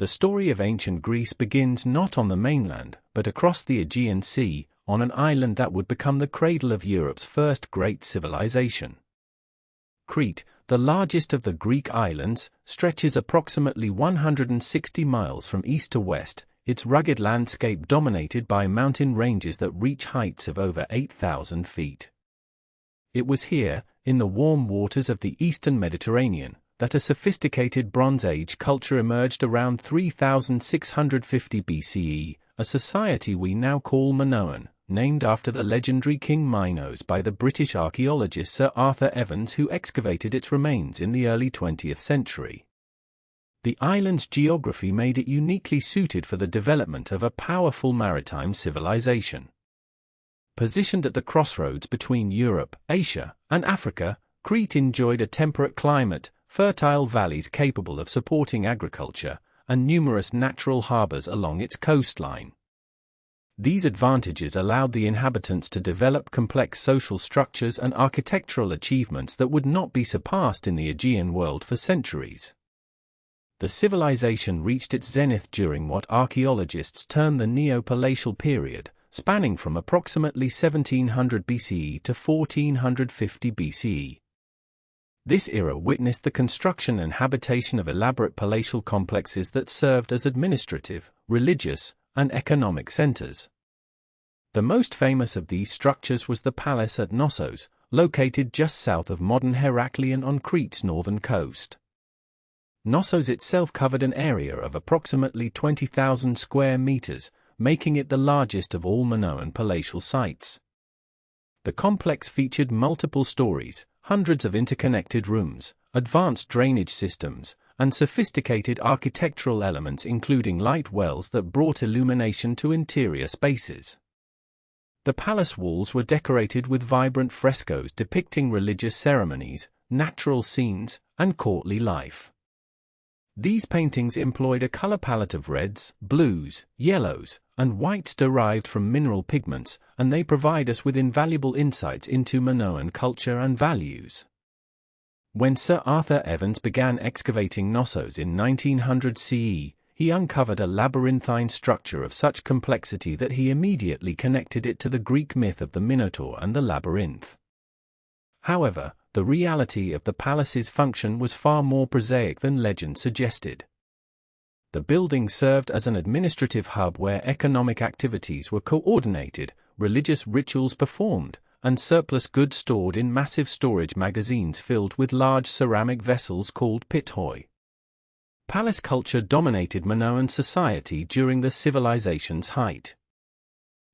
The story of ancient Greece begins not on the mainland, but across the Aegean Sea, on an island that would become the cradle of Europe's first great civilization. Crete, the largest of the Greek islands, stretches approximately 160 miles from east to west, its rugged landscape dominated by mountain ranges that reach heights of over 8,000 feet. It was here, in the warm waters of the eastern Mediterranean, that a sophisticated Bronze Age culture emerged around 3650 BCE, a society we now call Minoan, named after the legendary King Minos by the British archaeologist Sir Arthur Evans, who excavated its remains in the early 20th century. The island's geography made it uniquely suited for the development of a powerful maritime civilization. Positioned at the crossroads between Europe, Asia, and Africa, Crete enjoyed a temperate climate, fertile valleys capable of supporting agriculture, and numerous natural harbors along its coastline. These advantages allowed the inhabitants to develop complex social structures and architectural achievements that would not be surpassed in the Aegean world for centuries. The civilization reached its zenith during what archaeologists term the Neo-Palatial period, spanning from approximately 1700 BCE to 1450 BCE. This era witnessed the construction and habitation of elaborate palatial complexes that served as administrative, religious, and economic centers. The most famous of these structures was the palace at Knossos, located just south of modern Heraklion on Crete's northern coast. Knossos itself covered an area of approximately 20,000 square meters, making it the largest of all Minoan palatial sites. The complex featured multiple stories, hundreds of interconnected rooms, advanced drainage systems, and sophisticated architectural elements including light wells that brought illumination to interior spaces. The palace walls were decorated with vibrant frescoes depicting religious ceremonies, natural scenes, and courtly life. These paintings employed a color palette of reds, blues, yellows, and whites derived from mineral pigments, and they provide us with invaluable insights into Minoan culture and values. When Sir Arthur Evans began excavating Knossos in 1900 CE, he uncovered a labyrinthine structure of such complexity that he immediately connected it to the Greek myth of the Minotaur and the labyrinth. However, the reality of the palace's function was far more prosaic than legend suggested. The building served as an administrative hub where economic activities were coordinated, religious rituals performed, and surplus goods stored in massive storage magazines filled with large ceramic vessels called pithoi. Palace culture dominated Minoan society during the civilization's height.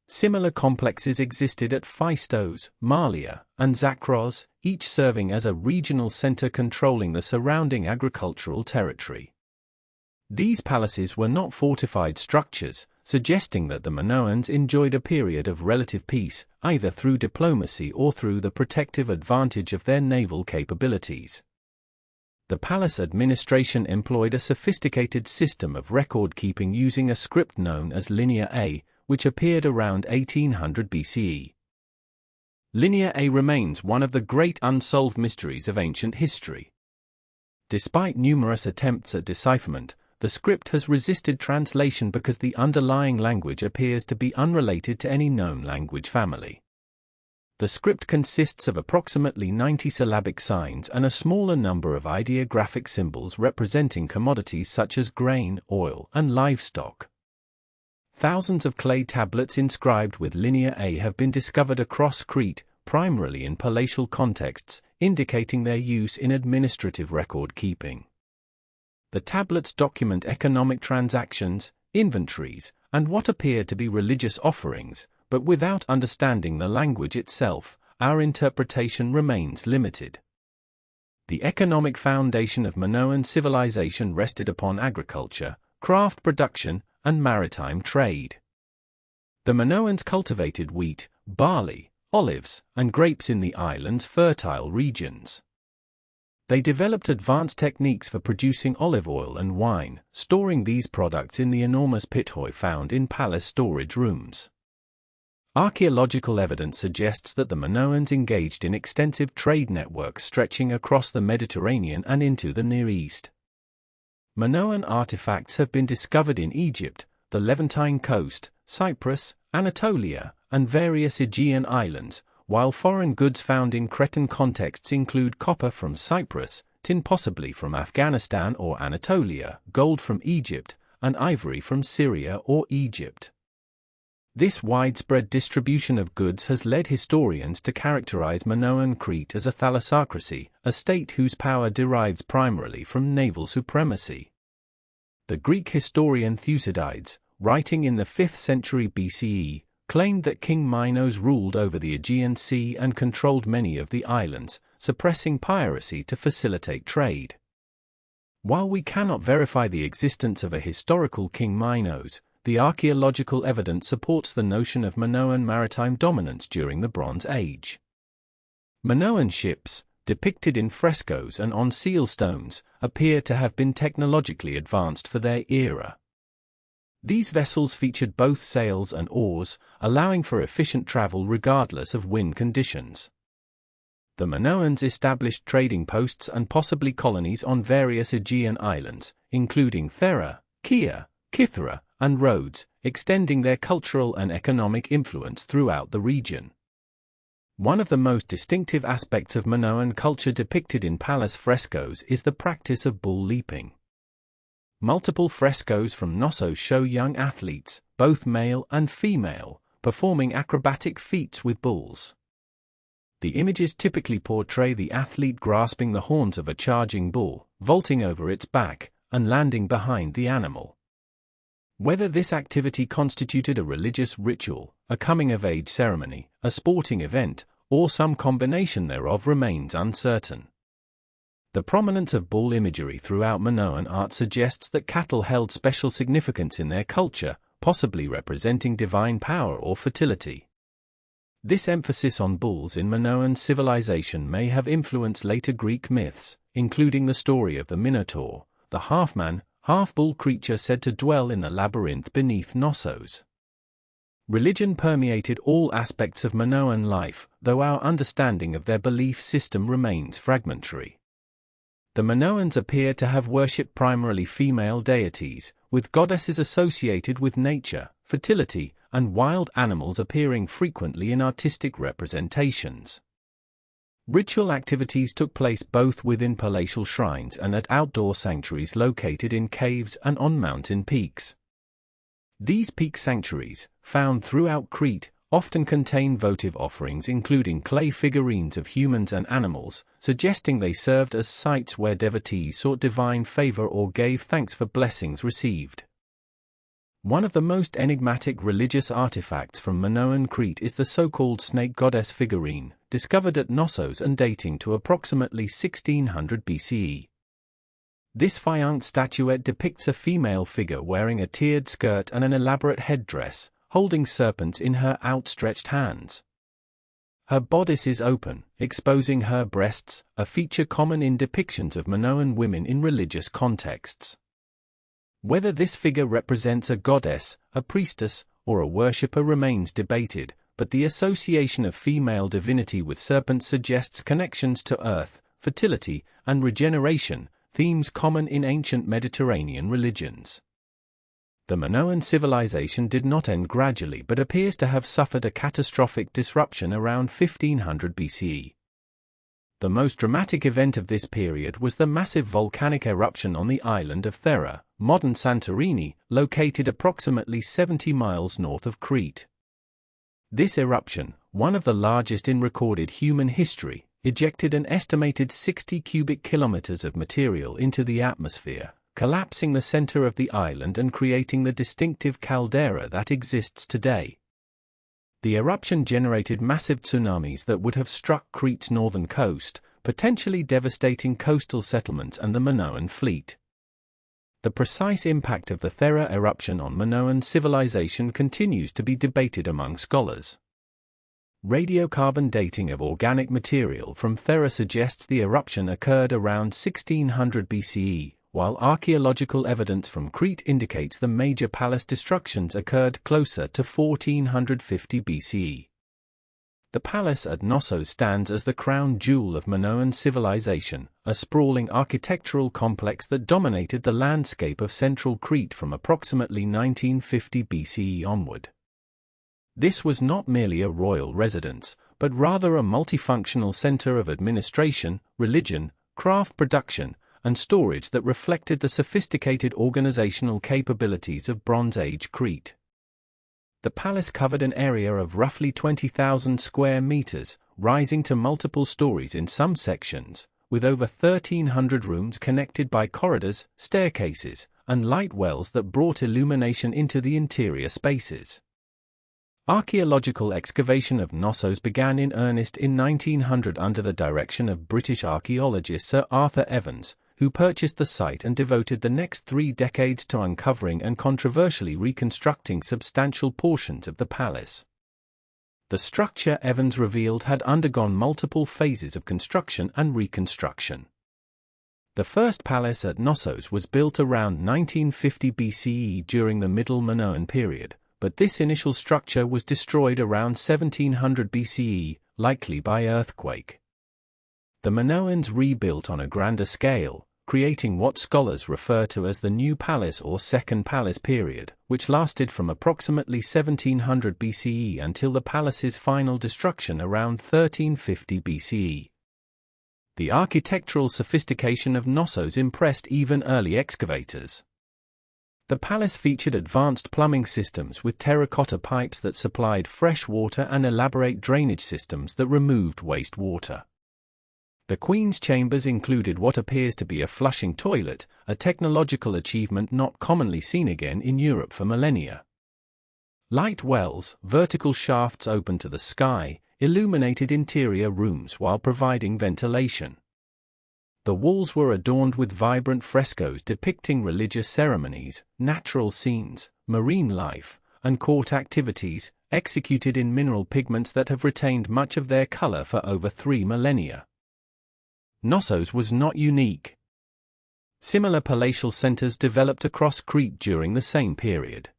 Similar complexes existed at Phaistos, Malia, and Zakros, each serving as a regional center controlling the surrounding agricultural territory. These palaces were not fortified structures, suggesting that the Minoans enjoyed a period of relative peace, either through diplomacy or through the protective advantage of their naval capabilities. The palace administration employed a sophisticated system of record-keeping using a script known as Linear A, which appeared around 1800 BCE. Linear A remains one of the great unsolved mysteries of ancient history. Despite numerous attempts at decipherment, the script has resisted translation because the underlying language appears to be unrelated to any known language family. The script consists of approximately 90 syllabic signs and a smaller number of ideographic symbols representing commodities such as grain, oil, and livestock. Thousands of clay tablets inscribed with Linear A have been discovered across Crete, primarily in palatial contexts, indicating their use in administrative record-keeping. The tablets document economic transactions, inventories, and what appear to be religious offerings, but without understanding the language itself, our interpretation remains limited. The economic foundation of Minoan civilization rested upon agriculture, craft production, and maritime trade. The Minoans cultivated wheat, barley, olives, and grapes in the island's fertile regions. They developed advanced techniques for producing olive oil and wine, storing these products in the enormous pithoi found in palace storage rooms. Archaeological evidence suggests that the Minoans engaged in extensive trade networks stretching across the Mediterranean and into the Near East. Minoan artifacts have been discovered in Egypt, the Levantine coast, Cyprus, Anatolia, and various Aegean islands, while foreign goods found in Cretan contexts include copper from Cyprus, tin possibly from Afghanistan or Anatolia, gold from Egypt, and ivory from Syria or Egypt. This widespread distribution of goods has led historians to characterize Minoan Crete as a thalassocracy, a state whose power derives primarily from naval supremacy. The Greek historian Thucydides, writing in the 5th century BCE, claimed that King Minos ruled over the Aegean Sea and controlled many of the islands, suppressing piracy to facilitate trade. While we cannot verify the existence of a historical King Minos, the archaeological evidence supports the notion of Minoan maritime dominance during the Bronze Age. Minoan ships, depicted in frescoes and on seal stones, appear to have been technologically advanced for their era. These vessels featured both sails and oars, allowing for efficient travel regardless of wind conditions. The Minoans established trading posts and possibly colonies on various Aegean islands, including Thera, Kea, Kythera, and Rhodes, extending their cultural and economic influence throughout the region. One of the most distinctive aspects of Minoan culture depicted in palace frescoes is the practice of bull leaping. Multiple frescoes from Knossos show young athletes, both male and female, performing acrobatic feats with bulls. The images typically portray the athlete grasping the horns of a charging bull, vaulting over its back, and landing behind the animal. Whether this activity constituted a religious ritual, a coming-of-age ceremony, a sporting event, or some combination thereof remains uncertain. The prominence of bull imagery throughout Minoan art suggests that cattle held special significance in their culture, possibly representing divine power or fertility. This emphasis on bulls in Minoan civilization may have influenced later Greek myths, including the story of the Minotaur, the half-man, half-bull creature said to dwell in the labyrinth beneath Knossos. Religion permeated all aspects of Minoan life, though our understanding of their belief system remains fragmentary. The Minoans appear to have worshipped primarily female deities, with goddesses associated with nature, fertility, and wild animals appearing frequently in artistic representations. Ritual activities took place both within palatial shrines and at outdoor sanctuaries located in caves and on mountain peaks. These peak sanctuaries, found throughout Crete, often contain votive offerings including clay figurines of humans and animals, suggesting they served as sites where devotees sought divine favor or gave thanks for blessings received. One of the most enigmatic religious artifacts from Minoan Crete is the so-called snake goddess figurine, discovered at Knossos and dating to approximately 1600 BCE. This faience statuette depicts a female figure wearing a tiered skirt and an elaborate headdress, holding serpents in her outstretched hands. Her bodice is open, exposing her breasts, a feature common in depictions of Minoan women in religious contexts. Whether this figure represents a goddess, a priestess, or a worshipper remains debated, but the association of female divinity with serpents suggests connections to earth, fertility, and regeneration, themes common in ancient Mediterranean religions. The Minoan civilization did not end gradually but appears to have suffered a catastrophic disruption around 1500 BCE. The most dramatic event of this period was the massive volcanic eruption on the island of Thera, modern Santorini, located approximately 70 miles north of Crete. This eruption, one of the largest in recorded human history, ejected an estimated 60 cubic kilometers of material into the atmosphere, collapsing the center of the island and creating the distinctive caldera that exists today. The eruption generated massive tsunamis that would have struck Crete's northern coast, potentially devastating coastal settlements and the Minoan fleet. The precise impact of the Thera eruption on Minoan civilization continues to be debated among scholars. Radiocarbon dating of organic material from Thera suggests the eruption occurred around 1600 BCE, while archaeological evidence from Crete indicates the major palace destructions occurred closer to 1450 BCE. The palace at Knossos stands as the crown jewel of Minoan civilization, a sprawling architectural complex that dominated the landscape of central Crete from approximately 1950 BCE onward. This was not merely a royal residence, but rather a multifunctional center of administration, religion, craft production, and storage that reflected the sophisticated organizational capabilities of Bronze Age Crete. The palace covered an area of roughly 20,000 square meters, rising to multiple stories in some sections, with over 1,300 rooms connected by corridors, staircases, and light wells that brought illumination into the interior spaces. Archaeological excavation of Knossos began in earnest in 1900 under the direction of British archaeologist Sir Arthur Evans, who purchased the site and devoted the next 3 decades to uncovering and controversially reconstructing substantial portions of the palace. The structure, Evans revealed, had undergone multiple phases of construction and reconstruction. The first palace at Knossos was built around 1950 BCE during the Middle Minoan period, but this initial structure was destroyed around 1700 BCE, likely by earthquake. The Minoans rebuilt on a grander scale, creating what scholars refer to as the New Palace or Second Palace period, which lasted from approximately 1700 BCE until the palace's final destruction around 1350 BCE. The architectural sophistication of Knossos impressed even early excavators. The palace featured advanced plumbing systems with terracotta pipes that supplied fresh water and elaborate drainage systems that removed wastewater. The Queen's chambers included what appears to be a flushing toilet, a technological achievement not commonly seen again in Europe for millennia. Light wells, vertical shafts open to the sky, illuminated interior rooms while providing ventilation. The walls were adorned with vibrant frescoes depicting religious ceremonies, natural scenes, marine life, and court activities, executed in mineral pigments that have retained much of their color for over 3 millennia. Knossos was not unique. Similar palatial centers developed across Crete during the same period.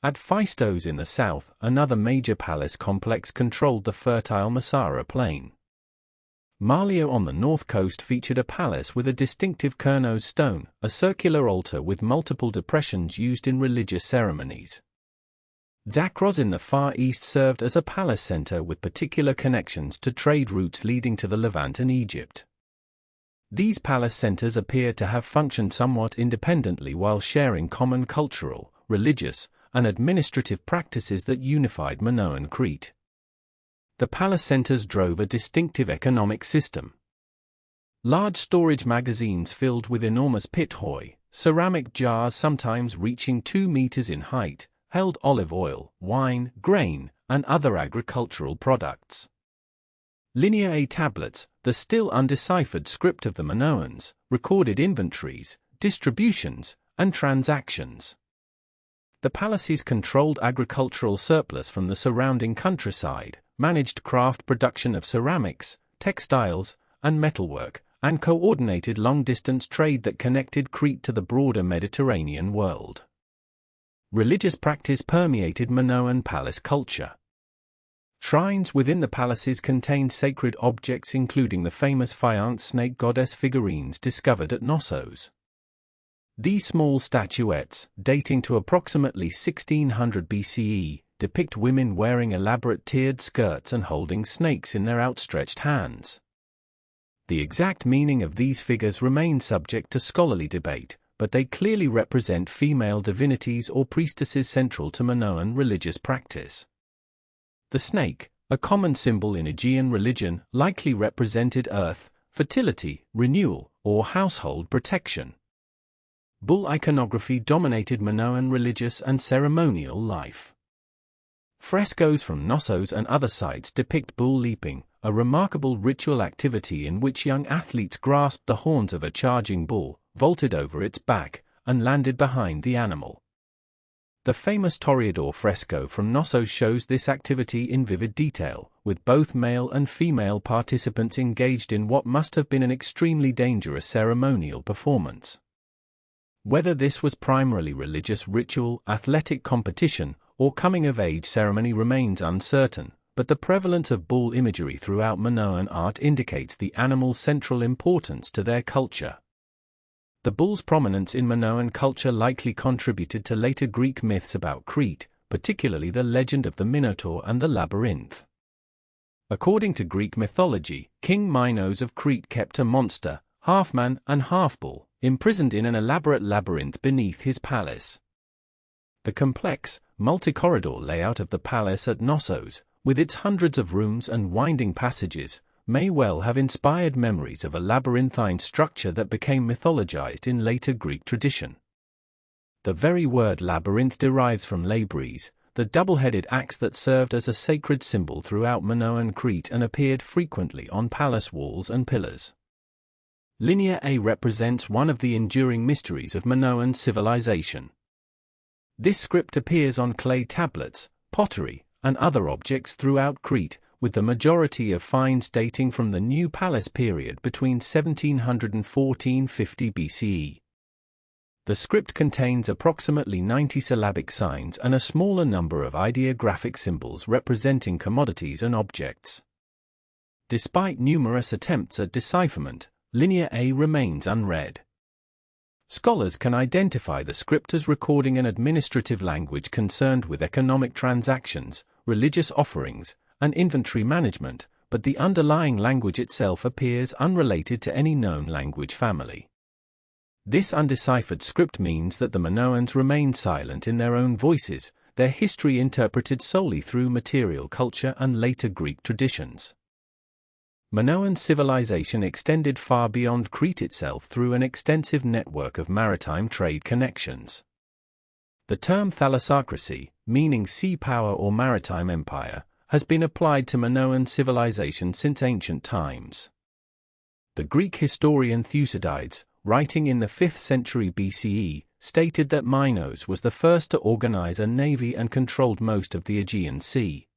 At Phaistos in the south, another major palace complex controlled the fertile Masara plain. Marlio on the north coast featured a palace with a distinctive Kurnos stone, a circular altar with multiple depressions used in religious ceremonies. Zakros in the Far East served as a palace center with particular connections to trade routes leading to the Levant and Egypt. These palace centers appear to have functioned somewhat independently while sharing common cultural, religious, and administrative practices that unified Minoan Crete. The palace centers drove a distinctive economic system. Large storage magazines filled with enormous pithoi, ceramic jars sometimes reaching 2 meters in height, held olive oil, wine, grain, and other agricultural products. Lineae tablets, the still undeciphered script of the Minoans, recorded inventories, distributions, and transactions. The palaces controlled agricultural surplus from the surrounding countryside, managed craft production of ceramics, textiles, and metalwork, and coordinated long-distance trade that connected Crete to the broader Mediterranean world. Religious practice permeated Minoan palace culture. Shrines within the palaces contained sacred objects including the famous faience snake goddess figurines discovered at Knossos. These small statuettes, dating to approximately 1600 BCE, depict women wearing elaborate tiered skirts and holding snakes in their outstretched hands. The exact meaning of these figures remains subject to scholarly debate, but they clearly represent female divinities or priestesses central to Minoan religious practice. The snake, a common symbol in Aegean religion, likely represented earth, fertility, renewal, or household protection. Bull iconography dominated Minoan religious and ceremonial life. Frescoes from Knossos and other sites depict bull leaping, a remarkable ritual activity in which young athletes grasped the horns of a charging bull, vaulted over its back, and landed behind the animal. The famous Toreador fresco from Knossos shows this activity in vivid detail, with both male and female participants engaged in what must have been an extremely dangerous ceremonial performance. Whether this was primarily religious ritual, athletic competition, or coming-of-age ceremony remains uncertain, but the prevalence of bull imagery throughout Minoan art indicates the animal's central importance to their culture. The bull's prominence in Minoan culture likely contributed to later Greek myths about Crete, particularly the legend of the Minotaur and the labyrinth. According to Greek mythology, King Minos of Crete kept a monster, half-man and half-bull, imprisoned in an elaborate labyrinth beneath his palace. The complex, multi-corridor layout of the palace at Knossos, with its hundreds of rooms and winding passages, may well have inspired memories of a labyrinthine structure that became mythologized in later Greek tradition. The very word labyrinth derives from labres, the double-headed axe that served as a sacred symbol throughout Minoan Crete and appeared frequently on palace walls and pillars. Linear A represents one of the enduring mysteries of Minoan civilization. This script appears on clay tablets, pottery, and other objects throughout Crete, with the majority of finds dating from the New Palace period between 1700 and 1450 BCE. The script contains approximately 90 syllabic signs and a smaller number of ideographic symbols representing commodities and objects. Despite numerous attempts at decipherment, Linear A remains unread. Scholars can identify the script as recording an administrative language concerned with economic transactions, religious offerings, and inventory management, but the underlying language itself appears unrelated to any known language family. This undeciphered script means that the Minoans remain silent in their own voices, their history interpreted solely through material culture and later Greek traditions. Minoan civilization extended far beyond Crete itself through an extensive network of maritime trade connections. The term thalassocracy, meaning sea power or maritime empire, has been applied to Minoan civilization since ancient times. The Greek historian Thucydides, writing in the 5th century BCE, stated that Minos was the first to organize a navy and controlled most of the Aegean Sea.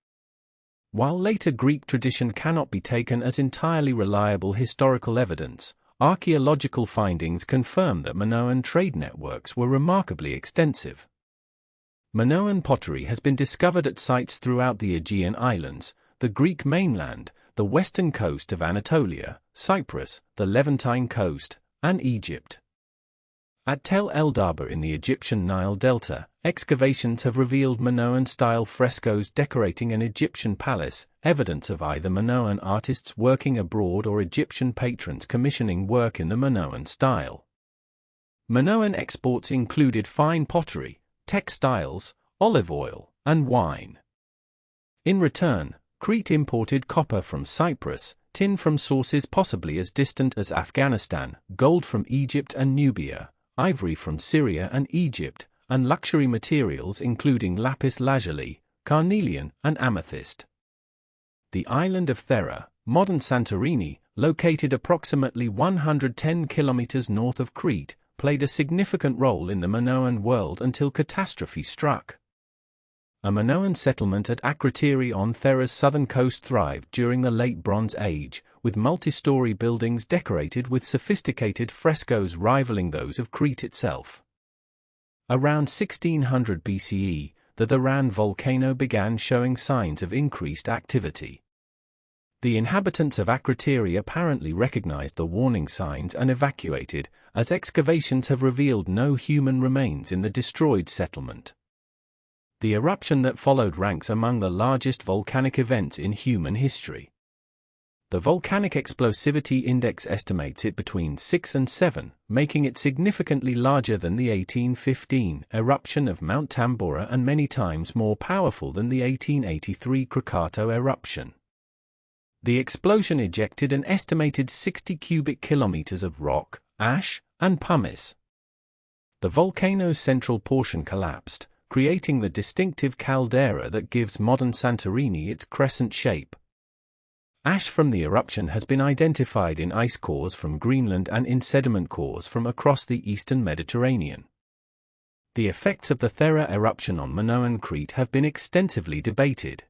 While later Greek tradition cannot be taken as entirely reliable historical evidence, archaeological findings confirm that Minoan trade networks were remarkably extensive. Minoan pottery has been discovered at sites throughout the Aegean Islands, the Greek mainland, the western coast of Anatolia, Cyprus, the Levantine coast, and Egypt. At Tel El Daba in the Egyptian Nile Delta, excavations have revealed Minoan-style frescoes decorating an Egyptian palace, evidence of either Minoan artists working abroad or Egyptian patrons commissioning work in the Minoan style. Minoan exports included fine pottery, textiles, olive oil, and wine. In return, Crete imported copper from Cyprus, tin from sources possibly as distant as Afghanistan, gold from Egypt and Nubia, ivory from Syria and Egypt, and luxury materials including lapis lazuli, carnelian, and amethyst. The island of Thera, modern Santorini, located approximately 110 kilometers north of Crete, played a significant role in the Minoan world until catastrophe struck. A Minoan settlement at Akrotiri on Thera's southern coast thrived during the Late Bronze Age, with multi-story buildings decorated with sophisticated frescoes rivaling those of Crete itself. Around 1600 BCE, the Theran volcano began showing signs of increased activity. The inhabitants of Akrotiri apparently recognized the warning signs and evacuated, as excavations have revealed no human remains in the destroyed settlement. The eruption that followed ranks among the largest volcanic events in human history. The volcanic explosivity index estimates it between 6 and 7, making it significantly larger than the 1815 eruption of Mount Tambora and many times more powerful than the 1883 Krakatoa eruption. The explosion ejected an estimated 60 cubic kilometers of rock, ash, and pumice. The volcano's central portion collapsed, creating the distinctive caldera that gives modern Santorini its crescent shape. Ash from the eruption has been identified in ice cores from Greenland and in sediment cores from across the eastern Mediterranean. The effects of the Thera eruption on Minoan Crete have been extensively debated.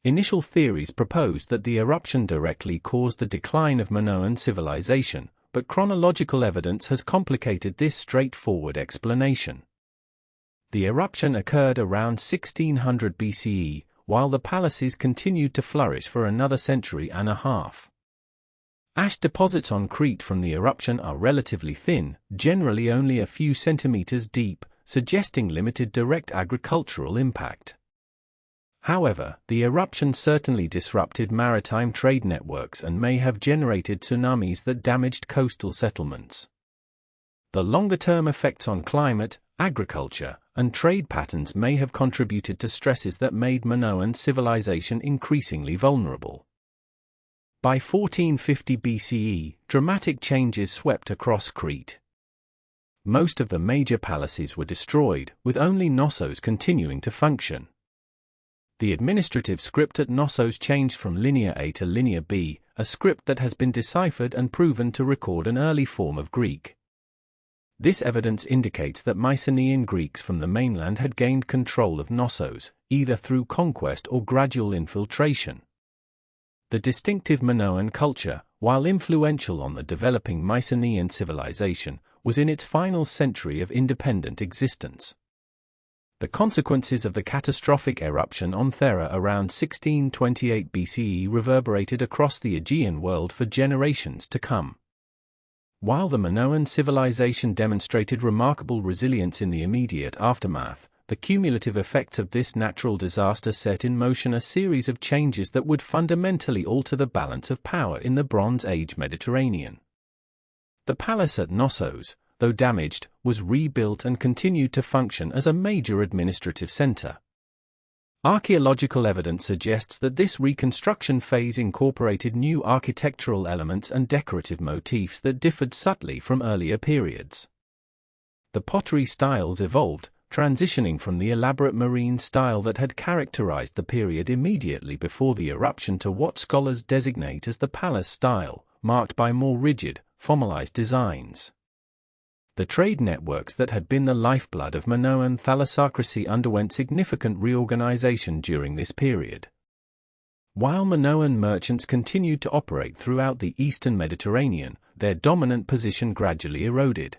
Initial theories proposed that the eruption directly caused the decline of Minoan civilization, but chronological evidence has complicated this straightforward explanation. The eruption occurred around 1600 BCE, while the palaces continued to flourish for another century and a half. Ash deposits on Crete from the eruption are relatively thin, generally only a few centimeters deep, suggesting limited direct agricultural impact. However, the eruption certainly disrupted maritime trade networks and may have generated tsunamis that damaged coastal settlements. The longer-term effects on climate, agriculture, and trade patterns may have contributed to stresses that made Minoan civilization increasingly vulnerable. By 1450 BCE, dramatic changes swept across Crete. Most of the major palaces were destroyed, with only Knossos continuing to function. The administrative script at Knossos changed from Linear A to Linear B, a script that has been deciphered and proven to record an early form of Greek. This evidence indicates that Mycenaean Greeks from the mainland had gained control of Knossos, either through conquest or gradual infiltration. The distinctive Minoan culture, while influential on the developing Mycenaean civilization, was in its final century of independent existence. The consequences of the catastrophic eruption on Thera around 1628 BCE reverberated across the Aegean world for generations to come. While the Minoan civilization demonstrated remarkable resilience in the immediate aftermath, the cumulative effects of this natural disaster set in motion a series of changes that would fundamentally alter the balance of power in the Bronze Age Mediterranean. The palace at Knossos, though damaged, was rebuilt and continued to function as a major administrative center. Archaeological evidence suggests that this reconstruction phase incorporated new architectural elements and decorative motifs that differed subtly from earlier periods. The pottery styles evolved, transitioning from the elaborate marine style that had characterized the period immediately before the eruption to what scholars designate as the palace style, marked by more rigid, formalized designs. The trade networks that had been the lifeblood of Minoan thalassocracy underwent significant reorganization during this period. While Minoan merchants continued to operate throughout the eastern Mediterranean, their dominant position gradually eroded.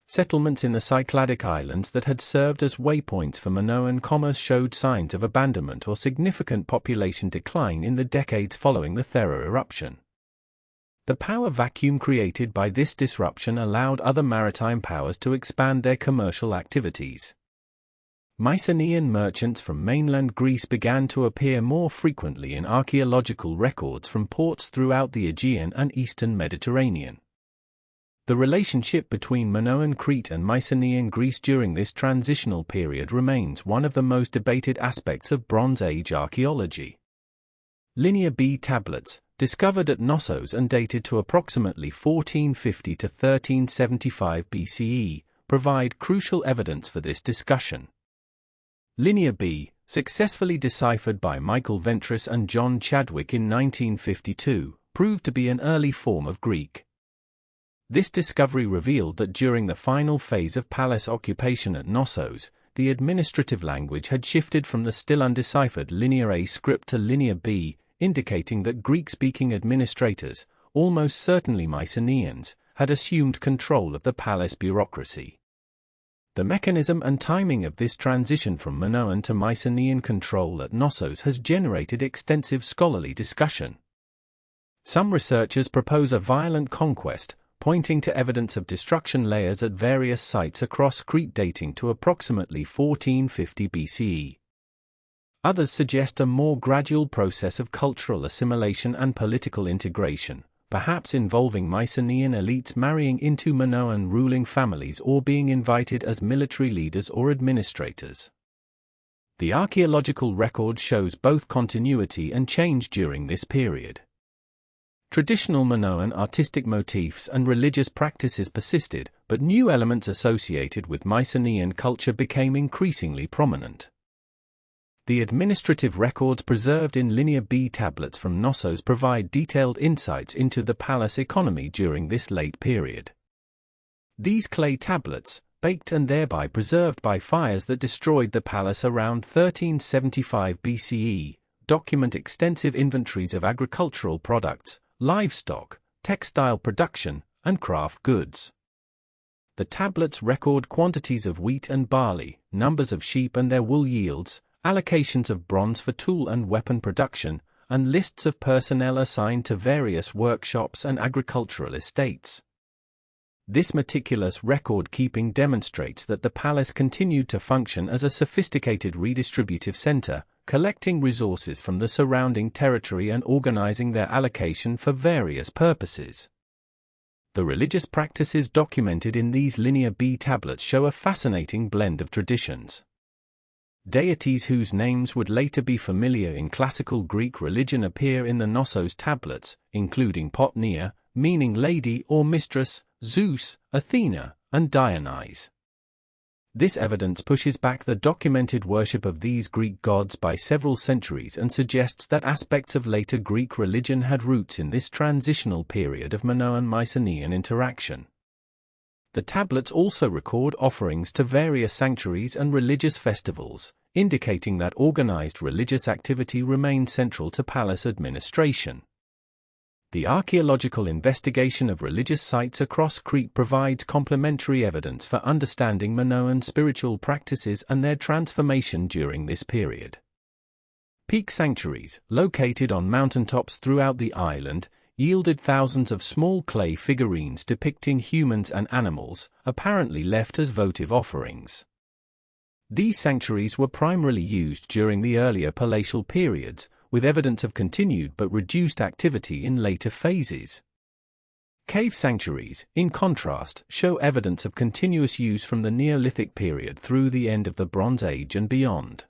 Settlements in the Cycladic islands that had served as waypoints for Minoan commerce showed signs of abandonment or significant population decline in the decades following the Thera eruption. The power vacuum created by this disruption allowed other maritime powers to expand their commercial activities. Mycenaean merchants from mainland Greece began to appear more frequently in archaeological records from ports throughout the Aegean and eastern Mediterranean. The relationship between Minoan Crete and Mycenaean Greece during this transitional period remains one of the most debated aspects of Bronze Age archaeology. Linear B tablets, discovered at Knossos and dated to approximately 1450 to 1375 BCE, provide crucial evidence for this discussion. Linear B, successfully deciphered by Michael Ventris and John Chadwick in 1952, proved to be an early form of Greek. This discovery revealed that during the final phase of palace occupation at Knossos, the administrative language had shifted from the still undeciphered Linear A script to Linear B, indicating that Greek-speaking administrators, almost certainly Mycenaeans, had assumed control of the palace bureaucracy. The mechanism and timing of this transition from Minoan to Mycenaean control at Knossos has generated extensive scholarly discussion. Some researchers propose a violent conquest, pointing to evidence of destruction layers at various sites across Crete dating to approximately 1450 BCE. Others suggest a more gradual process of cultural assimilation and political integration, perhaps involving Mycenaean elites marrying into Minoan ruling families or being invited as military leaders or administrators. The archaeological record shows both continuity and change during this period. Traditional Minoan artistic motifs and religious practices persisted, but new elements associated with Mycenaean culture became increasingly prominent. The administrative records preserved in Linear B tablets from Knossos provide detailed insights into the palace economy during this late period. These clay tablets, baked and thereby preserved by fires that destroyed the palace around 1375 BCE, document extensive inventories of agricultural products, livestock, textile production, and craft goods. The tablets record quantities of wheat and barley, numbers of sheep and their wool yields, allocations of bronze for tool and weapon production, and lists of personnel assigned to various workshops and agricultural estates. This meticulous record-keeping demonstrates that the palace continued to function as a sophisticated redistributive center, collecting resources from the surrounding territory and organizing their allocation for various purposes. The religious practices documented in these Linear B tablets show a fascinating blend of traditions. Deities whose names would later be familiar in classical Greek religion appear in the Knossos tablets, including Potnia, meaning lady or mistress, Zeus, Athena, and Dionysus. This evidence pushes back the documented worship of these Greek gods by several centuries and suggests that aspects of later Greek religion had roots in this transitional period of Minoan-Mycenaean interaction. The tablets also record offerings to various sanctuaries and religious festivals, indicating that organized religious activity remained central to palace administration. The archaeological investigation of religious sites across Crete provides complementary evidence for understanding Minoan spiritual practices and their transformation during this period. Peak sanctuaries, located on mountaintops throughout the island, yielded thousands of small clay figurines depicting humans and animals, apparently left as votive offerings. These sanctuaries were primarily used during the earlier palatial periods, with evidence of continued but reduced activity in later phases. Cave sanctuaries, in contrast, show evidence of continuous use from the Neolithic period through the end of the Bronze Age and beyond.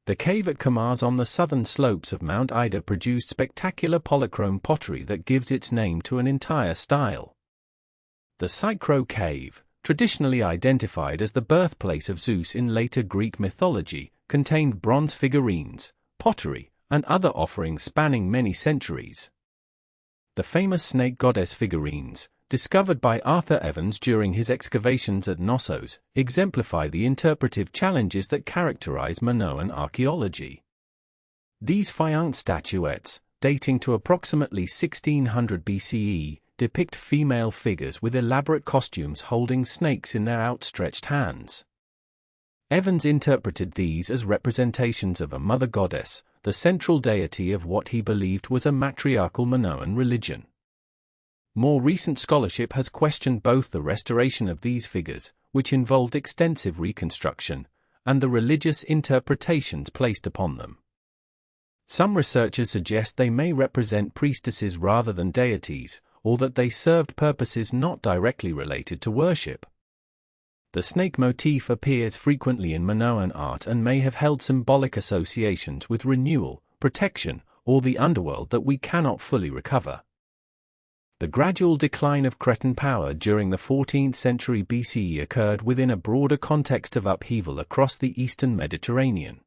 The cave at Kamars on the southern slopes of Mount Ida produced spectacular polychrome pottery that gives its name to an entire style. The Psychro Cave, traditionally identified as the birthplace of Zeus in later Greek mythology, contained bronze figurines, pottery, and other offerings spanning many centuries. The famous snake goddess figurines, discovered by Arthur Evans during his excavations at Knossos, exemplify the interpretive challenges that characterize Minoan archaeology. These faience statuettes, dating to approximately 1600 BCE, depict female figures with elaborate costumes holding snakes in their outstretched hands. Evans interpreted these as representations of a mother goddess, the central deity of what he believed was a matriarchal Minoan religion. More recent scholarship has questioned both the restoration of these figures, which involved extensive reconstruction, and the religious interpretations placed upon them. Some researchers suggest they may represent priestesses rather than deities, or that they served purposes not directly related to worship. The snake motif appears frequently in Minoan art and may have held symbolic associations with renewal, protection, or the underworld that we cannot fully recover. The gradual decline of Cretan power during the 14th century BCE occurred within a broader context of upheaval across the eastern Mediterranean.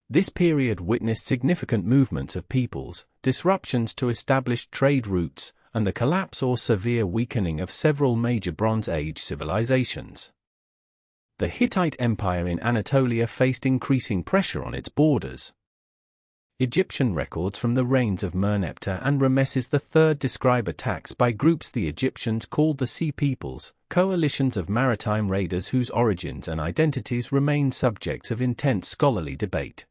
This period witnessed significant movements of peoples, disruptions to established trade routes, and the collapse or severe weakening of several major Bronze Age civilizations. The Hittite Empire in Anatolia faced increasing pressure on its borders. Egyptian records from the reigns of Merneptah and Rameses III describe attacks by groups the Egyptians called the Sea Peoples, coalitions of maritime raiders whose origins and identities remain subjects of intense scholarly debate.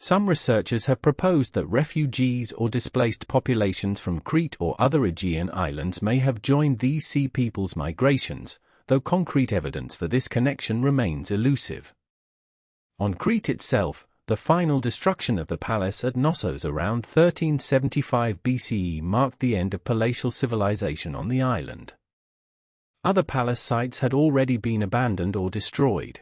Some researchers have proposed that refugees or displaced populations from Crete or other Aegean islands may have joined these Sea Peoples' migrations, though concrete evidence for this connection remains elusive. On Crete itself, the final destruction of the palace at Knossos around 1375 BCE marked the end of palatial civilization on the island. Other palace sites had already been abandoned or destroyed.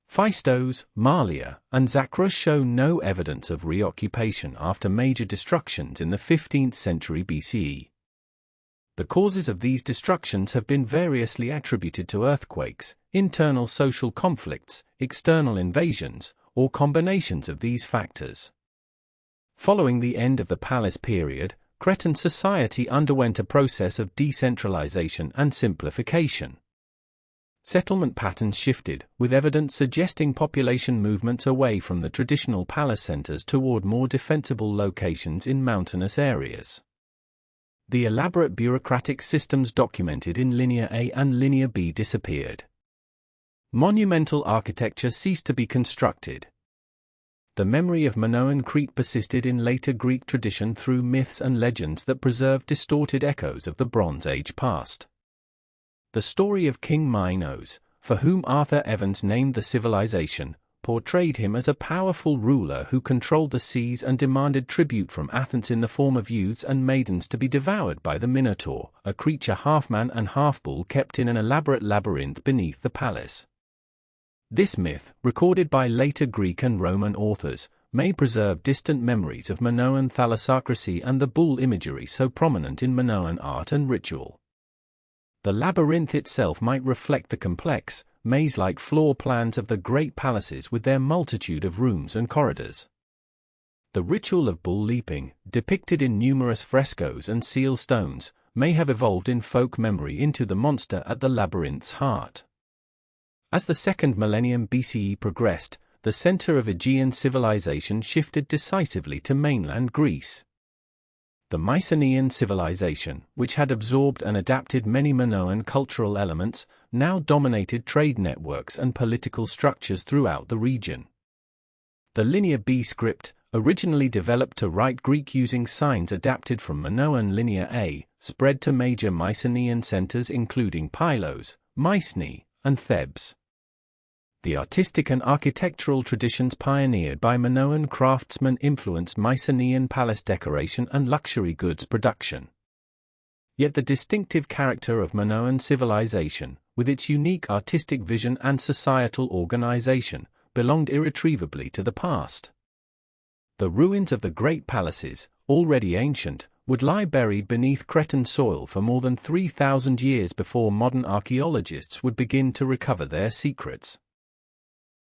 Phaistos, Malia, and Zagros show no evidence of reoccupation after major destructions in the 15th century BCE. The causes of these destructions have been variously attributed to earthquakes, internal social conflicts, external invasions, or combinations of these factors. Following the end of the palace period, Cretan society underwent a process of decentralization and simplification. Settlement patterns shifted, with evidence suggesting population movements away from the traditional palace centers toward more defensible locations in mountainous areas. The elaborate bureaucratic systems documented in Linear A and Linear B disappeared. Monumental architecture ceased to be constructed. The memory of Minoan Crete persisted in later Greek tradition through myths and legends that preserved distorted echoes of the Bronze Age past. The story of King Minos, for whom Arthur Evans named the civilization, portrayed him as a powerful ruler who controlled the seas and demanded tribute from Athens in the form of youths and maidens to be devoured by the Minotaur, a creature half-man and half-bull kept in an elaborate labyrinth beneath the palace. This myth, recorded by later Greek and Roman authors, may preserve distant memories of Minoan thalassocracy and the bull imagery so prominent in Minoan art and ritual. The labyrinth itself might reflect the complex, maze-like floor plans of the great palaces with their multitude of rooms and corridors. The ritual of bull leaping, depicted in numerous frescoes and seal stones, may have evolved in folk memory into the monster at the labyrinth's heart. As the second millennium BCE progressed, the center of Aegean civilization shifted decisively to mainland Greece. The Mycenaean civilization, which had absorbed and adapted many Minoan cultural elements, now dominated trade networks and political structures throughout the region. The Linear B script, originally developed to write Greek using signs adapted from Minoan Linear A, spread to major Mycenaean centers including Pylos, Mycenae, and Thebes. The artistic and architectural traditions pioneered by Minoan craftsmen influenced Mycenaean palace decoration and luxury goods production. Yet the distinctive character of Minoan civilization, with its unique artistic vision and societal organization, belonged irretrievably to the past. The ruins of the great palaces, already ancient, would lie buried beneath Cretan soil for more than 3,000 years before modern archaeologists would begin to recover their secrets.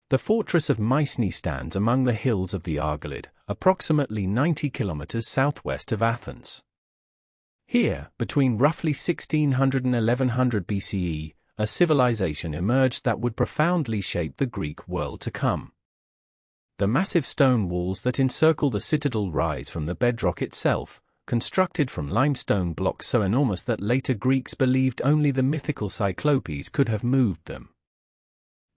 The fortress of Mycenae stands among the hills of the Argolid, approximately 90 kilometers southwest of Athens. Here, between roughly 1600 and 1100 BCE, a civilization emerged that would profoundly shape the Greek world to come. The massive stone walls that encircle the citadel rise from the bedrock itself, constructed from limestone blocks so enormous that later Greeks believed only the mythical Cyclopes could have moved them.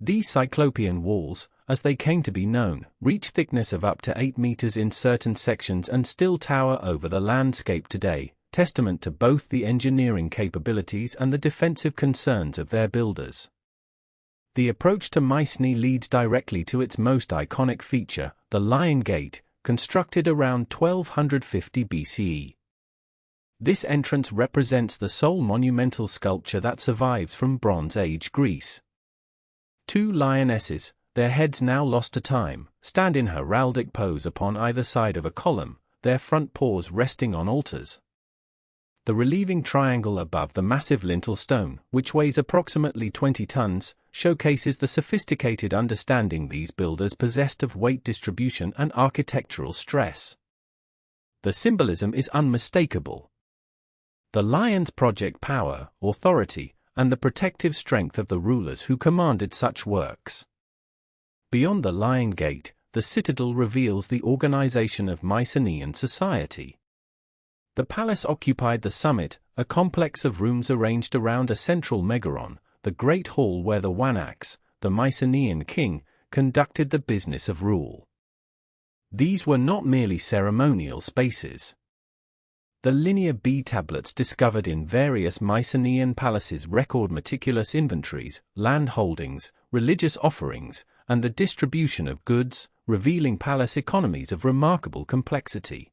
These Cyclopean walls, as they came to be known, reach thickness of up to 8 meters in certain sections and still tower over the landscape today, testament to both the engineering capabilities and the defensive concerns of their builders. The approach to Mycenae leads directly to its most iconic feature, the Lion Gate, constructed around 1250 BCE. This entrance represents the sole monumental sculpture that survives from Bronze Age Greece. 2 lionesses, their heads now lost to time, stand in heraldic pose upon either side of a column, their front paws resting on altars. The relieving triangle above the massive lintel stone, which weighs approximately 20 tons, showcases the sophisticated understanding these builders possessed of weight distribution and architectural stress. The symbolism is unmistakable. The lions project power, authority, and the protective strength of the rulers who commanded such works. Beyond the Lion Gate, the citadel reveals the organization of Mycenaean society. The palace occupied the summit, a complex of rooms arranged around a central megaron, the great hall where the Wanax, the Mycenaean king, conducted the business of rule. These were not merely ceremonial spaces. The Linear B tablets discovered in various Mycenaean palaces record meticulous inventories, land holdings, religious offerings, and the distribution of goods, revealing palace economies of remarkable complexity.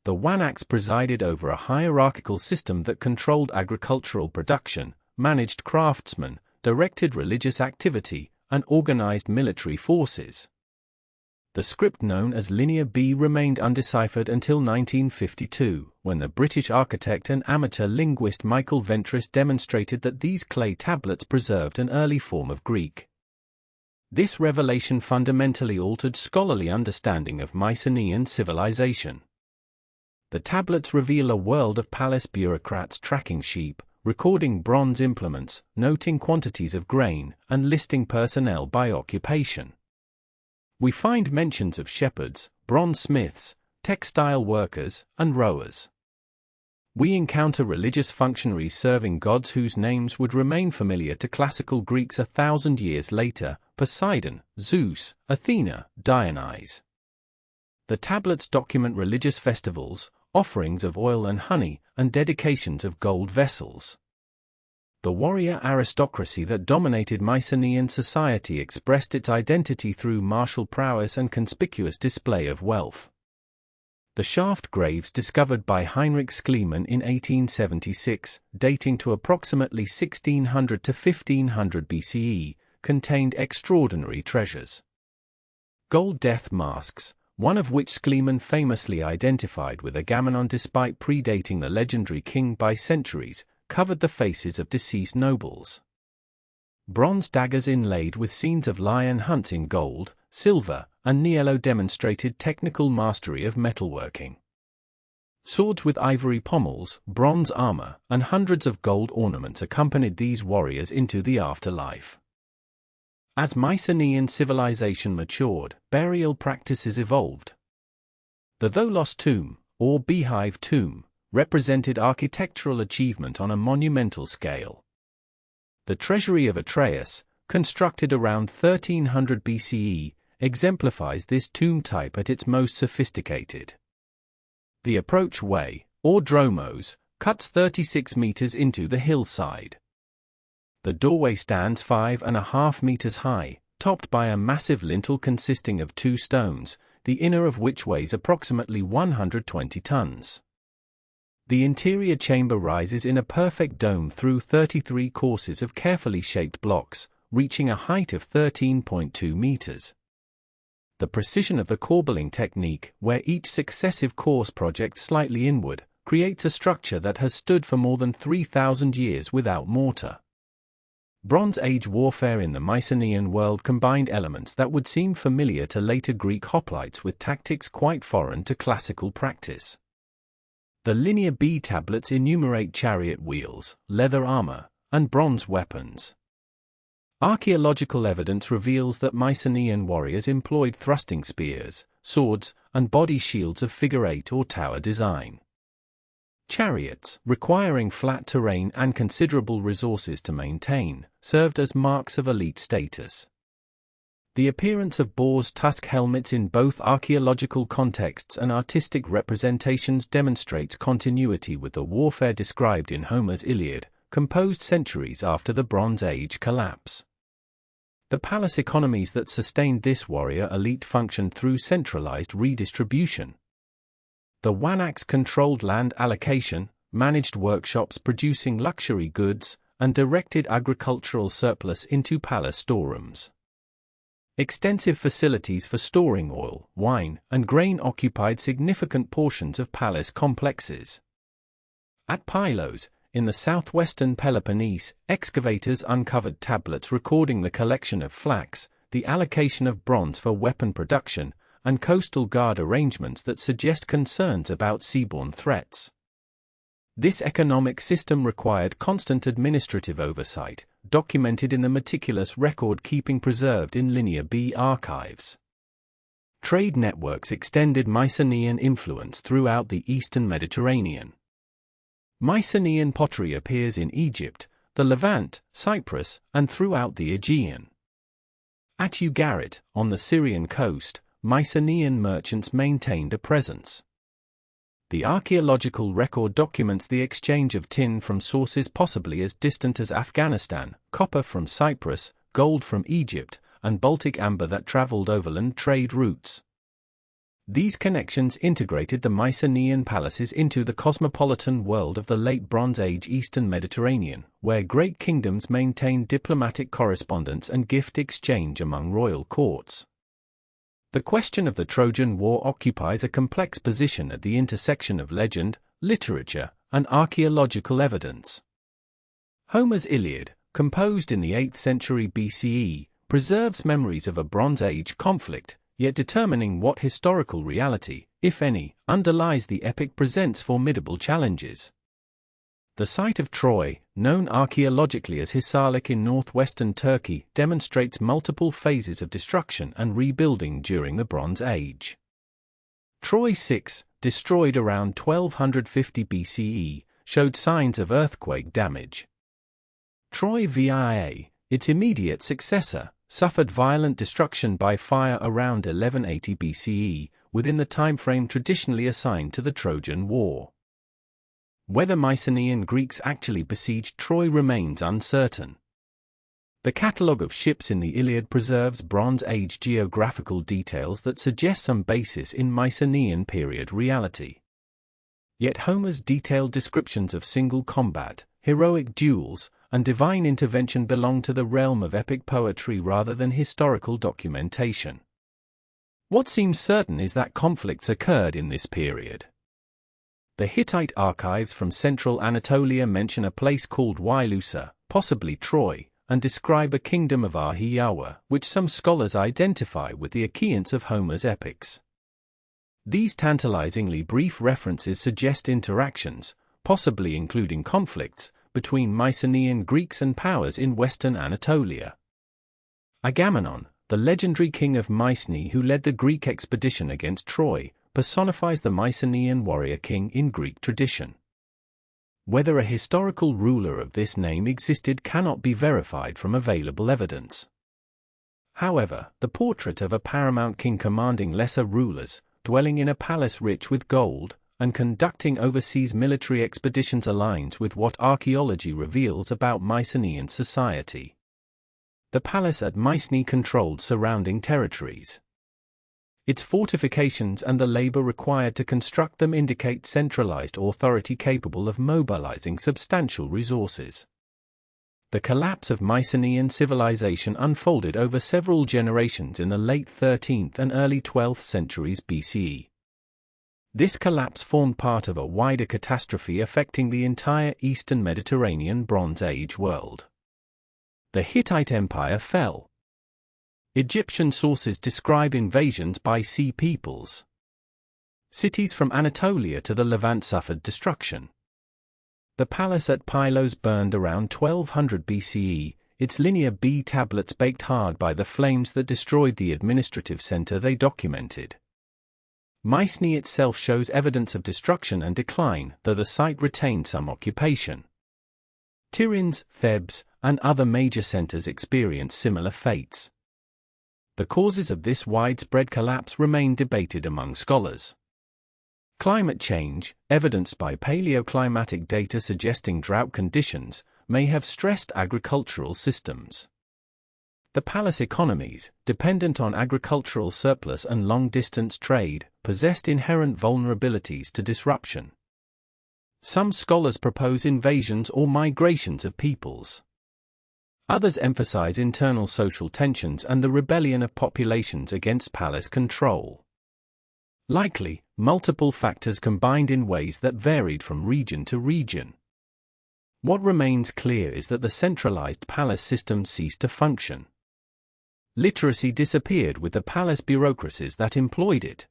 The Wanax presided over a hierarchical system that controlled agricultural production, managed craftsmen, directed religious activity, and organized military forces. The script known as Linear B remained undeciphered until 1952, when the British architect and amateur linguist Michael Ventris demonstrated that these clay tablets preserved an early form of Greek. This revelation fundamentally altered scholarly understanding of Mycenaean civilization. The tablets reveal a world of palace bureaucrats tracking sheep, recording bronze implements, noting quantities of grain, and listing personnel by occupation. We find mentions of shepherds, bronze smiths, textile workers, and rowers. we encounter religious functionaries serving gods whose names would remain familiar to classical Greeks 1,000 years later: Poseidon, Zeus, Athena, Dionysus. The tablets document religious festivals, offerings of oil and honey, and dedications of gold vessels. The warrior aristocracy that dominated Mycenaean society expressed its identity through martial prowess and conspicuous display of wealth. The shaft graves discovered by Heinrich Schliemann in 1876, dating to approximately 1600 to 1500 BCE, contained extraordinary treasures. Gold death masks, one of which Schliemann famously identified with Agamemnon despite predating the legendary king by centuries, covered the faces of deceased nobles. Bronze daggers inlaid with scenes of lion hunts in gold, silver, and niello demonstrated technical mastery of metalworking. Swords with ivory pommels, bronze armor, and hundreds of gold ornaments accompanied these warriors into the afterlife. As Mycenaean civilization matured, burial practices evolved. The Tholos tomb, or beehive tomb, represented architectural achievement on a monumental scale. The treasury of Atreus, constructed around 1300 BCE, exemplifies this tomb type at its most sophisticated. The approach way, or dromos, cuts 36 meters into the hillside. The doorway stands 5.5 meters high, topped by a massive lintel consisting of 2 stones, the inner of which weighs approximately 120 tons. The interior chamber rises in a perfect dome through 33 courses of carefully shaped blocks, reaching a height of 13.2 meters. The precision of the corbelling technique, where each successive course projects slightly inward, creates a structure that has stood for more than 3,000 years without mortar. Bronze Age warfare in the Mycenaean world combined elements that would seem familiar to later Greek hoplites with tactics quite foreign to classical practice. The Linear B tablets enumerate chariot wheels, leather armor, and bronze weapons. Archaeological evidence reveals that Mycenaean warriors employed thrusting spears, swords, and body shields of figure-8 or tower design. Chariots, requiring flat terrain and considerable resources to maintain, served as marks of elite status. The appearance of boar's tusk helmets in both archaeological contexts and artistic representations demonstrates continuity with the warfare described in Homer's Iliad, composed centuries after the Bronze Age collapse. The palace economies that sustained this warrior elite functioned through centralized redistribution. The Wanax controlled land allocation, managed workshops producing luxury goods, and directed agricultural surplus into palace storerooms. Extensive facilities for storing oil, wine, and grain occupied significant portions of palace complexes. At Pylos, in the southwestern Peloponnese, excavators uncovered tablets recording the collection of flax, the allocation of bronze for weapon production, and coastal guard arrangements that suggest concerns about seaborne threats. This economic system required constant administrative oversight, documented in the meticulous record-keeping preserved in Linear B archives. Trade networks extended Mycenaean influence throughout the eastern Mediterranean. Mycenaean pottery appears in Egypt, the Levant, Cyprus, and throughout the Aegean. At Ugarit, on the Syrian coast, Mycenaean merchants maintained a presence. The archaeological record documents the exchange of tin from sources possibly as distant as Afghanistan, copper from Cyprus, gold from Egypt, and Baltic amber that traveled overland trade routes. These connections integrated the Mycenaean palaces into the cosmopolitan world of the Late Bronze Age Eastern Mediterranean, where great kingdoms maintained diplomatic correspondence and gift exchange among royal courts. The question of the Trojan War occupies a complex position at the intersection of legend, literature, and archaeological evidence. Homer's Iliad, composed in the 8th century BCE, preserves memories of a Bronze Age conflict, yet determining what historical reality, if any, underlies the epic presents formidable challenges. The site of Troy, known archaeologically as Hisarlik in northwestern Turkey, demonstrates multiple phases of destruction and rebuilding during the Bronze Age. Troy 6, destroyed around 1250 BCE, showed signs of earthquake damage. Troy via, its immediate successor, suffered violent destruction by fire around 1180 BCE, within the timeframe traditionally assigned to the Trojan War. Whether Mycenaean Greeks actually besieged Troy remains uncertain. The catalogue of ships in the Iliad preserves Bronze Age geographical details that suggest some basis in Mycenaean period reality. Yet Homer's detailed descriptions of single combat, heroic duels, and divine intervention belong to the realm of epic poetry rather than historical documentation. What seems certain is that conflicts occurred in this period. The Hittite archives from central Anatolia mention a place called Wailusa, possibly Troy, and describe a kingdom of Ahiyawa, which some scholars identify with the Achaeans of Homer's epics. These tantalizingly brief references suggest interactions, possibly including conflicts, between Mycenaean Greeks and powers in western Anatolia. Agamemnon, the legendary king of Mycenae who led the Greek expedition against Troy, personifies the Mycenaean warrior king in Greek tradition. Whether a historical ruler of this name existed cannot be verified from available evidence. However, the portrait of a paramount king commanding lesser rulers, dwelling in a palace rich with gold, and conducting overseas military expeditions aligns with what archaeology reveals about Mycenaean society. The palace at Mycenae controlled surrounding territories. Its fortifications and the labor required to construct them indicate centralized authority capable of mobilizing substantial resources. The collapse of Mycenaean civilization unfolded over several generations in the late 13th and early 12th centuries BCE. This collapse formed part of a wider catastrophe affecting the entire Eastern Mediterranean Bronze Age world. The Hittite Empire fell. Egyptian sources describe invasions by sea peoples. Cities from Anatolia to the Levant suffered destruction. The palace at Pylos burned around 1200 BCE, its Linear B tablets baked hard by the flames that destroyed the administrative center they documented. Mycenae itself shows evidence of destruction and decline, though the site retained some occupation. Tiryns, Thebes, and other major centers experienced similar fates. The causes of this widespread collapse remain debated among scholars. Climate change, evidenced by paleoclimatic data suggesting drought conditions, may have stressed agricultural systems. The palace economies, dependent on agricultural surplus and long-distance trade, possessed inherent vulnerabilities to disruption. Some scholars propose invasions or migrations of peoples. Others emphasize internal social tensions and the rebellion of populations against palace control. Likely, multiple factors combined in ways that varied from region to region. What remains clear is that the centralized palace system ceased to function. Literacy disappeared with the palace bureaucracies that employed it.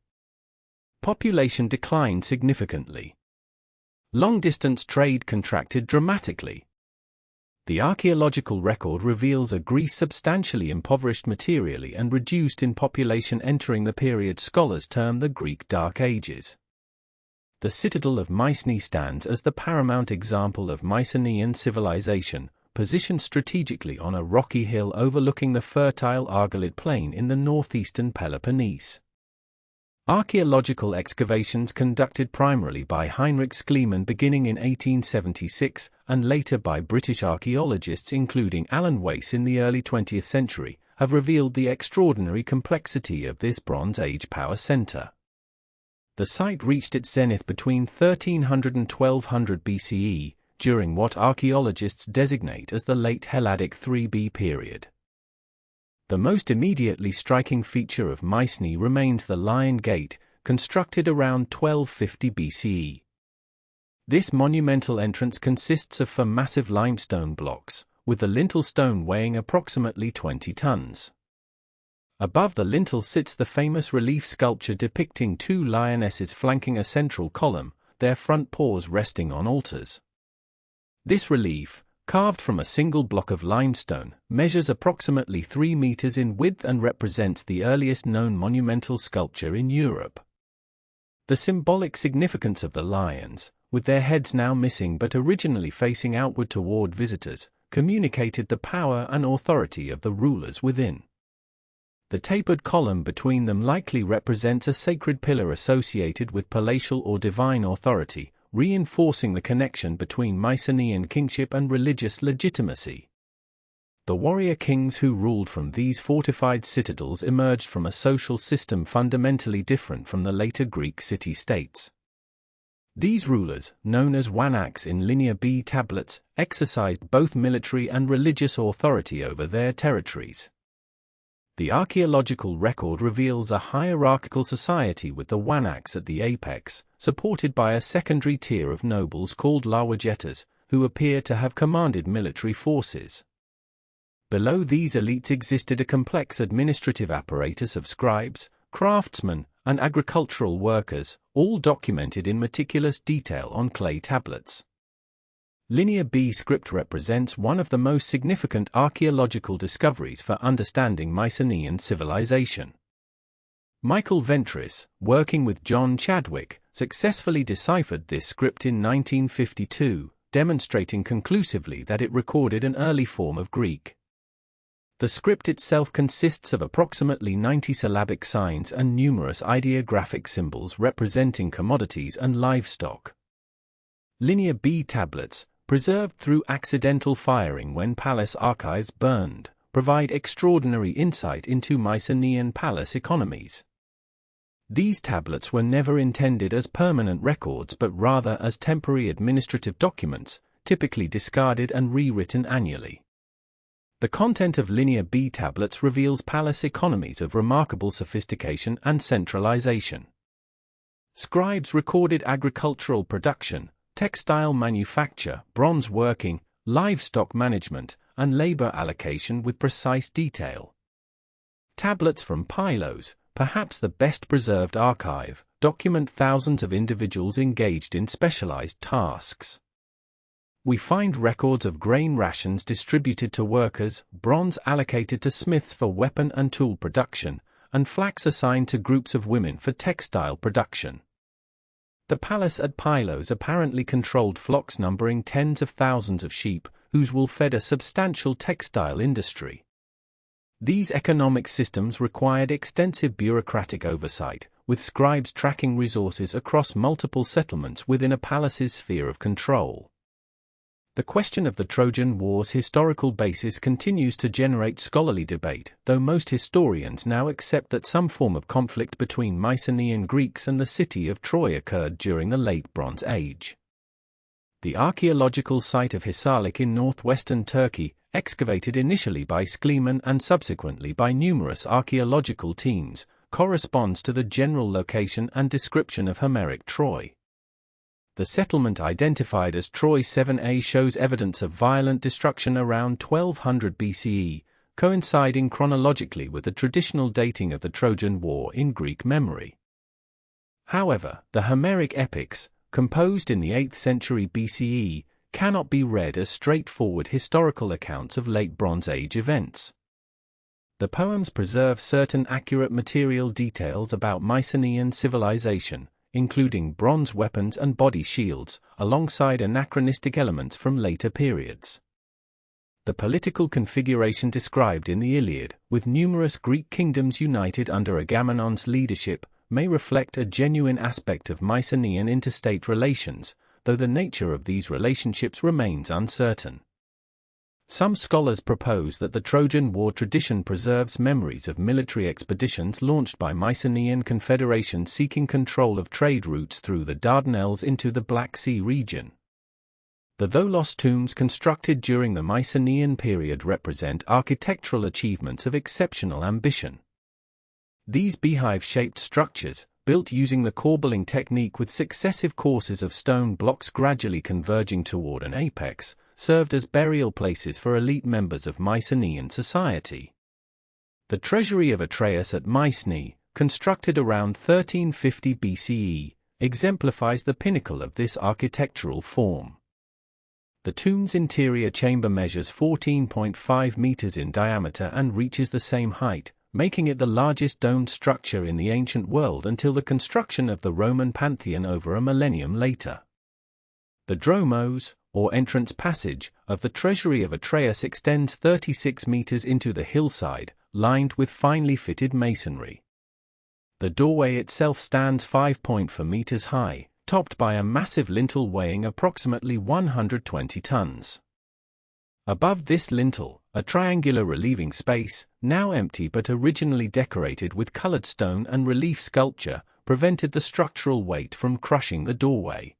Population declined significantly. Long-distance trade contracted dramatically. The archaeological record reveals a Greece substantially impoverished materially and reduced in population entering the period scholars term the Greek Dark Ages. The citadel of Mycenae stands as the paramount example of Mycenaean civilization, positioned strategically on a rocky hill overlooking the fertile Argolid plain in the northeastern Peloponnese. Archaeological excavations conducted primarily by Heinrich Schliemann beginning in 1876 and later by British archaeologists including Alan Weiss in the early 20th century have revealed the extraordinary complexity of this Bronze Age power center. The site reached its zenith between 1300 and 1200 BCE, during what archaeologists designate as the late Helladic 3B period. The most immediately striking feature of Mycenae remains the Lion Gate, constructed around 1250 BCE. This monumental entrance consists of four massive limestone blocks, with the lintel stone weighing approximately 20 tons. Above the lintel sits the famous relief sculpture depicting two lionesses flanking a central column, their front paws resting on altars. This relief, carved from a single block of limestone, measures approximately 3 meters in width and represents the earliest known monumental sculpture in Europe. The symbolic significance of the lions, with their heads now missing but originally facing outward toward visitors, communicated the power and authority of the rulers within. The tapered column between them likely represents a sacred pillar associated with palatial or divine authority, reinforcing the connection between Mycenaean kingship and religious legitimacy. The warrior kings who ruled from these fortified citadels emerged from a social system fundamentally different from the later Greek city-states. These rulers, known as wanaks in Linear B tablets, exercised both military and religious authority over their territories. The archaeological record reveals a hierarchical society with the wanaks at the apex, supported by a secondary tier of nobles called lawagetas, who appear to have commanded military forces. Below these elites existed a complex administrative apparatus of scribes, craftsmen, and agricultural workers, all documented in meticulous detail on clay tablets. Linear B script represents one of the most significant archaeological discoveries for understanding Mycenaean civilization. Michael Ventris, working with John Chadwick, successfully deciphered this script in 1952, demonstrating conclusively that it recorded an early form of Greek. The script itself consists of approximately 90 syllabic signs and numerous ideographic symbols representing commodities and livestock. Linear B tablets, preserved through accidental firing when palace archives burned, provide extraordinary insight into Mycenaean palace economies. These tablets were never intended as permanent records but rather as temporary administrative documents, typically discarded and rewritten annually. The content of Linear B tablets reveals palace economies of remarkable sophistication and centralization. Scribes recorded agricultural production, textile manufacture, bronze working, livestock management, and labor allocation with precise detail. Tablets from Pylos, perhaps the best preserved archive, document thousands of individuals engaged in specialized tasks. We find records of grain rations distributed to workers, bronze allocated to smiths for weapon and tool production, and flax assigned to groups of women for textile production. The palace at Pylos apparently controlled flocks numbering tens of thousands of sheep, whose wool fed a substantial textile industry. These economic systems required extensive bureaucratic oversight, with scribes tracking resources across multiple settlements within a palace's sphere of control. The question of the Trojan War's historical basis continues to generate scholarly debate, though most historians now accept that some form of conflict between Mycenaean Greeks and the city of Troy occurred during the Late Bronze Age. The archaeological site of Hisarlik in northwestern Turkey, excavated initially by Schliemann and subsequently by numerous archaeological teams, corresponds to the general location and description of Homeric Troy. The settlement identified as Troy 7a shows evidence of violent destruction around 1200 BCE, coinciding chronologically with the traditional dating of the Trojan War in Greek memory. However, the Homeric epics, composed in the 8th century BCE, cannot be read as straightforward historical accounts of Late Bronze Age events. The poems preserve certain accurate material details about Mycenaean civilization, including bronze weapons and body shields, alongside anachronistic elements from later periods. The political configuration described in the Iliad, with numerous Greek kingdoms united under Agamemnon's leadership, may reflect a genuine aspect of Mycenaean interstate relations, though the nature of these relationships remains uncertain. Some scholars propose that the Trojan War tradition preserves memories of military expeditions launched by Mycenaean confederations seeking control of trade routes through the Dardanelles into the Black Sea region. The Tholos tombs constructed during the Mycenaean period represent architectural achievements of exceptional ambition. These beehive-shaped structures, built using the corbelling technique with successive courses of stone blocks gradually converging toward an apex, served as burial places for elite members of Mycenaean society. The treasury of Atreus at Mycenae, constructed around 1350 BCE, exemplifies the pinnacle of this architectural form. The tomb's interior chamber measures 14.5 meters in diameter and reaches the same height, making it the largest domed structure in the ancient world until the construction of the Roman Pantheon over a millennium later. The dromos, or entrance passage, of the treasury of Atreus extends 36 meters into the hillside, lined with finely fitted masonry. The doorway itself stands 5.4 meters high, topped by a massive lintel weighing approximately 120 tons. Above this lintel, a triangular relieving space, now empty but originally decorated with colored stone and relief sculpture, prevented the structural weight from crushing the doorway.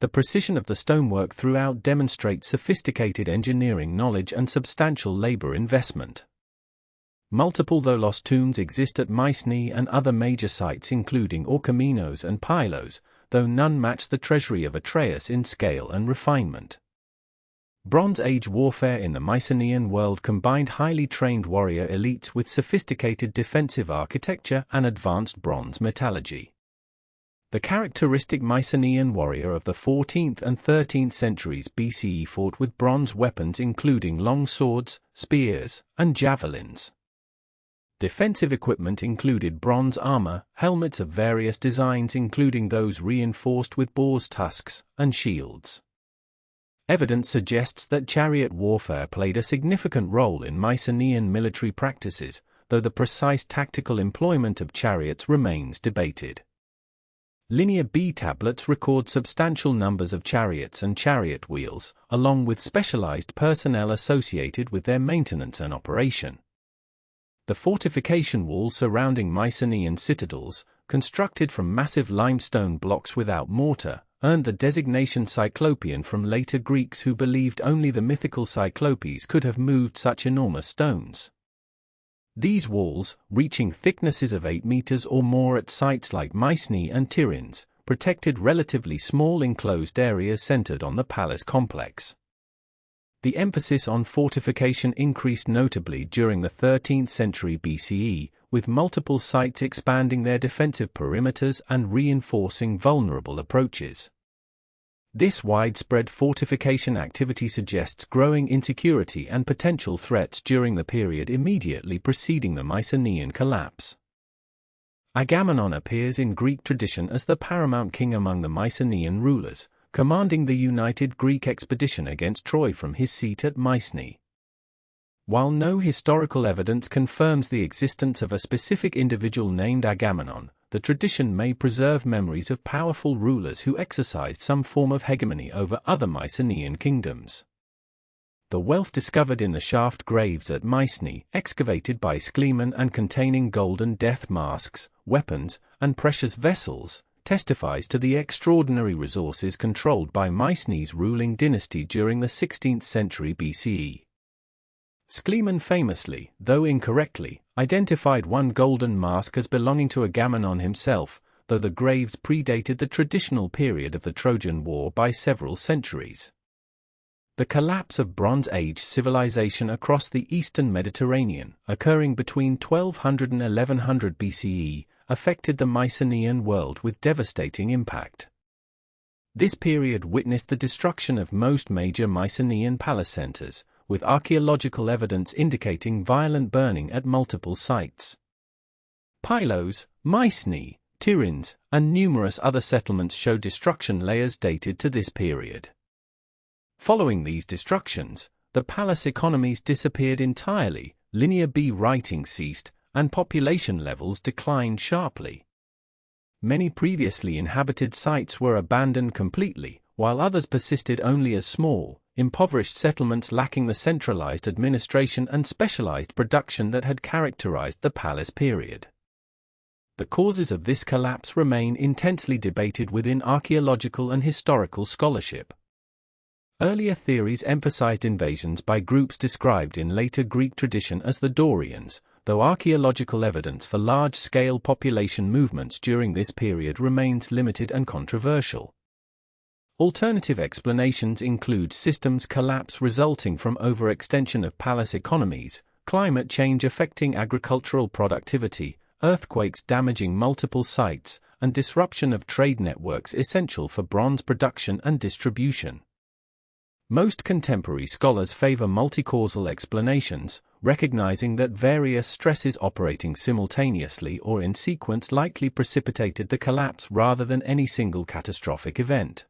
The precision of the stonework throughout demonstrates sophisticated engineering knowledge and substantial labor investment. Multiple though lost tombs exist at Mycenae and other major sites including Orchomenos and Pylos, though none match the treasury of Atreus in scale and refinement. Bronze Age warfare in the Mycenaean world combined highly trained warrior elites with sophisticated defensive architecture and advanced bronze metallurgy. The characteristic Mycenaean warrior of the 14th and 13th centuries BCE fought with bronze weapons including long swords, spears, and javelins. Defensive equipment included bronze armor, helmets of various designs including those reinforced with boar's tusks, and shields. Evidence suggests that chariot warfare played a significant role in Mycenaean military practices, though the precise tactical employment of chariots remains debated. Linear B tablets record substantial numbers of chariots and chariot wheels, along with specialized personnel associated with their maintenance and operation. The fortification walls surrounding Mycenaean citadels, constructed from massive limestone blocks without mortar, earned the designation Cyclopean from later Greeks who believed only the mythical Cyclopes could have moved such enormous stones. These walls, reaching thicknesses of 8 meters or more at sites like Mycenae and Tiryns, protected relatively small enclosed areas centered on the palace complex. The emphasis on fortification increased notably during the 13th century BCE, with multiple sites expanding their defensive perimeters and reinforcing vulnerable approaches. This widespread fortification activity suggests growing insecurity and potential threats during the period immediately preceding the Mycenaean collapse. Agamemnon appears in Greek tradition as the paramount king among the Mycenaean rulers, commanding the united Greek expedition against Troy from his seat at Mycenae. While no historical evidence confirms the existence of a specific individual named Agamemnon, the tradition may preserve memories of powerful rulers who exercised some form of hegemony over other Mycenaean kingdoms. The wealth discovered in the shaft graves at Mycenae, excavated by Sclemon and containing golden death masks, weapons, and precious vessels, testifies to the extraordinary resources controlled by Mycenae's ruling dynasty during the 16th century BCE. Sclemon famously, though incorrectly, identified one golden mask as belonging to Agamemnon himself, though the graves predated the traditional period of the Trojan War by several centuries. The collapse of Bronze Age civilization across the eastern Mediterranean, occurring between 1200 and 1100 BCE, affected the Mycenaean world with devastating impact. This period witnessed the destruction of most major Mycenaean palace centers, with archaeological evidence indicating violent burning at multiple sites. Pylos, Mycenae, Tiryns, and numerous other settlements show destruction layers dated to this period. Following these destructions, the palace economies disappeared entirely, Linear B writing ceased, and population levels declined sharply. Many previously inhabited sites were abandoned completely, while others persisted only as small, impoverished settlements lacking the centralized administration and specialized production that had characterized the palace period. The causes of this collapse remain intensely debated within archaeological and historical scholarship. Earlier theories emphasized invasions by groups described in later Greek tradition as the Dorians, though archaeological evidence for large-scale population movements during this period remains limited and controversial. Alternative explanations include systems collapse resulting from overextension of palace economies, climate change affecting agricultural productivity, earthquakes damaging multiple sites, and disruption of trade networks essential for bronze production and distribution. Most contemporary scholars favor multi-causal explanations, recognizing that various stresses operating simultaneously or in sequence likely precipitated the collapse rather than any single catastrophic event.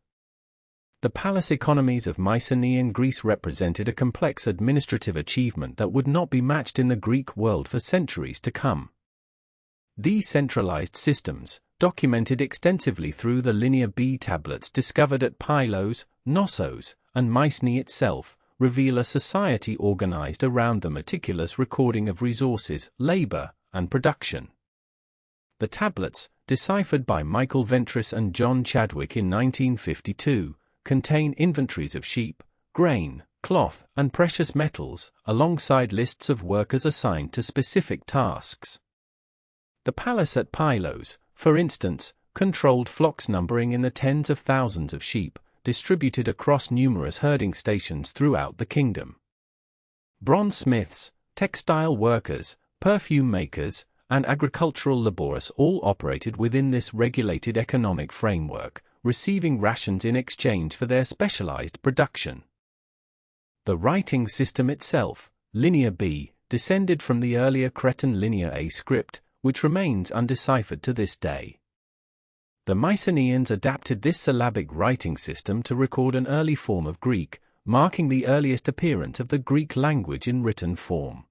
The palace economies of Mycenaean Greece represented a complex administrative achievement that would not be matched in the Greek world for centuries to come. These centralized systems, documented extensively through the Linear B tablets discovered at Pylos, Knossos, and Mycenae itself, reveal a society organized around the meticulous recording of resources, labor, and production. The tablets, deciphered by Michael Ventris and John Chadwick in 1952, contain inventories of sheep, grain, cloth, and precious metals, alongside lists of workers assigned to specific tasks. The palace at Pylos, for instance, controlled flocks numbering in the tens of thousands of sheep, distributed across numerous herding stations throughout the kingdom. Bronze smiths, textile workers, perfume makers, and agricultural laborers all operated within this regulated economic framework, receiving rations in exchange for their specialized production. The writing system itself, Linear B, descended from the earlier Cretan Linear A script, which remains undeciphered to this day. The Mycenaeans adapted this syllabic writing system to record an early form of Greek, marking the earliest appearance of the Greek language in written form.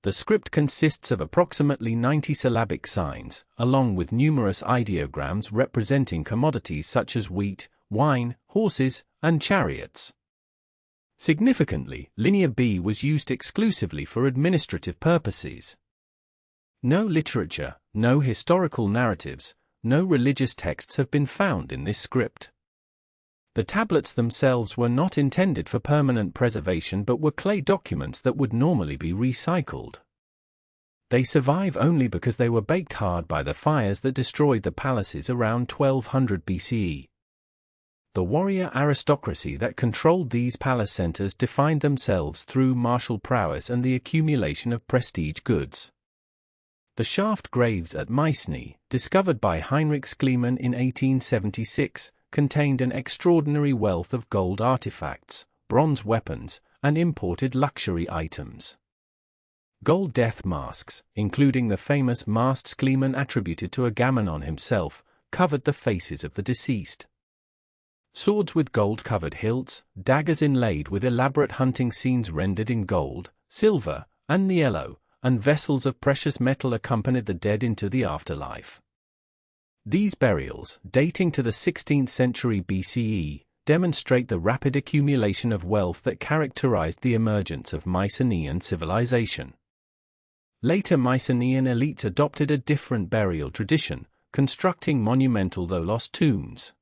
The script consists of approximately 90 syllabic signs, along with numerous ideograms representing commodities such as wheat, wine, horses, and chariots. Significantly, Linear B was used exclusively for administrative purposes. No literature, no historical narratives, no religious texts have been found in this script. The tablets themselves were not intended for permanent preservation but were clay documents that would normally be recycled. They survive only because they were baked hard by the fires that destroyed the palaces around 1200 BCE. The warrior aristocracy that controlled these palace centers defined themselves through martial prowess and the accumulation of prestige goods. The shaft graves at Mycenae, discovered by Heinrich Schliemann in 1876, contained an extraordinary wealth of gold artifacts, bronze weapons, and imported luxury items. Gold death masks, including the famous masked Schliemann attributed to Agamemnon himself, covered the faces of the deceased. Swords with gold-covered hilts, daggers inlaid with elaborate hunting scenes rendered in gold, silver, and niello, and vessels of precious metal accompanied the dead into the afterlife. These burials, dating to the 16th century BCE, demonstrate the rapid accumulation of wealth that characterized the emergence of Mycenaean civilization. Later Mycenaean elites adopted a different burial tradition, constructing monumental though lost tombs.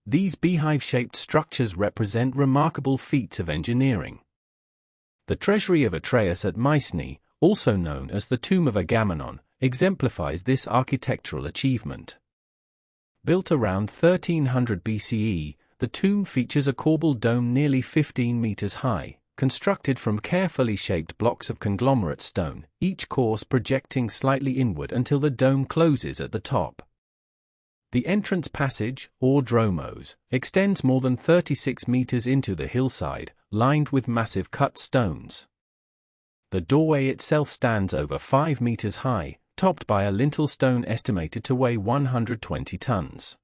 These beehive-shaped structures represent remarkable feats of engineering. The treasury of Atreus at Mycenae, also known as the Tomb of Agamemnon, exemplifies this architectural achievement. Built around 1300 BCE, the tomb features a corbel dome nearly 15 meters high, constructed from carefully shaped blocks of conglomerate stone, each course projecting slightly inward until the dome closes at the top. The entrance passage, or dromos, extends more than 36 meters into the hillside, lined with massive cut stones. The doorway itself stands over 5 meters high, topped by a lintel stone estimated to weigh 120 tons.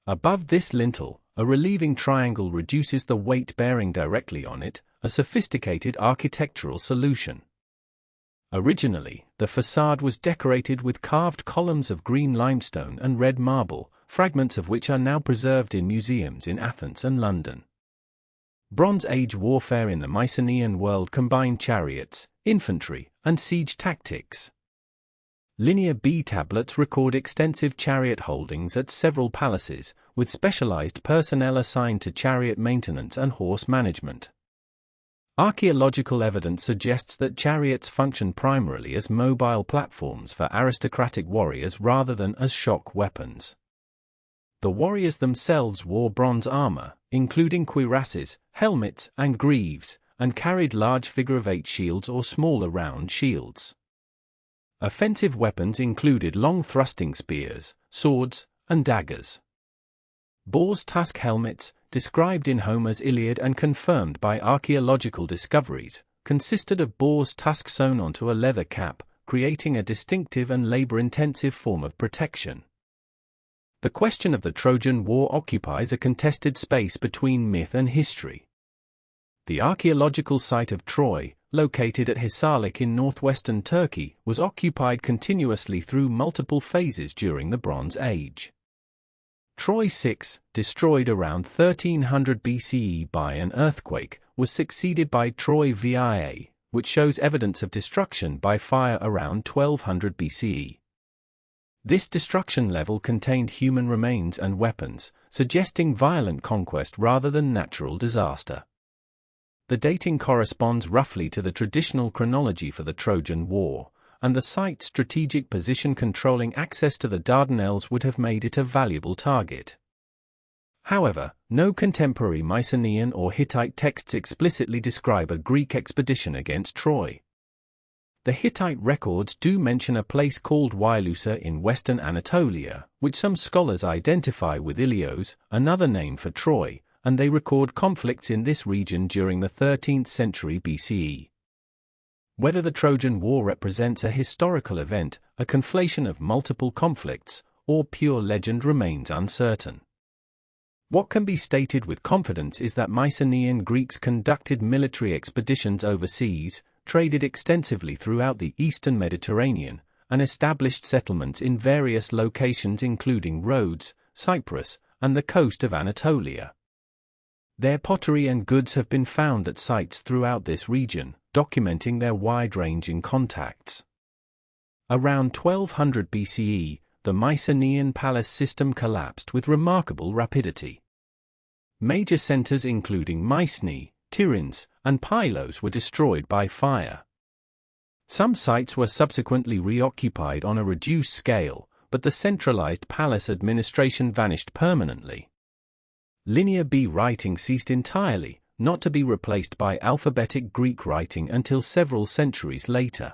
Above this lintel, a relieving triangle reduces the weight bearing directly on it, a sophisticated architectural solution. Originally, the facade was decorated with carved columns of green limestone and red marble, fragments of which are now preserved in museums in Athens and London. Bronze Age warfare in the Mycenaean world combined chariots, infantry, and siege tactics. Linear B tablets record extensive chariot holdings at several palaces, with specialized personnel assigned to chariot maintenance and horse management. Archaeological evidence suggests that chariots functioned primarily as mobile platforms for aristocratic warriors rather than as shock weapons. The warriors themselves wore bronze armor, including cuirasses, helmets, and greaves, and carried large figure-of-8 shields or smaller round shields. Offensive weapons included long thrusting spears, swords, and daggers. Boar's tusk helmets, described in Homer's Iliad and confirmed by archaeological discoveries, consisted of boar's tusk sewn onto a leather cap, creating a distinctive and labor-intensive form of protection. The question of the Trojan War occupies a contested space between myth and history. The archaeological site of Troy, located at Hisarlik in northwestern Turkey, was occupied continuously through multiple phases during the Bronze Age. Troy 6, destroyed around 1300 BCE by an earthquake, was succeeded by Troy VIA, which shows evidence of destruction by fire around 1200 BCE. This destruction level contained human remains and weapons, suggesting violent conquest rather than natural disaster. The dating corresponds roughly to the traditional chronology for the Trojan War, and the site's strategic position controlling access to the Dardanelles would have made it a valuable target. However, no contemporary Mycenaean or Hittite texts explicitly describe a Greek expedition against Troy. The Hittite records do mention a place called Wailusa in western Anatolia, which some scholars identify with Ilios, another name for Troy, and they record conflicts in this region during the 13th century BCE. Whether the Trojan War represents a historical event, a conflation of multiple conflicts, or pure legend remains uncertain. What can be stated with confidence is that Mycenaean Greeks conducted military expeditions overseas, traded extensively throughout the eastern Mediterranean, and established settlements in various locations including Rhodes, Cyprus, and the coast of Anatolia. Their pottery and goods have been found at sites throughout this region, documenting their wide-ranging contacts. Around 1200 BCE, the Mycenaean palace system collapsed with remarkable rapidity. Major centers including Mycenae, Tiryns, and Pylos were destroyed by fire. Some sites were subsequently reoccupied on a reduced scale, but the centralized palace administration vanished permanently. Linear B writing ceased entirely, not to be replaced by alphabetic Greek writing until several centuries later.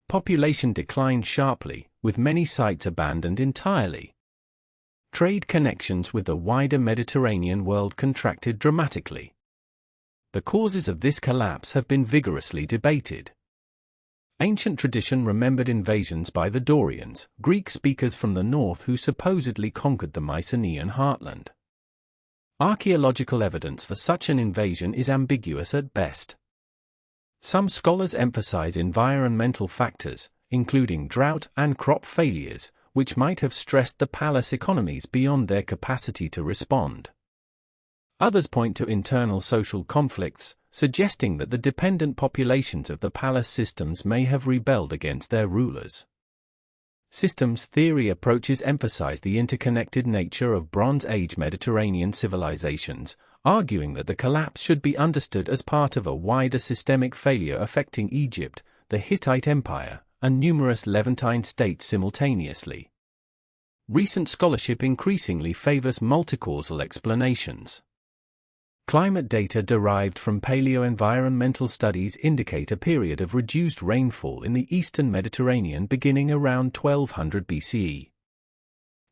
Population declined sharply, with many sites abandoned entirely. Trade connections with the wider Mediterranean world contracted dramatically. The causes of this collapse have been vigorously debated. Ancient tradition remembered invasions by the Dorians, Greek speakers from the north who supposedly conquered the Mycenaean heartland. Archaeological evidence for such an invasion is ambiguous at best. Some scholars emphasize environmental factors, including drought and crop failures, which might have stressed the palace economies beyond their capacity to respond. Others point to internal social conflicts, suggesting that the dependent populations of the palace systems may have rebelled against their rulers. Systems theory approaches emphasize the interconnected nature of Bronze Age Mediterranean civilizations, arguing that the collapse should be understood as part of a wider systemic failure affecting Egypt, the Hittite Empire, and numerous Levantine states simultaneously. Recent scholarship increasingly favors multicausal explanations. Climate data derived from paleoenvironmental studies indicate a period of reduced rainfall in the eastern Mediterranean beginning around 1200 BCE.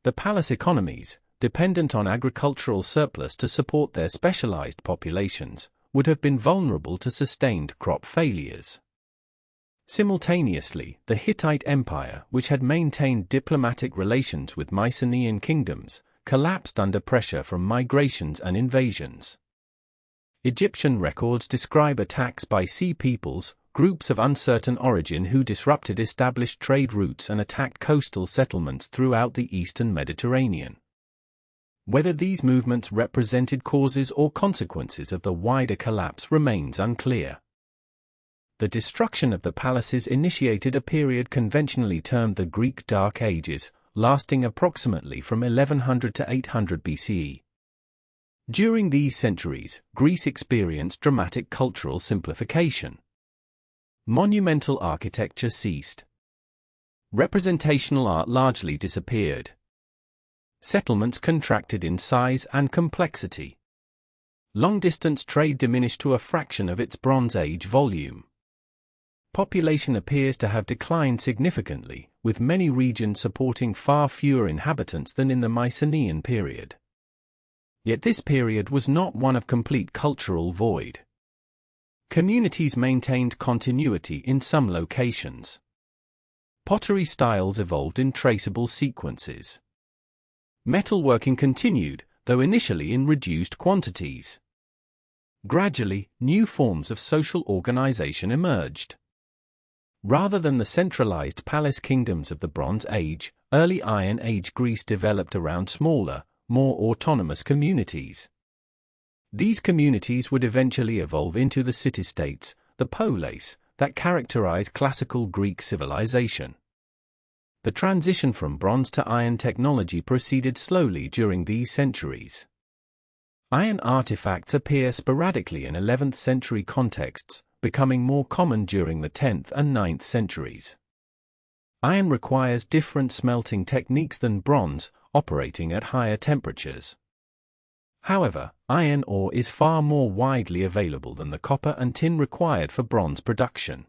The palace economies, dependent on agricultural surplus to support their specialized populations, would have been vulnerable to sustained crop failures. Simultaneously, the Hittite Empire, which had maintained diplomatic relations with Mycenaean kingdoms, collapsed under pressure from migrations and invasions. Egyptian records describe attacks by sea peoples, groups of uncertain origin who disrupted established trade routes and attacked coastal settlements throughout the eastern Mediterranean. Whether these movements represented causes or consequences of the wider collapse remains unclear. The destruction of the palaces initiated a period conventionally termed the Greek Dark Ages, lasting approximately from 1100 to 800 BCE. During these centuries, Greece experienced dramatic cultural simplification. Monumental architecture ceased. Representational art largely disappeared. Settlements contracted in size and complexity. Long-distance trade diminished to a fraction of its Bronze Age volume. Population appears to have declined significantly, with many regions supporting far fewer inhabitants than in the Mycenaean period. Yet this period was not one of complete cultural void. Communities maintained continuity in some locations. Pottery styles evolved in traceable sequences. Metalworking continued, though initially in reduced quantities. Gradually, new forms of social organization emerged. Rather than the centralized palace kingdoms of the Bronze Age, early Iron Age Greece developed around smaller, more autonomous communities. These communities would eventually evolve into the city-states, the polis, that characterize classical Greek civilization. The transition from bronze to iron technology proceeded slowly during these centuries. Iron artifacts appear sporadically in 11th century contexts, becoming more common during the 10th and 9th centuries. Iron requires different smelting techniques than bronze, operating at higher temperatures. However, iron ore is far more widely available than the copper and tin required for bronze production.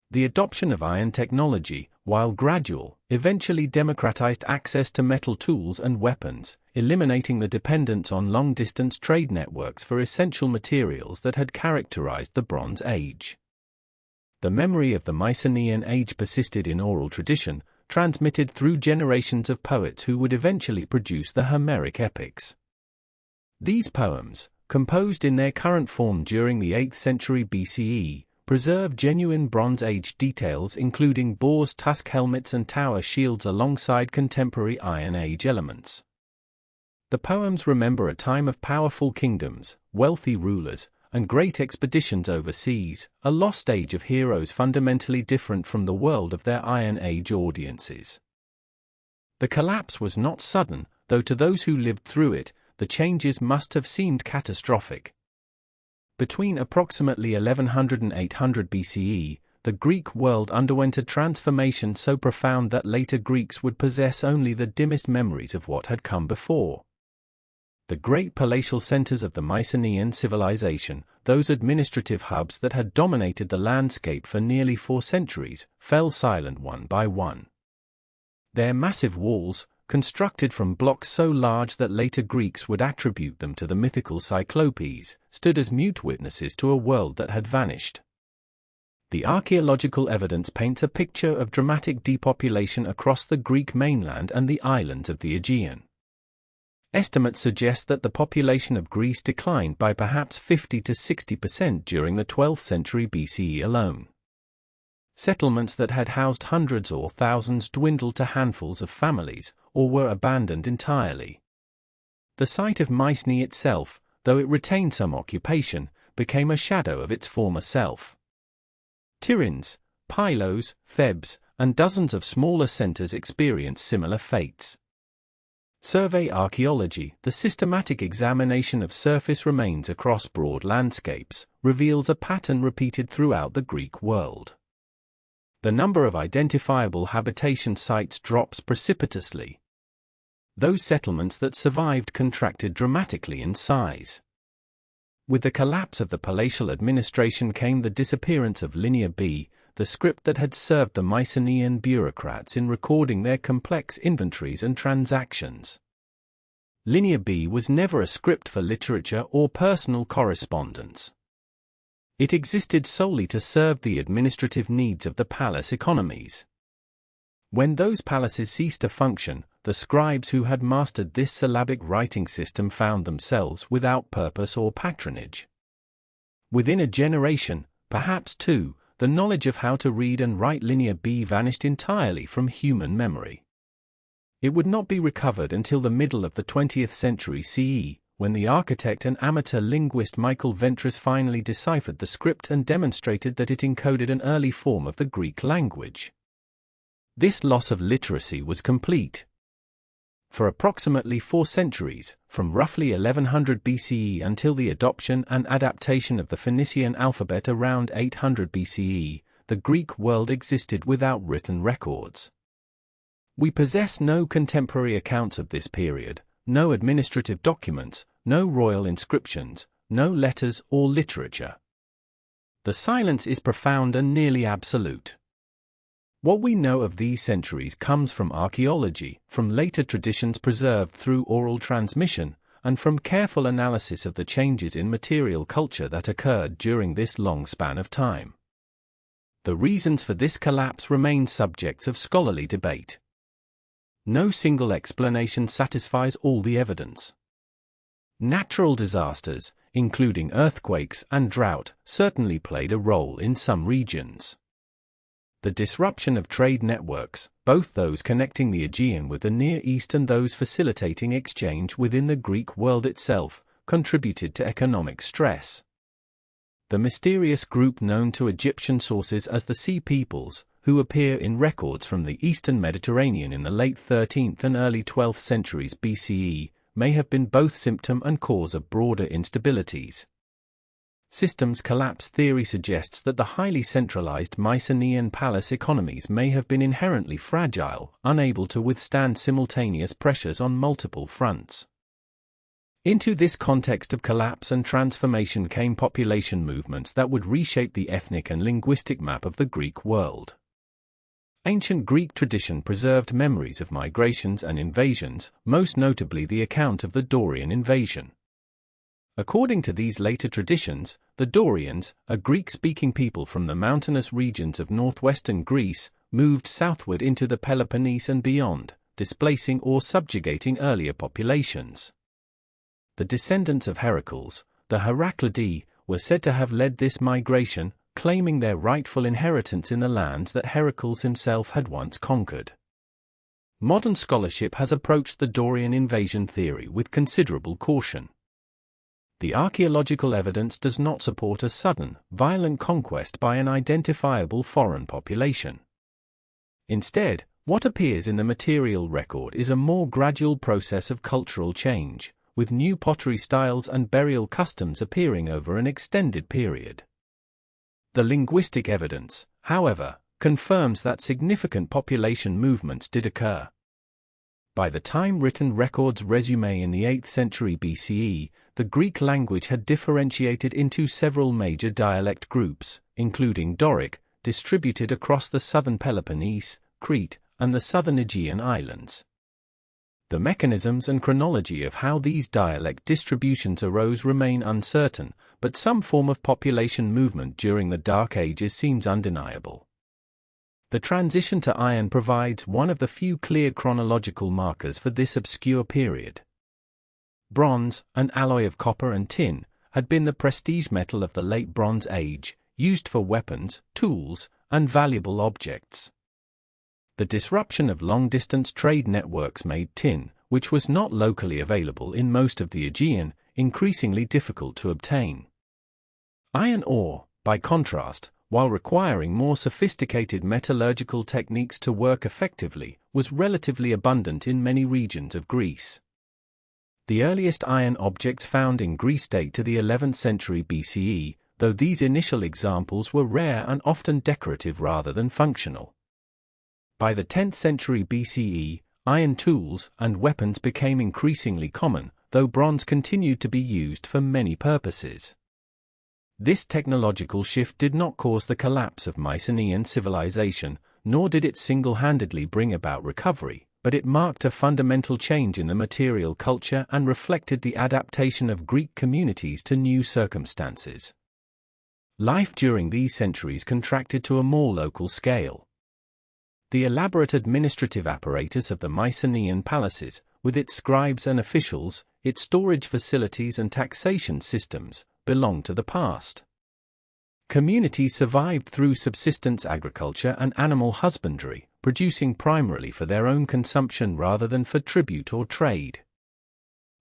The adoption of iron technology, while gradual, eventually democratized access to metal tools and weapons, eliminating the dependence on long-distance trade networks for essential materials that had characterized the Bronze Age. The memory of the Mycenaean Age persisted in oral tradition, transmitted through generations of poets who would eventually produce the Homeric epics. These poems, composed in their current form during the 8th century BCE, preserve genuine Bronze Age details including boar's tusk helmets and tower shields alongside contemporary Iron Age elements. The poems remember a time of powerful kingdoms, wealthy rulers, and great expeditions overseas, a lost age of heroes fundamentally different from the world of their Iron Age audiences. The collapse was not sudden, though to those who lived through it, the changes must have seemed catastrophic. Between approximately 1100 and 800 BCE, the Greek world underwent a transformation so profound that later Greeks would possess only the dimmest memories of what had come before. The great palatial centers of the Mycenaean civilization, those administrative hubs that had dominated the landscape for nearly 4 centuries, fell silent one by one. Their massive walls, constructed from blocks so large that later Greeks would attribute them to the mythical Cyclopes, stood as mute witnesses to a world that had vanished. The archaeological evidence paints a picture of dramatic depopulation across the Greek mainland and the islands of the Aegean. Estimates suggest that the population of Greece declined by perhaps 50 to 60% during the 12th century BCE alone. Settlements that had housed hundreds or thousands dwindled to handfuls of families, or were abandoned entirely. The site of Mycenae itself, though it retained some occupation, became a shadow of its former self. Tiryns, Pylos, Thebes, and dozens of smaller centers experienced similar fates. Survey archaeology, the systematic examination of surface remains across broad landscapes, reveals a pattern repeated throughout the Greek world. The number of identifiable habitation sites drops precipitously. Those settlements that survived contracted dramatically in size. With the collapse of the palatial administration came the disappearance of Linear B, the script that had served the Mycenaean bureaucrats in recording their complex inventories and transactions. Linear B was never a script for literature or personal correspondence. It existed solely to serve the administrative needs of the palace economies. When those palaces ceased to function, the scribes who had mastered this syllabic writing system found themselves without purpose or patronage. Within a generation, perhaps 2, the knowledge of how to read and write Linear B vanished entirely from human memory. It would not be recovered until the middle of the 20th century CE, when the architect and amateur linguist Michael Ventris finally deciphered the script and demonstrated that it encoded an early form of the Greek language. This loss of literacy was complete. For approximately 4 centuries, from roughly 1100 BCE until the adoption and adaptation of the Phoenician alphabet around 800 BCE, the Greek world existed without written records. We possess no contemporary accounts of this period, no administrative documents, no royal inscriptions, no letters or literature. The silence is profound and nearly absolute. What we know of these centuries comes from archaeology, from later traditions preserved through oral transmission, and from careful analysis of the changes in material culture that occurred during this long span of time. The reasons for this collapse remain subjects of scholarly debate. No single explanation satisfies all the evidence. Natural disasters, including earthquakes and drought, certainly played a role in some regions. The disruption of trade networks, both those connecting the Aegean with the Near East and those facilitating exchange within the Greek world itself, contributed to economic stress. The mysterious group known to Egyptian sources as the Sea Peoples, who appear in records from the eastern Mediterranean in the late 13th and early 12th centuries BCE, may have been both symptom and cause of broader instabilities. Systems collapse theory suggests that the highly centralized Mycenaean palace economies may have been inherently fragile, unable to withstand simultaneous pressures on multiple fronts. Into this context of collapse and transformation came population movements that would reshape the ethnic and linguistic map of the Greek world. Ancient Greek tradition preserved memories of migrations and invasions, most notably the account of the Dorian invasion. According to these later traditions, the Dorians, a Greek-speaking people from the mountainous regions of northwestern Greece, moved southward into the Peloponnese and beyond, displacing or subjugating earlier populations. The descendants of Heracles, the Heraclidae, were said to have led this migration, claiming their rightful inheritance in the lands that Heracles himself had once conquered. Modern scholarship has approached the Dorian invasion theory with considerable caution. The archaeological evidence does not support a sudden, violent conquest by an identifiable foreign population. Instead, what appears in the material record is a more gradual process of cultural change, with new pottery styles and burial customs appearing over an extended period. The linguistic evidence, however, confirms that significant population movements did occur. By the time written records resume in the 8th century BCE, the Greek language had differentiated into several major dialect groups, including Doric, distributed across the southern Peloponnese, Crete, and the southern Aegean islands. The mechanisms and chronology of how these dialect distributions arose remain uncertain, but some form of population movement during the Dark Ages seems undeniable. The transition to iron provides one of the few clear chronological markers for this obscure period. Bronze, an alloy of copper and tin, had been the prestige metal of the Late Bronze Age, used for weapons, tools, and valuable objects. The disruption of long-distance trade networks made tin, which was not locally available in most of the Aegean, increasingly difficult to obtain. Iron ore, by contrast, while requiring more sophisticated metallurgical techniques to work effectively, was relatively abundant in many regions of Greece. The earliest iron objects found in Greece date to the 11th century BCE, though these initial examples were rare and often decorative rather than functional. By the 10th century BCE, iron tools and weapons became increasingly common, though bronze continued to be used for many purposes. This technological shift did not cause the collapse of Mycenaean civilization, nor did it single-handedly bring about recovery, but it marked a fundamental change in the material culture and reflected the adaptation of Greek communities to new circumstances. Life during these centuries contracted to a more local scale. The elaborate administrative apparatus of the Mycenaean palaces, with its scribes and officials, its storage facilities and taxation systems, belonged to the past. Communities survived through subsistence agriculture and animal husbandry, producing primarily for their own consumption rather than for tribute or trade.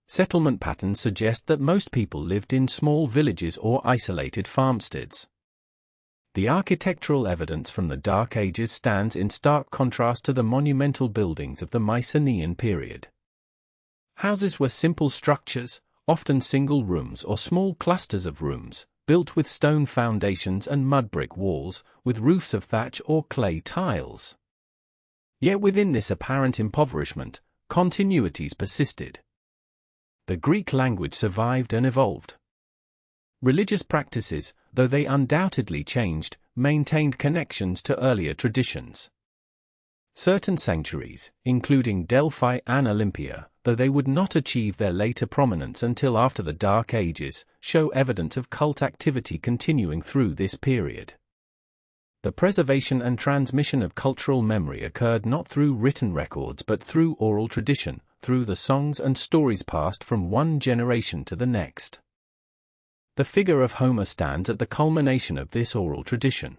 Settlement patterns suggest that most people lived in small villages or isolated farmsteads. The architectural evidence from the Dark Ages stands in stark contrast to the monumental buildings of the Mycenaean period. Houses were simple structures, often single rooms or small clusters of rooms, built with stone foundations and mud brick walls, with roofs of thatch or clay tiles. Yet within this apparent impoverishment, continuities persisted. The Greek language survived and evolved. Religious practices, though they undoubtedly changed, maintained connections to earlier traditions. Certain sanctuaries, including Delphi and Olympia, though they would not achieve their later prominence until after the Dark Ages, show evidence of cult activity continuing through this period. The preservation and transmission of cultural memory occurred not through written records but through oral tradition, through the songs and stories passed from one generation to the next. The figure of Homer stands at the culmination of this oral tradition.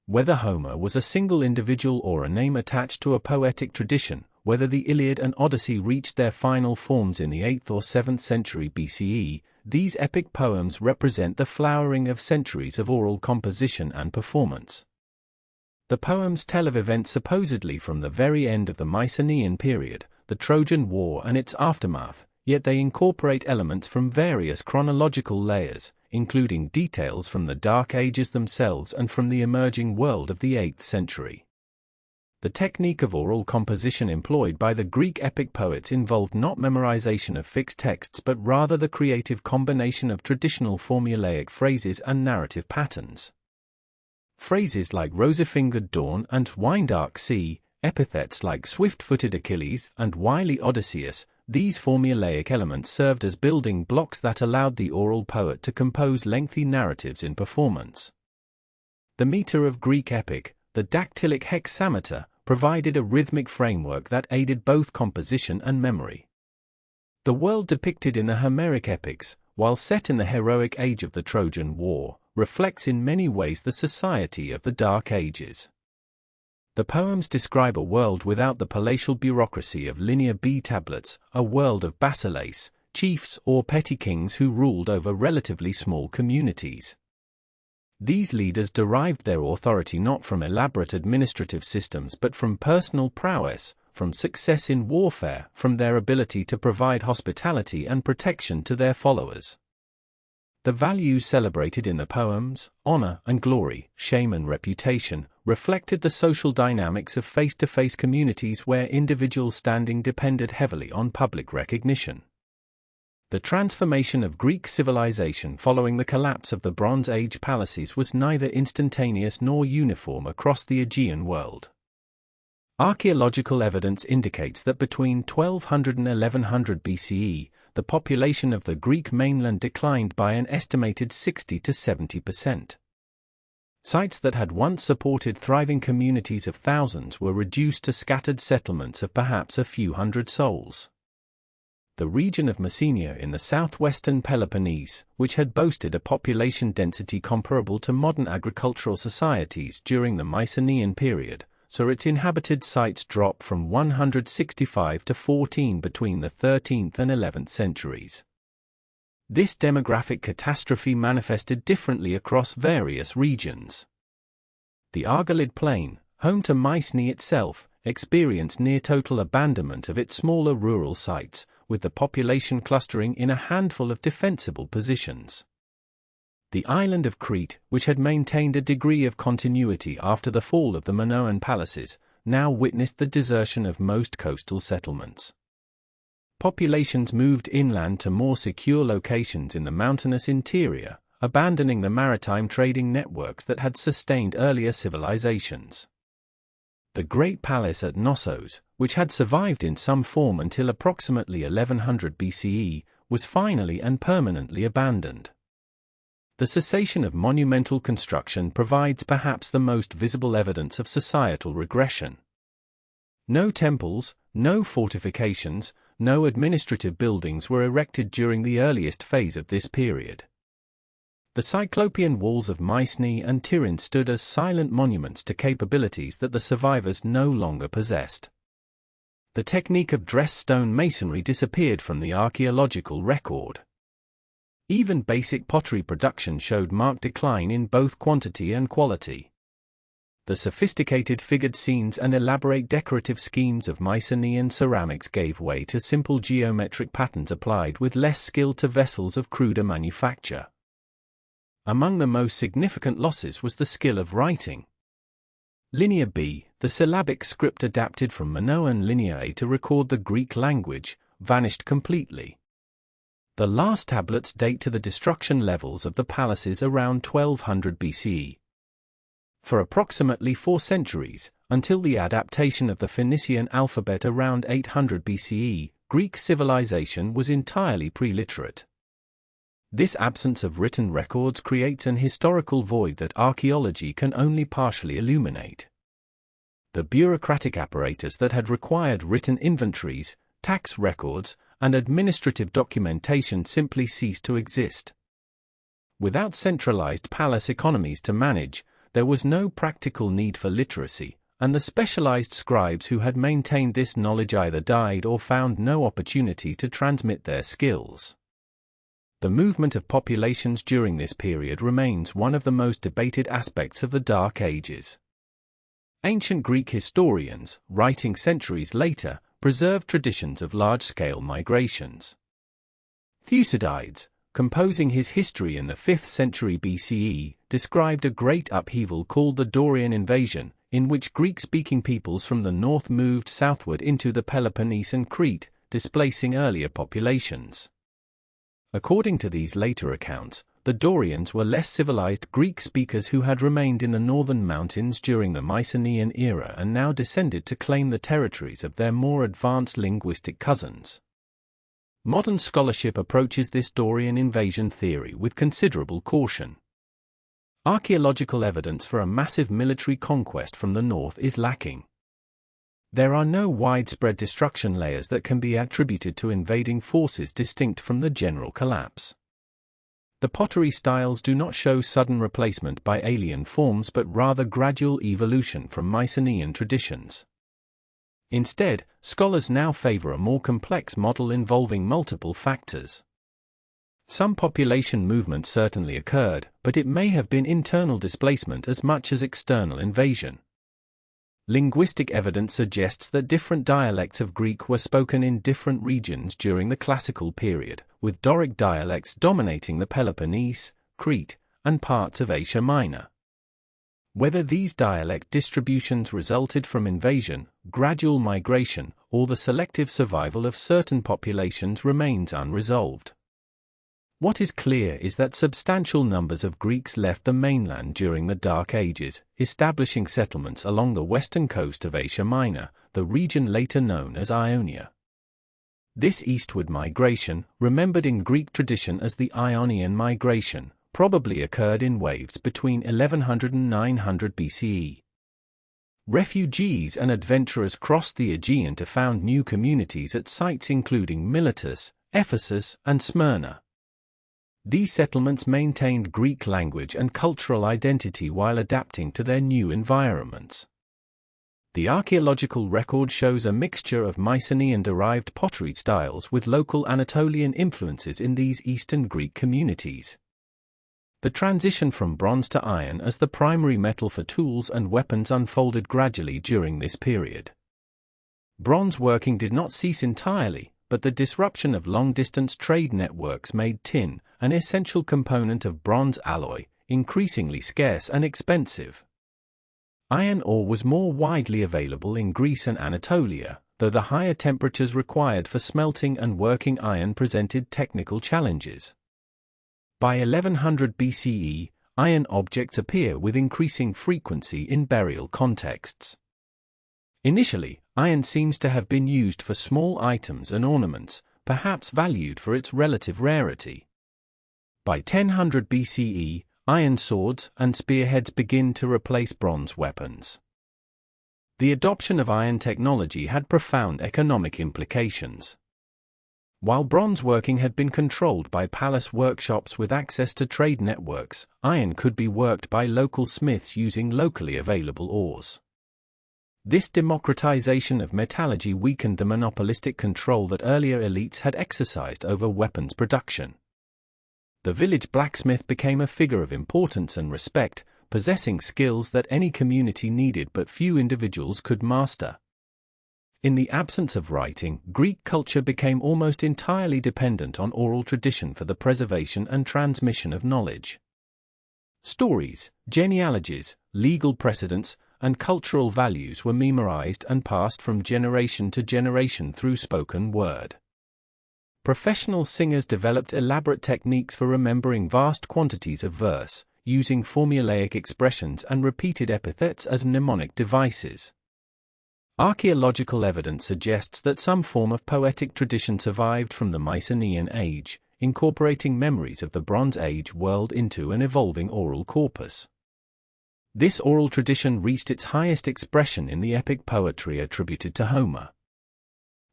Whether Homer was a single individual or a name attached to a poetic tradition, whether the Iliad and Odyssey reached their final forms in the 8th or 7th century BCE, these epic poems represent the flowering of centuries of oral composition and performance. The poems tell of events supposedly from the very end of the Mycenaean period, the Trojan War and its aftermath, yet they incorporate elements from various chronological layers, including details from the Dark Ages themselves and from the emerging world of the 8th century. The technique of oral composition employed by the Greek epic poets involved not memorization of fixed texts but rather the creative combination of traditional formulaic phrases and narrative patterns. Phrases like rosy-fingered dawn and wine-dark sea, epithets like swift-footed Achilles and wily Odysseus, these formulaic elements served as building blocks that allowed the oral poet to compose lengthy narratives in performance. The meter of Greek epic, the dactylic hexameter, provided a rhythmic framework that aided both composition and memory. The world depicted in the Homeric epics, while set in the heroic age of the Trojan War, reflects in many ways the society of the Dark Ages. The poems describe a world without the palatial bureaucracy of linear B-tablets, a world of basileis, chiefs or petty kings who ruled over relatively small communities. These leaders derived their authority not from elaborate administrative systems but from personal prowess, from success in warfare, from their ability to provide hospitality and protection to their followers. The values celebrated in the poems, honor and glory, shame and reputation, reflected the social dynamics of face-to-face communities where individual standing depended heavily on public recognition. The transformation of Greek civilization following the collapse of the Bronze Age palaces was neither instantaneous nor uniform across the Aegean world. Archaeological evidence indicates that between 1200 and 1100 BCE, the population of the Greek mainland declined by an estimated 60 to 70%. Sites that had once supported thriving communities of thousands were reduced to scattered settlements of perhaps a few hundred souls. The region of Messenia in the southwestern Peloponnese, which had boasted a population density comparable to modern agricultural societies during the Mycenaean period, saw its inhabited sites drop from 165 to 14 between the 13th and 11th centuries. This demographic catastrophe manifested differently across various regions. The Argolid Plain, home to Mycenae itself, experienced near-total abandonment of its smaller rural sites, with the population clustering in a handful of defensible positions. The island of Crete, which had maintained a degree of continuity after the fall of the Minoan palaces, now witnessed the desertion of most coastal settlements. Populations moved inland to more secure locations in the mountainous interior, abandoning the maritime trading networks that had sustained earlier civilizations. The Great Palace at Knossos, which had survived in some form until approximately 1100 BCE, was finally and permanently abandoned. The cessation of monumental construction provides perhaps the most visible evidence of societal regression. No temples, no fortifications, no administrative buildings were erected during the earliest phase of this period. The Cyclopean walls of Mycenae and Tiryns stood as silent monuments to capabilities that the survivors no longer possessed. The technique of dressed stone masonry disappeared from the archaeological record. Even basic pottery production showed marked decline in both quantity and quality. The sophisticated figured scenes and elaborate decorative schemes of Mycenaean ceramics gave way to simple geometric patterns applied with less skill to vessels of cruder manufacture. Among the most significant losses was the skill of writing. Linear B, the syllabic script adapted from Minoan Linear A to record the Greek language, vanished completely. The last tablets date to the destruction levels of the palaces around 1200 BCE. For approximately 4 centuries, until the adaptation of the Phoenician alphabet around 800 BCE, Greek civilization was entirely pre-literate. This absence of written records creates an historical void that archaeology can only partially illuminate. The bureaucratic apparatus that had required written inventories, tax records, and administrative documentation simply ceased to exist. Without centralized palace economies to manage, there was no practical need for literacy, and the specialized scribes who had maintained this knowledge either died or found no opportunity to transmit their skills. The movement of populations during this period remains one of the most debated aspects of the Dark Ages. Ancient Greek historians, writing centuries later, preserved traditions of large-scale migrations. Thucydides, composing his history in the 5th century BCE, described a great upheaval called the Dorian invasion, in which Greek-speaking peoples from the north moved southward into the Peloponnese and Crete, displacing earlier populations. According to these later accounts, the Dorians were less civilized Greek speakers who had remained in the northern mountains during the Mycenaean era and now descended to claim the territories of their more advanced linguistic cousins. Modern scholarship approaches this Dorian invasion theory with considerable caution. Archaeological evidence for a massive military conquest from the north is lacking. There are no widespread destruction layers that can be attributed to invading forces distinct from the general collapse. The pottery styles do not show sudden replacement by alien forms but rather gradual evolution from Mycenaean traditions. Instead, scholars now favor a more complex model involving multiple factors. Some population movement certainly occurred, but it may have been internal displacement as much as external invasion. Linguistic evidence suggests that different dialects of Greek were spoken in different regions during the classical period, with Doric dialects dominating the Peloponnese, Crete, and parts of Asia Minor. Whether these dialect distributions resulted from invasion, gradual migration, or the selective survival of certain populations remains unresolved. What is clear is that substantial numbers of Greeks left the mainland during the Dark Ages, establishing settlements along the western coast of Asia Minor, the region later known as Ionia. This eastward migration, remembered in Greek tradition as the Ionian migration, probably occurred in waves between 1100 and 900 BCE. Refugees and adventurers crossed the Aegean to found new communities at sites including Miletus, Ephesus, and Smyrna. These settlements maintained Greek language and cultural identity while adapting to their new environments. The archaeological record shows a mixture of Mycenaean-derived pottery styles with local Anatolian influences in these Eastern Greek communities. The transition from bronze to iron as the primary metal for tools and weapons unfolded gradually during this period. Bronze working did not cease entirely, but the disruption of long-distance trade networks made tin, an essential component of bronze alloy, increasingly scarce and expensive. Iron ore was more widely available in Greece and Anatolia, though the higher temperatures required for smelting and working iron presented technical challenges. By 1100 BCE, iron objects appear with increasing frequency in burial contexts. Initially, iron seems to have been used for small items and ornaments, perhaps valued for its relative rarity. By 1000 BCE, iron swords and spearheads begin to replace bronze weapons. The adoption of iron technology had profound economic implications. While bronze working had been controlled by palace workshops with access to trade networks, iron could be worked by local smiths using locally available ores. This democratization of metallurgy weakened the monopolistic control that earlier elites had exercised over weapons production. The village blacksmith became a figure of importance and respect, possessing skills that any community needed but few individuals could master. In the absence of writing, Greek culture became almost entirely dependent on oral tradition for the preservation and transmission of knowledge. Stories, genealogies, legal precedents, and cultural values were memorized and passed from generation to generation through spoken word. Professional singers developed elaborate techniques for remembering vast quantities of verse, using formulaic expressions and repeated epithets as mnemonic devices. Archaeological evidence suggests that some form of poetic tradition survived from the Mycenaean Age, incorporating memories of the Bronze Age world into an evolving oral corpus. This oral tradition reached its highest expression in the epic poetry attributed to Homer.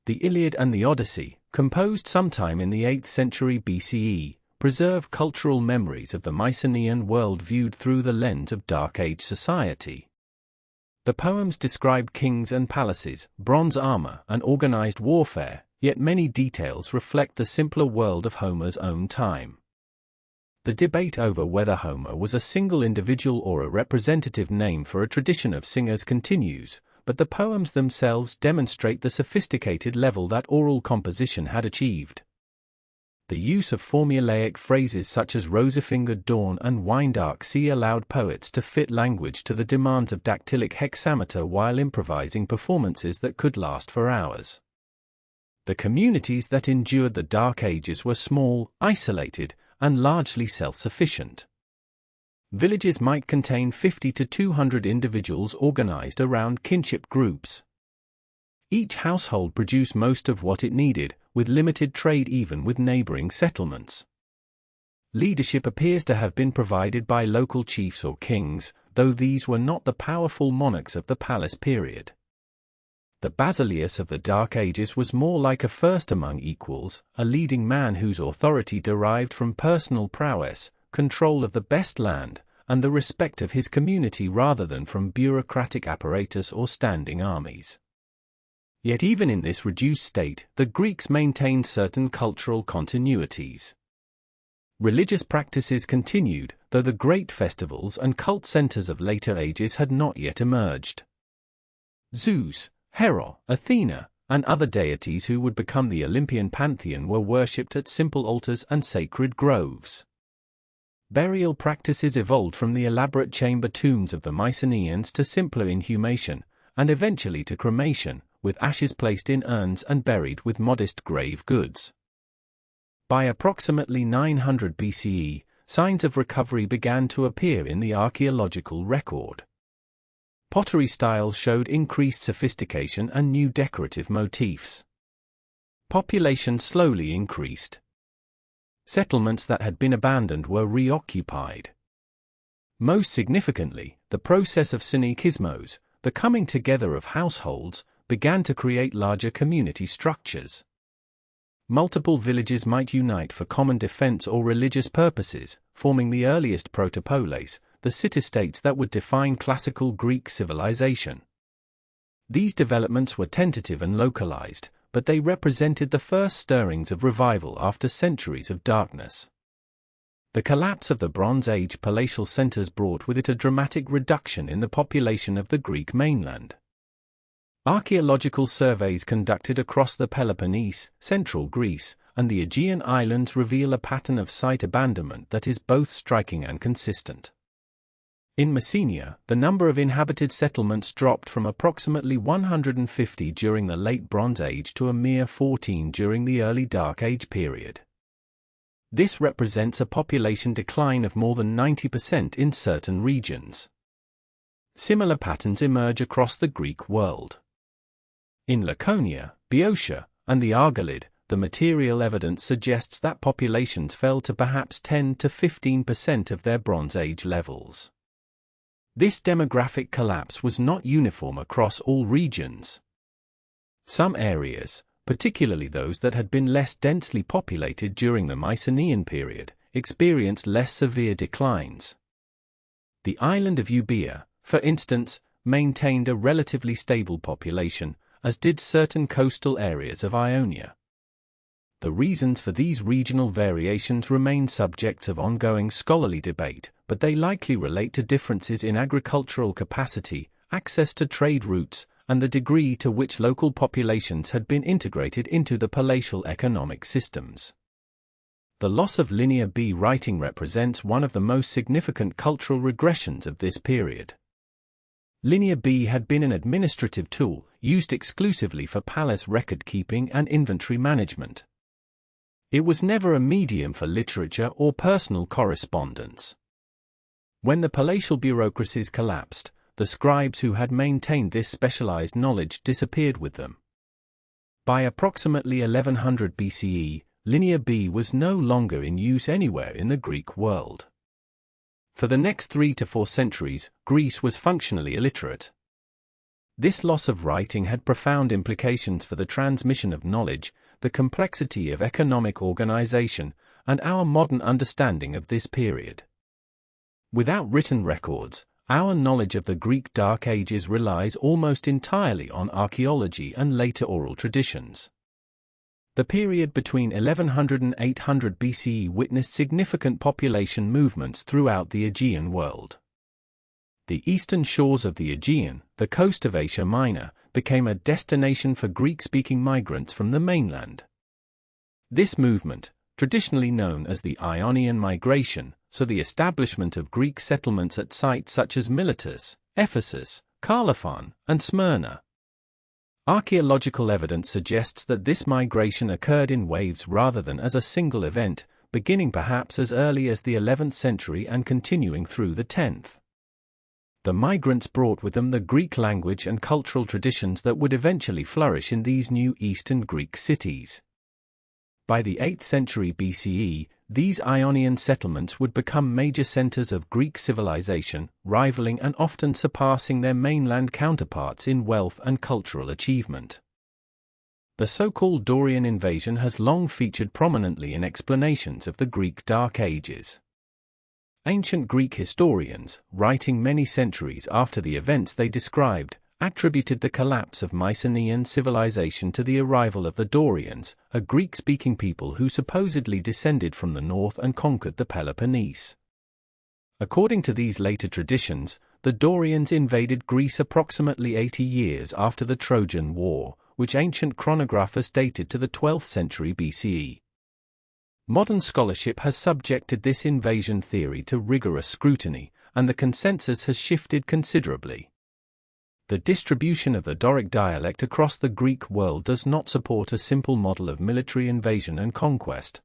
The Iliad and the Odyssey, composed sometime in the 8th century BCE, preserve cultural memories of the Mycenaean world viewed through the lens of Dark Age society. The poems describe kings and palaces, bronze armor, and organized warfare, yet many details reflect the simpler world of Homer's own time. The debate over whether Homer was a single individual or a representative name for a tradition of singers continues, but the poems themselves demonstrate the sophisticated level that oral composition had achieved. The use of formulaic phrases such as rosy-fingered dawn and wine-dark sea allowed poets to fit language to the demands of dactylic hexameter while improvising performances that could last for hours. The communities that endured the Dark Ages were small, isolated, and largely self-sufficient. Villages might contain 50 to 200 individuals organized around kinship groups. Each household produced most of what it needed, with limited trade even with neighboring settlements. Leadership appears to have been provided by local chiefs or kings, though these were not the powerful monarchs of the palace period. The basileus of the Dark Ages was more like a first among equals, a leading man whose authority derived from personal prowess, control of the best land, and the respect of his community rather than from bureaucratic apparatus or standing armies. Yet even in this reduced state, the Greeks maintained certain cultural continuities. Religious practices continued, though the great festivals and cult centers of later ages had not yet emerged. Zeus, Hera, Athena, and other deities who would become the Olympian pantheon were worshipped at simple altars and sacred groves. Burial practices evolved from the elaborate chamber tombs of the Mycenaeans to simpler inhumation, and eventually to cremation, with ashes placed in urns and buried with modest grave goods. By approximately 900 BCE, signs of recovery began to appear in the archaeological record. Pottery styles showed increased sophistication and new decorative motifs. Population slowly increased. Settlements that had been abandoned were reoccupied. Most significantly, the process of synikismos, the coming together of households, began to create larger community structures. Multiple villages might unite for common defense or religious purposes, forming the earliest protopolis, the city-states that would define classical Greek civilization. These developments were tentative and localized, but they represented the first stirrings of revival after centuries of darkness. The collapse of the Bronze Age palatial centers brought with it a dramatic reduction in the population of the Greek mainland. Archaeological surveys conducted across the Peloponnese, central Greece, and the Aegean islands reveal a pattern of site abandonment that is both striking and consistent. In Messenia, the number of inhabited settlements dropped from approximately 150 during the Late Bronze Age to a mere 14 during the early Dark Age period. This represents a population decline of more than 90% in certain regions. Similar patterns emerge across the Greek world. In Laconia, Boeotia, and the Argolid, the material evidence suggests that populations fell to perhaps 10 to 15% of their Bronze Age levels. This demographic collapse was not uniform across all regions. Some areas, particularly those that had been less densely populated during the Mycenaean period, experienced less severe declines. The island of Euboea, for instance, maintained a relatively stable population, as did certain coastal areas of Ionia. The reasons for these regional variations remain subjects of ongoing scholarly debate, but they likely relate to differences in agricultural capacity, access to trade routes, and the degree to which local populations had been integrated into the palatial economic systems. The loss of Linear B writing represents one of the most significant cultural regressions of this period. Linear B had been an administrative tool, used exclusively for palace record-keeping and inventory management. It was never a medium for literature or personal correspondence. When the palatial bureaucracies collapsed, the scribes who had maintained this specialized knowledge disappeared with them. By approximately 1100 BCE, Linear B was no longer in use anywhere in the Greek world. For the next 3 to 4 centuries, Greece was functionally illiterate. This loss of writing had profound implications for the transmission of knowledge, the complexity of economic organization, and our modern understanding of this period. Without written records, our knowledge of the Greek Dark Ages relies almost entirely on archaeology and later oral traditions. The period between 1100 and 800 BCE witnessed significant population movements throughout the Aegean world. The eastern shores of the Aegean, the coast of Asia Minor, became a destination for Greek-speaking migrants from the mainland. This movement, traditionally known as the Ionian Migration, saw the establishment of Greek settlements at sites such as Miletus, Ephesus, Colophon, and Smyrna. Archaeological evidence suggests that this migration occurred in waves rather than as a single event, beginning perhaps as early as the 11th century and continuing through the 10th. The migrants brought with them the Greek language and cultural traditions that would eventually flourish in these new Eastern Greek cities. By the 8th century BCE, these Ionian settlements would become major centers of Greek civilization, rivaling and often surpassing their mainland counterparts in wealth and cultural achievement. The so-called Dorian invasion has long featured prominently in explanations of the Greek Dark Ages. Ancient Greek historians, writing many centuries after the events they described, attributed the collapse of Mycenaean civilization to the arrival of the Dorians, a Greek-speaking people who supposedly descended from the north and conquered the Peloponnese. According to these later traditions, the Dorians invaded Greece approximately 80 years after the Trojan War, which ancient chronographers dated to the 12th century BCE. Modern scholarship has subjected this invasion theory to rigorous scrutiny, and the consensus has shifted considerably. The distribution of the Doric dialect across the Greek world does not support a simple model of military invasion and conquest.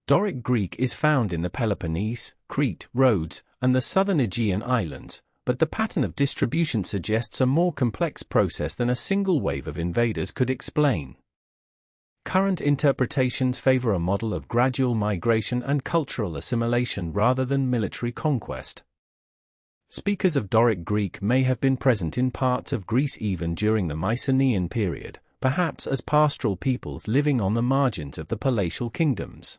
Doric Greek is found in the Peloponnese, Crete, Rhodes, and the southern Aegean islands, but the pattern of distribution suggests a more complex process than a single wave of invaders could explain. Current interpretations favor a model of gradual migration and cultural assimilation rather than military conquest. Speakers of Doric Greek may have been present in parts of Greece even during the Mycenaean period, perhaps as pastoral peoples living on the margins of the palatial kingdoms.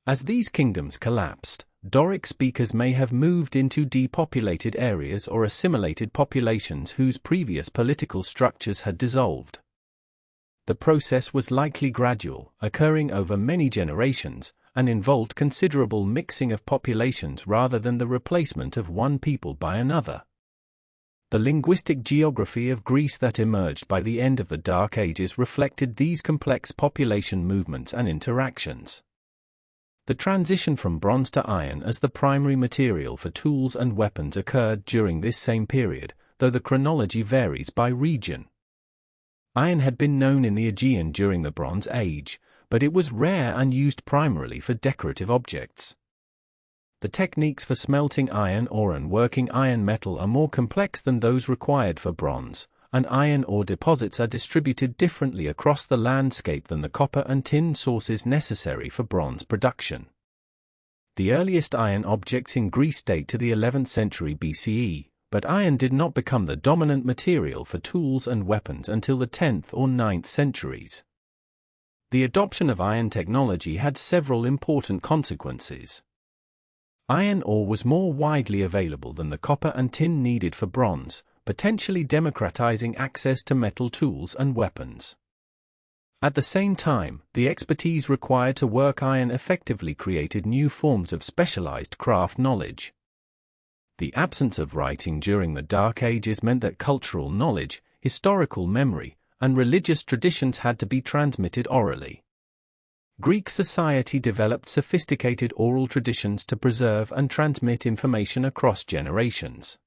As these kingdoms collapsed, Doric speakers may have moved into depopulated areas or assimilated populations whose previous political structures had dissolved. The process was likely gradual, occurring over many generations, and involved considerable mixing of populations rather than the replacement of one people by another. The linguistic geography of Greece that emerged by the end of the Dark Ages reflected these complex population movements and interactions. The transition from bronze to iron as the primary material for tools and weapons occurred during this same period, though the chronology varies by region. Iron had been known in the Aegean during the Bronze Age, but it was rare and used primarily for decorative objects. The techniques for smelting iron ore and working iron metal are more complex than those required for bronze, and iron ore deposits are distributed differently across the landscape than the copper and tin sources necessary for bronze production. The earliest iron objects in Greece date to the 11th century BCE, but iron did not become the dominant material for tools and weapons until the 10th or 9th centuries. The adoption of iron technology had several important consequences. Iron ore was more widely available than the copper and tin needed for bronze, potentially democratizing access to metal tools and weapons. At the same time, the expertise required to work iron effectively created new forms of specialized craft knowledge. The absence of writing during the Dark Ages meant that cultural knowledge, historical memory, and religious traditions had to be transmitted orally. Greek society developed sophisticated oral traditions to preserve and transmit information across generations.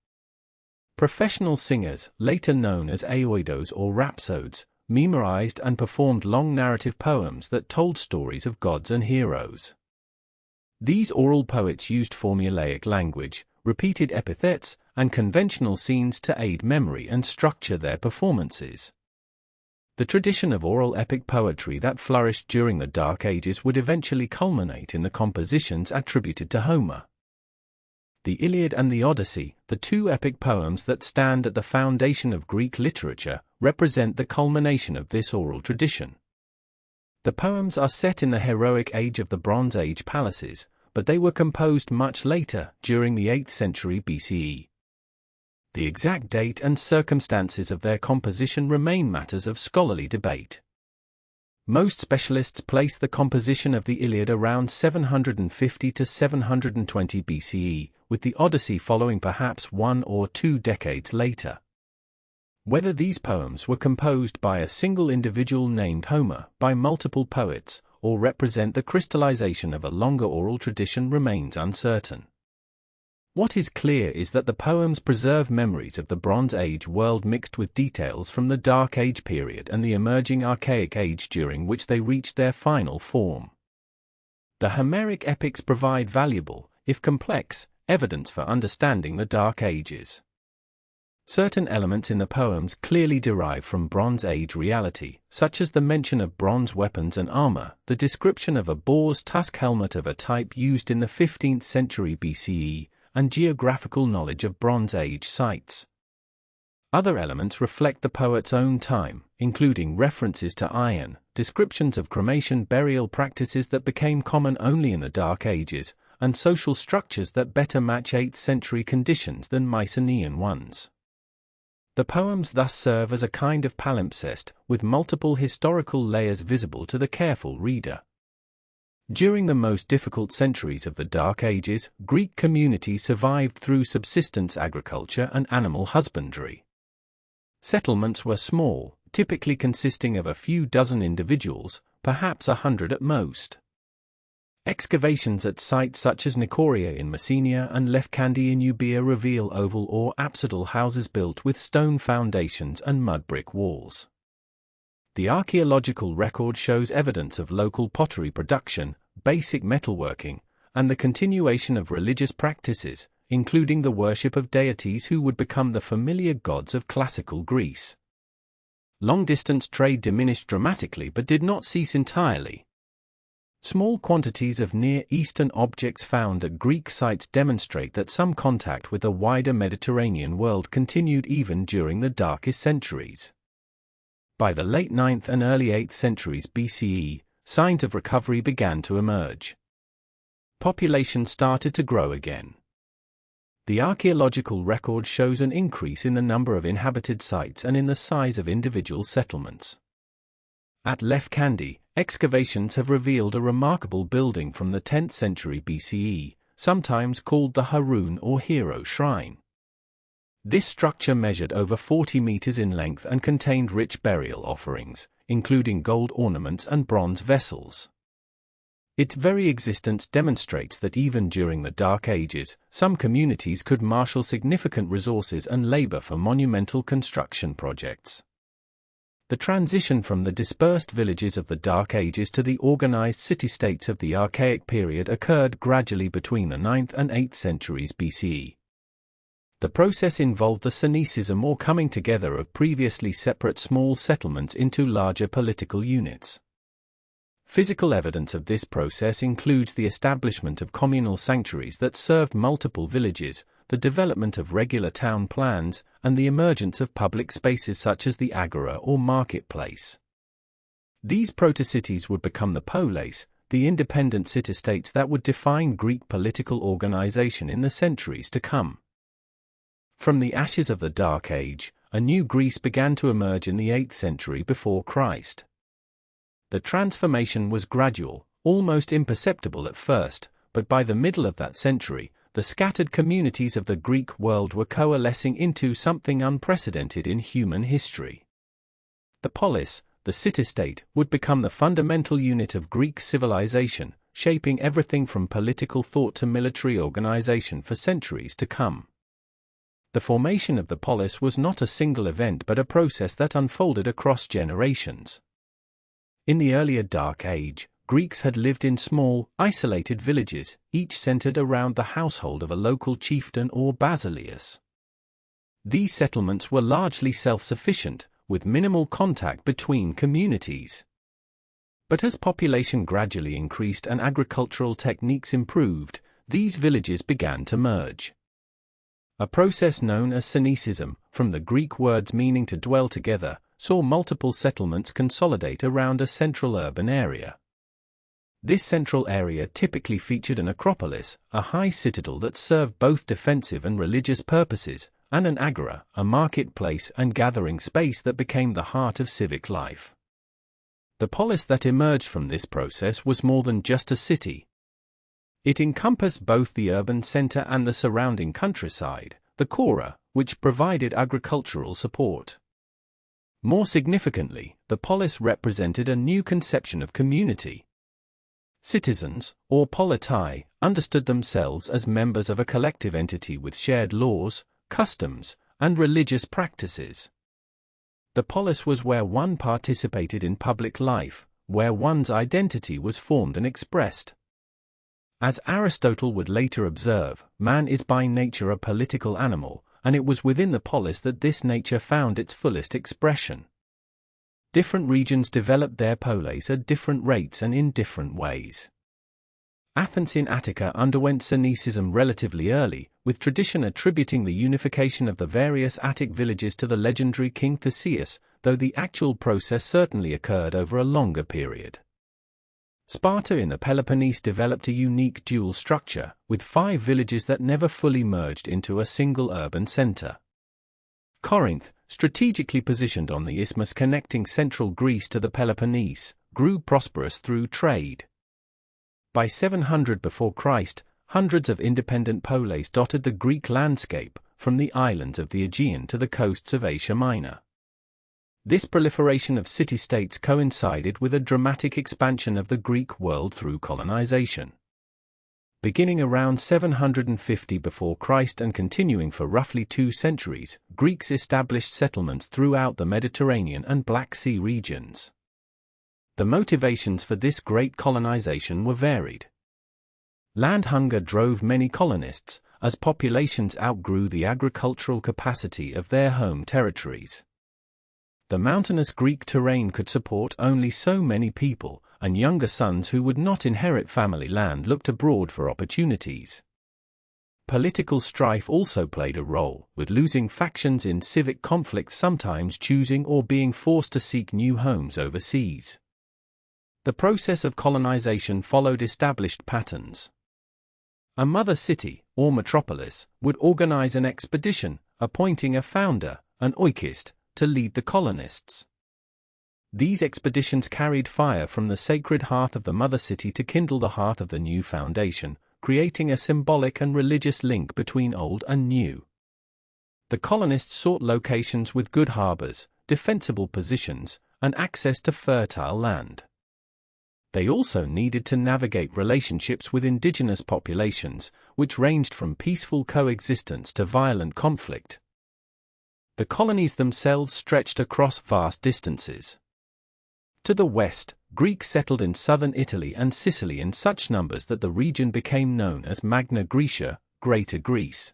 Professional singers, later known as aoidos or rhapsodes, memorized and performed long narrative poems that told stories of gods and heroes. These oral poets used formulaic language, repeated epithets, and conventional scenes to aid memory and structure their performances. The tradition of oral epic poetry that flourished during the Dark Ages would eventually culminate in the compositions attributed to Homer. The Iliad and the Odyssey, the two epic poems that stand at the foundation of Greek literature, represent the culmination of this oral tradition. The poems are set in the heroic age of the Bronze Age palaces, but they were composed much later, during the 8th century BCE. The exact date and circumstances of their composition remain matters of scholarly debate. Most specialists place the composition of the Iliad around 750 to 720 BCE, with the Odyssey following perhaps 1 or 2 decades later. Whether these poems were composed by a single individual named Homer, by multiple poets, or represent the crystallization of a longer oral tradition remains uncertain. What is clear is that the poems preserve memories of the Bronze Age world mixed with details from the Dark Age period and the emerging Archaic Age during which they reached their final form. The Homeric epics provide valuable, if complex, evidence for understanding the Dark Ages. Certain elements in the poems clearly derive from Bronze Age reality, such as the mention of bronze weapons and armor, the description of a boar's tusk helmet of a type used in the 15th century BCE, and geographical knowledge of Bronze Age sites. Other elements reflect the poet's own time, including references to iron, descriptions of cremation burial practices that became common only in the Dark Ages, and social structures that better match 8th century conditions than Mycenaean ones. The poems thus serve as a kind of palimpsest, with multiple historical layers visible to the careful reader. During the most difficult centuries of the Dark Ages, Greek communities survived through subsistence agriculture and animal husbandry. Settlements were small, typically consisting of a few dozen individuals, perhaps 100 at most. Excavations at sites such as Nicoria in Messenia and Lefkandi in Euboea reveal oval or apsidal houses built with stone foundations and mud brick walls. The archaeological record shows evidence of local pottery production, basic metalworking, and the continuation of religious practices, including the worship of deities who would become the familiar gods of classical Greece. Long-distance trade diminished dramatically but did not cease entirely. Small quantities of Near Eastern objects found at Greek sites demonstrate that some contact with the wider Mediterranean world continued even during the darkest centuries. By the late 9th and early 8th centuries BCE, signs of recovery began to emerge. Population started to grow again. The archaeological record shows an increase in the number of inhabited sites and in the size of individual settlements. At Lefkandi, excavations have revealed a remarkable building from the 10th century BCE, sometimes called the Harun or Hero Shrine. This structure measured over 40 meters in length and contained rich burial offerings, including gold ornaments and bronze vessels. Its very existence demonstrates that even during the Dark Ages, some communities could marshal significant resources and labor for monumental construction projects. The transition from the dispersed villages of the Dark Ages to the organized city-states of the Archaic period occurred gradually between the 9th and 8th centuries BCE. The process involved the synecism or coming together of previously separate small settlements into larger political units. Physical evidence of this process includes the establishment of communal sanctuaries that served multiple villages, the development of regular town plans, and the emergence of public spaces such as the agora or marketplace. These proto-cities would become the polis, the independent city-states that would define Greek political organization in the centuries to come. From the ashes of the Dark Age, a new Greece began to emerge in the 8th century before Christ. The transformation was gradual, almost imperceptible at first, but by the middle of that century, the scattered communities of the Greek world were coalescing into something unprecedented in human history. The polis, the city-state, would become the fundamental unit of Greek civilization, shaping everything from political thought to military organization for centuries to come. The formation of the polis was not a single event but a process that unfolded across generations. In the earlier Dark Age, Greeks had lived in small, isolated villages, each centered around the household of a local chieftain or basileus. These settlements were largely self-sufficient, with minimal contact between communities. But as population gradually increased and agricultural techniques improved, these villages began to merge. A process known as synecism, from the Greek words meaning to dwell together, saw multiple settlements consolidate around a central urban area. This central area typically featured an acropolis, a high citadel that served both defensive and religious purposes, and an agora, a marketplace and gathering space that became the heart of civic life. The polis that emerged from this process was more than just a city. It encompassed both the urban center and the surrounding countryside, the chora, which provided agricultural support. More significantly, the polis represented a new conception of community. Citizens, or politai, understood themselves as members of a collective entity with shared laws, customs, and religious practices. The polis was where one participated in public life, where one's identity was formed and expressed. As Aristotle would later observe, man is by nature a political animal, and it was within the polis that this nature found its fullest expression. Different regions developed their polis at different rates and in different ways. Athens in Attica underwent synecism relatively early, with tradition attributing the unification of the various Attic villages to the legendary king Theseus, though the actual process certainly occurred over a longer period. Sparta in the Peloponnese developed a unique dual structure, with 5 villages that never fully merged into a single urban center. Corinth, strategically positioned on the isthmus connecting central Greece to the Peloponnese, grew prosperous through trade. By 700 before Christ, hundreds of independent polis dotted the Greek landscape, from the islands of the Aegean to the coasts of Asia Minor. This proliferation of city-states coincided with a dramatic expansion of the Greek world through colonization. Beginning around 750 before Christ and continuing for roughly 2 centuries, Greeks established settlements throughout the Mediterranean and Black Sea regions. The motivations for this great colonization were varied. Land hunger drove many colonists, as populations outgrew the agricultural capacity of their home territories. The mountainous Greek terrain could support only so many people, and younger sons who would not inherit family land looked abroad for opportunities. Political strife also played a role, with losing factions in civic conflicts sometimes choosing or being forced to seek new homes overseas. The process of colonization followed established patterns. A mother city, or metropolis, would organize an expedition, appointing a founder, an oikist, to lead the colonists. These expeditions carried fire from the sacred hearth of the mother city to kindle the hearth of the new foundation, creating a symbolic and religious link between old and new. The colonists sought locations with good harbors, defensible positions, and access to fertile land. They also needed to navigate relationships with indigenous populations, which ranged from peaceful coexistence to violent conflict. The colonies themselves stretched across vast distances. To the west, Greeks settled in southern Italy and Sicily in such numbers that the region became known as Magna Graecia, Greater Greece.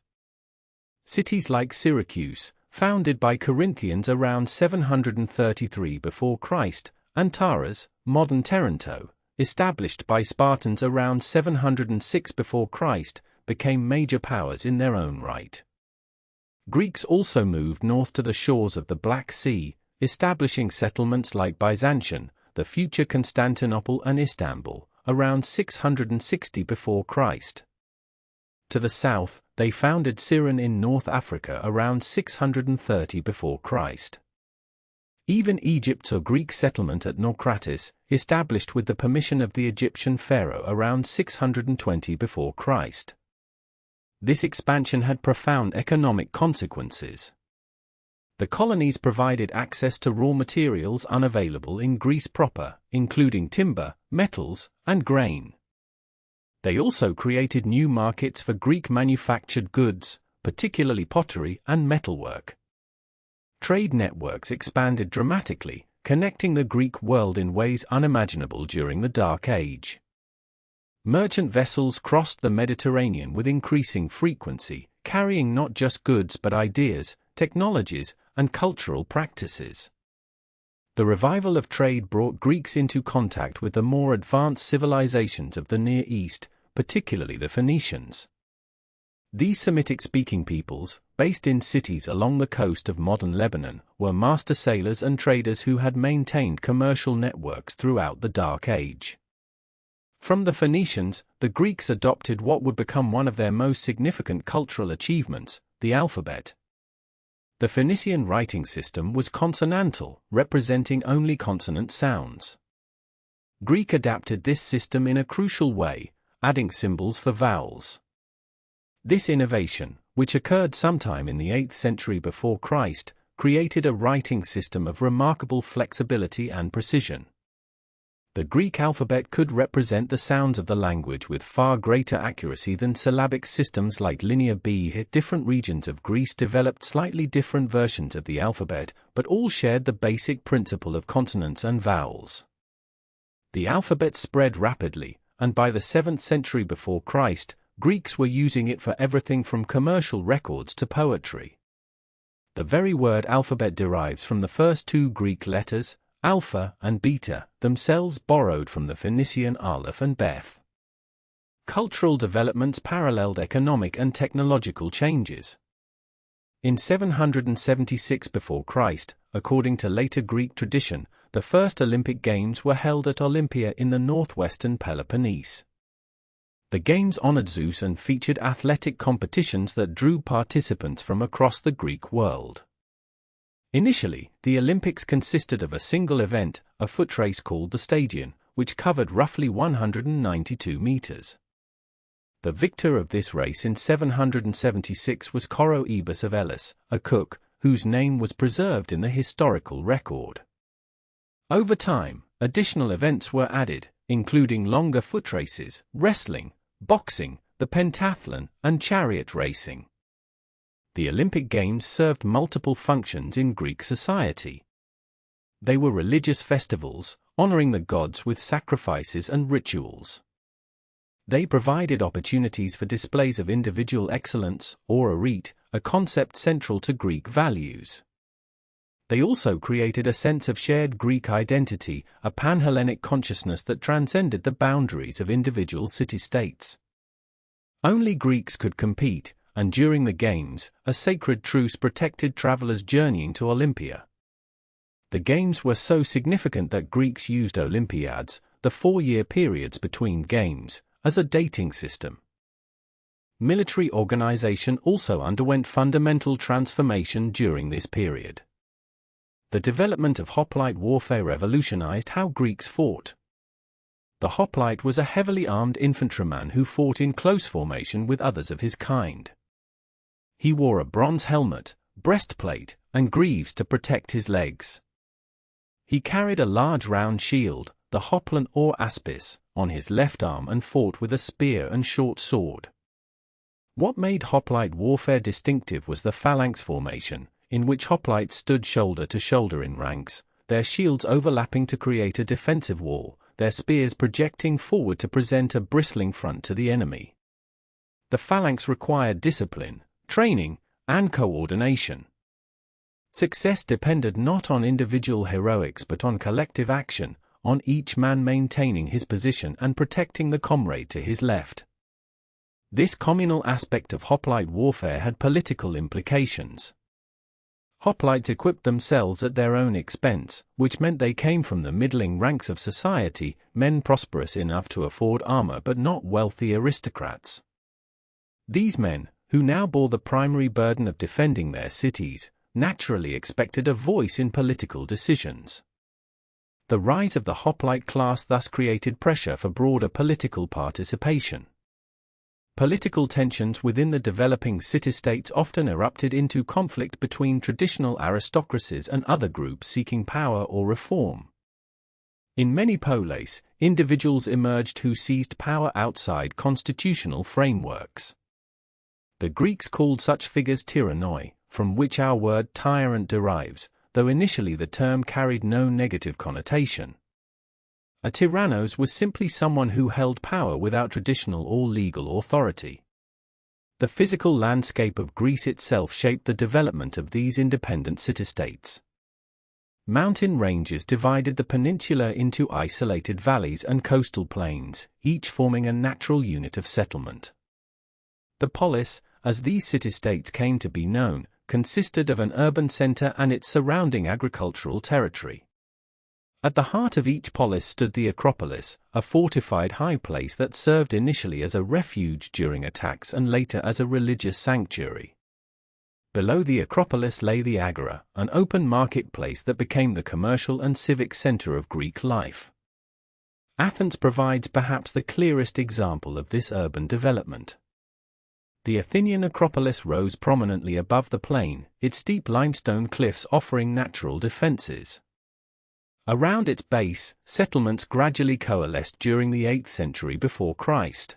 Cities like Syracuse, founded by Corinthians around 733 before Christ, and Taras, modern Taranto, established by Spartans around 706 before Christ, became major powers in their own right. Greeks also moved north to the shores of the Black Sea, establishing settlements like Byzantium, the future Constantinople and Istanbul, around 660 before Christ. To the south, they founded Cyrene in North Africa around 630 before Christ. Even Egypt's or Greek settlement at Naucratis, established with the permission of the Egyptian pharaoh around 620 before Christ. This expansion had profound economic consequences. The colonies provided access to raw materials unavailable in Greece proper, including timber, metals, and grain. They also created new markets for Greek manufactured goods, particularly pottery and metalwork. Trade networks expanded dramatically, connecting the Greek world in ways unimaginable during the Dark Age. Merchant vessels crossed the Mediterranean with increasing frequency, carrying not just goods but ideas, technologies, and cultural practices. The revival of trade brought Greeks into contact with the more advanced civilizations of the Near East, particularly the Phoenicians. These Semitic-speaking peoples, based in cities along the coast of modern Lebanon, were master sailors and traders who had maintained commercial networks throughout the Dark Age. From the Phoenicians, the Greeks adopted what would become one of their most significant cultural achievements, the alphabet. The Phoenician writing system was consonantal, representing only consonant sounds. Greek adapted this system in a crucial way, adding symbols for vowels. This innovation, which occurred sometime in the 8th century before Christ, created a writing system of remarkable flexibility and precision. The Greek alphabet could represent the sounds of the language with far greater accuracy than syllabic systems like Linear B. Different regions of Greece developed slightly different versions of the alphabet, but all shared the basic principle of consonants and vowels. The alphabet spread rapidly, and by the 7th century before Christ, Greeks were using it for everything from commercial records to poetry. The very word alphabet derives from the first two Greek letters, alpha and beta, themselves borrowed from the Phoenician aleph and beth. Cultural developments paralleled economic and technological changes. In 776 before Christ, according to later Greek tradition, the first Olympic Games were held at Olympia in the northwestern Peloponnese. The games honored Zeus and featured athletic competitions that drew participants from across the Greek world. Initially, the Olympics consisted of a single event, a foot race called the Stadion, which covered roughly 192 meters. The victor of this race in 776 was Coroebus of Elis, a cook, whose name was preserved in the historical record. Over time, additional events were added, including longer foot races, wrestling, boxing, the pentathlon, and chariot racing. The Olympic Games served multiple functions in Greek society. They were religious festivals, honoring the gods with sacrifices and rituals. They provided opportunities for displays of individual excellence, or arete, a concept central to Greek values. They also created a sense of shared Greek identity, a pan-Hellenic consciousness that transcended the boundaries of individual city-states. Only Greeks could compete, and during the Games, a sacred truce protected travelers journeying to Olympia. The Games were so significant that Greeks used Olympiads, the 4-year periods between Games, as a dating system. Military organization also underwent fundamental transformation during this period. The development of hoplite warfare revolutionized how Greeks fought. The hoplite was a heavily armed infantryman who fought in close formation with others of his kind. He wore a bronze helmet, breastplate, and greaves to protect his legs. He carried a large round shield, the hoplon or aspis, on his left arm and fought with a spear and short sword. What made hoplite warfare distinctive was the phalanx formation, in which hoplites stood shoulder to shoulder in ranks, their shields overlapping to create a defensive wall, their spears projecting forward to present a bristling front to the enemy. The phalanx required discipline, training, and coordination. Success depended not on individual heroics but on collective action, on each man maintaining his position and protecting the comrade to his left. This communal aspect of hoplite warfare had political implications. Hoplites equipped themselves at their own expense, which meant they came from the middling ranks of society, men prosperous enough to afford armor but not wealthy aristocrats. These men, who now bore the primary burden of defending their cities, naturally expected a voice in political decisions. The rise of the hoplite class thus created pressure for broader political participation. Political tensions within the developing city-states often erupted into conflict between traditional aristocracies and other groups seeking power or reform. In many poleis, individuals emerged who seized power outside constitutional frameworks. The Greeks called such figures tyrannoi, from which our word tyrant derives, though initially the term carried no negative connotation. A tyrannos was simply someone who held power without traditional or legal authority. The physical landscape of Greece itself shaped the development of these independent city-states. Mountain ranges divided the peninsula into isolated valleys and coastal plains, each forming a natural unit of settlement. The polis, as these city-states came to be known, consisted of an urban center and its surrounding agricultural territory. At the heart of each polis stood the Acropolis, a fortified high place that served initially as a refuge during attacks and later as a religious sanctuary. Below the Acropolis lay the Agora, an open marketplace that became the commercial and civic center of Greek life. Athens provides perhaps the clearest example of this urban development. The Athenian Acropolis rose prominently above the plain, its steep limestone cliffs offering natural defenses. Around its base, settlements gradually coalesced during the 8th century before Christ.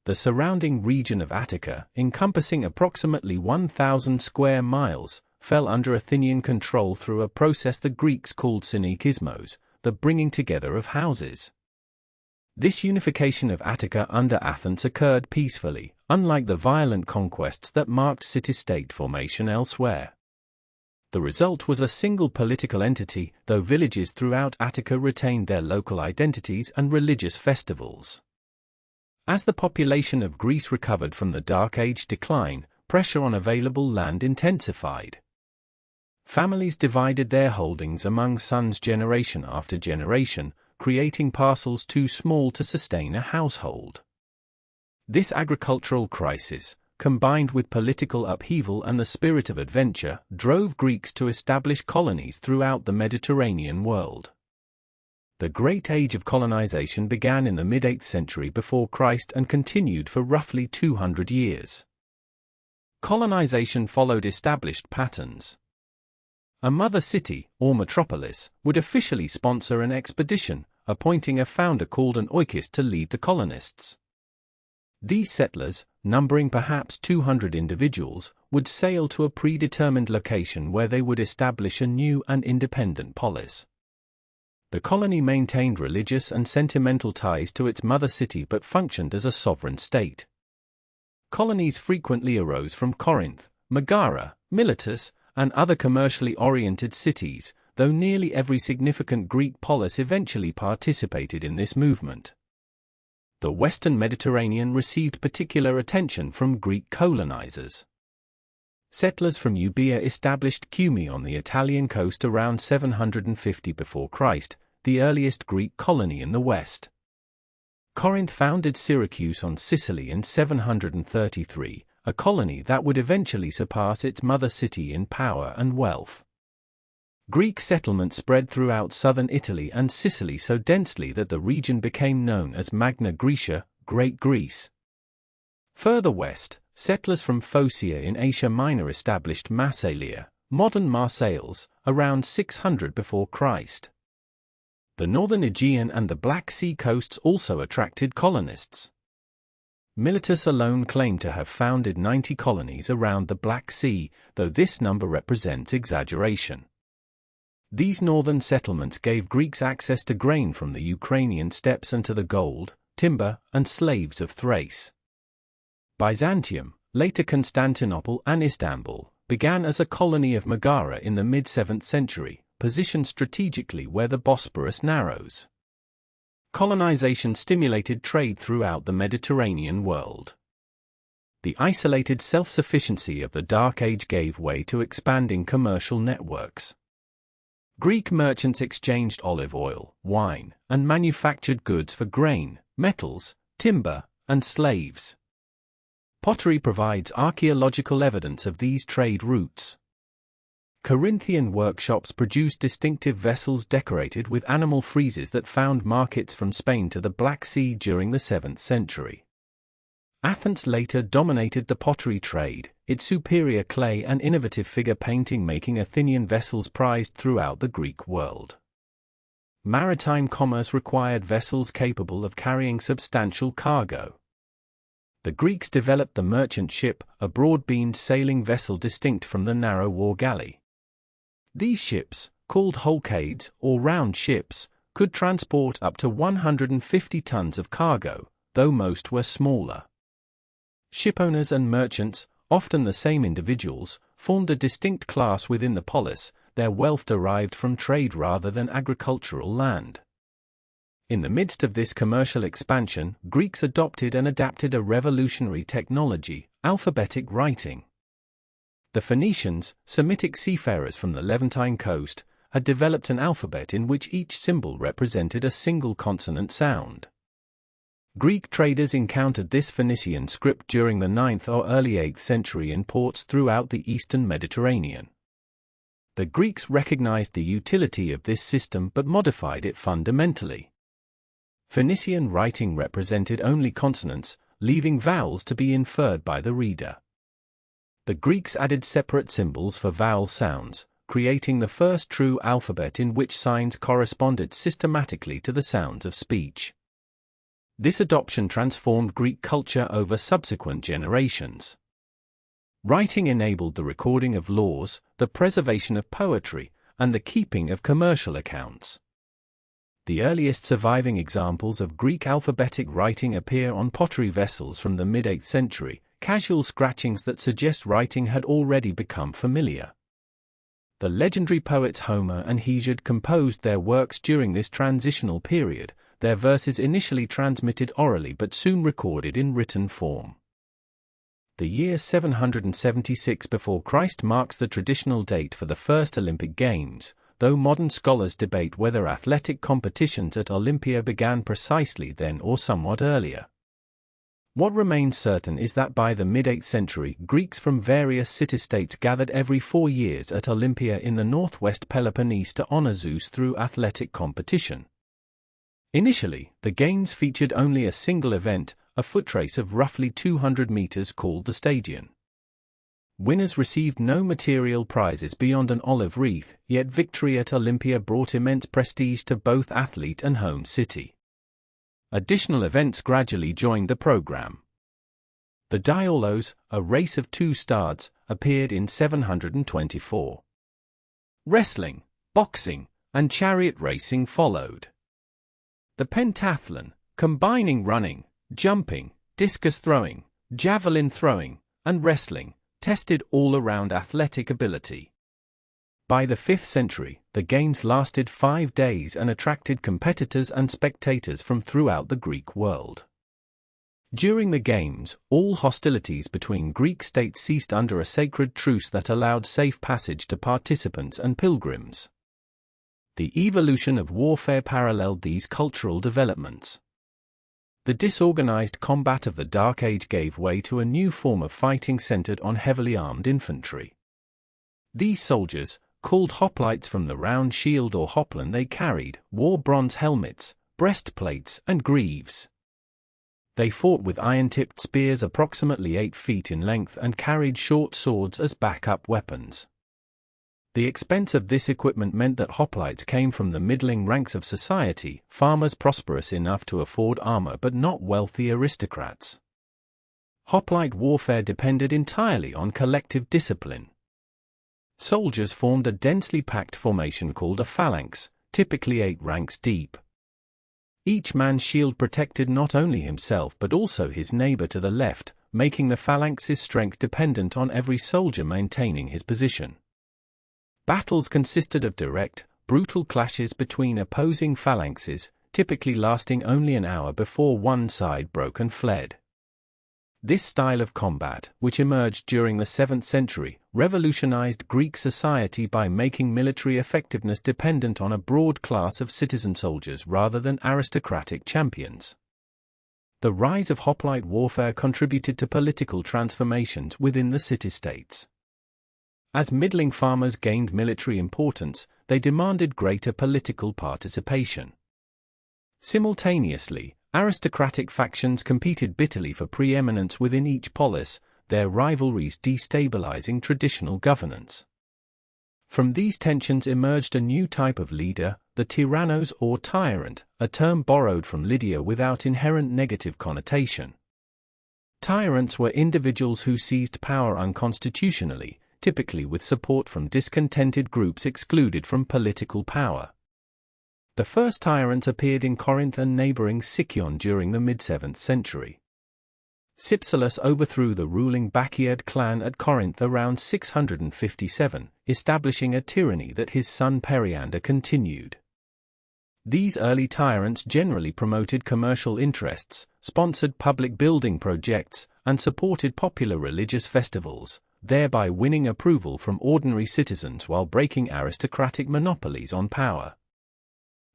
The surrounding region of Attica, encompassing approximately 1,000 square miles, fell under Athenian control through a process the Greeks called synikismos, the bringing together of houses. This unification of Attica under Athens occurred peacefully, unlike the violent conquests that marked city-state formation elsewhere. The result was a single political entity, though villages throughout Attica retained their local identities and religious festivals. As the population of Greece recovered from the Dark Age decline, pressure on available land intensified. Families divided their holdings among sons generation after generation, creating parcels too small to sustain a household. This agricultural crisis, combined with political upheaval and the spirit of adventure, drove Greeks to establish colonies throughout the Mediterranean world. The Great Age of Colonization began in the mid-8th century before Christ and continued for roughly 200 years. Colonization followed established patterns. A mother city, or metropolis, would officially sponsor an expedition, appointing a founder called an oikist to lead the colonists. These settlers, numbering perhaps 200 individuals, would sail to a predetermined location where they would establish a new and independent polis. The colony maintained religious and sentimental ties to its mother city but functioned as a sovereign state. Colonies frequently arose from Corinth, Megara, Miletus, and other commercially oriented cities, though nearly every significant Greek polis eventually participated in this movement. The Western Mediterranean received particular attention from Greek colonizers. Settlers from Euboea established Cumae on the Italian coast around 750 before Christ, the earliest Greek colony in the West. Corinth founded Syracuse on Sicily in 733, a colony that would eventually surpass its mother city in power and wealth. Greek settlement spread throughout southern Italy and Sicily so densely that the region became known as Magna Graecia, Great Greece. Further west, settlers from Phocaea in Asia Minor established Massalia, modern Marseilles, around 600 before Christ. The northern Aegean and the Black Sea coasts also attracted colonists. Miletus alone claimed to have founded 90 colonies around the Black Sea, though this number represents exaggeration. These northern settlements gave Greeks access to grain from the Ukrainian steppes and to the gold, timber, and slaves of Thrace. Byzantium, later Constantinople and Istanbul, began as a colony of Megara in the mid-7th century, positioned strategically where the Bosporus narrows. Colonization stimulated trade throughout the Mediterranean world. The isolated self-sufficiency of the Dark Age gave way to expanding commercial networks. Greek merchants exchanged olive oil, wine, and manufactured goods for grain, metals, timber, and slaves. Pottery provides archaeological evidence of these trade routes. Corinthian workshops produced distinctive vessels decorated with animal friezes that found markets from Spain to the Black Sea during the 7th century. Athens later dominated the pottery trade, its superior clay and innovative figure painting making Athenian vessels prized throughout the Greek world. Maritime commerce required vessels capable of carrying substantial cargo. The Greeks developed the merchant ship, a broad-beamed sailing vessel distinct from the narrow war galley. These ships, called holcades or round ships, could transport up to 150 tons of cargo, though most were smaller. Shipowners and merchants, often the same individuals, formed a distinct class within the polis, their wealth derived from trade rather than agricultural land. In the midst of this commercial expansion, Greeks adopted and adapted a revolutionary technology, alphabetic writing. The Phoenicians, Semitic seafarers from the Levantine coast, had developed an alphabet in which each symbol represented a single consonant sound. Greek traders encountered this Phoenician script during the 9th or early 8th century in ports throughout the eastern Mediterranean. The Greeks recognized the utility of this system but modified it fundamentally. Phoenician writing represented only consonants, leaving vowels to be inferred by the reader. The Greeks added separate symbols for vowel sounds, creating the first true alphabet in which signs corresponded systematically to the sounds of speech. This adoption transformed Greek culture over subsequent generations. Writing enabled the recording of laws, the preservation of poetry, and the keeping of commercial accounts. The earliest surviving examples of Greek alphabetic writing appear on pottery vessels from the mid-8th century, casual scratchings that suggest writing had already become familiar. The legendary poets Homer and Hesiod composed their works during this transitional period, their verses initially transmitted orally but soon recorded in written form. The year 776 before Christ marks the traditional date for the first Olympic Games, though modern scholars debate whether athletic competitions at Olympia began precisely then or somewhat earlier. What remains certain is that by the mid-8th century, Greeks from various city-states gathered every 4 years at Olympia in the northwest Peloponnese to honor Zeus through athletic competition. Initially, the games featured only a single event, a foot race of roughly 200 meters called the Stadion. Winners received no material prizes beyond an olive wreath, yet victory at Olympia brought immense prestige to both athlete and home city. Additional events gradually joined the program. The Diolos, a race of 2 starts, appeared in 724. Wrestling, boxing, and chariot racing followed. The pentathlon, combining running, jumping, discus throwing, javelin throwing, and wrestling, tested all-around athletic ability. By the 5th century, the games lasted 5 days and attracted competitors and spectators from throughout the Greek world. During the games, all hostilities between Greek states ceased under a sacred truce that allowed safe passage to participants and pilgrims. The evolution of warfare paralleled these cultural developments. The disorganized combat of the Dark Age gave way to a new form of fighting centered on heavily armed infantry. These soldiers, called hoplites from the round shield or hoplon they carried, wore bronze helmets, breastplates, and greaves. They fought with iron-tipped spears approximately 8 feet in length and carried short swords as backup weapons. The expense of this equipment meant that hoplites came from the middling ranks of society, farmers prosperous enough to afford armor but not wealthy aristocrats. Hoplite warfare depended entirely on collective discipline. Soldiers formed a densely packed formation called a phalanx, typically 8 ranks deep. Each man's shield protected not only himself but also his neighbor to the left, making the phalanx's strength dependent on every soldier maintaining his position. Battles consisted of direct, brutal clashes between opposing phalanxes, typically lasting only an hour before one side broke and fled. This style of combat, which emerged during the 7th century, revolutionized Greek society by making military effectiveness dependent on a broad class of citizen soldiers rather than aristocratic champions. The rise of hoplite warfare contributed to political transformations within the city-states. As middling farmers gained military importance, they demanded greater political participation. Simultaneously, aristocratic factions competed bitterly for preeminence within each polis, their rivalries destabilizing traditional governance. From these tensions emerged a new type of leader, the tyrannos or tyrant, a term borrowed from Lydia without inherent negative connotation. Tyrants were individuals who seized power unconstitutionally, typically with support from discontented groups excluded from political power. The first tyrants appeared in Corinth and neighboring Sicyon during the mid-7th century. Cypselus overthrew the ruling Bacchiad clan at Corinth around 657, establishing a tyranny that his son Periander continued. These early tyrants generally promoted commercial interests, sponsored public building projects, and supported popular religious festivals, thereby winning approval from ordinary citizens while breaking aristocratic monopolies on power.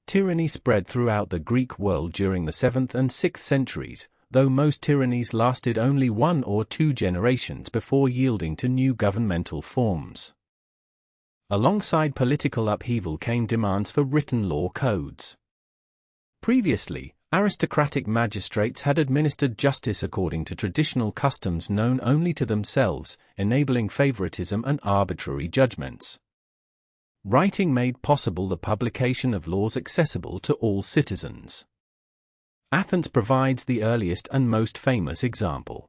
Tyranny spread throughout the Greek world during the 7th and 6th centuries, though most tyrannies lasted only 1 or 2 generations before yielding to new governmental forms. Alongside political upheaval came demands for written law codes. Previously, aristocratic magistrates had administered justice according to traditional customs known only to themselves, enabling favoritism and arbitrary judgments. Writing made possible the publication of laws accessible to all citizens. Athens provides the earliest and most famous example.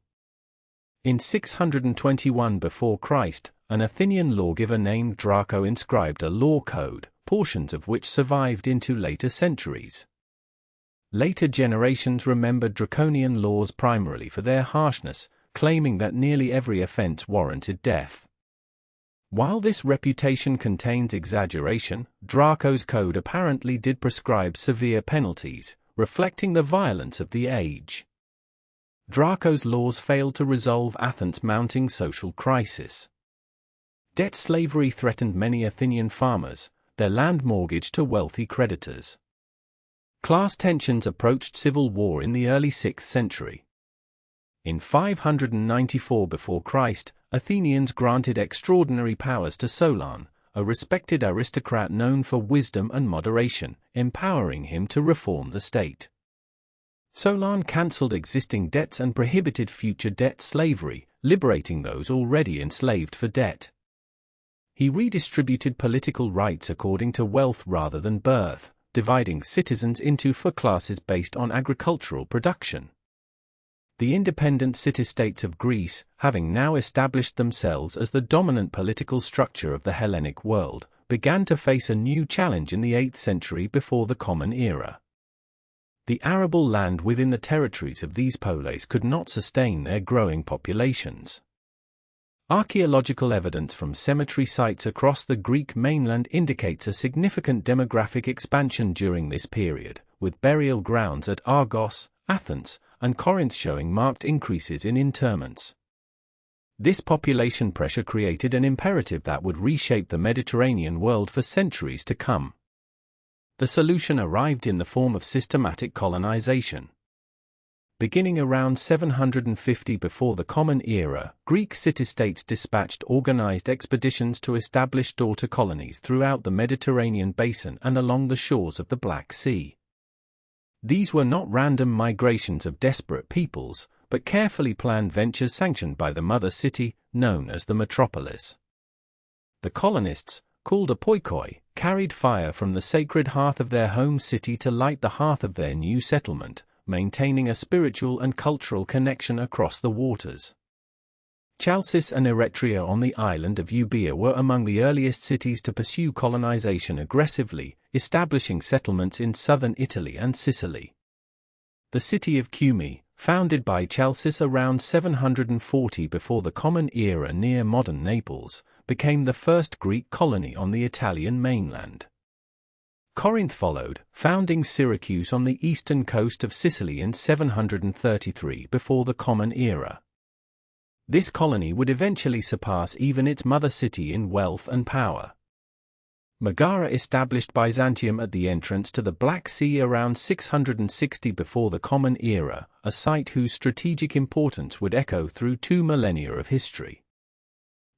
In 621 before Christ, an Athenian lawgiver named Draco inscribed a law code, portions of which survived into later centuries. Later generations remembered draconian laws primarily for their harshness, claiming that nearly every offense warranted death. While this reputation contains exaggeration, Draco's code apparently did prescribe severe penalties, reflecting the violence of the age. Draco's laws failed to resolve Athens' mounting social crisis. Debt slavery threatened many Athenian farmers, their land mortgaged to wealthy creditors. Class tensions approached civil war in the early 6th century. In 594 before Christ, Athenians granted extraordinary powers to Solon, a respected aristocrat known for wisdom and moderation, empowering him to reform the state. Solon cancelled existing debts and prohibited future debt slavery, liberating those already enslaved for debt. He redistributed political rights according to wealth rather than birth, dividing citizens into 4 classes based on agricultural production. The independent city-states of Greece, having now established themselves as the dominant political structure of the Hellenic world, began to face a new challenge in the 8th century before the Common Era. The arable land within the territories of these polis could not sustain their growing populations. Archaeological evidence from cemetery sites across the Greek mainland indicates a significant demographic expansion during this period, with burial grounds at Argos, Athens, and Corinth showing marked increases in interments. This population pressure created an imperative that would reshape the Mediterranean world for centuries to come. The solution arrived in the form of systematic colonization. Beginning around 750 before the Common Era, Greek city-states dispatched organized expeditions to establish daughter colonies throughout the Mediterranean basin and along the shores of the Black Sea. These were not random migrations of desperate peoples, but carefully planned ventures sanctioned by the mother city, known as the metropolis. The colonists, called apoikoi, carried fire from the sacred hearth of their home city to light the hearth of their new settlement, maintaining a spiritual and cultural connection across the waters. Chalcis and Eretria on the island of Euboea were among the earliest cities to pursue colonization aggressively, establishing settlements in southern Italy and Sicily. The city of Cumae, founded by Chalcis around 740 before the Common Era near modern Naples, became the first Greek colony on the Italian mainland. Corinth followed, founding Syracuse on the eastern coast of Sicily in 733 before the Common Era. This colony would eventually surpass even its mother city in wealth and power. Megara established Byzantium at the entrance to the Black Sea around 660 before the Common Era, a site whose strategic importance would echo through 2 millennia of history.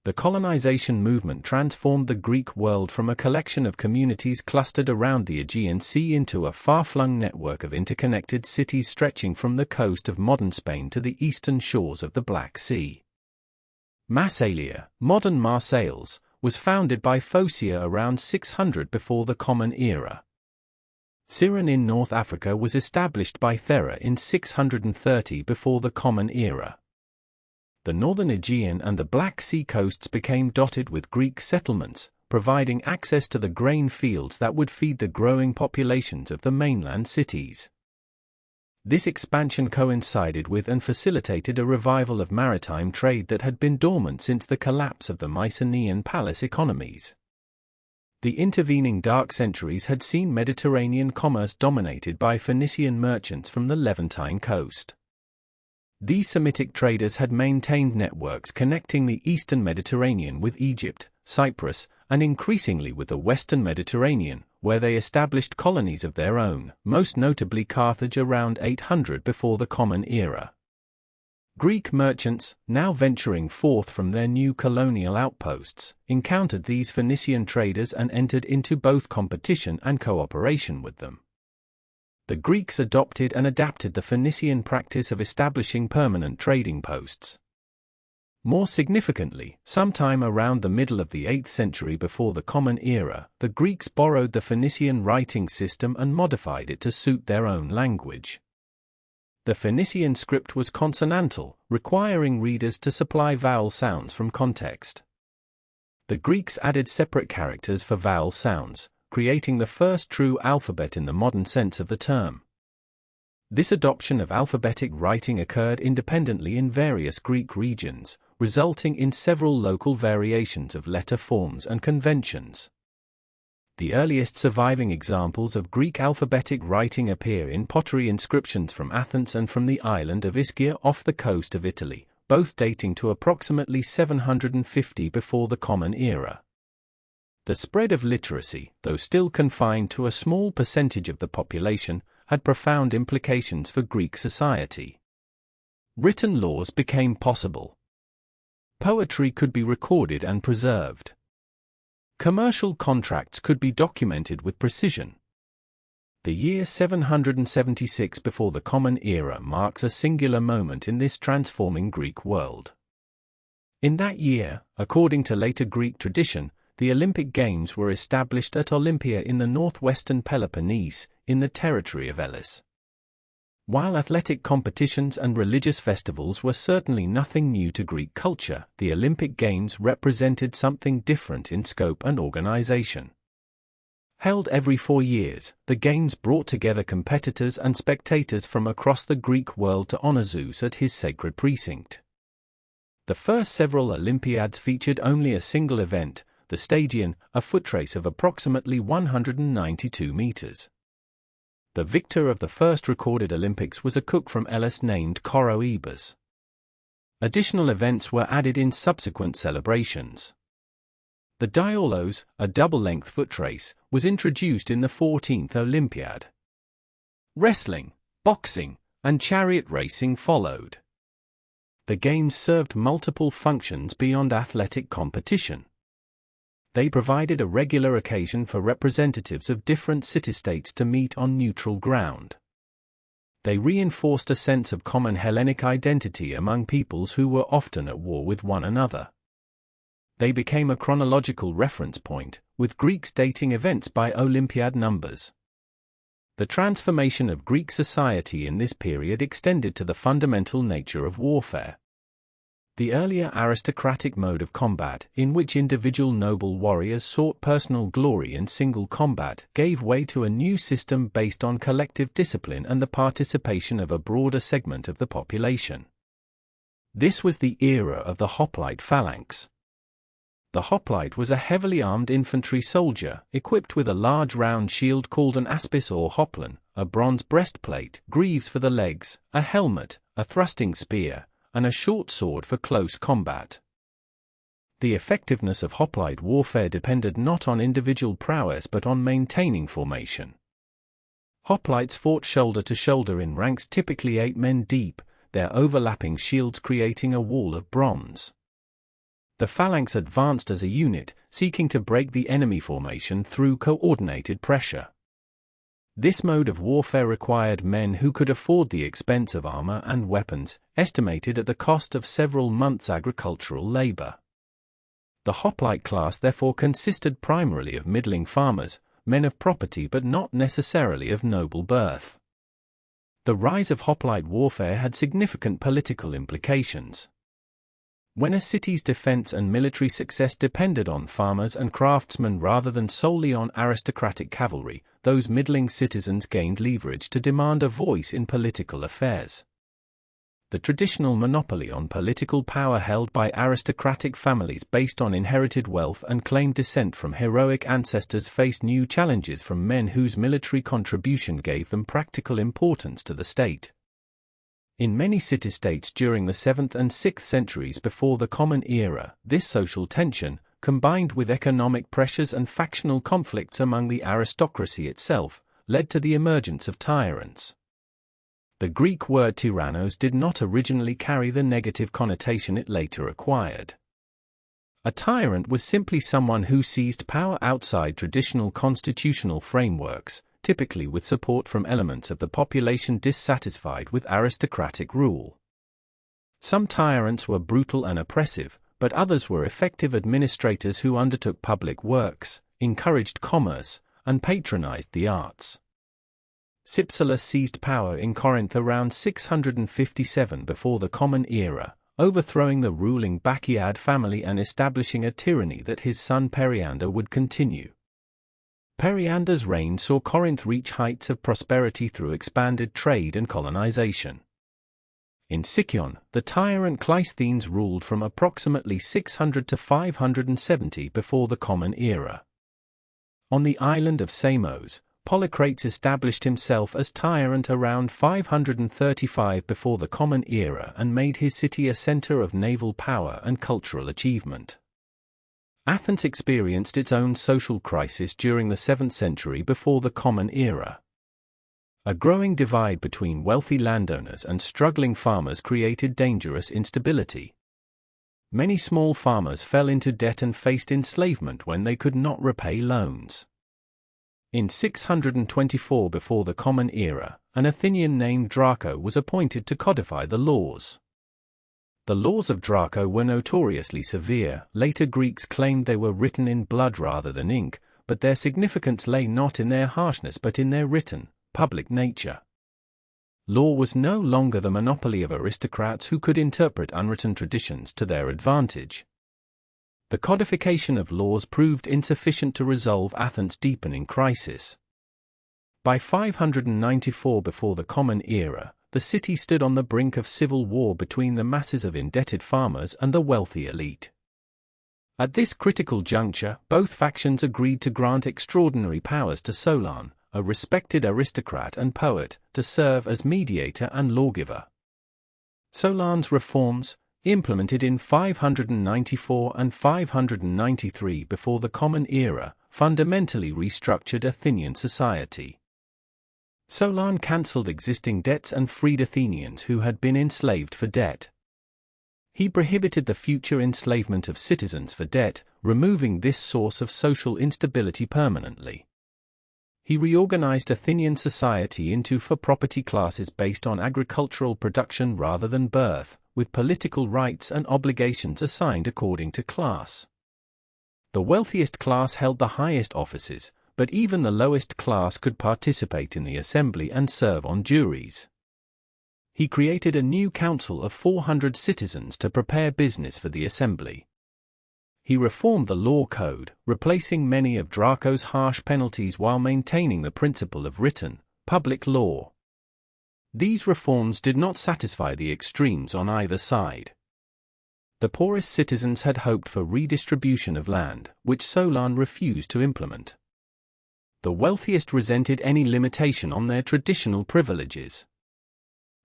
The colonization movement transformed the Greek world from a collection of communities clustered around the Aegean Sea into a far-flung network of interconnected cities stretching from the coast of modern Spain to the eastern shores of the Black Sea. Massalia, modern Marseilles, was founded by Phocia around 600 before the Common Era. Siron in North Africa was established by Thera in 630 before the Common Era. The northern Aegean and the Black Sea coasts became dotted with Greek settlements, providing access to the grain fields that would feed the growing populations of the mainland cities. This expansion coincided with and facilitated a revival of maritime trade that had been dormant since the collapse of the Mycenaean palace economies. The intervening dark centuries had seen Mediterranean commerce dominated by Phoenician merchants from the Levantine coast. These Semitic traders had maintained networks connecting the eastern Mediterranean with Egypt, Cyprus, and increasingly with the western Mediterranean, where they established colonies of their own, most notably Carthage around 800 before the Common Era. Greek merchants, now venturing forth from their new colonial outposts, encountered these Phoenician traders and entered into both competition and cooperation with them. The Greeks adopted and adapted the Phoenician practice of establishing permanent trading posts. More significantly, sometime around the middle of the 8th century before the Common Era, the Greeks borrowed the Phoenician writing system and modified it to suit their own language. The Phoenician script was consonantal, requiring readers to supply vowel sounds from context. The Greeks added separate characters for vowel sounds, creating the first true alphabet in the modern sense of the term. This adoption of alphabetic writing occurred independently in various Greek regions, resulting in several local variations of letter forms and conventions. The earliest surviving examples of Greek alphabetic writing appear in pottery inscriptions from Athens and from the island of Ischia off the coast of Italy, both dating to approximately 750 before the Common Era. The spread of literacy, though still confined to a small percentage of the population, had profound implications for Greek society. Written laws became possible. Poetry could be recorded and preserved. Commercial contracts could be documented with precision. The year 776 before the Common Era marks a singular moment in this transforming Greek world. In that year, according to later Greek tradition, the Olympic Games were established at Olympia in the northwestern Peloponnese, in the territory of Elis. While athletic competitions and religious festivals were certainly nothing new to Greek culture, the Olympic Games represented something different in scope and organization. Held every 4 years, the Games brought together competitors and spectators from across the Greek world to honor Zeus at his sacred precinct. The first several Olympiads featured only a single event, the Stagion, a foot race of approximately 192 meters. The victor of the first recorded Olympics was a cook from Elis named Coroebus. Additional events were added in subsequent celebrations. The Diolos, a double-length foot race, was introduced in the 14th Olympiad. Wrestling, boxing, and chariot racing followed. The Games served multiple functions beyond athletic competition. They provided a regular occasion for representatives of different city-states to meet on neutral ground. They reinforced a sense of common Hellenic identity among peoples who were often at war with one another. They became a chronological reference point, with Greeks dating events by Olympiad numbers. The transformation of Greek society in this period extended to the fundamental nature of warfare. The earlier aristocratic mode of combat, in which individual noble warriors sought personal glory in single combat, gave way to a new system based on collective discipline and the participation of a broader segment of the population. This was the era of the hoplite phalanx. The hoplite was a heavily armed infantry soldier, equipped with a large round shield called an aspis or hoplon, a bronze breastplate, greaves for the legs, a helmet, a thrusting spear, and a short sword for close combat. The effectiveness of hoplite warfare depended not on individual prowess but on maintaining formation. Hoplites fought shoulder to shoulder in ranks typically 8 men deep, their overlapping shields creating a wall of bronze. The phalanx advanced as a unit, seeking to break the enemy formation through coordinated pressure. This mode of warfare required men who could afford the expense of armor and weapons, estimated at the cost of several months' agricultural labor. The hoplite class therefore consisted primarily of middling farmers, men of property but not necessarily of noble birth. The rise of hoplite warfare had significant political implications. When a city's defense and military success depended on farmers and craftsmen rather than solely on aristocratic cavalry, those middling citizens gained leverage to demand a voice in political affairs. The traditional monopoly on political power held by aristocratic families based on inherited wealth and claimed descent from heroic ancestors faced new challenges from men whose military contribution gave them practical importance to the state. In many city-states during the 7th and 6th centuries before the Common Era, this social tension, combined with economic pressures and factional conflicts among the aristocracy itself, led to the emergence of tyrants. The Greek word tyrannos did not originally carry the negative connotation it later acquired. A tyrant was simply someone who seized power outside traditional constitutional frameworks, typically with support from elements of the population dissatisfied with aristocratic rule. Some tyrants were brutal and oppressive, but others were effective administrators who undertook public works, encouraged commerce, and patronized the arts. Cypselus seized power in Corinth around 657 before the Common Era, overthrowing the ruling Bacchiad family and establishing a tyranny that his son Periander would continue. Periander's reign saw Corinth reach heights of prosperity through expanded trade and colonization. In Sicyon, the tyrant Cleisthenes ruled from approximately 600 to 570 before the Common Era. On the island of Samos, Polycrates established himself as tyrant around 535 before the Common Era and made his city a center of naval power and cultural achievement. Athens experienced its own social crisis during the 7th century before the Common Era. A growing divide between wealthy landowners and struggling farmers created dangerous instability. Many small farmers fell into debt and faced enslavement when they could not repay loans. In 624 before the Common Era, an Athenian named Draco was appointed to codify the laws. The laws of Draco were notoriously severe. Later Greeks claimed they were written in blood rather than ink, but their significance lay not in their harshness but in their written, public nature. Law was no longer the monopoly of aristocrats who could interpret unwritten traditions to their advantage. The codification of laws proved insufficient to resolve Athens' deepening crisis. By 594 before the Common Era, the city stood on the brink of civil war between the masses of indebted farmers and the wealthy elite. At this critical juncture, both factions agreed to grant extraordinary powers to Solon, a respected aristocrat and poet, to serve as mediator and lawgiver. Solon's reforms, implemented in 594 and 593 before the Common Era, fundamentally restructured Athenian society. Solon cancelled existing debts and freed Athenians who had been enslaved for debt. He prohibited the future enslavement of citizens for debt, removing this source of social instability permanently. He reorganized Athenian society into for-property classes based on agricultural production rather than birth, with political rights and obligations assigned according to class. The wealthiest class held the highest offices, but even the lowest class could participate in the assembly and serve on juries. He created a new council of 400 citizens to prepare business for the assembly. He reformed the law code, replacing many of Draco's harsh penalties while maintaining the principle of written, public law. These reforms did not satisfy the extremes on either side. The poorest citizens had hoped for redistribution of land, which Solon refused to implement. The wealthiest resented any limitation on their traditional privileges.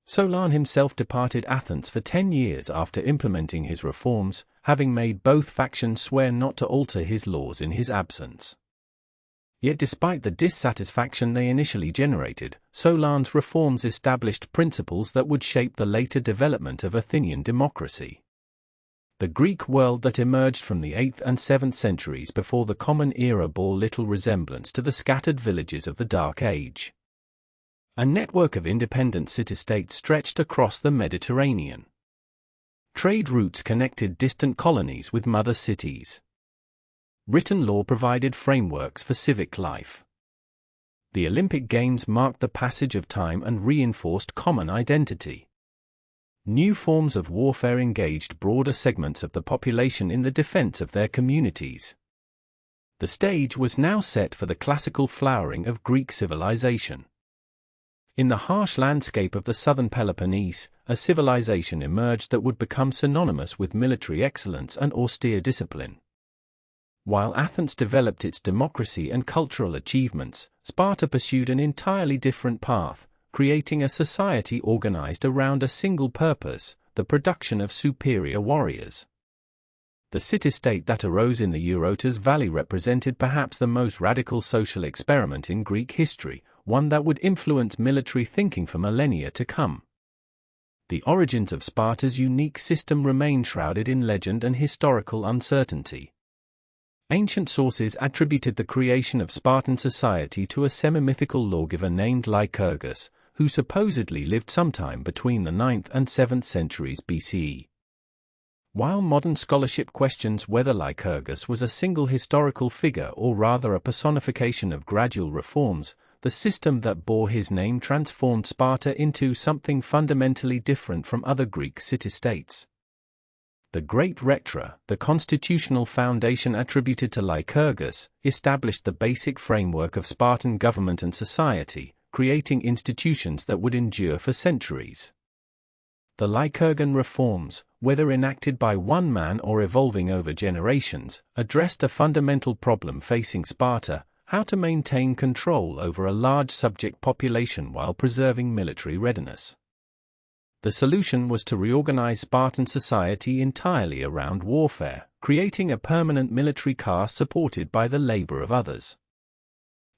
Solon himself departed Athens for 10 years after implementing his reforms, having made both factions swear not to alter his laws in his absence. Yet despite the dissatisfaction they initially generated, Solon's reforms established principles that would shape the later development of Athenian democracy. The Greek world that emerged from the 8th and 7th centuries before the Common Era bore little resemblance to the scattered villages of the Dark Age. A network of independent city-states stretched across the Mediterranean. Trade routes connected distant colonies with mother cities. Written law provided frameworks for civic life. The Olympic Games marked the passage of time and reinforced common identity. New forms of warfare engaged broader segments of the population in the defense of their communities. The stage was now set for the classical flowering of Greek civilization. In the harsh landscape of the southern Peloponnese, a civilization emerged that would become synonymous with military excellence and austere discipline. While Athens developed its democracy and cultural achievements, Sparta pursued an entirely different path, creating a society organized around a single purpose: the production of superior warriors. The city-state that arose in the Eurotas Valley represented perhaps the most radical social experiment in Greek history, one that would influence military thinking for millennia to come. The origins of Sparta's unique system remain shrouded in legend and historical uncertainty. Ancient sources attributed the creation of Spartan society to a semi-mythical lawgiver named Lycurgus, who supposedly lived sometime between the 9th and 7th centuries BCE. While modern scholarship questions whether Lycurgus was a single historical figure or rather a personification of gradual reforms, the system that bore his name transformed Sparta into something fundamentally different from other Greek city-states. The Great Rectra, the constitutional foundation attributed to Lycurgus, established the basic framework of Spartan government and society, creating institutions that would endure for centuries. The Lycurgan reforms, whether enacted by one man or evolving over generations, addressed a fundamental problem facing Sparta: how to maintain control over a large subject population while preserving military readiness. The solution was to reorganize Spartan society entirely around warfare, creating a permanent military caste supported by the labor of others.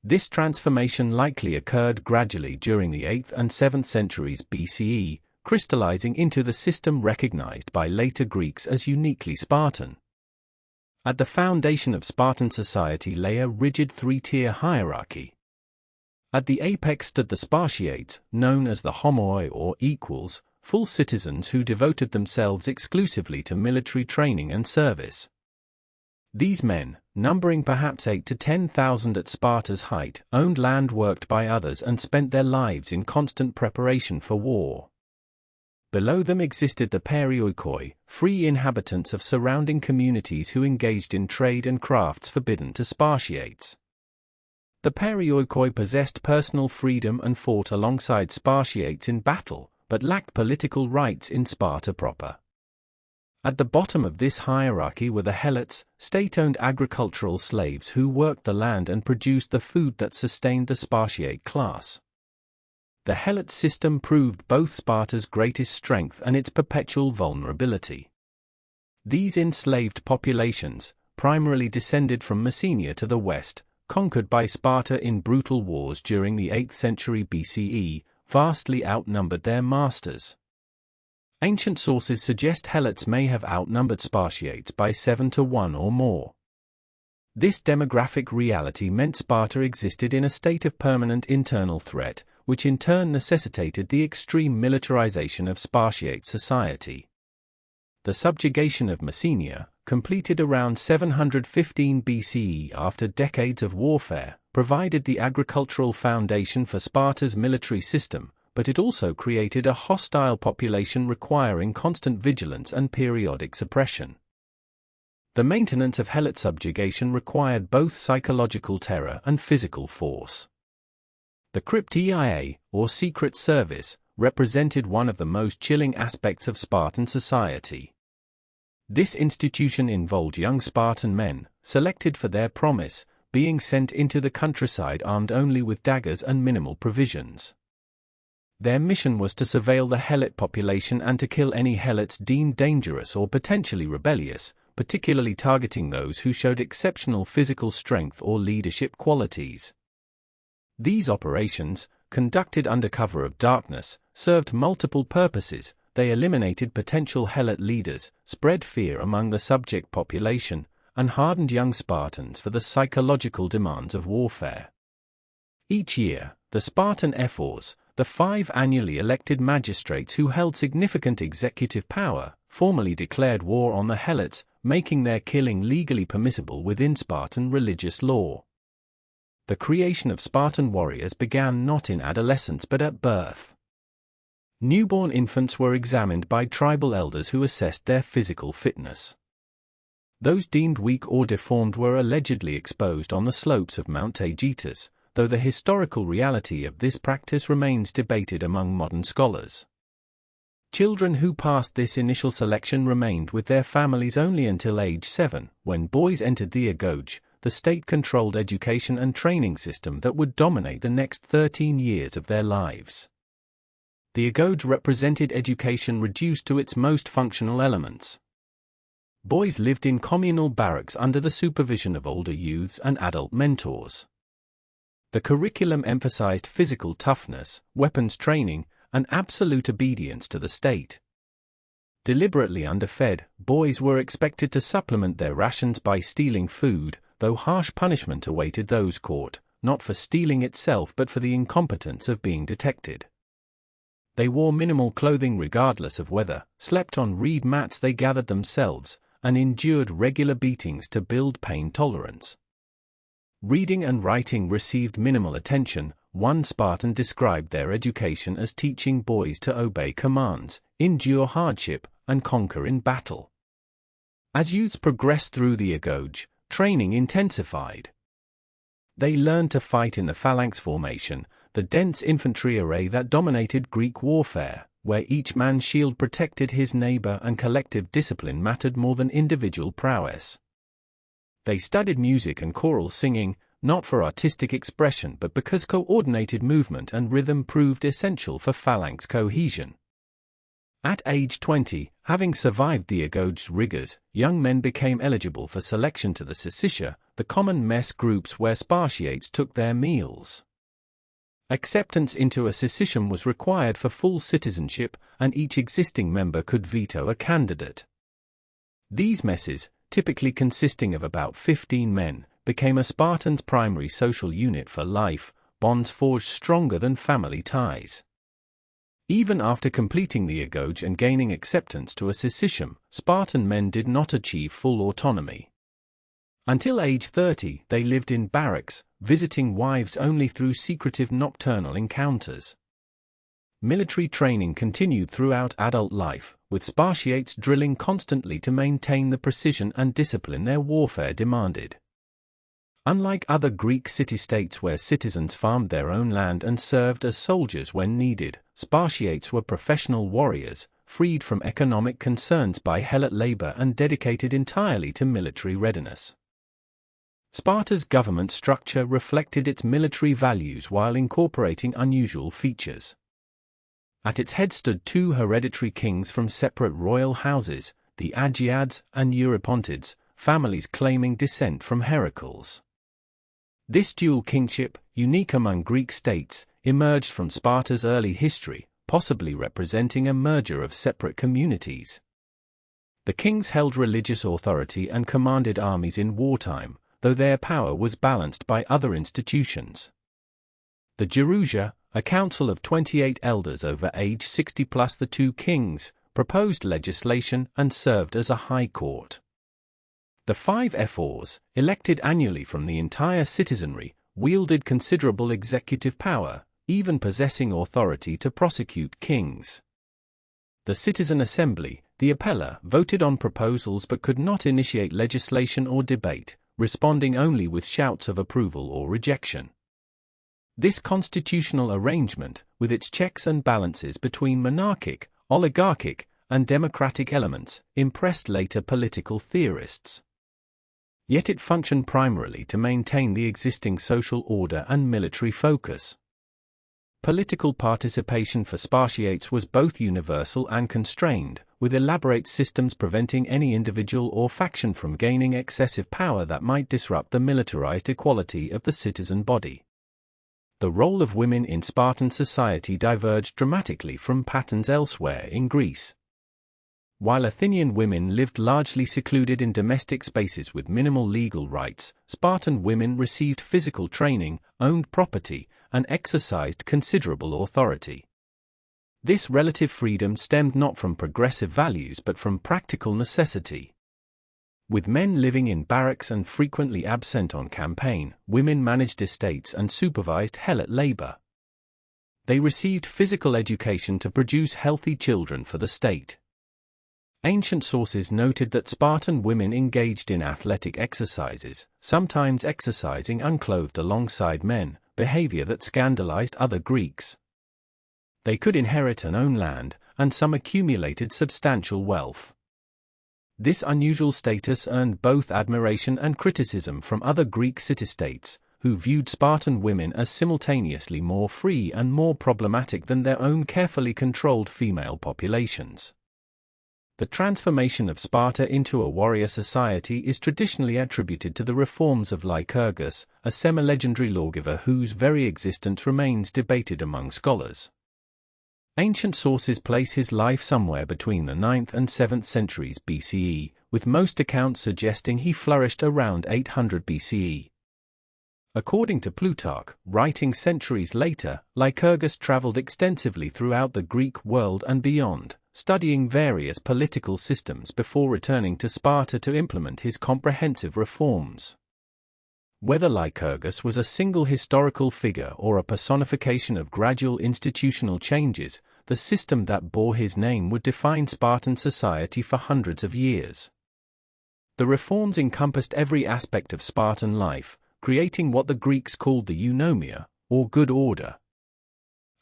This transformation likely occurred gradually during the 8th and 7th centuries BCE, crystallizing into the system recognized by later Greeks as uniquely Spartan. At the foundation of Spartan society lay a rigid three-tier hierarchy. At the apex stood the Spartiates, known as the homoi or equals, full citizens who devoted themselves exclusively to military training and service. These men, numbering perhaps 8,000 to 10,000 at Sparta's height, owned land worked by others and spent their lives in constant preparation for war. Below them existed the perioikoi, free inhabitants of surrounding communities who engaged in trade and crafts forbidden to Spartiates. The perioikoi possessed personal freedom and fought alongside Spartiates in battle, but lacked political rights in Sparta proper. At the bottom of this hierarchy were the helots, state-owned agricultural slaves who worked the land and produced the food that sustained the Spartiate class. The helot system proved both Sparta's greatest strength and its perpetual vulnerability. These enslaved populations, primarily descended from Messenia to the west, conquered by Sparta in brutal wars during the 8th century BCE, vastly outnumbered their masters. Ancient sources suggest helots may have outnumbered Spartiates by 7 to 1 or more. This demographic reality meant Sparta existed in a state of permanent internal threat, which in turn necessitated the extreme militarization of Spartiate society. The subjugation of Messenia, completed around 715 BCE after decades of warfare, provided the agricultural foundation for Sparta's military system, but it also created a hostile population requiring constant vigilance and periodic suppression. The maintenance of helot subjugation required both psychological terror and physical force. The crypteia, or secret service, represented one of the most chilling aspects of Spartan society. This institution involved young Spartan men, selected for their promise, being sent into the countryside armed only with daggers and minimal provisions. Their mission was to surveil the helot population and to kill any helots deemed dangerous or potentially rebellious, particularly targeting those who showed exceptional physical strength or leadership qualities. These operations, conducted under cover of darkness, served multiple purposes. They eliminated potential helot leaders, spread fear among the subject population, and hardened young Spartans for the psychological demands of warfare. Each year, the Spartan ephors, the 5 annually elected magistrates who held significant executive power, formally declared war on the helots, making their killing legally permissible within Spartan religious law. The creation of Spartan warriors began not in adolescence but at birth. Newborn infants were examined by tribal elders who assessed their physical fitness. Those deemed weak or deformed were allegedly exposed on the slopes of Mount Aegitus, though the historical reality of this practice remains debated among modern scholars. Children who passed this initial selection remained with their families only until age 7, when boys entered the agoge, the state-controlled education and training system that would dominate the next 13 years of their lives. The agoge represented education reduced to its most functional elements. Boys lived in communal barracks under the supervision of older youths and adult mentors. The curriculum emphasized physical toughness, weapons training, and absolute obedience to the state. Deliberately underfed, boys were expected to supplement their rations by stealing food, though harsh punishment awaited those caught, not for stealing itself but for the incompetence of being detected. They wore minimal clothing regardless of weather, slept on reed mats they gathered themselves, and endured regular beatings to build pain tolerance. Reading and writing received minimal attention. One Spartan described their education as teaching boys to obey commands, endure hardship, and conquer in battle. As youths progressed through the agoge, training intensified. They learned to fight in the phalanx formation, the dense infantry array that dominated Greek warfare, where each man's shield protected his neighbor and collective discipline mattered more than individual prowess. They studied music and choral singing, not for artistic expression but because coordinated movement and rhythm proved essential for phalanx cohesion. At age 20, having survived the agoge's rigors, young men became eligible for selection to the syssitia, the common mess groups where Spartiates took their meals. Acceptance into a syssitium was required for full citizenship, and each existing member could veto a candidate. These messes, typically consisting of about 15 men, became a Spartan's primary social unit for life, bonds forged stronger than family ties. Even after completing the agoge and gaining acceptance to a syssitium, Spartan men did not achieve full autonomy. Until age 30, they lived in barracks, visiting wives only through secretive nocturnal encounters. Military training continued throughout adult life, with Spartiates drilling constantly to maintain the precision and discipline their warfare demanded. Unlike other Greek city-states where citizens farmed their own land and served as soldiers when needed, Spartiates were professional warriors, freed from economic concerns by helot labor and dedicated entirely to military readiness. Sparta's government structure reflected its military values while incorporating unusual features. At its head stood two hereditary kings from separate royal houses, the Agiads and Eurypontids, families claiming descent from Heracles. This dual kingship, unique among Greek states, emerged from Sparta's early history, possibly representing a merger of separate communities. The kings held religious authority and commanded armies in wartime, though their power was balanced by other institutions. The Gerousia, a council of 28 elders over age 60 plus the two kings, proposed legislation and served as a high court. The 5 ephors, elected annually from the entire citizenry, wielded considerable executive power, even possessing authority to prosecute kings. The citizen assembly, the appella, voted on proposals but could not initiate legislation or debate, responding only with shouts of approval or rejection. This constitutional arrangement, with its checks and balances between monarchic, oligarchic, and democratic elements, impressed later political theorists. Yet it functioned primarily to maintain the existing social order and military focus. Political participation for Spartiates was both universal and constrained, with elaborate systems preventing any individual or faction from gaining excessive power that might disrupt the militarized equality of the citizen body. The role of women in Spartan society diverged dramatically from patterns elsewhere in Greece. While Athenian women lived largely secluded in domestic spaces with minimal legal rights, Spartan women received physical training, owned property, and exercised considerable authority. This relative freedom stemmed not from progressive values but from practical necessity. With men living in barracks and frequently absent on campaign, women managed estates and supervised helot labor. They received physical education to produce healthy children for the state. Ancient sources noted that Spartan women engaged in athletic exercises, sometimes exercising unclothed alongside men, behavior that scandalized other Greeks. They could inherit and own land, and some accumulated substantial wealth. This unusual status earned both admiration and criticism from other Greek city-states, who viewed Spartan women as simultaneously more free and more problematic than their own carefully controlled female populations. The transformation of Sparta into a warrior society is traditionally attributed to the reforms of Lycurgus, a semi-legendary lawgiver whose very existence remains debated among scholars. Ancient sources place his life somewhere between the 9th and 7th centuries BCE, with most accounts suggesting he flourished around 800 BCE. According to Plutarch, writing centuries later, Lycurgus traveled extensively throughout the Greek world and beyond, studying various political systems before returning to Sparta to implement his comprehensive reforms. Whether Lycurgus was a single historical figure or a personification of gradual institutional changes, the system that bore his name would define Spartan society for hundreds of years. The reforms encompassed every aspect of Spartan life, creating what the Greeks called the eunomia, or good order.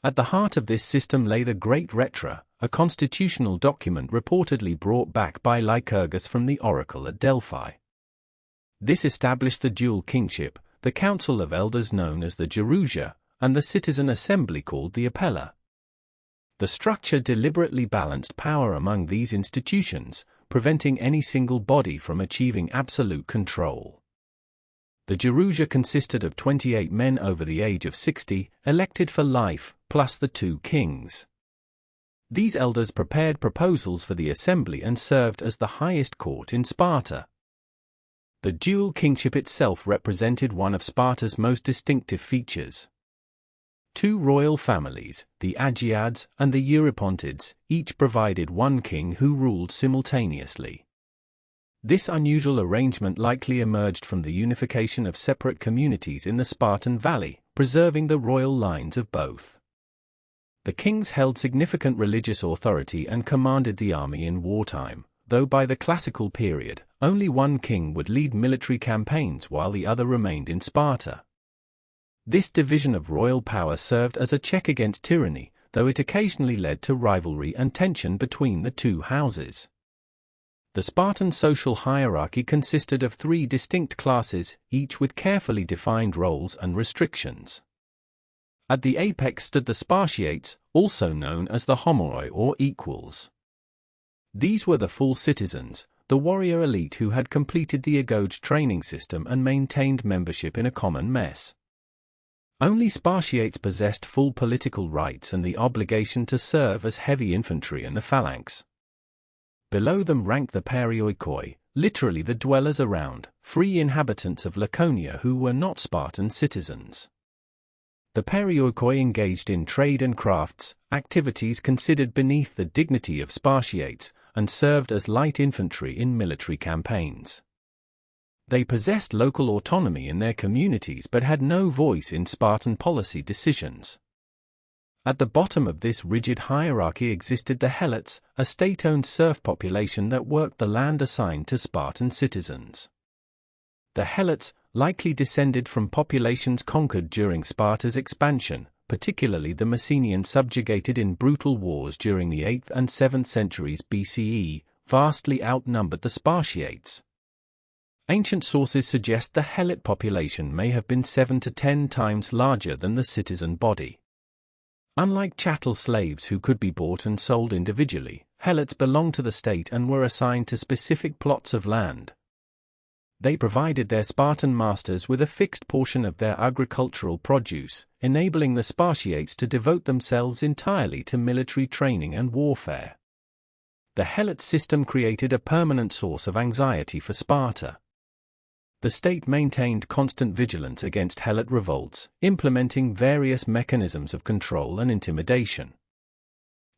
At the heart of this system lay the Great Retra, a constitutional document reportedly brought back by Lycurgus from the oracle at Delphi. This established the dual kingship, the council of elders known as the Gerousia, and the citizen assembly called the Apella. The structure deliberately balanced power among these institutions, preventing any single body from achieving absolute control. The Gerousia consisted of 28 men over the age of 60, elected for life, plus the 2 kings. These elders prepared proposals for the assembly and served as the highest court in Sparta. The dual kingship itself represented one of Sparta's most distinctive features. 2 royal families, the Agiads and the Eurypontids, each provided one king who ruled simultaneously. This unusual arrangement likely emerged from the unification of separate communities in the Spartan Valley, preserving the royal lines of both. The kings held significant religious authority and commanded the army in wartime, though by the classical period, only one king would lead military campaigns while the other remained in Sparta. This division of royal power served as a check against tyranny, though it occasionally led to rivalry and tension between the 2 houses. The Spartan social hierarchy consisted of 3 distinct classes, each with carefully defined roles and restrictions. At the apex stood the Spartiates, also known as the homoi or equals. These were the full citizens, the warrior elite who had completed the Agode training system and maintained membership in a common mess. Only Spartiates possessed full political rights and the obligation to serve as heavy infantry in the phalanx. Below them ranked the Perioikoi, literally the dwellers around, free inhabitants of Laconia who were not Spartan citizens. The Perioikoi engaged in trade and crafts, activities considered beneath the dignity of Spartiates, and served as light infantry in military campaigns. They possessed local autonomy in their communities but had no voice in Spartan policy decisions. At the bottom of this rigid hierarchy existed the Helots, a state-owned serf population that worked the land assigned to Spartan citizens. The Helots likely descended from populations conquered during Sparta's expansion, particularly the Mycenaean subjugated in brutal wars during the 8th and 7th centuries BCE, vastly outnumbered the Spartiates. Ancient sources suggest the Helot population may have been 7 to 10 times larger than the citizen body. Unlike chattel slaves who could be bought and sold individually, Helots belonged to the state and were assigned to specific plots of land. They provided their Spartan masters with a fixed portion of their agricultural produce, enabling the Spartiates to devote themselves entirely to military training and warfare. The Helot system created a permanent source of anxiety for Sparta. The state maintained constant vigilance against Helot revolts, implementing various mechanisms of control and intimidation.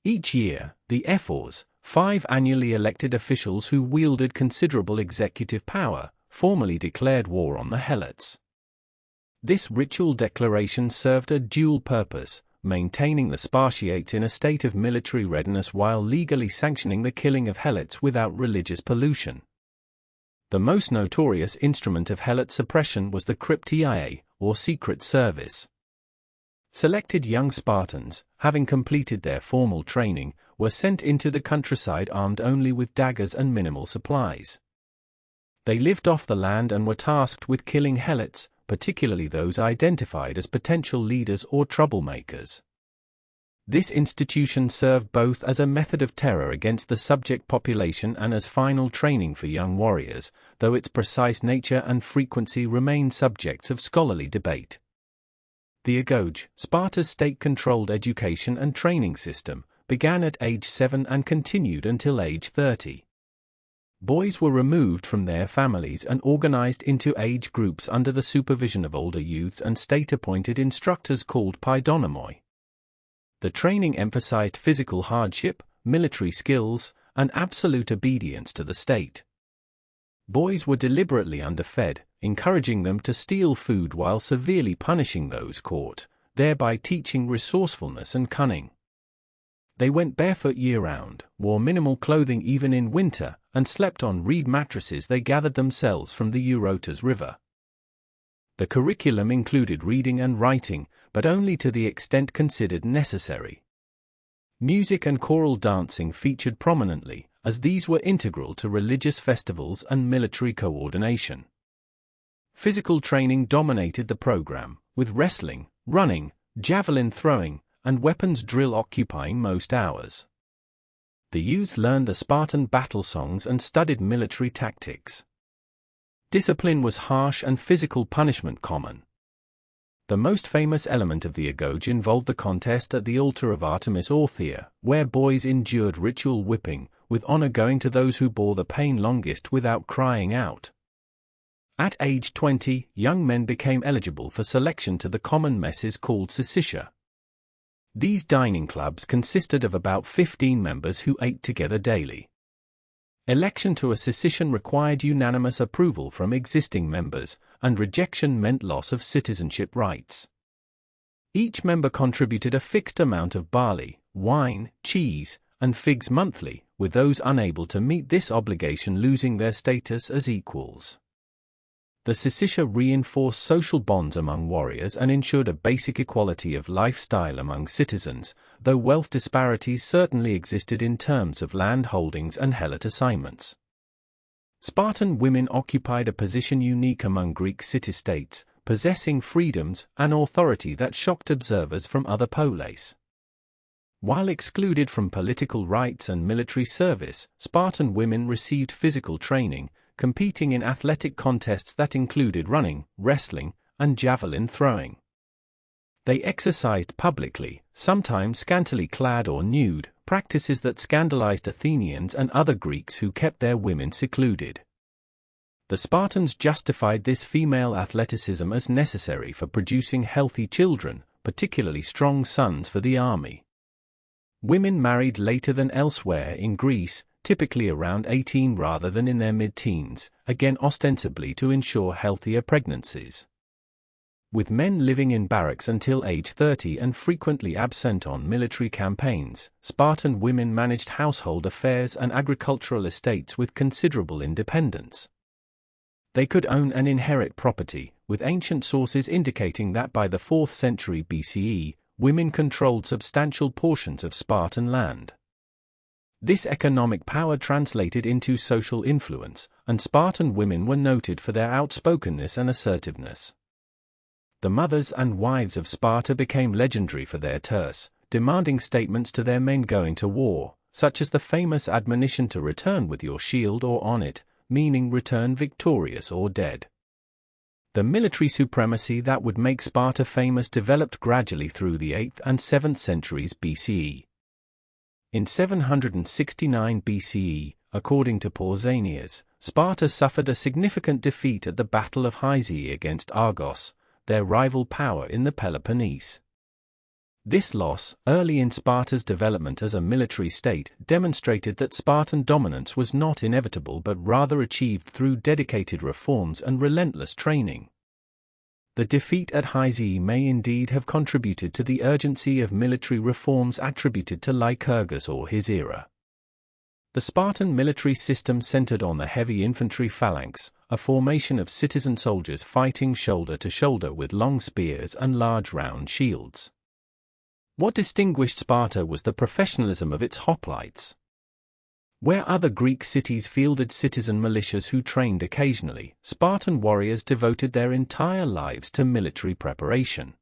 Each year, the ephors, 5 annually elected officials who wielded considerable executive power, formally declared war on the Helots. This ritual declaration served a dual purpose, maintaining the Spartiates in a state of military readiness while legally sanctioning the killing of Helots without religious pollution. The most notorious instrument of Helot suppression was the cryptiae, or secret service. Selected young Spartans, having completed their formal training, were sent into the countryside armed only with daggers and minimal supplies. They lived off the land and were tasked with killing Helots, particularly those identified as potential leaders or troublemakers. This institution served both as a method of terror against the subject population and as final training for young warriors, though its precise nature and frequency remain subjects of scholarly debate. The agoge, Sparta's state-controlled education and training system, began at age 7 and continued until age 30. Boys were removed from their families and organized into age groups under the supervision of older youths and state-appointed instructors called paidonomoi. The training emphasized physical hardship, military skills, and absolute obedience to the state. Boys were deliberately underfed, encouraging them to steal food while severely punishing those caught, thereby teaching resourcefulness and cunning. They went barefoot year-round, wore minimal clothing even in winter, and slept on reed mattresses they gathered themselves from the Eurotas River. The curriculum included reading and writing, but only to the extent considered necessary. Music and choral dancing featured prominently, as these were integral to religious festivals and military coordination. Physical training dominated the program, with wrestling, running, javelin throwing, and weapons drill occupying most hours. The youths learned the Spartan battle songs and studied military tactics. Discipline was harsh and physical punishment common. The most famous element of the agoge involved the contest at the altar of Artemis Orthia, where boys endured ritual whipping, with honor going to those who bore the pain longest without crying out. At age 20, young men became eligible for selection to the common messes called syssitia. These dining clubs consisted of about 15 members who ate together daily. Election to a syssition required unanimous approval from existing members, and rejection meant loss of citizenship rights. Each member contributed a fixed amount of barley, wine, cheese, and figs monthly, with those unable to meet this obligation losing their status as equals. The syssitia reinforced social bonds among warriors and ensured a basic equality of lifestyle among citizens, though wealth disparities certainly existed in terms of land holdings and helot assignments. Spartan women occupied a position unique among Greek city-states, possessing freedoms and authority that shocked observers from other poleis. While excluded from political rights and military service, Spartan women received physical training, competing in athletic contests that included running, wrestling, and javelin throwing. They exercised publicly, sometimes scantily clad or nude, practices that scandalized Athenians and other Greeks who kept their women secluded. The Spartans justified this female athleticism as necessary for producing healthy children, particularly strong sons for the army. Women married later than elsewhere in Greece, typically around 18 rather than in their mid-teens, again ostensibly to ensure healthier pregnancies. With men living in barracks until age 30 and frequently absent on military campaigns, Spartan women managed household affairs and agricultural estates with considerable independence. They could own and inherit property, with ancient sources indicating that by the 4th century BCE, women controlled substantial portions of Spartan land. This economic power translated into social influence, and Spartan women were noted for their outspokenness and assertiveness. The mothers and wives of Sparta became legendary for their terse, demanding statements to their men going to war, such as the famous admonition to return with your shield or on it, meaning return victorious or dead. The military supremacy that would make Sparta famous developed gradually through the 8th and 7th centuries BCE. In 769 BCE, according to Pausanias, Sparta suffered a significant defeat at the Battle of Hyzea against Argos, their rival power in the Peloponnese. This loss, early in Sparta's development as a military state, demonstrated that Spartan dominance was not inevitable but rather achieved through dedicated reforms and relentless training. The defeat at Hyzea may indeed have contributed to the urgency of military reforms attributed to Lycurgus or his era. The Spartan military system centered on the heavy infantry phalanx, a formation of citizen soldiers fighting shoulder to shoulder with long spears and large round shields. What distinguished Sparta was the professionalism of its hoplites. Where other Greek cities fielded citizen militias who trained occasionally, Spartan warriors devoted their entire lives to military preparation.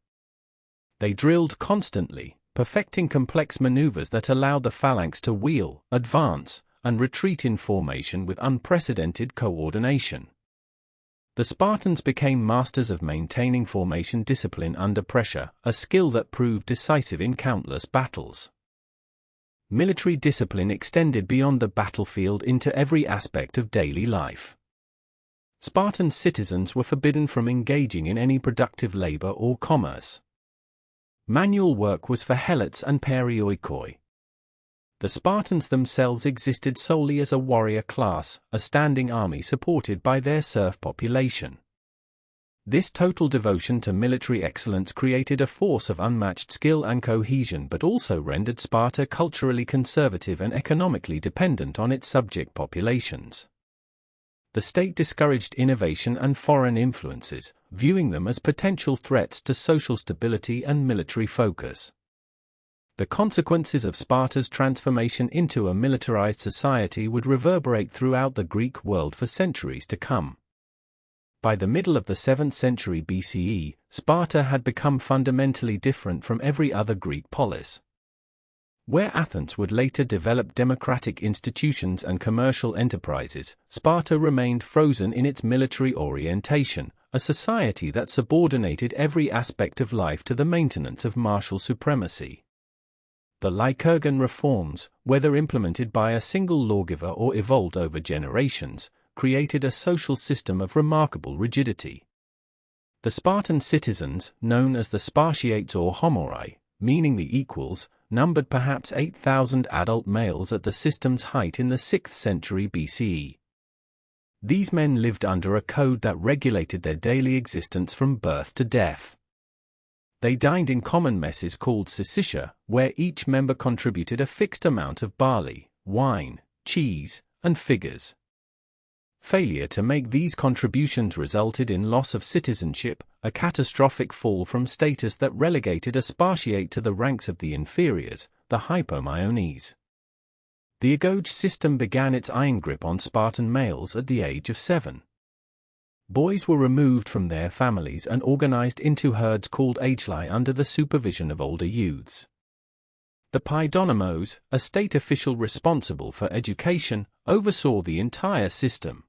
They drilled constantly, perfecting complex maneuvers that allowed the phalanx to wheel, advance, and retreat in formation with unprecedented coordination. The Spartans became masters of maintaining formation discipline under pressure, a skill that proved decisive in countless battles. Military discipline extended beyond the battlefield into every aspect of daily life. Spartan citizens were forbidden from engaging in any productive labor or commerce. Manual work was for helots and perioikoi. The Spartans themselves existed solely as a warrior class, a standing army supported by their serf population. This total devotion to military excellence created a force of unmatched skill and cohesion, but also rendered Sparta culturally conservative and economically dependent on its subject populations. The state discouraged innovation and foreign influences, viewing them as potential threats to social stability and military focus. The consequences of Sparta's transformation into a militarized society would reverberate throughout the Greek world for centuries to come. By the middle of the 7th century BCE, Sparta had become fundamentally different from every other Greek polis. Where Athens would later develop democratic institutions and commercial enterprises, Sparta remained frozen in its military orientation, a society that subordinated every aspect of life to the maintenance of martial supremacy. The Lycurgan reforms, whether implemented by a single lawgiver or evolved over generations, created a social system of remarkable rigidity. The Spartan citizens, known as the Spartiates or Homorai, meaning the equals, numbered perhaps 8,000 adult males at the system's height in the 6th century BCE. These men lived under a code that regulated their daily existence from birth to death. They dined in common messes called syssitia, where each member contributed a fixed amount of barley, wine, cheese, and figures. Failure to make these contributions resulted in loss of citizenship, a catastrophic fall from status that relegated a Spartiate to the ranks of the inferiors, the hypomyones. The agoge system began its iron grip on Spartan males at the age of 7. Boys were removed from their families and organized into herds called agelai under the supervision of older youths. The Paidonymos, a state official responsible for education, oversaw the entire system.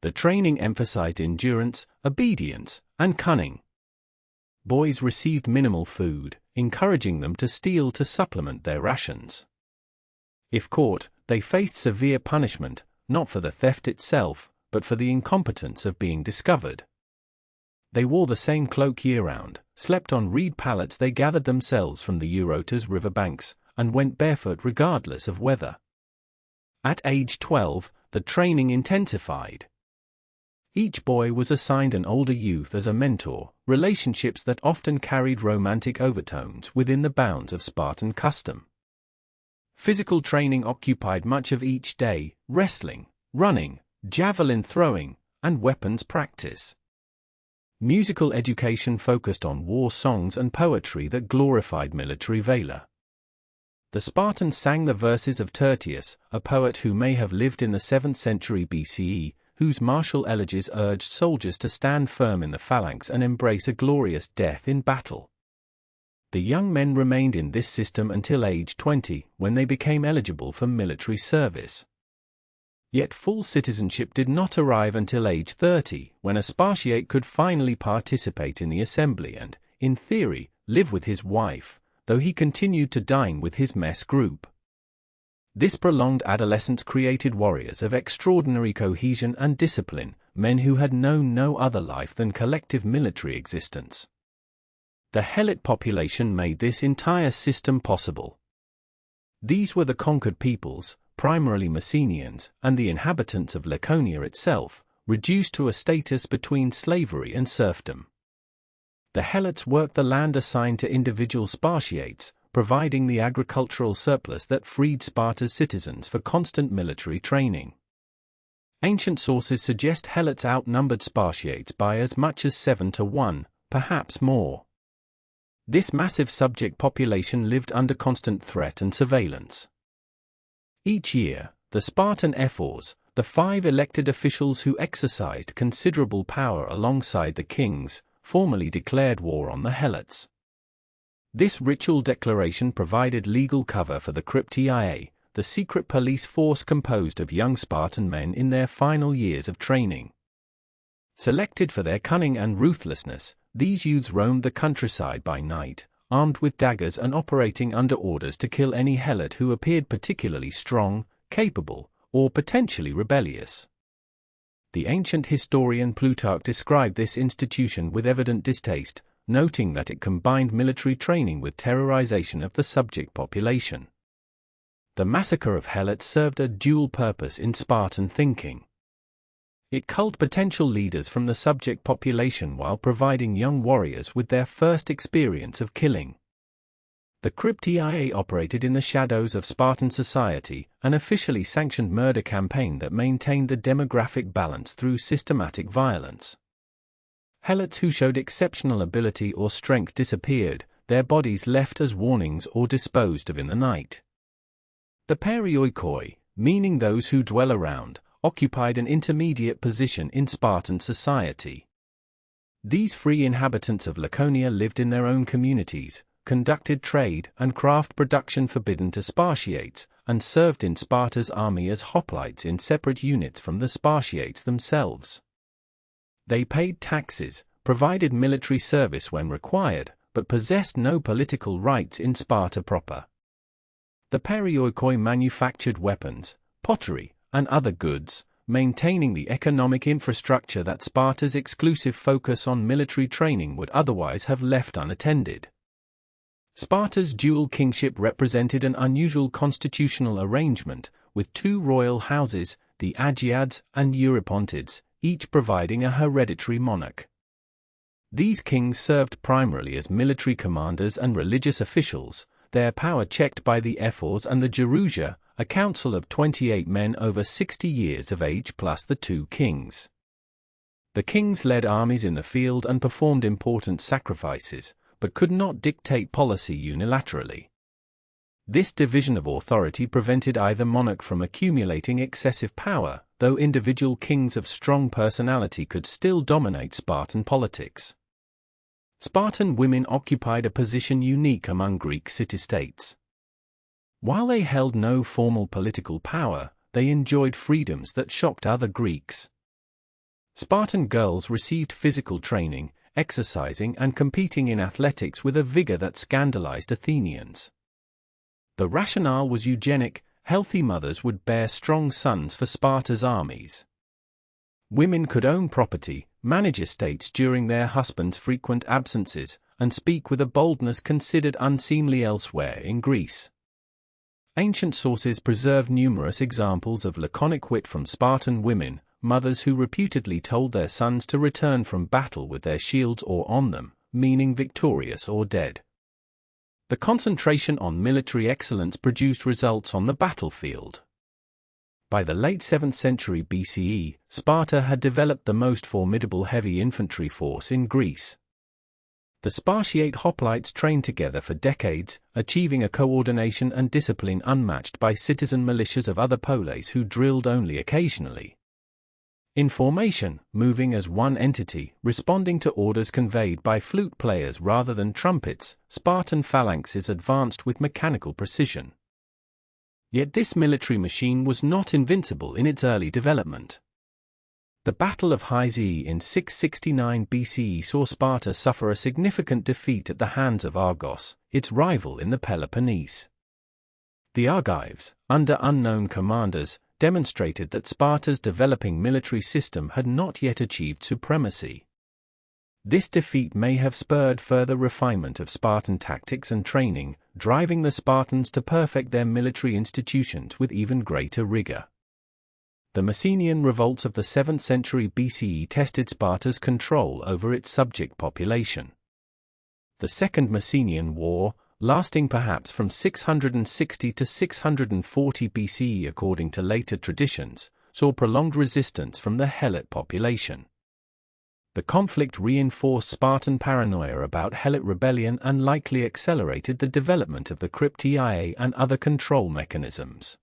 The training emphasized endurance, obedience, and cunning. Boys received minimal food, encouraging them to steal to supplement their rations. If caught, they faced severe punishment, not for the theft itself, but for the incompetence of being discovered. They wore the same cloak year-round, slept on reed pallets they gathered themselves from the Eurotas riverbanks, and went barefoot regardless of weather. At age 12, the training intensified. Each boy was assigned an older youth as a mentor, relationships that often carried romantic overtones within the bounds of Spartan custom. Physical training occupied much of each day: wrestling, running, javelin throwing, and weapons practice. Musical education focused on war songs and poetry that glorified military valor. The Spartans sang the verses of Tertius, a poet who may have lived in the 7th century BCE, whose martial elegies urged soldiers to stand firm in the phalanx and embrace a glorious death in battle. The young men remained in this system until age 20, when they became eligible for military service. Yet full citizenship did not arrive until age 30, when a Spartiate could finally participate in the assembly and, in theory, live with his wife, though he continued to dine with his mess group. This prolonged adolescence created warriors of extraordinary cohesion and discipline, men who had known no other life than collective military existence. The Helot population made this entire system possible. These were the conquered peoples, primarily Mycenaeans, and the inhabitants of Laconia itself, reduced to a status between slavery and serfdom. The Helots worked the land assigned to individual Spartiates, providing the agricultural surplus that freed Sparta's citizens for constant military training. Ancient sources suggest Helots outnumbered Spartiates by as much as 7-1, perhaps more. This massive subject population lived under constant threat and surveillance. Each year, the Spartan ephors, the 5 elected officials who exercised considerable power alongside the kings, formally declared war on the Helots. This ritual declaration provided legal cover for the Cryptii, the secret police force composed of young Spartan men in their final years of training. Selected for their cunning and ruthlessness, these youths roamed the countryside by night, armed with daggers and operating under orders to kill any Helot who appeared particularly strong, capable, or potentially rebellious. The ancient historian Plutarch described this institution with evident distaste, noting that it combined military training with terrorization of the subject population. The massacre of Helots served a dual purpose in Spartan thinking. It culled potential leaders from the subject population while providing young warriors with their first experience of killing. The Cryptii operated in the shadows of Spartan society, an officially sanctioned murder campaign that maintained the demographic balance through systematic violence. Helots who showed exceptional ability or strength disappeared, their bodies left as warnings or disposed of in the night. The perioikoi, meaning those who dwell around, occupied an intermediate position in Spartan society. These free inhabitants of Laconia lived in their own communities, conducted trade and craft production forbidden to Spartiates, and served in Sparta's army as hoplites in separate units from the Spartiates themselves. They paid taxes, provided military service when required, but possessed no political rights in Sparta proper. The perioikoi manufactured weapons, pottery, and other goods, maintaining the economic infrastructure that Sparta's exclusive focus on military training would otherwise have left unattended. Sparta's dual kingship represented an unusual constitutional arrangement, with 2 royal houses, the Agiads and Eurypontids, each providing a hereditary monarch. These kings served primarily as military commanders and religious officials, their power checked by the ephors and the Gerousia, a council of 28 men over 60 years of age plus the 2 kings. The kings led armies in the field and performed important sacrifices, but could not dictate policy unilaterally. This division of authority prevented either monarch from accumulating excessive power, though individual kings of strong personality could still dominate Spartan politics. Spartan women occupied a position unique among Greek city-states. While they held no formal political power, they enjoyed freedoms that shocked other Greeks. Spartan girls received physical training, exercising and competing in athletics with a vigor that scandalized Athenians. The rationale was eugenic: healthy mothers would bear strong sons for Sparta's armies. Women could own property, manage estates during their husbands' frequent absences, and speak with a boldness considered unseemly elsewhere in Greece. Ancient sources preserve numerous examples of laconic wit from Spartan women, mothers who reputedly told their sons to return from battle with their shields or on them, meaning victorious or dead. The concentration on military excellence produced results on the battlefield. By the late 7th century BCE, Sparta had developed the most formidable heavy infantry force in Greece. The Spartiate hoplites trained together for decades, achieving a coordination and discipline unmatched by citizen militias of other poleis who drilled only occasionally. In formation, moving as one entity, responding to orders conveyed by flute players rather than trumpets, Spartan phalanxes advanced with mechanical precision. Yet this military machine was not invincible in its early development. The Battle of Hyzee in 669 BCE saw Sparta suffer a significant defeat at the hands of Argos, its rival in the Peloponnese. The Argives, under unknown commanders, demonstrated that Sparta's developing military system had not yet achieved supremacy. This defeat may have spurred further refinement of Spartan tactics and training, driving the Spartans to perfect their military institutions with even greater rigor. The Mycenaean revolts of the 7th century BCE tested Sparta's control over its subject population. The Second Mycenaean War, lasting perhaps from 660 to 640 BCE according to later traditions, saw prolonged resistance from the Helot population. The conflict reinforced Spartan paranoia about Helot rebellion and likely accelerated the development of the cryptia and other control mechanisms.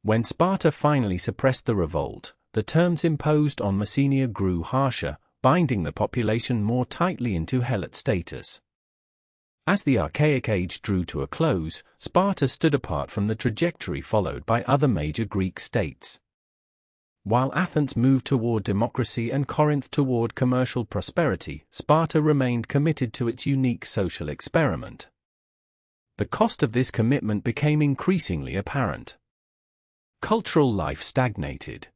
When Sparta finally suppressed the revolt, the terms imposed on Messenia grew harsher, binding the population more tightly into Helot status. As the Archaic Age drew to a close, Sparta stood apart from the trajectory followed by other major Greek states. While Athens moved toward democracy and Corinth toward commercial prosperity, Sparta remained committed to its unique social experiment. The cost of this commitment became increasingly apparent. Cultural life stagnated.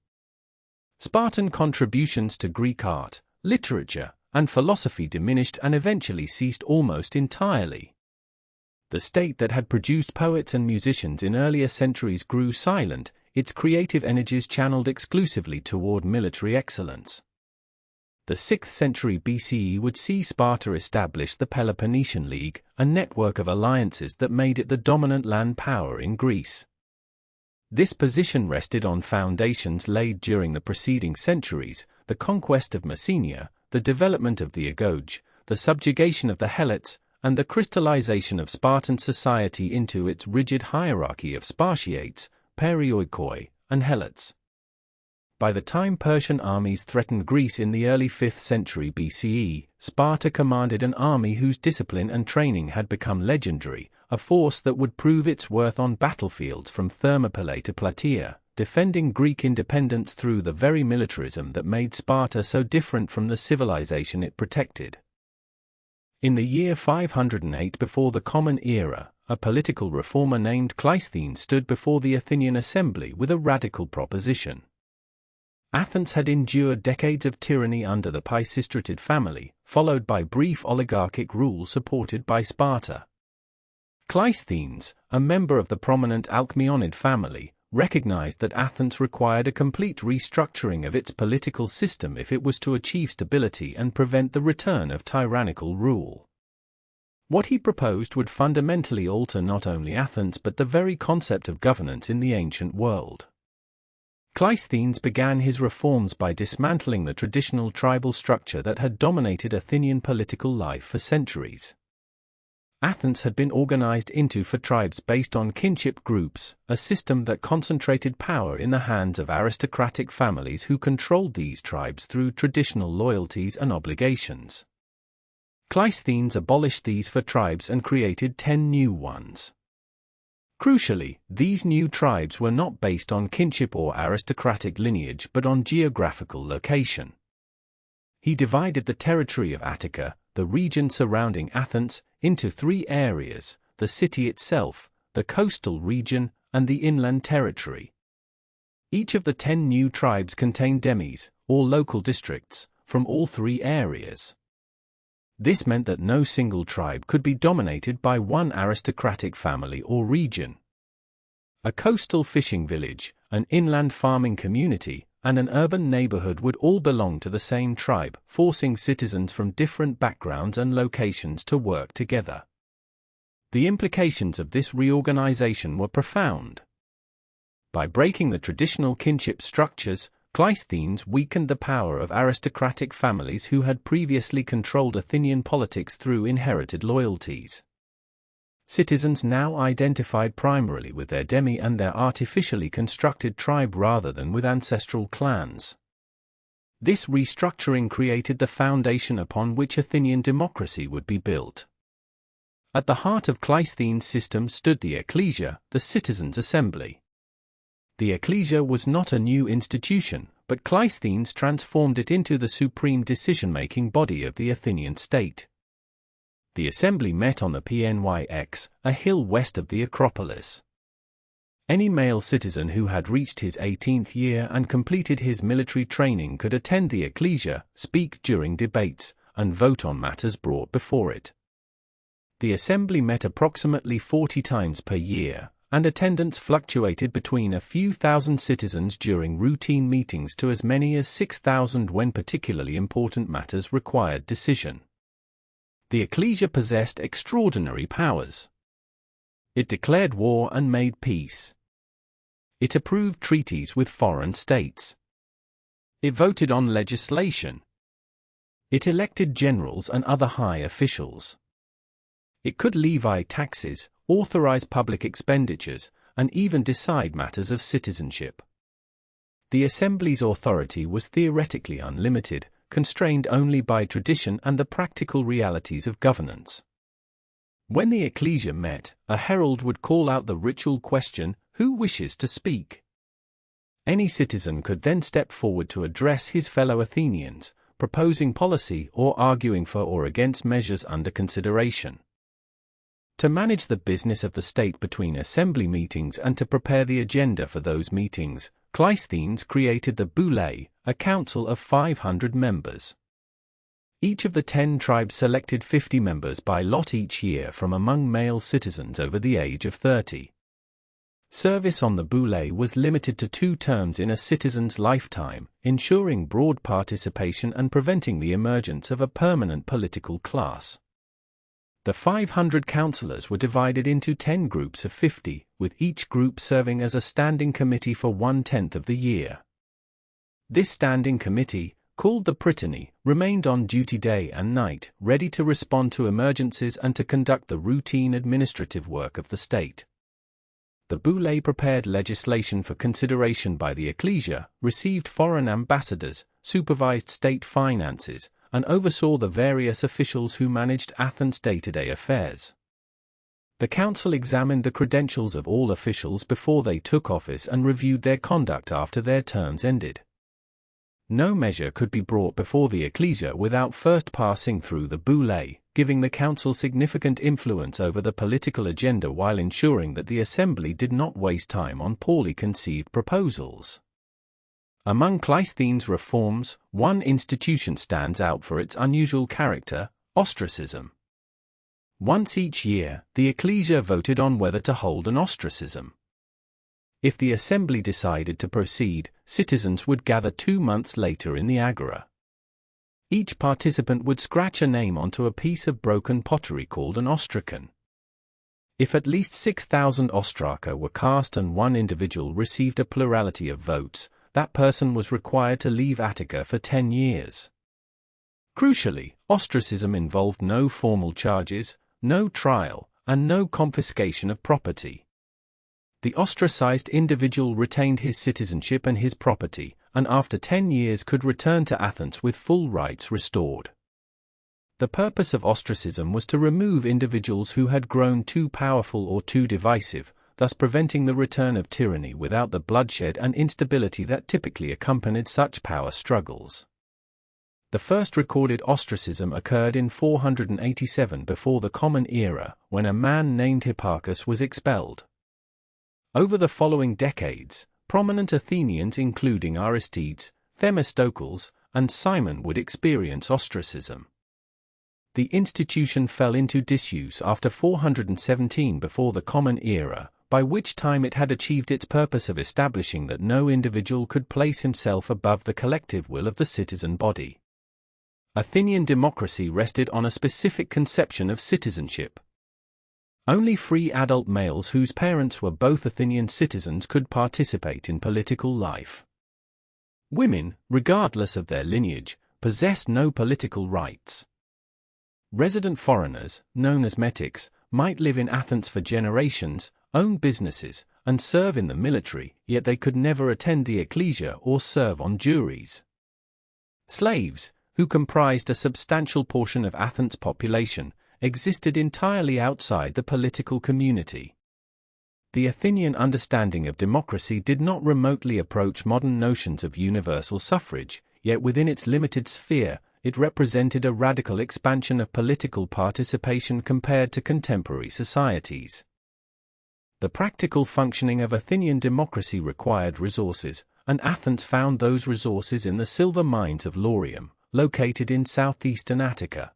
Spartan contributions to Greek art, literature, and philosophy diminished and eventually ceased almost entirely. The state that had produced poets and musicians in earlier centuries grew silent, its creative energies channeled exclusively toward military excellence. The 6th century BCE would see Sparta establish the Peloponnesian League, a network of alliances that made it the dominant land power in Greece. This position rested on foundations laid during the preceding centuries: the conquest of Messenia, the development of the Agoge, the subjugation of the Helots, and the crystallization of Spartan society into its rigid hierarchy of Spartiates, Perioikoi, and Helots. By the time Persian armies threatened Greece in the early 5th century BCE, Sparta commanded an army whose discipline and training had become legendary, a force that would prove its worth on battlefields from Thermopylae to Plataea, defending Greek independence through the very militarism that made Sparta so different from the civilization it protected. In the year 508 before the Common Era, a political reformer named Cleisthenes stood before the Athenian assembly with a radical proposition. Athens had endured decades of tyranny under the Pisistratid family, followed by brief oligarchic rule supported by Sparta. Cleisthenes, a member of the prominent Alcmaeonid family, recognized that Athens required a complete restructuring of its political system if it was to achieve stability and prevent the return of tyrannical rule. What he proposed would fundamentally alter not only Athens but the very concept of governance in the ancient world. Cleisthenes began his reforms by dismantling the traditional tribal structure that had dominated Athenian political life for centuries. Athens had been organized into four tribes based on kinship groups, a system that concentrated power in the hands of aristocratic families who controlled these tribes through traditional loyalties and obligations. Cleisthenes abolished these four tribes and created 10 new ones. Crucially, these new tribes were not based on kinship or aristocratic lineage but on geographical location. He divided the territory of Attica, the region surrounding Athens, into 3 areas: the city itself, the coastal region, and the inland territory. Each of the 10 new tribes contained demes, or local districts, from all 3 areas. This meant that no single tribe could be dominated by one aristocratic family or region. A coastal fishing village, an inland farming community, and an urban neighborhood would all belong to the same tribe, forcing citizens from different backgrounds and locations to work together. The implications of this reorganization were profound. By breaking the traditional kinship structures, Cleisthenes weakened the power of aristocratic families who had previously controlled Athenian politics through inherited loyalties. Citizens now identified primarily with their deme and their artificially constructed tribe rather than with ancestral clans. This restructuring created the foundation upon which Athenian democracy would be built. At the heart of Cleisthenes' system stood the ecclesia, the citizens' assembly. The ecclesia was not a new institution, but Cleisthenes transformed it into the supreme decision-making body of the Athenian state. The assembly met on the Pnyx, a hill west of the Acropolis. Any male citizen who had reached his 18th year and completed his military training could attend the ecclesia, speak during debates, and vote on matters brought before it. The assembly met approximately 40 times per year, and attendance fluctuated between a few thousand citizens during routine meetings to as many as 6,000 when particularly important matters required decision. the ecclesia possessed extraordinary powers. It declared war and made peace. It approved treaties with foreign states. It voted on legislation. It elected generals and other high officials. It could levy taxes, authorize public expenditures, and even decide matters of citizenship. The assembly's authority was theoretically unlimited, constrained only by tradition and the practical realities of governance. When the ecclesia met, a herald would call out the ritual question, "Who wishes to speak?" Any citizen could then step forward to address his fellow Athenians, proposing policy or arguing for or against measures under consideration. To manage the business of the state between assembly meetings and to prepare the agenda for those meetings, Cleisthenes created the Boule, a council of 500 members. Each of the 10 tribes selected 50 members by lot each year from among male citizens over the age of 30. Service on the Boule was limited to 2 terms in a citizen's lifetime, ensuring broad participation and preventing the emergence of a permanent political class. The 500 councillors were divided into 10 groups of 50, with each group serving as a standing committee for 1/10 of the year. This standing committee, called the Prytany, remained on duty day and night, ready to respond to emergencies and to conduct the routine administrative work of the state. The Boule prepared legislation for consideration by the ecclesia, received foreign ambassadors, supervised state finances, and oversaw the various officials who managed Athens' day-to-day affairs. The council examined the credentials of all officials before they took office and reviewed their conduct after their terms ended. No measure could be brought before the ecclesia without first passing through the Boule, giving the council significant influence over the political agenda while ensuring that the assembly did not waste time on poorly conceived proposals. Among Cleisthenes' reforms, one institution stands out for its unusual character: ostracism. Once each year, the ecclesia voted on whether to hold an ostracism. If the assembly decided to proceed, citizens would gather 2 months later in the agora. Each participant would scratch a name onto a piece of broken pottery called an ostracon. If at least 6,000 ostraca were cast and one individual received a plurality of votes, that person was required to leave Attica for 10 years. Crucially, ostracism involved no formal charges, no trial, and no confiscation of property. The ostracized individual retained his citizenship and his property, and after 10 years could return to Athens with full rights restored. The purpose of ostracism was to remove individuals who had grown too powerful or too divisive, thus preventing the return of tyranny without the bloodshed and instability that typically accompanied such power struggles. The first recorded ostracism occurred in 487 before the Common Era, when a man named Hipparchus was expelled. Over the following decades, prominent Athenians including Aristides, Themistocles, and Cimon would experience ostracism. The institution fell into disuse after 417 before the Common Era, by which time it had achieved its purpose of establishing that no individual could place himself above the collective will of the citizen body. Athenian democracy rested on a specific conception of citizenship. Only free adult males whose parents were both Athenian citizens could participate in political life. Women, regardless of their lineage, possessed no political rights. Resident foreigners, known as metics, might live in Athens for generations, own businesses, and serve in the military, yet they could never attend the ecclesia or serve on juries. Slaves, who comprised a substantial portion of Athens' population, existed entirely outside the political community. The Athenian understanding of democracy did not remotely approach modern notions of universal suffrage, yet within its limited sphere, it represented a radical expansion of political participation compared to contemporary societies. The practical functioning of Athenian democracy required resources, and Athens found those resources in the silver mines of Laurium, located in southeastern Attica.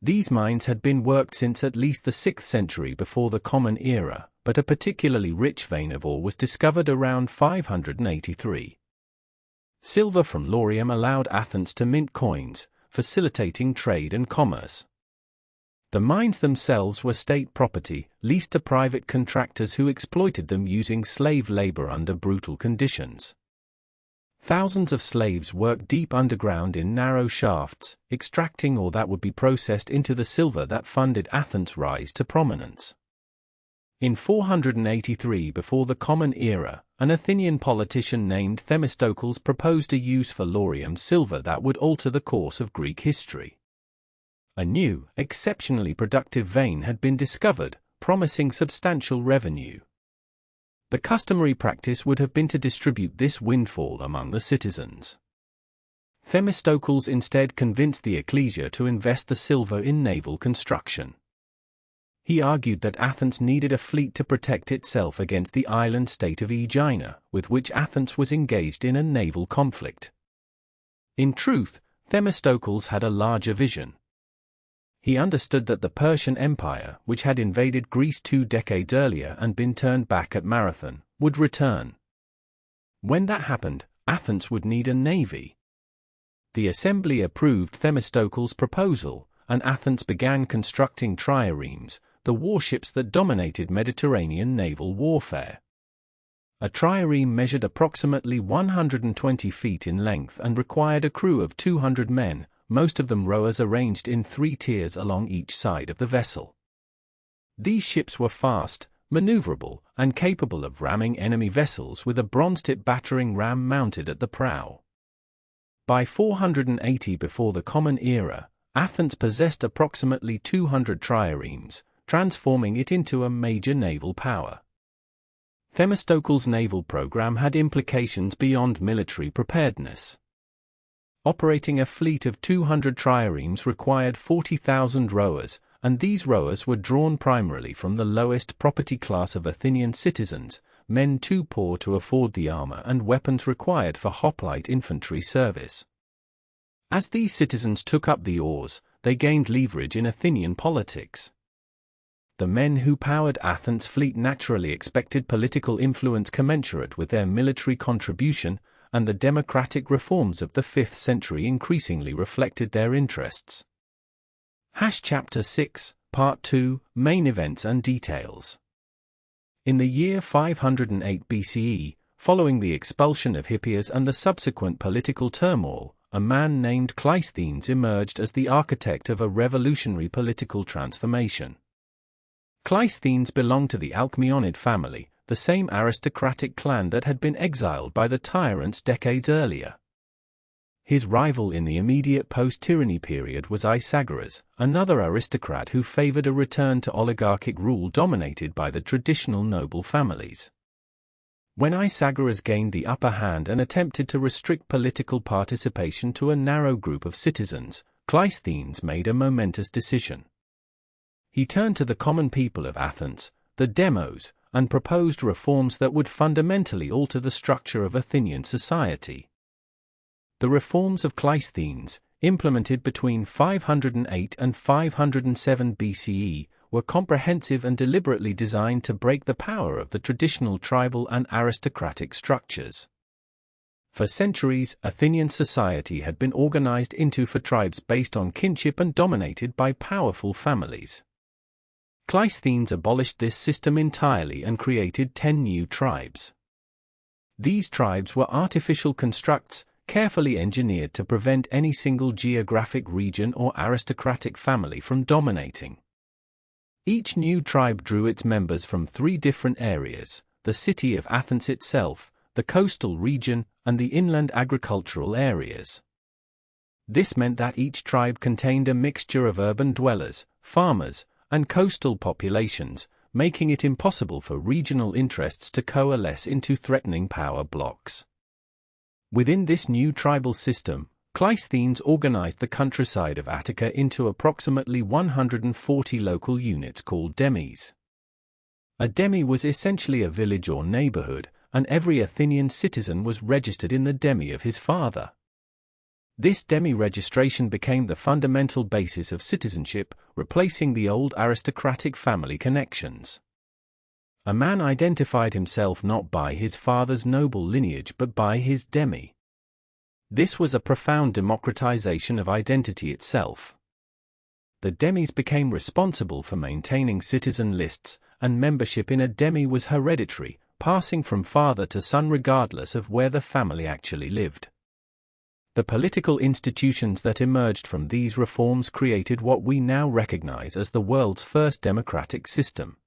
These mines had been worked since at least the 6th century before the Common Era, but a particularly rich vein of ore was discovered around 583. Silver from Laurium allowed Athens to mint coins, facilitating trade and commerce. The mines themselves were state property, leased to private contractors who exploited them using slave labor under brutal conditions. Thousands of slaves worked deep underground in narrow shafts, extracting all that would be processed into the silver that funded Athens' rise to prominence. In 483 before the Common Era, an Athenian politician named Themistocles proposed a use for laurium silver that would alter the course of Greek history. A new, exceptionally productive vein had been discovered, promising substantial revenue. The customary practice would have been to distribute this windfall among the citizens. Themistocles instead convinced the ecclesia to invest the silver in naval construction. He argued that Athens needed a fleet to protect itself against the island state of Aegina, with which Athens was engaged in a naval conflict. In truth, Themistocles had a larger vision. He understood that the Persian Empire, which had invaded Greece 2 decades earlier and been turned back at Marathon, would return. When that happened, Athens would need a navy. The assembly approved Themistocles' proposal, and Athens began constructing triremes, the warships that dominated Mediterranean naval warfare. A trireme measured approximately 120 feet in length and required a crew of 200 men, most of them rowers arranged in 3 tiers along each side of the vessel. These ships were fast, maneuverable, and capable of ramming enemy vessels with a bronze-tip battering ram mounted at the prow. By 480 before the Common Era, Athens possessed approximately 200 triremes, transforming it into a major naval power. Themistocles' naval program had implications beyond military preparedness. Operating a fleet of 200 triremes required 40,000 rowers, and these rowers were drawn primarily from the lowest property class of Athenian citizens, men too poor to afford the armor and weapons required for hoplite infantry service. As these citizens took up the oars, they gained leverage in Athenian politics. The men who powered Athens' fleet naturally expected political influence commensurate with their military contribution, and the democratic reforms of the 5th century increasingly reflected their interests. Chapter 6, Part 2, Main Events and Details. In the year 508 BCE, following the expulsion of Hippias and the subsequent political turmoil, a man named Cleisthenes emerged as the architect of a revolutionary political transformation. Cleisthenes belonged to the Alcmaeonid family, the same aristocratic clan that had been exiled by the tyrants decades earlier. His rival in the immediate post-tyranny period was Isagoras, another aristocrat who favored a return to oligarchic rule dominated by the traditional noble families. When Isagoras gained the upper hand and attempted to restrict political participation to a narrow group of citizens, Cleisthenes made a momentous decision. He turned to the common people of Athens, the demos, and proposed reforms that would fundamentally alter the structure of Athenian society. The reforms of Cleisthenes, implemented between 508 and 507 BCE, were comprehensive and deliberately designed to break the power of the traditional tribal and aristocratic structures. For centuries, Athenian society had been organized into tribes based on kinship and dominated by powerful families. Cleisthenes abolished this system entirely and created 10 new tribes. These tribes were artificial constructs, carefully engineered to prevent any single geographic region or aristocratic family from dominating. Each new tribe drew its members from 3 different areas: the city of Athens itself, the coastal region, and the inland agricultural areas. This meant that each tribe contained a mixture of urban dwellers, farmers, and coastal populations, making it impossible for regional interests to coalesce into threatening power blocks. Within this new tribal system, Cleisthenes organized the countryside of Attica into approximately 140 local units called demes. A deme was essentially a village or neighborhood, and every Athenian citizen was registered in the deme of his father. This demi-registration became the fundamental basis of citizenship, replacing the old aristocratic family connections. A man identified himself not by his father's noble lineage but by his deme. This was a profound democratization of identity itself. The demes became responsible for maintaining citizen lists, and membership in a deme was hereditary, passing from father to son regardless of where the family actually lived. The political institutions that emerged from these reforms created what we now recognize as the world's first democratic system.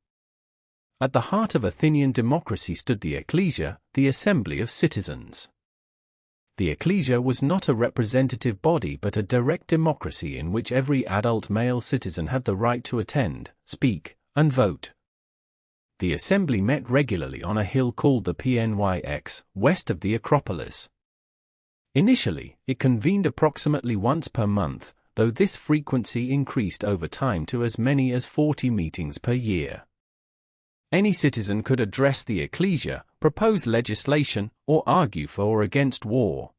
At the heart of Athenian democracy stood the ecclesia, the assembly of citizens. The ecclesia was not a representative body but a direct democracy in which every adult male citizen had the right to attend, speak, and vote. The assembly met regularly on a hill called the Pnyx, west of the Acropolis. Initially, it convened approximately once per month, though this frequency increased over time to as many as 40 meetings per year. Any citizen could address the ecclesia, propose legislation, or argue for or against war.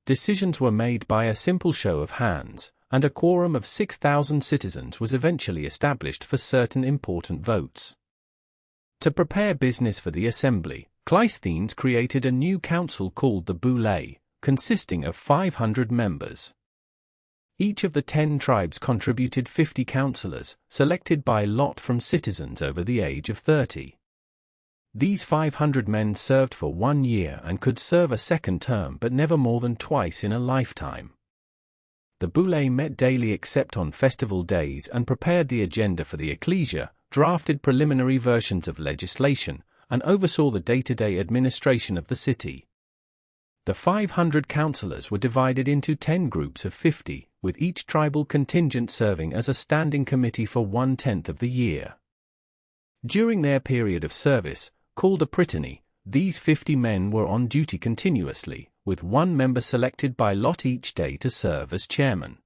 Decisions were made by a simple show of hands, and a quorum of 6,000 citizens was eventually established for certain important votes. To prepare business for the assembly, Cleisthenes created a new council called the Boulé, consisting of 500 members. Each of the 10 tribes contributed 50 councillors, selected by lot from citizens over the age of 30. These 500 men served for 1 year and could serve a second term but never more than twice in a lifetime. The Boulé met daily except on festival days and prepared the agenda for the ecclesia, drafted preliminary versions of legislation, and oversaw the day-to-day administration of the city. The 500 councillors were divided into 10 groups of 50, with each tribal contingent serving as a standing committee for 1/10 of the year. During their period of service, called a prytany, these 50 men were on duty continuously, with one member selected by lot each day to serve as chairman.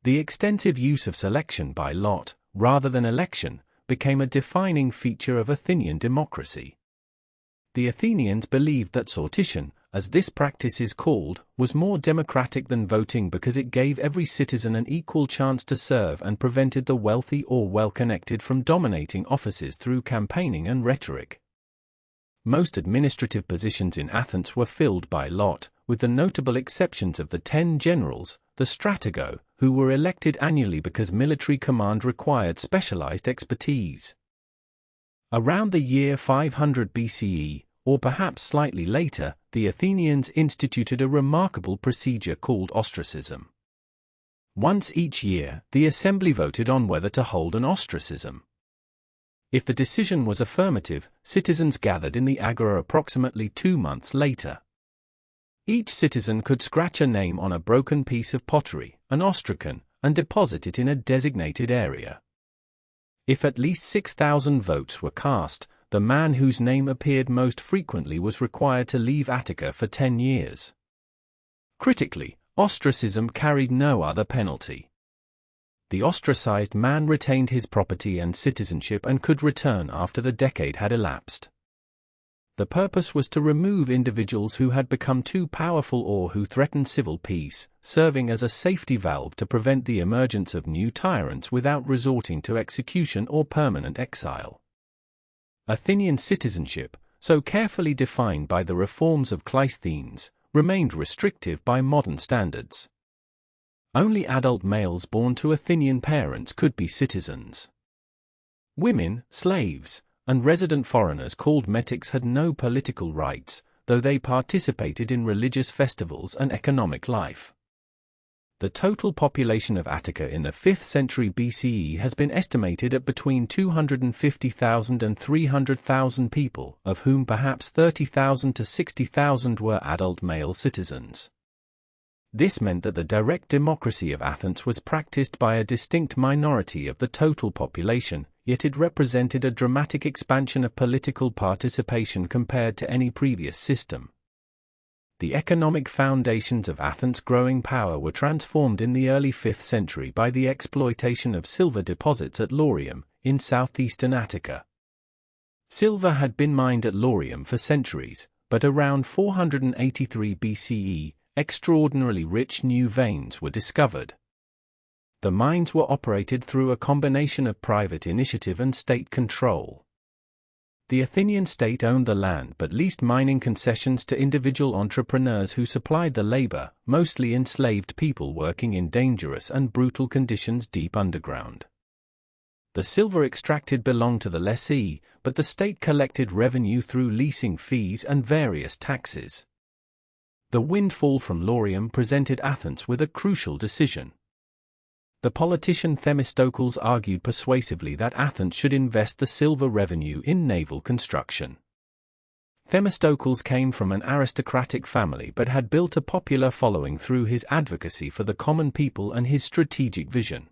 The extensive use of selection by lot, rather than election, became a defining feature of Athenian democracy. The Athenians believed that sortition, as this practice is called, was more democratic than voting because it gave every citizen an equal chance to serve and prevented the wealthy or well-connected from dominating offices through campaigning and rhetoric. Most administrative positions in Athens were filled by lot, with the notable exceptions of the 10 generals, the stratego, who were elected annually because military command required specialized expertise. Around the year 500 BCE, or perhaps slightly later, the Athenians instituted a remarkable procedure called ostracism. Once each year, the assembly voted on whether to hold an ostracism. If the decision was affirmative, citizens gathered in the agora approximately 2 months later. Each citizen could scratch a name on a broken piece of pottery, an ostracon, and deposit it in a designated area. If at least 6,000 votes were cast, the man whose name appeared most frequently was required to leave Attica for 10 years. Critically, ostracism carried no other penalty. The ostracized man retained his property and citizenship and could return after the decade had elapsed. The purpose was to remove individuals who had become too powerful or who threatened civil peace, serving as a safety valve to prevent the emergence of new tyrants without resorting to execution or permanent exile. Athenian citizenship, so carefully defined by the reforms of Cleisthenes, remained restrictive by modern standards. Only adult males born to Athenian parents could be citizens. Women, slaves, and resident foreigners called metics had no political rights, though they participated in religious festivals and economic life. The total population of Attica in the 5th century BCE has been estimated at between 250,000 and 300,000 people, of whom perhaps 30,000 to 60,000 were adult male citizens. This meant that the direct democracy of Athens was practiced by a distinct minority of the total population, yet it represented a dramatic expansion of political participation compared to any previous system. The economic foundations of Athens' growing power were transformed in the early 5th century by the exploitation of silver deposits at Laurium, in southeastern Attica. Silver had been mined at Laurium for centuries, but around 483 BCE, extraordinarily rich new veins were discovered. The mines were operated through a combination of private initiative and state control. The Athenian state owned the land but leased mining concessions to individual entrepreneurs who supplied the labor, mostly enslaved people working in dangerous and brutal conditions deep underground. The silver extracted belonged to the lessee, but the state collected revenue through leasing fees and various taxes. The windfall from laurium presented Athens with a crucial decision. The politician Themistocles argued persuasively that Athens should invest the silver revenue in naval construction. Themistocles came from an aristocratic family but had built a popular following through his advocacy for the common people and his strategic vision.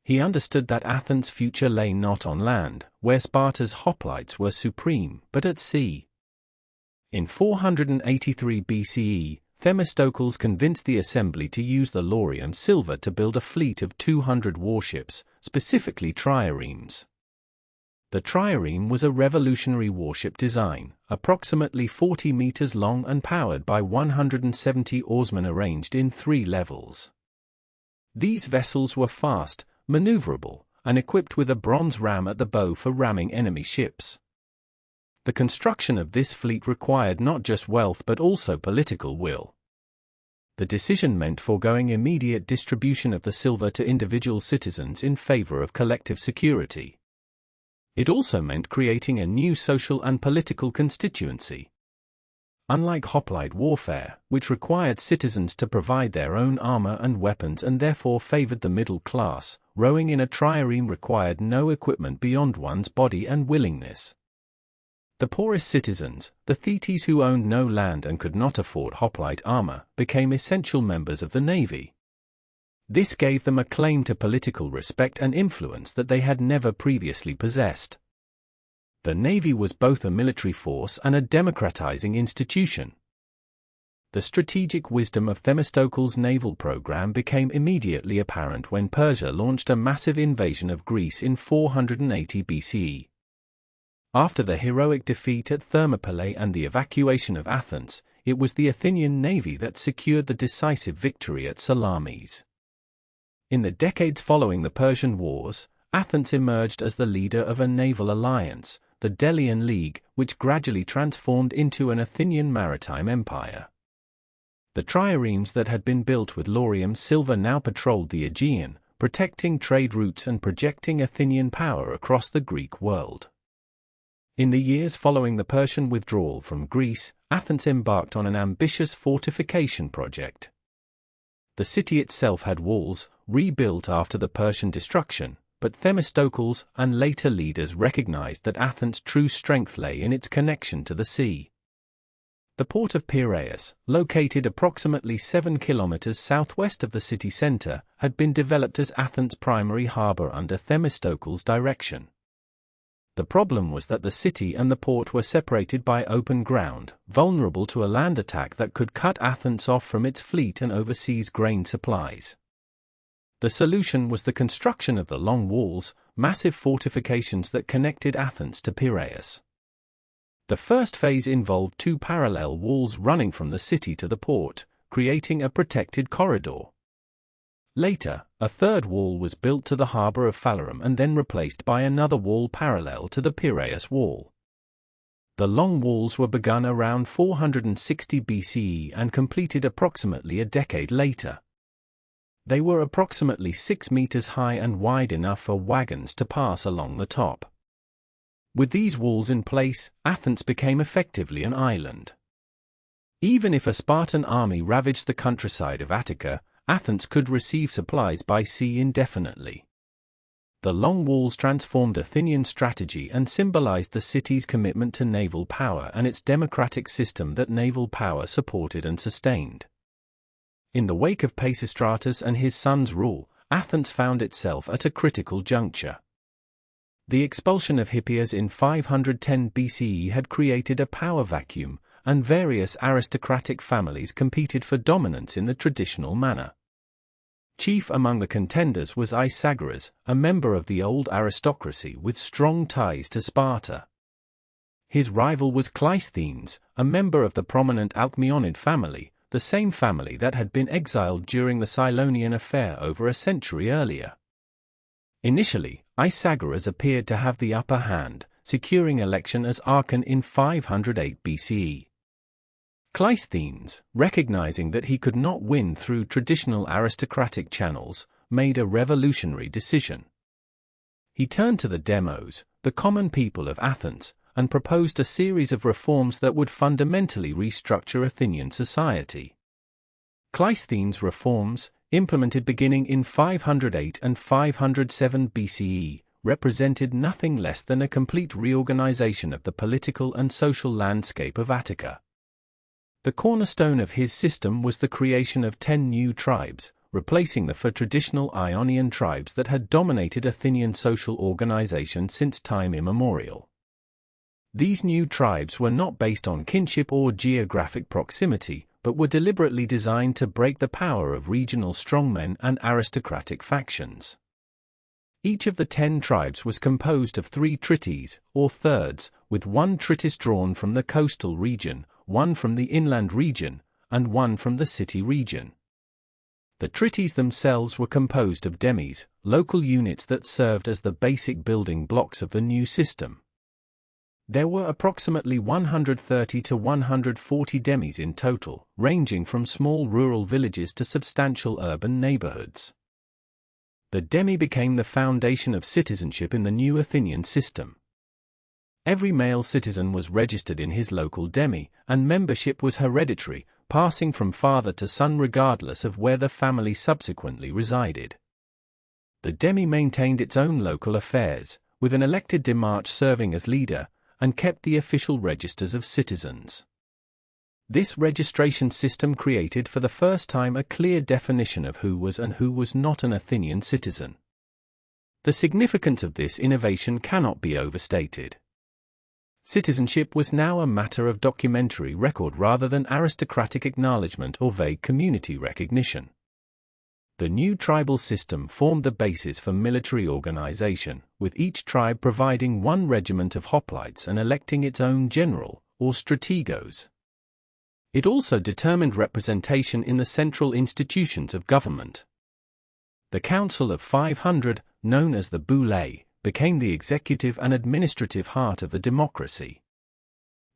He understood that Athens' future lay not on land, where Sparta's hoplites were supreme, but at sea. In 483 BCE, Themistocles convinced the assembly to use the laurium silver to build a fleet of 200 warships, specifically triremes. The trireme was a revolutionary warship design, approximately 40 meters long and powered by 170 oarsmen arranged in 3 levels. These vessels were fast, maneuverable, and equipped with a bronze ram at the bow for ramming enemy ships. The construction of this fleet required not just wealth but also political will. The decision meant foregoing immediate distribution of the silver to individual citizens in favor of collective security. It also meant creating a new social and political constituency. Unlike hoplite warfare, which required citizens to provide their own armor and weapons and therefore favored the middle class, rowing in a trireme required no equipment beyond one's body and willingness. The poorest citizens, the Thetes who owned no land and could not afford hoplite armor, became essential members of the navy. This gave them a claim to political respect and influence that they had never previously possessed. The navy was both a military force and a democratizing institution. The strategic wisdom of Themistocles' naval program became immediately apparent when Persia launched a massive invasion of Greece in 480 BCE. After the heroic defeat at Thermopylae and the evacuation of Athens, it was the Athenian navy that secured the decisive victory at Salamis. In the decades following the Persian Wars, Athens emerged as the leader of a naval alliance, the Delian League, which gradually transformed into an Athenian maritime empire. The triremes that had been built with laurium silver now patrolled the Aegean, protecting trade routes and projecting Athenian power across the Greek world. In the years following the Persian withdrawal from Greece, Athens embarked on an ambitious fortification project. The city itself had walls, rebuilt after the Persian destruction, but Themistocles and later leaders recognized that Athens' true strength lay in its connection to the sea. The port of Piraeus, located approximately 7 kilometers southwest of the city center, had been developed as Athens' primary harbor under Themistocles' direction. The problem was that the city and the port were separated by open ground, vulnerable to a land attack that could cut Athens off from its fleet and overseas grain supplies. The solution was the construction of the Long Walls, massive fortifications that connected Athens to Piraeus. The first phase involved 2 parallel walls running from the city to the port, creating a protected corridor. Later, a third wall was built to the harbor of Phalerum and then replaced by another wall parallel to the Piraeus wall. The Long Walls were begun around 460 BCE and completed approximately a decade later. They were approximately 6 meters high and wide enough for wagons to pass along the top. With these walls in place, Athens became effectively an island. Even if a Spartan army ravaged the countryside of Attica, Athens could receive supplies by sea indefinitely. The Long Walls transformed Athenian strategy and symbolized the city's commitment to naval power and its democratic system that naval power supported and sustained. In the wake of Pisistratus and his son's rule, Athens found itself at a critical juncture. The expulsion of Hippias in 510 BCE had created a power vacuum, and various aristocratic families competed for dominance in the traditional manner. Chief among the contenders was Isagoras, a member of the old aristocracy with strong ties to Sparta. His rival was Cleisthenes, a member of the prominent Alcmaeonid family, the same family that had been exiled during the Cylonian affair over a century earlier. Initially, Isagoras appeared to have the upper hand, securing election as archon in 508 BCE. Cleisthenes, recognizing that he could not win through traditional aristocratic channels, made a revolutionary decision. He turned to the demos, the common people of Athens, and proposed a series of reforms that would fundamentally restructure Athenian society. Cleisthenes' reforms, implemented beginning in 508 and 507 BCE, represented nothing less than a complete reorganization of the political and social landscape of Attica. The cornerstone of his system was the creation of 10 new tribes, replacing the four traditional Ionian tribes that had dominated Athenian social organization since time immemorial. These new tribes were not based on kinship or geographic proximity, but were deliberately designed to break the power of regional strongmen and aristocratic factions. Each of the 10 tribes was composed of 3 trities, or thirds, with 1 tritis drawn from the coastal region, 1 from the inland region, and 1 from the city region. The trities themselves were composed of demes, local units that served as the basic building blocks of the new system. There were approximately 130 to 140 demes in total, ranging from small rural villages to substantial urban neighborhoods. The deme became the foundation of citizenship in the new Athenian system. Every male citizen was registered in his local deme, and membership was hereditary, passing from father to son regardless of where the family subsequently resided. The deme maintained its own local affairs, with an elected demarch serving as leader, and kept the official registers of citizens. This registration system created for the first time a clear definition of who was and who was not an Athenian citizen. The significance of this innovation cannot be overstated. Citizenship was now a matter of documentary record rather than aristocratic acknowledgement or vague community recognition. The new tribal system formed the basis for military organization, with each tribe providing 1 regiment of hoplites and electing its own general, or strategos. It also determined representation in the central institutions of government. The Council of 500, known as the Boule, became the executive and administrative heart of the democracy.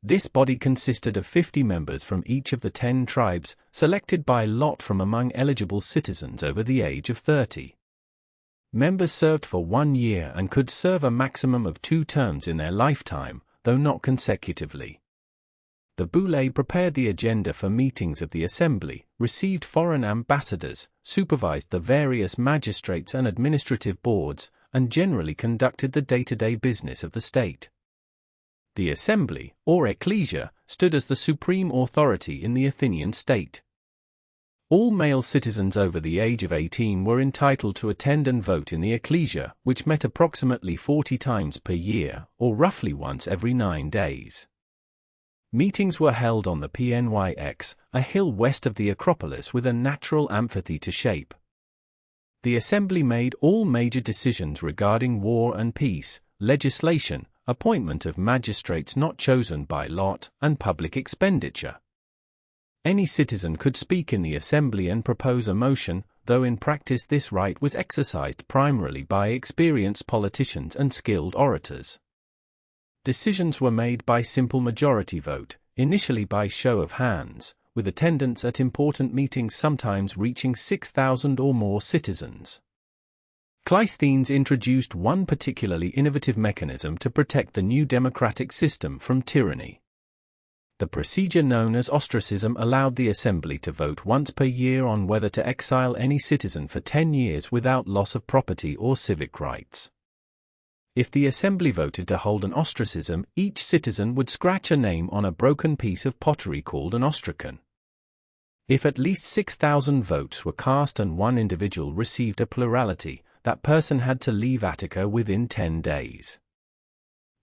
This body consisted of 50 members from each of the 10 tribes, selected by lot from among eligible citizens over the age of 30. Members served for 1 year and could serve a maximum of 2 terms in their lifetime, though not consecutively. The Boule prepared the agenda for meetings of the assembly, received foreign ambassadors, supervised the various magistrates and administrative boards, and generally conducted the day-to-day business of the state. The assembly, or ecclesia, stood as the supreme authority in the Athenian state. All male citizens over the age of 18 were entitled to attend and vote in the ecclesia, which met approximately 40 times per year, or roughly once every 9 days. Meetings were held on the Pnyx, a hill west of the Acropolis with a natural amphitheater shape. The assembly made all major decisions regarding war and peace, legislation, appointment of magistrates not chosen by lot, and public expenditure. Any citizen could speak in the assembly and propose a motion, though in practice this right was exercised primarily by experienced politicians and skilled orators. Decisions were made by simple majority vote, initially by show of hands, with attendance at important meetings sometimes reaching 6,000 or more citizens. Cleisthenes introduced one particularly innovative mechanism to protect the new democratic system from tyranny. The procedure known as ostracism allowed the assembly to vote once per year on whether to exile any citizen for 10 years without loss of property or civic rights. If the assembly voted to hold an ostracism, each citizen would scratch a name on a broken piece of pottery called an ostracon. If at least 6,000 votes were cast and one individual received a plurality, that person had to leave Attica within 10 days.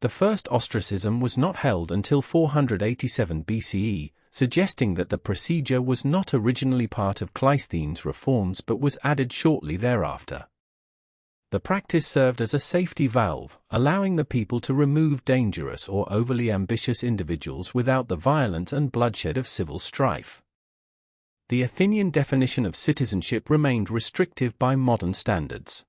The first ostracism was not held until 487 BCE, suggesting that the procedure was not originally part of Cleisthenes' reforms but was added shortly thereafter. The practice served as a safety valve, allowing the people to remove dangerous or overly ambitious individuals without the violence and bloodshed of civil strife. The Athenian definition of citizenship remained restrictive by modern standards.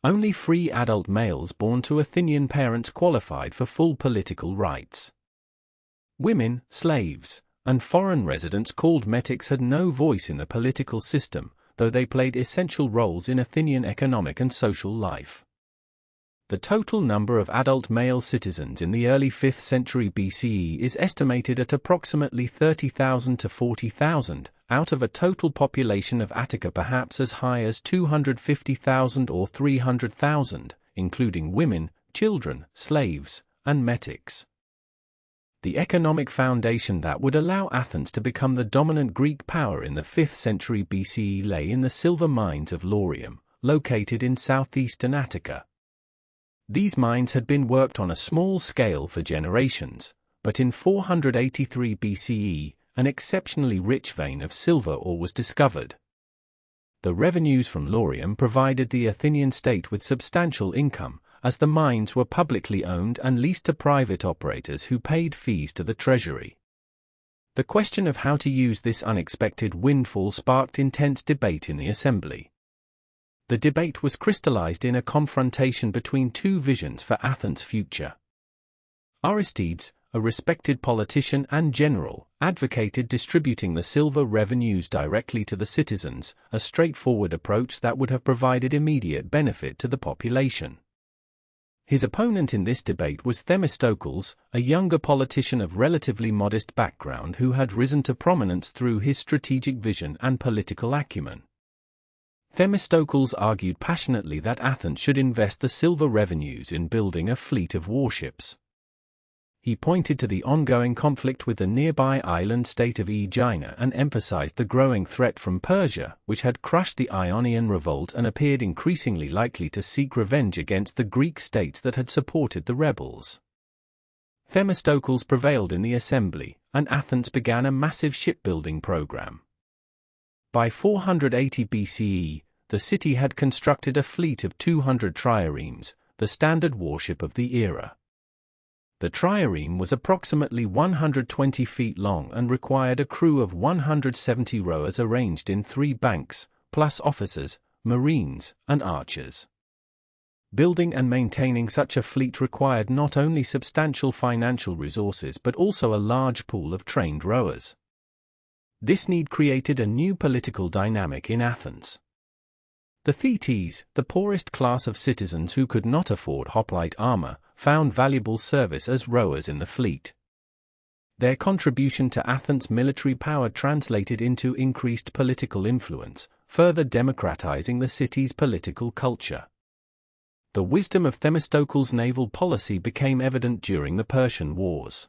Only free adult males born to Athenian parents qualified for full political rights. Women, slaves, and foreign residents called metics had no voice in the political system, though they played essential roles in Athenian economic and social life. The total number of adult male citizens in the early 5th century BCE is estimated at approximately 30,000 to 40,000, out of a total population of Attica perhaps as high as 250,000 or 300,000, including women, children, slaves, and metics. The economic foundation that would allow Athens to become the dominant Greek power in the 5th century BCE lay in the silver mines of Laurium, located in southeastern Attica. These mines had been worked on a small scale for generations, but in 483 BCE, an exceptionally rich vein of silver ore was discovered. The revenues from Laurium provided the Athenian state with substantial income, as the mines were publicly owned and leased to private operators who paid fees to the treasury. The question of how to use this unexpected windfall sparked intense debate in the assembly. The debate was crystallized in a confrontation between two visions for Athens' future. Aristides, a respected politician and general, advocated distributing the silver revenues directly to the citizens, a straightforward approach that would have provided immediate benefit to the population. His opponent in this debate was Themistocles, a younger politician of relatively modest background who had risen to prominence through his strategic vision and political acumen. Themistocles argued passionately that Athens should invest the silver revenues in building a fleet of warships. He pointed to the ongoing conflict with the nearby island state of Aegina and emphasized the growing threat from Persia, which had crushed the Ionian revolt and appeared increasingly likely to seek revenge against the Greek states that had supported the rebels. Themistocles prevailed in the assembly, and Athens began a massive shipbuilding program. By 480 BCE, the city had constructed a fleet of 200 triremes, the standard warship of the era. The trireme was approximately 120 feet long and required a crew of 170 rowers arranged in 3 banks, plus officers, marines, and archers. Building and maintaining such a fleet required not only substantial financial resources but also a large pool of trained rowers. This need created a new political dynamic in Athens. The Thetes, the poorest class of citizens who could not afford hoplite armor, found valuable service as rowers in the fleet. Their contribution to Athens' military power translated into increased political influence, further democratizing the city's political culture. The wisdom of Themistocles' naval policy became evident during the Persian Wars.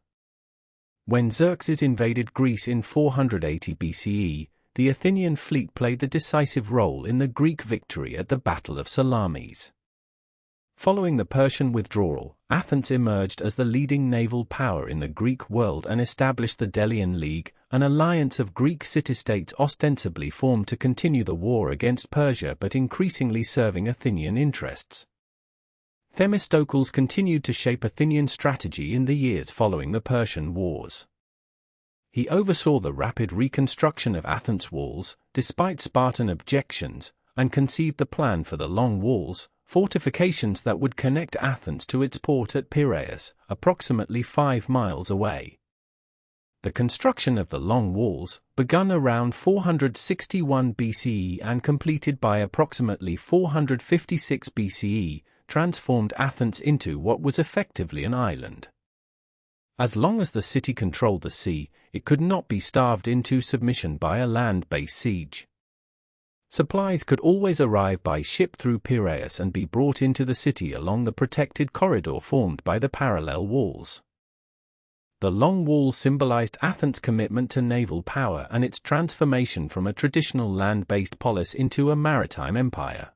When Xerxes invaded Greece in 480 BCE, the Athenian fleet played the decisive role in the Greek victory at the Battle of Salamis. Following the Persian withdrawal, Athens emerged as the leading naval power in the Greek world and established the Delian League, an alliance of Greek city-states ostensibly formed to continue the war against Persia but increasingly serving Athenian interests. Themistocles continued to shape Athenian strategy in the years following the Persian Wars. He oversaw the rapid reconstruction of Athens' walls, despite Spartan objections, and conceived the plan for the Long Walls, fortifications that would connect Athens to its port at Piraeus, approximately 5 miles away. The construction of the Long Walls, begun around 461 BCE and completed by approximately 456 BCE, transformed Athens into what was effectively an island. As long as the city controlled the sea, it could not be starved into submission by a land-based siege. Supplies could always arrive by ship through Piraeus and be brought into the city along the protected corridor formed by the parallel walls. The Long Wall symbolized Athens' commitment to naval power and its transformation from a traditional land-based polis into a maritime empire.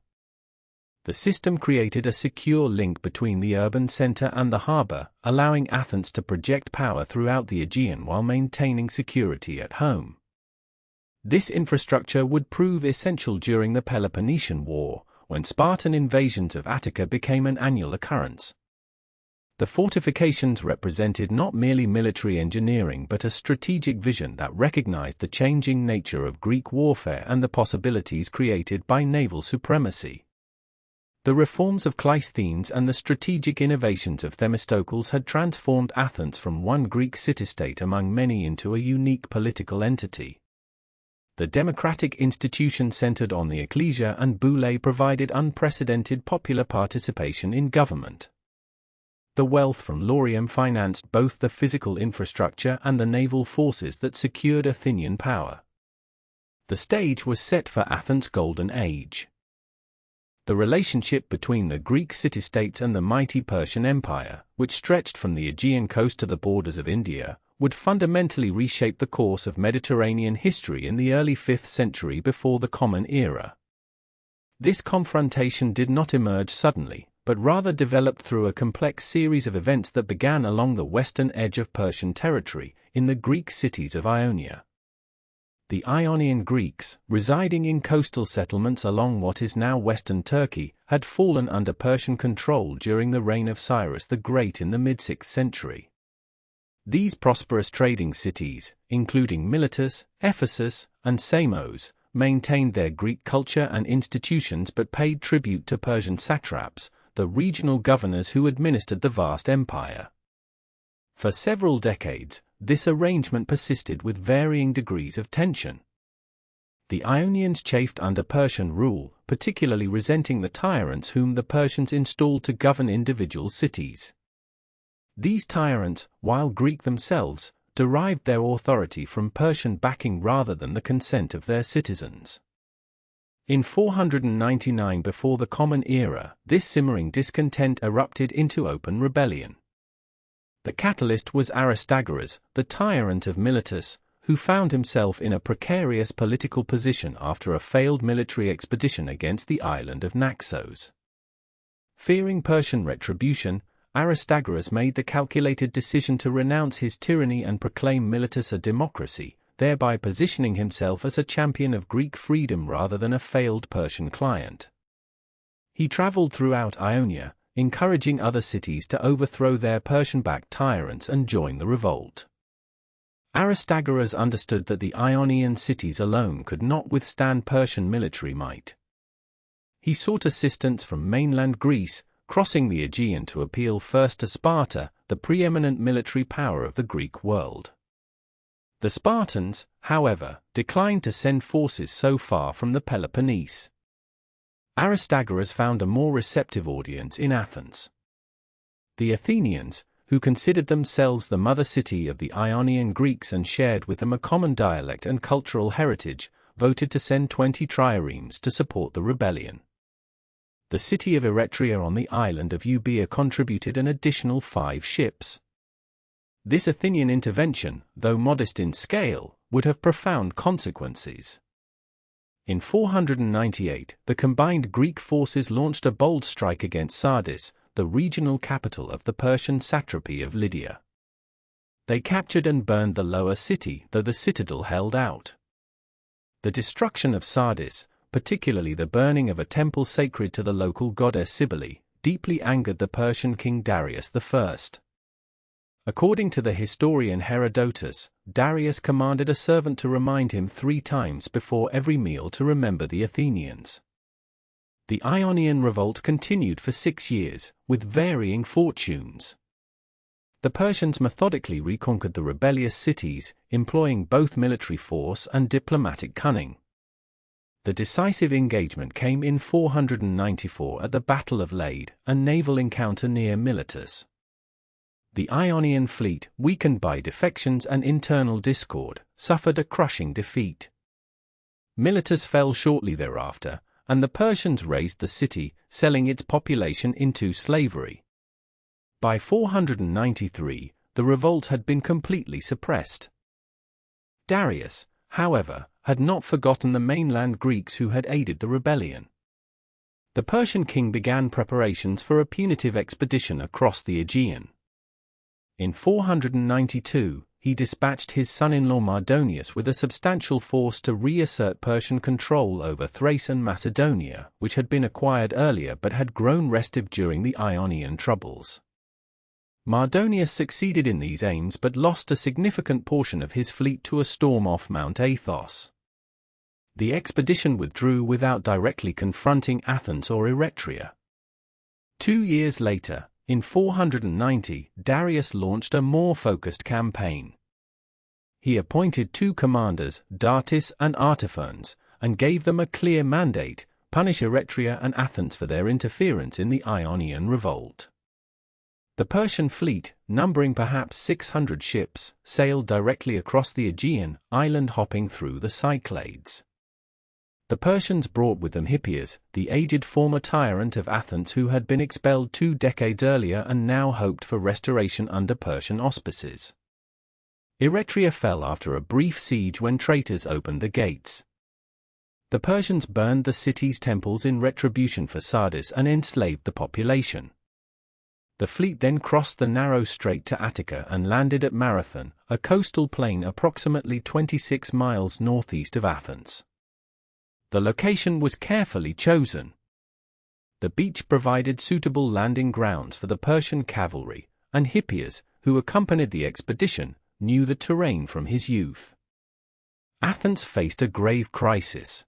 The system created a secure link between the urban center and the harbor, allowing Athens to project power throughout the Aegean while maintaining security at home. This infrastructure would prove essential during the Peloponnesian War, when Spartan invasions of Attica became an annual occurrence. The fortifications represented not merely military engineering but a strategic vision that recognized the changing nature of Greek warfare and the possibilities created by naval supremacy. The reforms of Cleisthenes and the strategic innovations of Themistocles had transformed Athens from one Greek city-state among many into a unique political entity. The democratic institution centered on the ecclesia and boule provided unprecedented popular participation in government. The wealth from laurium financed both the physical infrastructure and the naval forces that secured Athenian power. The stage was set for Athens' Golden Age. The relationship between the Greek city-states and the mighty Persian Empire, which stretched from the Aegean coast to the borders of India, would fundamentally reshape the course of Mediterranean history in the early 5th century before the Common Era. This confrontation did not emerge suddenly, but rather developed through a complex series of events that began along the western edge of Persian territory, in the Greek cities of Ionia. The Ionian Greeks, residing in coastal settlements along what is now western Turkey, had fallen under Persian control during the reign of Cyrus the Great in the mid-6th century. These prosperous trading cities, including Miletus, Ephesus, and Samos, maintained their Greek culture and institutions but paid tribute to Persian satraps, the regional governors who administered the vast empire. For several decades, this arrangement persisted with varying degrees of tension. The Ionians chafed under Persian rule, particularly resenting the tyrants whom the Persians installed to govern individual cities. These tyrants, while Greek themselves, derived their authority from Persian backing rather than the consent of their citizens. In 499 before the Common Era, this simmering discontent erupted into open rebellion. The catalyst was Aristotle, the tyrant of Miletus, who found himself in a precarious political position after a failed military expedition against the island of Naxos. Fearing Persian retribution, Aristotle made the calculated decision to renounce his tyranny and proclaim Miletus a democracy, thereby positioning himself as a champion of Greek freedom rather than a failed Persian client. He traveled throughout Ionia, encouraging other cities to overthrow their Persian-backed tyrants and join the revolt. Aristotle understood that the Ionian cities alone could not withstand Persian military might. He sought assistance from mainland Greece, crossing the Aegean to appeal first to Sparta, the preeminent military power of the Greek world. The Spartans, however, declined to send forces so far from the Peloponnese. Aristotle found a more receptive audience in Athens. The Athenians, who considered themselves the mother city of the Ionian Greeks and shared with them a common dialect and cultural heritage, voted to send 20 triremes to support the rebellion. The city of Eretria on the island of Euboea contributed an additional 5 ships. This Athenian intervention, though modest in scale, would have profound consequences. In 498, the combined Greek forces launched a bold strike against Sardis, the regional capital of the Persian satrapy of Lydia. They captured and burned the lower city, though the citadel held out. The destruction of Sardis, particularly the burning of a temple sacred to the local goddess Cybele, deeply angered the Persian king Darius I. According to the historian Herodotus, Darius commanded a servant to remind him 3 times before every meal to remember the Athenians. The Ionian revolt continued for 6 years, with varying fortunes. The Persians methodically reconquered the rebellious cities, employing both military force and diplomatic cunning. The decisive engagement came in 494 at the Battle of Lade, a naval encounter near Miletus. The Ionian fleet, weakened by defections and internal discord, suffered a crushing defeat. Miletus fell shortly thereafter, and the Persians razed the city, selling its population into slavery. By 493, the revolt had been completely suppressed. Darius, however, had not forgotten the mainland Greeks who had aided the rebellion. The Persian king began preparations for a punitive expedition across the Aegean. In 492, he dispatched his son-in-law Mardonius with a substantial force to reassert Persian control over Thrace and Macedonia, which had been acquired earlier but had grown restive during the Ionian troubles. Mardonius succeeded in these aims but lost a significant portion of his fleet to a storm off Mount Athos. The expedition withdrew without directly confronting Athens or Eretria. 2 years later, in 490, Darius launched a more focused campaign. He appointed 2 commanders, Datis and Artaphernes, and gave them a clear mandate: punish Eretria and Athens for their interference in the Ionian revolt. The Persian fleet, numbering perhaps 600 ships, sailed directly across the Aegean, island-hopping through the Cyclades. The Persians brought with them Hippias, the aged former tyrant of Athens who had been expelled 2 decades earlier and now hoped for restoration under Persian auspices. Eretria fell after a brief siege when traitors opened the gates. The Persians burned the city's temples in retribution for Sardis and enslaved the population. The fleet then crossed the narrow strait to Attica and landed at Marathon, a coastal plain approximately 26 miles northeast of Athens. The location was carefully chosen. The beach provided suitable landing grounds for the Persian cavalry, and Hippias, who accompanied the expedition, knew the terrain from his youth. Athens faced a grave crisis.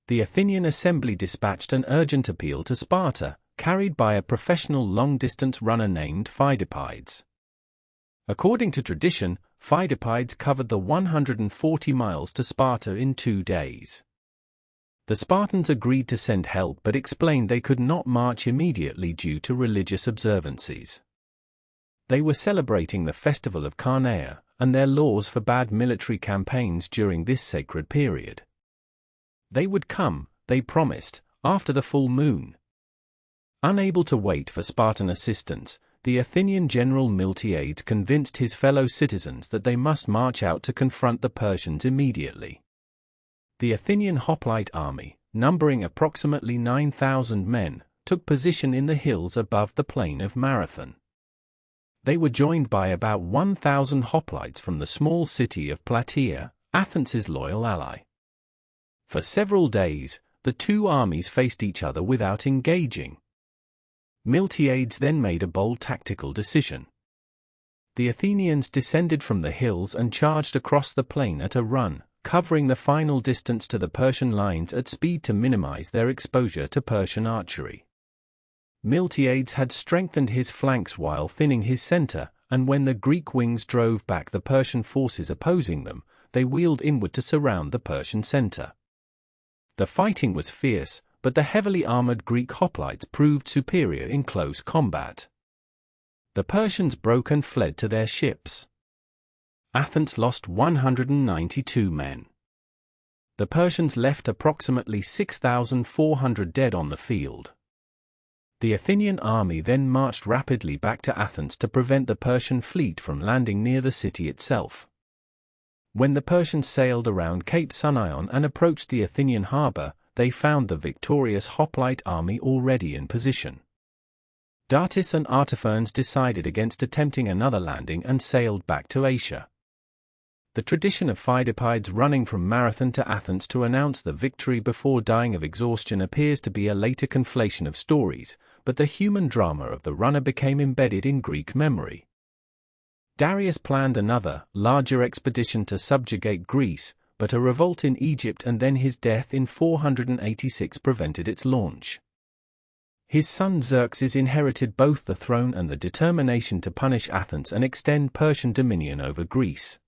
The Athenian assembly dispatched an urgent appeal to Sparta, carried by a professional long-distance runner named Phidippides. According to tradition, Phidippides covered the 140 miles to Sparta in 2 days. The Spartans agreed to send help but explained they could not march immediately due to religious observances. They were celebrating the festival of Carneia, and their laws forbade military campaigns during this sacred period. They would come, they promised, after the full moon. Unable to wait for Spartan assistance, the Athenian general Miltiades convinced his fellow citizens that they must march out to confront the Persians immediately. The Athenian hoplite army, numbering approximately 9,000 men, took position in the hills above the plain of Marathon. They were joined by about 1,000 hoplites from the small city of Plataea, Athens's loyal ally. For several days, the 2 armies faced each other without engaging. Miltiades then made a bold tactical decision. The Athenians descended from the hills and charged across the plain at a run, covering the final distance to the Persian lines at speed to minimize their exposure to Persian archery. Miltiades had strengthened his flanks while thinning his center, and when the Greek wings drove back the Persian forces opposing them, they wheeled inward to surround the Persian center. The fighting was fierce, but the heavily armored Greek hoplites proved superior in close combat. The Persians broke and fled to their ships. Athens lost 192 men. The Persians left approximately 6,400 dead on the field. The Athenian army then marched rapidly back to Athens to prevent the Persian fleet from landing near the city itself. When the Persians sailed around Cape Sunion and approached the Athenian harbor, they found the victorious hoplite army already in position. Datis and Artaphernes decided against attempting another landing and sailed back to Asia. The tradition of Phidippides running from Marathon to Athens to announce the victory before dying of exhaustion appears to be a later conflation of stories, but the human drama of the runner became embedded in Greek memory. Darius planned another, larger expedition to subjugate Greece, but a revolt in Egypt and then his death in 486 prevented its launch. His son Xerxes inherited both the throne and the determination to punish Athens and extend Persian dominion over Greece.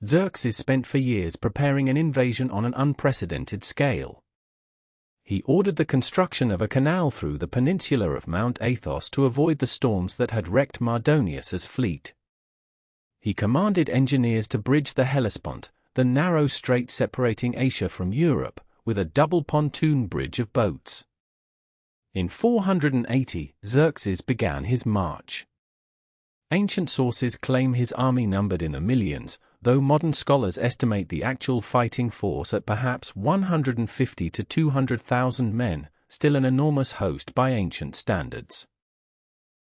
Xerxes spent for years preparing an invasion on an unprecedented scale. He ordered the construction of a canal through the peninsula of Mount Athos to avoid the storms that had wrecked Mardonius's fleet. He commanded engineers to bridge the Hellespont, the narrow strait separating Asia from Europe, with a double pontoon bridge of boats. In 480, Xerxes began his march. Ancient sources claim his army numbered in the millions, though modern scholars estimate the actual fighting force at perhaps 150 to 200,000 men, still an enormous host by ancient standards.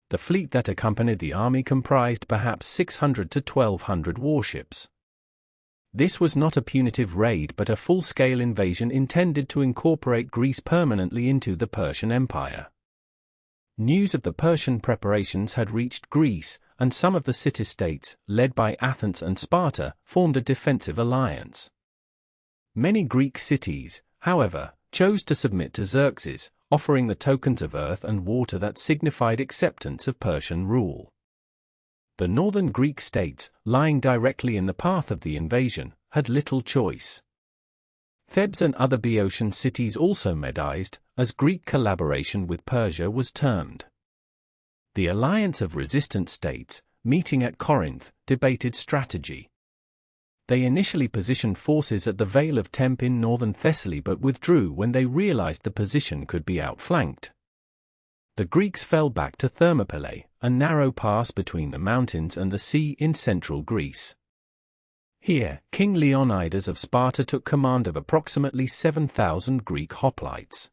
The fleet that accompanied the army comprised perhaps 600 to 1,200 warships. This was not a punitive raid but a full-scale invasion intended to incorporate Greece permanently into the Persian Empire. News of the Persian preparations had reached Greece, and some of the city-states, led by Athens and Sparta, formed a defensive alliance. Many Greek cities, however, chose to submit to Xerxes, offering the tokens of earth and water that signified acceptance of Persian rule. The northern Greek states, lying directly in the path of the invasion, had little choice. Thebes and other Boeotian cities also medized, as Greek collaboration with Persia was termed. The alliance of resistant states, meeting at Corinth, debated strategy. They initially positioned forces at the Vale of Tempe in northern Thessaly but withdrew when they realized the position could be outflanked. The Greeks fell back to Thermopylae, a narrow pass between the mountains and the sea in central Greece. Here, King Leonidas of Sparta took command of approximately 7,000 Greek hoplites.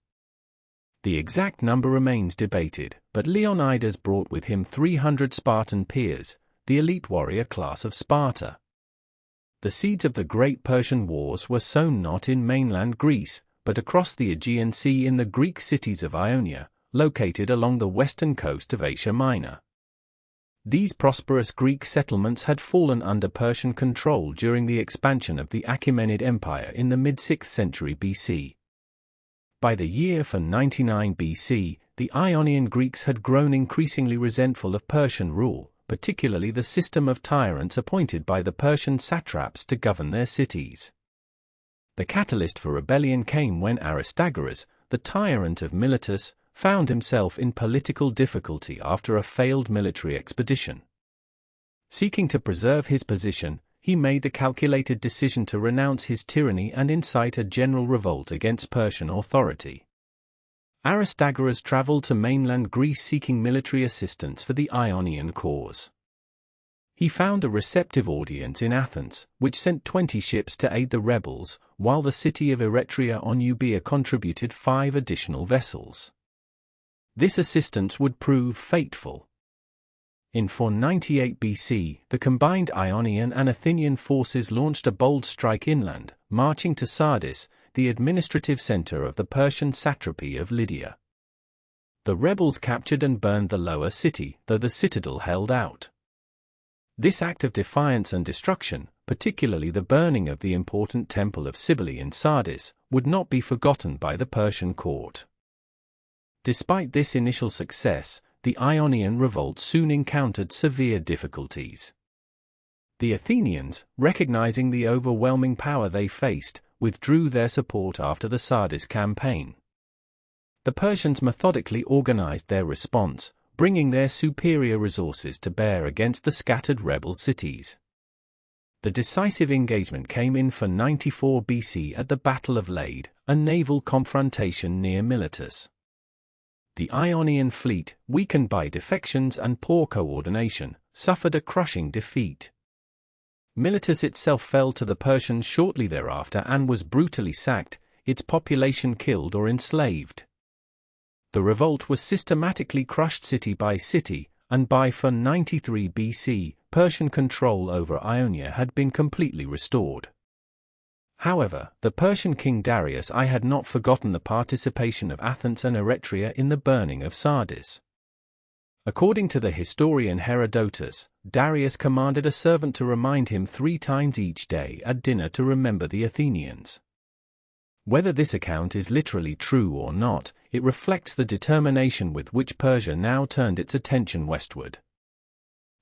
The exact number remains debated, but Leonidas brought with him 300 Spartan peers, the elite warrior class of Sparta. The seeds of the Great Persian Wars were sown not in mainland Greece, but across the Aegean Sea in the Greek cities of Ionia, located along the western coast of Asia Minor. These prosperous Greek settlements had fallen under Persian control during the expansion of the Achaemenid Empire in the mid-6th century BC. By the year 499 BC, the Ionian Greeks had grown increasingly resentful of Persian rule, particularly the system of tyrants appointed by the Persian satraps to govern their cities. The catalyst for rebellion came when Aristotle, the tyrant of Miletus, found himself in political difficulty after a failed military expedition. Seeking to preserve his position, he made the calculated decision to renounce his tyranny and incite a general revolt against Persian authority. Aristotle traveled to mainland Greece seeking military assistance for the Ionian cause. He found a receptive audience in Athens, which sent 20 ships to aid the rebels, while the city of Eretria on Euboea contributed 5 additional vessels. This assistance would prove fateful. In 498 BC, the combined Ionian and Athenian forces launched a bold strike inland, marching to Sardis, the administrative center of the Persian satrapy of Lydia. The rebels captured and burned the lower city, though the citadel held out. This act of defiance and destruction, particularly the burning of the important temple of Cybele in Sardis, would not be forgotten by the Persian court. Despite this initial success, the Ionian revolt soon encountered severe difficulties. The Athenians, recognizing the overwhelming power they faced, withdrew their support after the Sardis campaign. The Persians methodically organized their response, bringing their superior resources to bear against the scattered rebel cities. The decisive engagement came in 494 BC at the Battle of Lade, a naval confrontation near Miletus. The Ionian fleet, weakened by defections and poor coordination, suffered a crushing defeat. Miletus itself fell to the Persians shortly thereafter and was brutally sacked, its population killed or enslaved. The revolt was systematically crushed city by city, and by 493 BC, Persian control over Ionia had been completely restored. However, the Persian king Darius I had not forgotten the participation of Athens and Eretria in the burning of Sardis. According to the historian Herodotus, Darius commanded a servant to remind him 3 times each day at dinner to remember the Athenians. Whether this account is literally true or not, it reflects the determination with which Persia now turned its attention westward.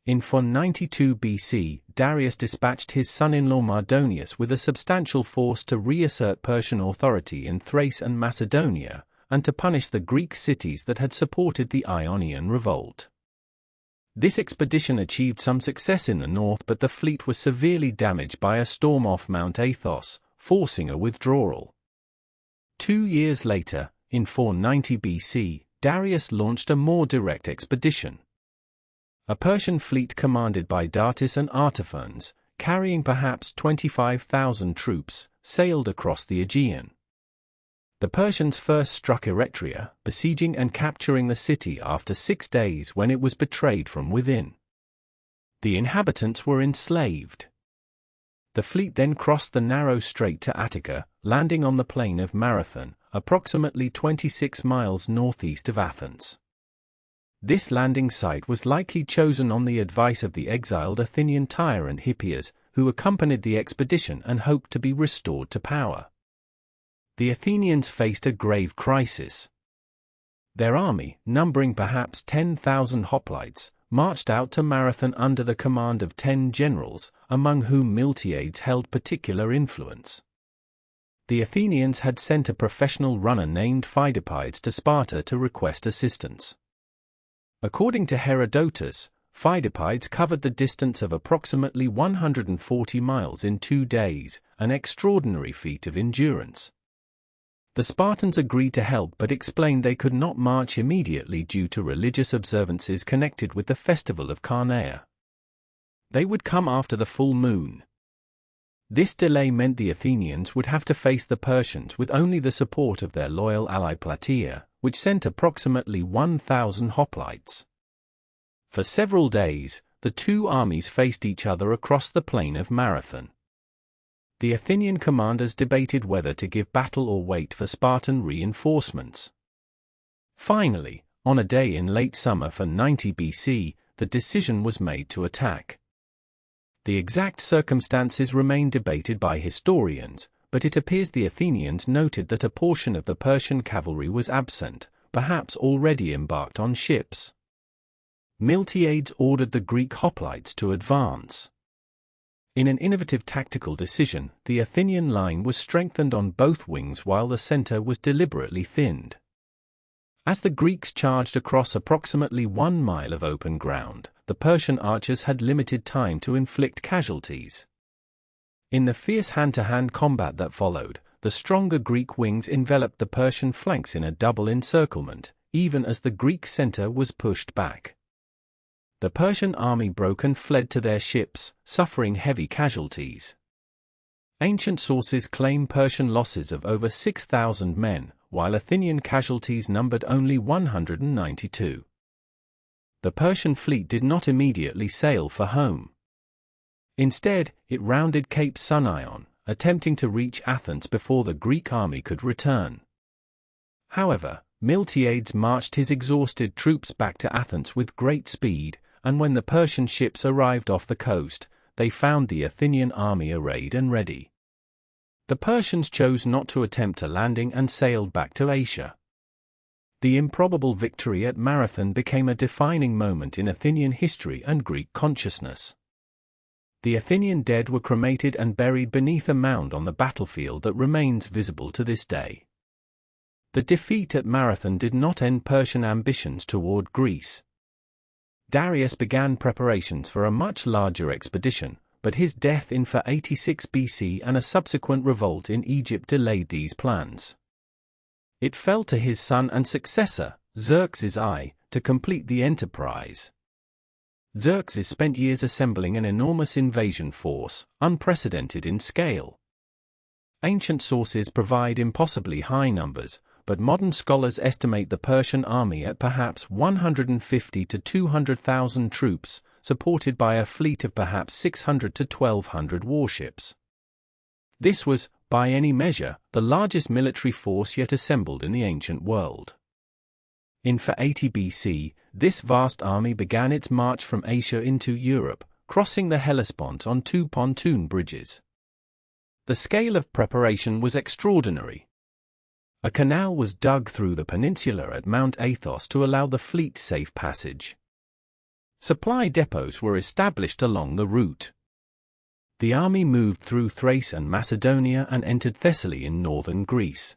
In 492 BC, Darius dispatched his son-in-law Mardonius with a substantial force to reassert Persian authority in Thrace and Macedonia, and to punish the Greek cities that had supported the Ionian revolt. This expedition achieved some success in the north, but the fleet was severely damaged by a storm off Mount Athos, forcing a withdrawal. 2 years later, in 490 BC, Darius launched a more direct expedition. A Persian fleet commanded by Datis and Artaphernes, carrying perhaps 25,000 troops, sailed across the Aegean. The Persians first struck Eretria, besieging and capturing the city after 6 days when it was betrayed from within. The inhabitants were enslaved. The fleet then crossed the narrow strait to Attica, landing on the plain of Marathon, approximately 26 miles northeast of Athens. This landing site was likely chosen on the advice of the exiled Athenian tyrant Hippias, who accompanied the expedition and hoped to be restored to power. The Athenians faced a grave crisis. Their army, numbering perhaps 10,000 hoplites, marched out to Marathon under the command of 10 generals, among whom Miltiades held particular influence. The Athenians had sent a professional runner named Phidippides to Sparta to request assistance. According to Herodotus, Phidippides covered the distance of approximately 140 miles in 2 days, an extraordinary feat of endurance. The Spartans agreed to help but explained they could not march immediately due to religious observances connected with the festival of Carneia. They would come after the full moon. This delay meant the Athenians would have to face the Persians with only the support of their loyal ally Plataea, which sent approximately 1,000 hoplites. For several days, the two armies faced each other across the plain of Marathon. The Athenian commanders debated whether to give battle or wait for Spartan reinforcements. Finally, on a day in late summer for 90 BC, the decision was made to attack. The exact circumstances remain debated by historians, but it appears the Athenians noted that a portion of the Persian cavalry was absent, perhaps already embarked on ships. Miltiades ordered the Greek hoplites to advance. In an innovative tactical decision, the Athenian line was strengthened on both wings while the center was deliberately thinned. As the Greeks charged across approximately 1 mile of open ground, the Persian archers had limited time to inflict casualties. In the fierce hand-to-hand combat that followed, the stronger Greek wings enveloped the Persian flanks in a double encirclement, even as the Greek center was pushed back. The Persian army broke and fled to their ships, suffering heavy casualties. Ancient sources claim Persian losses of over 6,000 men, while Athenian casualties numbered only 192. The Persian fleet did not immediately sail for home. Instead, it rounded Cape Sunion, attempting to reach Athens before the Greek army could return. However, Miltiades marched his exhausted troops back to Athens with great speed, and when the Persian ships arrived off the coast, they found the Athenian army arrayed and ready. The Persians chose not to attempt a landing and sailed back to Asia. The improbable victory at Marathon became a defining moment in Athenian history and Greek consciousness. The Athenian dead were cremated and buried beneath a mound on the battlefield that remains visible to this day. The defeat at Marathon did not end Persian ambitions toward Greece. Darius began preparations for a much larger expedition, but his death in 486 BC and a subsequent revolt in Egypt delayed these plans. It fell to his son and successor, Xerxes I, to complete the enterprise. Xerxes spent years assembling an enormous invasion force, unprecedented in scale. Ancient sources provide impossibly high numbers, but modern scholars estimate the Persian army at perhaps 150 to 200,000 troops, supported by a fleet of perhaps 600 to 1,200 warships. This was, by any measure, the largest military force yet assembled in the ancient world. In 480 BC, this vast army began its march from Asia into Europe, crossing the Hellespont on 2 pontoon bridges. The scale of preparation was extraordinary. A canal was dug through the peninsula at Mount Athos to allow the fleet safe passage. Supply depots were established along the route. The army moved through Thrace and Macedonia and entered Thessaly in northern Greece.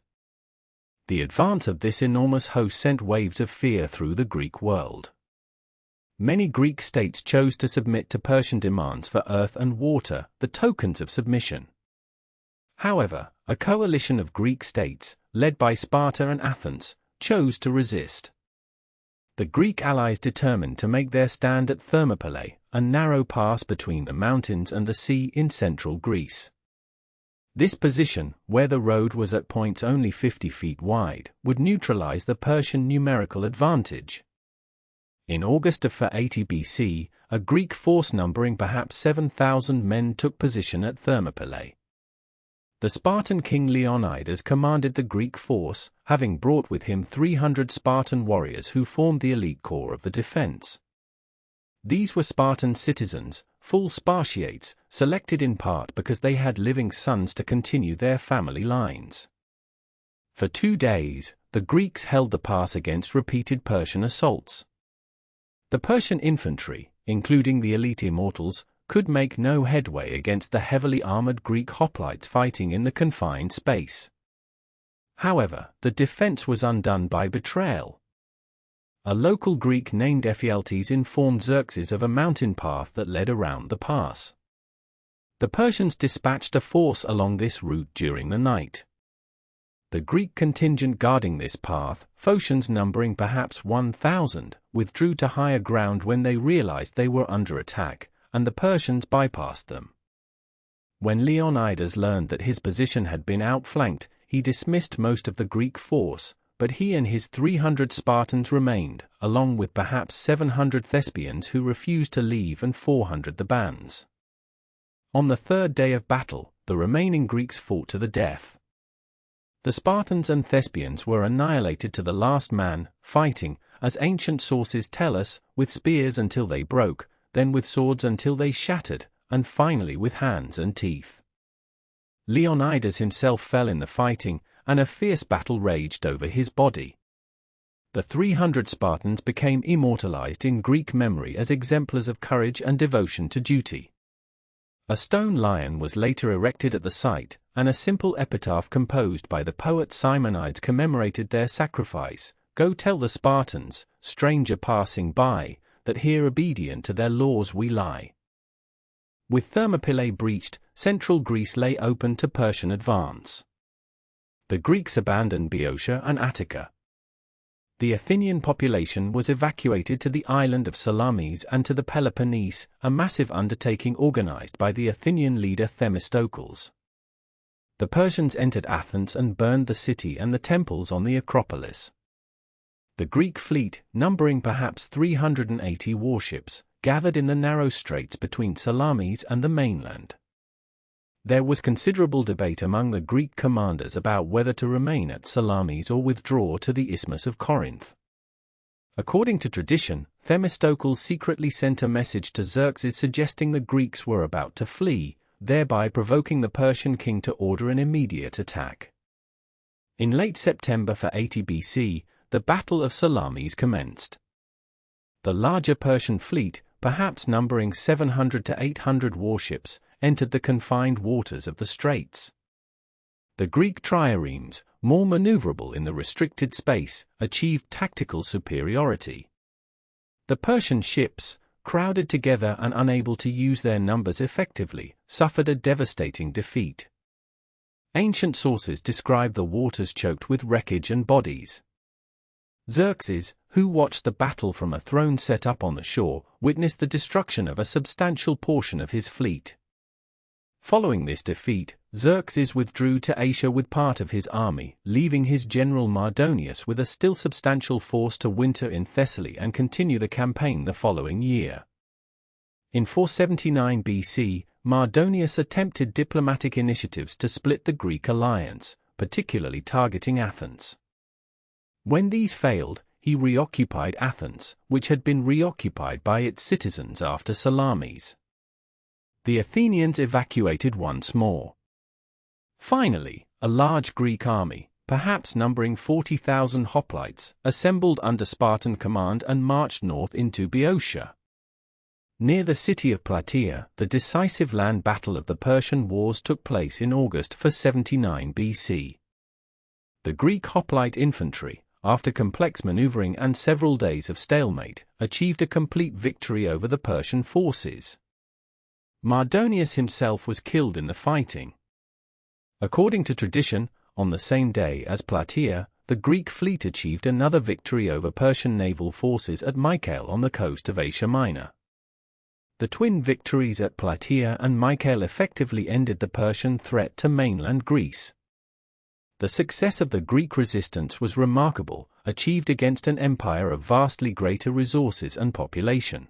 The advance of this enormous host sent waves of fear through the Greek world. Many Greek states chose to submit to Persian demands for earth and water, the tokens of submission. However, a coalition of Greek states, led by Sparta and Athens, chose to resist. The Greek allies determined to make their stand at Thermopylae, a narrow pass between the mountains and the sea in central Greece. This position, where the road was at points only 50 feet wide, would neutralize the Persian numerical advantage. In August of 480 BC, a Greek force numbering perhaps 7,000 men took position at Thermopylae. The Spartan king Leonidas commanded the Greek force, having brought with him 300 Spartan warriors who formed the elite core of the defense. These were Spartan citizens, full Spartiates, selected in part because they had living sons to continue their family lines. For 2 days, the the Greeks held the pass against repeated Persian assaults. The Persian infantry, including the elite immortals, could make no headway against the heavily armored Greek hoplites fighting in the confined space. However, the defense was undone by betrayal. A local Greek named Ephialtes informed Xerxes of a mountain path that led around the pass. The Persians dispatched a force along this route during the night. The Greek contingent guarding this path, Phocians numbering perhaps 1,000, withdrew to higher ground when they realized they were under attack, and the Persians bypassed them. When Leonidas learned that his position had been outflanked, he dismissed most of the Greek force, but he and his 300 Spartans remained, along with perhaps 700 Thespians who refused to leave and 400 the bands. On the third day of battle, the remaining Greeks fought to the death. The Spartans and Thespians were annihilated to the last man, fighting, as ancient sources tell us, with spears until they broke, then with swords until they shattered, and finally with hands and teeth. Leonidas himself fell in the fighting, and a fierce battle raged over his body. The 300 Spartans became immortalized in Greek memory as exemplars of courage and devotion to duty. A stone lion was later erected at the site, and a simple epitaph composed by the poet Simonides commemorated their sacrifice. Go tell the Spartans, stranger passing by, that here obedient to their laws we lie. With Thermopylae breached, central Greece lay open to Persian advance. The Greeks abandoned Boeotia and Attica. The Athenian population was evacuated to the island of Salamis and to the Peloponnese, a massive undertaking organized by the Athenian leader Themistocles. The Persians entered Athens and burned the city and the temples on the Acropolis. The Greek fleet, numbering perhaps 380 warships, gathered in the narrow straits between Salamis and the mainland. There was considerable debate among the Greek commanders about whether to remain at Salamis or withdraw to the Isthmus of Corinth. According to tradition, Themistocles secretly sent a message to Xerxes suggesting the Greeks were about to flee, thereby provoking the Persian king to order an immediate attack. In late September 80 BC, the Battle of Salamis commenced. The larger Persian fleet, perhaps numbering 700 to 800 warships, entered the confined waters of the straits. The Greek triremes, more maneuverable in the restricted space, achieved tactical superiority. The Persian ships, crowded together and unable to use their numbers effectively, suffered a devastating defeat. Ancient sources describe the waters choked with wreckage and bodies. Xerxes, who watched the battle from a throne set up on the shore, witnessed the destruction of a substantial portion of his fleet. Following this defeat, Xerxes withdrew to Asia with part of his army, leaving his general Mardonius with a still substantial force to winter in Thessaly and continue the campaign the following year. In 479 BC, Mardonius attempted diplomatic initiatives to split the Greek alliance, particularly targeting Athens. When these failed, he reoccupied Athens, which had been reoccupied by its citizens after Salamis. The Athenians evacuated once more. Finally, a large Greek army, perhaps numbering 40,000 hoplites, assembled under Spartan command and marched north into Boeotia. Near the city of Plataea, the decisive land battle of the Persian Wars took place in August 479 BC. The Greek hoplite infantry, after complex maneuvering and several days of stalemate, achieved a complete victory over the Persian forces. Mardonius himself was killed in the fighting. According to tradition, on the same day as Plataea, the Greek fleet achieved another victory over Persian naval forces at Mycale on the coast of Asia Minor. The twin victories at Plataea and Mycale effectively ended the Persian threat to mainland Greece. The success of the Greek resistance was remarkable, achieved against an empire of vastly greater resources and population.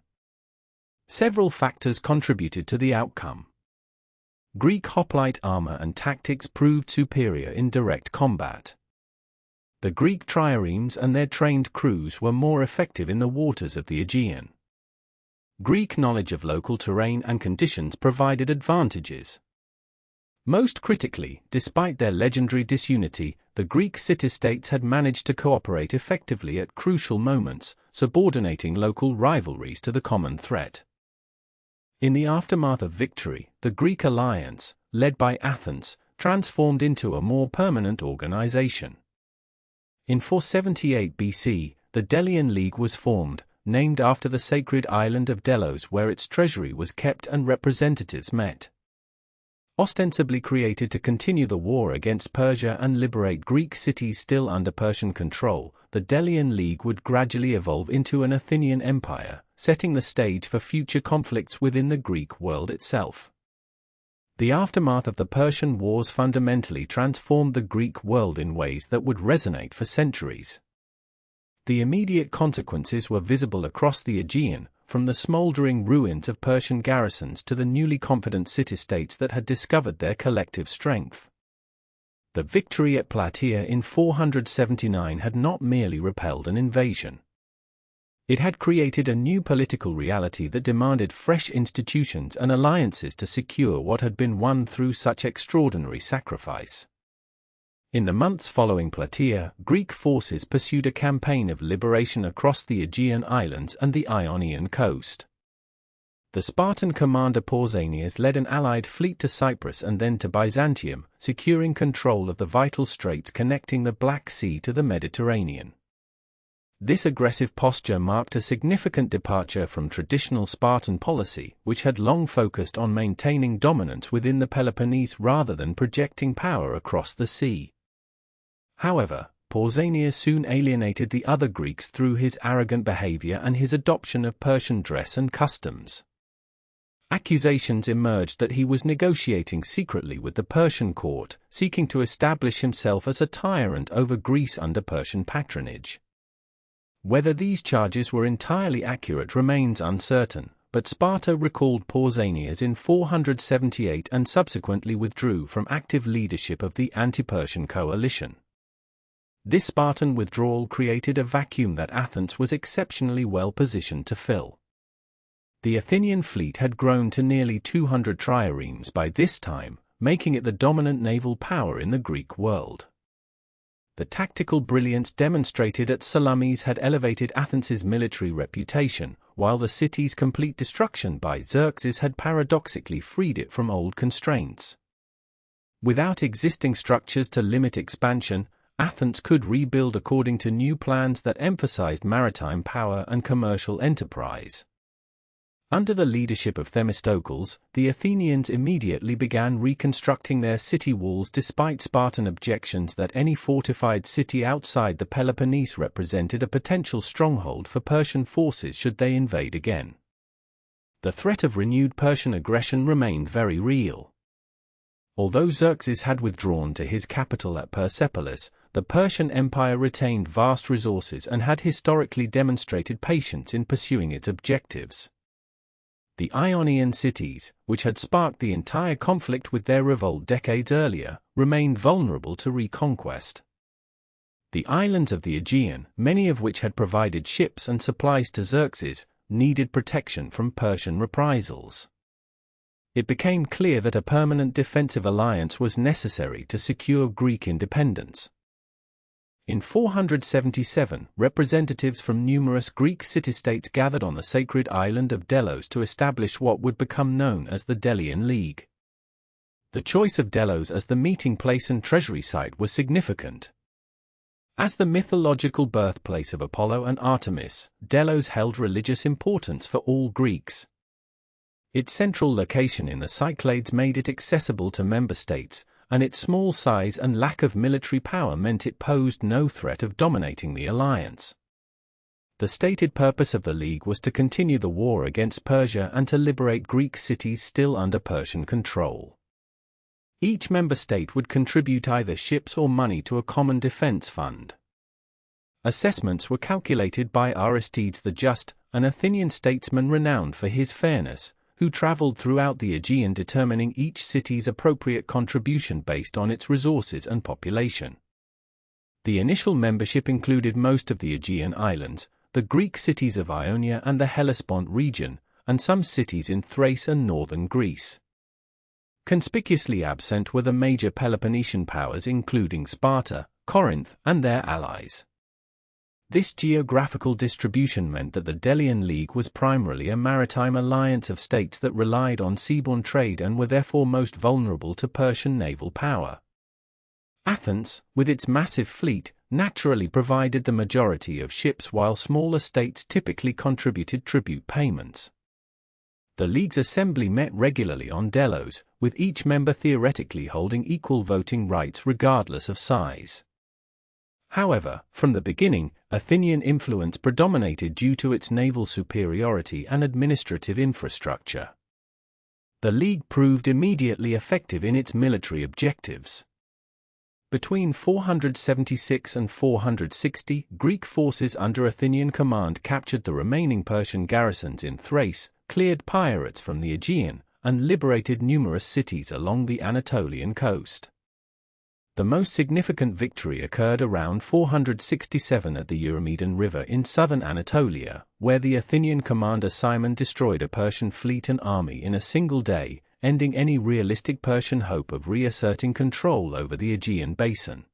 Several factors contributed to the outcome. Greek hoplite armor and tactics proved superior in direct combat. The Greek triremes and their trained crews were more effective in the waters of the Aegean. Greek knowledge of local terrain and conditions provided advantages. Most critically, despite their legendary disunity, the Greek city-states had managed to cooperate effectively at crucial moments, subordinating local rivalries to the common threat. In the aftermath of victory, the Greek alliance, led by Athens, transformed into a more permanent organization. In 478 BC, the Delian League was formed, named after the sacred island of Delos where its treasury was kept and representatives met. Ostensibly created to continue the war against Persia and liberate Greek cities still under Persian control, the Delian League would gradually evolve into an Athenian empire, setting the stage for future conflicts within the Greek world itself. The aftermath of the Persian Wars fundamentally transformed the Greek world in ways that would resonate for centuries. The immediate consequences were visible across the Aegean, from the smoldering ruins of Persian garrisons to the newly confident city-states that had discovered their collective strength. The victory at Plataea in 479 had not merely repelled an invasion. It had created a new political reality that demanded fresh institutions and alliances to secure what had been won through such extraordinary sacrifice. In the months following Plataea, Greek forces pursued a campaign of liberation across the Aegean islands and the Ionian coast. The Spartan commander Pausanias led an allied fleet to Cyprus and then to Byzantium, securing control of the vital straits connecting the Black Sea to the Mediterranean. This aggressive posture marked a significant departure from traditional Spartan policy, which had long focused on maintaining dominance within the Peloponnese rather than projecting power across the sea. However, Pausanias soon alienated the other Greeks through his arrogant behavior and his adoption of Persian dress and customs. Accusations emerged that he was negotiating secretly with the Persian court, seeking to establish himself as a tyrant over Greece under Persian patronage. Whether these charges were entirely accurate remains uncertain, but Sparta recalled Pausanias in 478 and subsequently withdrew from active leadership of the anti-Persian coalition. This Spartan withdrawal created a vacuum that Athens was exceptionally well positioned to fill. The Athenian fleet had grown to nearly 200 triremes by this time, making it the dominant naval power in the Greek world. The tactical brilliance demonstrated at Salamis had elevated Athens's military reputation, while the city's complete destruction by Xerxes had paradoxically freed it from old constraints. Without existing structures to limit expansion, Athens could rebuild according to new plans that emphasized maritime power and commercial enterprise. Under the leadership of Themistocles, the Athenians immediately began reconstructing their city walls despite Spartan objections that any fortified city outside the Peloponnese represented a potential stronghold for Persian forces should they invade again. The threat of renewed Persian aggression remained very real. Although Xerxes had withdrawn to his capital at Persepolis, the Persian Empire retained vast resources and had historically demonstrated patience in pursuing its objectives. The Ionian cities, which had sparked the entire conflict with their revolt decades earlier, remained vulnerable to reconquest. The islands of the Aegean, many of which had provided ships and supplies to Xerxes, needed protection from Persian reprisals. It became clear that a permanent defensive alliance was necessary to secure Greek independence. In 477, representatives from numerous Greek city-states gathered on the sacred island of Delos to establish what would become known as the Delian League. The choice of Delos as the meeting place and treasury site was significant. As the mythological birthplace of Apollo and Artemis, Delos held religious importance for all Greeks. Its central location in the Cyclades made it accessible to member states, and its small size and lack of military power meant it posed no threat of dominating the alliance. The stated purpose of the League was to continue the war against Persia and to liberate Greek cities still under Persian control. Each member state would contribute either ships or money to a common defense fund. Assessments were calculated by Aristides the Just, an Athenian statesman renowned for his fairness, who traveled throughout the Aegean determining each city's appropriate contribution based on its resources and population. The initial membership included most of the Aegean islands, the Greek cities of Ionia and the Hellespont region, and some cities in Thrace and northern Greece. Conspicuously absent were the major Peloponnesian powers including Sparta, Corinth, and their allies. This geographical distribution meant that the Delian League was primarily a maritime alliance of states that relied on seaborne trade and were therefore most vulnerable to Persian naval power. Athens, with its massive fleet, naturally provided the majority of ships while smaller states typically contributed tribute payments. The League's assembly met regularly on Delos, with each member theoretically holding equal voting rights regardless of size. However, from the beginning, Athenian influence predominated due to its naval superiority and administrative infrastructure. The League proved immediately effective in its military objectives. Between 476 and 460, Greek forces under Athenian command captured the remaining Persian garrisons in Thrace, cleared pirates from the Aegean, and liberated numerous cities along the Anatolian coast. The most significant victory occurred around 467 at the Eurymedon River in southern Anatolia, where the Athenian commander Cimon destroyed a Persian fleet and army in a single day, ending any realistic Persian hope of reasserting control over the Aegean basin.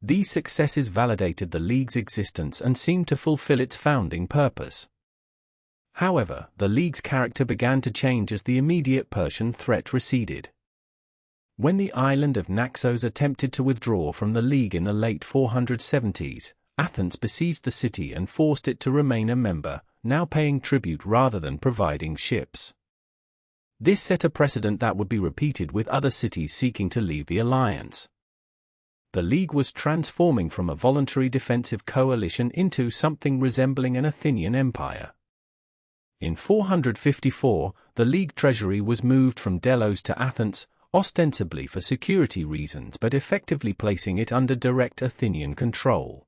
These successes validated the League's existence and seemed to fulfill its founding purpose. However, the League's character began to change as the immediate Persian threat receded. When the island of Naxos attempted to withdraw from the League in the late 470s, Athens besieged the city and forced it to remain a member, now paying tribute rather than providing ships. This set a precedent that would be repeated with other cities seeking to leave the alliance. The League was transforming from a voluntary defensive coalition into something resembling an Athenian empire. In 454, the League treasury was moved from Delos to Athens, ostensibly for security reasons but effectively placing it under direct Athenian control.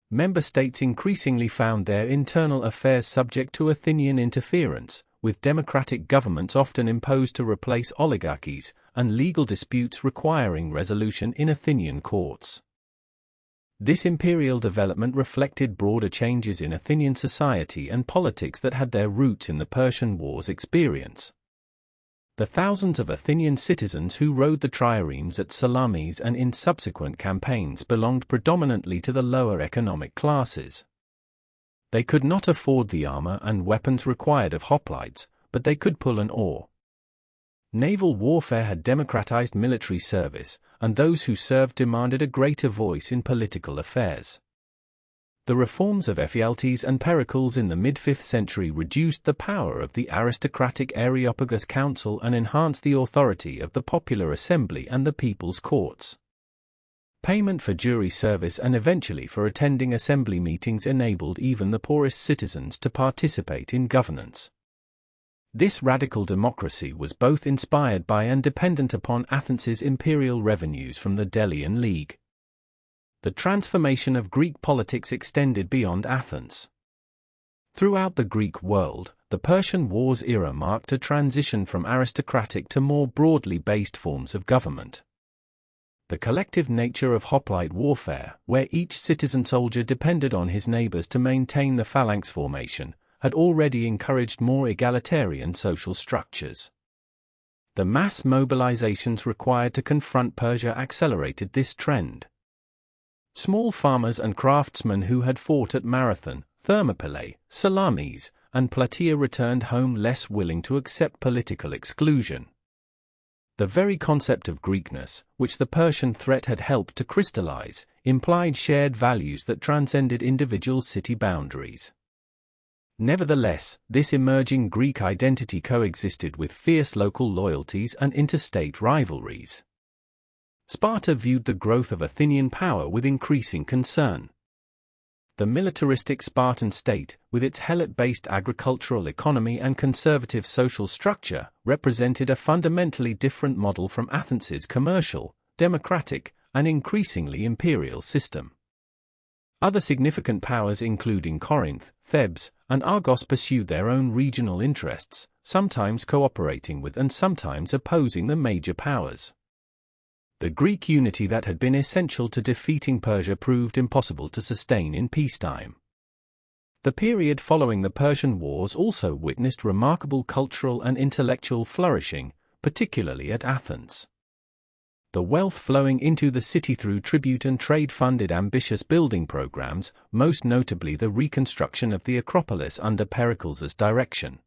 Member states increasingly found their internal affairs subject to Athenian interference, with democratic governments often imposed to replace oligarchies, and legal disputes requiring resolution in Athenian courts. This imperial development reflected broader changes in Athenian society and politics that had their roots in the Persian Wars experience. The thousands of Athenian citizens who rode the triremes at Salamis and in subsequent campaigns belonged predominantly to the lower economic classes. They could not afford the armor and weapons required of hoplites, but they could pull an oar. Naval warfare had democratized military service, and those who served demanded a greater voice in political affairs. The reforms of Ephialtes and Pericles in the mid-5th century reduced the power of the aristocratic Areopagus Council and enhanced the authority of the popular assembly and the people's courts. Payment for jury service and eventually for attending assembly meetings enabled even the poorest citizens to participate in governance. This radical democracy was both inspired by and dependent upon Athens's imperial revenues from the Delian League. The transformation of Greek politics extended beyond Athens. Throughout the Greek world, the Persian Wars era marked a transition from aristocratic to more broadly based forms of government. The collective nature of hoplite warfare, where each citizen soldier depended on his neighbors to maintain the phalanx formation, had already encouraged more egalitarian social structures. The mass mobilizations required to confront Persia accelerated this trend. Small farmers and craftsmen who had fought at Marathon, Thermopylae, Salamis, and Plataea returned home less willing to accept political exclusion. The very concept of Greekness, which the Persian threat had helped to crystallize, implied shared values that transcended individual city boundaries. Nevertheless, this emerging Greek identity coexisted with fierce local loyalties and interstate rivalries. Sparta viewed the growth of Athenian power with increasing concern. The militaristic Spartan state, with its Helot-based agricultural economy and conservative social structure, represented a fundamentally different model from Athens's commercial, democratic, and increasingly imperial system. Other significant powers including Corinth, Thebes, and Argos pursued their own regional interests, sometimes cooperating with and sometimes opposing the major powers. The Greek unity that had been essential to defeating Persia proved impossible to sustain in peacetime. The period following the Persian Wars also witnessed remarkable cultural and intellectual flourishing, particularly at Athens. The wealth flowing into the city through tribute and trade funded ambitious building programs, most notably the reconstruction of the Acropolis under Pericles' direction.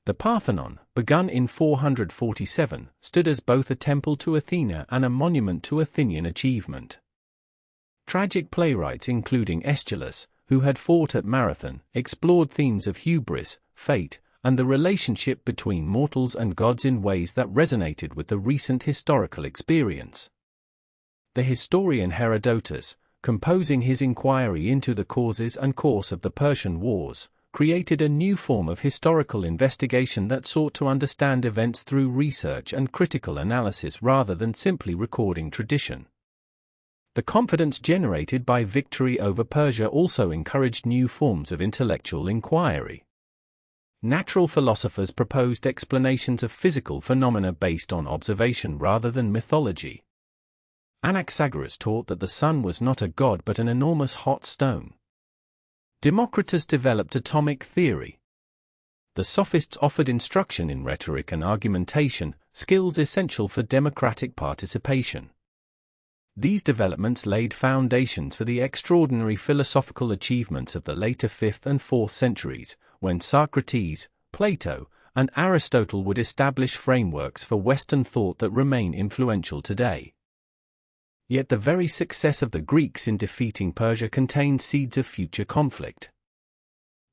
The Parthenon, begun in 447, stood as both a temple to Athena and a monument to Athenian achievement. Tragic playwrights including Aeschylus, who had fought at Marathon, explored themes of hubris, fate, and the relationship between mortals and gods in ways that resonated with the recent historical experience. The historian Herodotus, composing his inquiry into the causes and course of the Persian Wars, created a new form of historical investigation that sought to understand events through research and critical analysis rather than simply recording tradition. The confidence generated by victory over Persia also encouraged new forms of intellectual inquiry. Natural philosophers proposed explanations of physical phenomena based on observation rather than mythology. Anaxagoras taught that the sun was not a god but an enormous hot stone. Democritus developed atomic theory. The sophists offered instruction in rhetoric and argumentation, skills essential for democratic participation. These developments laid foundations for the extraordinary philosophical achievements of the later 5th and 4th centuries, when Socrates, Plato, and Aristotle would establish frameworks for Western thought that remain influential today. Yet the very success of the Greeks in defeating Persia contained seeds of future conflict.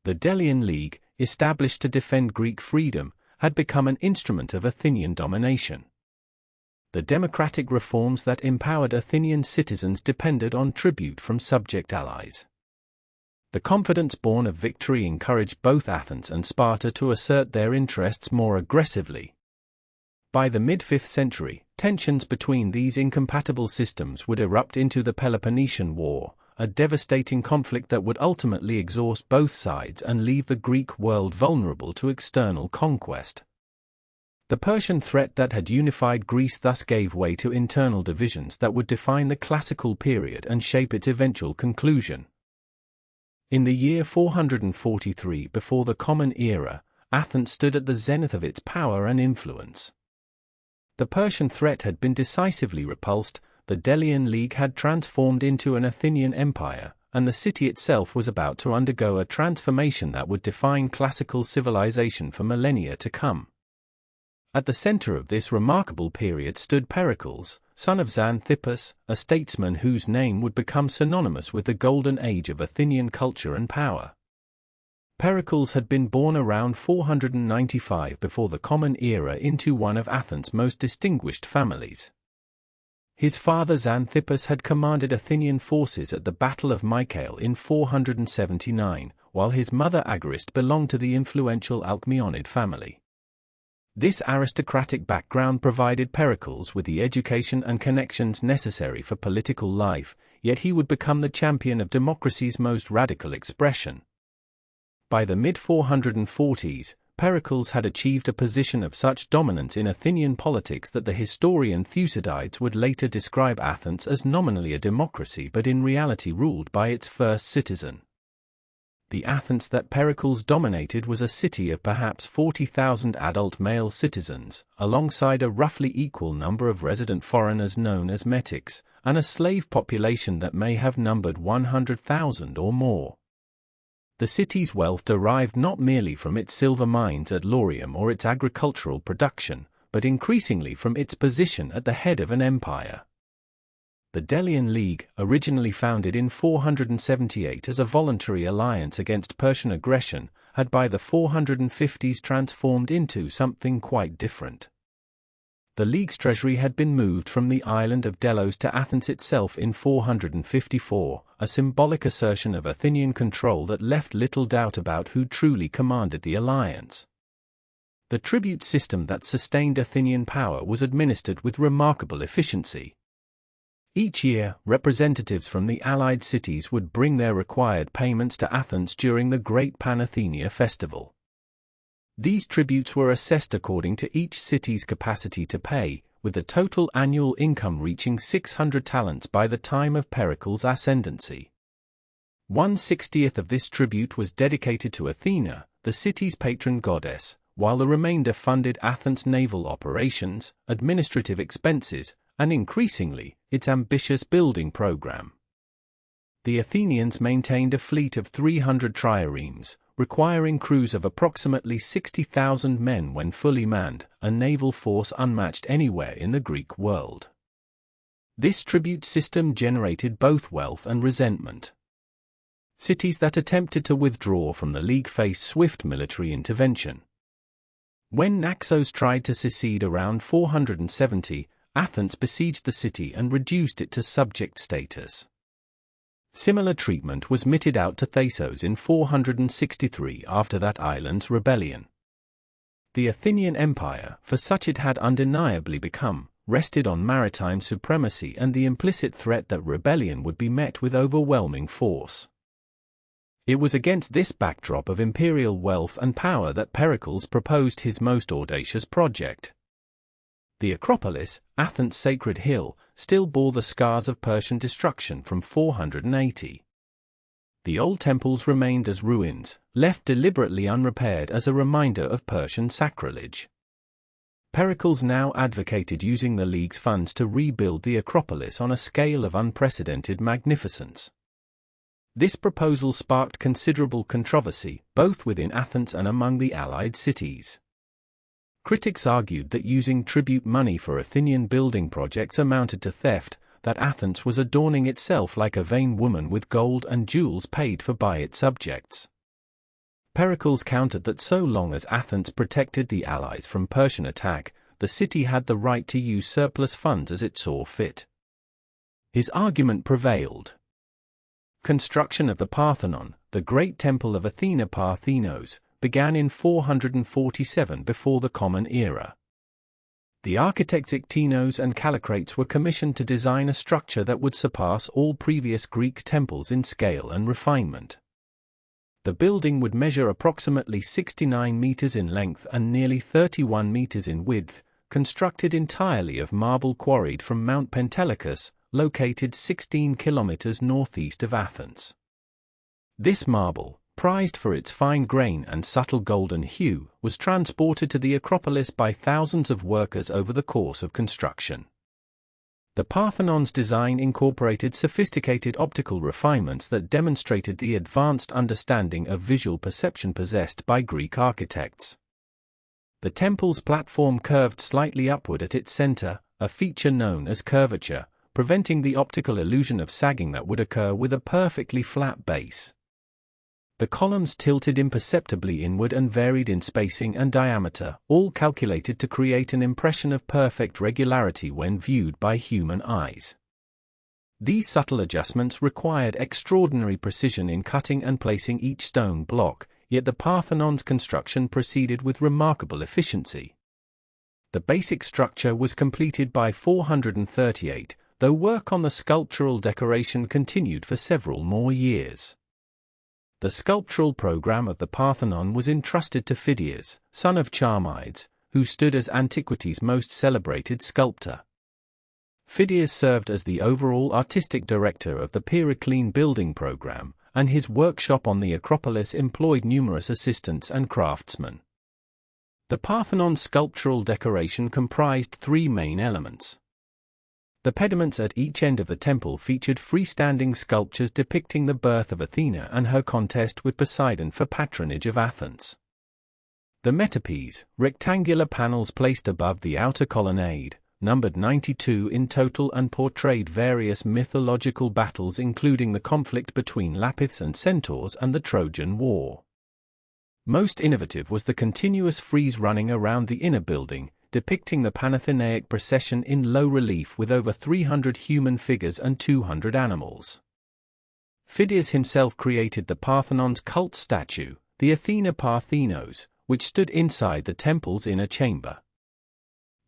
The Delian League, established to defend Greek freedom, had become an instrument of Athenian domination. The democratic reforms that empowered Athenian citizens depended on tribute from subject allies. The confidence born of victory encouraged both Athens and Sparta to assert their interests more aggressively. By the mid-5th century, tensions between these incompatible systems would erupt into the Peloponnesian War, a devastating conflict that would ultimately exhaust both sides and leave the Greek world vulnerable to external conquest. The Persian threat that had unified Greece thus gave way to internal divisions that would define the classical period and shape its eventual conclusion. In the year 443 before the Common Era, Athens stood at the zenith of its power and influence. The Persian threat had been decisively repulsed, the Delian League had transformed into an Athenian empire, and the city itself was about to undergo a transformation that would define classical civilization for millennia to come. At the center of this remarkable period stood Pericles, son of Xanthippus, a statesman whose name would become synonymous with the Golden Age of Athenian culture and power. Pericles had been born around 495 before the Common Era into one of Athens' most distinguished families. His father Xanthippus had commanded Athenian forces at the Battle of Mycale in 479, while his mother Agariste belonged to the influential Alcmaeonid family. This aristocratic background provided Pericles with the education and connections necessary for political life, yet he would become the champion of democracy's most radical expression. By the mid-440s, Pericles had achieved a position of such dominance in Athenian politics that the historian Thucydides would later describe Athens as nominally a democracy but in reality ruled by its first citizen. The Athens that Pericles dominated was a city of perhaps 40,000 adult male citizens, alongside a roughly equal number of resident foreigners known as metics, and a slave population that may have numbered 100,000 or more. The city's wealth derived not merely from its silver mines at Laurium or its agricultural production, but increasingly from its position at the head of an empire. The Delian League, originally founded in 478 as a voluntary alliance against Persian aggression, had by the 450s transformed into something quite different. The League's treasury had been moved from the island of Delos to Athens itself in 454, a symbolic assertion of Athenian control that left little doubt about who truly commanded the alliance. The tribute system that sustained Athenian power was administered with remarkable efficiency. Each year, representatives from the allied cities would bring their required payments to Athens during the Great Panathenaea festival. These tributes were assessed according to each city's capacity to pay, with the total annual income reaching 600 talents by the time of Pericles' ascendancy. 1/60th of this tribute was dedicated to Athena, the city's patron goddess, while the remainder funded Athens' naval operations, administrative expenses, and increasingly, its ambitious building program. The Athenians maintained a fleet of 300 triremes, requiring crews of approximately 60,000 men when fully manned, a naval force unmatched anywhere in the Greek world. This tribute system generated both wealth and resentment. Cities that attempted to withdraw from the League faced swift military intervention. When Naxos tried to secede around 470, Athens besieged the city and reduced it to subject status. Similar treatment was meted out to Thasos in 463 after that island's rebellion. The Athenian Empire, for such it had undeniably become, rested on maritime supremacy and the implicit threat that rebellion would be met with overwhelming force. It was against this backdrop of imperial wealth and power that Pericles proposed his most audacious project. The Acropolis, Athens' sacred hill, still bore the scars of Persian destruction from 480. The old temples remained as ruins, left deliberately unrepaired as a reminder of Persian sacrilege. Pericles now advocated using the League's funds to rebuild the Acropolis on a scale of unprecedented magnificence. This proposal sparked considerable controversy, both within Athens and among the allied cities. Critics argued that using tribute money for Athenian building projects amounted to theft, that Athens was adorning itself like a vain woman with gold and jewels paid for by its subjects. Pericles countered that so long as Athens protected the allies from Persian attack, the city had the right to use surplus funds as it saw fit. His argument prevailed. Construction of the Parthenon, the great temple of Athena Parthenos, began in 447 before the Common Era. The architects Iktinos and Callicrates were commissioned to design a structure that would surpass all previous Greek temples in scale and refinement. The building would measure approximately 69 meters in length and nearly 31 meters in width, constructed entirely of marble quarried from Mount Pentelicus, located 16 kilometers northeast of Athens. This marble, prized for its fine grain and subtle golden hue, was transported to the Acropolis by thousands of workers over the course of construction. The Parthenon's design incorporated sophisticated optical refinements that demonstrated the advanced understanding of visual perception possessed by Greek architects. The temple's platform curved slightly upward at its center, a feature known as curvature, preventing the optical illusion of sagging that would occur with a perfectly flat base. The columns tilted imperceptibly inward and varied in spacing and diameter, all calculated to create an impression of perfect regularity when viewed by human eyes. These subtle adjustments required extraordinary precision in cutting and placing each stone block, yet the Parthenon's construction proceeded with remarkable efficiency. The basic structure was completed by 438, though work on the sculptural decoration continued for several more years. The sculptural program of the Parthenon was entrusted to Phidias, son of Charmides, who stood as antiquity's most celebrated sculptor. Phidias served as the overall artistic director of the Periclean building program, and his workshop on the Acropolis employed numerous assistants and craftsmen. The Parthenon's sculptural decoration comprised three main elements. The pediments at each end of the temple featured freestanding sculptures depicting the birth of Athena and her contest with Poseidon for patronage of Athens. The metopes, rectangular panels placed above the outer colonnade, numbered 92 in total and portrayed various mythological battles including the conflict between Lapiths and Centaurs and the Trojan War. Most innovative was the continuous frieze running around the inner building, depicting the Panathenaic procession in low relief with over 300 human figures and 200 animals. Phidias himself created the Parthenon's cult statue, the Athena Parthenos, which stood inside the temple's inner chamber.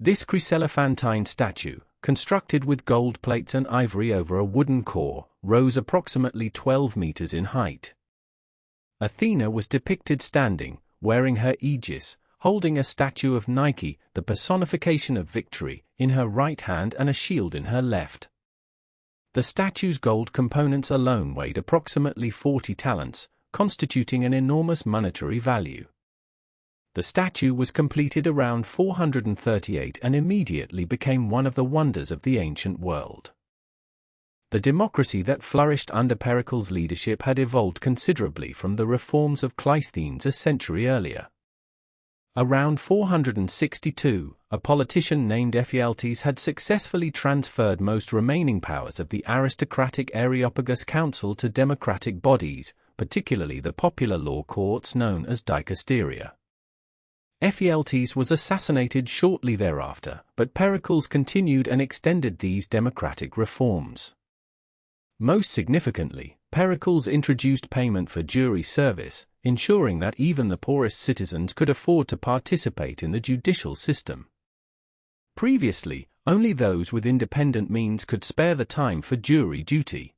This chryselephantine statue, constructed with gold plates and ivory over a wooden core, rose approximately 12 meters in height. Athena was depicted standing, wearing her aegis, holding a statue of Nike, the personification of victory, in her right hand and a shield in her left. The statue's gold components alone weighed approximately 40 talents, constituting an enormous monetary value. The statue was completed around 438 and immediately became one of the wonders of the ancient world. The democracy that flourished under Pericles' leadership had evolved considerably from the reforms of Cleisthenes a century earlier. Around 462, a politician named Ephialtes had successfully transferred most remaining powers of the aristocratic Areopagus Council to democratic bodies, particularly the popular law courts known as dicasteria. Ephialtes was assassinated shortly thereafter, but Pericles continued and extended these democratic reforms. Most significantly, Pericles introduced payment for jury service, ensuring that even the poorest citizens could afford to participate in the judicial system. Previously, only those with independent means could spare the time for jury duty.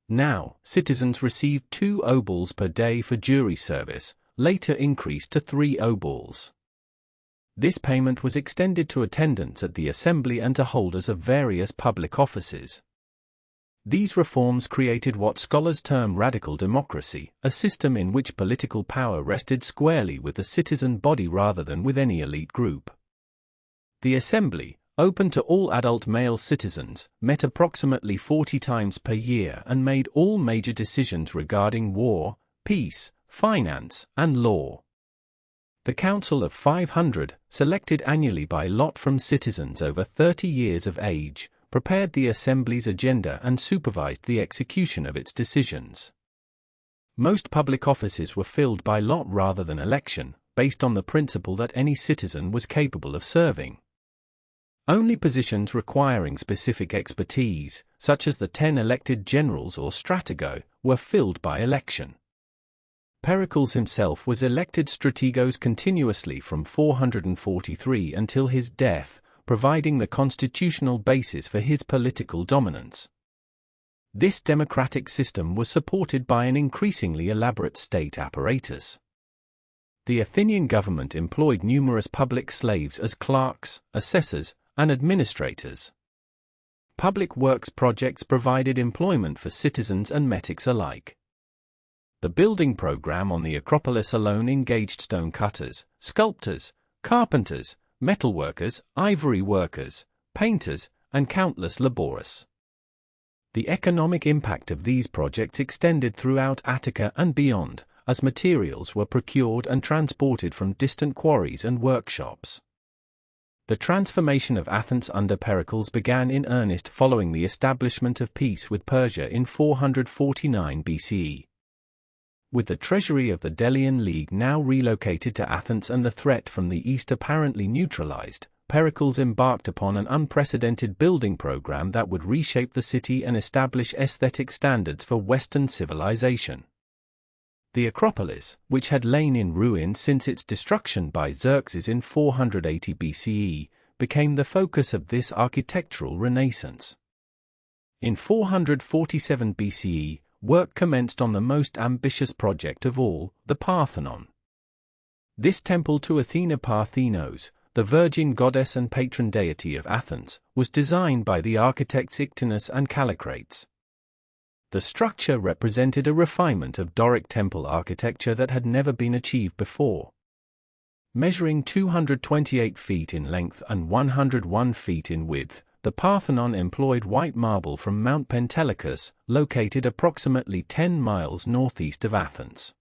Now, citizens received 2 obols per day for jury service, later increased to 3 obols. This payment was extended to attendants at the assembly and to holders of various public offices. These reforms created what scholars term radical democracy, a system in which political power rested squarely with the citizen body rather than with any elite group. The assembly, open to all adult male citizens, met approximately 40 times per year and made all major decisions regarding war, peace, finance, and law. The Council of 500, selected annually by lot from citizens over 30 years of age, prepared the assembly's agenda and supervised the execution of its decisions. Most public offices were filled by lot rather than election, based on the principle that any citizen was capable of serving. Only positions requiring specific expertise, such as the 10 elected generals or stratego, were filled by election. Pericles himself was elected strategos continuously from 443 until his death, providing the constitutional basis for his political dominance. This democratic system was supported by an increasingly elaborate state apparatus. The Athenian government employed numerous public slaves as clerks, assessors, and administrators. Public works projects provided employment for citizens and metics alike. The building program on the Acropolis alone engaged stonecutters, sculptors, carpenters, metalworkers, ivory workers, painters, and countless laborers. The economic impact of these projects extended throughout Attica and beyond, as materials were procured and transported from distant quarries and workshops. The transformation of Athens under Pericles began in earnest following the establishment of peace with Persia in 449 BCE. With the treasury of the Delian League now relocated to Athens and the threat from the east apparently neutralized, Pericles embarked upon an unprecedented building program that would reshape the city and establish aesthetic standards for Western civilization. The Acropolis, which had lain in ruin since its destruction by Xerxes in 480 BCE, became the focus of this architectural renaissance. In 447 BCE, work commenced on the most ambitious project of all, the Parthenon. This temple to Athena Parthenos, the virgin goddess and patron deity of Athens, was designed by the architects Ictinus and Callicrates. The structure represented a refinement of Doric temple architecture that had never been achieved before. Measuring 228 feet in length and 101 feet in width, the Parthenon employed white marble from Mount Pentelicus, located approximately 10 miles northeast of Athens.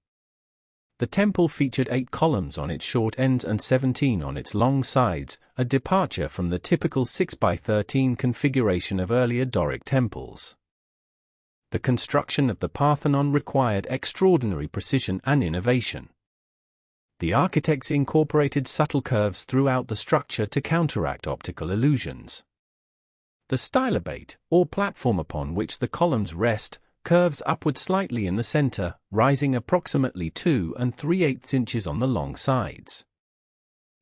The temple featured 8 columns on its short ends and 17 on its long sides, a departure from the typical 6x13 configuration of earlier Doric temples. The construction of the Parthenon required extraordinary precision and innovation. The architects incorporated subtle curves throughout the structure to counteract optical illusions. The stylobate, or platform upon which the columns rest, curves upward slightly in the center, rising approximately 2 3/8 inches on the long sides.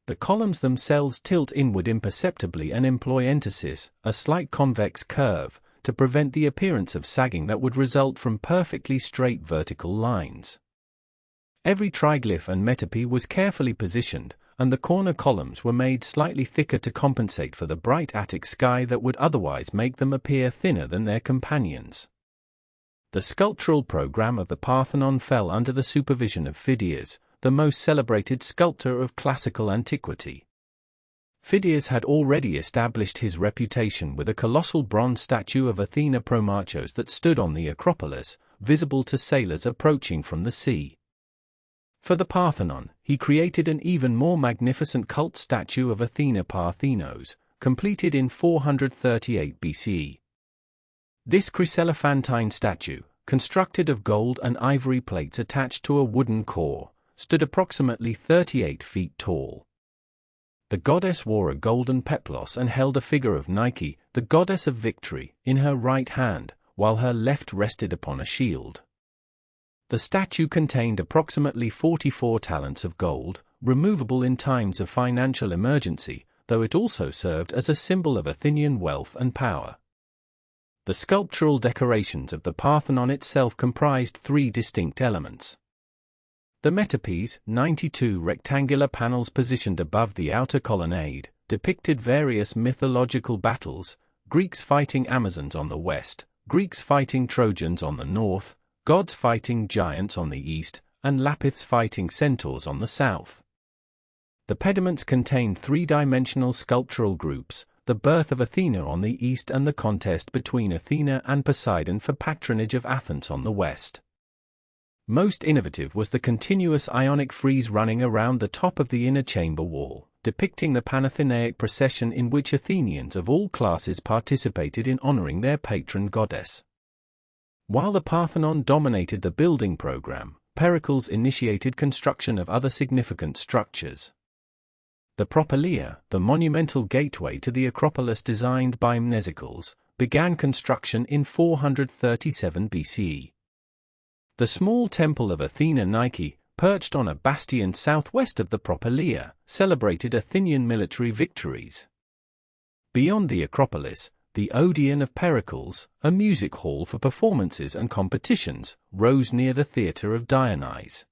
The columns themselves tilt inward imperceptibly and employ entasis, a slight convex curve, to prevent the appearance of sagging that would result from perfectly straight vertical lines. Every triglyph and metope was carefully positioned, and the corner columns were made slightly thicker to compensate for the bright Attic sky that would otherwise make them appear thinner than their companions. The sculptural program of the Parthenon fell under the supervision of Phidias, the most celebrated sculptor of classical antiquity. Phidias had already established his reputation with a colossal bronze statue of Athena Promachos that stood on the Acropolis, visible to sailors approaching from the sea. For the Parthenon, he created an even more magnificent cult statue of Athena Parthenos, completed in 438 BCE. This chryselephantine statue, constructed of gold and ivory plates attached to a wooden core, stood approximately 38 feet tall. The goddess wore a golden peplos and held a figure of Nike, the goddess of victory, in her right hand, while her left rested upon a shield. The statue contained approximately 44 talents of gold, removable in times of financial emergency, though it also served as a symbol of Athenian wealth and power. The sculptural decorations of the Parthenon itself comprised three distinct elements. The metopes, 92 rectangular panels positioned above the outer colonnade, depicted various mythological battles: Greeks fighting Amazons on the west, Greeks fighting Trojans on the north, gods fighting giants on the east, and Lapiths fighting centaurs on the south. The pediments contained three-dimensional sculptural groups: the birth of Athena on the east and the contest between Athena and Poseidon for patronage of Athens on the west. Most innovative was the continuous Ionic frieze running around the top of the inner chamber wall, depicting the Panathenaic procession in which Athenians of all classes participated in honoring their patron goddess. While the Parthenon dominated the building program, Pericles initiated construction of other significant structures. The Propylaea, the monumental gateway to the Acropolis designed by Mnesicles, began construction in 437 BCE. The small temple of Athena Nike, perched on a bastion southwest of the Propylaea, celebrated Athenian military victories. Beyond the Acropolis, the Odeon of Pericles, a music hall for performances and competitions, rose near the theatre of Dionysus.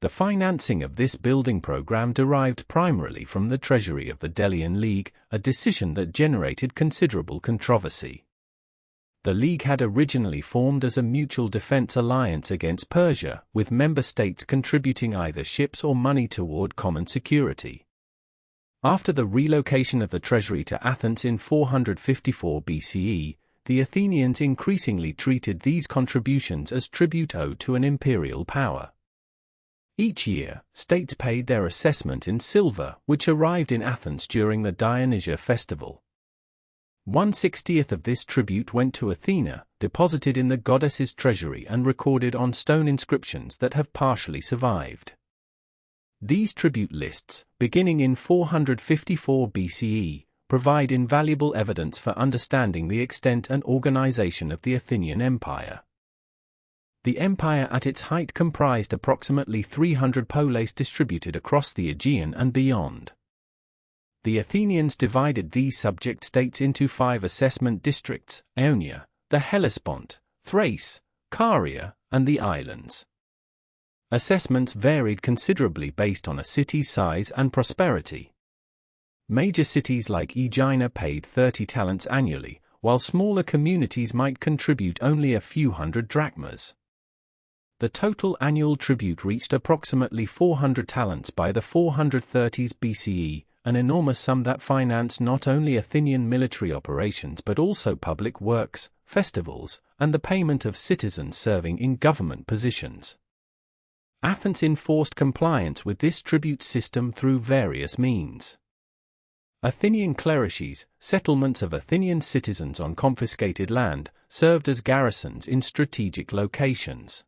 The financing of this building program derived primarily from the treasury of the Delian League, a decision that generated considerable controversy. The League had originally formed as a mutual defense alliance against Persia, with member states contributing either ships or money toward common security. After the relocation of the treasury to Athens in 454 BCE, the Athenians increasingly treated these contributions as tribute owed to an imperial power. Each year, states paid their assessment in silver, which arrived in Athens during the Dionysia festival. 1/60th of this tribute went to Athena, deposited in the goddess's treasury and recorded on stone inscriptions that have partially survived. These tribute lists, beginning in 454 BCE, provide invaluable evidence for understanding the extent and organization of the Athenian Empire. The empire at its height comprised approximately 300 poleis distributed across the Aegean and beyond. The Athenians divided these subject states into 5 assessment districts: Ionia, the Hellespont, Thrace, Caria, and the islands. Assessments varied considerably based on a city's size and prosperity. Major cities like Aegina paid 30 talents annually, while smaller communities might contribute only a few hundred drachmas. The total annual tribute reached approximately 400 talents by the 430s BCE, an enormous sum that financed not only Athenian military operations but also public works, festivals, and the payment of citizens serving in government positions. Athens enforced compliance with this tribute system through various means. Athenian clerishes, settlements of Athenian citizens on confiscated land, served as garrisons in strategic locations.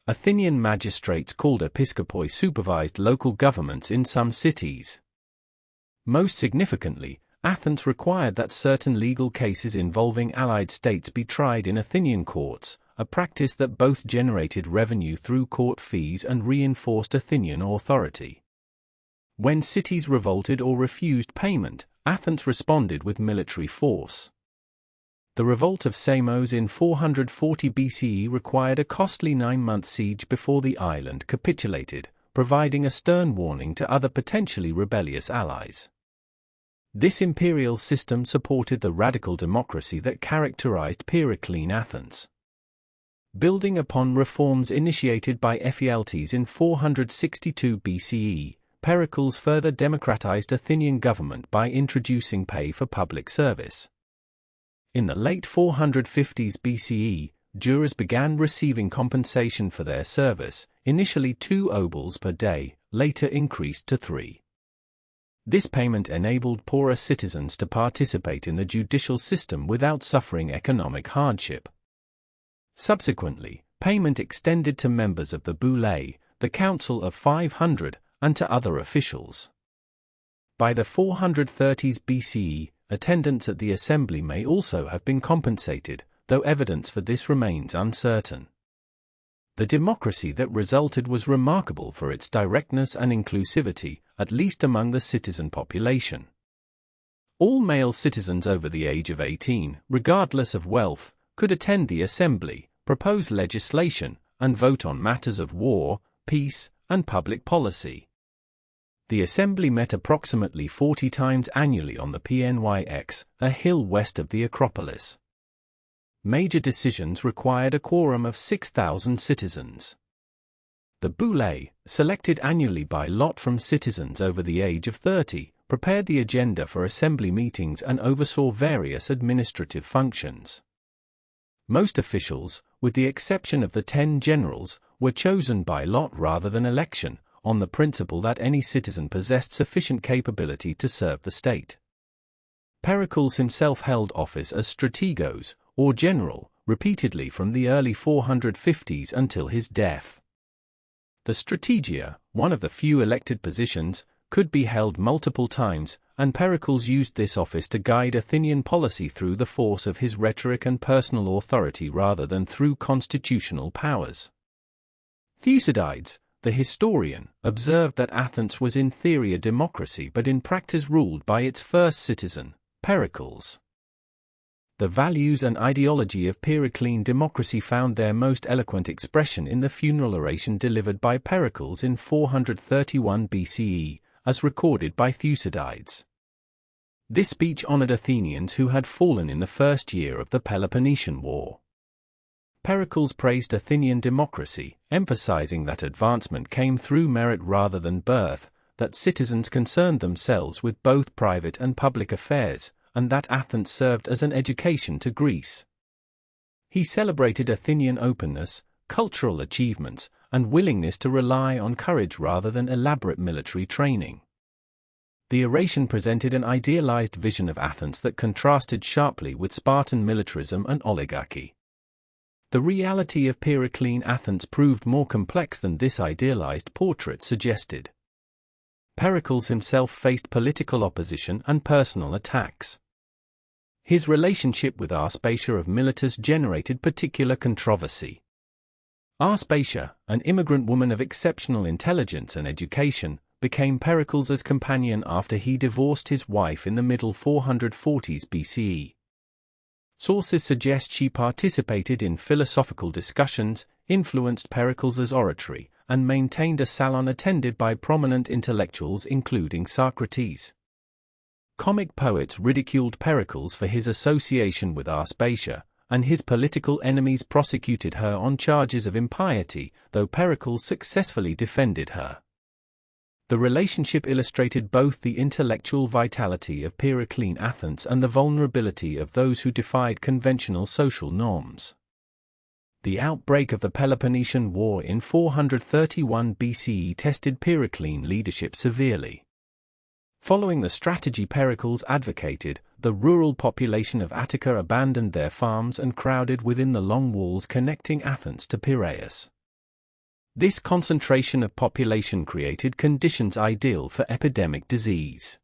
Athenian magistrates called episkopoi supervised local governments in some cities. Most significantly, Athens required that certain legal cases involving allied states be tried in Athenian courts, a practice that both generated revenue through court fees and reinforced Athenian authority. When cities revolted or refused payment, Athens responded with military force. The revolt of Samos in 440 BCE required a costly 9-month siege before the island capitulated, providing a stern warning to other potentially rebellious allies. This imperial system supported the radical democracy that characterized Periclean Athens. Building upon reforms initiated by Ephialtes in 462 BCE, Pericles further democratized Athenian government by introducing pay for public service. In the late 450s BCE, jurors began receiving compensation for their service, initially 2 obols per day, later increased to 3. This payment enabled poorer citizens to participate in the judicial system without suffering economic hardship. Subsequently, payment extended to members of the Boule, the Council of 500, and to other officials. By the 430s BCE, attendance at the assembly may also have been compensated, though evidence for this remains uncertain. The democracy that resulted was remarkable for its directness and inclusivity, at least among the citizen population. All male citizens over the age of 18, regardless of wealth, could attend the assembly, propose legislation, and vote on matters of war, peace, and public policy. The assembly met approximately 40 times annually on the Pnyx, a hill west of the Acropolis. Major decisions required a quorum of 6,000 citizens. The Boule, selected annually by lot from citizens over the age of 30, prepared the agenda for assembly meetings and oversaw various administrative functions. Most officials, with the exception of the 10 generals, were chosen by lot rather than election, on the principle that any citizen possessed sufficient capability to serve the state. Pericles himself held office as strategos, or general, repeatedly from the early 450s until his death. The strategia, one of the few elected positions, could be held multiple times, and Pericles used this office to guide Athenian policy through the force of his rhetoric and personal authority rather than through constitutional powers. Thucydides, the historian, observed that Athens was in theory a democracy but in practice ruled by its first citizen, Pericles. The values and ideology of Periclean democracy found their most eloquent expression in the funeral oration delivered by Pericles in 431 BCE, as recorded by Thucydides. This speech honored Athenians who had fallen in the first year of the Peloponnesian War. Pericles praised Athenian democracy, emphasizing that advancement came through merit rather than birth, that citizens concerned themselves with both private and public affairs, and that Athens served as an education to Greece. He celebrated Athenian openness, cultural achievements, and willingness to rely on courage rather than elaborate military training. The oration presented an idealized vision of Athens that contrasted sharply with Spartan militarism and oligarchy. The reality of Periclean Athens proved more complex than this idealized portrait suggested. Pericles himself faced political opposition and personal attacks. His relationship with Aspasia of Miletus generated particular controversy. Aspasia, an immigrant woman of exceptional intelligence and education, became Pericles' companion after he divorced his wife in the middle 440s BCE. Sources suggest she participated in philosophical discussions, influenced Pericles' oratory, and maintained a salon attended by prominent intellectuals including Socrates. Comic poets ridiculed Pericles for his association with Aspasia, and his political enemies prosecuted her on charges of impiety, though Pericles successfully defended her. The relationship illustrated both the intellectual vitality of Periclean Athens and the vulnerability of those who defied conventional social norms. The outbreak of the Peloponnesian War in 431 BCE tested Periclean leadership severely. Following the strategy Pericles advocated, the rural population of Attica abandoned their farms and crowded within the long walls connecting Athens to Piraeus. This concentration of population created conditions ideal for epidemic disease.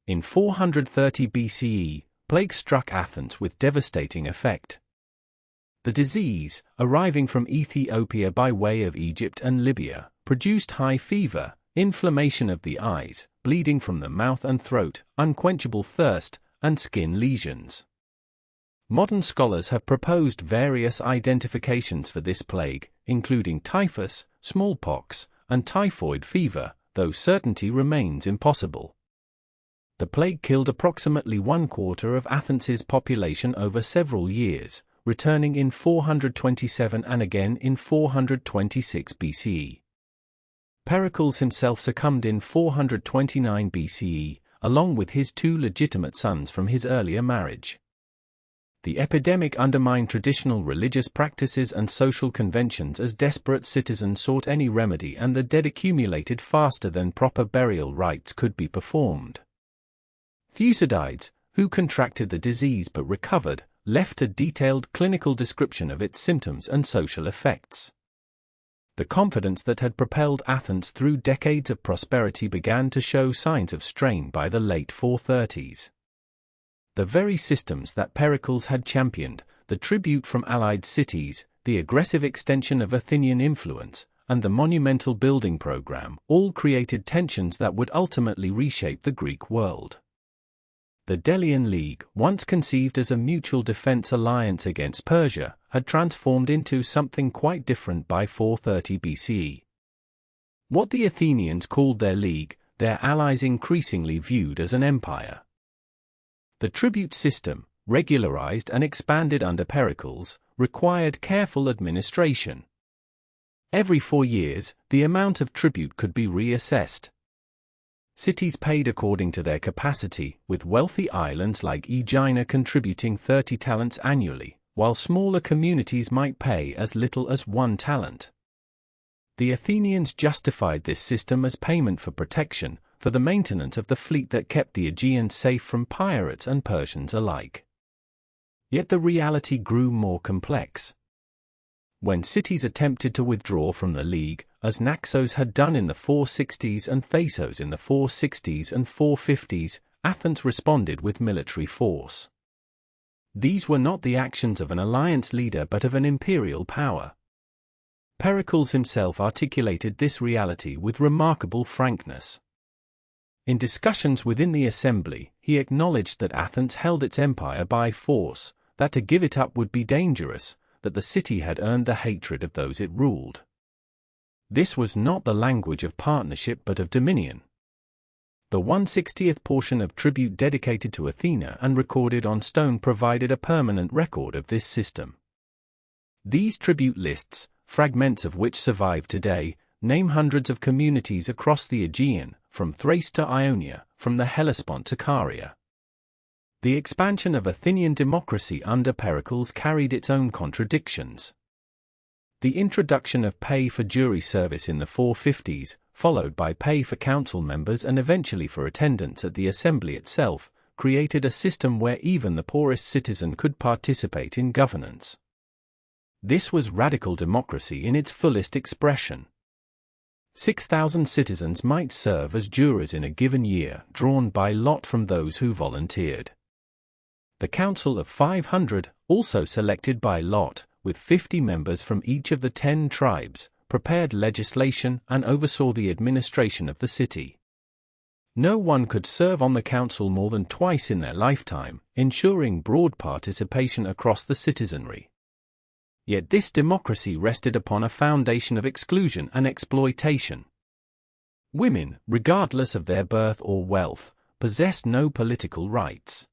In 430 BCE, plague struck Athens with devastating effect. The disease, arriving from Ethiopia by way of Egypt and Libya, produced high fever, inflammation of the eyes, bleeding from the mouth and throat, unquenchable thirst, and skin lesions. Modern scholars have proposed various identifications for this plague, including typhus, smallpox, and typhoid fever, though certainty remains impossible. The plague killed approximately 1/4 of Athens's population over several years, returning in 427 and again in 426 BCE. Pericles himself succumbed in 429 BCE, along with his two legitimate sons from his earlier marriage. The epidemic undermined traditional religious practices and social conventions as desperate citizens sought any remedy, and the dead accumulated faster than proper burial rites could be performed. Thucydides, who contracted the disease but recovered, left a detailed clinical description of its symptoms and social effects. The confidence that had propelled Athens through decades of prosperity began to show signs of strain by the late 430s. The very systems that Pericles had championed, the tribute from allied cities, the aggressive extension of Athenian influence, and the monumental building program, all created tensions that would ultimately reshape the Greek world. The Delian League, once conceived as a mutual defense alliance against Persia, had transformed into something quite different by 430 BCE. What the Athenians called their league, their allies increasingly viewed as an empire. The tribute system, regularized and expanded under Pericles, required careful administration. Every 4 years, the amount of tribute could be reassessed. Cities paid according to their capacity, with wealthy islands like Aegina contributing 30 talents annually, while smaller communities might pay as little as 1 talent. The Athenians justified this system as payment for protection, for the maintenance of the fleet that kept the Aegean safe from pirates and Persians alike. Yet the reality grew more complex. When cities attempted to withdraw from the League, as Naxos had done in the 460s and Thasos in the 460s and 450s, Athens responded with military force. These were not the actions of an alliance leader but of an imperial power. Pericles himself articulated this reality with remarkable frankness. In discussions within the assembly, he acknowledged that Athens held its empire by force, that to give it up would be dangerous, that the city had earned the hatred of those it ruled. This was not the language of partnership but of dominion. The 1/60th portion of tribute dedicated to Athena and recorded on stone provided a permanent record of this system. These tribute lists, fragments of which survive today, name hundreds of communities across the Aegean, from Thrace to Ionia, from the Hellespont to Caria. The expansion of Athenian democracy under Pericles carried its own contradictions. The introduction of pay for jury service in the 450s, followed by pay for council members and eventually for attendance at the assembly itself, created a system where even the poorest citizen could participate in governance. This was radical democracy in its fullest expression. 6,000 citizens might serve as jurors in a given year, drawn by lot from those who volunteered. The Council of 500, also selected by lot, with 50 members from each of the 10 tribes, prepared legislation and oversaw the administration of the city. No one could serve on the council more than twice in their lifetime, ensuring broad participation across the citizenry. Yet this democracy rested upon a foundation of exclusion and exploitation. Women, regardless of their birth or wealth, possessed no political rights.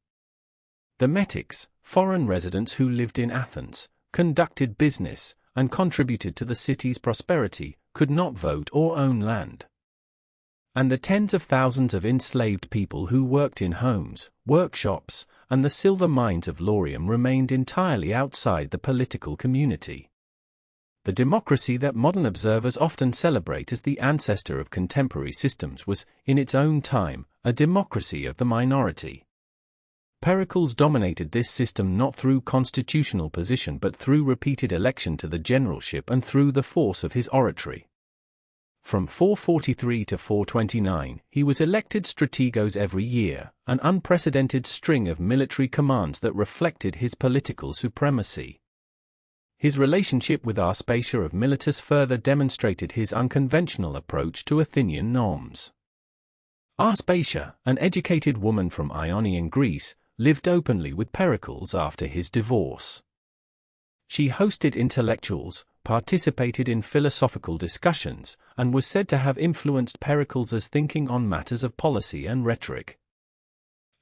The metics, foreign residents who lived in Athens, conducted business, and contributed to the city's prosperity, could not vote or own land. And the tens of thousands of enslaved people who worked in homes, workshops, and the silver mines of Laurium remained entirely outside the political community. The democracy that modern observers often celebrate as the ancestor of contemporary systems was, in its own time, a democracy of the minority. Pericles dominated this system not through constitutional position but through repeated election to the generalship and through the force of his oratory. From 443 to 429, he was elected strategos every year, an unprecedented string of military commands that reflected his political supremacy. His relationship with Aspasia of Miletus further demonstrated his unconventional approach to Athenian norms. Aspasia, an educated woman from Ionian Greece, lived openly with Pericles after his divorce. She hosted intellectuals, participated in philosophical discussions, and was said to have influenced Pericles' thinking on matters of policy and rhetoric.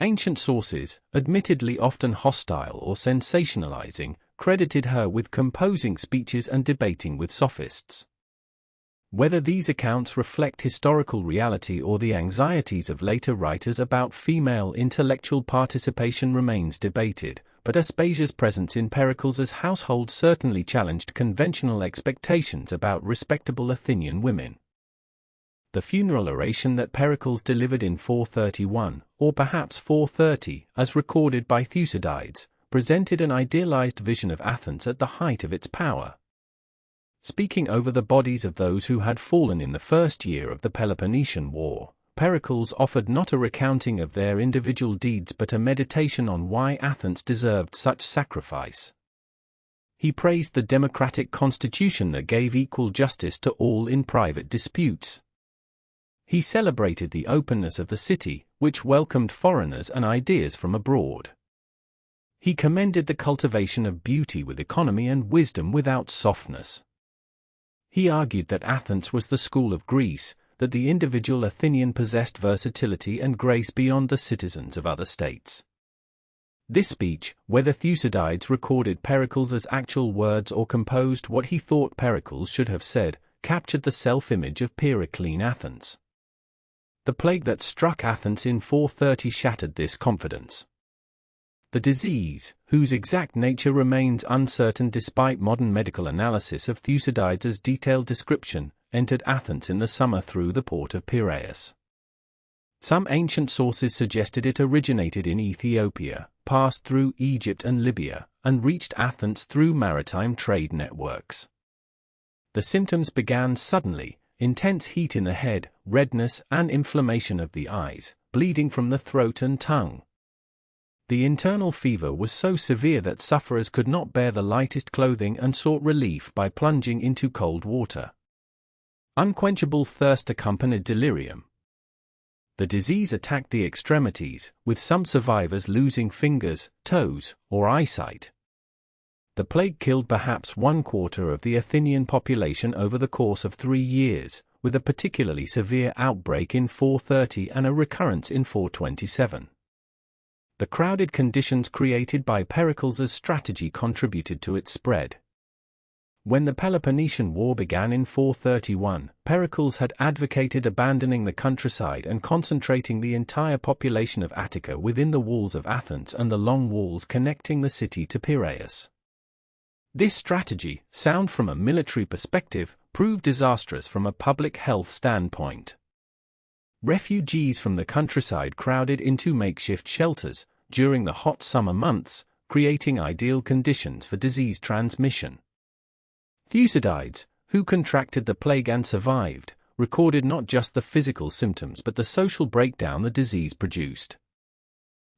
Ancient sources, admittedly often hostile or sensationalizing, credited her with composing speeches and debating with sophists. Whether these accounts reflect historical reality or the anxieties of later writers about female intellectual participation remains debated, but Aspasia's presence in Pericles' household certainly challenged conventional expectations about respectable Athenian women. The funeral oration that Pericles delivered in 431, or perhaps 430, as recorded by Thucydides, presented an idealized vision of Athens at the height of its power. Speaking over the bodies of those who had fallen in the first year of the Peloponnesian War, Pericles offered not a recounting of their individual deeds but a meditation on why Athens deserved such sacrifice. He praised the democratic constitution that gave equal justice to all in private disputes. He celebrated the openness of the city, which welcomed foreigners and ideas from abroad. He commended the cultivation of beauty with economy and wisdom without softness. He argued that Athens was the school of Greece, that the individual Athenian possessed versatility and grace beyond the citizens of other states. This speech, whether Thucydides recorded Pericles' actual words or composed what he thought Pericles should have said, captured the self-image of Periclean Athens. The plague that struck Athens in 430 shattered this confidence. The disease, whose exact nature remains uncertain despite modern medical analysis of Thucydides' detailed description, entered Athens in the summer through the port of Piraeus. Some ancient sources suggested it originated in Ethiopia, passed through Egypt and Libya, and reached Athens through maritime trade networks. The symptoms began suddenly: intense heat in the head, redness and inflammation of the eyes, bleeding from the throat and tongue. The internal fever was so severe that sufferers could not bear the lightest clothing and sought relief by plunging into cold water. Unquenchable thirst accompanied delirium. The disease attacked the extremities, with some survivors losing fingers, toes, or eyesight. The plague killed perhaps 1/4 of the Athenian population over the course of 3 years, with a particularly severe outbreak in 430 and a recurrence in 427. The crowded conditions created by Pericles' strategy contributed to its spread. When the Peloponnesian War began in 431, Pericles had advocated abandoning the countryside and concentrating the entire population of Attica within the walls of Athens and the long walls connecting the city to Piraeus. This strategy, sound from a military perspective, proved disastrous from a public health standpoint. Refugees from the countryside crowded into makeshift shelters during the hot summer months, creating ideal conditions for disease transmission. Thucydides, who contracted the plague and survived, recorded not just the physical symptoms but the social breakdown the disease produced.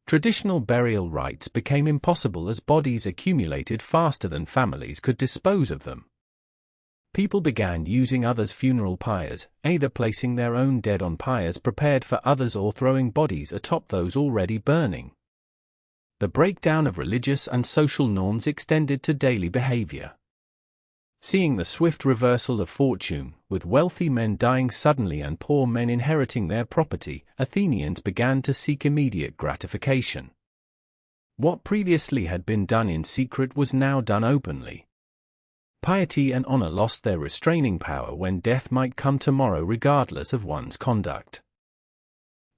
Traditional burial rites became impossible as bodies accumulated faster than families could dispose of them. People began using others' funeral pyres, either placing their own dead on pyres prepared for others or throwing bodies atop those already burning. The breakdown of religious and social norms extended to daily behavior. Seeing the swift reversal of fortune, with wealthy men dying suddenly and poor men inheriting their property, Athenians began to seek immediate gratification. What previously had been done in secret was now done openly. Piety and honor lost their restraining power when death might come tomorrow regardless of one's conduct.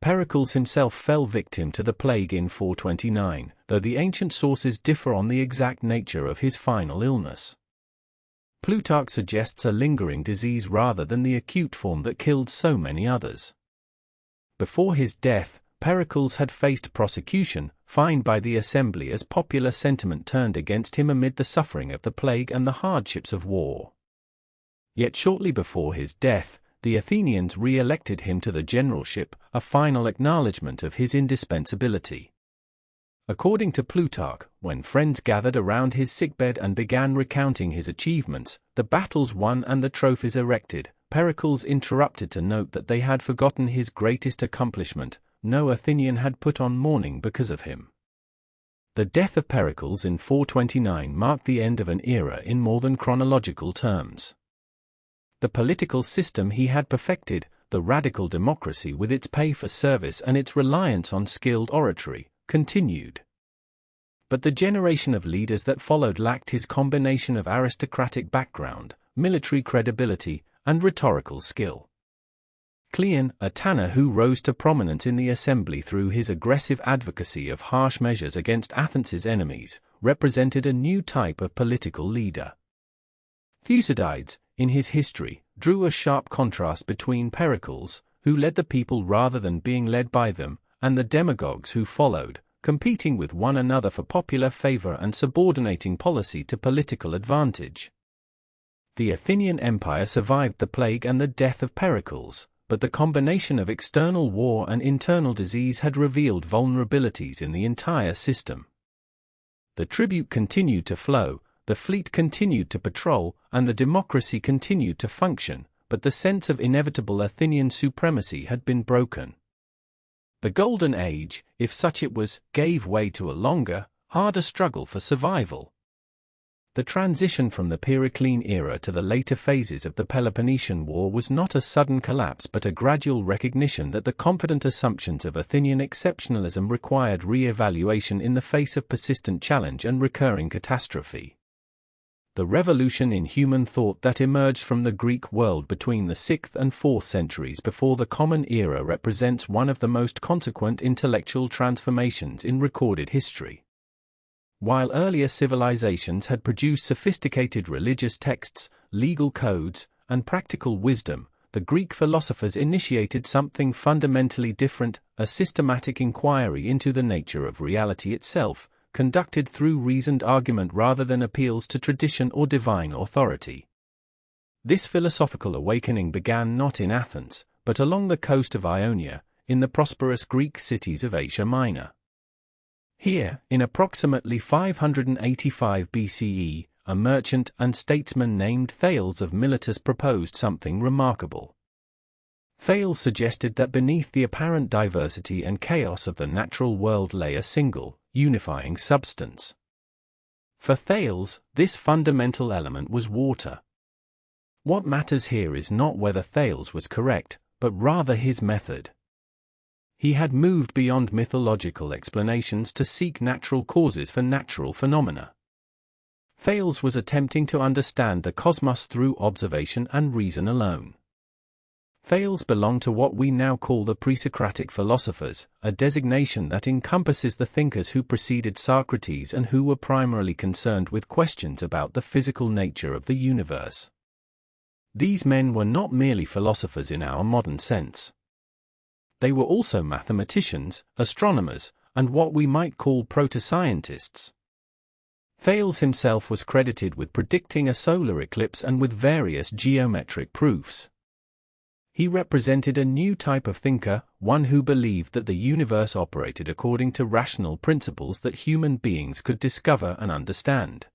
Pericles himself fell victim to the plague in 429, though the ancient sources differ on the exact nature of his final illness. Plutarch suggests a lingering disease rather than the acute form that killed so many others. Before his death, Pericles had faced prosecution, fined by the assembly as popular sentiment turned against him amid the suffering of the plague and the hardships of war. Yet shortly before his death, the Athenians re-elected him to the generalship, a final acknowledgement of his indispensability. According to Plutarch, when friends gathered around his sickbed and began recounting his achievements, the battles won and the trophies erected, Pericles interrupted to note that they had forgotten his greatest accomplishment: no Athenian had put on mourning because of him. The death of Pericles in 429 marked the end of an era in more than chronological terms. The political system he had perfected, the radical democracy with its pay for service and its reliance on skilled oratory, continued. But the generation of leaders that followed lacked his combination of aristocratic background, military credibility, and rhetorical skill. Cleon, a tanner who rose to prominence in the assembly through his aggressive advocacy of harsh measures against Athens's enemies, represented a new type of political leader. Thucydides, in his history, drew a sharp contrast between Pericles, who led the people rather than being led by them, and the demagogues who followed, competing with one another for popular favor and subordinating policy to political advantage. The Athenian Empire survived the plague and the death of Pericles, but the combination of external war and internal disease had revealed vulnerabilities in the entire system. The tribute continued to flow, the fleet continued to patrol, and the democracy continued to function, but the sense of inevitable Athenian supremacy had been broken. The Golden Age, if such it was, gave way to a longer, harder struggle for survival. The transition from the Periclean era to the later phases of the Peloponnesian War was not a sudden collapse but a gradual recognition that the confident assumptions of Athenian exceptionalism required re-evaluation in the face of persistent challenge and recurring catastrophe. The revolution in human thought that emerged from the Greek world between the 6th and 4th centuries before the Common Era represents one of the most consequent intellectual transformations in recorded history. While earlier civilizations had produced sophisticated religious texts, legal codes, and practical wisdom, the Greek philosophers initiated something fundamentally different, a systematic inquiry into the nature of reality itself, conducted through reasoned argument rather than appeals to tradition or divine authority. This philosophical awakening began not in Athens, but along the coast of Ionia, in the prosperous Greek cities of Asia Minor. Here, in approximately 585 BCE, a merchant and statesman named Thales of Miletus proposed something remarkable. Thales suggested that beneath the apparent diversity and chaos of the natural world lay a single, unifying substance. For Thales, this fundamental element was water. What matters here is not whether Thales was correct, but rather his method. He had moved beyond mythological explanations to seek natural causes for natural phenomena. Thales was attempting to understand the cosmos through observation and reason alone. Thales belonged to what we now call the pre-Socratic philosophers, a designation that encompasses the thinkers who preceded Socrates and who were primarily concerned with questions about the physical nature of the universe. These men were not merely philosophers in our modern sense. They were also mathematicians, astronomers, and what we might call proto-scientists. Thales himself was credited with predicting a solar eclipse and with various geometric proofs. He represented a new type of thinker, one who believed that the universe operated according to rational principles that human beings could discover and understand.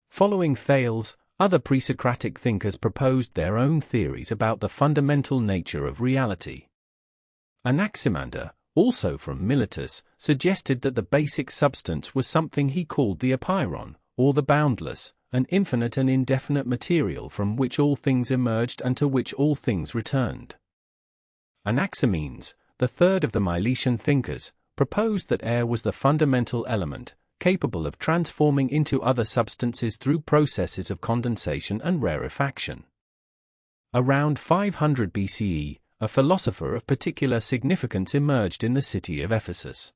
Following Thales, other pre-Socratic thinkers proposed their own theories about the fundamental nature of reality. Anaximander, also from Miletus, suggested that the basic substance was something he called the apeiron, or the boundless, an infinite and indefinite material from which all things emerged and to which all things returned. Anaximenes, the third of the Milesian thinkers, proposed that air was the fundamental element, capable of transforming into other substances through processes of condensation and rarefaction. Around 500 BCE, a philosopher of particular significance emerged in the city of Ephesus.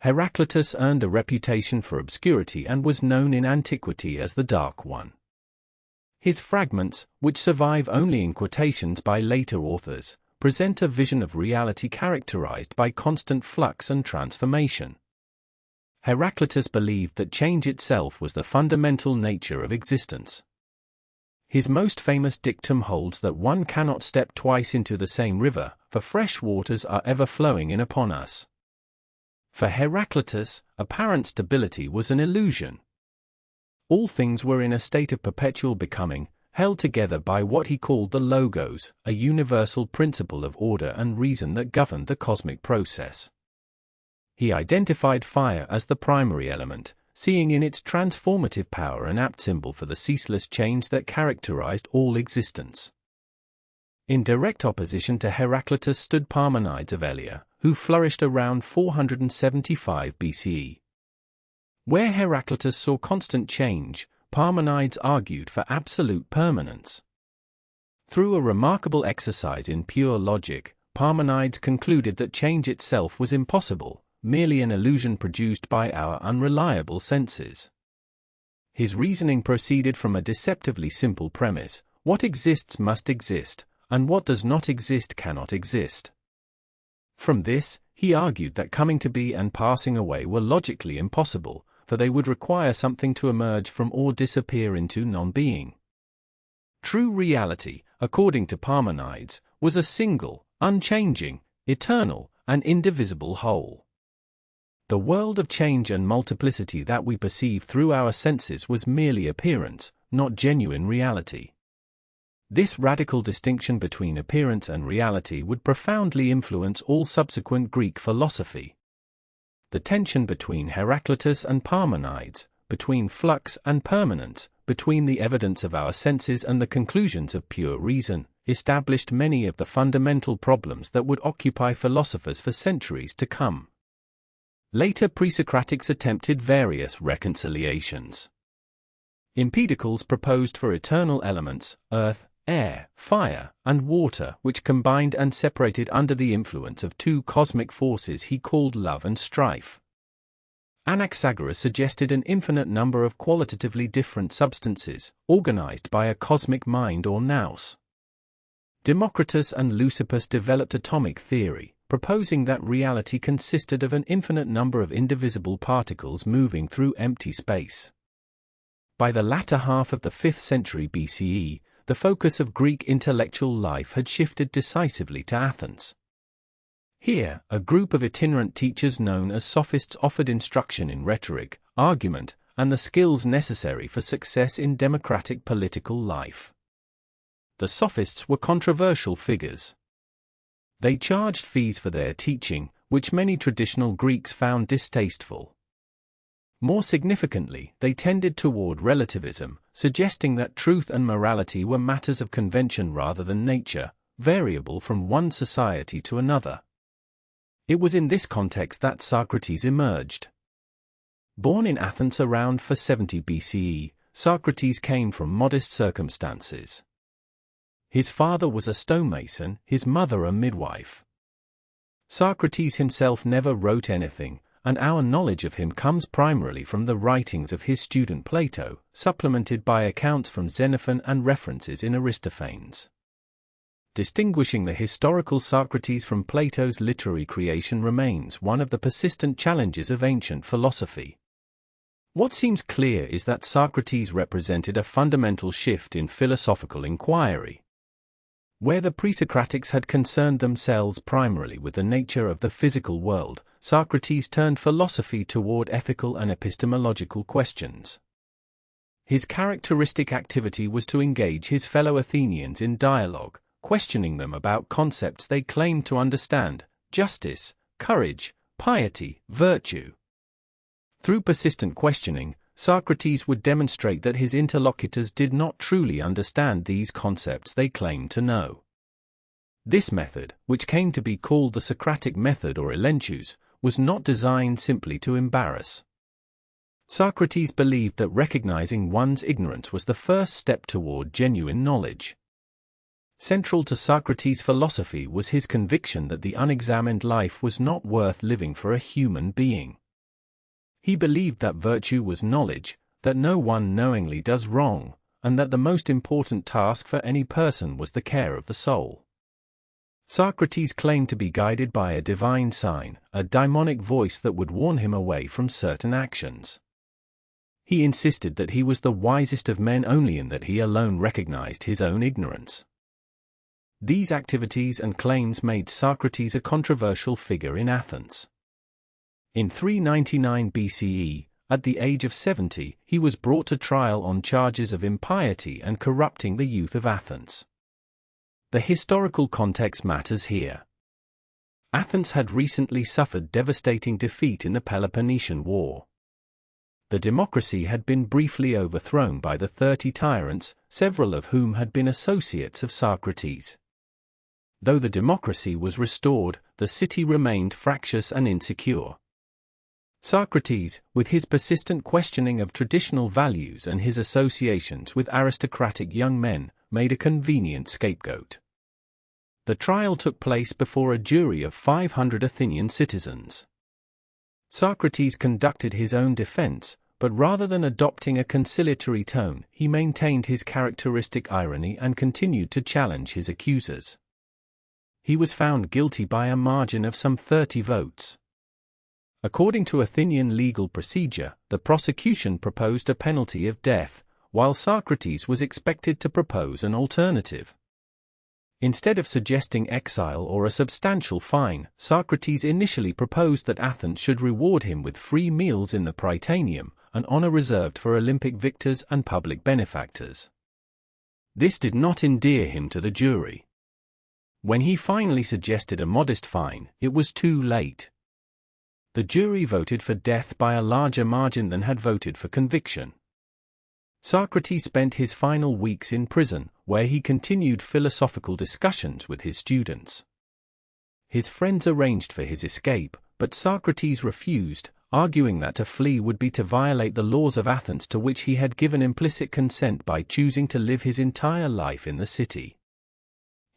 Heraclitus earned a reputation for obscurity and was known in antiquity as the Dark One. His fragments, which survive only in quotations by later authors, present a vision of reality characterized by constant flux and transformation. Heraclitus believed that change itself was the fundamental nature of existence. His most famous dictum holds that one cannot step twice into the same river, for fresh waters are ever flowing in upon us. For Heraclitus, apparent stability was an illusion. All things were in a state of perpetual becoming, held together by what he called the logos, a universal principle of order and reason that governed the cosmic process. He identified fire as the primary element, seeing in its transformative power an apt symbol for the ceaseless change that characterized all existence. In direct opposition to Heraclitus stood Parmenides of Elea, who flourished around 475 BCE. Where Heraclitus saw constant change, Parmenides argued for absolute permanence. Through a remarkable exercise in pure logic, Parmenides concluded that change itself was impossible, merely an illusion produced by our unreliable senses. His reasoning proceeded from a deceptively simple premise: what exists must exist, and what does not exist cannot exist. From this, he argued that coming to be and passing away were logically impossible, for they would require something to emerge from or disappear into non-being. True reality, according to Parmenides, was a single, unchanging, eternal, and indivisible whole. The world of change and multiplicity that we perceive through our senses was merely appearance, not genuine reality. This radical distinction between appearance and reality would profoundly influence all subsequent Greek philosophy. The tension between Heraclitus and Parmenides, between flux and permanence, between the evidence of our senses and the conclusions of pure reason, established many of the fundamental problems that would occupy philosophers for centuries to come. Later pre-Socratics attempted various reconciliations. Empedocles proposed for eternal elements, earth, air, fire, and water, which combined and separated under the influence of two cosmic forces he called love and strife. Anaxagoras suggested an infinite number of qualitatively different substances, organized by a cosmic mind or nous. Democritus and Leucippus developed atomic theory, proposing that reality consisted of an infinite number of indivisible particles moving through empty space. By the latter half of the 5th century BCE, the focus of Greek intellectual life had shifted decisively to Athens. Here, a group of itinerant teachers known as sophists offered instruction in rhetoric, argument, and the skills necessary for success in democratic political life. The sophists were controversial figures. They charged fees for their teaching, which many traditional Greeks found distasteful. More significantly, they tended toward relativism, suggesting that truth and morality were matters of convention rather than nature, variable from one society to another. It was in this context that Socrates emerged. Born in Athens around 470 BCE, Socrates came from modest circumstances. His father was a stonemason, his mother a midwife. Socrates himself never wrote anything, and our knowledge of him comes primarily from the writings of his student Plato, supplemented by accounts from Xenophon and references in Aristophanes. Distinguishing the historical Socrates from Plato's literary creation remains one of the persistent challenges of ancient philosophy. What seems clear is that Socrates represented a fundamental shift in philosophical inquiry. Where the pre-Socratics had concerned themselves primarily with the nature of the physical world, Socrates turned philosophy toward ethical and epistemological questions. His characteristic activity was to engage his fellow Athenians in dialogue, questioning them about concepts they claimed to understand: justice, courage, piety, virtue. Through persistent questioning, Socrates would demonstrate that his interlocutors did not truly understand these concepts they claimed to know. This method, which came to be called the Socratic method or elenchus, was not designed simply to embarrass. Socrates believed that recognizing one's ignorance was the first step toward genuine knowledge. Central to Socrates' philosophy was his conviction that the unexamined life was not worth living for a human being. He believed that virtue was knowledge, that no one knowingly does wrong, and that the most important task for any person was the care of the soul. Socrates claimed to be guided by a divine sign, a daimonic voice that would warn him away from certain actions. He insisted that he was the wisest of men only in that he alone recognized his own ignorance. These activities and claims made Socrates a controversial figure in Athens. In 399 BCE, at the age of 70, he was brought to trial on charges of impiety and corrupting the youth of Athens. The historical context matters here. Athens had recently suffered devastating defeat in the Peloponnesian War. The democracy had been briefly overthrown by the 30 tyrants, several of whom had been associates of Socrates. Though the democracy was restored, the city remained fractious and insecure. Socrates, with his persistent questioning of traditional values and his associations with aristocratic young men, made a convenient scapegoat. The trial took place before a jury of 500 Athenian citizens. Socrates conducted his own defense, but rather than adopting a conciliatory tone, he maintained his characteristic irony and continued to challenge his accusers. He was found guilty by a margin of some 30 votes. According to Athenian legal procedure, the prosecution proposed a penalty of death, while Socrates was expected to propose an alternative. Instead of suggesting exile or a substantial fine, Socrates initially proposed that Athens should reward him with free meals in the Prytaneum, an honor reserved for Olympic victors and public benefactors. This did not endear him to the jury. When he finally suggested a modest fine, it was too late. The jury voted for death by a larger margin than had voted for conviction. Socrates spent his final weeks in prison, where he continued philosophical discussions with his students. His friends arranged for his escape, but Socrates refused, arguing that to flee would be to violate the laws of Athens, to which he had given implicit consent by choosing to live his entire life in the city.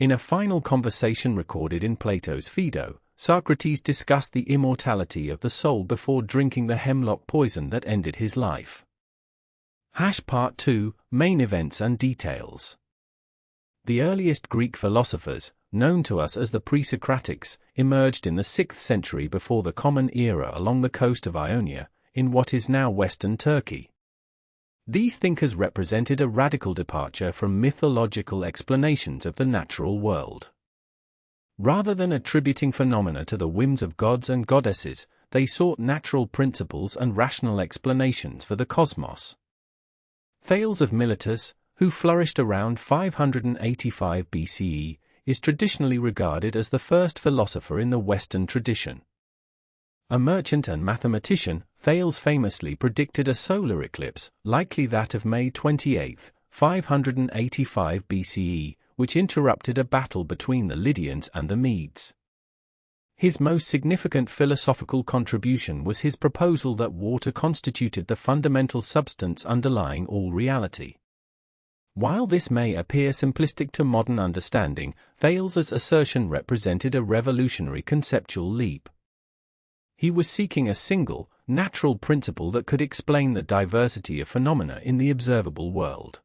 In a final conversation recorded in Plato's Phaedo, Socrates discussed the immortality of the soul before drinking the hemlock poison that ended his life. Part 2, Main Events and Details. The earliest Greek philosophers, known to us as the Pre-Socratics, emerged in the 6th century before the Common Era along the coast of Ionia, in what is now western Turkey. These thinkers represented a radical departure from mythological explanations of the natural world. Rather than attributing phenomena to the whims of gods and goddesses, they sought natural principles and rational explanations for the cosmos. Thales of Miletus, who flourished around 585 BCE, is traditionally regarded as the first philosopher in the Western tradition. A merchant and mathematician, Thales famously predicted a solar eclipse, likely that of May 28, 585 BCE, which interrupted a battle between the Lydians and the Medes. His most significant philosophical contribution was his proposal that water constituted the fundamental substance underlying all reality. While this may appear simplistic to modern understanding, Thales's assertion represented a revolutionary conceptual leap. He was seeking a single, natural principle that could explain the diversity of phenomena in the observable world.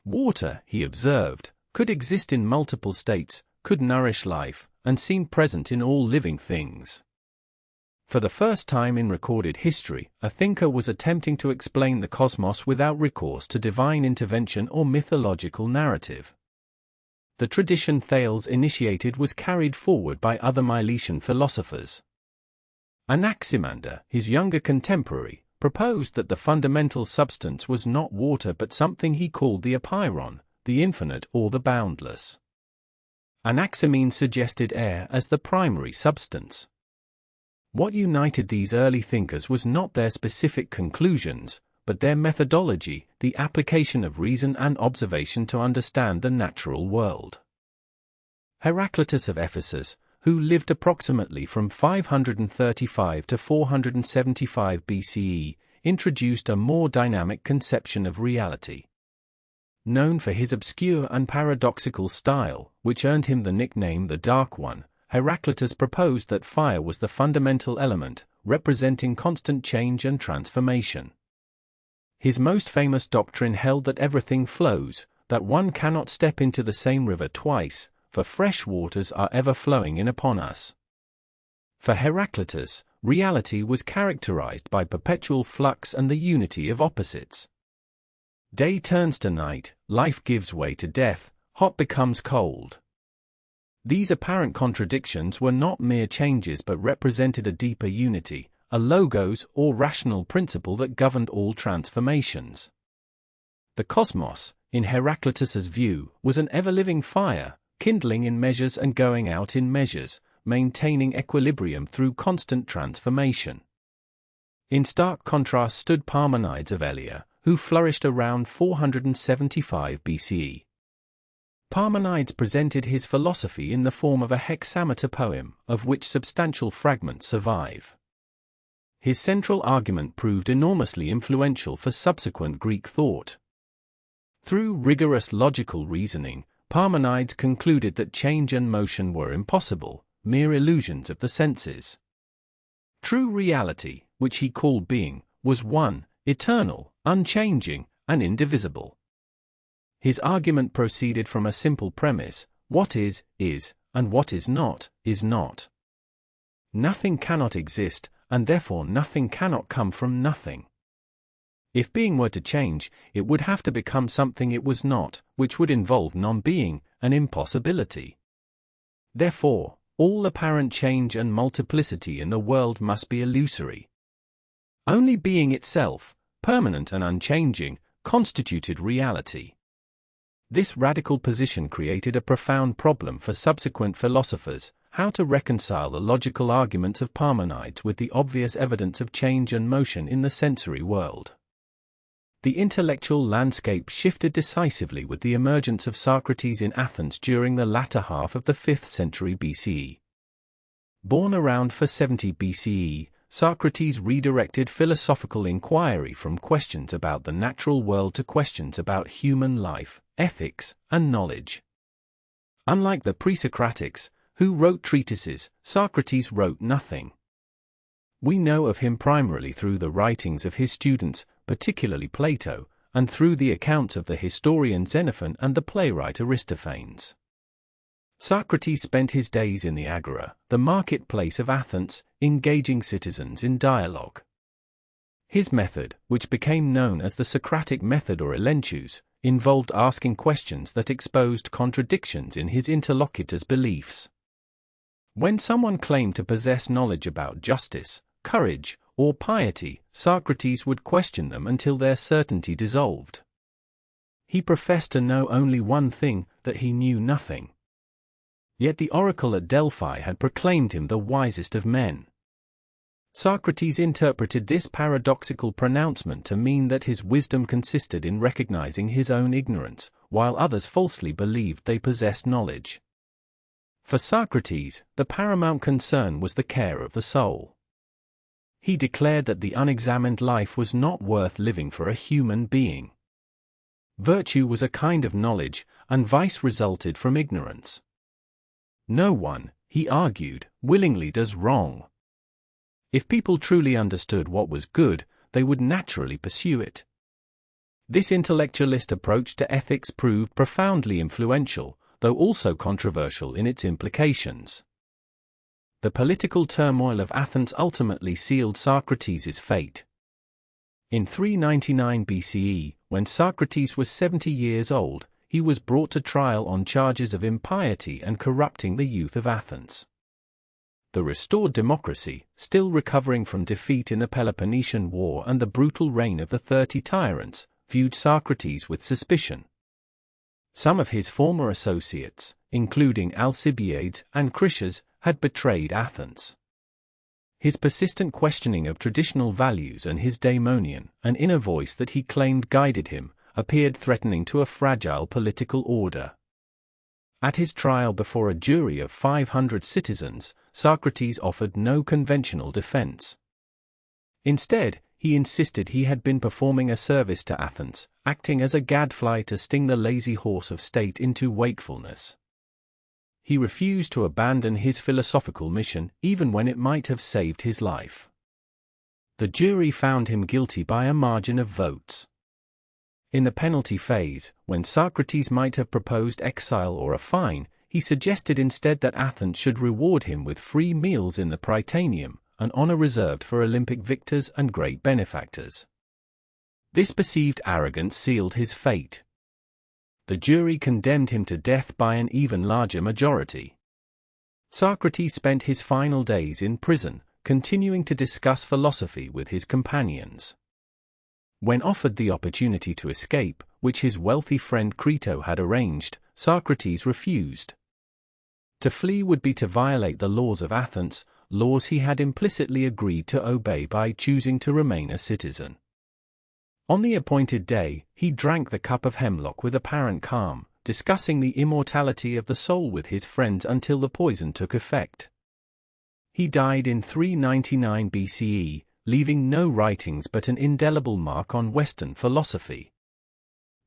Water, he observed, could exist in multiple states, could nourish life, and seem present in all living things. For the first time in recorded history, a thinker was attempting to explain the cosmos without recourse to divine intervention or mythological narrative. The tradition Thales initiated was carried forward by other Milesian philosophers. Anaximander, his younger contemporary, proposed that the fundamental substance was not water but something he called the apeiron, the infinite or the boundless. Anaximenes suggested air as the primary substance. What united these early thinkers was not their specific conclusions, but their methodology, the application of reason and observation to understand the natural world. Heraclitus of Ephesus, who lived approximately from 535 to 475 BCE, introduced a more dynamic conception of reality. Known for his obscure and paradoxical style, which earned him the nickname the Dark One, Heraclitus proposed that fire was the fundamental element, representing constant change and transformation. His most famous doctrine held that everything flows, that one cannot step into the same river twice, for fresh waters are ever flowing in upon us. For Heraclitus, reality was characterized by perpetual flux and the unity of opposites. Day turns to night, life gives way to death, hot becomes cold. These apparent contradictions were not mere changes but represented a deeper unity, a logos or rational principle that governed all transformations. The cosmos, in Heraclitus's view, was an ever-living fire, kindling in measures and going out in measures, maintaining equilibrium through constant transformation. In stark contrast stood Parmenides of Elea, who flourished around 475 BCE. Parmenides presented his philosophy in the form of a hexameter poem, of which substantial fragments survive. His central argument proved enormously influential for subsequent Greek thought. Through rigorous logical reasoning, Parmenides concluded that change and motion were impossible, mere illusions of the senses. True reality, which he called being, was one, eternal, unchanging, and indivisible. His argument proceeded from a simple premise: what is, and what is not, is not. Nothing cannot exist, and therefore nothing cannot come from nothing. If being were to change, it would have to become something it was not, which would involve non-being, an impossibility. Therefore, all apparent change and multiplicity in the world must be illusory. Only being itself, permanent and unchanging, constituted reality. This radical position created a profound problem for subsequent philosophers: how to reconcile the logical arguments of Parmenides with the obvious evidence of change and motion in the sensory world. The intellectual landscape shifted decisively with the emergence of Socrates in Athens during the latter half of the 5th century BCE. Born around 470 BCE, Socrates redirected philosophical inquiry from questions about the natural world to questions about human life, ethics, and knowledge. Unlike the pre-Socratics, who wrote treatises, Socrates wrote nothing. We know of him primarily through the writings of his students, particularly Plato, and through the accounts of the historian Xenophon and the playwright Aristophanes. Socrates spent his days in the agora, the marketplace of Athens, engaging citizens in dialogue. His method, which became known as the Socratic method or elenchus, involved asking questions that exposed contradictions in his interlocutors' beliefs. When someone claimed to possess knowledge about justice, courage, or piety, Socrates would question them until their certainty dissolved. He professed to know only one thing, that he knew nothing. Yet the oracle at Delphi had proclaimed him the wisest of men. Socrates interpreted this paradoxical pronouncement to mean that his wisdom consisted in recognizing his own ignorance, while others falsely believed they possessed knowledge. For Socrates, the paramount concern was the care of the soul. He declared that the unexamined life was not worth living for a human being. Virtue was a kind of knowledge, and vice resulted from ignorance. No one, he argued, willingly does wrong. If people truly understood what was good, they would naturally pursue it. This intellectualist approach to ethics proved profoundly influential, though also controversial in its implications. The political turmoil of Athens ultimately sealed Socrates' fate. In 399 BCE, when Socrates was 70 years old, he was brought to trial on charges of impiety and corrupting the youth of Athens. The restored democracy, still recovering from defeat in the Peloponnesian War and the brutal reign of the 30 tyrants, viewed Socrates with suspicion. Some of his former associates, including Alcibiades and Critias, had betrayed Athens. His persistent questioning of traditional values and his daemonion, an inner voice that he claimed guided him, appeared threatening to a fragile political order. At his trial before a jury of 500 citizens, Socrates offered no conventional defense. Instead, he insisted he had been performing a service to Athens, acting as a gadfly to sting the lazy horse of state into wakefulness. He refused to abandon his philosophical mission, even when it might have saved his life. The jury found him guilty by a margin of votes. In the penalty phase, when Socrates might have proposed exile or a fine, he suggested instead that Athens should reward him with free meals in the Prytaneum, an honor reserved for Olympic victors and great benefactors. This perceived arrogance sealed his fate. The jury condemned him to death by an even larger majority. Socrates spent his final days in prison, continuing to discuss philosophy with his companions. When offered the opportunity to escape, which his wealthy friend Crito had arranged, Socrates refused. To flee would be to violate the laws of Athens, laws he had implicitly agreed to obey by choosing to remain a citizen. On the appointed day, he drank the cup of hemlock with apparent calm, discussing the immortality of the soul with his friends until the poison took effect. He died in 399 BCE, leaving no writings but an indelible mark on Western philosophy.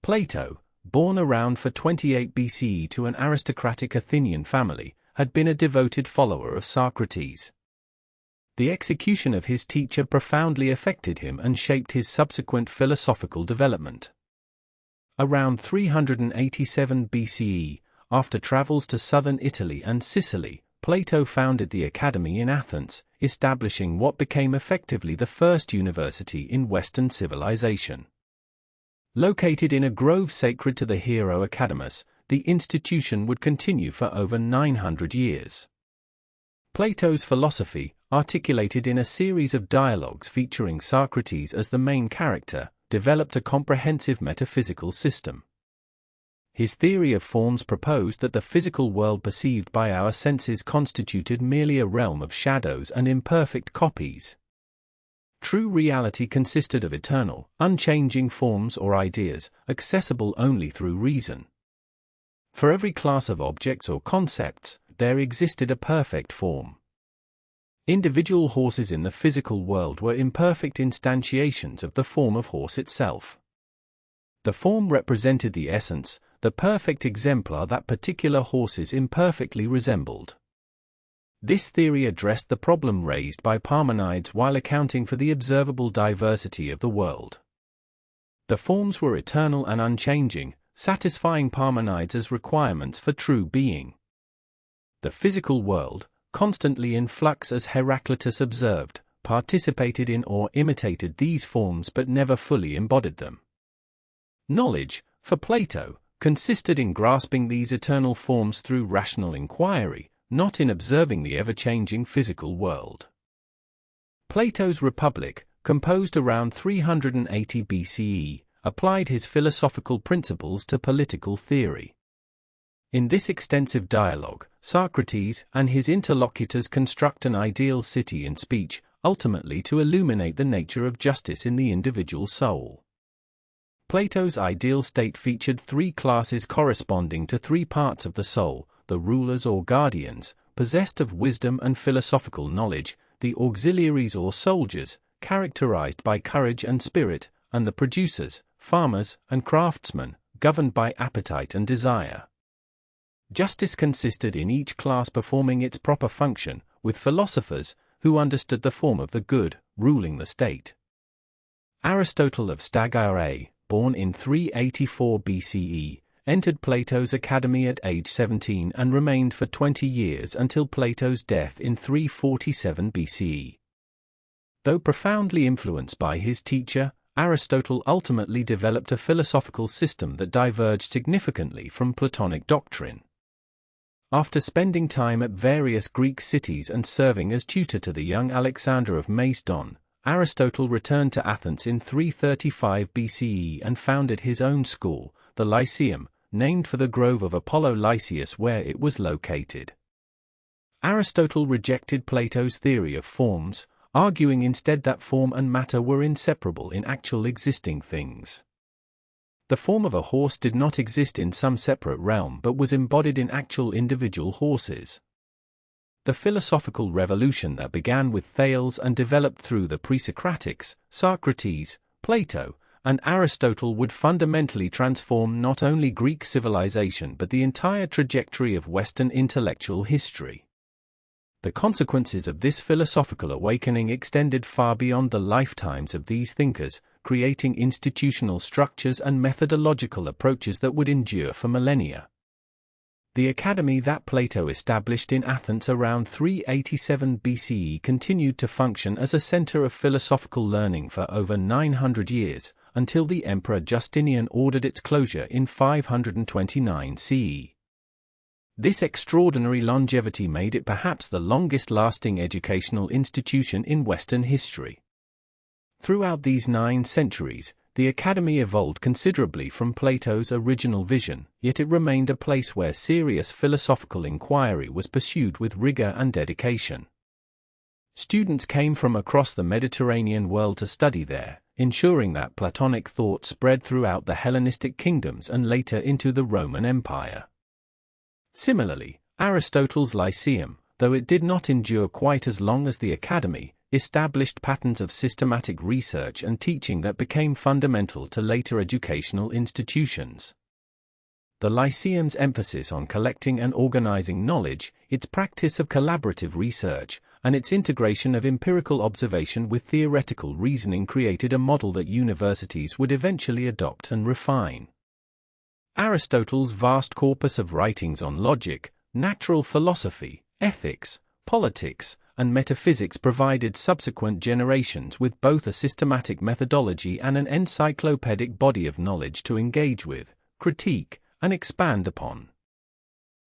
Plato, born around 428 BCE to an aristocratic Athenian family, had been a devoted follower of Socrates. The execution of his teacher profoundly affected him and shaped his subsequent philosophical development. Around 387 BCE, after travels to southern Italy and Sicily, Plato founded the Academy in Athens, establishing what became effectively the first university in Western civilization. Located in a grove sacred to the hero Academus, the institution would continue for over 900 years. Plato's philosophy, articulated in a series of dialogues featuring Socrates as the main character, developed a comprehensive metaphysical system. His theory of forms proposed that the physical world perceived by our senses constituted merely a realm of shadows and imperfect copies. True reality consisted of eternal, unchanging forms or ideas, accessible only through reason. For every class of objects or concepts, there existed a perfect form. Individual horses in the physical world were imperfect instantiations of the form of horse itself. The form represented the essence, the perfect exemplar that particular horses imperfectly resembled. This theory addressed the problem raised by Parmenides while accounting for the observable diversity of the world. The forms were eternal and unchanging, satisfying Parmenides' requirements for true being. The physical world, constantly in flux as Heraclitus observed, participated in or imitated these forms but never fully embodied them. Knowledge, for Plato, consisted in grasping these eternal forms through rational inquiry, not in observing the ever-changing physical world. Plato's Republic, composed around 380 BCE, applied his philosophical principles to political theory. In this extensive dialogue, Socrates and his interlocutors construct an ideal city in speech, ultimately to illuminate the nature of justice in the individual soul. Plato's ideal state featured three classes corresponding to three parts of the soul: the rulers or guardians, possessed of wisdom and philosophical knowledge; the auxiliaries or soldiers, characterized by courage and spirit; and the producers, farmers and craftsmen, governed by appetite and desire. Justice consisted in each class performing its proper function, with philosophers, who understood the form of the good, ruling the state. Aristotle of Stagira, born in 384 BCE, entered Plato's academy at age 17 and remained for 20 years until Plato's death in 347 BCE. Though profoundly influenced by his teacher, Aristotle ultimately developed a philosophical system that diverged significantly from Platonic doctrine. After spending time at various Greek cities and serving as tutor to the young Alexander of Macedon, Aristotle returned to Athens in 335 BCE and founded his own school, the Lyceum, named for the grove of Apollo Lyceus where it was located. Aristotle rejected Plato's theory of forms, arguing instead that form and matter were inseparable in actual existing things. The form of a horse did not exist in some separate realm but was embodied in actual individual horses. The philosophical revolution that began with Thales and developed through the pre-Socratics, Socrates, Plato, and Aristotle would fundamentally transform not only Greek civilization but the entire trajectory of Western intellectual history. The consequences of this philosophical awakening extended far beyond the lifetimes of these thinkers, creating institutional structures and methodological approaches that would endure for millennia. The academy that Plato established in Athens around 387 BCE continued to function as a center of philosophical learning for over 900 years, until the Emperor Justinian ordered its closure in 529 CE. This extraordinary longevity made it perhaps the longest-lasting educational institution in Western history. Throughout these 9 centuries, the academy evolved considerably from Plato's original vision, yet it remained a place where serious philosophical inquiry was pursued with rigor and dedication. Students came from across the Mediterranean world to study there, ensuring that Platonic thought spread throughout the Hellenistic Kingdoms and later into the Roman Empire. Similarly, Aristotle's Lyceum, though it did not endure quite as long as the academy, established patterns of systematic research and teaching that became fundamental to later educational institutions. The Lyceum's emphasis on collecting and organizing knowledge, its practice of collaborative research, and its integration of empirical observation with theoretical reasoning created a model that universities would eventually adopt and refine. Aristotle's vast corpus of writings on logic, natural philosophy, ethics, politics, and metaphysics provided subsequent generations with both a systematic methodology and an encyclopedic body of knowledge to engage with, critique, and expand upon.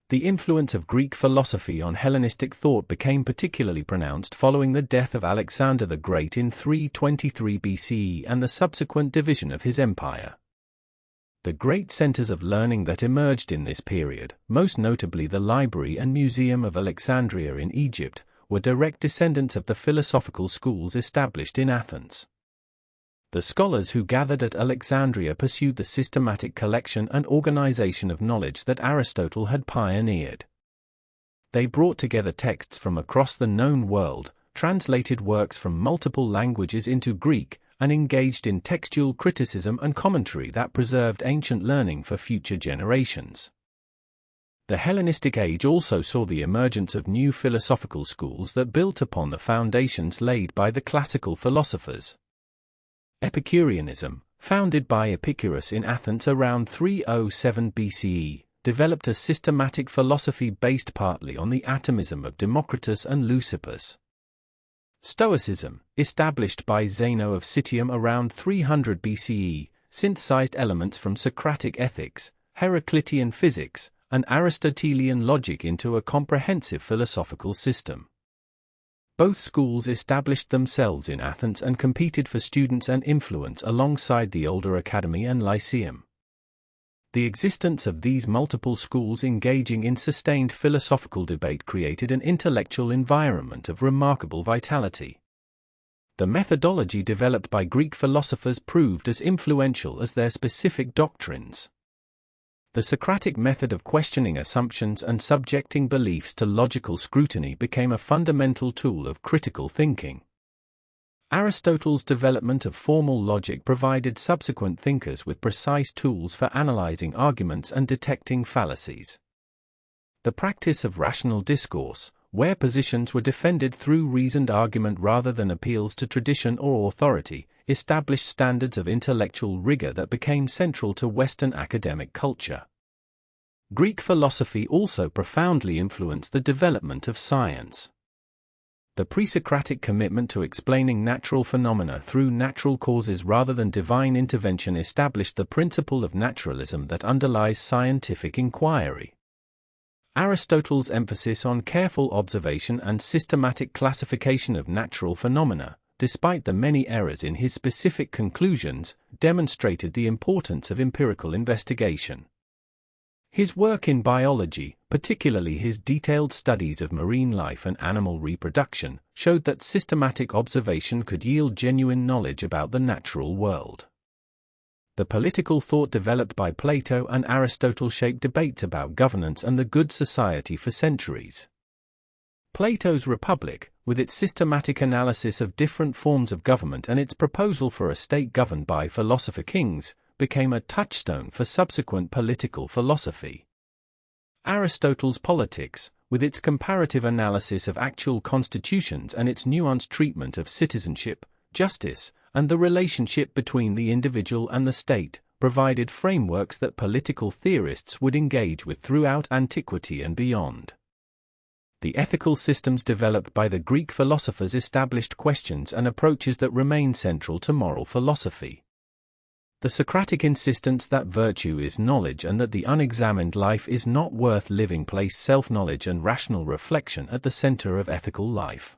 The influence of Greek philosophy on Hellenistic thought became particularly pronounced following the death of Alexander the Great in 323 BCE and the subsequent division of his empire. The great centers of learning that emerged in this period, most notably the Library and Museum of Alexandria in Egypt, were direct descendants of the philosophical schools established in Athens. The scholars who gathered at Alexandria pursued the systematic collection and organization of knowledge that Aristotle had pioneered. They brought together texts from across the known world, translated works from multiple languages into Greek, and engaged in textual criticism and commentary that preserved ancient learning for future generations. The Hellenistic Age also saw the emergence of new philosophical schools that built upon the foundations laid by the classical philosophers. Epicureanism, founded by Epicurus in Athens around 307 BCE, developed a systematic philosophy based partly on the atomism of Democritus and Leucippus. Stoicism, established by Zeno of Citium around 300 BCE, synthesized elements from Socratic ethics, Heraclitean physics, and Aristotelian logic into a comprehensive philosophical system. Both schools established themselves in Athens and competed for students and influence alongside the older Academy and Lyceum. The existence of these multiple schools engaging in sustained philosophical debate created an intellectual environment of remarkable vitality. The methodology developed by Greek philosophers proved as influential as their specific doctrines. The Socratic method of questioning assumptions and subjecting beliefs to logical scrutiny became a fundamental tool of critical thinking. Aristotle's development of formal logic provided subsequent thinkers with precise tools for analyzing arguments and detecting fallacies. The practice of rational discourse, where positions were defended through reasoned argument rather than appeals to tradition or authority, established standards of intellectual rigor that became central to Western academic culture. Greek philosophy also profoundly influenced the development of science. The pre-Socratic commitment to explaining natural phenomena through natural causes rather than divine intervention established the principle of naturalism that underlies scientific inquiry. Aristotle's emphasis on careful observation and systematic classification of natural phenomena, despite the many errors in his specific conclusions, demonstrated the importance of empirical investigation. His work in biology, particularly his detailed studies of marine life and animal reproduction, showed that systematic observation could yield genuine knowledge about the natural world. The political thought developed by Plato and Aristotle shaped debates about governance and the good society for centuries. Plato's Republic, with its systematic analysis of different forms of government and its proposal for a state governed by philosopher kings, became a touchstone for subsequent political philosophy. Aristotle's Politics, with its comparative analysis of actual constitutions and its nuanced treatment of citizenship, justice, and the relationship between the individual and the state, provided frameworks that political theorists would engage with throughout antiquity and beyond. The ethical systems developed by the Greek philosophers established questions and approaches that remain central to moral philosophy. The Socratic insistence that virtue is knowledge and that the unexamined life is not worth living placed self-knowledge and rational reflection at the center of ethical life.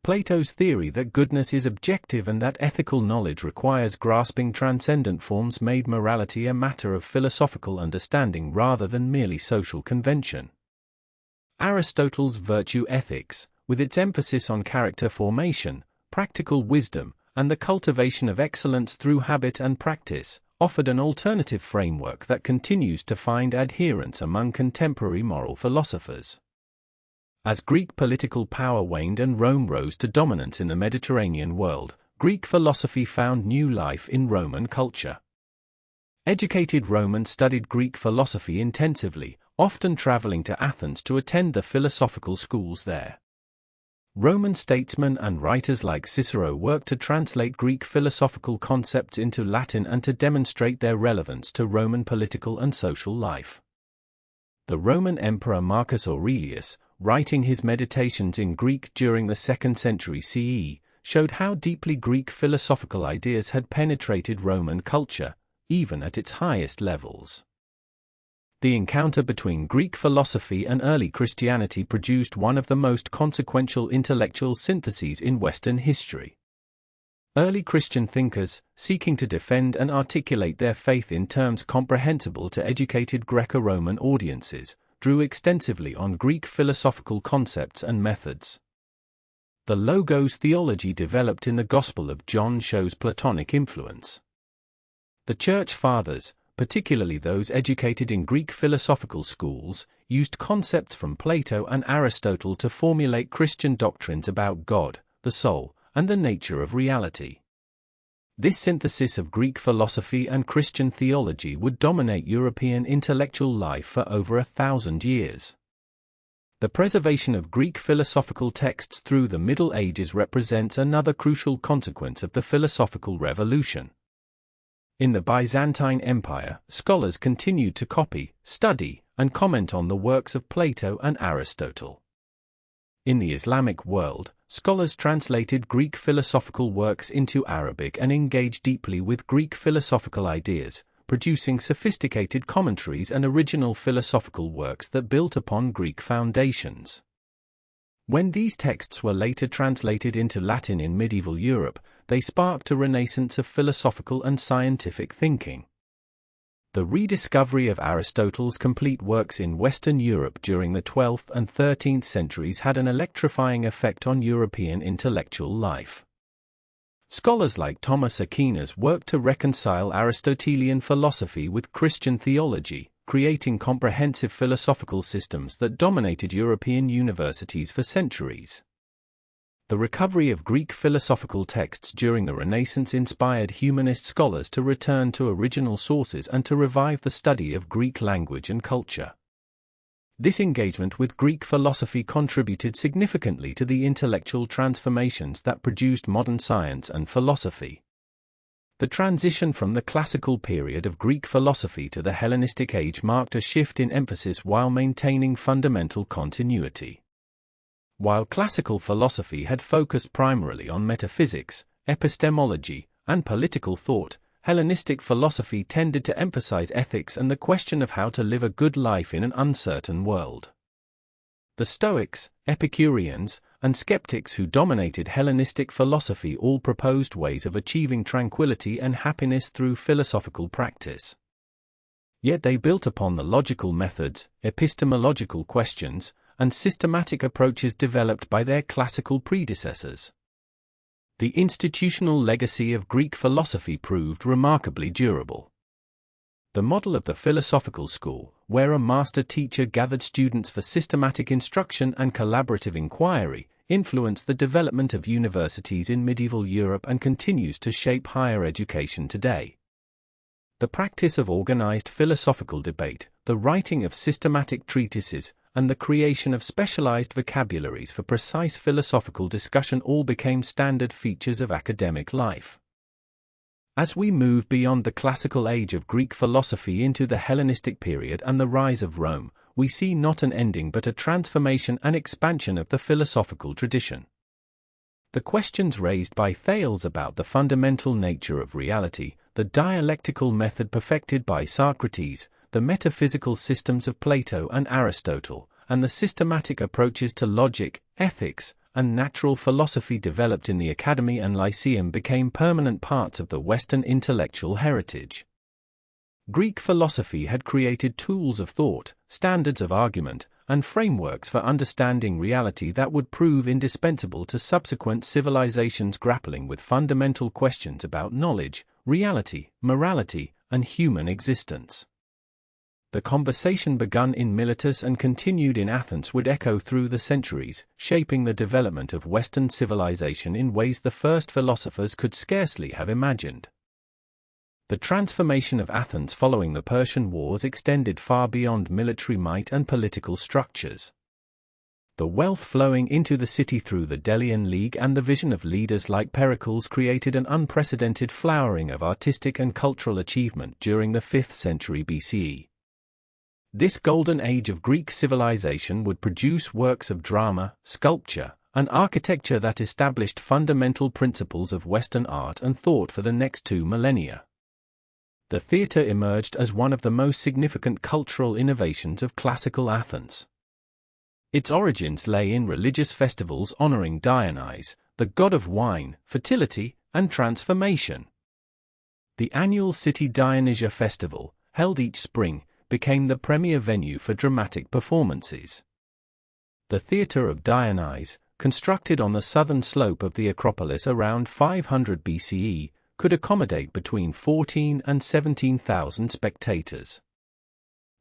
Plato's theory that goodness is objective and that ethical knowledge requires grasping transcendent forms made morality a matter of philosophical understanding rather than merely social convention. Aristotle's virtue ethics, with its emphasis on character formation, practical wisdom, and the cultivation of excellence through habit and practice, offered an alternative framework that continues to find adherents among contemporary moral philosophers. As Greek political power waned and Rome rose to dominance in the Mediterranean world, Greek philosophy found new life in Roman culture. Educated Romans studied Greek philosophy intensively, often traveling to Athens to attend the philosophical schools there. Roman statesmen and writers like Cicero worked to translate Greek philosophical concepts into Latin and to demonstrate their relevance to Roman political and social life. The Roman Emperor Marcus Aurelius, writing his Meditations in Greek during the 2nd century CE, showed how deeply Greek philosophical ideas had penetrated Roman culture, even at its highest levels. The encounter between Greek philosophy and early Christianity produced one of the most consequential intellectual syntheses in Western history. Early Christian thinkers, seeking to defend and articulate their faith in terms comprehensible to educated Greco-Roman audiences, drew extensively on Greek philosophical concepts and methods. The Logos theology developed in the Gospel of John shows Platonic influence. The Church Fathers, particularly those educated in Greek philosophical schools, used concepts from Plato and Aristotle to formulate Christian doctrines about God, the soul, and the nature of reality. This synthesis of Greek philosophy and Christian theology would dominate European intellectual life for over 1,000 years. The preservation of Greek philosophical texts through the Middle Ages represents another crucial consequence of the philosophical revolution. In the Byzantine Empire, scholars continued to copy, study, and comment on the works of Plato and Aristotle. In the Islamic world, scholars translated Greek philosophical works into Arabic and engaged deeply with Greek philosophical ideas, producing sophisticated commentaries and original philosophical works that built upon Greek foundations. When these texts were later translated into Latin in medieval Europe, they sparked a renaissance of philosophical and scientific thinking. The rediscovery of Aristotle's complete works in Western Europe during the 12th and 13th centuries had an electrifying effect on European intellectual life. Scholars like Thomas Aquinas worked to reconcile Aristotelian philosophy with Christian theology, creating comprehensive philosophical systems that dominated European universities for centuries. The recovery of Greek philosophical texts during the Renaissance inspired humanist scholars to return to original sources and to revive the study of Greek language and culture. This engagement with Greek philosophy contributed significantly to the intellectual transformations that produced modern science and philosophy. The transition from the classical period of Greek philosophy to the Hellenistic Age marked a shift in emphasis while maintaining fundamental continuity. While classical philosophy had focused primarily on metaphysics, epistemology, and political thought, Hellenistic philosophy tended to emphasize ethics and the question of how to live a good life in an uncertain world. The Stoics, Epicureans, and skeptics who dominated Hellenistic philosophy all proposed ways of achieving tranquility and happiness through philosophical practice. Yet they built upon the logical methods, epistemological questions, and systematic approaches developed by their classical predecessors. The institutional legacy of Greek philosophy proved remarkably durable. The model of the philosophical school, where a master teacher gathered students for systematic instruction and collaborative inquiry, influenced the development of universities in medieval Europe and continues to shape higher education today. The practice of organized philosophical debate, the writing of systematic treatises, and the creation of specialized vocabularies for precise philosophical discussion all became standard features of academic life. As we move beyond the classical age of Greek philosophy into the Hellenistic period and the rise of Rome, we see not an ending but a transformation and expansion of the philosophical tradition. The questions raised by Thales about the fundamental nature of reality, the dialectical method perfected by Socrates, the metaphysical systems of Plato and Aristotle, and the systematic approaches to logic, ethics, and natural philosophy developed in the Academy and Lyceum became permanent parts of the Western intellectual heritage. Greek philosophy had created tools of thought, standards of argument, and frameworks for understanding reality that would prove indispensable to subsequent civilizations grappling with fundamental questions about knowledge, reality, morality, and human existence. The conversation begun in Miletus and continued in Athens would echo through the centuries, shaping the development of Western civilization in ways the first philosophers could scarcely have imagined. The transformation of Athens following the Persian Wars extended far beyond military might and political structures. The wealth flowing into the city through the Delian League and the vision of leaders like Pericles created an unprecedented flowering of artistic and cultural achievement during the 5th century BCE. This golden age of Greek civilization would produce works of drama, sculpture, and architecture that established fundamental principles of Western art and thought for the next 2 millennia. The theatre emerged as one of the most significant cultural innovations of classical Athens. Its origins lay in religious festivals honoring Dionysus, the god of wine, fertility, and transformation. The annual City Dionysia festival, held each spring, became the premier venue for dramatic performances. The Theatre of Dionysus, constructed on the southern slope of the Acropolis around 500 BCE, could accommodate between 14,000 and 17,000 spectators.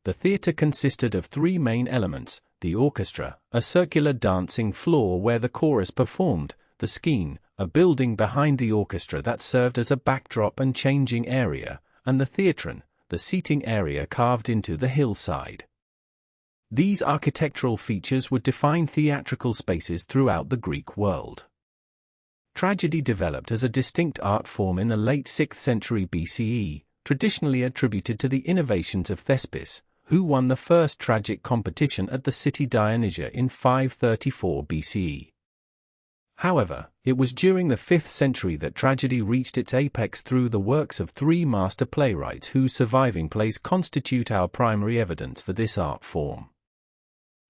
The theatre consisted of 3 main elements: the orchestra, a circular dancing floor where the chorus performed, the skene, a building behind the orchestra that served as a backdrop and changing area, and the theatron, the seating area carved into the hillside. These architectural features would define theatrical spaces throughout the Greek world. Tragedy developed as a distinct art form in the late 6th century BCE, traditionally attributed to the innovations of Thespis, who won the first tragic competition at the City Dionysia in 534 BCE. However, it was during the 5th century that tragedy reached its apex through the works of 3 master playwrights whose surviving plays constitute our primary evidence for this art form.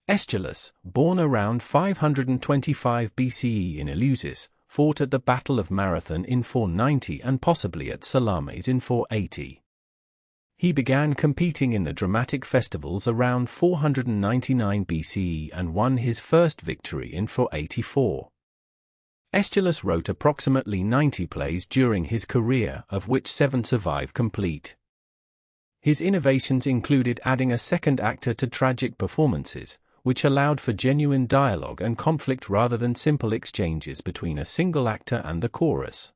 Aeschylus, born around 525 BCE in Eleusis, fought at the Battle of Marathon in 490 and possibly at Salamis in 480. He began competing in the dramatic festivals around 499 BCE and won his first victory in 484. Aeschylus wrote approximately 90 plays during his career, of which 7 survive complete. His innovations included adding a second actor to tragic performances, which allowed for genuine dialogue and conflict rather than simple exchanges between a single actor and the chorus.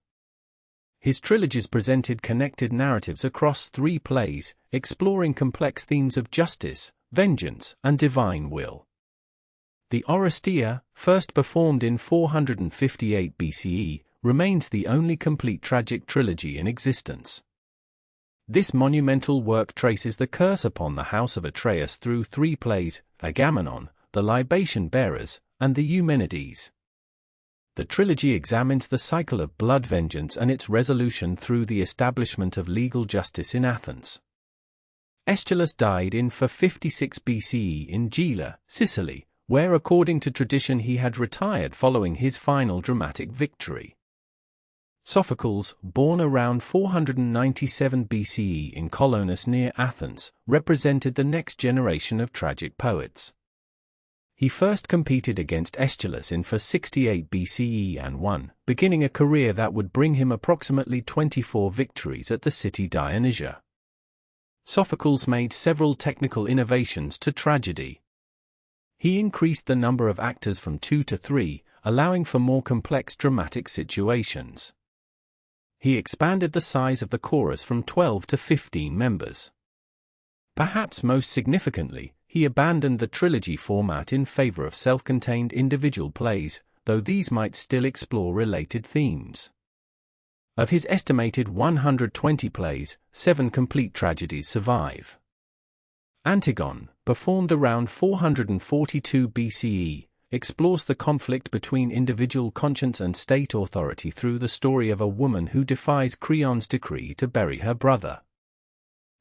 His trilogies presented connected narratives across 3 plays, exploring complex themes of justice, vengeance, and divine will. The Oresteia, first performed in 458 BCE, remains the only complete tragic trilogy in existence. This monumental work traces the curse upon the house of Atreus through 3 plays: Agamemnon, the Libation Bearers, and the Eumenides. The trilogy examines the cycle of blood vengeance and its resolution through the establishment of legal justice in Athens. Aeschylus died in 456 BCE in Gela, Sicily, where according to tradition he had retired following his final dramatic victory. Sophocles, born around 497 BCE in Colonus near Athens, represented the next generation of tragic poets. He first competed against Aeschylus in 468 BCE and won, beginning a career that would bring him approximately 24 victories at the City Dionysia. Sophocles made several technical innovations to tragedy. He increased the number of actors from 2 to 3, allowing for more complex dramatic situations. He expanded the size of the chorus from 12 to 15 members. Perhaps most significantly, he abandoned the trilogy format in favor of self-contained individual plays, though these might still explore related themes. Of his estimated 120 plays, 7 complete tragedies survive. Antigone, performed around 442 BCE, explores the conflict between individual conscience and state authority through the story of a woman who defies Creon's decree to bury her brother.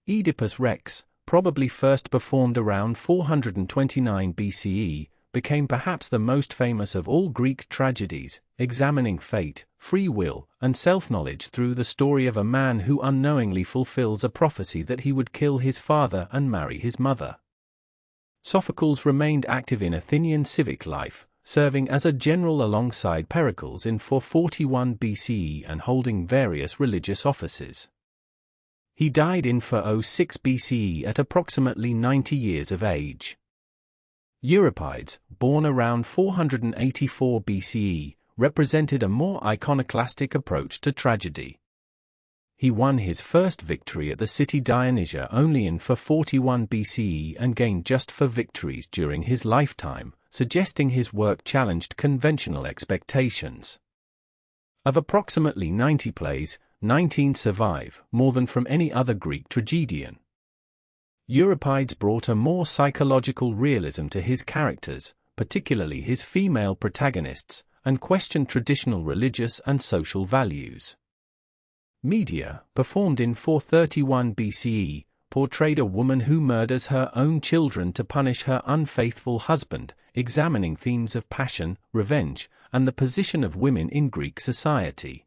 Oedipus Rex, probably first performed around 429 BCE, became perhaps the most famous of all Greek tragedies, examining fate, free will, and self-knowledge through the story of a man who unknowingly fulfills a prophecy that he would kill his father and marry his mother. Sophocles remained active in Athenian civic life, serving as a general alongside Pericles in 441 BCE and holding various religious offices. He died in 406 BCE at approximately 90 years of age. Euripides, born around 484 BCE, represented a more iconoclastic approach to tragedy. He won his first victory at the city Dionysia only in 441 BCE and gained just 4 victories during his lifetime, suggesting his work challenged conventional expectations. Of approximately 90 plays, 19 survive, more than from any other Greek tragedian. Euripides brought a more psychological realism to his characters, particularly his female protagonists, and questioned traditional religious and social values. Medea, performed in 431 BCE, portrayed a woman who murders her own children to punish her unfaithful husband, examining themes of passion, revenge, and the position of women in Greek society.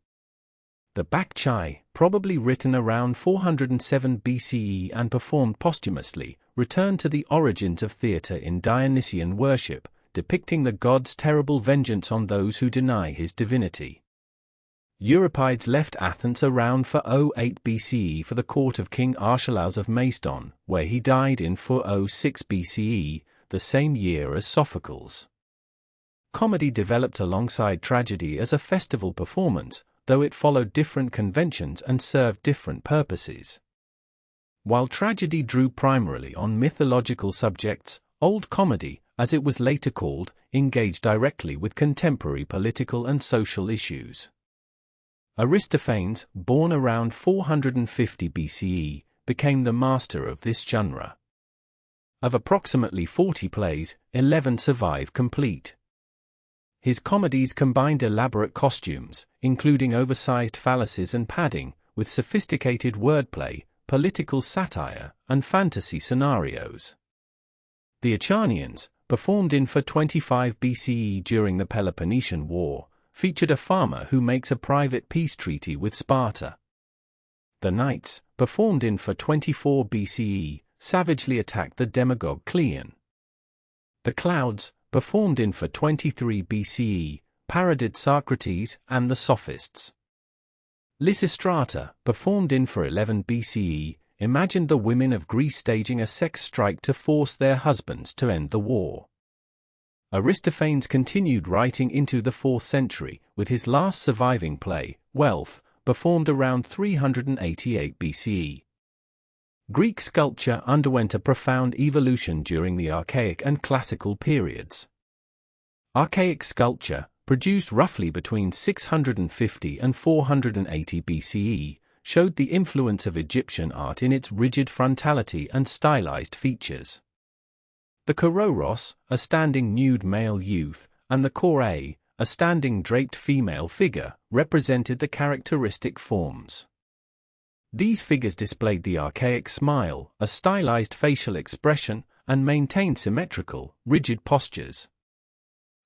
The Bacchae, probably written around 407 BCE and performed posthumously, returned to the origins of theatre in Dionysian worship, depicting the god's terrible vengeance on those who deny his divinity. Euripides left Athens around 408 BCE for the court of King Archelaus of Macedon, where he died in 406 BCE, the same year as Sophocles. Comedy developed alongside tragedy as a festival performance, though it followed different conventions and served different purposes. While tragedy drew primarily on mythological subjects, Old Comedy, as it was later called, engaged directly with contemporary political and social issues. Aristophanes, born around 450 BCE, became the master of this genre. Of approximately 40 plays, 11 survive complete. His comedies combined elaborate costumes, including oversized phalluses and padding, with sophisticated wordplay, political satire, and fantasy scenarios. The Acharnians, performed in 425 BCE during the Peloponnesian War, featured a farmer who makes a private peace treaty with Sparta. The Knights, performed in 424 BCE, savagely attacked the demagogue Cleon. The Clouds, performed in 423 BCE, parodied Socrates and the Sophists. Lysistrata, performed in 411 BCE, imagined the women of Greece staging a sex strike to force their husbands to end the war. Aristophanes continued writing into the 4th century, with his last surviving play, Wealth, performed around 388 BCE. Greek sculpture underwent a profound evolution during the Archaic and Classical periods. Archaic sculpture, produced roughly between 650 and 480 BCE, showed the influence of Egyptian art in its rigid frontality and stylized features. The Kourouros, a standing nude male youth, and the Kourei, a standing draped female figure, represented the characteristic forms. These figures displayed the archaic smile, a stylized facial expression, and maintained symmetrical, rigid postures.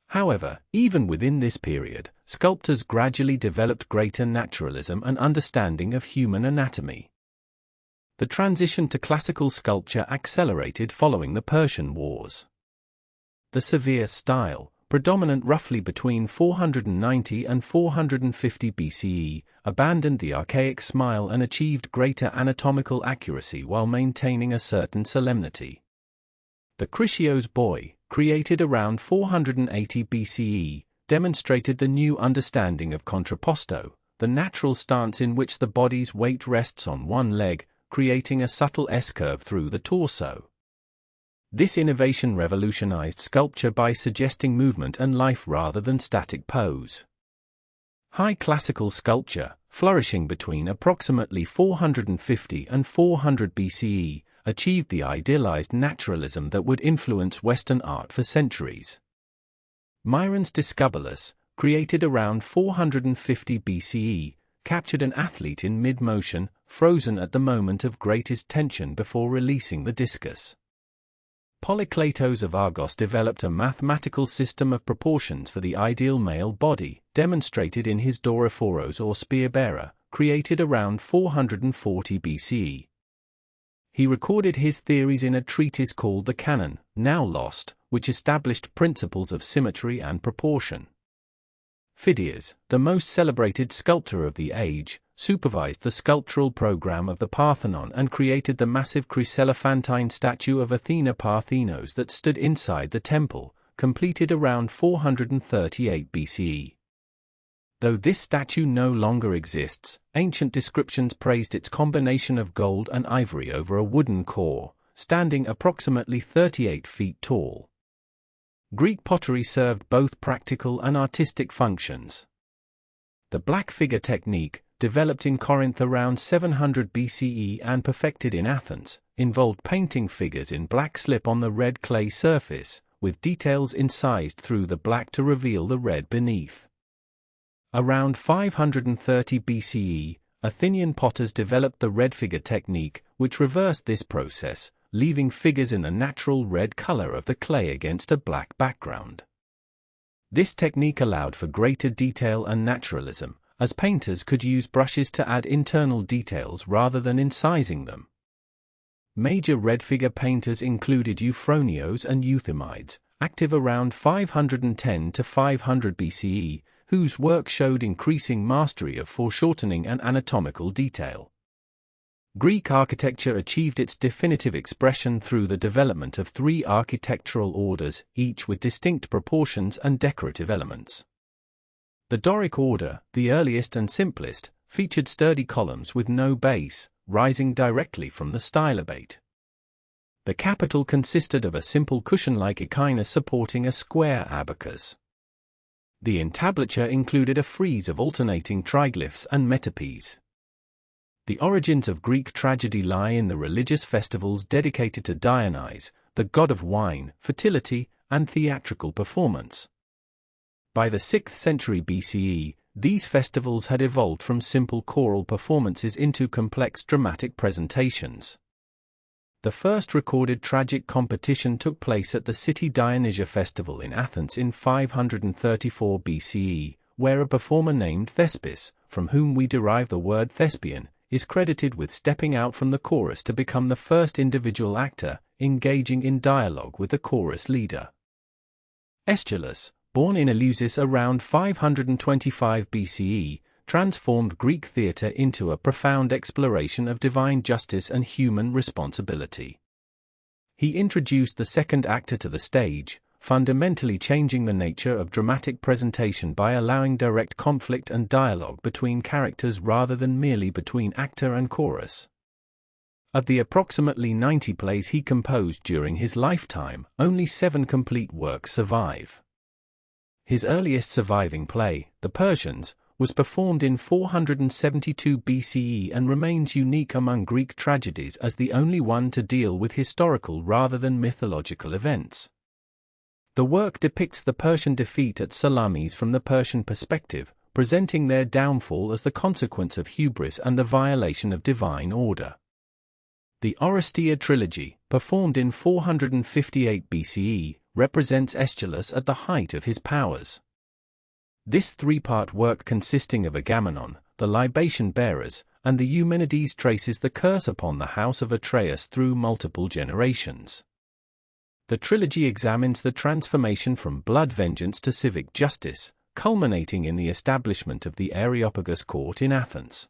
However, even within this period, sculptors gradually developed greater naturalism and understanding of human anatomy. The transition to classical sculpture accelerated following the Persian Wars. The severe style, predominant roughly between 490 and 450 BCE, abandoned the archaic smile and achieved greater anatomical accuracy while maintaining a certain solemnity. The Critios boy, created around 480 BCE, demonstrated the new understanding of contrapposto, the natural stance in which the body's weight rests on one leg, creating a subtle S-curve through the torso. This innovation revolutionized sculpture by suggesting movement and life rather than static pose. High classical sculpture, flourishing between approximately 450 and 400 BCE, achieved the idealized naturalism that would influence Western art for centuries. Myron's Discobolus, created around 450 BCE, captured an athlete in mid-motion, frozen at the moment of greatest tension before releasing the discus. Polykleitos of Argos developed a mathematical system of proportions for the ideal male body, demonstrated in his Dorophoros or spear-bearer, created around 440 BCE. He recorded his theories in a treatise called the Canon, now lost, which established principles of symmetry and proportion. Phidias, the most celebrated sculptor of the age, supervised the sculptural program of the Parthenon and created the massive chryselephantine statue of Athena Parthenos that stood inside the temple, completed around 438 BCE. Though this statue no longer exists, ancient descriptions praised its combination of gold and ivory over a wooden core, standing approximately 38 feet tall. Greek pottery served both practical and artistic functions. The black figure technique, developed in Corinth around 700 BCE and perfected in Athens, involved painting figures in black slip on the red clay surface, with details incised through the black to reveal the red beneath. Around 530 BCE, Athenian potters developed the red figure technique, which reversed this process, leaving figures in the natural red color of the clay against a black background. This technique allowed for greater detail and naturalism, as painters could use brushes to add internal details rather than incising them. Major red figure painters included Euphronios and Euthymides, active around 510 to 500 BCE, whose work showed increasing mastery of foreshortening and anatomical detail. Greek architecture achieved its definitive expression through the development of three architectural orders, each with distinct proportions and decorative elements. The Doric order, the earliest and simplest, featured sturdy columns with no base, rising directly from the stylobate. The capital consisted of a simple cushion-like echina supporting a square abacus. The entablature included a frieze of alternating triglyphs and metopes. The origins of Greek tragedy lie in the religious festivals dedicated to Dionysus, the god of wine, fertility, and theatrical performance. By the 6th century BCE, these festivals had evolved from simple choral performances into complex dramatic presentations. The first recorded tragic competition took place at the city Dionysia festival in Athens in 534 BCE, where a performer named Thespis, from whom we derive the word thespian, is credited with stepping out from the chorus to become the first individual actor, engaging in dialogue with the chorus leader. Aeschylus, born in Eleusis around 525 BCE, transformed Greek theatre into a profound exploration of divine justice and human responsibility. He introduced the second actor to the stage, fundamentally changing the nature of dramatic presentation by allowing direct conflict and dialogue between characters rather than merely between actor and chorus. Of the approximately 90 plays he composed during his lifetime, only 7 complete works survive. His earliest surviving play, The Persians, was performed in 472 BCE and remains unique among Greek tragedies as the only one to deal with historical rather than mythological events. The work depicts the Persian defeat at Salamis from the Persian perspective, presenting their downfall as the consequence of hubris and the violation of divine order. The Oresteia trilogy, performed in 458 BCE, represents Aeschylus at the height of his powers. This three-part work consisting of Agamemnon, the libation bearers, and the Eumenides traces the curse upon the house of Atreus through multiple generations. The trilogy examines the transformation from blood vengeance to civic justice, culminating in the establishment of the Areopagus court in Athens.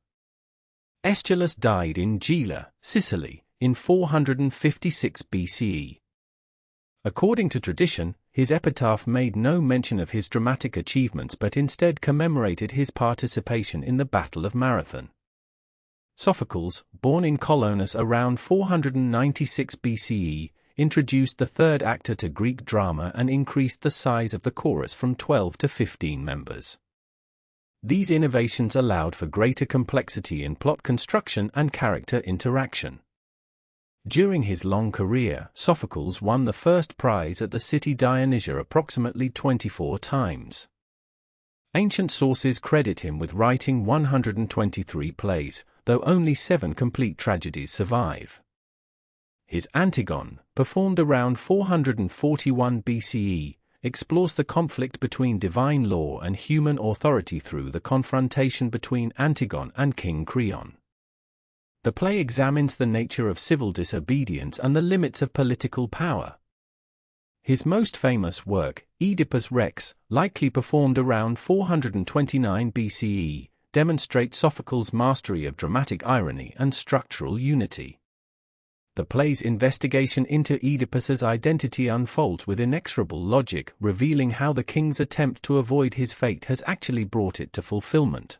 Aeschylus died in Gela, Sicily, in 456 BCE. According to tradition, his epitaph made no mention of his dramatic achievements but instead commemorated his participation in the Battle of Marathon. Sophocles, born in Colonus around 496 BCE, introduced the third actor to Greek drama and increased the size of the chorus from 12 to 15 members. These innovations allowed for greater complexity in plot construction and character interaction. During his long career, Sophocles won the first prize at the city Dionysia approximately 24 times. Ancient sources credit him with writing 123 plays, though only 7 complete tragedies survive. His Antigone, performed around 441 BCE, explores the conflict between divine law and human authority through the confrontation between Antigone and King Creon. The play examines the nature of civil disobedience and the limits of political power. His most famous work, Oedipus Rex, likely performed around 429 BCE, demonstrate Sophocles' mastery of dramatic irony and structural unity. The play's investigation into Oedipus's identity unfolds with inexorable logic, revealing how the king's attempt to avoid his fate has actually brought it to fulfillment.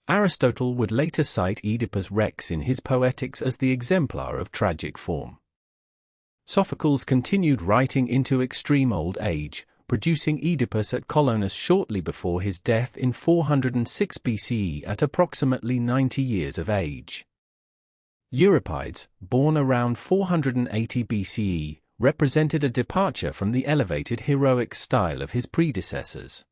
Aristotle would later cite Oedipus Rex in his Poetics as the exemplar of tragic form. Sophocles continued writing into extreme old age, producing Oedipus at Colonus shortly before his death in 406 BCE at approximately 90 years of age. Euripides, born around 480 BCE, represented a departure from the elevated heroic style of his predecessors.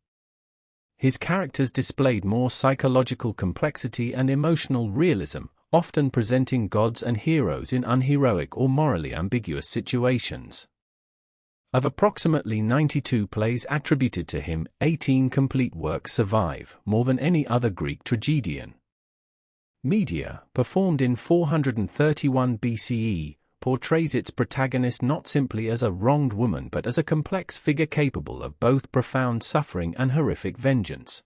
His characters displayed more psychological complexity and emotional realism, often presenting gods and heroes in unheroic or morally ambiguous situations. Of approximately 92 plays attributed to him, 18 complete works survive, more than any other Greek tragedian. Medea, performed in 431 BCE, portrays its protagonist not simply as a wronged woman but as a complex figure capable of both profound suffering and horrific vengeance.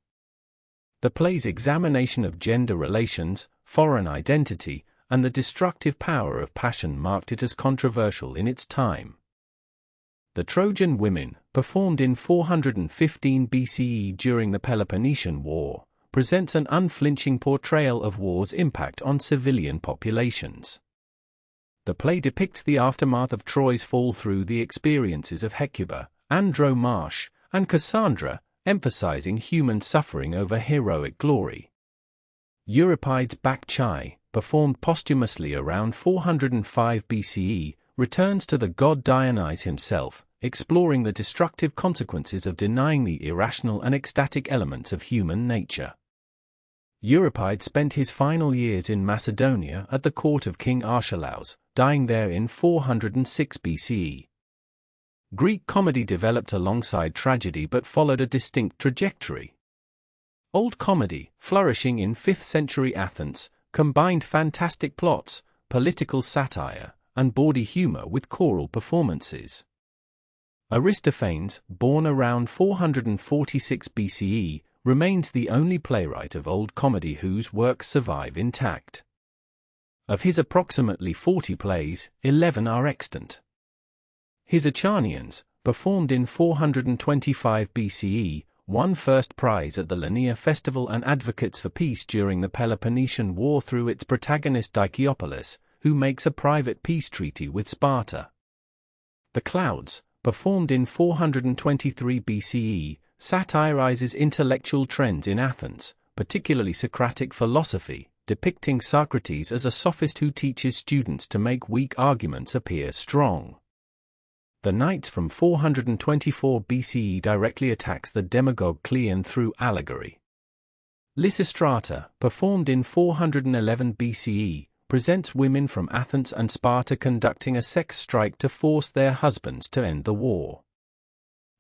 The play's examination of gender relations, foreign identity, and the destructive power of passion marked it as controversial in its time. The Trojan Women, performed in 415 BCE during the Peloponnesian War, presents an unflinching portrayal of war's impact on civilian populations. The play depicts the aftermath of Troy's fall through the experiences of Hecuba, Andromache, and Cassandra, emphasizing human suffering over heroic glory. Euripides' Bacchae, performed posthumously around 405 BCE, returns to the god Dionysus himself, exploring the destructive consequences of denying the irrational and ecstatic elements of human nature. Euripides spent his final years in Macedonia at the court of King Archelaus, dying there in 406 BCE. Greek comedy developed alongside tragedy but followed a distinct trajectory. Old comedy, flourishing in 5th century Athens, combined fantastic plots, political satire, and bawdy humor with choral performances. Aristophanes, born around 446 BCE, remains the only playwright of Old Comedy whose works survive intact. Of his approximately 40 plays, 11 are extant. His Acharnians, performed in 425 BCE, won first prize at the Lernaea Festival and advocates for peace during the Peloponnesian War through its protagonist Dicaeopolis, who makes a private peace treaty with Sparta. The Clouds, performed in 423 BCE, satirizes intellectual trends in Athens, particularly Socratic philosophy, depicting Socrates as a sophist who teaches students to make weak arguments appear strong. The Knights from 424 BCE directly attacks the demagogue Cleon through allegory. Lysistrata, performed in 411 BCE, presents women from Athens and Sparta conducting a sex strike to force their husbands to end the war.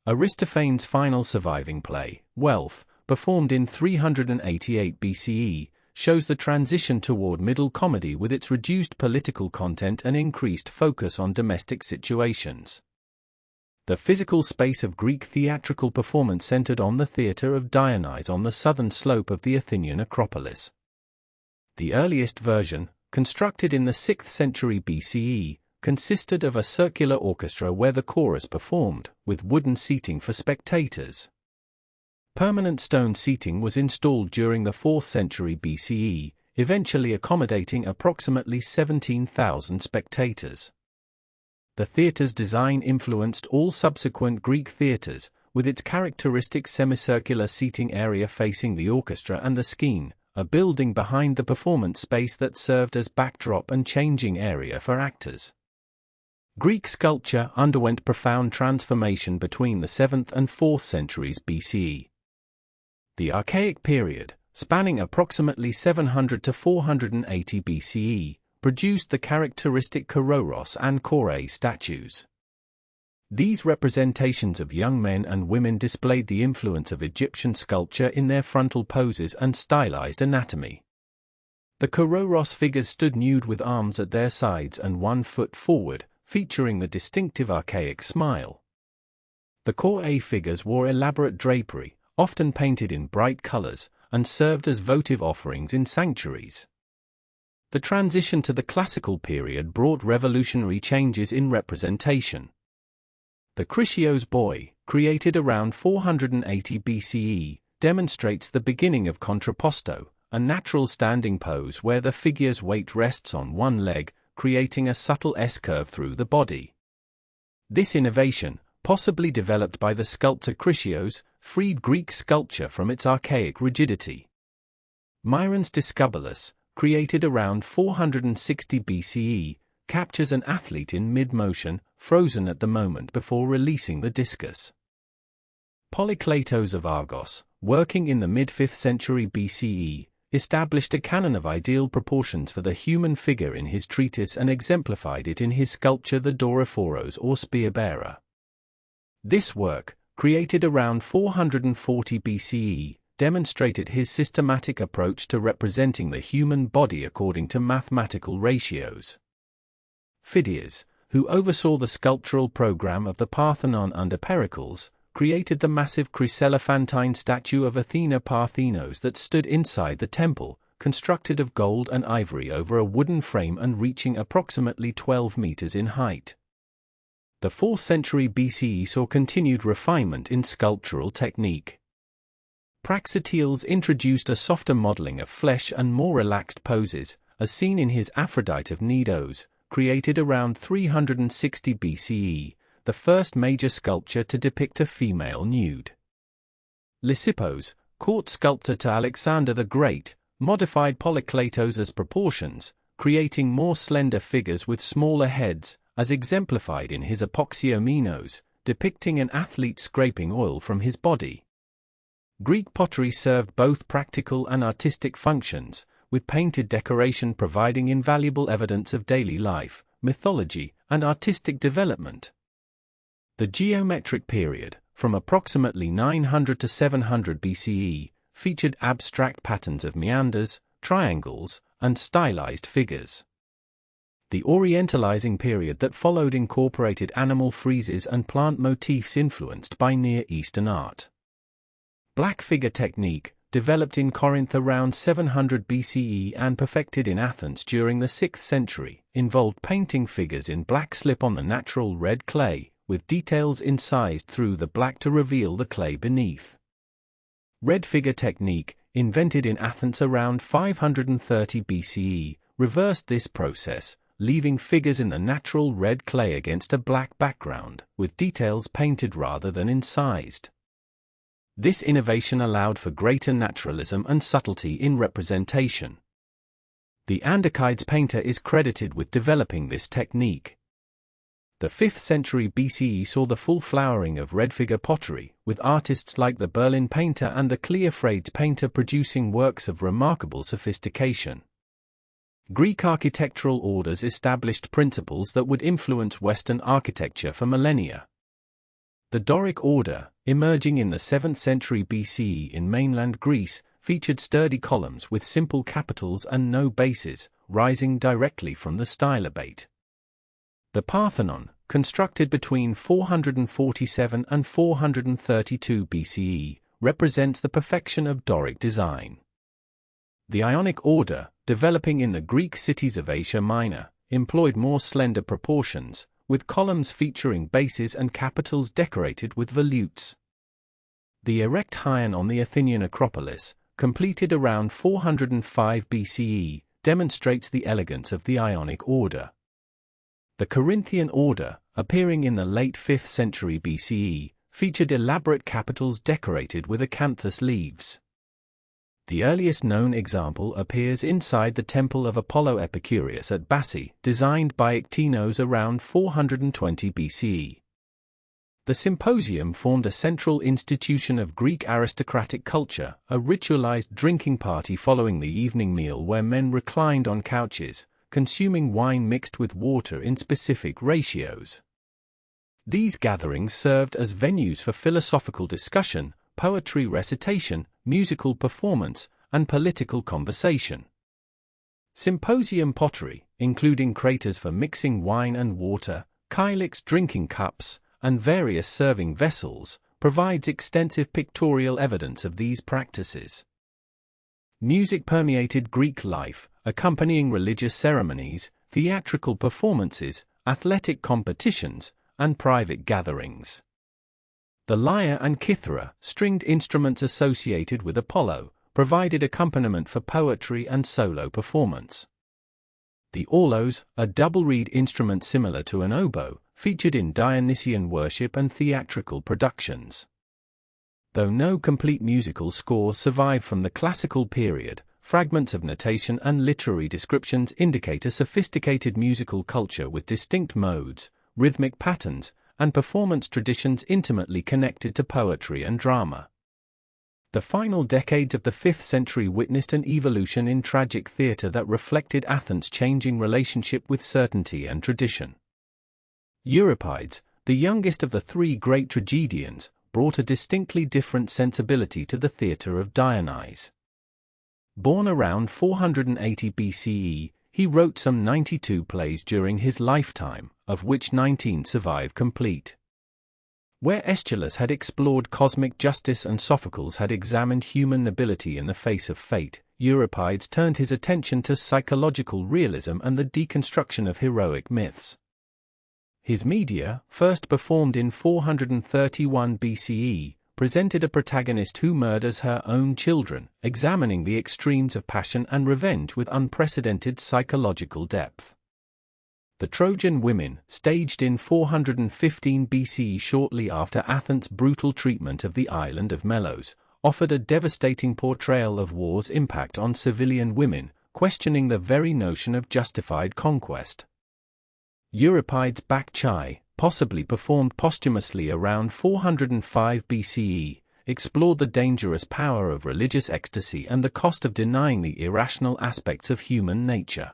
Aristophanes' final surviving play, Wealth, performed in 388 BCE, shows the transition toward middle comedy with its reduced political content and increased focus on domestic situations. The physical space of Greek theatrical performance centered on the theatre of Dionysus on the southern slope of the Athenian Acropolis. The earliest version, constructed in the 6th century BCE, consisted of a circular orchestra where the chorus performed, with wooden seating for spectators. Permanent stone seating was installed during the 4th century BCE, eventually accommodating approximately 17,000 spectators. The theatre's design influenced all subsequent Greek theatres, with its characteristic semicircular seating area facing the orchestra and the skene, a building behind the performance space that served as backdrop and changing area for actors. Greek sculpture underwent profound transformation between the 7th and 4th centuries BCE. The Archaic period, spanning approximately 700 to 480 BCE, produced the characteristic kourouros and kore statues. These representations of young men and women displayed the influence of Egyptian sculpture in their frontal poses and stylized anatomy. The kourouros figures stood nude with arms at their sides and one foot forward, featuring the distinctive archaic smile. The kore figures wore elaborate drapery, often painted in bright colors, and served as votive offerings in sanctuaries. The transition to the classical period brought revolutionary changes in representation. The Critios boy, created around 480 BCE, demonstrates the beginning of contrapposto, a natural standing pose where the figure's weight rests on one leg, creating a subtle S-curve through the body. This innovation, possibly developed by the sculptor Critios, freed Greek sculpture from its archaic rigidity. Myron's Discobolus, created around 460 BCE, captures an athlete in mid-motion, frozen at the moment before releasing the discus. Polykleitos of Argos, working in the mid-5th century BCE, established a canon of ideal proportions for the human figure in his treatise and exemplified it in his sculpture the Dorophoros or Spear-bearer. This work, created around 440 BCE, demonstrated his systematic approach to representing the human body according to mathematical ratios. Phidias, who oversaw the sculptural program of the Parthenon under Pericles, created the massive chryselephantine statue of Athena Parthenos that stood inside the temple, constructed of gold and ivory over a wooden frame and reaching approximately 12 meters in height. The 4th century BCE saw continued refinement in sculptural technique. Praxiteles introduced a softer modeling of flesh and more relaxed poses, as seen in his Aphrodite of Knidos, created around 360 BCE, the first major sculpture to depict a female nude. Lysippos, court sculptor to Alexander the Great, modified Polykleitos' proportions, creating more slender figures with smaller heads, as exemplified in his Apoxiomenos, depicting an athlete scraping oil from his body. Greek pottery served both practical and artistic functions, with painted decoration providing invaluable evidence of daily life, mythology, and artistic development. The geometric period, from approximately 900 to 700 BCE, featured abstract patterns of meanders, triangles, and stylized figures. The Orientalizing period that followed incorporated animal friezes and plant motifs influenced by Near Eastern art. Black figure technique, developed in Corinth around 700 BCE and perfected in Athens during the 6th century, involved painting figures in black slip on the natural red clay, with details incised through the black to reveal the clay beneath. Red figure technique, invented in Athens around 530 BCE, reversed this process, leaving figures in the natural red clay against a black background, with details painted rather than incised. This innovation allowed for greater naturalism and subtlety in representation. The Andocides painter is credited with developing this technique. The 5th century BCE saw the full flowering of red figure pottery, with artists like the Berlin painter and the Cleophrades painter producing works of remarkable sophistication. Greek architectural orders established principles that would influence Western architecture for millennia. The Doric order, emerging in the 7th century BCE in mainland Greece, featured sturdy columns with simple capitals and no bases, rising directly from the stylobate. The Parthenon, constructed between 447 and 432 BCE, represents the perfection of Doric design. The Ionic order, developing in the Greek cities of Asia Minor, employed more slender proportions, with columns featuring bases and capitals decorated with volutes. The erect Hyon on the Athenian Acropolis, completed around 405 BCE, demonstrates the elegance of the Ionic order. The Corinthian order, appearing in the late 5th century BCE, featured elaborate capitals decorated with acanthus leaves. The earliest known example appears inside the temple of Apollo Epicurus at Bassae, designed by Ictinos around 420 BCE. The symposium formed a central institution of Greek aristocratic culture, a ritualized drinking party following the evening meal where men reclined on couches, consuming wine mixed with water in specific ratios. These gatherings served as venues for philosophical discussion, poetry recitation, musical performance, and political conversation. Symposium pottery, including craters for mixing wine and water, kylix drinking cups, and various serving vessels, provides extensive pictorial evidence of these practices. Music permeated Greek life, accompanying religious ceremonies, theatrical performances, athletic competitions, and private gatherings. The lyre and kithara, stringed instruments associated with Apollo, provided accompaniment for poetry and solo performance. The aulos, a double-reed instrument similar to an oboe, featured in Dionysian worship and theatrical productions. Though no complete musical scores survive from the classical period, fragments of notation and literary descriptions indicate a sophisticated musical culture with distinct modes, rhythmic patterns, and performance traditions intimately connected to poetry and drama. The final decades of the 5th century witnessed an evolution in tragic theatre that reflected Athens' changing relationship with certainty and tradition. Euripides, the youngest of the three great tragedians, brought a distinctly different sensibility to the theatre of Dionysus. Born around 480 BCE, he wrote some 92 plays during his lifetime, of which 19 survive complete. Where Aeschylus had explored cosmic justice and Sophocles had examined human nobility in the face of fate, Euripides turned his attention to psychological realism and the deconstruction of heroic myths. His Medea, first performed in 431 BCE, presented a protagonist who murders her own children, examining the extremes of passion and revenge with unprecedented psychological depth. The Trojan Women, staged in 415 BCE shortly after Athens' brutal treatment of the island of Melos, offered a devastating portrayal of war's impact on civilian women, questioning the very notion of justified conquest. Euripides' Bacchae, possibly performed posthumously around 405 BCE, explored the dangerous power of religious ecstasy and the cost of denying the irrational aspects of human nature.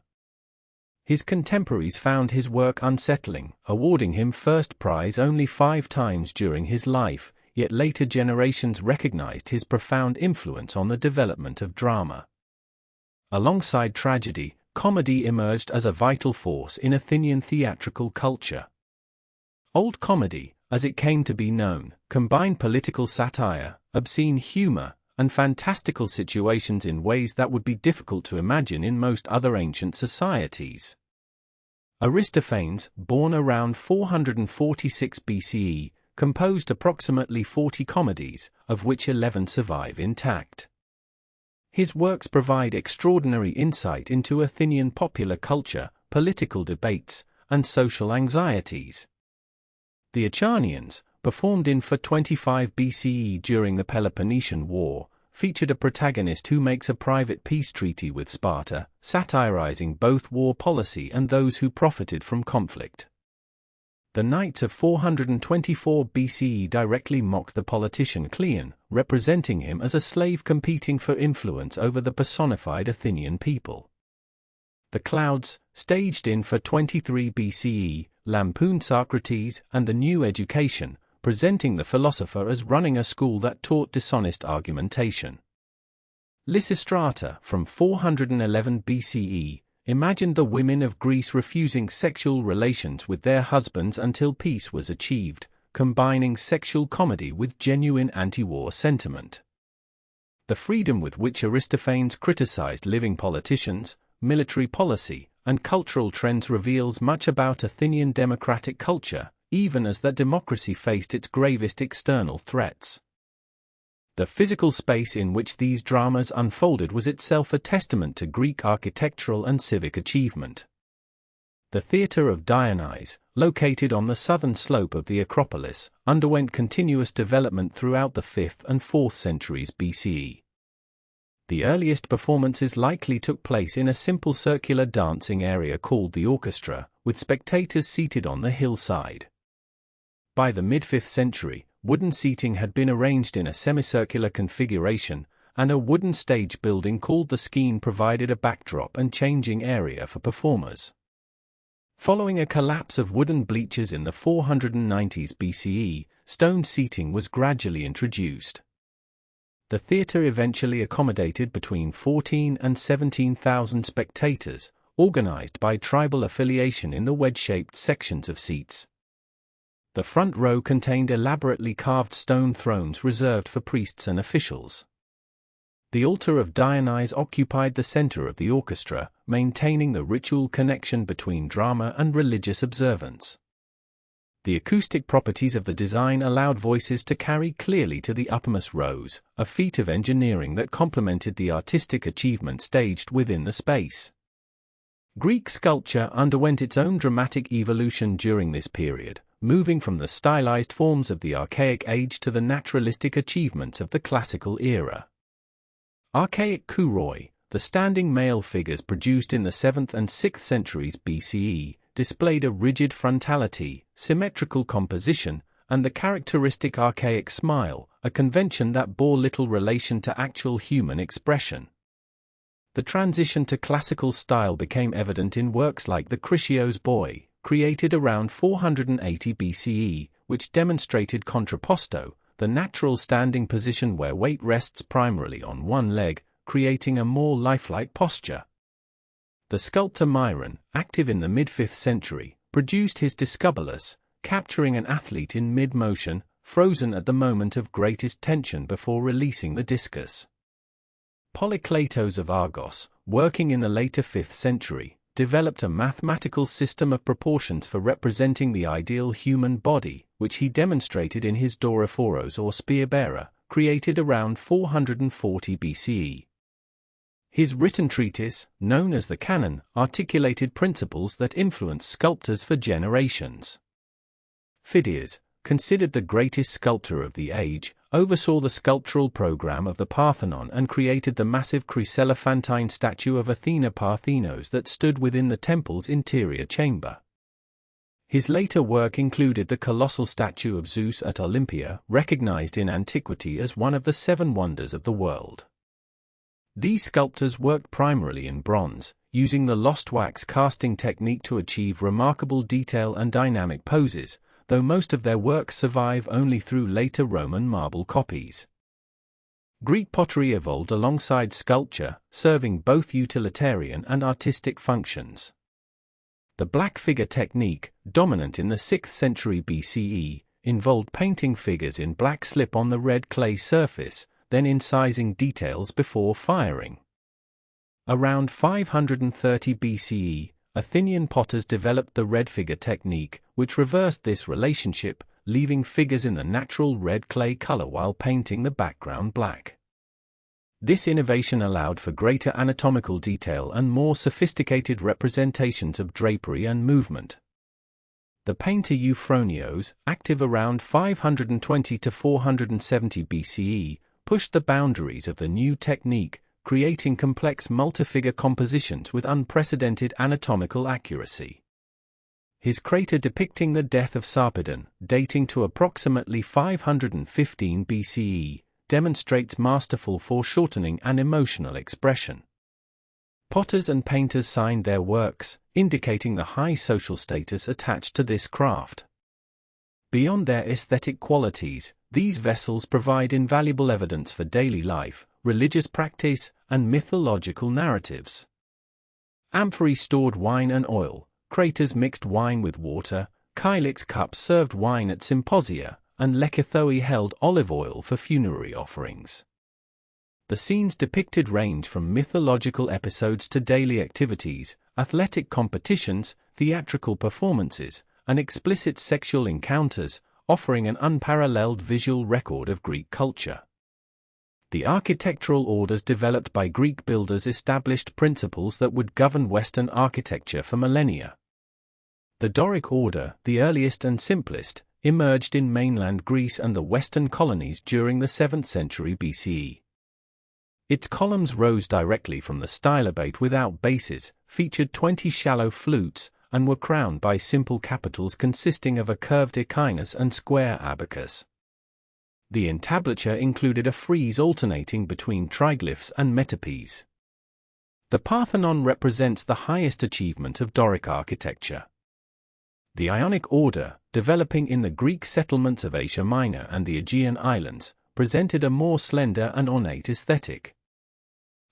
His contemporaries found his work unsettling, awarding him first prize only 5 times during his life, yet later generations recognized his profound influence on the development of drama. Alongside tragedy, comedy emerged as a vital force in Athenian theatrical culture. Old Comedy, as it came to be known, combined political satire, obscene humor, and fantastical situations in ways that would be difficult to imagine in most other ancient societies. Aristophanes, born around 446 BCE, composed approximately 40 comedies, of which 11 survive intact. His works provide extraordinary insight into Athenian popular culture, political debates, and social anxieties. The Acharnians, performed in 425 BCE during the Peloponnesian War, featured a protagonist who makes a private peace treaty with Sparta, satirizing both war policy and those who profited from conflict. The Knights of 424 BCE directly mocked the politician Cleon, representing him as a slave competing for influence over the personified Athenian people. The Clouds, staged in 423 BCE, lampooned Socrates and the new education, presenting the philosopher as running a school that taught dishonest argumentation. Lysistrata, from 411 BCE, imagined the women of Greece refusing sexual relations with their husbands until peace was achieved, combining sexual comedy with genuine anti-war sentiment. The freedom with which Aristophanes criticized living politicians, military policy, and cultural trends reveals much about Athenian democratic culture, even as that democracy faced its gravest external threats. The physical space in which these dramas unfolded was itself a testament to Greek architectural and civic achievement. The theatre of Dionysus, located on the southern slope of the Acropolis, underwent continuous development throughout the 5th and 4th centuries BCE. The earliest performances likely took place in a simple circular dancing area called the orchestra, with spectators seated on the hillside. By the mid-5th century, wooden seating had been arranged in a semicircular configuration, and a wooden stage building called the skene provided a backdrop and changing area for performers. Following a collapse of wooden bleachers in the 490s BCE, stone seating was gradually introduced. The theatre eventually accommodated between 14,000 and 17,000 spectators, organized by tribal affiliation in the wedge-shaped sections of seats. The front row contained elaborately carved stone thrones reserved for priests and officials. The altar of Dionysus occupied the center of the orchestra, maintaining the ritual connection between drama and religious observance. The acoustic properties of the design allowed voices to carry clearly to the uppermost rows, a feat of engineering that complemented the artistic achievement staged within the space. Greek sculpture underwent its own dramatic evolution during this period, moving from the stylized forms of the Archaic Age to the naturalistic achievements of the Classical era. Archaic kouroi, the standing male figures produced in the 7th and 6th centuries BCE, displayed a rigid frontality, symmetrical composition, and the characteristic archaic smile, a convention that bore little relation to actual human expression. The transition to classical style became evident in works like the Critios Boy, created around 480 BCE, which demonstrated contrapposto, the natural standing position where weight rests primarily on one leg, creating a more lifelike posture. The sculptor Myron, active in the mid-5th century, produced his Discobolus, capturing an athlete in mid-motion, frozen at the moment of greatest tension before releasing the discus. Polykleitos of Argos, working in the later 5th century, developed a mathematical system of proportions for representing the ideal human body, which he demonstrated in his Dorophoros or Spear-bearer, created around 440 BCE. His written treatise, known as the Canon, articulated principles that influenced sculptors for generations. Phidias, considered the greatest sculptor of the age, oversaw the sculptural program of the Parthenon and created the massive Chryselephantine statue of Athena Parthenos that stood within the temple's interior chamber. His later work included the colossal statue of Zeus at Olympia, recognized in antiquity as one of the 7 wonders of the world. These sculptors worked primarily in bronze, using the lost wax casting technique to achieve remarkable detail and dynamic poses, though most of their works survive only through later Roman marble copies. Greek pottery evolved alongside sculpture, serving both utilitarian and artistic functions. The black figure technique, dominant in the 6th century BCE, involved painting figures in black slip on the red clay surface, then incising details before firing. Around 530 BCE, Athenian potters developed the red figure technique, which reversed this relationship, leaving figures in the natural red clay color while painting the background black. This innovation allowed for greater anatomical detail and more sophisticated representations of drapery and movement. The painter Euphronios, active around 520 to 470 BCE, pushed the boundaries of the new technique, creating complex multi-figure compositions with unprecedented anatomical accuracy. His crater depicting the death of Sarpedon, dating to approximately 515 BCE, demonstrates masterful foreshortening and emotional expression. Potters and painters signed their works, indicating the high social status attached to this craft. Beyond their aesthetic qualities, these vessels provide invaluable evidence for daily life, religious practice, and mythological narratives. Amphorae stored wine and oil, craters mixed wine with water, kylix cups served wine at symposia, and lekithoi held olive oil for funerary offerings. The scenes depicted range from mythological episodes to daily activities, athletic competitions, theatrical performances, and explicit sexual encounters, offering an unparalleled visual record of Greek culture. The architectural orders developed by Greek builders established principles that would govern Western architecture for millennia. The Doric order, the earliest and simplest, emerged in mainland Greece and the Western colonies during the 7th century BCE. Its columns rose directly from the stylobate without bases, featured 20 shallow flutes, and were crowned by simple capitals consisting of a curved echinus and square abacus. The entablature included a frieze alternating between triglyphs and metopes. The Parthenon represents the highest achievement of Doric architecture. The Ionic order, developing in the Greek settlements of Asia Minor and the Aegean Islands, presented a more slender and ornate aesthetic.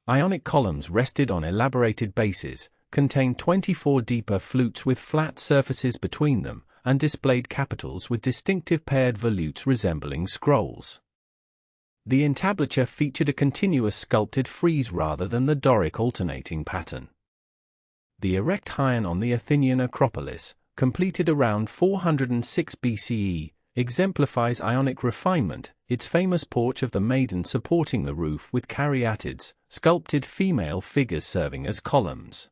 Ionic columns rested on elaborated bases, contained 24 deeper flutes with flat surfaces between them, and displayed capitals with distinctive paired volutes resembling scrolls. The entablature featured a continuous sculpted frieze rather than the Doric alternating pattern. The erect heion on the Athenian Acropolis, completed around 406 BCE, exemplifies Ionic refinement, its famous porch of the maiden supporting the roof with caryatids, sculpted female figures serving as columns.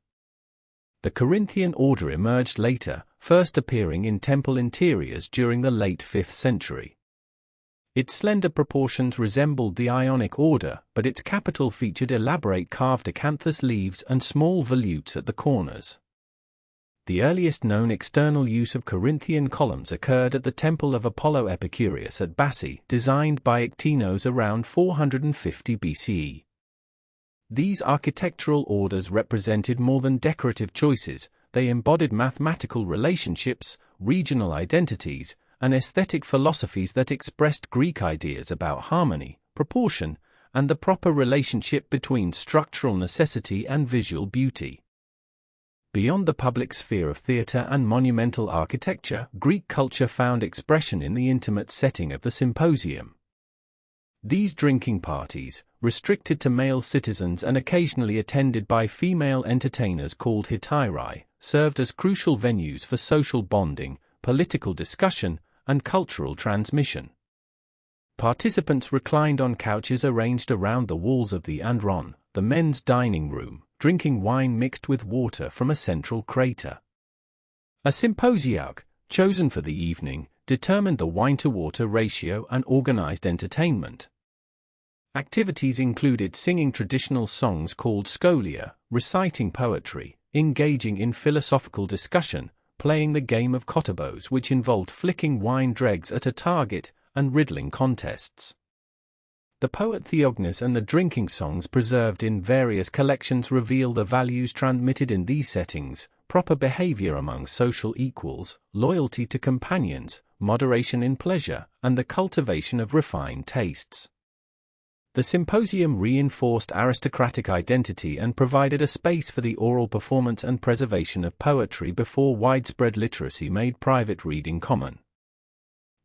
The Corinthian order emerged later, first appearing in temple interiors during the late 5th century. Its slender proportions resembled the Ionic order, but its capital featured elaborate carved acanthus leaves and small volutes at the corners. The earliest known external use of Corinthian columns occurred at the Temple of Apollo Epicurus at Bassae, designed by Ictinos around 450 BCE. These architectural orders represented more than decorative choices, they embodied mathematical relationships, regional identities, and aesthetic philosophies that expressed Greek ideas about harmony, proportion, and the proper relationship between structural necessity and visual beauty. Beyond the public sphere of theatre and monumental architecture, Greek culture found expression in the intimate setting of the symposium. These drinking parties, restricted to male citizens and occasionally attended by female entertainers called hetairai, served as crucial venues for social bonding, political discussion, and cultural transmission. Participants reclined on couches arranged around the walls of the andron, the men's dining room, drinking wine mixed with water from a central crater. A symposiarch, chosen for the evening, determined the wine-to-water ratio and organized entertainment. Activities included singing traditional songs called scholia, reciting poetry, engaging in philosophical discussion, playing the game of kottabos, which involved flicking wine dregs at a target, and riddling contests. The poet Theognis and the drinking songs preserved in various collections reveal the values transmitted in these settings: proper behavior among social equals, loyalty to companions, moderation in pleasure, and the cultivation of refined tastes. The symposium reinforced aristocratic identity and provided a space for the oral performance and preservation of poetry before widespread literacy made private reading common.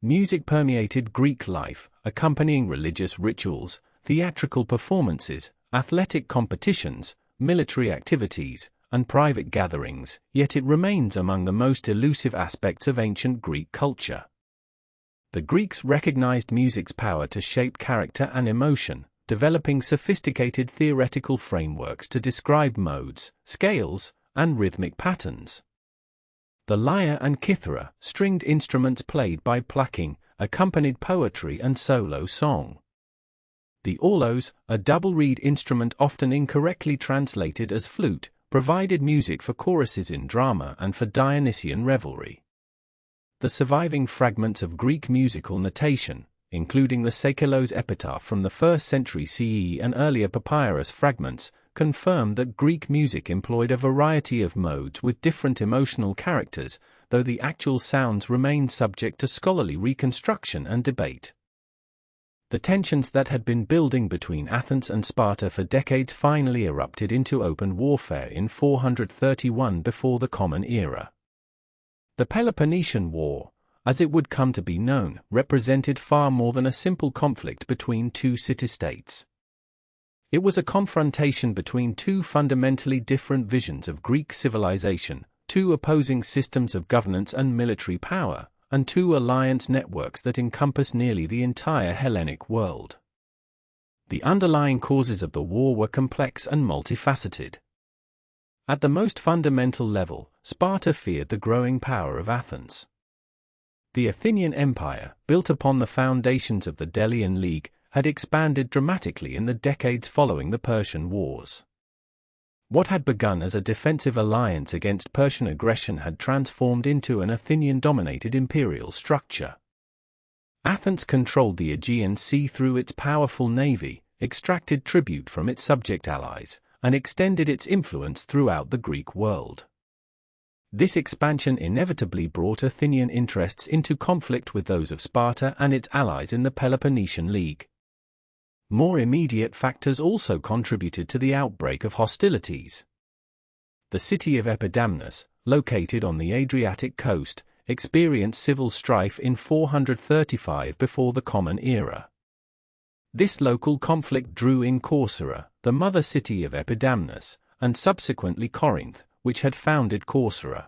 Music permeated Greek life, accompanying religious rituals, theatrical performances, athletic competitions, military activities, and private gatherings, yet it remains among the most elusive aspects of ancient Greek culture. The Greeks recognized music's power to shape character and emotion, developing sophisticated theoretical frameworks to describe modes, scales, and rhythmic patterns. The lyre and kithara, stringed instruments played by plucking, accompanied poetry and solo song. The aulos, a double-reed instrument often incorrectly translated as flute, provided music for choruses in drama and for Dionysian revelry. The surviving fragments of Greek musical notation, including the Seikilos epitaph from the 1st century CE and earlier papyrus fragments, confirm that Greek music employed a variety of modes with different emotional characters, though the actual sounds remained subject to scholarly reconstruction and debate. The tensions that had been building between Athens and Sparta for decades finally erupted into open warfare in 431 before the Common Era. The Peloponnesian War, as it would come to be known, represented far more than a simple conflict between two city-states. It was a confrontation between two fundamentally different visions of Greek civilization, two opposing systems of governance and military power, and two alliance networks that encompass nearly the entire Hellenic world. The underlying causes of the war were complex and multifaceted. At the most fundamental level, Sparta feared the growing power of Athens. The Athenian Empire, built upon the foundations of the Delian League, had expanded dramatically in the decades following the Persian Wars. What had begun as a defensive alliance against Persian aggression had transformed into an Athenian-dominated imperial structure. Athens controlled the Aegean Sea through its powerful navy, extracted tribute from its subject allies, and extended its influence throughout the Greek world. This expansion inevitably brought Athenian interests into conflict with those of Sparta and its allies in the Peloponnesian League. More immediate factors also contributed to the outbreak of hostilities. The city of Epidamnus, located on the Adriatic coast, experienced civil strife in 435 before the Common Era. This local conflict drew in Corcyra, the mother city of Epidamnus, and subsequently Corinth, which had founded Corcyra.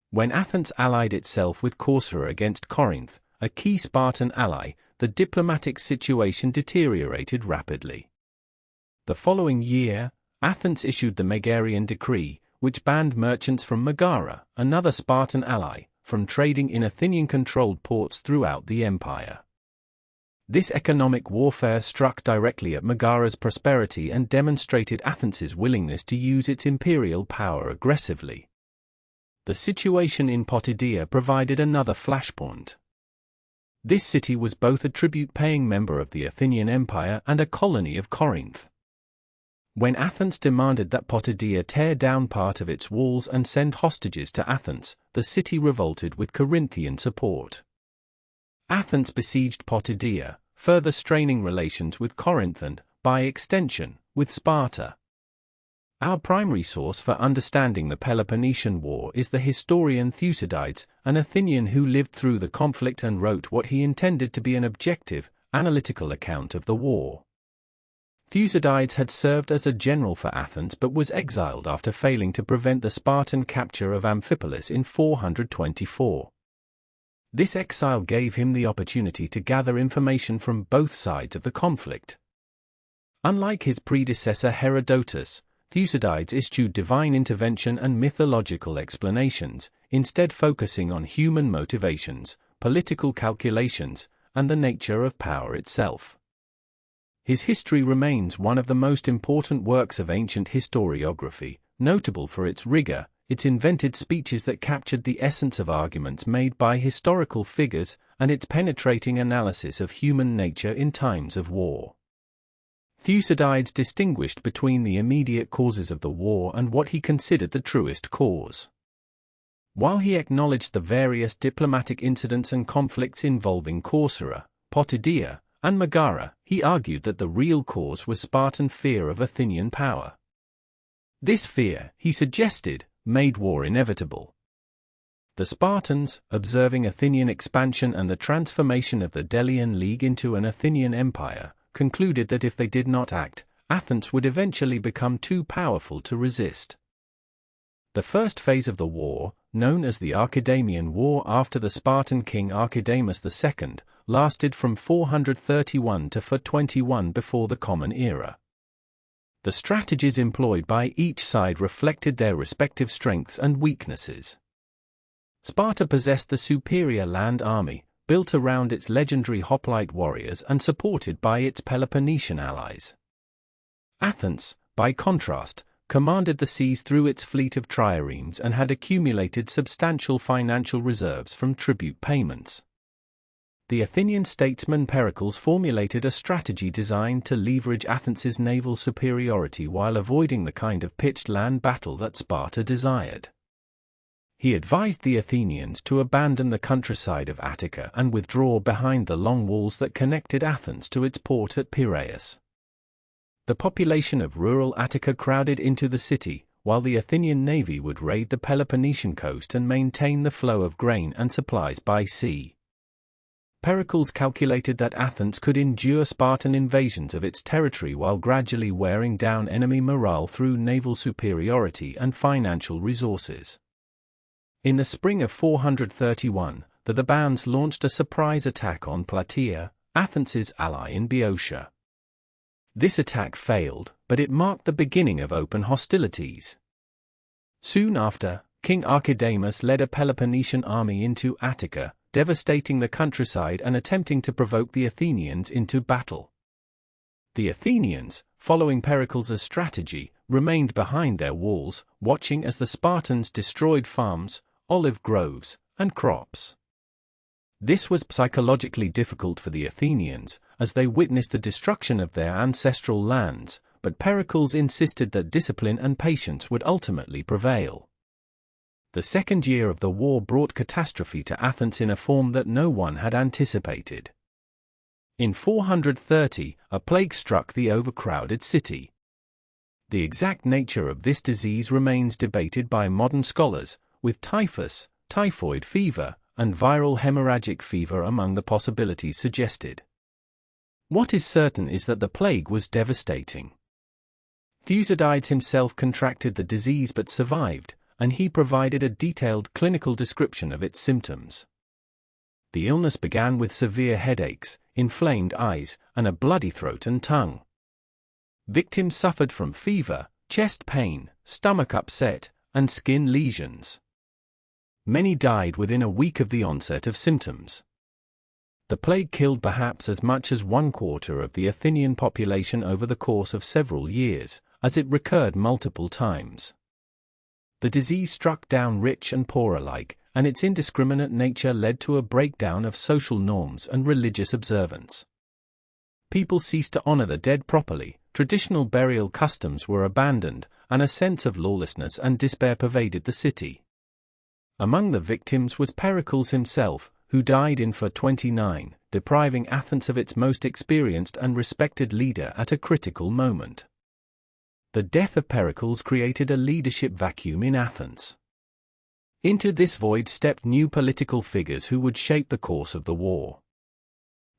When Athens allied itself with Corcyra against Corinth, a key Spartan ally, the diplomatic situation deteriorated rapidly. The following year, Athens issued the Megarian Decree, which banned merchants from Megara, another Spartan ally, from trading in Athenian-controlled ports throughout the empire. This economic warfare struck directly at Megara's prosperity and demonstrated Athens's willingness to use its imperial power aggressively. The situation in Potidæa provided another flashpoint. This city was both a tribute-paying member of the Athenian Empire and a colony of Corinth. When Athens demanded that Potidæa tear down part of its walls and send hostages to Athens, the city revolted with Corinthian support. Athens besieged Potidæa, further straining relations with Corinth and, by extension, with Sparta. Our primary source for understanding the Peloponnesian War is the historian Thucydides, an Athenian who lived through the conflict and wrote what he intended to be an objective, analytical account of the war. Thucydides had served as a general for Athens but was exiled after failing to prevent the Spartan capture of Amphipolis in 424. This exile gave him the opportunity to gather information from both sides of the conflict. Unlike his predecessor Herodotus, Thucydides eschewed divine intervention and mythological explanations, instead focusing on human motivations, political calculations, and the nature of power itself. His history remains one of the most important works of ancient historiography, notable for its rigor, its invented speeches that captured the essence of arguments made by historical figures, and its penetrating analysis of human nature in times of war. Thucydides distinguished between the immediate causes of the war and what he considered the truest cause. While he acknowledged the various diplomatic incidents and conflicts involving Corcyra, Potidæa, and Megara, he argued that the real cause was Spartan fear of Athenian power. This fear, he suggested, made war inevitable. The Spartans, observing Athenian expansion and the transformation of the Delian League into an Athenian empire, concluded that if they did not act, Athens would eventually become too powerful to resist. The first phase of the war, known as the Archidamian War after the Spartan king Archidamus II, lasted from 431 to 421 before the Common Era. The strategies employed by each side reflected their respective strengths and weaknesses. Sparta possessed the superior land army, built around its legendary hoplite warriors and supported by its Peloponnesian allies. Athens, by contrast, commanded the seas through its fleet of triremes and had accumulated substantial financial reserves from tribute payments. The Athenian statesman Pericles formulated a strategy designed to leverage Athens's naval superiority while avoiding the kind of pitched land battle that Sparta desired. He advised the Athenians to abandon the countryside of Attica and withdraw behind the long walls that connected Athens to its port at Piraeus. The population of rural Attica crowded into the city, while the Athenian navy would raid the Peloponnesian coast and maintain the flow of grain and supplies by sea. Pericles calculated that Athens could endure Spartan invasions of its territory while gradually wearing down enemy morale through naval superiority and financial resources. In the spring of 431, the Thebans launched a surprise attack on Plataea, Athens's ally in Boeotia. This attack failed, but it marked the beginning of open hostilities. Soon after, King Archidamus led a Peloponnesian army into Attica, devastating the countryside and attempting to provoke the Athenians into battle. The Athenians, following Pericles' strategy, remained behind their walls, watching as the Spartans destroyed farms, olive groves, and crops. This was psychologically difficult for the Athenians, as they witnessed the destruction of their ancestral lands, but Pericles insisted that discipline and patience would ultimately prevail. The second year of the war brought catastrophe to Athens in a form that no one had anticipated. In 430, a plague struck the overcrowded city. The exact nature of this disease remains debated by modern scholars, with typhus, typhoid fever, and viral hemorrhagic fever among the possibilities suggested. What is certain is that the plague was devastating. Thucydides himself contracted the disease but survived, and he provided a detailed clinical description of its symptoms. The illness began with severe headaches, inflamed eyes, and a bloody throat and tongue. Victims suffered from fever, chest pain, stomach upset, and skin lesions. Many died within a week of the onset of symptoms. The plague killed perhaps as much as 1/4 of the Athenian population over the course of several years, as it recurred multiple times. The disease struck down rich and poor alike, and its indiscriminate nature led to a breakdown of social norms and religious observance. People ceased to honor the dead properly, traditional burial customs were abandoned, and a sense of lawlessness and despair pervaded the city. Among the victims was Pericles himself, who died in 429, depriving Athens of its most experienced and respected leader at a critical moment. The death of Pericles created a leadership vacuum in Athens. Into this void stepped new political figures who would shape the course of the war.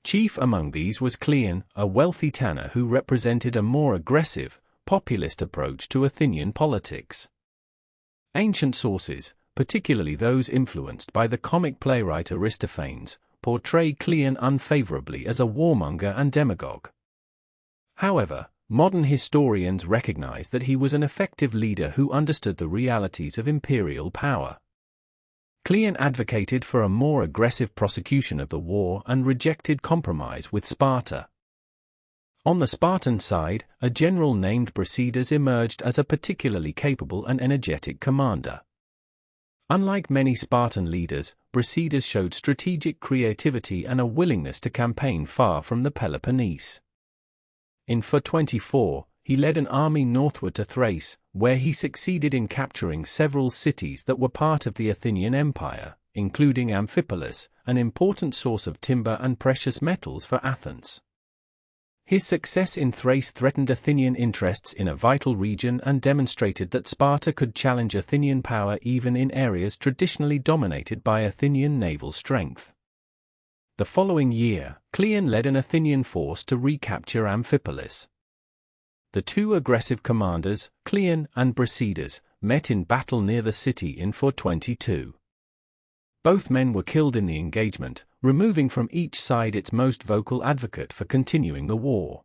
Chief among these was Cleon, a wealthy tanner who represented a more aggressive, populist approach to Athenian politics. Ancient sources, particularly those influenced by the comic playwright Aristophanes, portray Cleon unfavorably as a warmonger and demagogue. However, modern historians recognize that he was an effective leader who understood the realities of imperial power. Cleon advocated for a more aggressive prosecution of the war and rejected compromise with Sparta. On the Spartan side, a general named Brasidas emerged as a particularly capable and energetic commander. Unlike many Spartan leaders, Brasidas showed strategic creativity and a willingness to campaign far from the Peloponnese. In 424, he led an army northward to Thrace, where he succeeded in capturing several cities that were part of the Athenian Empire, including Amphipolis, an important source of timber and precious metals for Athens. His success in Thrace threatened Athenian interests in a vital region and demonstrated that Sparta could challenge Athenian power even in areas traditionally dominated by Athenian naval strength. The following year, Cleon led an Athenian force to recapture Amphipolis. The two aggressive commanders, Cleon and Brasidas, met in battle near the city in 422. Both men were killed in the engagement, removing from each side its most vocal advocate for continuing the war.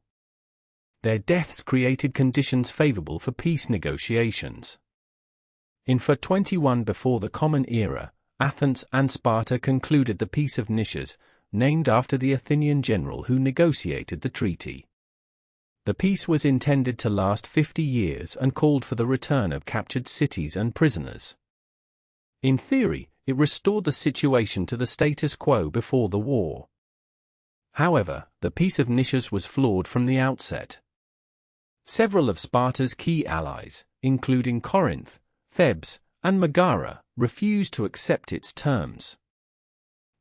Their deaths created conditions favorable for peace negotiations. In 421 before the Common Era, Athens and Sparta concluded the Peace of Nisches, named after the Athenian general who negotiated the treaty. The peace was intended to last 50 years and called for the return of captured cities and prisoners. In theory, it restored the situation to the status quo before the war. However, the Peace of Nisches was flawed from the outset. Several of Sparta's key allies, including Corinth, Thebes, and Megara, refused to accept its terms.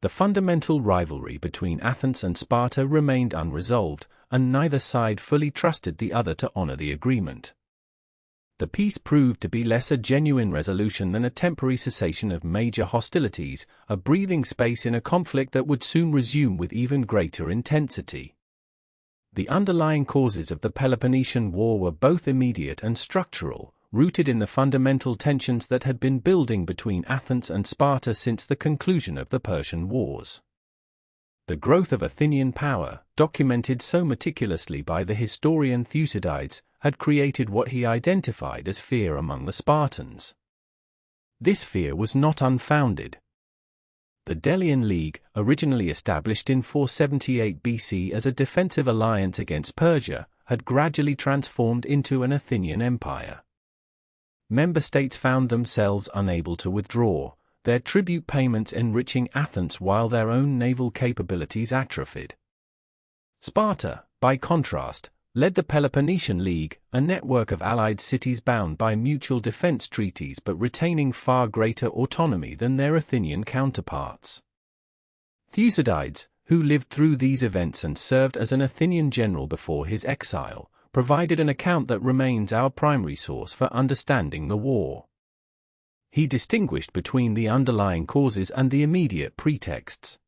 The fundamental rivalry between Athens and Sparta remained unresolved, and neither side fully trusted the other to honor the agreement. The peace proved to be less a genuine resolution than a temporary cessation of major hostilities, a breathing space in a conflict that would soon resume with even greater intensity. The underlying causes of the Peloponnesian War were both immediate and structural, rooted in the fundamental tensions that had been building between Athens and Sparta since the conclusion of the Persian Wars. The growth of Athenian power, documented so meticulously by the historian Thucydides, had created what he identified as fear among the Spartans. This fear was not unfounded. The Delian League, originally established in 478 BC as a defensive alliance against Persia, had gradually transformed into an Athenian empire. Member states found themselves unable to withdraw, their tribute payments enriching Athens while their own naval capabilities atrophied. Sparta, by contrast, led the Peloponnesian League, a network of allied cities bound by mutual defense treaties but retaining far greater autonomy than their Athenian counterparts. Thucydides, who lived through these events and served as an Athenian general before his exile, provided an account that remains our primary source for understanding the war. He distinguished between the underlying causes and the immediate pretexts.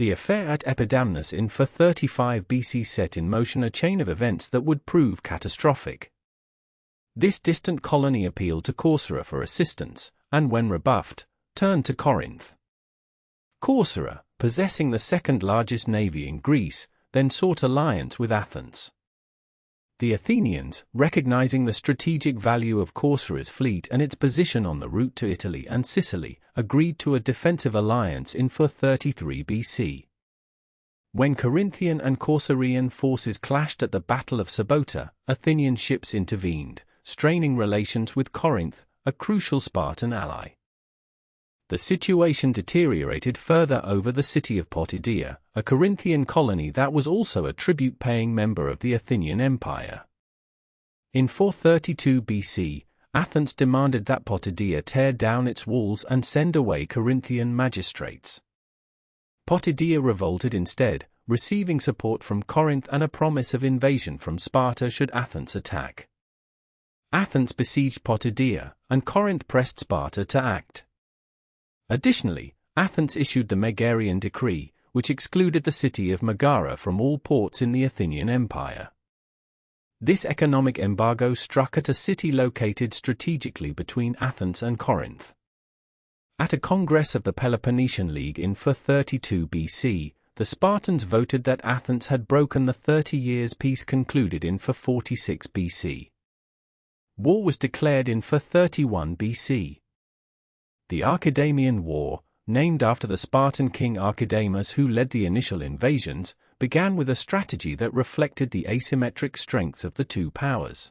The affair at Epidamnus in 435 BC set in motion a chain of events that would prove catastrophic. This distant colony appealed to Corcyra for assistance, and when rebuffed, turned to Corinth. Corcyra, possessing the second largest navy in Greece, then sought alliance with Athens. The Athenians, recognizing the strategic value of Corcyra's fleet and its position on the route to Italy and Sicily, agreed to a defensive alliance in 433 BC. When Corinthian and Corcyraean forces clashed at the Battle of Sabota, Athenian ships intervened, straining relations with Corinth, a crucial Spartan ally. The situation deteriorated further over the city of Potidaea, a Corinthian colony that was also a tribute-paying member of the Athenian Empire. In 432 BC, Athens demanded that Potidaea tear down its walls and send away Corinthian magistrates. Potidaea revolted instead, receiving support from Corinth and a promise of invasion from Sparta should Athens attack. Athens besieged Potidaea, and Corinth pressed Sparta to act. Additionally, Athens issued the Megarian decree, which excluded the city of Megara from all ports in the Athenian Empire. This economic embargo struck at a city located strategically between Athens and Corinth. At a congress of the Peloponnesian League in 432 BC, the Spartans voted that Athens had broken the 30 years peace concluded in 446 BC. War was declared in 431 BC. The Archidamian War, named after the Spartan king Archidamus who led the initial invasions, began with a strategy that reflected the asymmetric strengths of the two powers.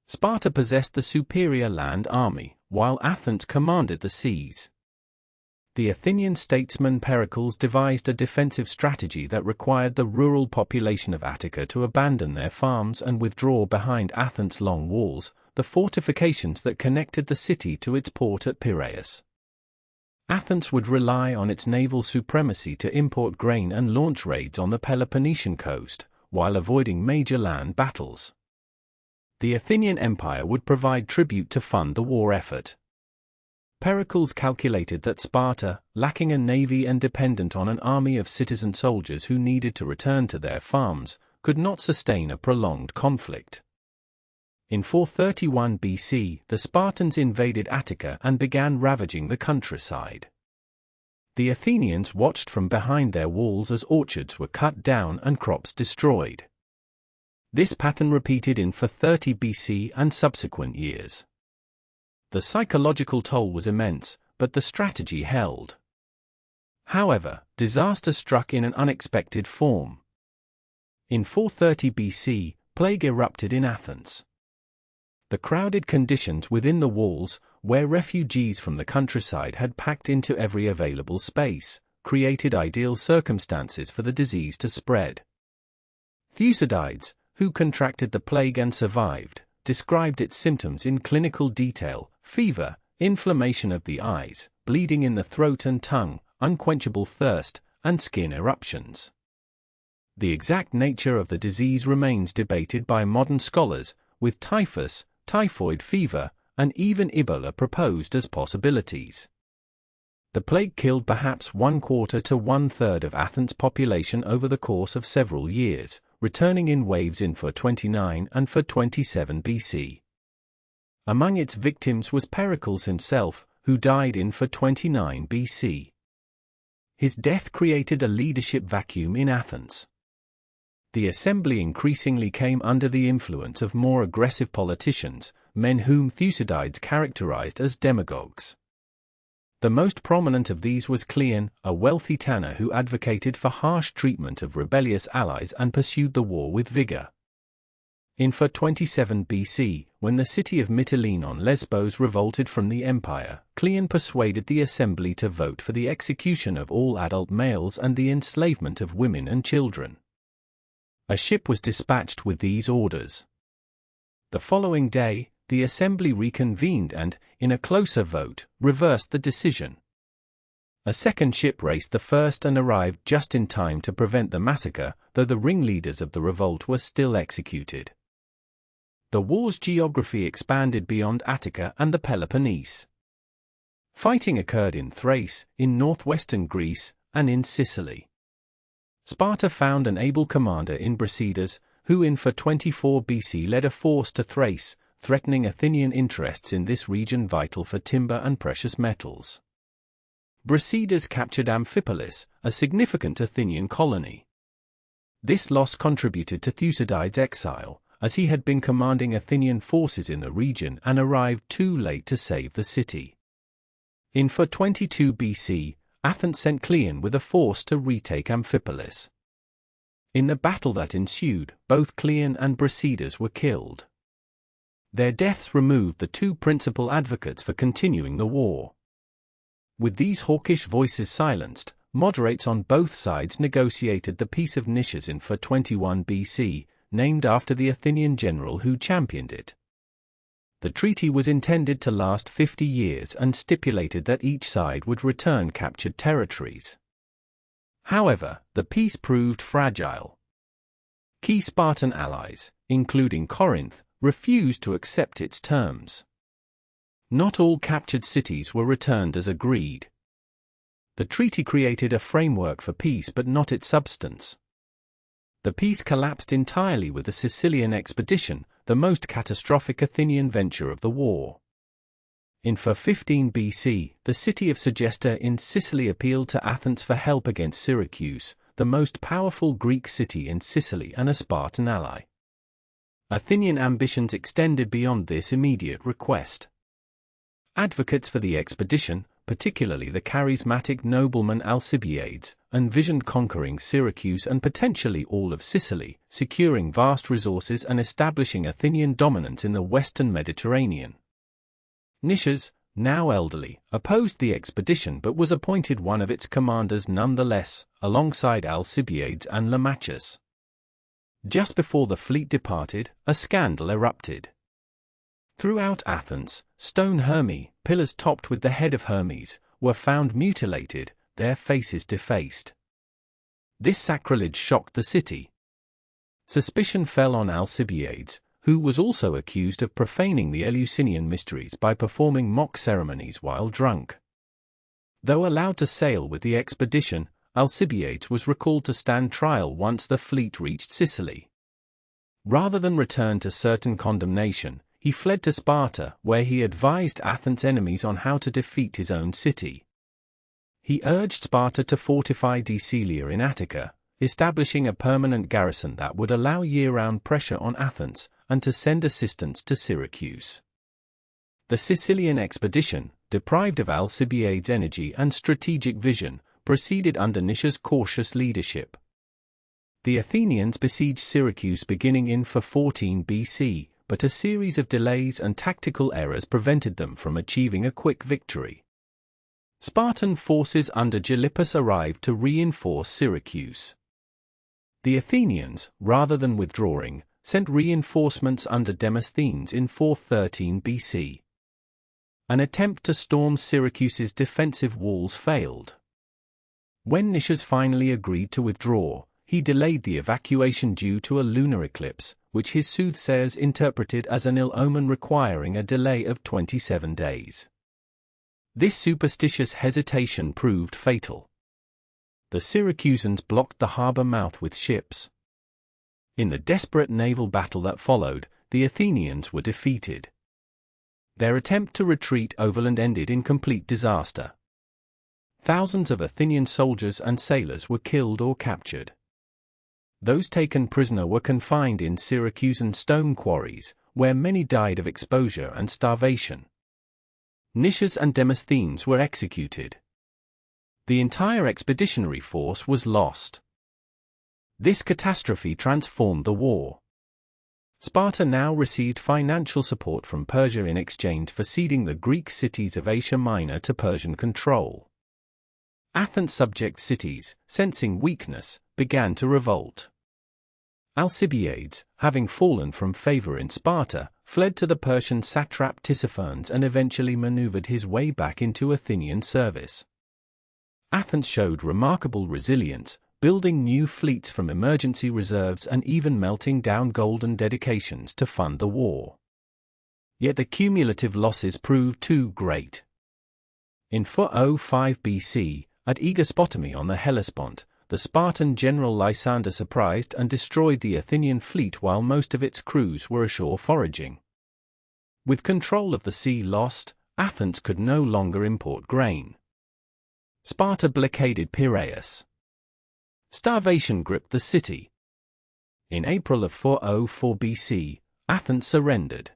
Sparta possessed the superior land army, while Athens commanded the seas. The Athenian statesman Pericles devised a defensive strategy that required the rural population of Attica to abandon their farms and withdraw behind Athens' long walls, the fortifications that connected the city to its port at Piraeus. Athens would rely on its naval supremacy to import grain and launch raids on the Peloponnesian coast, while avoiding major land battles. The Athenian Empire would provide tribute to fund the war effort. Pericles calculated that Sparta, lacking a navy and dependent on an army of citizen soldiers who needed to return to their farms, could not sustain a prolonged conflict. In 431 BC, the Spartans invaded Attica and began ravaging the countryside. The Athenians watched from behind their walls as orchards were cut down and crops destroyed. This pattern repeated in 430 BC and subsequent years. The psychological toll was immense, but the strategy held. However, disaster struck in an unexpected form. In 430 BC, plague erupted in Athens. The crowded conditions within the walls, where refugees from the countryside had packed into every available space, created ideal circumstances for the disease to spread. Thucydides, who contracted the plague and survived, described its symptoms in clinical detail: fever, inflammation of the eyes, bleeding in the throat and tongue, unquenchable thirst, and skin eruptions. The exact nature of the disease remains debated by modern scholars, with typhus, typhoid fever, and even Ebola proposed as possibilities. The plague killed perhaps 1/4 to 1/3 of Athens' population over the course of several years, returning in waves in 429 and 427 BC. Among its victims was Pericles himself, who died in 429 BC. His death created a leadership vacuum in Athens. The assembly increasingly came under the influence of more aggressive politicians, men whom Thucydides characterized as demagogues. The most prominent of these was Cleon, a wealthy tanner who advocated for harsh treatment of rebellious allies and pursued the war with vigor. In 427 BC, when the city of Mytilene on Lesbos revolted from the empire, Cleon persuaded the assembly to vote for the execution of all adult males and the enslavement of women and children. A ship was dispatched with these orders. The following day, the assembly reconvened and, in a closer vote, reversed the decision. A second ship raced the first and arrived just in time to prevent the massacre, though the ringleaders of the revolt were still executed. The war's geography expanded beyond Attica and the Peloponnese. Fighting occurred in Thrace, in northwestern Greece, and in Sicily. Sparta found an able commander in Brasidas, who in 424 BC led a force to Thrace, threatening Athenian interests in this region vital for timber and precious metals. Brasidas captured Amphipolis, a significant Athenian colony. This loss contributed to Thucydides' exile, as he had been commanding Athenian forces in the region and arrived too late to save the city. In 422 BC, Athens sent Cleon with a force to retake Amphipolis. In the battle that ensued, both Cleon and Brasidas were killed. Their deaths removed the two principal advocates for continuing the war. With these hawkish voices silenced, moderates on both sides negotiated the Peace of Nisches in 421 BC, named after the Athenian general who championed it. The treaty was intended to last 50 years and stipulated that each side would return captured territories. However, the peace proved fragile. Key Spartan allies, including Corinth, refused to accept its terms. Not all captured cities were returned as agreed. The treaty created a framework for peace but not its substance. The peace collapsed entirely with the Sicilian expedition, the most catastrophic Athenian venture of the war. In 415 BC, the city of Segesta in Sicily appealed to Athens for help against Syracuse, the most powerful Greek city in Sicily and a Spartan ally. Athenian ambitions extended beyond this immediate request. Advocates for the expedition, particularly the charismatic nobleman Alcibiades, envisioned conquering Syracuse and potentially all of Sicily, securing vast resources and establishing Athenian dominance in the western Mediterranean. Nisches, now elderly, opposed the expedition but was appointed one of its commanders nonetheless, alongside Alcibiades and Lamachus. Just before the fleet departed, a scandal erupted. Throughout Athens, stone Hermae, pillars topped with the head of Hermes, were found mutilated, their faces defaced. This sacrilege shocked the city. Suspicion fell on Alcibiades, who was also accused of profaning the Eleusinian mysteries by performing mock ceremonies while drunk. Though allowed to sail with the expedition, Alcibiades was recalled to stand trial once the fleet reached Sicily. Rather than return to certain condemnation, he fled to Sparta, where he advised Athens' enemies on how to defeat his own city. He urged Sparta to fortify Decelia in Attica, establishing a permanent garrison that would allow year-round pressure on Athens, and to send assistance to Syracuse. The Sicilian expedition, deprived of Alcibiades' energy and strategic vision, proceeded under Nisches' cautious leadership. The Athenians besieged Syracuse beginning in 414 BC, but a series of delays and tactical errors prevented them from achieving a quick victory. Spartan forces under Gylippus arrived to reinforce Syracuse. The Athenians, rather than withdrawing, sent reinforcements under Demosthenes in 413 BC. An attempt to storm Syracuse's defensive walls failed. When Nisches finally agreed to withdraw, he delayed the evacuation due to a lunar eclipse, which his soothsayers interpreted as an ill omen requiring a delay of 27 days. This superstitious hesitation proved fatal. The Syracusans blocked the harbor mouth with ships. In the desperate naval battle that followed, the Athenians were defeated. Their attempt to retreat overland ended in complete disaster. Thousands of Athenian soldiers and sailors were killed or captured. Those taken prisoner were confined in Syracusan stone quarries, where many died of exposure and starvation. Nisches and Demosthenes were executed. The entire expeditionary force was lost. This catastrophe transformed the war. Sparta now received financial support from Persia in exchange for ceding the Greek cities of Asia Minor to Persian control. Athens' subject cities, sensing weakness, began to revolt. Alcibiades, having fallen from favor in Sparta, fled to the Persian satrap Tissaphernes and eventually maneuvered his way back into Athenian service. Athens showed remarkable resilience, building new fleets from emergency reserves and even melting down golden dedications to fund the war. Yet the cumulative losses proved too great. In 405 BC, at Aegospotami on the Hellespont, the Spartan general Lysander surprised and destroyed the Athenian fleet while most of its crews were ashore foraging. With control of the sea lost, Athens could no longer import grain. Sparta blockaded Piraeus. Starvation gripped the city. In April of 404 BC, Athens surrendered.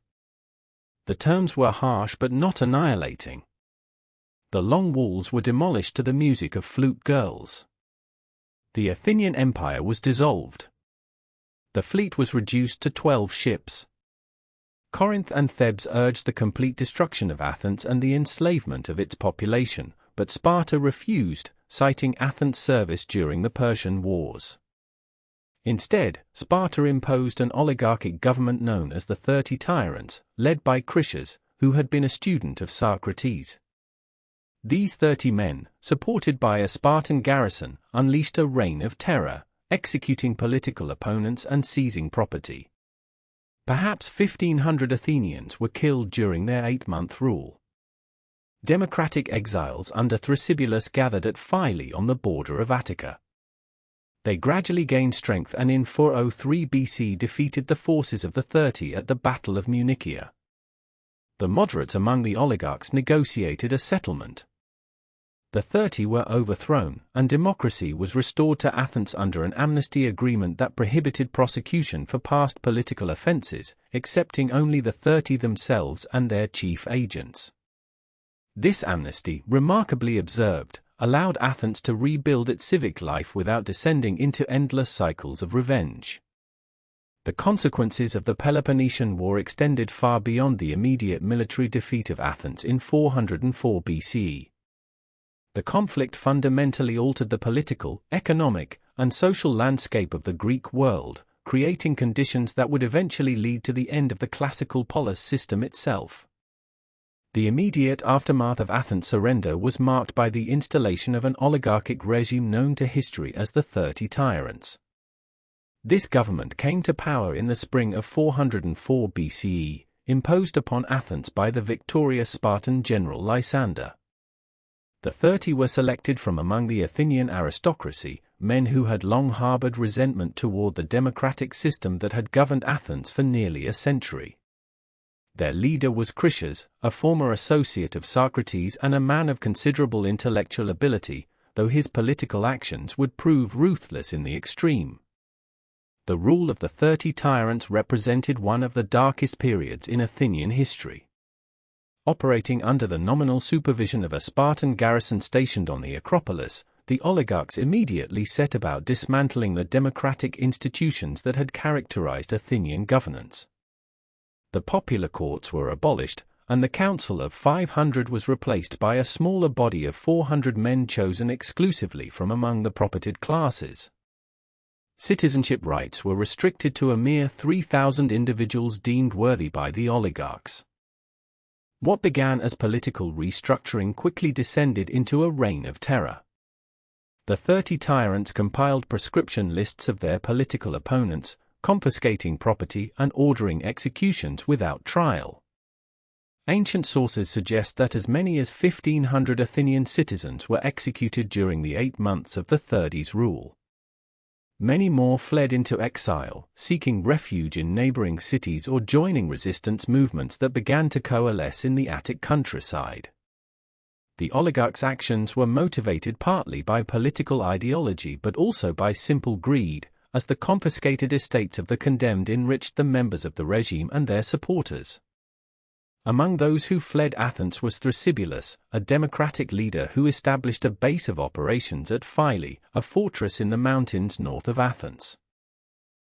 The terms were harsh but not annihilating. The long walls were demolished to the music of flute girls. The Athenian Empire was dissolved. The fleet was reduced to 12 ships. Corinth and Thebes urged the complete destruction of Athens and the enslavement of its population, but Sparta refused, citing Athens' service during the Persian Wars. Instead, Sparta imposed an oligarchic government known as the 30 Tyrants, led by Critias, who had been a student of Socrates. These 30 men, supported by a Spartan garrison, unleashed a reign of terror, executing political opponents and seizing property. Perhaps 1,500 Athenians were killed during their 8-month rule. Democratic exiles under Thrasybulus gathered at Phyle on the border of Attica. They gradually gained strength and in 403 BC defeated the forces of the 30 at the Battle of Munichia. The moderates among the oligarchs negotiated a settlement. The 30 were overthrown, and democracy was restored to Athens under an amnesty agreement that prohibited prosecution for past political offenses, excepting only the 30 themselves and their chief agents. This amnesty, remarkably observed, allowed Athens to rebuild its civic life without descending into endless cycles of revenge. The consequences of the Peloponnesian War extended far beyond the immediate military defeat of Athens in 404 BCE. The conflict fundamentally altered the political, economic, and social landscape of the Greek world, creating conditions that would eventually lead to the end of the classical polis system itself. The immediate aftermath of Athens' surrender was marked by the installation of an oligarchic regime known to history as the 30 Tyrants. This government came to power in the spring of 404 BCE, imposed upon Athens by the victorious Spartan general Lysander. The 30 were selected from among the Athenian aristocracy, men who had long harbored resentment toward the democratic system that had governed Athens for nearly a century. Their leader was Critias, a former associate of Socrates and a man of considerable intellectual ability, though his political actions would prove ruthless in the extreme. The rule of the 30 tyrants represented one of the darkest periods in Athenian history. Operating under the nominal supervision of a Spartan garrison stationed on the Acropolis, the oligarchs immediately set about dismantling the democratic institutions that had characterized Athenian governance. The popular courts were abolished, and the Council of 500 was replaced by a smaller body of 400 men chosen exclusively from among the propertied classes. Citizenship rights were restricted to a mere 3,000 individuals deemed worthy by the oligarchs. What began as political restructuring quickly descended into a reign of terror. The 30 tyrants compiled proscription lists of their political opponents, confiscating property and ordering executions without trial. Ancient sources suggest that as many as 1,500 Athenian citizens were executed during the 8 months of the 30s' rule. Many more fled into exile, seeking refuge in neighboring cities or joining resistance movements that began to coalesce in the Attic countryside. The oligarchs' actions were motivated partly by political ideology but also by simple greed, as the confiscated estates of the condemned enriched the members of the regime and their supporters. Among those who fled Athens was Thrasybulus, a democratic leader who established a base of operations at Phyle, a fortress in the mountains north of Athens.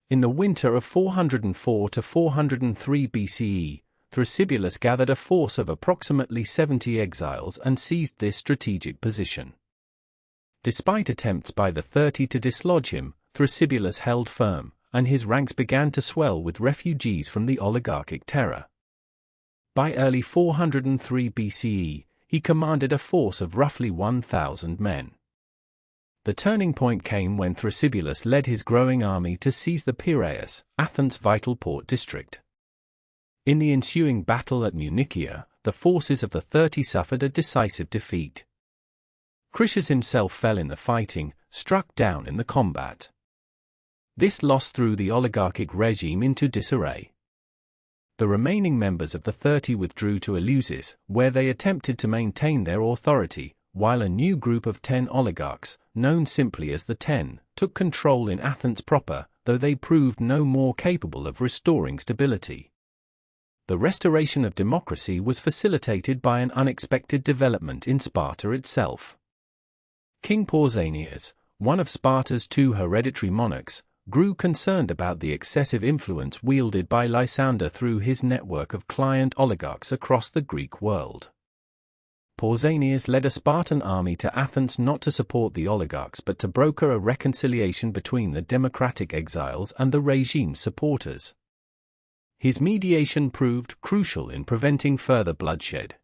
In the winter of 404 to 403 BCE, Thrasybulus gathered a force of approximately 70 exiles and seized this strategic position. Despite attempts by the 30 to dislodge him, Thrasybulus held firm, and his ranks began to swell with refugees from the oligarchic terror. By early 403 BCE, he commanded a force of roughly 1,000 men. The turning point came when Thrasybulus led his growing army to seize the Piraeus, Athens' vital port district. In the ensuing battle at Munichia, the forces of the 30 suffered a decisive defeat. Critias himself fell in the fighting, struck down in the combat. This loss threw the oligarchic regime into disarray. The remaining members of the 30 withdrew to Eleusis, where they attempted to maintain their authority, while a new group of 10 oligarchs, known simply as the 10, took control in Athens proper, though they proved no more capable of restoring stability. The restoration of democracy was facilitated by an unexpected development in Sparta itself. King Pausanias, one of Sparta's 2 hereditary monarchs, grew concerned about the excessive influence wielded by Lysander through his network of client oligarchs across the Greek world. Pausanias led a Spartan army to Athens not to support the oligarchs but to broker a reconciliation between the democratic exiles and the regime's supporters. His mediation proved crucial in preventing further bloodshed.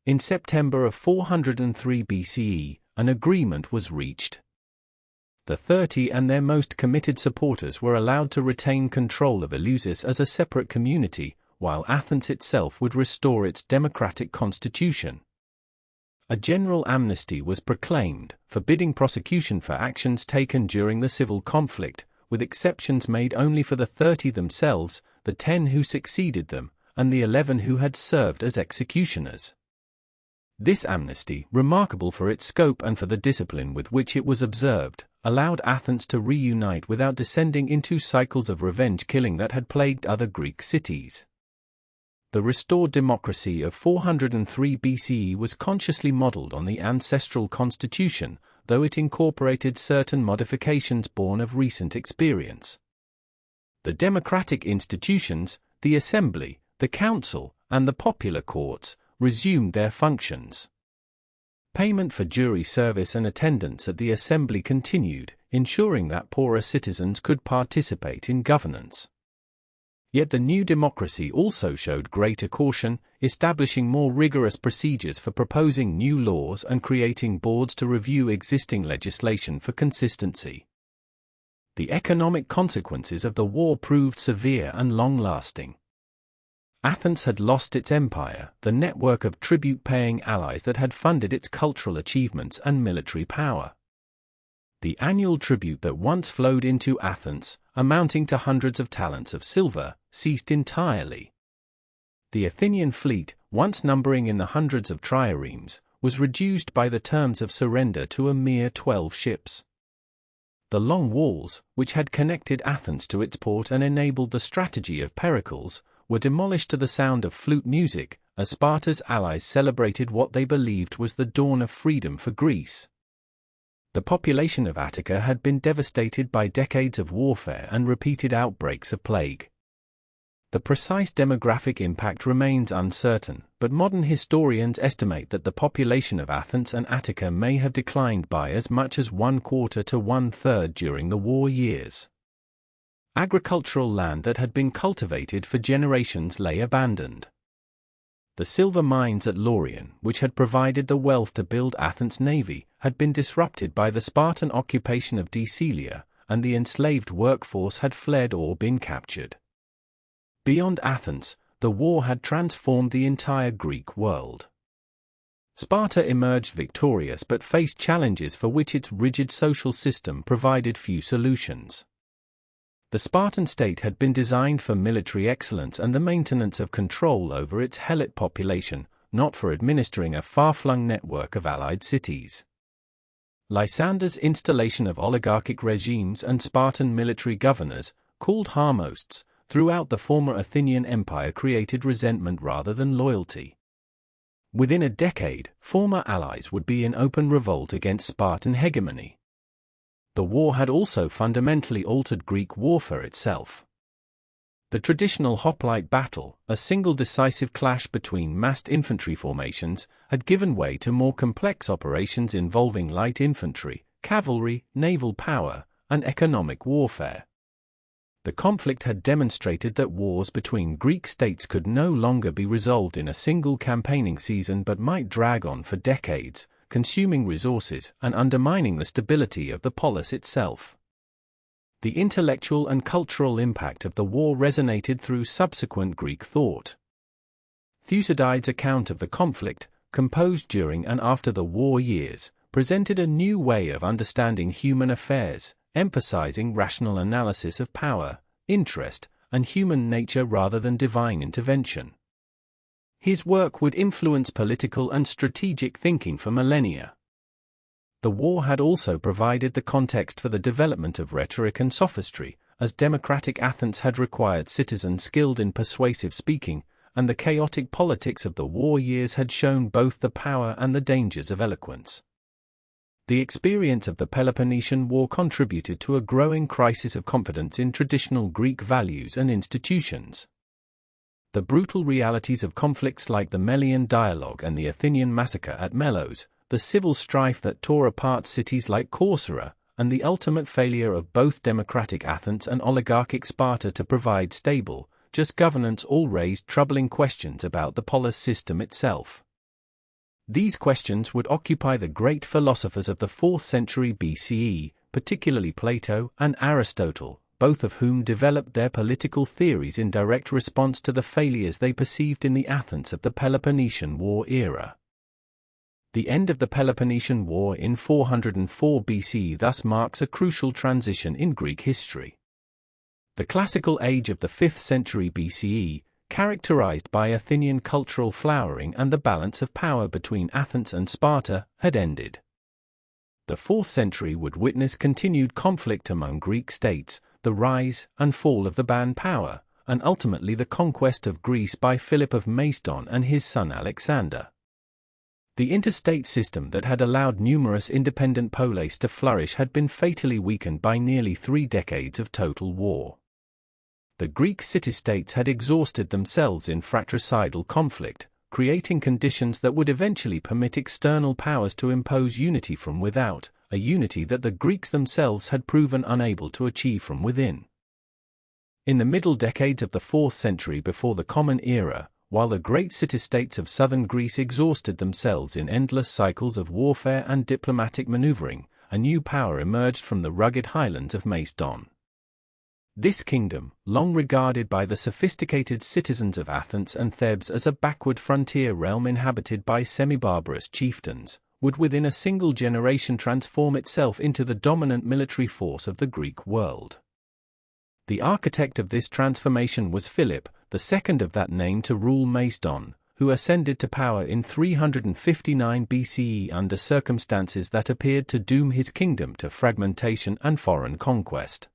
In September of 403 BCE, an agreement was reached. The 30 and their most committed supporters were allowed to retain control of Eleusis as a separate community, while Athens itself would restore its democratic constitution. A general amnesty was proclaimed, forbidding prosecution for actions taken during the civil conflict, with exceptions made only for the 30 themselves, the 10 who succeeded them, and the 11 who had served as executioners. This amnesty, remarkable for its scope and for the discipline with which it was observed, allowed Athens to reunite without descending into cycles of revenge killing that had plagued other Greek cities. The restored democracy of 403 BCE was consciously modeled on the ancestral constitution, though it incorporated certain modifications born of recent experience. The democratic institutions, the assembly, the council, and the popular courts, resumed their functions. Payment for jury service and attendance at the assembly continued, ensuring that poorer citizens could participate in governance. Yet the new democracy also showed greater caution, establishing more rigorous procedures for proposing new laws and creating boards to review existing legislation for consistency. The economic consequences of the war proved severe and long-lasting. Athens had lost its empire, the network of tribute-paying allies that had funded its cultural achievements and military power. The annual tribute that once flowed into Athens, amounting to hundreds of talents of silver, ceased entirely. The Athenian fleet, once numbering in the hundreds of triremes, was reduced by the terms of surrender to a mere 12 ships. The long walls, which had connected Athens to its port and enabled the strategy of Pericles, were demolished to the sound of flute music, as Sparta's allies celebrated what they believed was the dawn of freedom for Greece. The population of Attica had been devastated by decades of warfare and repeated outbreaks of plague. The precise demographic impact remains uncertain, but modern historians estimate that the population of Athens and Attica may have declined by as much as 1/4 to 1/3 during the war years. Agricultural land that had been cultivated for generations lay abandoned. The silver mines at Laurion, which had provided the wealth to build Athens' navy, had been disrupted by the Spartan occupation of Decilia, and the enslaved workforce had fled or been captured. Beyond Athens, the war had transformed the entire Greek world. Sparta emerged victorious but faced challenges for which its rigid social system provided few solutions. The Spartan state had been designed for military excellence and the maintenance of control over its Hellenic population, not for administering a far-flung network of allied cities. Lysander's installation of oligarchic regimes and Spartan military governors, called harmosts, throughout the former Athenian Empire created resentment rather than loyalty. Within a decade, former allies would be in open revolt against Spartan hegemony. The war had also fundamentally altered Greek warfare itself. The traditional hoplite battle, a single decisive clash between massed infantry formations, had given way to more complex operations involving light infantry, cavalry, naval power, and economic warfare. The conflict had demonstrated that wars between Greek states could no longer be resolved in a single campaigning season but might drag on for decades, consuming resources and undermining the stability of the polis itself. The intellectual and cultural impact of the war resonated through subsequent Greek thought. Thucydides' account of the conflict, composed during and after the war years, presented a new way of understanding human affairs, emphasizing rational analysis of power, interest, and human nature rather than divine intervention. His work would influence political and strategic thinking for millennia. The war had also provided the context for the development of rhetoric and sophistry, as democratic Athens had required citizens skilled in persuasive speaking, and the chaotic politics of the war years had shown both the power and the dangers of eloquence. The experience of the Peloponnesian War contributed to a growing crisis of confidence in traditional Greek values and institutions. The brutal realities of conflicts like the Melian dialogue and the Athenian massacre at Melos, the civil strife that tore apart cities like Corcyra, and the ultimate failure of both democratic Athens and oligarchic Sparta to provide stable, just governance all raised troubling questions about the polis system itself. These questions would occupy the great philosophers of the 4th century BCE, particularly Plato and Aristotle, both of whom developed their political theories in direct response to the failures they perceived in the Athens of the Peloponnesian War era. The end of the Peloponnesian War in 404 BCE thus marks a crucial transition in Greek history. The classical age of the 5th century BCE, characterized by Athenian cultural flowering and the balance of power between Athens and Sparta, had ended. The 4th century would witness continued conflict among Greek states, the rise and fall of the Ban power, and ultimately the conquest of Greece by Philip of Macedon and his son Alexander. The interstate system that had allowed numerous independent polis to flourish had been fatally weakened by nearly 3 decades of total war. The Greek city-states had exhausted themselves in fratricidal conflict, creating conditions that would eventually permit external powers to impose unity from without, a unity that the Greeks themselves had proven unable to achieve from within. In the middle decades of the 4th century before the Common Era, while the great city-states of southern Greece exhausted themselves in endless cycles of warfare and diplomatic maneuvering, a new power emerged from the rugged highlands of Macedon. This kingdom, long regarded by the sophisticated citizens of Athens and Thebes as a backward frontier realm inhabited by semi-barbarous chieftains, would within a single generation transform itself into the dominant military force of the Greek world. The architect of this transformation was Philip, the second of that name to rule Macedon, who ascended to power in 359 BCE under circumstances that appeared to doom his kingdom to fragmentation and foreign conquest.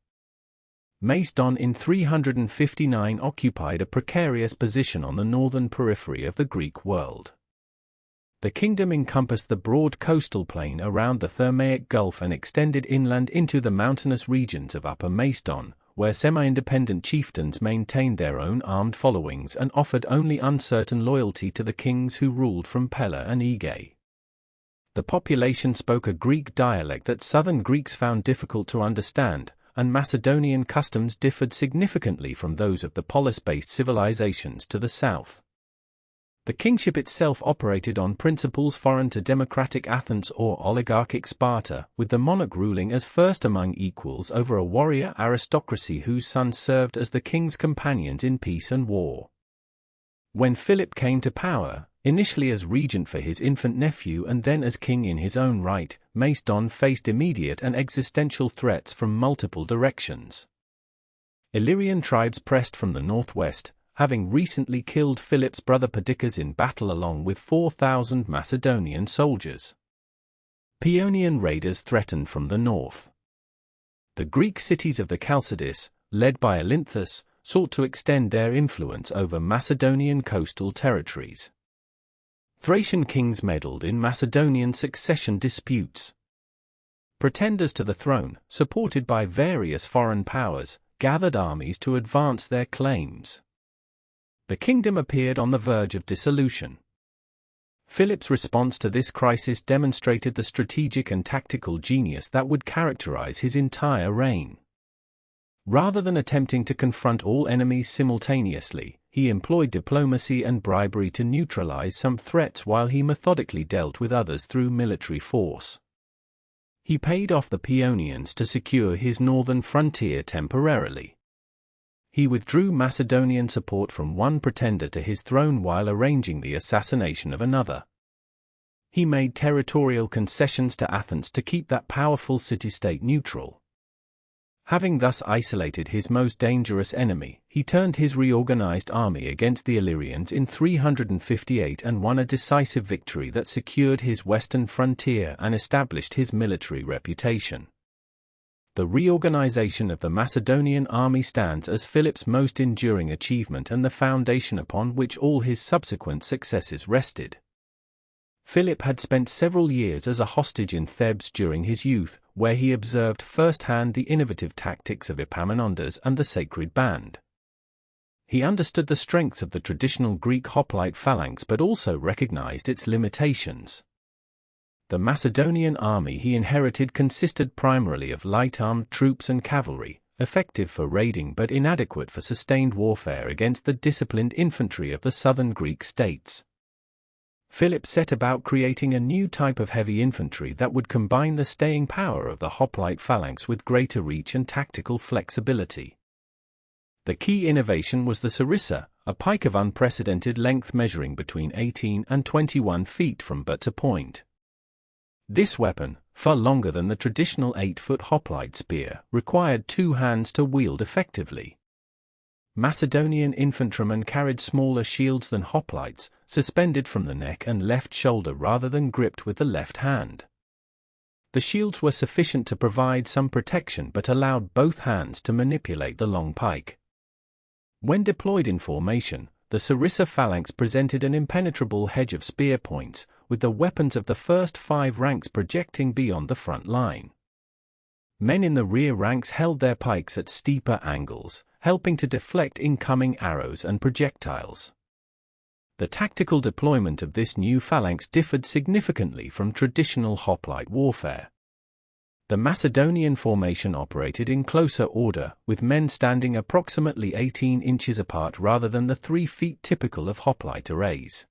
Macedon in 359 occupied a precarious position on the northern periphery of the Greek world. The kingdom encompassed the broad coastal plain around the Thermaic Gulf and extended inland into the mountainous regions of Upper Macedon, where semi-independent chieftains maintained their own armed followings and offered only uncertain loyalty to the kings who ruled from Pella and Aegae. The population spoke a Greek dialect that southern Greeks found difficult to understand, and Macedonian customs differed significantly from those of the polis-based civilizations to the south. The kingship itself operated on principles foreign to democratic Athens or oligarchic Sparta, with the monarch ruling as first among equals over a warrior aristocracy whose sons served as the king's companions in peace and war. When Philip came to power, initially as regent for his infant nephew and then as king in his own right, Macedon faced immediate and existential threats from multiple directions. Illyrian tribes pressed from the northwest, having recently killed Philip's brother Perdiccas in battle along with 4,000 Macedonian soldiers. Paeonian raiders threatened from the north. The Greek cities of the Chalcidice, led by Olynthus, sought to extend their influence over Macedonian coastal territories. Thracian kings meddled in Macedonian succession disputes. Pretenders to the throne, supported by various foreign powers, gathered armies to advance their claims. The kingdom appeared on the verge of dissolution. Philip's response to this crisis demonstrated the strategic and tactical genius that would characterize his entire reign. Rather than attempting to confront all enemies simultaneously, he employed diplomacy and bribery to neutralize some threats while he methodically dealt with others through military force. He paid off the Paeonians to secure his northern frontier temporarily. He withdrew Macedonian support from one pretender to his throne while arranging the assassination of another. He made territorial concessions to Athens to keep that powerful city-state neutral. Having thus isolated his most dangerous enemy, he turned his reorganized army against the Illyrians in 358 and won a decisive victory that secured his western frontier and established his military reputation. The reorganization of the Macedonian army stands as Philip's most enduring achievement and the foundation upon which all his subsequent successes rested. Philip had spent several years as a hostage in Thebes during his youth, where he observed firsthand the innovative tactics of Epaminondas and the Sacred Band. He understood the strengths of the traditional Greek hoplite phalanx but also recognized its limitations. The Macedonian army he inherited consisted primarily of light-armed troops and cavalry, effective for raiding but inadequate for sustained warfare against the disciplined infantry of the southern Greek states. Philip set about creating a new type of heavy infantry that would combine the staying power of the hoplite phalanx with greater reach and tactical flexibility. The key innovation was the sarissa, a pike of unprecedented length measuring between 18 and 21 feet from butt to point. This weapon, far longer than the traditional 8-foot hoplite spear, required 2 hands to wield effectively. Macedonian infantrymen carried smaller shields than hoplites, suspended from the neck and left shoulder rather than gripped with the left hand. The shields were sufficient to provide some protection but allowed both hands to manipulate the long pike. When deployed in formation, the sarissa phalanx presented an impenetrable hedge of spear points, with the weapons of the first 5 ranks projecting beyond the front line. Men in the rear ranks held their pikes at steeper angles, helping to deflect incoming arrows and projectiles. The tactical deployment of this new phalanx differed significantly from traditional hoplite warfare. The Macedonian formation operated in closer order, with men standing approximately 18 inches apart rather than the 3 feet typical of hoplite arrays.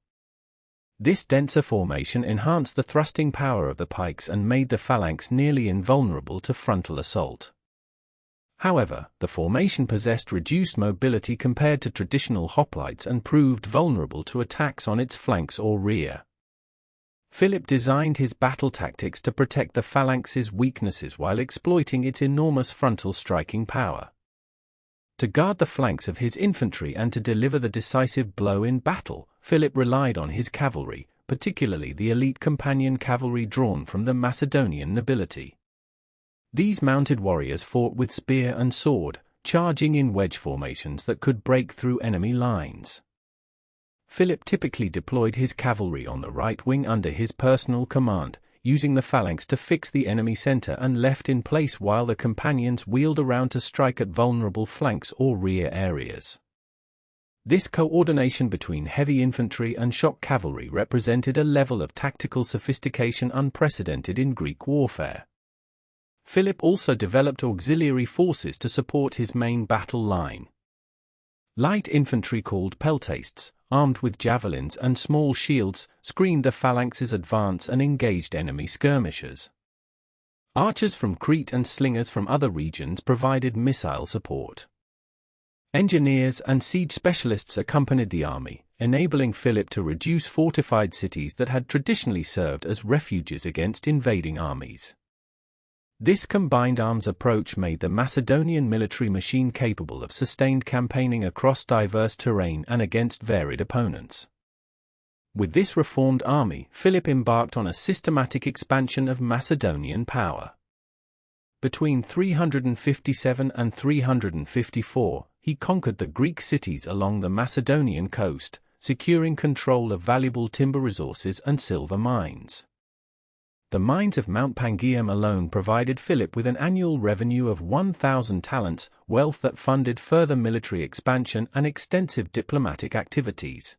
This denser formation enhanced the thrusting power of the pikes and made the phalanx nearly invulnerable to frontal assault. However, the formation possessed reduced mobility compared to traditional hoplites and proved vulnerable to attacks on its flanks or rear. Philip designed his battle tactics to protect the phalanx's weaknesses while exploiting its enormous frontal striking power. To guard the flanks of his infantry and to deliver the decisive blow in battle, Philip relied on his cavalry, particularly the elite companion cavalry drawn from the Macedonian nobility. These mounted warriors fought with spear and sword, charging in wedge formations that could break through enemy lines. Philip typically deployed his cavalry on the right wing under his personal command, using the phalanx to fix the enemy center and left in place while the companions wheeled around to strike at vulnerable flanks or rear areas. This coordination between heavy infantry and shock cavalry represented a level of tactical sophistication unprecedented in Greek warfare. Philip also developed auxiliary forces to support his main battle line. Light infantry called peltastes, armed with javelins and small shields, screened the phalanx's advance and engaged enemy skirmishers. Archers from Crete and slingers from other regions provided missile support. Engineers and siege specialists accompanied the army, enabling Philip to reduce fortified cities that had traditionally served as refuges against invading armies. This combined arms approach made the Macedonian military machine capable of sustained campaigning across diverse terrain and against varied opponents. With this reformed army, Philip embarked on a systematic expansion of Macedonian power. Between 357 and 354, he conquered the Greek cities along the Macedonian coast, securing control of valuable timber resources and silver mines. The mines of Mount Pangaeum alone provided Philip with an annual revenue of 1,000 talents, wealth that funded further military expansion and extensive diplomatic activities.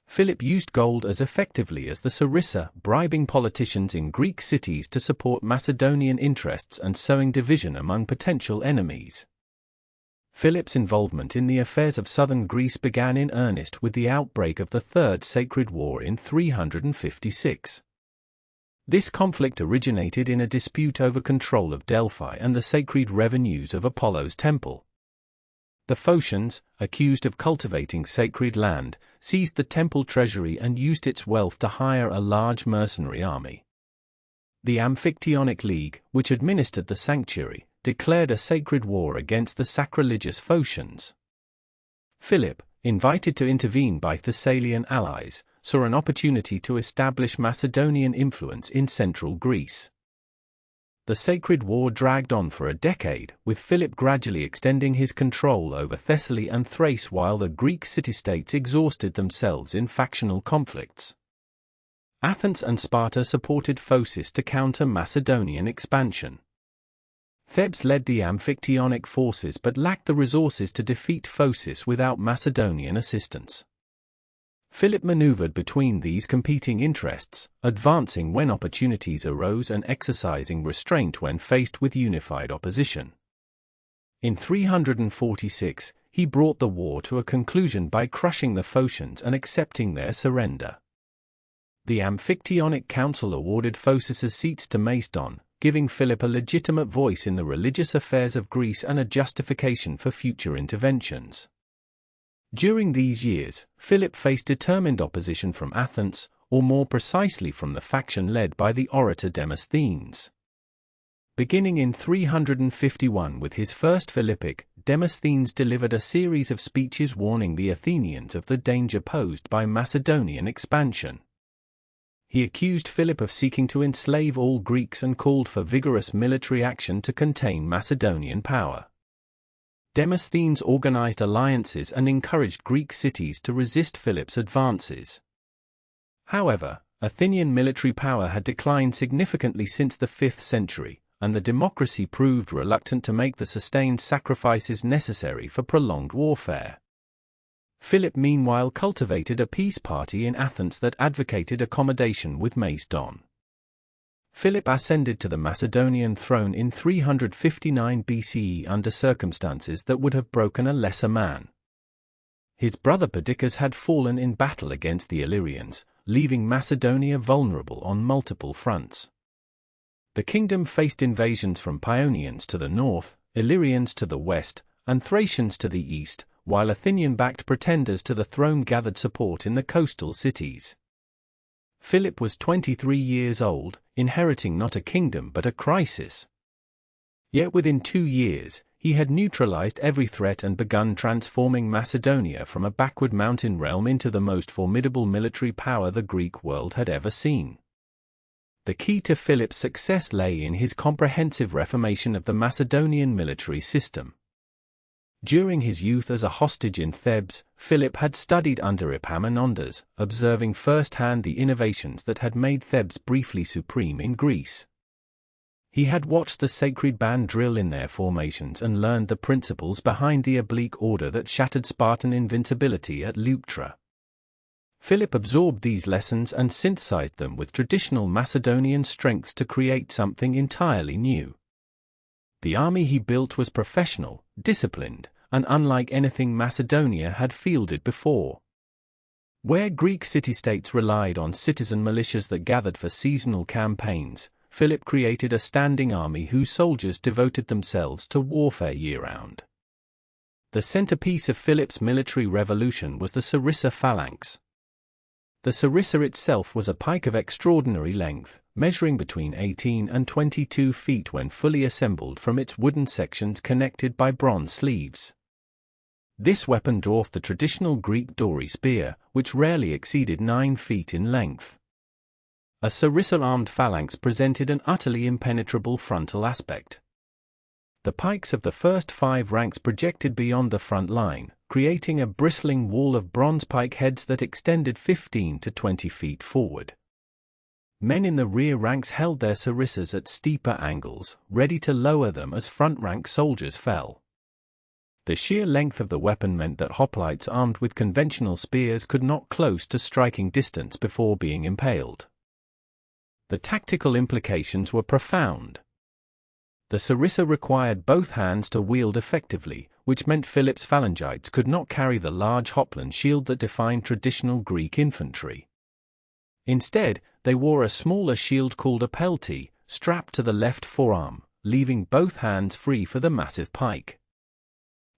Philip used gold as effectively as the sarissa, bribing politicians in Greek cities to support Macedonian interests and sowing division among potential enemies. Philip's involvement in the affairs of southern Greece began in earnest with the outbreak of the Third Sacred War in 356. This conflict originated in a dispute over control of Delphi and the sacred revenues of Apollo's temple. The Phocians, accused of cultivating sacred land, seized the temple treasury and used its wealth to hire a large mercenary army. The Amphictyonic League, which administered the sanctuary, declared a sacred war against the sacrilegious Phocians. Philip, invited to intervene by Thessalian allies, saw an opportunity to establish Macedonian influence in central Greece. The sacred war dragged on for a decade, with Philip gradually extending his control over Thessaly and Thrace while the Greek city-states exhausted themselves in factional conflicts. Athens and Sparta supported Phocis to counter Macedonian expansion. Thebes led the Amphictyonic forces but lacked the resources to defeat Phocis without Macedonian assistance. Philip maneuvered between these competing interests, advancing when opportunities arose and exercising restraint when faced with unified opposition. In 346, he brought the war to a conclusion by crushing the Phocians and accepting their surrender. The Amphictyonic Council awarded Phocis seats to Macedon, giving Philip a legitimate voice in the religious affairs of Greece and a justification for future interventions. During these years, Philip faced determined opposition from Athens, or more precisely from the faction led by the orator Demosthenes. Beginning in 351 with his first Philippic, Demosthenes delivered a series of speeches warning the Athenians of the danger posed by Macedonian expansion. He accused Philip of seeking to enslave all Greeks and called for vigorous military action to contain Macedonian power. Demosthenes organized alliances and encouraged Greek cities to resist Philip's advances. However, Athenian military power had declined significantly since the 5th century, and the democracy proved reluctant to make the sustained sacrifices necessary for prolonged warfare. Philip meanwhile cultivated a peace party in Athens that advocated accommodation with Macedon. Philip ascended to the Macedonian throne in 359 BCE under circumstances that would have broken a lesser man. His brother Perdiccas had fallen in battle against the Illyrians, leaving Macedonia vulnerable on multiple fronts. The kingdom faced invasions from Paeonians to the north, Illyrians to the west, and Thracians to the east, while Athenian-backed pretenders to the throne gathered support in the coastal cities. Philip was 23 years old, inheriting not a kingdom but a crisis. Yet within 2 years, he had neutralized every threat and begun transforming Macedonia from a backward mountain realm into the most formidable military power the Greek world had ever seen. The key to Philip's success lay in his comprehensive reformation of the Macedonian military system. During his youth as a hostage in Thebes, Philip had studied under Epaminondas, observing firsthand the innovations that had made Thebes briefly supreme in Greece. He had watched the sacred band drill in their formations and learned the principles behind the oblique order that shattered Spartan invincibility at Leuctra. Philip absorbed these lessons and synthesized them with traditional Macedonian strengths to create something entirely new. The army he built was professional, disciplined, and unlike anything Macedonia had fielded before. Where Greek city-states relied on citizen militias that gathered for seasonal campaigns, Philip created a standing army whose soldiers devoted themselves to warfare year-round. The centerpiece of Philip's military revolution was the sarissa phalanx. The sarissa itself was a pike of extraordinary length, measuring between 18 and 22 feet when fully assembled from its wooden sections connected by bronze sleeves. This weapon dwarfed the traditional Greek dory spear, which rarely exceeded 9 feet in length. A sarissa-armed phalanx presented an utterly impenetrable frontal aspect. The pikes of the first 5 ranks projected beyond the front line, creating a bristling wall of bronze pike heads that extended 15 to 20 feet forward. Men in the rear ranks held their sarissas at steeper angles, ready to lower them as front-rank soldiers fell. The sheer length of the weapon meant that hoplites armed with conventional spears could not close to striking distance before being impaled. The tactical implications were profound. The sarissa required both hands to wield effectively, which meant Philip's phalangites could not carry the large hoplan shield that defined traditional Greek infantry. Instead, they wore a smaller shield called a pelty, strapped to the left forearm, leaving both hands free for the massive pike.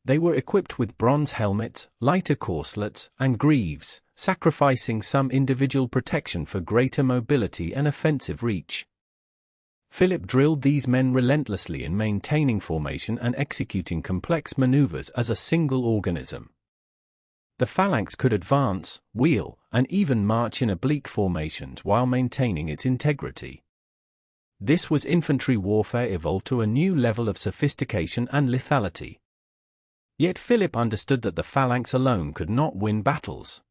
They were equipped with bronze helmets, lighter corselets, and greaves, sacrificing some individual protection for greater mobility and offensive reach. Philip drilled these men relentlessly in maintaining formation and executing complex maneuvers as a single organism. The phalanx could advance, wheel, and even march in oblique formations while maintaining its integrity. This was infantry warfare evolved to a new level of sophistication and lethality. Yet Philip understood that the phalanx alone could not win battles.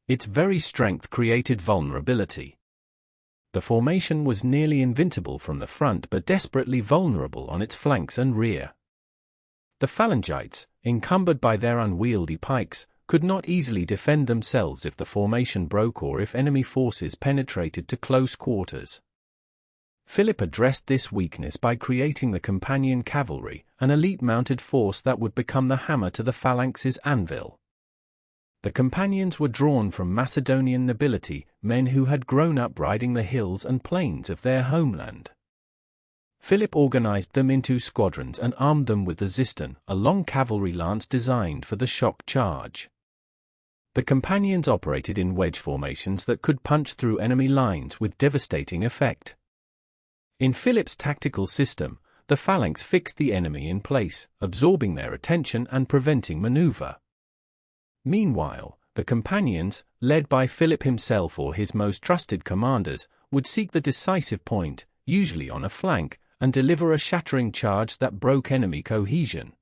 Its very strength created vulnerability. The formation was nearly invincible from the front but desperately vulnerable on its flanks and rear. The phalangites, encumbered by their unwieldy pikes, could not easily defend themselves if the formation broke or if enemy forces penetrated to close quarters. Philip addressed this weakness by creating the companion cavalry, an elite mounted force that would become the hammer to the phalanx's anvil. The companions were drawn from Macedonian nobility, men who had grown up riding the hills and plains of their homeland. Philip organized them into squadrons and armed them with the ziston, a long cavalry lance designed for the shock charge. The companions operated in wedge formations that could punch through enemy lines with devastating effect. In Philip's tactical system, the phalanx fixed the enemy in place, absorbing their attention and preventing maneuver. Meanwhile, the companions, led by Philip himself or his most trusted commanders, would seek the decisive point, usually on a flank, and deliver a shattering charge that broke enemy cohesion.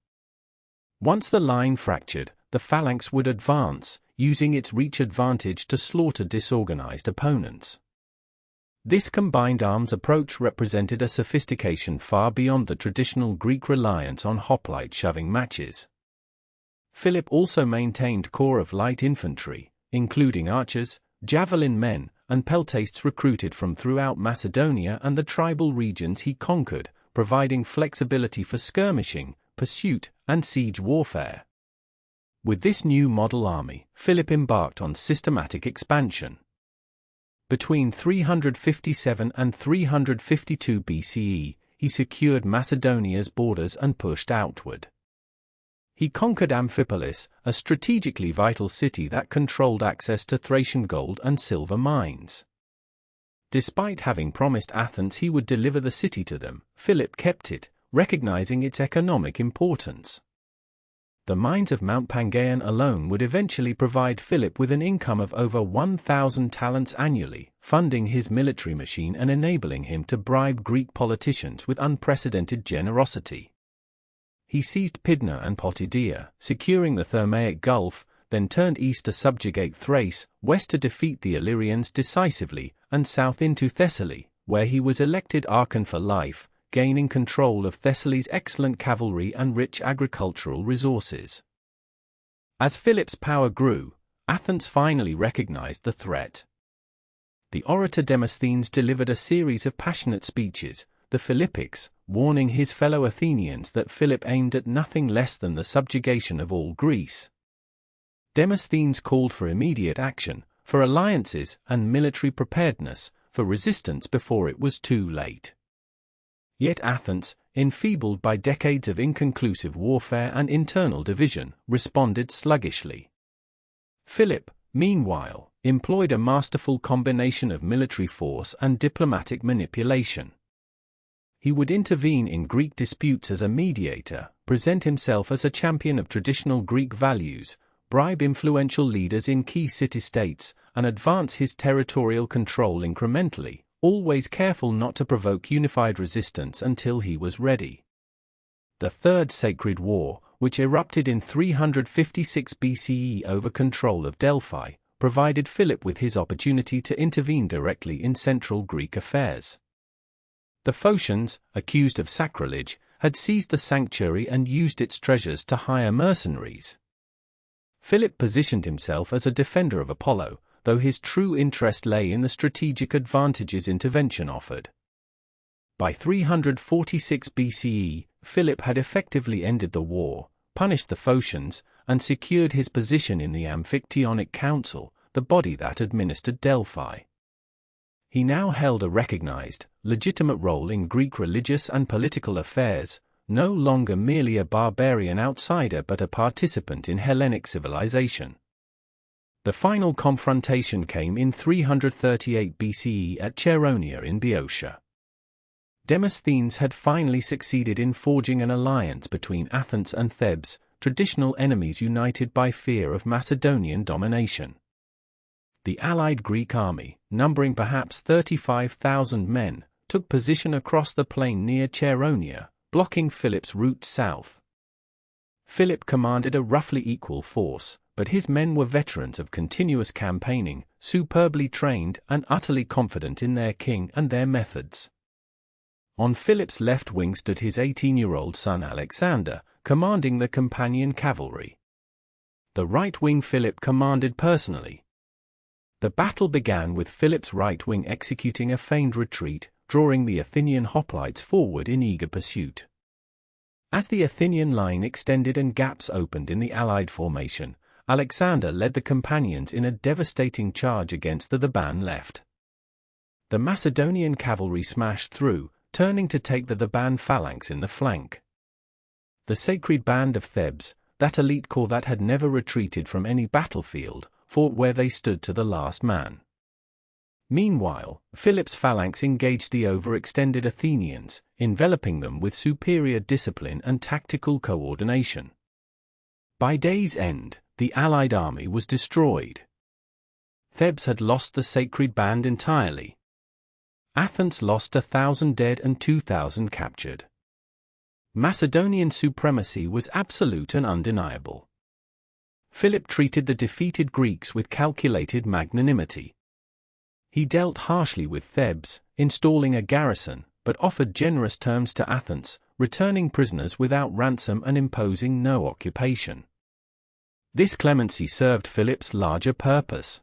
Once the line fractured, the phalanx would advance, using its reach advantage to slaughter disorganized opponents. This combined arms approach represented a sophistication far beyond the traditional Greek reliance on hoplite shoving matches. Philip also maintained corps of light infantry, including archers, javelin men, and peltasts recruited from throughout Macedonia and the tribal regions he conquered, providing flexibility for skirmishing, pursuit, and siege warfare. With this new model army, Philip embarked on systematic expansion. Between 357 and 352 BCE, he secured Macedonia's borders and pushed outward. He conquered Amphipolis, a strategically vital city that controlled access to Thracian gold and silver mines. Despite having promised Athens he would deliver the city to them, Philip kept it, recognizing its economic importance. The mines of Mount Pangaean alone would eventually provide Philip with an income of over 1,000 talents annually, funding his military machine and enabling him to bribe Greek politicians with unprecedented generosity. He seized Pydna and Potidæa, securing the Thermaic Gulf, then turned east to subjugate Thrace, west to defeat the Illyrians decisively, and south into Thessaly, where he was elected archon for life, gaining control of Thessaly's excellent cavalry and rich agricultural resources. As Philip's power grew, Athens finally recognized the threat. The orator Demosthenes delivered a series of passionate speeches, the Philippics, warning his fellow Athenians that Philip aimed at nothing less than the subjugation of all Greece. Demosthenes called for immediate action, for alliances and military preparedness, for resistance before it was too late. Yet Athens, enfeebled by decades of inconclusive warfare and internal division, responded sluggishly. Philip, meanwhile, employed a masterful combination of military force and diplomatic manipulation. He would intervene in Greek disputes as a mediator, present himself as a champion of traditional Greek values, bribe influential leaders in key city-states, and advance his territorial control incrementally, always careful not to provoke unified resistance until he was ready. The Third Sacred War, which erupted in 356 BCE over control of Delphi, provided Philip with his opportunity to intervene directly in central Greek affairs. The Phocians, accused of sacrilege, had seized the sanctuary and used its treasures to hire mercenaries. Philip positioned himself as a defender of Apollo, though his true interest lay in the strategic advantages intervention offered. By 346 BCE, Philip had effectively ended the war, punished the Phocians, and secured his position in the Amphictyonic Council, the body that administered Delphi. He now held a recognized, legitimate role in Greek religious and political affairs, no longer merely a barbarian outsider but a participant in Hellenic civilization. The final confrontation came in 338 BCE at Chaeronea in Boeotia. Demosthenes had finally succeeded in forging an alliance between Athens and Thebes, traditional enemies united by fear of Macedonian domination. The allied Greek army, numbering perhaps 35,000 men, took position across the plain near Chaeronea, blocking Philip's route south. Philip commanded a roughly equal force, but his men were veterans of continuous campaigning, superbly trained and utterly confident in their king and their methods. On Philip's left wing stood his 18-year-old son Alexander, commanding the companion cavalry. The right wing Philip commanded personally. The battle began with Philip's right wing executing a feigned retreat, drawing the Athenian hoplites forward in eager pursuit. As the Athenian line extended and gaps opened in the allied formation, Alexander led the companions in a devastating charge against the Theban left. The Macedonian cavalry smashed through, turning to take the Theban phalanx in the flank. The sacred band of Thebes, that elite corps that had never retreated from any battlefield, fought where they stood to the last man. Meanwhile, Philip's phalanx engaged the overextended Athenians, enveloping them with superior discipline and tactical coordination. By day's end, the allied army was destroyed. Thebes had lost the sacred band entirely. Athens lost 1,000 dead and 2,000 captured. Macedonian supremacy was absolute and undeniable. Philip treated the defeated Greeks with calculated magnanimity. He dealt harshly with Thebes, installing a garrison, but offered generous terms to Athens, returning prisoners without ransom and imposing no occupation. This clemency served Philip's larger purpose.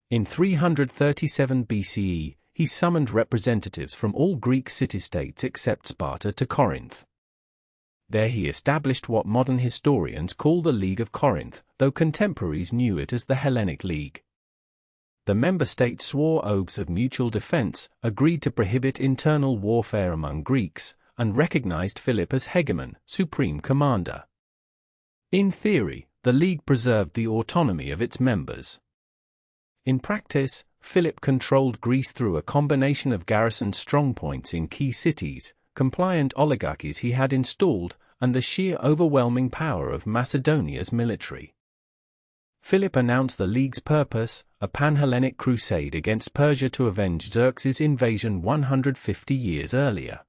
In 337 BCE, he summoned representatives from all Greek city-states except Sparta to Corinth. There he established what modern historians call the League of Corinth, though contemporaries knew it as the Hellenic League. The member states swore oaths of mutual defense, agreed to prohibit internal warfare among Greeks, and recognized Philip as hegemon, supreme commander. In theory, the League preserved the autonomy of its members. In practice, Philip controlled Greece through a combination of garrisoned strongpoints in key cities, compliant oligarchies he had installed, and the sheer overwhelming power of Macedonia's military. Philip announced the League's purpose, a pan-Hellenic crusade against Persia to avenge Xerxes' invasion 150 years earlier.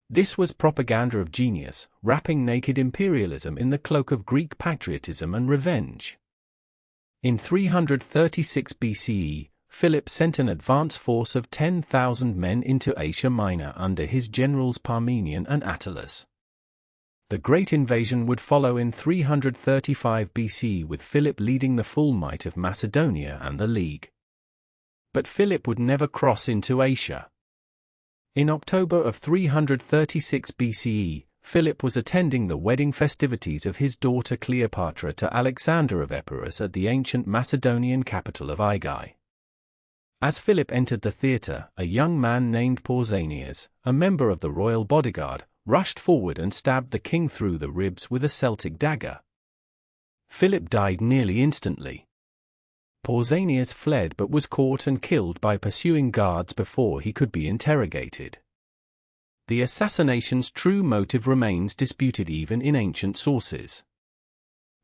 This was propaganda of genius, wrapping naked imperialism in the cloak of Greek patriotism and revenge. In 336 BCE, Philip sent an advance force of 10,000 men into Asia Minor under his generals Parmenion and Attalus. The Great Invasion would follow in 335 BC with Philip leading the full might of Macedonia and the League. But Philip would never cross into Asia. In October of 336 BCE, Philip was attending the wedding festivities of his daughter Cleopatra to Alexander of Epirus at the ancient Macedonian capital of Aigai. As Philip entered the theatre, a young man named Pausanias, a member of the royal bodyguard, rushed forward and stabbed the king through the ribs with a Celtic dagger. Philip died nearly instantly. Pausanias fled but was caught and killed by pursuing guards before he could be interrogated. The assassination's true motive remains disputed even in ancient sources.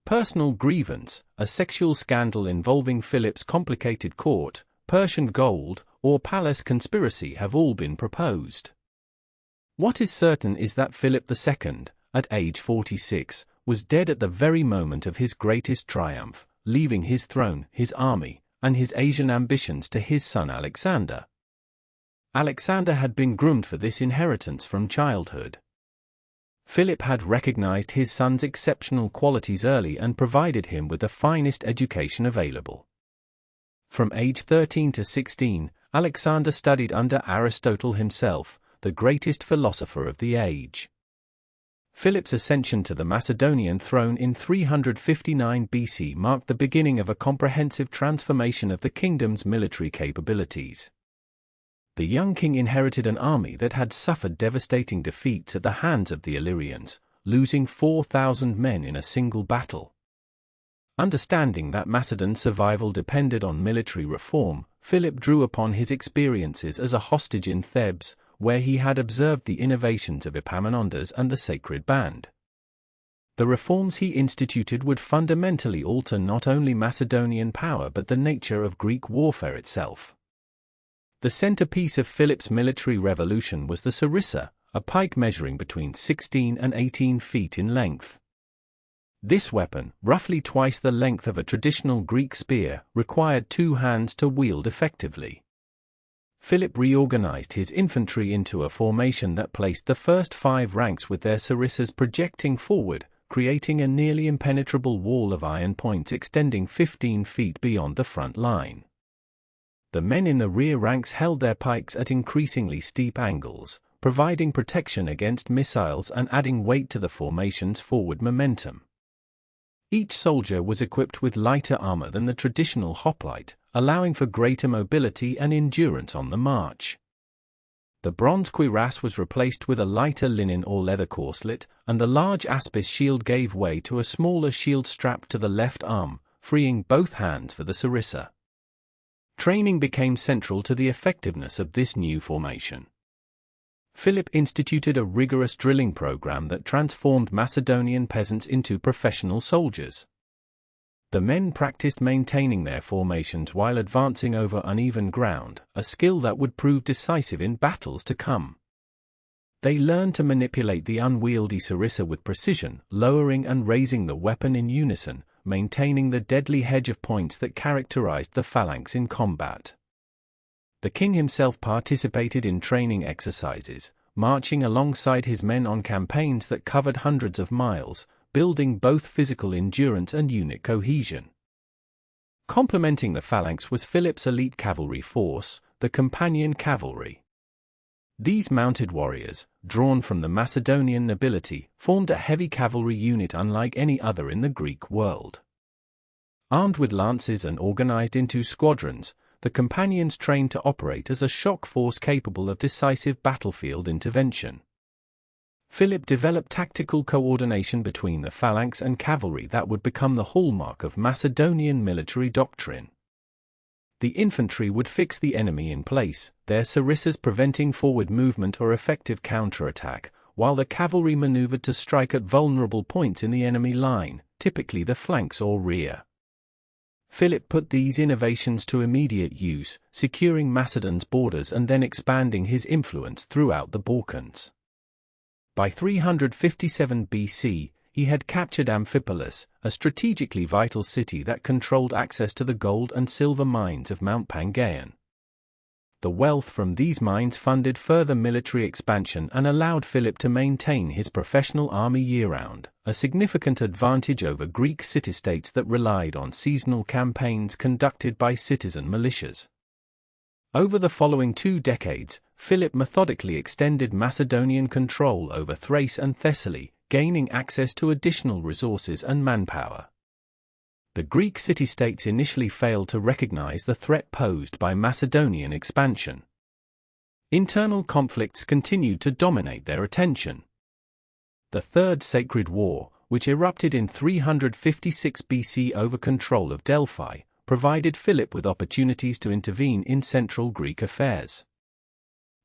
Personal grievance, a sexual scandal involving Philip's complicated court, Persian gold, or palace conspiracy have all been proposed. What is certain is that Philip II, at age 46, was dead at the very moment of his greatest triumph, leaving his throne, his army, and his Asian ambitions to his son Alexander. Alexander had been groomed for this inheritance from childhood. Philip had recognized his son's exceptional qualities early and provided him with the finest education available. From age 13 to 16, Alexander studied under Aristotle himself, the greatest philosopher of the age. Philip's ascension to the Macedonian throne in 359 BC marked the beginning of a comprehensive transformation of the kingdom's military capabilities. The young king inherited an army that had suffered devastating defeats at the hands of the Illyrians, losing 4,000 men in a single battle. Understanding that Macedon's survival depended on military reform, Philip drew upon his experiences as a hostage in Thebes, where he had observed the innovations of Epaminondas and the Sacred Band. The reforms he instituted would fundamentally alter not only Macedonian power but the nature of Greek warfare itself. The centerpiece of Philip's military revolution was the sarissa, a pike measuring between 16 and 18 feet in length. This weapon, roughly twice the length of a traditional Greek spear, required 2 hands to wield effectively. Philip reorganized his infantry into a formation that placed the first 5 ranks with their sarissas projecting forward, creating a nearly impenetrable wall of iron points extending 15 feet beyond the front line. The men in the rear ranks held their pikes at increasingly steep angles, providing protection against missiles and adding weight to the formation's forward momentum. Each soldier was equipped with lighter armor than the traditional hoplite, allowing for greater mobility and endurance on the march. The bronze cuirass was replaced with a lighter linen or leather corselet, and the large aspis shield gave way to a smaller shield strapped to the left arm, freeing both hands for the sarissa. Training became central to the effectiveness of this new formation. Philip instituted a rigorous drilling program that transformed Macedonian peasants into professional soldiers. The men practiced maintaining their formations while advancing over uneven ground, a skill that would prove decisive in battles to come. They learned to manipulate the unwieldy sarissa with precision, lowering and raising the weapon in unison, maintaining the deadly hedge of points that characterized the phalanx in combat. The king himself participated in training exercises, marching alongside his men on campaigns that covered hundreds of miles, building both physical endurance and unit cohesion. Complementing the phalanx was Philip's elite cavalry force, the Companion Cavalry. These mounted warriors, drawn from the Macedonian nobility, formed a heavy cavalry unit unlike any other in the Greek world. Armed with lances and organized into squadrons, the companions trained to operate as a shock force capable of decisive battlefield intervention. Philip developed tactical coordination between the phalanx and cavalry that would become the hallmark of Macedonian military doctrine. The infantry would fix the enemy in place, their sarissas preventing forward movement or effective counterattack, while the cavalry maneuvered to strike at vulnerable points in the enemy line, typically the flanks or rear. Philip put these innovations to immediate use, securing Macedon's borders and then expanding his influence throughout the Balkans. By 357 BC, he had captured Amphipolis, a strategically vital city that controlled access to the gold and silver mines of Mount Pangaean. The wealth from these mines funded further military expansion and allowed Philip to maintain his professional army year-round, a significant advantage over Greek city-states that relied on seasonal campaigns conducted by citizen militias. Over the following 2 decades, Philip methodically extended Macedonian control over Thrace and Thessaly, gaining access to additional resources and manpower. The Greek city-states initially failed to recognize the threat posed by Macedonian expansion. Internal conflicts continued to dominate their attention. The Third Sacred War, which erupted in 356 BC over control of Delphi, provided Philip with opportunities to intervene in central Greek affairs.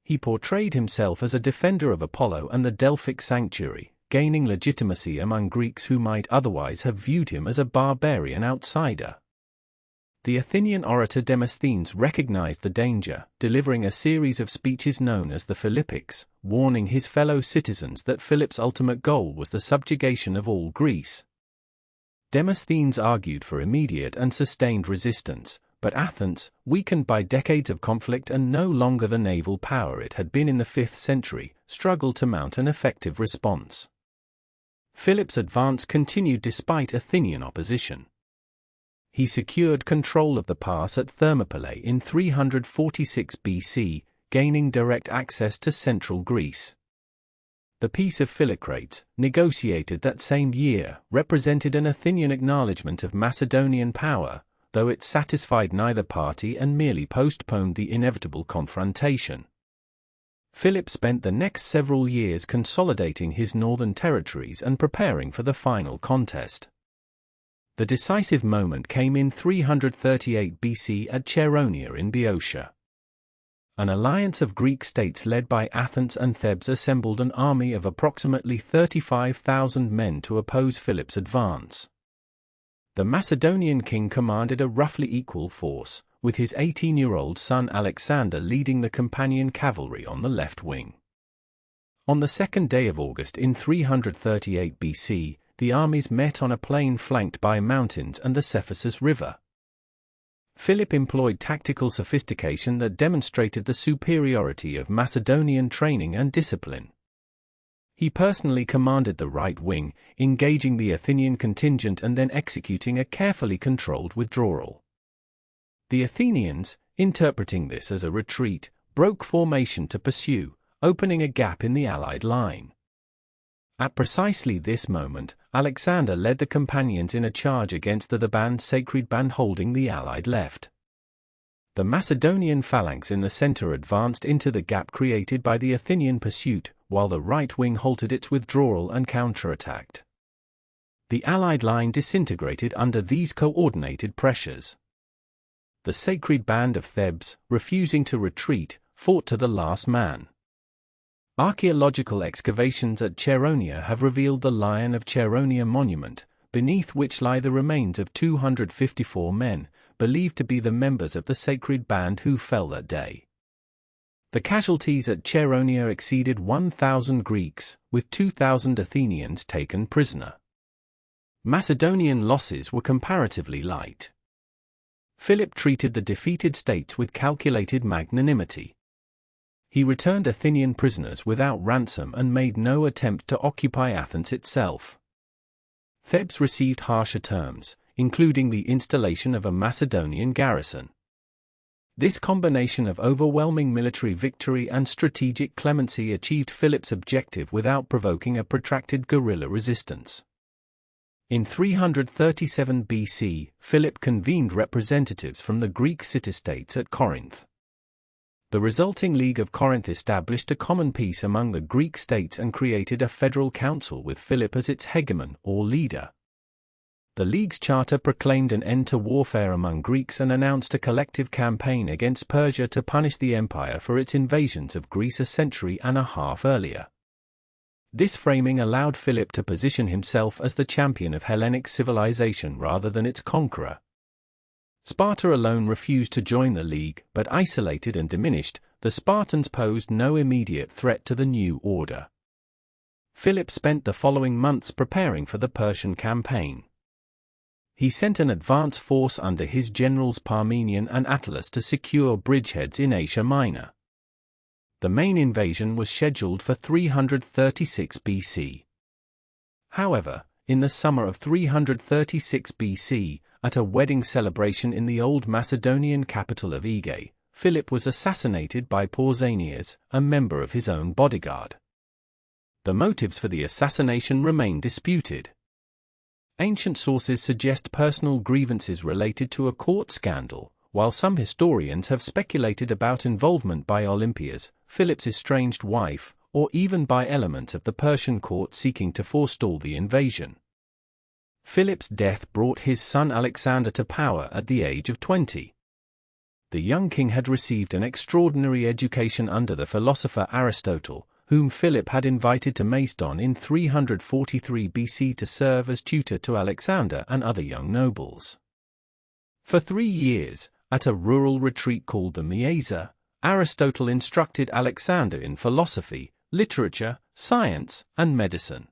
He portrayed himself as a defender of Apollo and the Delphic sanctuary, gaining legitimacy among Greeks who might otherwise have viewed him as a barbarian outsider. The Athenian orator Demosthenes recognized the danger, delivering a series of speeches known as the Philippics, warning his fellow citizens that Philip's ultimate goal was the subjugation of all Greece. Demosthenes argued for immediate and sustained resistance, but Athens, weakened by decades of conflict and no longer the naval power it had been in the 5th century, struggled to mount an effective response. Philip's advance continued despite Athenian opposition. He secured control of the pass at Thermopylae in 346 BC, gaining direct access to central Greece. The Peace of Philocrates, negotiated that same year, represented an Athenian acknowledgement of Macedonian power, though it satisfied neither party and merely postponed the inevitable confrontation. Philip spent the next several years consolidating his northern territories and preparing for the final contest. The decisive moment came in 338 BC at Chaeronea in Boeotia. An alliance of Greek states led by Athens and Thebes assembled an army of approximately 35,000 men to oppose Philip's advance. The Macedonian king commanded a roughly equal force, with his 18-year-old son Alexander leading the companion cavalry on the left wing. On the second day of August in 338 BC, the armies met on a plain flanked by mountains and the Cephissus River. Philip employed tactical sophistication that demonstrated the superiority of Macedonian training and discipline. He personally commanded the right wing, engaging the Athenian contingent and then executing a carefully controlled withdrawal. The Athenians, interpreting this as a retreat, broke formation to pursue, opening a gap in the Allied line. At precisely this moment, Alexander led the companions in a charge against the sacred band holding the Allied left. The Macedonian phalanx in the center advanced into the gap created by the Athenian pursuit, while the right wing halted its withdrawal and counterattacked. The Allied line disintegrated under these coordinated pressures. The sacred band of Thebes, refusing to retreat, fought to the last man. Archaeological excavations at Chaeronea have revealed the Lion of Chaeronea monument, beneath which lie the remains of 254 men, believed to be the members of the sacred band who fell that day. The casualties at Chaeronea exceeded 1,000 Greeks, with 2,000 Athenians taken prisoner. Macedonian losses were comparatively light. Philip treated the defeated states with calculated magnanimity. He returned Athenian prisoners without ransom and made no attempt to occupy Athens itself. Thebes received harsher terms, including the installation of a Macedonian garrison. This combination of overwhelming military victory and strategic clemency achieved Philip's objective without provoking a protracted guerrilla resistance. In 337 BC, Philip convened representatives from the Greek city-states at Corinth. The resulting League of Corinth established a common peace among the Greek states and created a federal council with Philip as its hegemon or leader. The League's charter proclaimed an end to warfare among Greeks and announced a collective campaign against Persia to punish the empire for its invasions of Greece a century and a half earlier. This framing allowed Philip to position himself as the champion of Hellenic civilization rather than its conqueror. Sparta alone refused to join the League, but isolated and diminished, the Spartans posed no immediate threat to the new order. Philip spent the following months preparing for the Persian campaign. He sent an advance force under his generals Parmenion and Attalus to secure bridgeheads in Asia Minor. The main invasion was scheduled for 336 BC. However, in the summer of 336 BC, at a wedding celebration in the old Macedonian capital of Aegae, Philip was assassinated by Pausanias, a member of his own bodyguard. The motives for the assassination remain disputed. Ancient sources suggest personal grievances related to a court scandal, while some historians have speculated about involvement by Olympias, Philip's estranged wife, or even by elements of the Persian court seeking to forestall the invasion. Philip's death brought his son Alexander to power at the age of 20. The young king had received an extraordinary education under the philosopher Aristotle, whom Philip had invited to Macedon in 343 BC to serve as tutor to Alexander and other young nobles. For 3 years, at a rural retreat called the Miaza, Aristotle instructed Alexander in philosophy, literature, science, and medicine.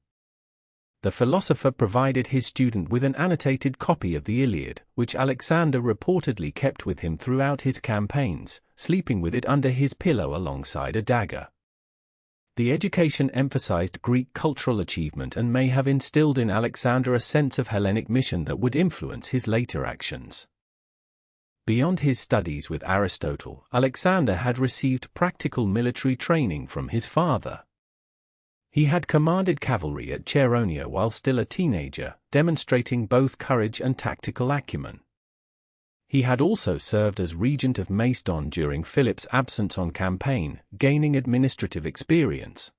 The philosopher provided his student with an annotated copy of the Iliad, which Alexander reportedly kept with him throughout his campaigns, sleeping with it under his pillow alongside a dagger. The education emphasized Greek cultural achievement and may have instilled in Alexander a sense of Hellenic mission that would influence his later actions. Beyond his studies with Aristotle, Alexander had received practical military training from his father. He had commanded cavalry at Chaeronea while still a teenager, demonstrating both courage and tactical acumen. He had also served as regent of Macedon during Philip's absence on campaign, gaining administrative experience.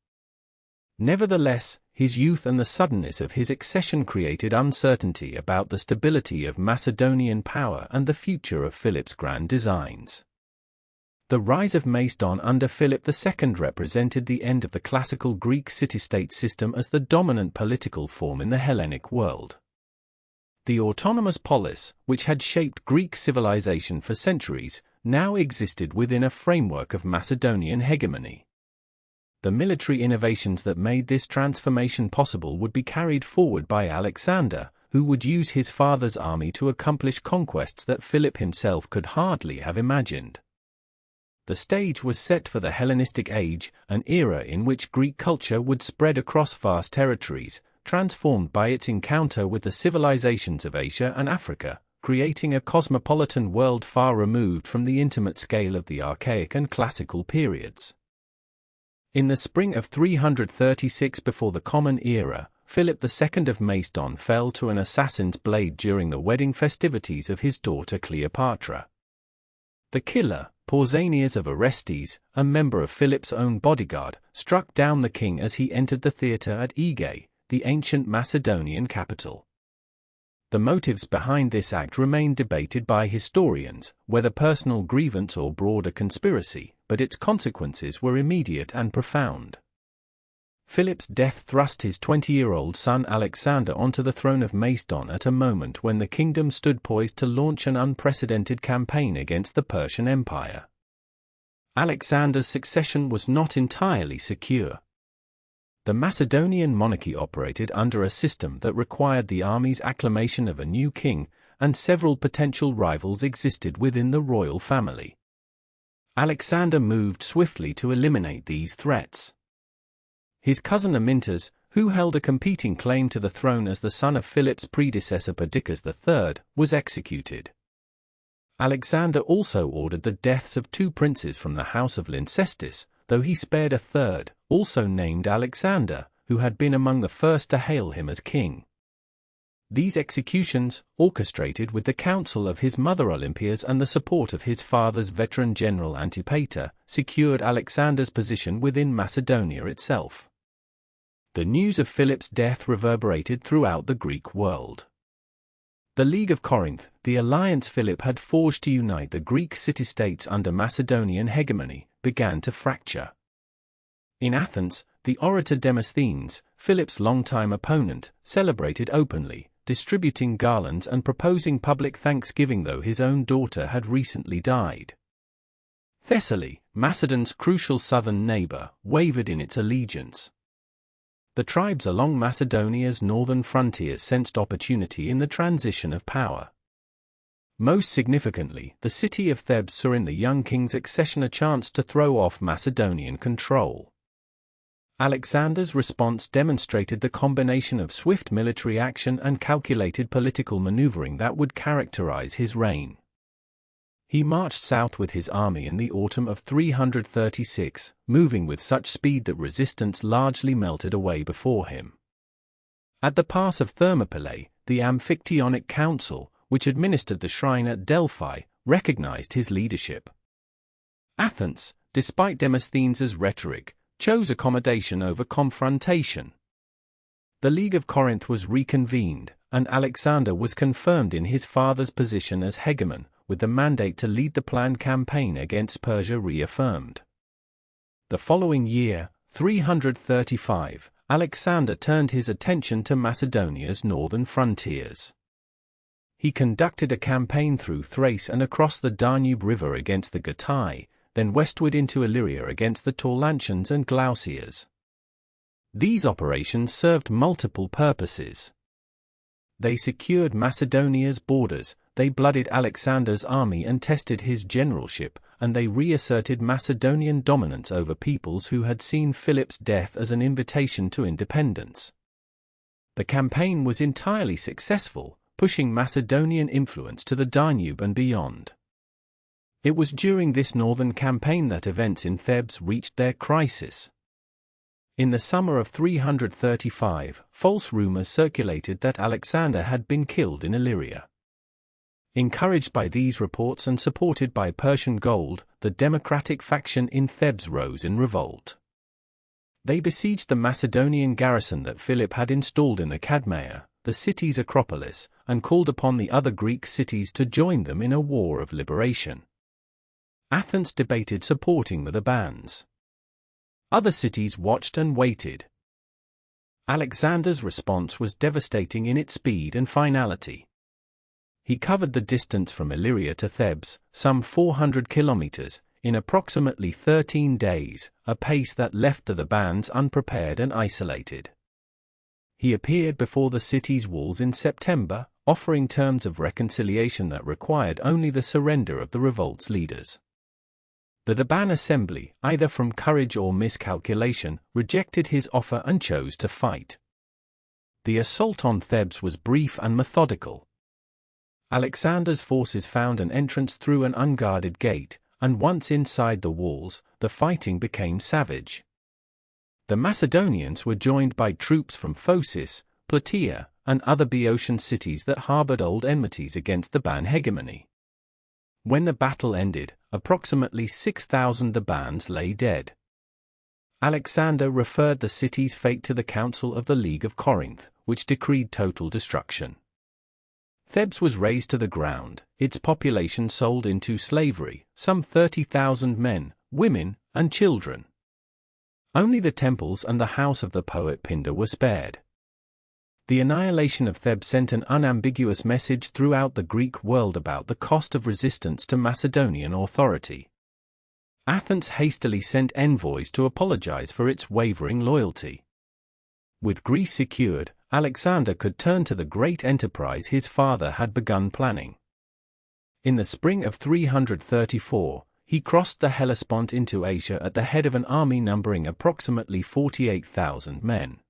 Nevertheless, his youth and the suddenness of his accession created uncertainty about the stability of Macedonian power and the future of Philip's grand designs. The rise of Macedon under Philip II represented the end of the classical Greek city-state system as the dominant political form in the Hellenic world. The autonomous polis, which had shaped Greek civilization for centuries, now existed within a framework of Macedonian hegemony. The military innovations that made this transformation possible would be carried forward by Alexander, who would use his father's army to accomplish conquests that Philip himself could hardly have imagined. The stage was set for the Hellenistic Age, an era in which Greek culture would spread across vast territories, transformed by its encounter with the civilizations of Asia and Africa, creating a cosmopolitan world far removed from the intimate scale of the archaic and classical periods. In the spring of 336 before the Common Era, Philip II of Macedon fell to an assassin's blade during the wedding festivities of his daughter Cleopatra. The killer, Pausanias of Orestes, a member of Philip's own bodyguard, struck down the king as he entered the theatre at Aegae, the ancient Macedonian capital. The motives behind this act remain debated by historians, whether personal grievance or broader conspiracy, but its consequences were immediate and profound. Philip's death thrust his 20-year-old son Alexander onto the throne of Macedon at a moment when the kingdom stood poised to launch an unprecedented campaign against the Persian Empire. Alexander's succession was not entirely secure. The Macedonian monarchy operated under a system that required the army's acclamation of a new king, and several potential rivals existed within the royal family. Alexander moved swiftly to eliminate these threats. His cousin Amyntas, who held a competing claim to the throne as the son of Philip's predecessor Perdiccas III, was executed. Alexander also ordered the deaths of 2 princes from the house of Lyncestis, though he spared a third, also named Alexander, who had been among the first to hail him as king. These executions, orchestrated with the counsel of his mother Olympias and the support of his father's veteran general Antipater, secured Alexander's position within Macedonia itself. The news of Philip's death reverberated throughout the Greek world. The League of Corinth, the alliance Philip had forged to unite the Greek city-states under Macedonian hegemony, began to fracture. In Athens, the orator Demosthenes, Philip's longtime opponent, celebrated openly, distributing garlands and proposing public thanksgiving though his own daughter had recently died. Thessaly, Macedon's crucial southern neighbor, wavered in its allegiance. The tribes along Macedonia's northern frontiers sensed opportunity in the transition of power. Most significantly, the city of Thebes saw in the young king's accession a chance to throw off Macedonian control. Alexander's response demonstrated the combination of swift military action and calculated political maneuvering that would characterize his reign. He marched south with his army in the autumn of 336, moving with such speed that resistance largely melted away before him. At the pass of Thermopylae, the Amphictyonic Council, which administered the shrine at Delphi, recognized his leadership. Athens, despite Demosthenes' rhetoric, chose accommodation over confrontation. The League of Corinth was reconvened, and Alexander was confirmed in his father's position as hegemon, with the mandate to lead the planned campaign against Persia reaffirmed. The following year, 335, Alexander turned his attention to Macedonia's northern frontiers. He conducted a campaign through Thrace and across the Danube River against the Getae, then westward into Illyria against the Taulantians and Glaucias. These operations served multiple purposes. They secured Macedonia's borders, they blooded Alexander's army and tested his generalship, and they reasserted Macedonian dominance over peoples who had seen Philip's death as an invitation to independence. The campaign was entirely successful, pushing Macedonian influence to the Danube and beyond. It was during this northern campaign that events in Thebes reached their crisis. In the summer of 335, false rumors circulated that Alexander had been killed in Illyria. Encouraged by these reports and supported by Persian gold, the democratic faction in Thebes rose in revolt. They besieged the Macedonian garrison that Philip had installed in the Cadmea, the city's acropolis, and called upon the other Greek cities to join them in a war of liberation. Athens debated supporting the bands. Other cities watched and waited. Alexander's response was devastating in its speed and finality. He covered the distance from Illyria to Thebes, some 400 kilometers, in approximately 13 days, a pace that left the bands unprepared and isolated. He appeared before the city's walls in September, offering terms of reconciliation that required only the surrender of the revolt's leaders. The Theban assembly, either from courage or miscalculation, rejected his offer and chose to fight. The assault on Thebes was brief and methodical. Alexander's forces found an entrance through an unguarded gate, and once inside the walls, the fighting became savage. The Macedonians were joined by troops from Phocis, Plataea, and other Boeotian cities that harbored old enmities against the Theban hegemony. When the battle ended, approximately 6,000 Thebans lay dead. Alexander referred the city's fate to the Council of the League of Corinth, which decreed total destruction. Thebes was razed to the ground, its population sold into slavery, some 30,000 men, women, and children. Only the temples and the house of the poet Pindar were spared. The annihilation of Thebes sent an unambiguous message throughout the Greek world about the cost of resistance to Macedonian authority. Athens hastily sent envoys to apologize for its wavering loyalty. With Greece secured, Alexander could turn to the great enterprise his father had begun planning. In the spring of 334, he crossed the Hellespont into Asia at the head of an army numbering approximately 48,000 men.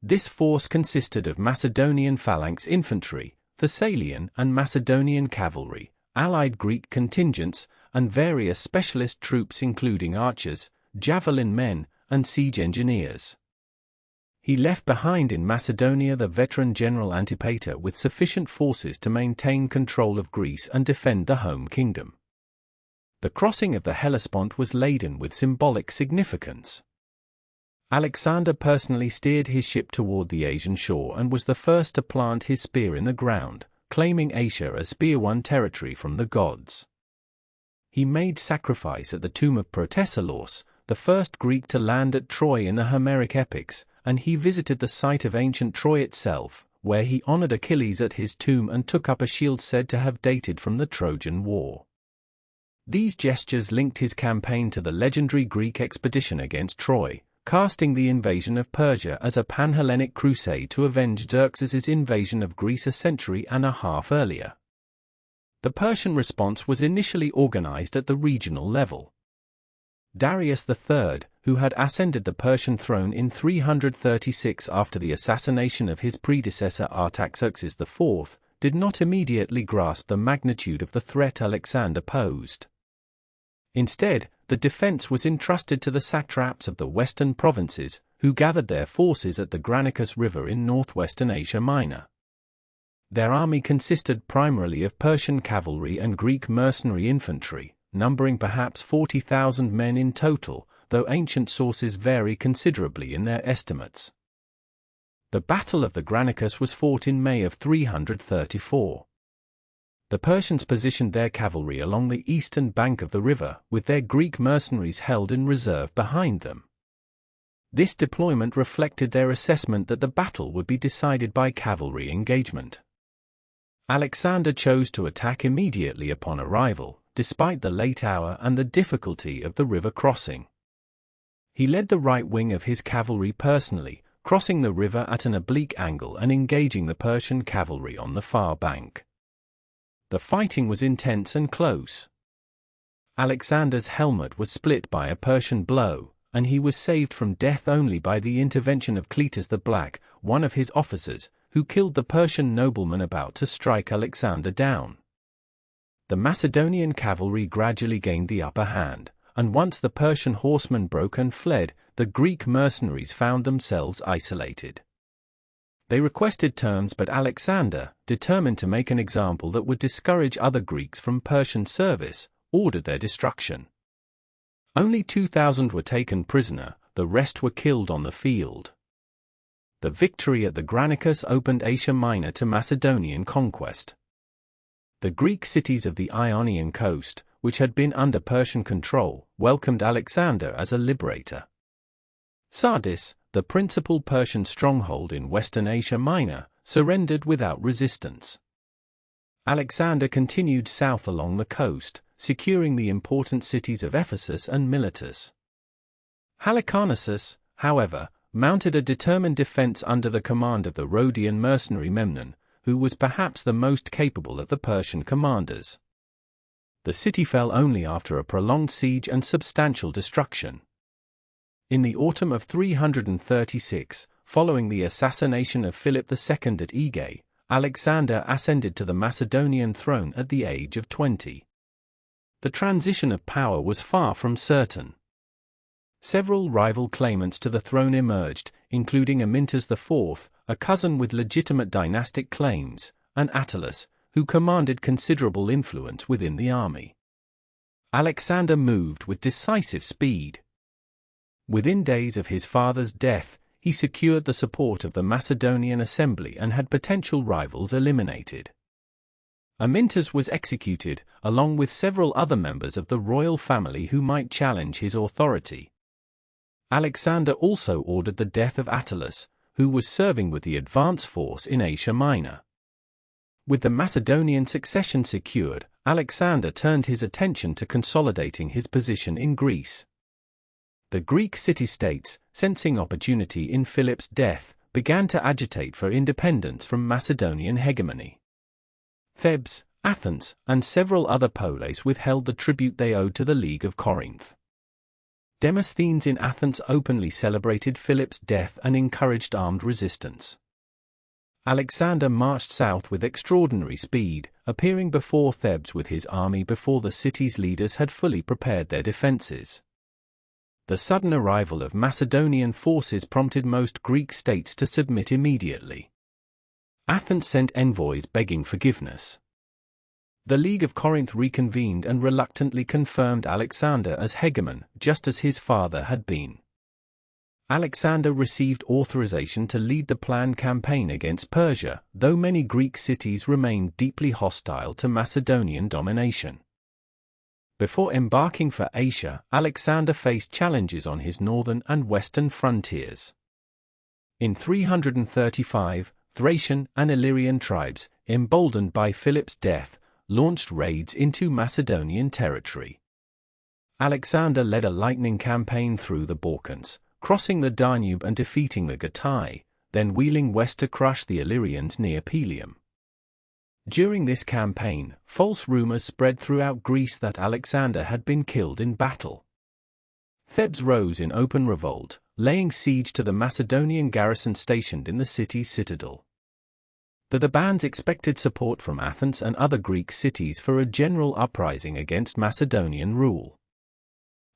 This force consisted of Macedonian phalanx infantry, Thessalian and Macedonian cavalry, allied Greek contingents, and various specialist troops including archers, javelin men, and siege engineers. He left behind in Macedonia the veteran general Antipater with sufficient forces to maintain control of Greece and defend the home kingdom. The crossing of the Hellespont was laden with symbolic significance. Alexander personally steered his ship toward the Asian shore and was the first to plant his spear in the ground, claiming Asia as spear-won territory from the gods. He made sacrifice at the tomb of Protesilaus, the first Greek to land at Troy in the Homeric epics, and he visited the site of ancient Troy itself, where he honored Achilles at his tomb and took up a shield said to have dated from the Trojan War. These gestures linked his campaign to the legendary Greek expedition against Troy, casting the invasion of Persia as a pan-Hellenic crusade to avenge Xerxes's invasion of Greece a century and a half earlier. The Persian response was initially organized at the regional level. Darius III, who had ascended the Persian throne in 336 after the assassination of his predecessor Artaxerxes IV, did not immediately grasp the magnitude of the threat Alexander posed. Instead, the defense was entrusted to the satraps of the western provinces, who gathered their forces at the Granicus River in northwestern Asia Minor. Their army consisted primarily of Persian cavalry and Greek mercenary infantry, numbering perhaps 40,000 men in total, though ancient sources vary considerably in their estimates. The Battle of the Granicus was fought in May of 334. The Persians positioned their cavalry along the eastern bank of the river, with their Greek mercenaries held in reserve behind them. This deployment reflected their assessment that the battle would be decided by cavalry engagement. Alexander chose to attack immediately upon arrival, despite the late hour and the difficulty of the river crossing. He led the right wing of his cavalry personally, crossing the river at an oblique angle and engaging the Persian cavalry on the far bank. The fighting was intense and close. Alexander's helmet was split by a Persian blow, and he was saved from death only by the intervention of Cletus the Black, one of his officers, who killed the Persian nobleman about to strike Alexander down. The Macedonian cavalry gradually gained the upper hand, and once the Persian horsemen broke and fled, the Greek mercenaries found themselves isolated. They requested terms, but Alexander, determined to make an example that would discourage other Greeks from Persian service, ordered their destruction. Only 2,000 were taken prisoner, the rest were killed on the field. The victory at the Granicus opened Asia Minor to Macedonian conquest. The Greek cities of the Ionian coast, which had been under Persian control, welcomed Alexander as a liberator. Sardis, the principal Persian stronghold in western Asia Minor, surrendered without resistance. Alexander continued south along the coast, securing the important cities of Ephesus and Miletus. Halicarnassus, however, mounted a determined defense under the command of the Rhodian mercenary Memnon, who was perhaps the most capable of the Persian commanders. The city fell only after a prolonged siege and substantial destruction. In the autumn of 336, following the assassination of Philip II at Aegae, Alexander ascended to the Macedonian throne at the age of 20. The transition of power was far from certain. Several rival claimants to the throne emerged, including Amyntas IV, a cousin with legitimate dynastic claims, and Attalus, who commanded considerable influence within the army. Alexander moved with decisive speed. Within days of his father's death, he secured the support of the Macedonian assembly and had potential rivals eliminated. Amyntas was executed, along with several other members of the royal family who might challenge his authority. Alexander also ordered the death of Attalus, who was serving with the advance force in Asia Minor. With the Macedonian succession secured, Alexander turned his attention to consolidating his position in Greece. The Greek city-states, sensing opportunity in Philip's death, began to agitate for independence from Macedonian hegemony. Thebes, Athens, and several other polis withheld the tribute they owed to the League of Corinth. Demosthenes in Athens openly celebrated Philip's death and encouraged armed resistance. Alexander marched south with extraordinary speed, appearing before Thebes with his army before the city's leaders had fully prepared their defenses. The sudden arrival of Macedonian forces prompted most Greek states to submit immediately. Athens sent envoys begging forgiveness. The League of Corinth reconvened and reluctantly confirmed Alexander as hegemon, just as his father had been. Alexander received authorization to lead the planned campaign against Persia, though many Greek cities remained deeply hostile to Macedonian domination. Before embarking for Asia, Alexander faced challenges on his northern and western frontiers. In 335, Thracian and Illyrian tribes, emboldened by Philip's death, launched raids into Macedonian territory. Alexander led a lightning campaign through the Balkans, crossing the Danube and defeating the Getae, then wheeling west to crush the Illyrians near Pelium. During this campaign, false rumors spread throughout Greece that Alexander had been killed in battle. Thebes rose in open revolt, laying siege to the Macedonian garrison stationed in the city's citadel. The Thebans expected support from Athens and other Greek cities for a general uprising against Macedonian rule.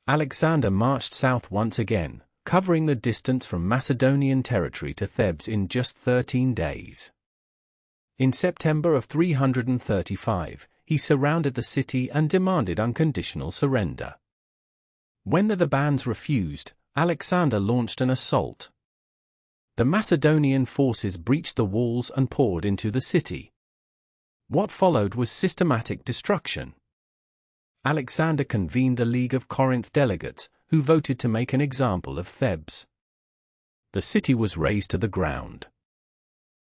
Alexander marched south once again, covering the distance from Macedonian territory to Thebes in just 13 days. In September of 335, he surrounded the city and demanded unconditional surrender. When the Thebans refused, Alexander launched an assault. The Macedonian forces breached the walls and poured into the city. What followed was systematic destruction. Alexander convened the League of Corinth delegates, who voted to make an example of Thebes. The city was razed to the ground.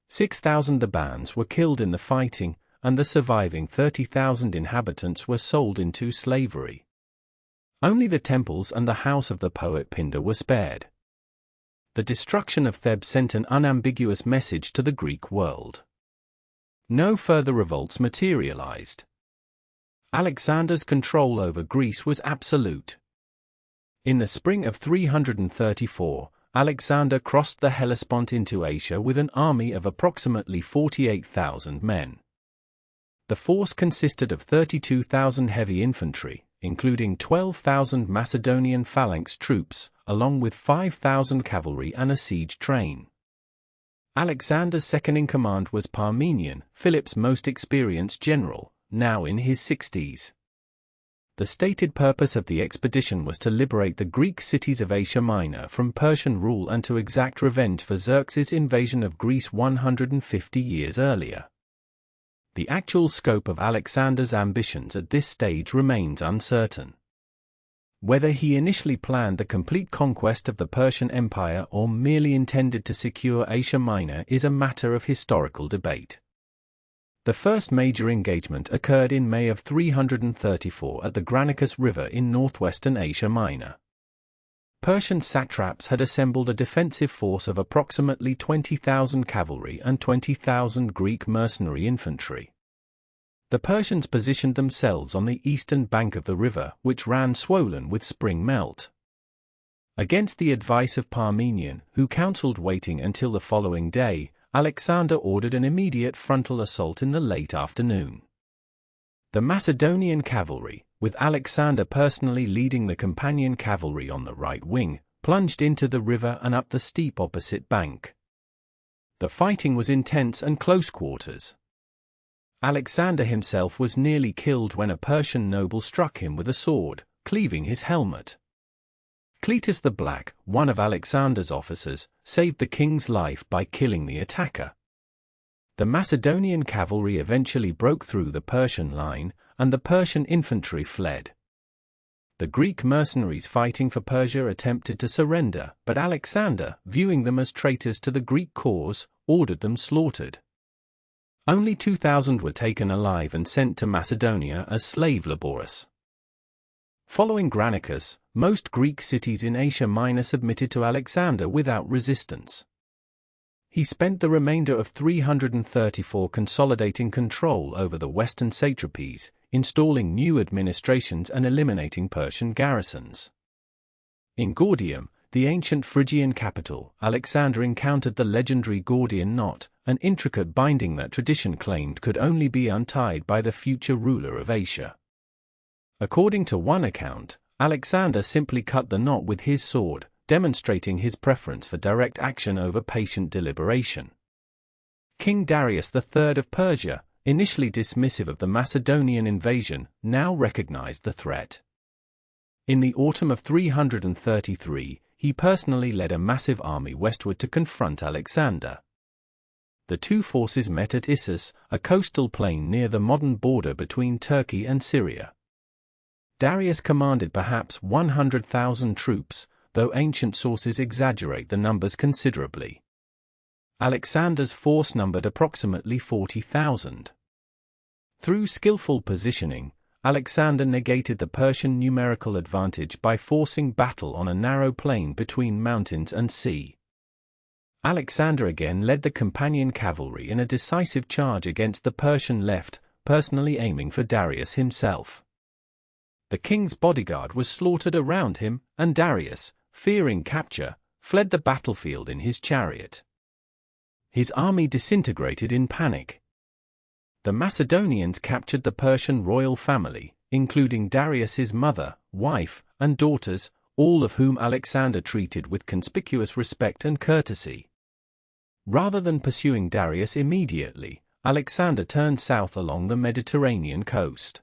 6,000 Thebans were killed in the fighting, and the surviving 30,000 inhabitants were sold into slavery. Only the temples and the house of the poet Pindar were spared. The destruction of Thebes sent an unambiguous message to the Greek world. No further revolts materialized. Alexander's control over Greece was absolute. In the spring of 334, Alexander crossed the Hellespont into Asia with an army of approximately 48,000 men. The force consisted of 32,000 heavy infantry, including 12,000 Macedonian phalanx troops, along with 5,000 cavalry and a siege train. Alexander's second-in-command was Parmenion, Philip's most experienced general, now in his 60s. The stated purpose of the expedition was to liberate the Greek cities of Asia Minor from Persian rule and to exact revenge for Xerxes' invasion of Greece 150 years earlier. The actual scope of Alexander's ambitions at this stage remains uncertain. Whether he initially planned the complete conquest of the Persian Empire or merely intended to secure Asia Minor is a matter of historical debate. The first major engagement occurred in May of 334 at the Granicus River in northwestern Asia Minor. Persian satraps had assembled a defensive force of approximately 20,000 cavalry and 20,000 Greek mercenary infantry. The Persians positioned themselves on the eastern bank of the river, which ran swollen with spring melt. Against the advice of Parmenion, who counseled waiting until the following day, Alexander ordered an immediate frontal assault in the late afternoon. The Macedonian cavalry, with Alexander personally leading the companion cavalry on the right wing, plunged into the river and up the steep opposite bank. The fighting was intense and close quarters. Alexander himself was nearly killed when a Persian noble struck him with a sword, cleaving his helmet. Cletus the Black, one of Alexander's officers, saved the king's life by killing the attacker. The Macedonian cavalry eventually broke through the Persian line, and the Persian infantry fled. The Greek mercenaries fighting for Persia attempted to surrender, but Alexander, viewing them as traitors to the Greek cause, ordered them slaughtered. Only 2,000 were taken alive and sent to Macedonia as slave laborers. Following Granicus, most Greek cities in Asia Minor submitted to Alexander without resistance. He spent the remainder of 334 consolidating control over the western satrapies, installing new administrations and eliminating Persian garrisons. In Gordium, the ancient Phrygian capital, Alexander encountered the legendary Gordian knot, an intricate binding that tradition claimed could only be untied by the future ruler of Asia. According to one account, Alexander simply cut the knot with his sword, demonstrating his preference for direct action over patient deliberation. King Darius III of Persia, initially dismissive of the Macedonian invasion, now recognized the threat. In the autumn of 333, he personally led a massive army westward to confront Alexander. The two forces met at Issus, a coastal plain near the modern border between Turkey and Syria. Darius commanded perhaps 100,000 troops, though ancient sources exaggerate the numbers considerably. Alexander's force numbered approximately 40,000. Through skillful positioning, Alexander negated the Persian numerical advantage by forcing battle on a narrow plain between mountains and sea. Alexander again led the companion cavalry in a decisive charge against the Persian left, personally aiming for Darius himself. The king's bodyguard was slaughtered around him, and Darius, fearing capture, fled the battlefield in his chariot. His army disintegrated in panic. The Macedonians captured the Persian royal family, including Darius's mother, wife, and daughters, all of whom Alexander treated with conspicuous respect and courtesy. Rather than pursuing Darius immediately, Alexander turned south along the Mediterranean coast.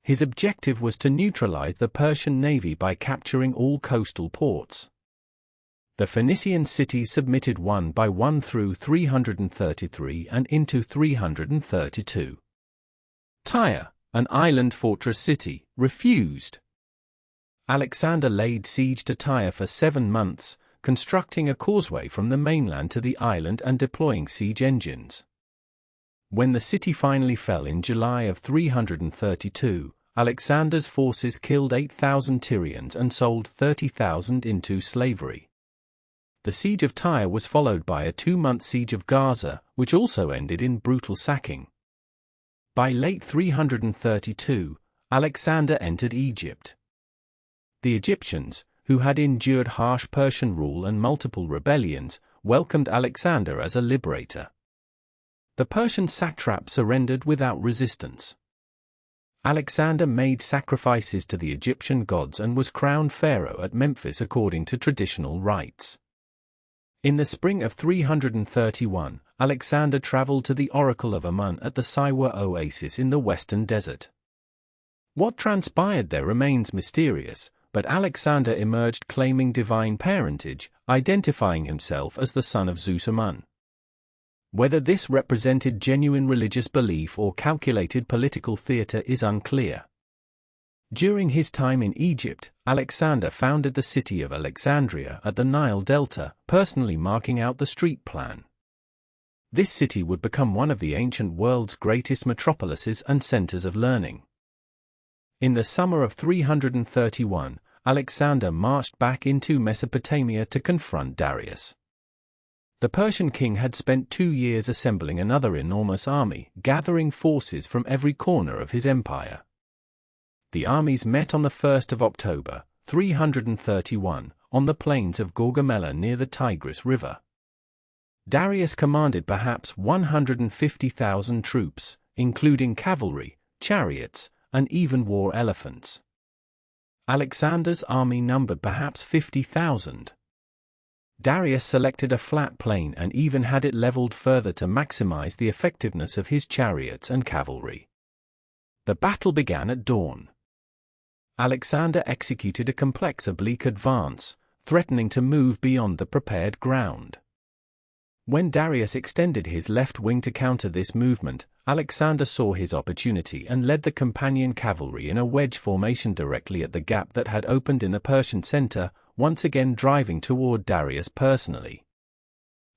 His objective was to neutralize the Persian navy by capturing all coastal ports. The Phoenician cities submitted one by one through 333 and into 332. Tyre, an island fortress city, refused. Alexander laid siege to Tyre for 7 months, constructing a causeway from the mainland to the island and deploying siege engines. When the city finally fell in July of 332, Alexander's forces killed 8,000 Tyrians and sold 30,000 into slavery. The siege of Tyre was followed by a 2-month siege of Gaza, which also ended in brutal sacking. By late 332, Alexander entered Egypt. The Egyptians, who had endured harsh Persian rule and multiple rebellions, welcomed Alexander as a liberator. The Persian satrap surrendered without resistance. Alexander made sacrifices to the Egyptian gods and was crowned pharaoh at Memphis according to traditional rites. In the spring of 331, Alexander traveled to the Oracle of Amun at the Siwa oasis in the western desert. What transpired there remains mysterious, but Alexander emerged claiming divine parentage, identifying himself as the son of Zeus Amun. Whether this represented genuine religious belief or calculated political theater is unclear. During his time in Egypt, Alexander founded the city of Alexandria at the Nile Delta, personally marking out the street plan. This city would become one of the ancient world's greatest metropolises and centers of learning. In the summer of 331, Alexander marched back into Mesopotamia to confront Darius. The Persian king had spent 2 years assembling another enormous army, gathering forces from every corner of his empire. The armies met on the 1st of October, 331, on the plains of Gaugamela near the Tigris River. Darius commanded perhaps 150,000 troops, including cavalry, chariots, and even war elephants. Alexander's army numbered perhaps 50,000. Darius selected a flat plain and even had it leveled further to maximize the effectiveness of his chariots and cavalry. The battle began at dawn. Alexander executed a complex oblique advance, threatening to move beyond the prepared ground. When Darius extended his left wing to counter this movement, Alexander saw his opportunity and led the companion cavalry in a wedge formation directly at the gap that had opened in the Persian center, once again driving toward Darius personally.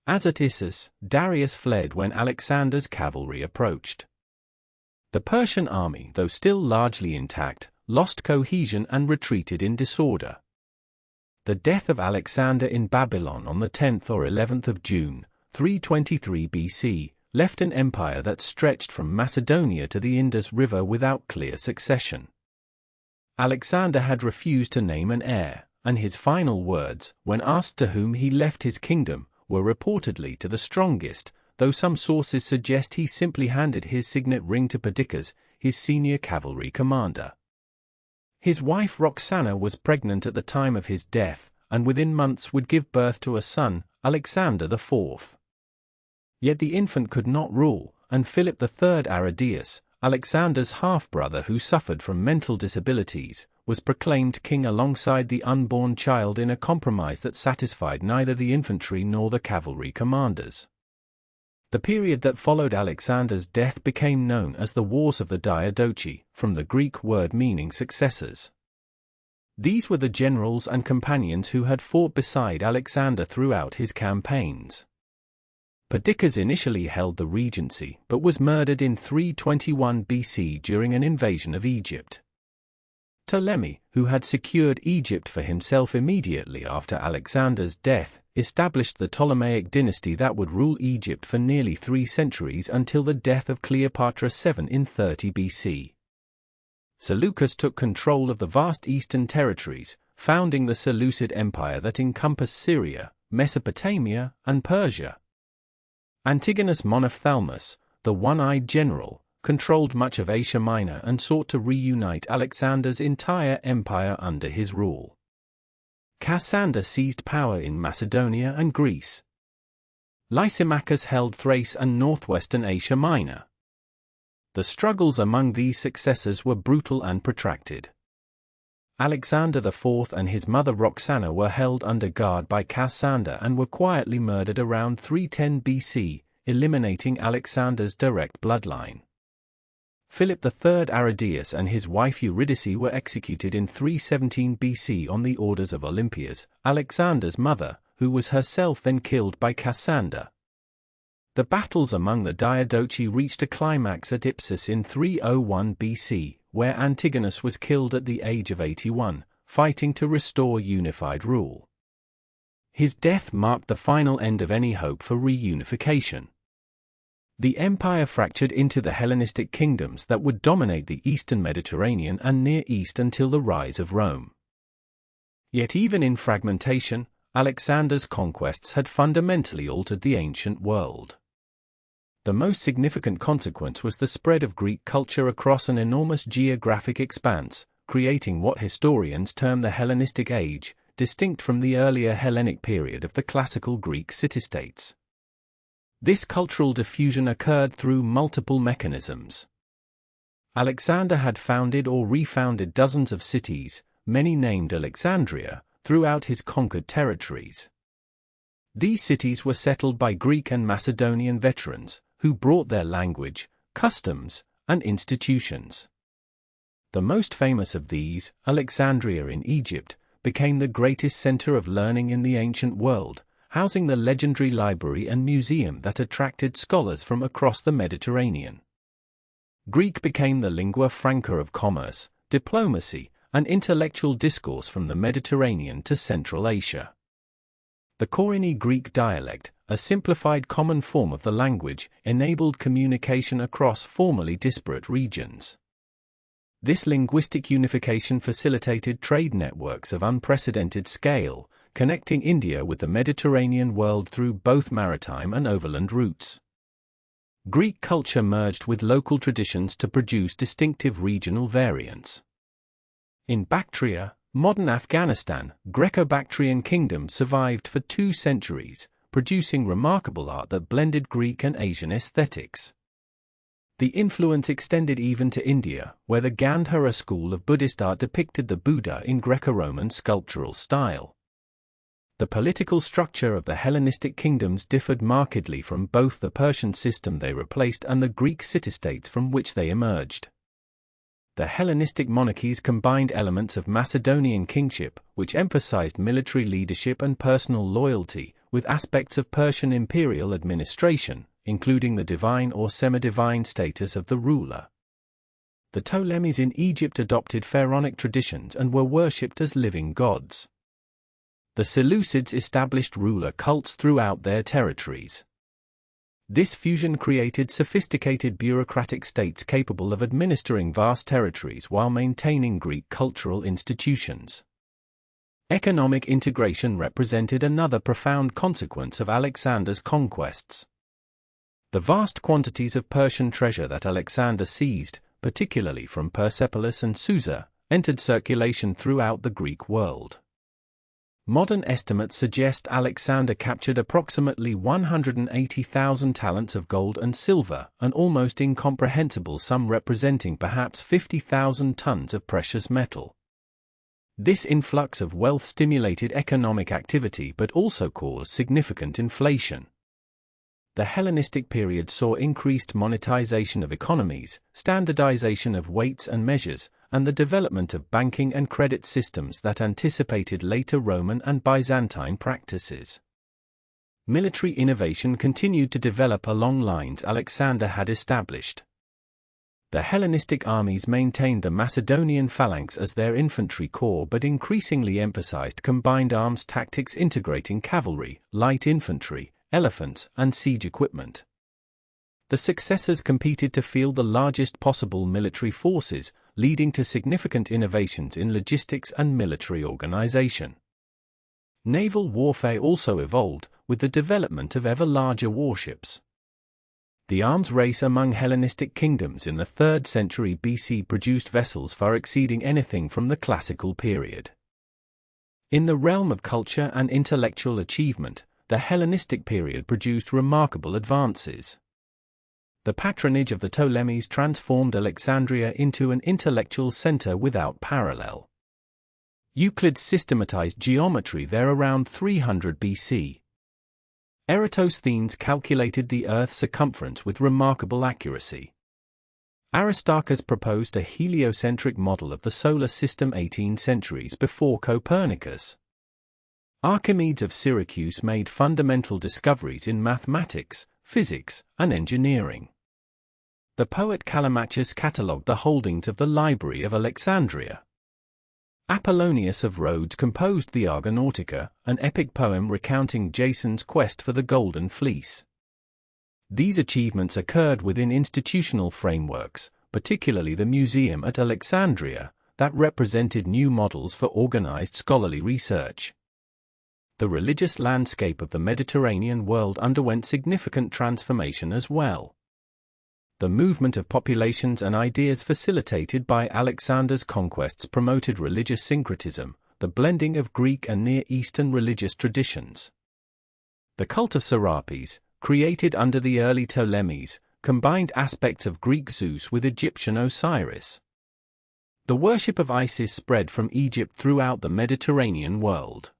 As at Issus, Darius fled when Alexander's cavalry approached. The Persian army, though still largely intact, lost cohesion and retreated in disorder. The death of Alexander in Babylon on the 10th or 11th of June, 323 BC, left an empire that stretched from Macedonia to the Indus River without clear succession. Alexander had refused to name an heir, and his final words, when asked to whom he left his kingdom, were reportedly to the strongest, though some sources suggest he simply handed his signet ring to Perdiccas, his senior cavalry commander. His wife Roxana was pregnant at the time of his death, and within months would give birth to a son, Alexander IV. Yet the infant could not rule, and Philip III Aridius, Alexander's half-brother who suffered from mental disabilities, was proclaimed king alongside the unborn child in a compromise that satisfied neither the infantry nor the cavalry commanders. The period that followed Alexander's death became known as the Wars of the Diadochi, from the Greek word meaning successors. These were the generals and companions who had fought beside Alexander throughout his campaigns. Perdiccas initially held the regency but was murdered in 321 BC during an invasion of Egypt. Ptolemy, who had secured Egypt for himself immediately after Alexander's death, established the Ptolemaic dynasty that would rule Egypt for nearly 3 centuries until the death of Cleopatra VII in 30 BC. Seleucus took control of the vast eastern territories, founding the Seleucid Empire that encompassed Syria, Mesopotamia, and Persia. Antigonus Monophthalmus, the one-eyed general, controlled much of Asia Minor and sought to reunite Alexander's entire empire under his rule. Cassander seized power in Macedonia and Greece. Lysimachus held Thrace and northwestern Asia Minor. The struggles among these successors were brutal and protracted. Alexander IV and his mother Roxana were held under guard by Cassander and were quietly murdered around 310 BC, eliminating Alexander's direct bloodline. Philip III Aridius and his wife Eurydice were executed in 317 BC on the orders of Olympias, Alexander's mother, who was herself then killed by Cassander. The battles among the Diadochi reached a climax at Ipsus in 301 BC, where Antigonus was killed at the age of 81, fighting to restore unified rule. His death marked the final end of any hope for reunification. The empire fractured into the Hellenistic kingdoms that would dominate the eastern Mediterranean and Near East until the rise of Rome. Yet even in fragmentation, Alexander's conquests had fundamentally altered the ancient world. The most significant consequence was the spread of Greek culture across an enormous geographic expanse, creating what historians term the Hellenistic Age, distinct from the earlier Hellenic period of the classical Greek city-states. This cultural diffusion occurred through multiple mechanisms. Alexander had founded or refounded dozens of cities, many named Alexandria, throughout his conquered territories. These cities were settled by Greek and Macedonian veterans, who brought their language, customs, and institutions. The most famous of these, Alexandria in Egypt, became the greatest center of learning in the ancient world, housing the legendary library and museum that attracted scholars from across the Mediterranean. Greek became the lingua franca of commerce, diplomacy, and intellectual discourse from the Mediterranean to Central Asia. The Koine Greek dialect, a simplified common form of the language, enabled communication across formerly disparate regions. This linguistic unification facilitated trade networks of unprecedented scale, connecting India with the Mediterranean world through both maritime and overland routes. Greek culture merged with local traditions to produce distinctive regional variants. In Bactria, modern Afghanistan, Greco-Bactrian kingdom survived for 2 centuries, producing remarkable art that blended Greek and Asian aesthetics. The influence extended even to India, where the Gandhara school of Buddhist art depicted the Buddha in Greco-Roman sculptural style. The political structure of the Hellenistic kingdoms differed markedly from both the Persian system they replaced and the Greek city-states from which they emerged. The Hellenistic monarchies combined elements of Macedonian kingship, which emphasized military leadership and personal loyalty, with aspects of Persian imperial administration, including the divine or semi-divine status of the ruler. The Ptolemies in Egypt adopted pharaonic traditions and were worshipped as living gods. The Seleucids established ruler cults throughout their territories. This fusion created sophisticated bureaucratic states capable of administering vast territories while maintaining Greek cultural institutions. Economic integration represented another profound consequence of Alexander's conquests. The vast quantities of Persian treasure that Alexander seized, particularly from Persepolis and Susa, entered circulation throughout the Greek world. Modern estimates suggest Alexander captured approximately 180,000 talents of gold and silver, an almost incomprehensible sum representing perhaps 50,000 tons of precious metal. This influx of wealth stimulated economic activity but also caused significant inflation. The Hellenistic period saw increased monetization of economies, standardization of weights and measures, and the development of banking and credit systems that anticipated later Roman and Byzantine practices. Military innovation continued to develop along lines Alexander had established. The Hellenistic armies maintained the Macedonian phalanx as their infantry corps but increasingly emphasized combined arms tactics integrating cavalry, light infantry, elephants, and siege equipment. The successors competed to field the largest possible military forces, leading to significant innovations in logistics and military organization. Naval warfare also evolved, with the development of ever larger warships. The arms race among Hellenistic kingdoms in the 3rd century BC produced vessels far exceeding anything from the classical period. In the realm of culture and intellectual achievement, the Hellenistic period produced remarkable advances. The patronage of the Ptolemies transformed Alexandria into an intellectual center without parallel. Euclid systematized geometry there around 300 BC. Eratosthenes calculated the Earth's circumference with remarkable accuracy. Aristarchus proposed a heliocentric model of the solar system 18 centuries before Copernicus. Archimedes of Syracuse made fundamental discoveries in mathematics, physics, and engineering. The poet Callimachus catalogued the holdings of the Library of Alexandria. Apollonius of Rhodes composed the Argonautica, an epic poem recounting Jason's quest for the Golden Fleece. These achievements occurred within institutional frameworks, particularly the museum at Alexandria, that represented new models for organized scholarly research. The religious landscape of the Mediterranean world underwent significant transformation as well. The movement of populations and ideas facilitated by Alexander's conquests promoted religious syncretism, the blending of Greek and Near Eastern religious traditions. The cult of Serapis, created under the early Ptolemies, combined aspects of Greek Zeus with Egyptian Osiris. The worship of Isis spread from Egypt throughout the Mediterranean world.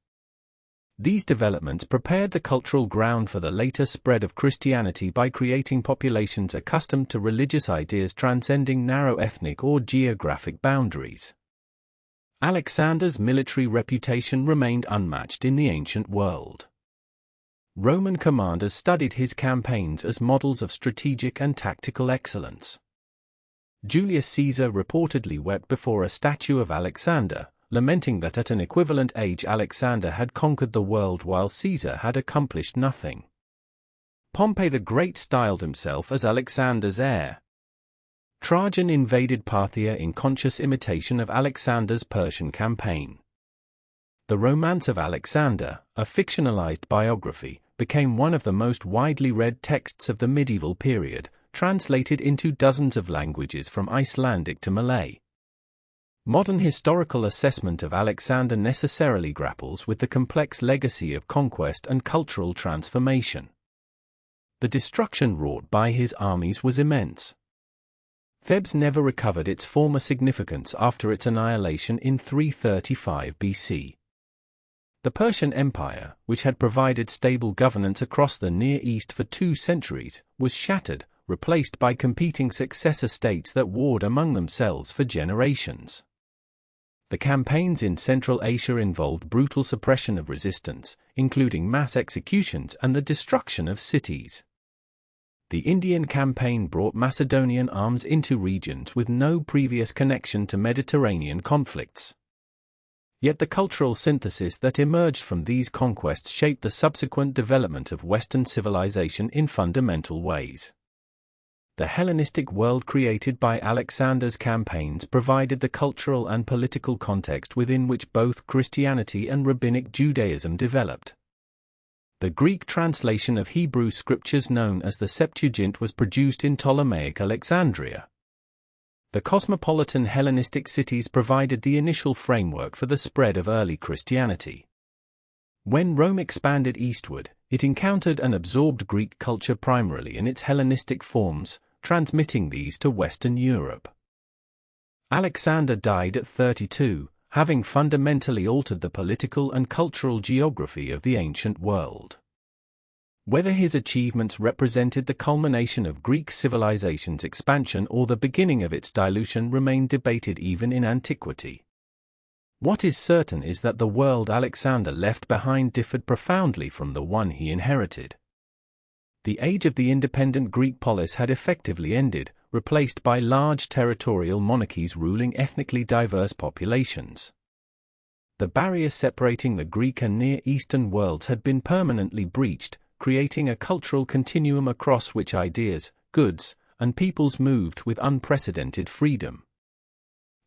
These developments prepared the cultural ground for the later spread of Christianity by creating populations accustomed to religious ideas transcending narrow ethnic or geographic boundaries. Alexander's military reputation remained unmatched in the ancient world. Roman commanders studied his campaigns as models of strategic and tactical excellence. Julius Caesar reportedly wept before a statue of Alexander, lamenting that at an equivalent age Alexander had conquered the world while Caesar had accomplished nothing. Pompey the Great styled himself as Alexander's heir. Trajan invaded Parthia in conscious imitation of Alexander's Persian campaign. The Romance of Alexander, a fictionalized biography, became one of the most widely read texts of the medieval period, translated into dozens of languages from Icelandic to Malay. Modern historical assessment of Alexander necessarily grapples with the complex legacy of conquest and cultural transformation. The destruction wrought by his armies was immense. Thebes never recovered its former significance after its annihilation in 335 BC. The Persian Empire, which had provided stable governance across the Near East for 2 centuries, was shattered, replaced by competing successor states that warred among themselves for generations. The campaigns in Central Asia involved brutal suppression of resistance, including mass executions and the destruction of cities. The Indian campaign brought Macedonian arms into regions with no previous connection to Mediterranean conflicts. Yet the cultural synthesis that emerged from these conquests shaped the subsequent development of Western civilization in fundamental ways. The Hellenistic world created by Alexander's campaigns provided the cultural and political context within which both Christianity and Rabbinic Judaism developed. The Greek translation of Hebrew scriptures known as the Septuagint was produced in Ptolemaic Alexandria. The cosmopolitan Hellenistic cities provided the initial framework for the spread of early Christianity. When Rome expanded eastward, it encountered and absorbed Greek culture primarily in its Hellenistic forms, transmitting these to Western Europe. Alexander died at 32, having fundamentally altered the political and cultural geography of the ancient world. Whether his achievements represented the culmination of Greek civilization's expansion or the beginning of its dilution remained debated even in antiquity. What is certain is that the world Alexander left behind differed profoundly from the one he inherited. The age of the independent Greek polis had effectively ended, replaced by large territorial monarchies ruling ethnically diverse populations. The barriers separating the Greek and Near Eastern worlds had been permanently breached, creating a cultural continuum across which ideas, goods, and peoples moved with unprecedented freedom.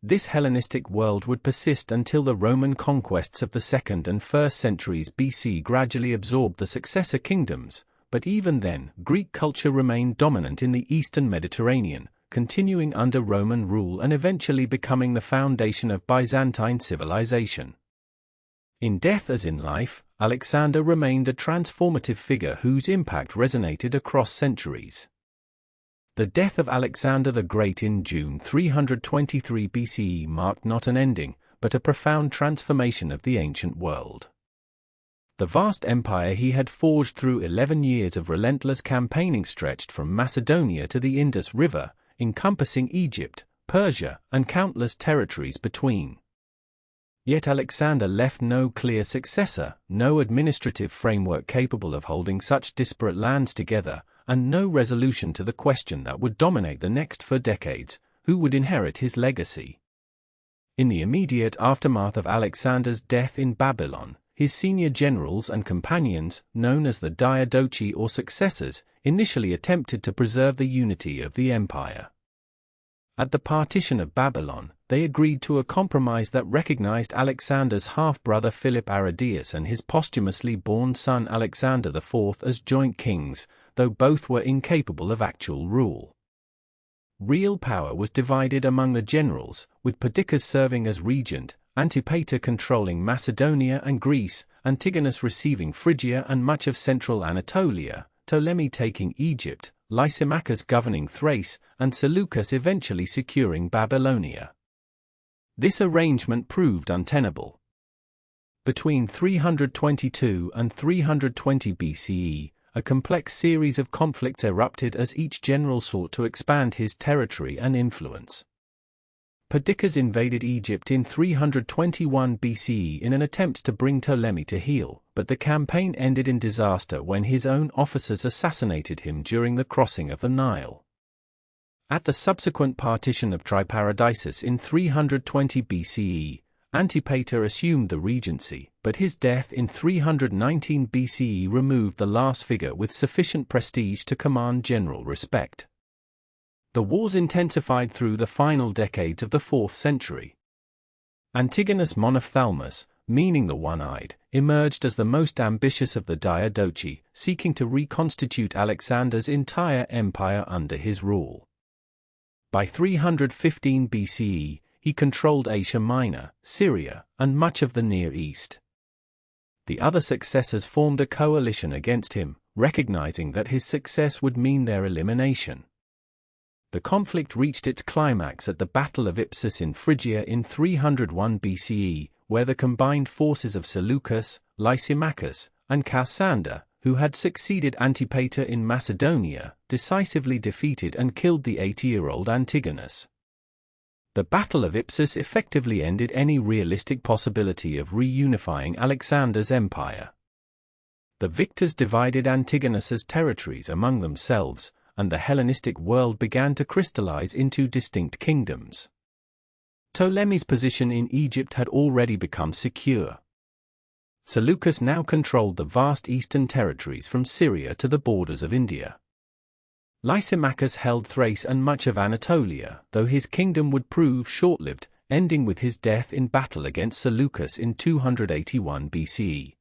This Hellenistic world would persist until the Roman conquests of the 2nd and 1st centuries BC gradually absorbed the successor kingdoms, but even then, Greek culture remained dominant in the Eastern Mediterranean, continuing under Roman rule and eventually becoming the foundation of Byzantine civilization. In death as in life, Alexander remained a transformative figure whose impact resonated across centuries. The death of Alexander the Great in June 323 BCE marked not an ending, but a profound transformation of the ancient world. The vast empire he had forged through 11 years of relentless campaigning stretched from Macedonia to the Indus River, encompassing Egypt, Persia, and countless territories between. Yet Alexander left no clear successor, no administrative framework capable of holding such disparate lands together, and no resolution to the question that would dominate the next 4 decades: who would inherit his legacy? In the immediate aftermath of Alexander's death in Babylon, his senior generals and companions, known as the Diadochi or successors, initially attempted to preserve the unity of the empire. At the partition of Babylon, they agreed to a compromise that recognized Alexander's half-brother Philip Aridaeus and his posthumously born son Alexander IV as joint kings, though both were incapable of actual rule. Real power was divided among the generals, with Perdiccas serving as regent, Antipater controlling Macedonia and Greece, Antigonus receiving Phrygia and much of central Anatolia, Ptolemy taking Egypt, Lysimachus governing Thrace, and Seleucus eventually securing Babylonia. This arrangement proved untenable. Between 322 and 320 BCE, a complex series of conflicts erupted as each general sought to expand his territory and influence. Perdiccas invaded Egypt in 321 BCE in an attempt to bring Ptolemy to heel, but the campaign ended in disaster when his own officers assassinated him during the crossing of the Nile. At the subsequent partition of Triparadisus in 320 BCE, Antipater assumed the regency, but his death in 319 BCE removed the last figure with sufficient prestige to command general respect. The wars intensified through the final decades of the 4th century. Antigonus Monophthalmus, meaning the one-eyed, emerged as the most ambitious of the Diadochi, seeking to reconstitute Alexander's entire empire under his rule. By 315 BCE, he controlled Asia Minor, Syria, and much of the Near East. The other successors formed a coalition against him, recognizing that his success would mean their elimination. The conflict reached its climax at the Battle of Ipsus in Phrygia in 301 BCE, where the combined forces of Seleucus, Lysimachus, and Cassander, who had succeeded Antipater in Macedonia, decisively defeated and killed the 80-year-old Antigonus. The Battle of Ipsus effectively ended any realistic possibility of reunifying Alexander's empire. The victors divided Antigonus's territories among themselves, and the Hellenistic world began to crystallize into distinct kingdoms. Ptolemy's position in Egypt had already become secure. Seleucus now controlled the vast eastern territories from Syria to the borders of India. Lysimachus held Thrace and much of Anatolia, though his kingdom would prove short-lived, ending with his death in battle against Seleucus in 281 BCE.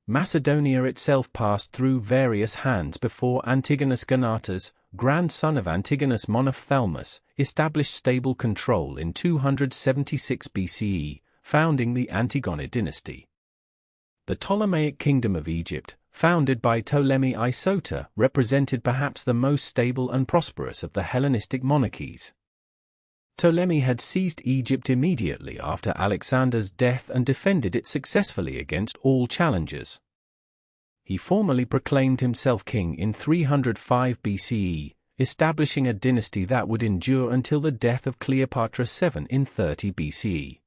Macedonia itself passed through various hands before Antigonus Gonatas, grandson of Antigonus Monophthalmus, established stable control in 276 BCE, founding the Antigonid dynasty. The Ptolemaic Kingdom of Egypt, founded by Ptolemy Isota, represented perhaps the most stable and prosperous of the Hellenistic monarchies. Ptolemy had seized Egypt immediately after Alexander's death and defended it successfully against all challengers. He formally proclaimed himself king in 305 BCE, establishing a dynasty that would endure until the death of Cleopatra VII in 30 BCE.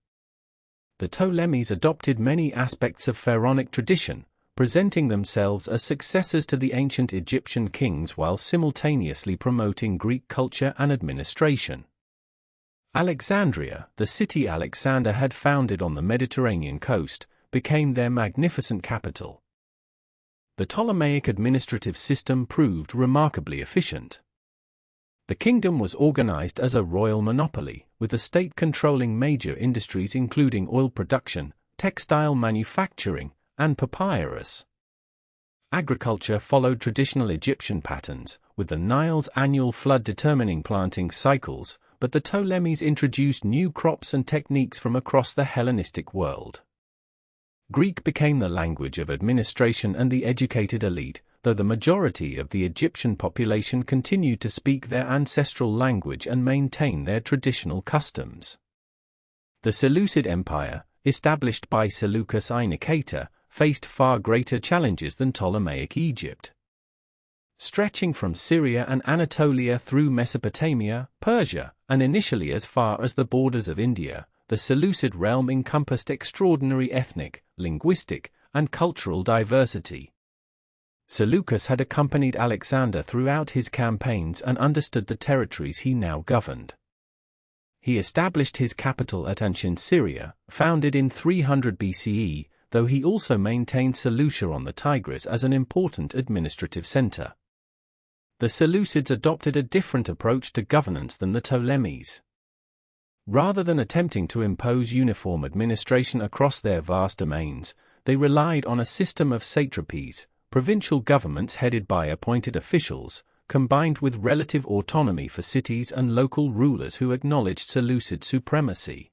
The Ptolemies adopted many aspects of pharaonic tradition, presenting themselves as successors to the ancient Egyptian kings while simultaneously promoting Greek culture and administration. Alexandria, the city Alexander had founded on the Mediterranean coast, became their magnificent capital. The Ptolemaic administrative system proved remarkably efficient. The kingdom was organized as a royal monopoly, with the state controlling major industries including oil production, textile manufacturing, and papyrus. Agriculture followed traditional Egyptian patterns, with the Nile's annual flood determining planting cycles, but the Ptolemies introduced new crops and techniques from across the Hellenistic world. Greek became the language of administration and the educated elite, though the majority of the Egyptian population continued to speak their ancestral language and maintain their traditional customs. The Seleucid Empire, established by Seleucus I Nicator, faced far greater challenges than Ptolemaic Egypt. Stretching from Syria and Anatolia through Mesopotamia, Persia, and initially as far as the borders of India, the Seleucid realm encompassed extraordinary ethnic, linguistic, and cultural diversity. Seleucus had accompanied Alexander throughout his campaigns and understood the territories he now governed. He established his capital at ancient Syria, founded in 300 BCE, though he also maintained Seleucia on the Tigris as an important administrative center. The Seleucids adopted a different approach to governance than the Ptolemies. Rather than attempting to impose uniform administration across their vast domains, they relied on a system of satrapies, provincial governments headed by appointed officials, combined with relative autonomy for cities and local rulers who acknowledged Seleucid supremacy.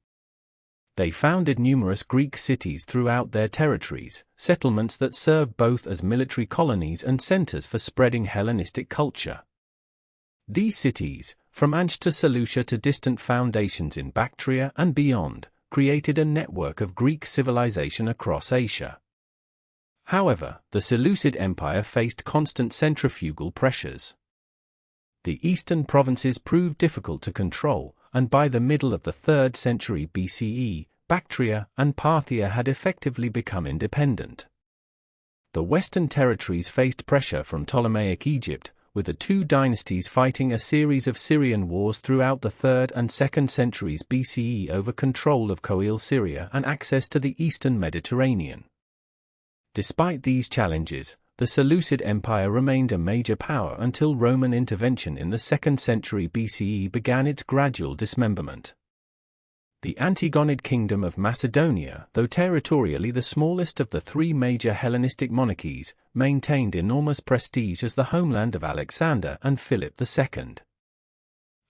They founded numerous Greek cities throughout their territories, settlements that served both as military colonies and centers for spreading Hellenistic culture. These cities, from Anj to Seleucia to distant foundations in Bactria and beyond, created a network of Greek civilization across Asia. However, the Seleucid Empire faced constant centrifugal pressures. The eastern provinces proved difficult to control, and by the middle of the 3rd century BCE, Bactria and Parthia had effectively become independent. The western territories faced pressure from Ptolemaic Egypt, with the two dynasties fighting a series of Syrian wars throughout the 3rd and 2nd centuries BCE over control of Coele Syria and access to the eastern Mediterranean. Despite these challenges, the Seleucid Empire remained a major power until Roman intervention in the 2nd century BCE began its gradual dismemberment. The Antigonid Kingdom of Macedonia, though territorially the smallest of the three major Hellenistic monarchies, maintained enormous prestige as the homeland of Alexander and Philip II.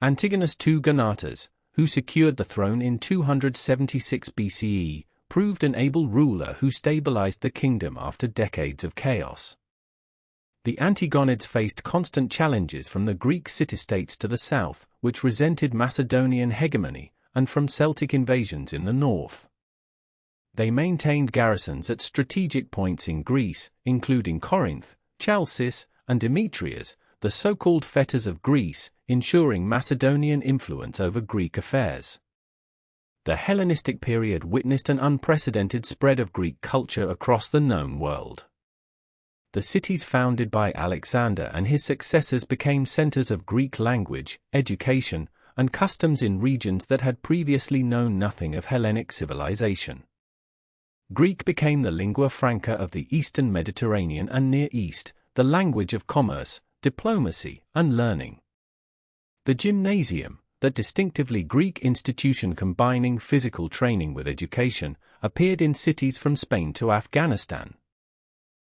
Antigonus II Gonatas, who secured the throne in 276 BCE, proved an able ruler who stabilized the kingdom after decades of chaos. The Antigonids faced constant challenges from the Greek city-states to the south, which resented Macedonian hegemony, and from Celtic invasions in the north. They maintained garrisons at strategic points in Greece, including Corinth, Chalcis, and Demetrias, the so-called fetters of Greece, ensuring Macedonian influence over Greek affairs. The Hellenistic period witnessed an unprecedented spread of Greek culture across the known world. The cities founded by Alexander and his successors became centers of Greek language, education, and customs in regions that had previously known nothing of Hellenic civilization. Greek became the lingua franca of the Eastern Mediterranean and Near East, the language of commerce, diplomacy, and learning. The gymnasium, that distinctively Greek institution combining physical training with education, appeared in cities from Spain to Afghanistan.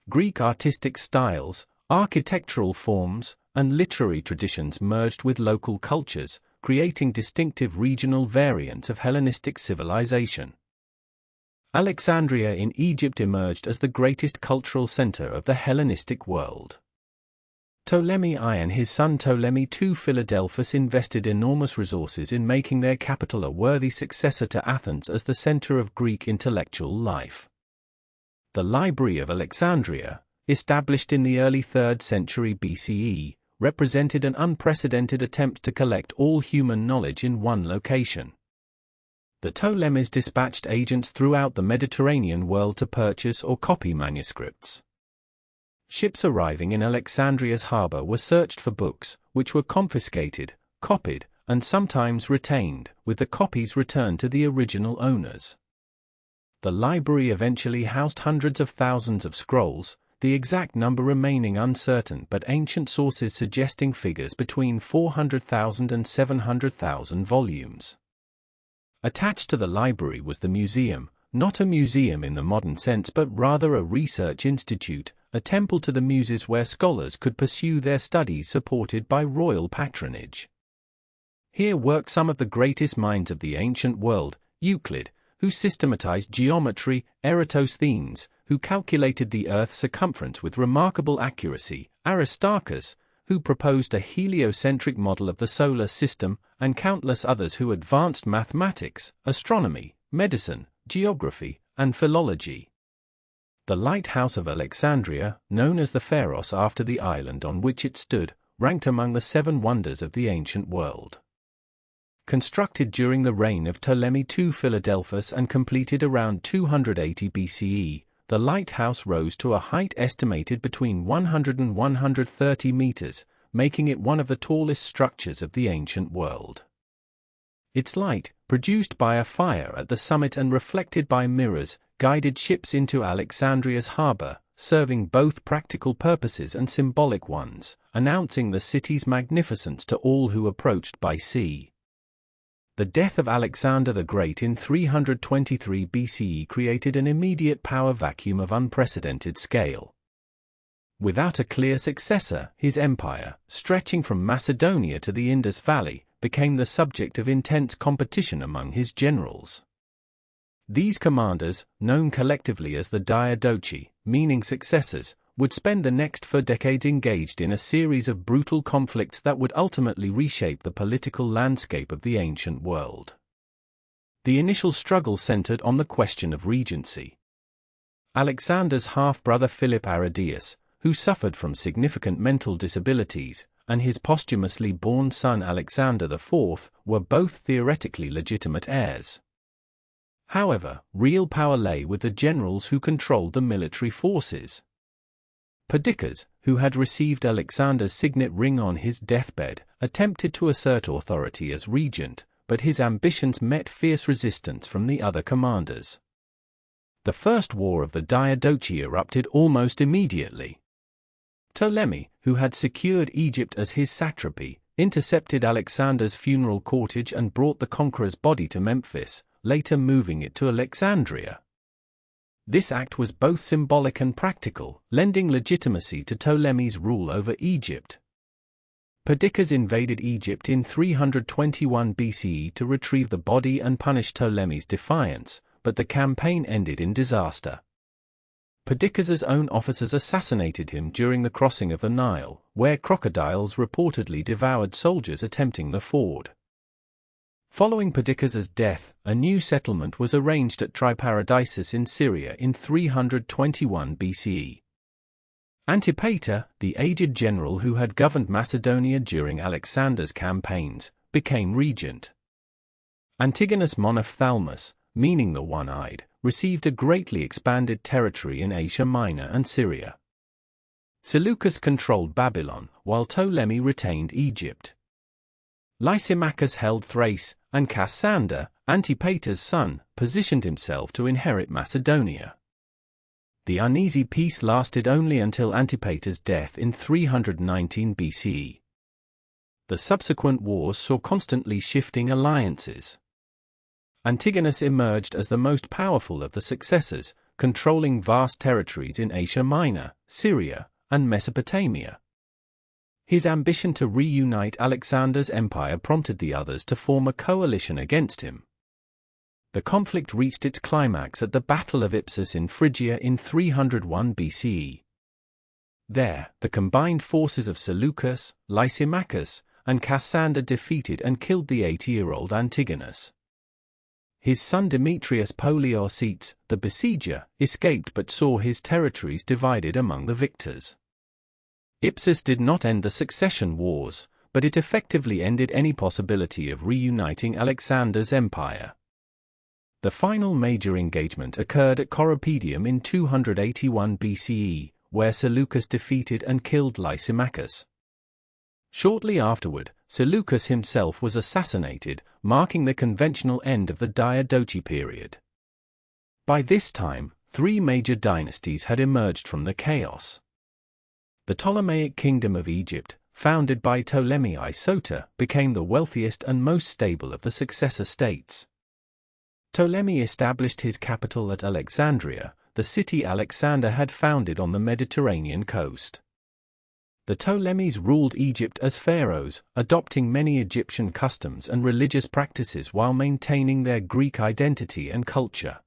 Greek artistic styles, architectural forms, and literary traditions merged with local cultures, creating distinctive regional variants of Hellenistic civilization. Alexandria in Egypt emerged as the greatest cultural center of the Hellenistic world. Ptolemy I and his son Ptolemy II Philadelphus invested enormous resources in making their capital a worthy successor to Athens as the center of Greek intellectual life. The Library of Alexandria, established in the early 3rd century BCE, represented an unprecedented attempt to collect all human knowledge in one location. The Ptolemies dispatched agents throughout the Mediterranean world to purchase or copy manuscripts. Ships arriving in Alexandria's harbor were searched for books, which were confiscated, copied, and sometimes retained, with the copies returned to the original owners. The library eventually housed hundreds of thousands of scrolls, the exact number remaining uncertain, but ancient sources suggesting figures between 400,000 and 700,000 volumes. Attached to the library was the museum, not a museum in the modern sense but rather a research institute, a temple to the muses where scholars could pursue their studies supported by royal patronage. Here worked some of the greatest minds of the ancient world: Euclid, who systematized geometry, Eratosthenes, who calculated the Earth's circumference with remarkable accuracy, Aristarchus, who proposed a heliocentric model of the solar system, and countless others who advanced mathematics, astronomy, medicine, geography, and philology. The Lighthouse of Alexandria, known as the Pharos after the island on which it stood, ranked among the 7 wonders of the ancient world. Constructed during the reign of Ptolemy II Philadelphus and completed around 280 BCE, the lighthouse rose to a height estimated between 100 and 130 meters, making it one of the tallest structures of the ancient world. Its light, produced by a fire at the summit and reflected by mirrors, guided ships into Alexandria's harbor, serving both practical purposes and symbolic ones, announcing the city's magnificence to all who approached by sea. The death of Alexander the Great in 323 BCE created an immediate power vacuum of unprecedented scale. Without a clear successor, his empire, stretching from Macedonia to the Indus Valley, became the subject of intense competition among his generals. These commanders, known collectively as the Diadochi, meaning successors, would spend the next 4 decades engaged in a series of brutal conflicts that would ultimately reshape the political landscape of the ancient world. The initial struggle centered on the question of regency. Alexander's half-brother Philip Aridaeus, who suffered from significant mental disabilities, and his posthumously born son Alexander IV were both theoretically legitimate heirs. However, real power lay with the generals who controlled the military forces. Perdiccas, who had received Alexander's signet ring on his deathbed, attempted to assert authority as regent, but his ambitions met fierce resistance from the other commanders. The First War of the Diadochi erupted almost immediately. Ptolemy, who had secured Egypt as his satrapy, intercepted Alexander's funeral cortege and brought the conqueror's body to Memphis, later moving it to Alexandria. This act was both symbolic and practical, lending legitimacy to Ptolemy's rule over Egypt. Perdiccas invaded Egypt in 321 BCE to retrieve the body and punish Ptolemy's defiance, but the campaign ended in disaster. Perdiccas's own officers assassinated him during the crossing of the Nile, where crocodiles reportedly devoured soldiers attempting the ford. Following Perdiccas's death, a new settlement was arranged at Triparadisus in Syria in 321 BCE. Antipater, the aged general who had governed Macedonia during Alexander's campaigns, became regent. Antigonus Monophthalmus, meaning the one-eyed, received a greatly expanded territory in Asia Minor and Syria. Seleucus controlled Babylon, while Ptolemy retained Egypt. Lysimachus held Thrace, and Cassander, Antipater's son, positioned himself to inherit Macedonia. The uneasy peace lasted only until Antipater's death in 319 BCE. The subsequent wars saw constantly shifting alliances. Antigonus emerged as the most powerful of the successors, controlling vast territories in Asia Minor, Syria, and Mesopotamia. His ambition to reunite Alexander's empire prompted the others to form a coalition against him. The conflict reached its climax at the Battle of Ipsus in Phrygia in 301 BCE. There, the combined forces of Seleucus, Lysimachus, and Cassander defeated and killed the 80-year-old Antigonus. His son Demetrius Poliorcetes, the besieger, escaped but saw his territories divided among the victors. Ipsus did not end the succession wars, but it effectively ended any possibility of reuniting Alexander's empire. The final major engagement occurred at Coropedium in 281 BCE, where Seleucus defeated and killed Lysimachus. Shortly afterward, Seleucus himself was assassinated, marking the conventional end of the Diadochi period. By this time, 3 major dynasties had emerged from the chaos. The Ptolemaic Kingdom of Egypt, founded by Ptolemy I Soter, became the wealthiest and most stable of the successor states. Ptolemy established his capital at Alexandria, the city Alexander had founded on the Mediterranean coast. The Ptolemies ruled Egypt as pharaohs, adopting many Egyptian customs and religious practices while maintaining their Greek identity and culture.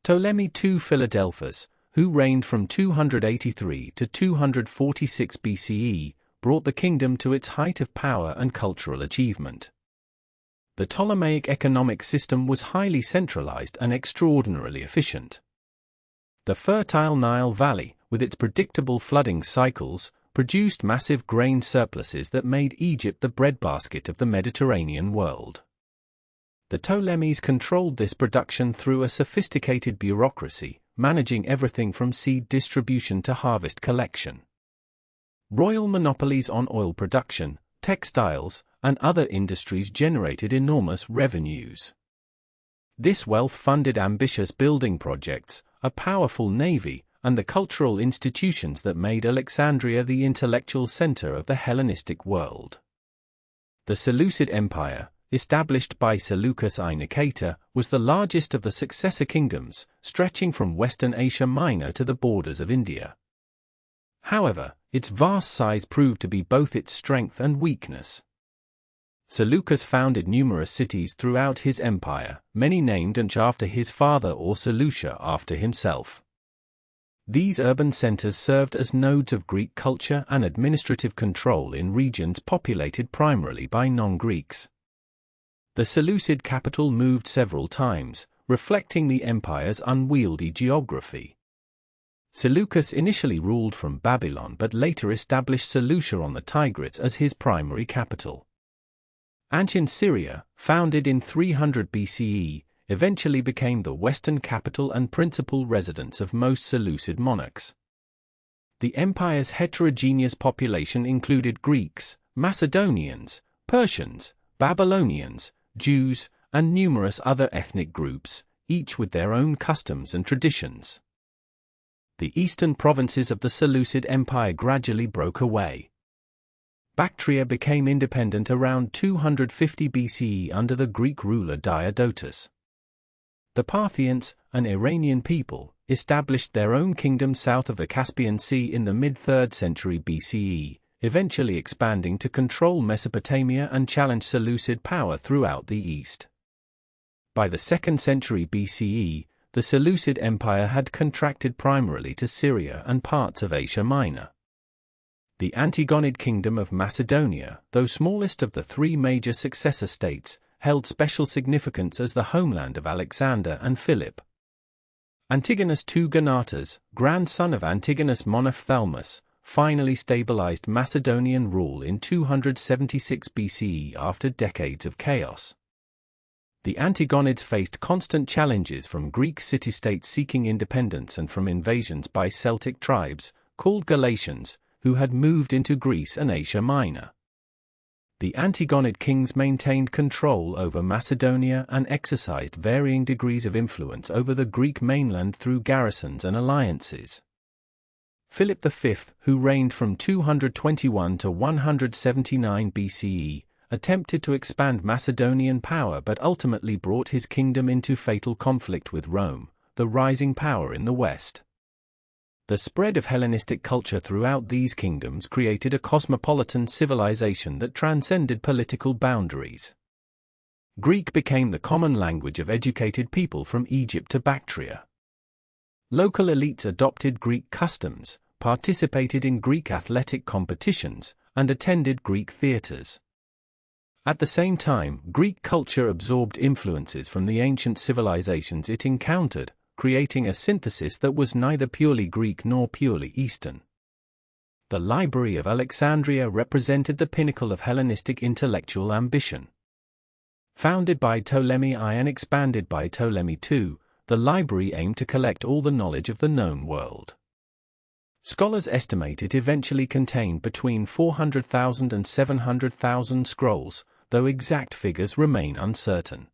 Ptolemy II Philadelphus, who reigned from 283 to 246 BCE, brought the kingdom to its height of power and cultural achievement. The Ptolemaic economic system was highly centralized and extraordinarily efficient. The fertile Nile Valley, with its predictable flooding cycles, produced massive grain surpluses that made Egypt the breadbasket of the Mediterranean world. The Ptolemies controlled this production through a sophisticated bureaucracy, managing everything from seed distribution to harvest collection. Royal monopolies on oil production, textiles, and other industries generated enormous revenues. This wealth funded ambitious building projects, a powerful navy, and the cultural institutions that made Alexandria the intellectual center of the Hellenistic world. The Seleucid Empire, established by Seleucus I Nicator, was the largest of the successor kingdoms, stretching from western Asia Minor to the borders of India. However, its vast size proved to be both its strength and weakness. Seleucus founded numerous cities throughout his empire, many named after his father or Seleucia after himself. These urban centers served as nodes of Greek culture and administrative control in regions populated primarily by non-Greeks. The Seleucid capital moved several times, reflecting the empire's unwieldy geography. Seleucus initially ruled from Babylon but later established Seleucia on the Tigris as his primary capital. Ancient Syria, founded in 300 BCE, eventually became the western capital and principal residence of most Seleucid monarchs. The empire's heterogeneous population included Greeks, Macedonians, Persians, Babylonians, Jews, and numerous other ethnic groups, each with their own customs and traditions. The eastern provinces of the Seleucid Empire gradually broke away. Bactria became independent around 250 BCE under the Greek ruler Diodotus. The Parthians, an Iranian people, established their own kingdom south of the Caspian Sea in the mid-3rd century BCE, eventually expanding to control Mesopotamia and challenge Seleucid power throughout the east. By the 2nd century BCE, the Seleucid Empire had contracted primarily to Syria and parts of Asia Minor. The Antigonid Kingdom of Macedonia, though smallest of the three major successor states, held special significance as the homeland of Alexander and Philip. Antigonus II Gonatas, grandson of Antigonus Monophthalmus, finally stabilized Macedonian rule in 276 BCE after decades of chaos. The Antigonids faced constant challenges from Greek city-states seeking independence and from invasions by Celtic tribes, called Galatians, who had moved into Greece and Asia Minor. The Antigonid kings maintained control over Macedonia and exercised varying degrees of influence over the Greek mainland through garrisons and alliances. Philip V, who reigned from 221 to 179 BCE, attempted to expand Macedonian power but ultimately brought his kingdom into fatal conflict with Rome, the rising power in the west. The spread of Hellenistic culture throughout these kingdoms created a cosmopolitan civilization that transcended political boundaries. Greek became the common language of educated people from Egypt to Bactria. Local elites adopted Greek customs, participated in Greek athletic competitions, and attended Greek theaters. At the same time, Greek culture absorbed influences from the ancient civilizations it encountered, creating a synthesis that was neither purely Greek nor purely Eastern. The Library of Alexandria represented the pinnacle of Hellenistic intellectual ambition. Founded by Ptolemy I and expanded by Ptolemy II, the library aimed to collect all the knowledge of the known world. Scholars estimate it eventually contained between 400,000 and 700,000 scrolls, though exact figures remain uncertain.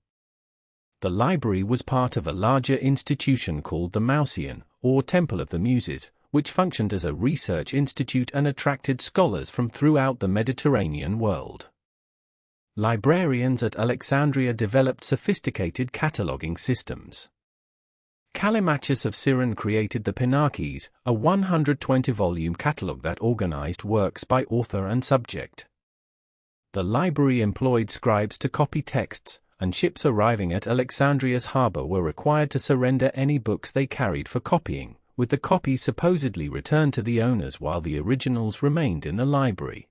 The library was part of a larger institution called the Mycenaean, or Temple of the Muses, which functioned as a research institute and attracted scholars from throughout the Mediterranean world. Librarians at Alexandria developed sophisticated cataloging systems. Callimachus of Cyrene created the Pinarches, a 120-volume catalog that organized works by author and subject. The library employed scribes to copy texts, and ships arriving at Alexandria's harbor were required to surrender any books they carried for copying, with the copies supposedly returned to the owners while the originals remained in the library.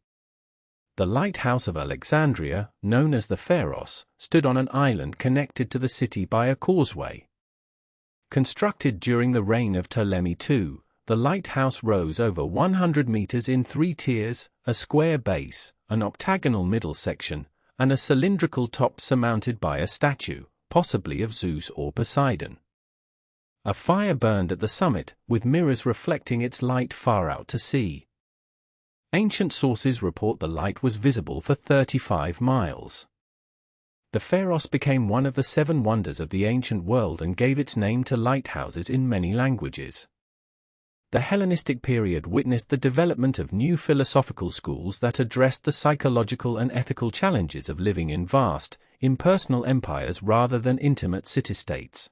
The lighthouse of Alexandria, known as the Pharos, stood on an island connected to the city by a causeway. Constructed during the reign of Ptolemy II, the lighthouse rose over 100 meters in 3 tiers, a square base, an octagonal middle section, and a cylindrical top surmounted by a statue, possibly of Zeus or Poseidon. A fire burned at the summit, with mirrors reflecting its light far out to sea. Ancient sources report the light was visible for 35 miles. The Pharos became one of the 7 wonders of the ancient world and gave its name to lighthouses in many languages. The Hellenistic period witnessed the development of new philosophical schools that addressed the psychological and ethical challenges of living in vast, impersonal empires rather than intimate city-states.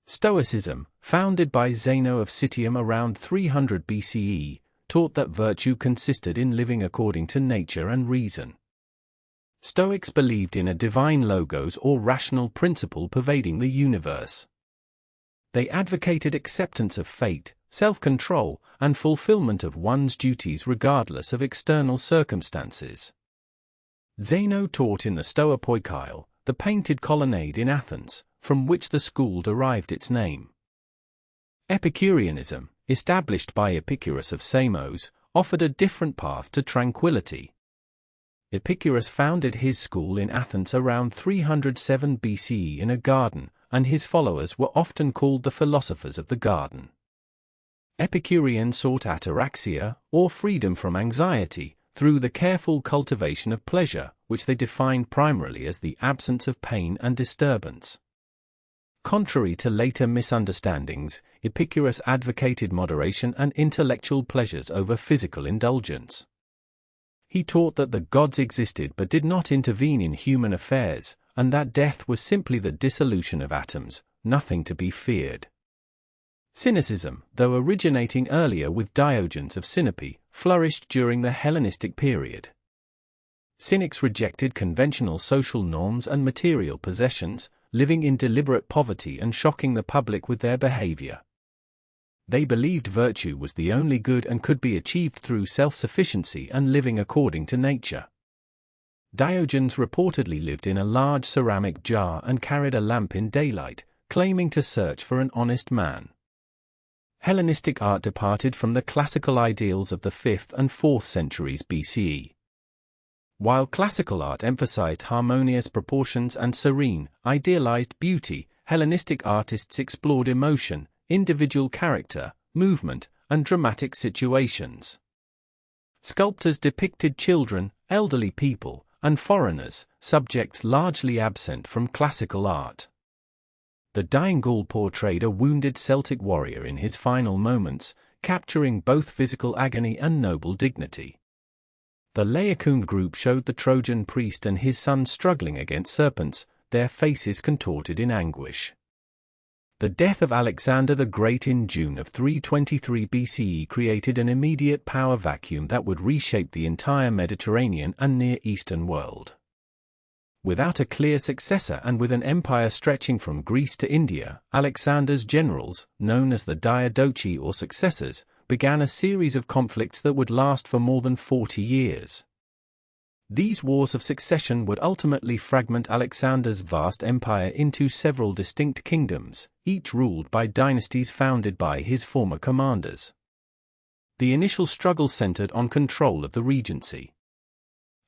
Stoicism, founded by Zeno of Citium around 300 BCE, taught that virtue consisted in living according to nature and reason. Stoics believed in a divine logos or rational principle pervading the universe. They advocated acceptance of fate, self-control, and fulfillment of one's duties regardless of external circumstances. Zeno taught in the Stoa Poikile, the painted colonnade in Athens, from which the school derived its name. Epicureanism, established by Epicurus of Samos, offered a different path to tranquility. Epicurus founded his school in Athens around 307 BCE in a garden, and his followers were often called the philosophers of the garden. Epicureans sought ataraxia, or freedom from anxiety, through the careful cultivation of pleasure, which they defined primarily as the absence of pain and disturbance. Contrary to later misunderstandings, Epicurus advocated moderation and intellectual pleasures over physical indulgence. He taught that the gods existed but did not intervene in human affairs, and that death was simply the dissolution of atoms, nothing to be feared. Cynicism, though originating earlier with Diogenes of Sinope, flourished during the Hellenistic period. Cynics rejected conventional social norms and material possessions, living in deliberate poverty and shocking the public with their behavior. They believed virtue was the only good and could be achieved through self-sufficiency and living according to nature. Diogenes reportedly lived in a large ceramic jar and carried a lamp in daylight, claiming to search for an honest man. Hellenistic art departed from the classical ideals of the 5th and 4th centuries BCE. While classical art emphasized harmonious proportions and serene, idealized beauty, Hellenistic artists explored emotion, individual character, movement, and dramatic situations. Sculptors depicted children, elderly people, and foreigners, subjects largely absent from classical art. The dying Gaul portrayed a wounded Celtic warrior in his final moments, capturing both physical agony and noble dignity. The Laocoon group showed the Trojan priest and his son struggling against serpents, their faces contorted in anguish. The death of Alexander the Great in June of 323 BCE created an immediate power vacuum that would reshape the entire Mediterranean and Near Eastern world. Without a clear successor and with an empire stretching from Greece to India, Alexander's generals, known as the Diadochi or successors, began a series of conflicts that would last for more than 40 years. These wars of succession would ultimately fragment Alexander's vast empire into several distinct kingdoms, each ruled by dynasties founded by his former commanders. The initial struggle centered on control of the regency.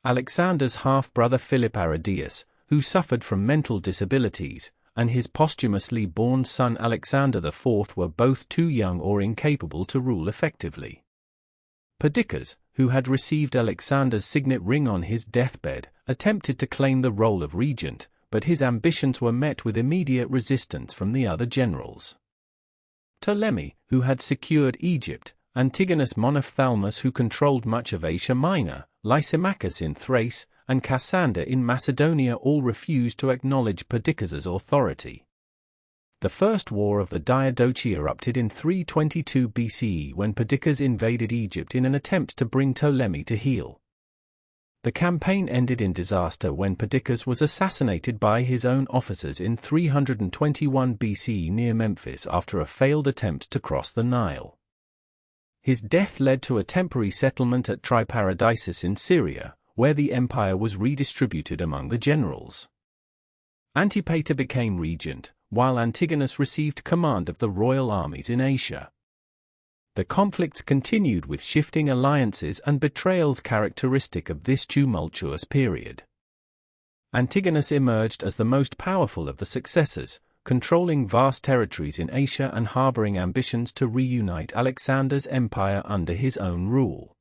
Alexander's half-brother Philip Aridaeus, who suffered from mental disabilities, and his posthumously born son Alexander IV were both too young or incapable to rule effectively. Perdiccas, who had received Alexander's signet ring on his deathbed, attempted to claim the role of regent, but his ambitions were met with immediate resistance from the other generals. Ptolemy, who had secured Egypt, Antigonus Monophthalmus, who controlled much of Asia Minor, Lysimachus in Thrace, and Cassander in Macedonia all refused to acknowledge Perdiccas's authority. The First War of the Diadochi erupted in 322 BCE when Perdiccas invaded Egypt in an attempt to bring Ptolemy to heel. The campaign ended in disaster when Perdiccas was assassinated by his own officers in 321 BCE near Memphis after a failed attempt to cross the Nile. His death led to a temporary settlement at Triparadisus in Syria, where the empire was redistributed among the generals. Antipater became regent, while Antigonus received command of the royal armies in Asia. The conflicts continued with shifting alliances and betrayals characteristic of this tumultuous period. Antigonus emerged as the most powerful of the successors, controlling vast territories in Asia and harboring ambitions to reunite Alexander's empire under his own rule.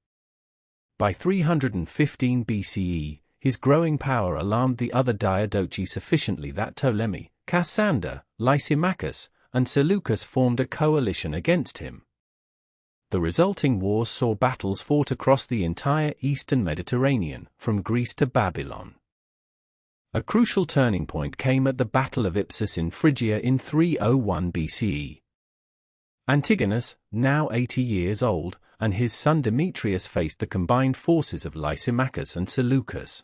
By 315 BCE, his growing power alarmed the other Diadochi sufficiently that Ptolemy, Cassander, Lysimachus, and Seleucus formed a coalition against him. The resulting wars saw battles fought across the entire eastern Mediterranean, from Greece to Babylon. A crucial turning point came at the Battle of Ipsus in Phrygia in 301 BCE. Antigonus, now 80 years old, and his son Demetrius faced the combined forces of Lysimachus and Seleucus.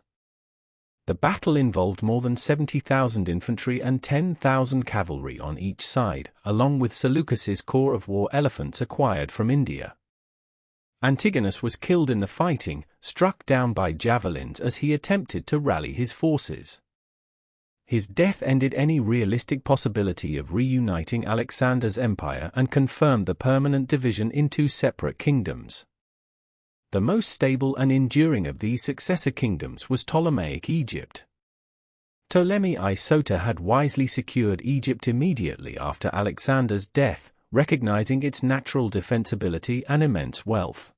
The battle involved more than 70,000 infantry and 10,000 cavalry on each side, along with Seleucus's corps of war elephants acquired from India. Antigonus was killed in the fighting, struck down by javelins as he attempted to rally his forces. His death ended any realistic possibility of reuniting Alexander's empire and confirmed the permanent division into separate kingdoms. The most stable and enduring of these successor kingdoms was Ptolemaic Egypt. Ptolemy I Sota had wisely secured Egypt immediately after Alexander's death, recognizing its natural defensibility and immense wealth.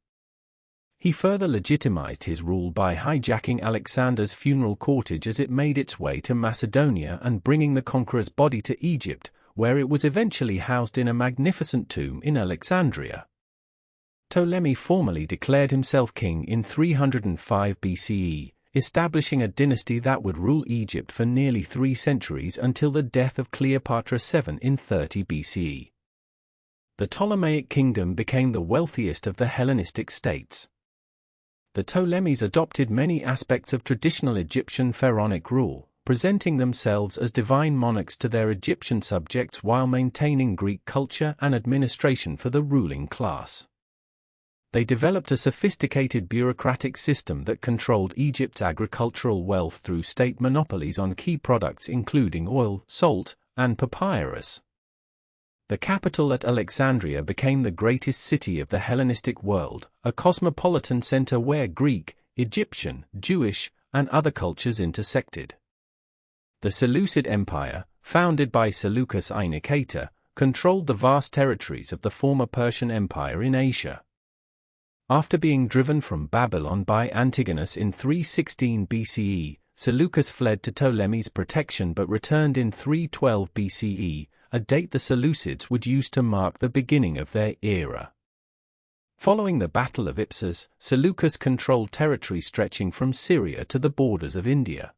He further legitimized his rule by hijacking Alexander's funeral cortege as it made its way to Macedonia and bringing the conqueror's body to Egypt, where it was eventually housed in a magnificent tomb in Alexandria. Ptolemy formally declared himself king in 305 BCE, establishing a dynasty that would rule Egypt for nearly 3 centuries until the death of Cleopatra VII in 30 BCE. The Ptolemaic kingdom became the wealthiest of the Hellenistic states. The Ptolemies adopted many aspects of traditional Egyptian pharaonic rule, presenting themselves as divine monarchs to their Egyptian subjects while maintaining Greek culture and administration for the ruling class. They developed a sophisticated bureaucratic system that controlled Egypt's agricultural wealth through state monopolies on key products including oil, salt, and papyrus. The capital at Alexandria became the greatest city of the Hellenistic world, a cosmopolitan center where Greek, Egyptian, Jewish, and other cultures intersected. The Seleucid Empire, founded by Seleucus I Nicator, controlled the vast territories of the former Persian Empire in Asia. After being driven from Babylon by Antigonus in 316 BCE, Seleucus fled to Ptolemy's protection but returned in 312 BCE, a date the Seleucids would use to mark the beginning of their era. Following the Battle of Ipsus, Seleucus controlled territory stretching from Syria to the borders of India.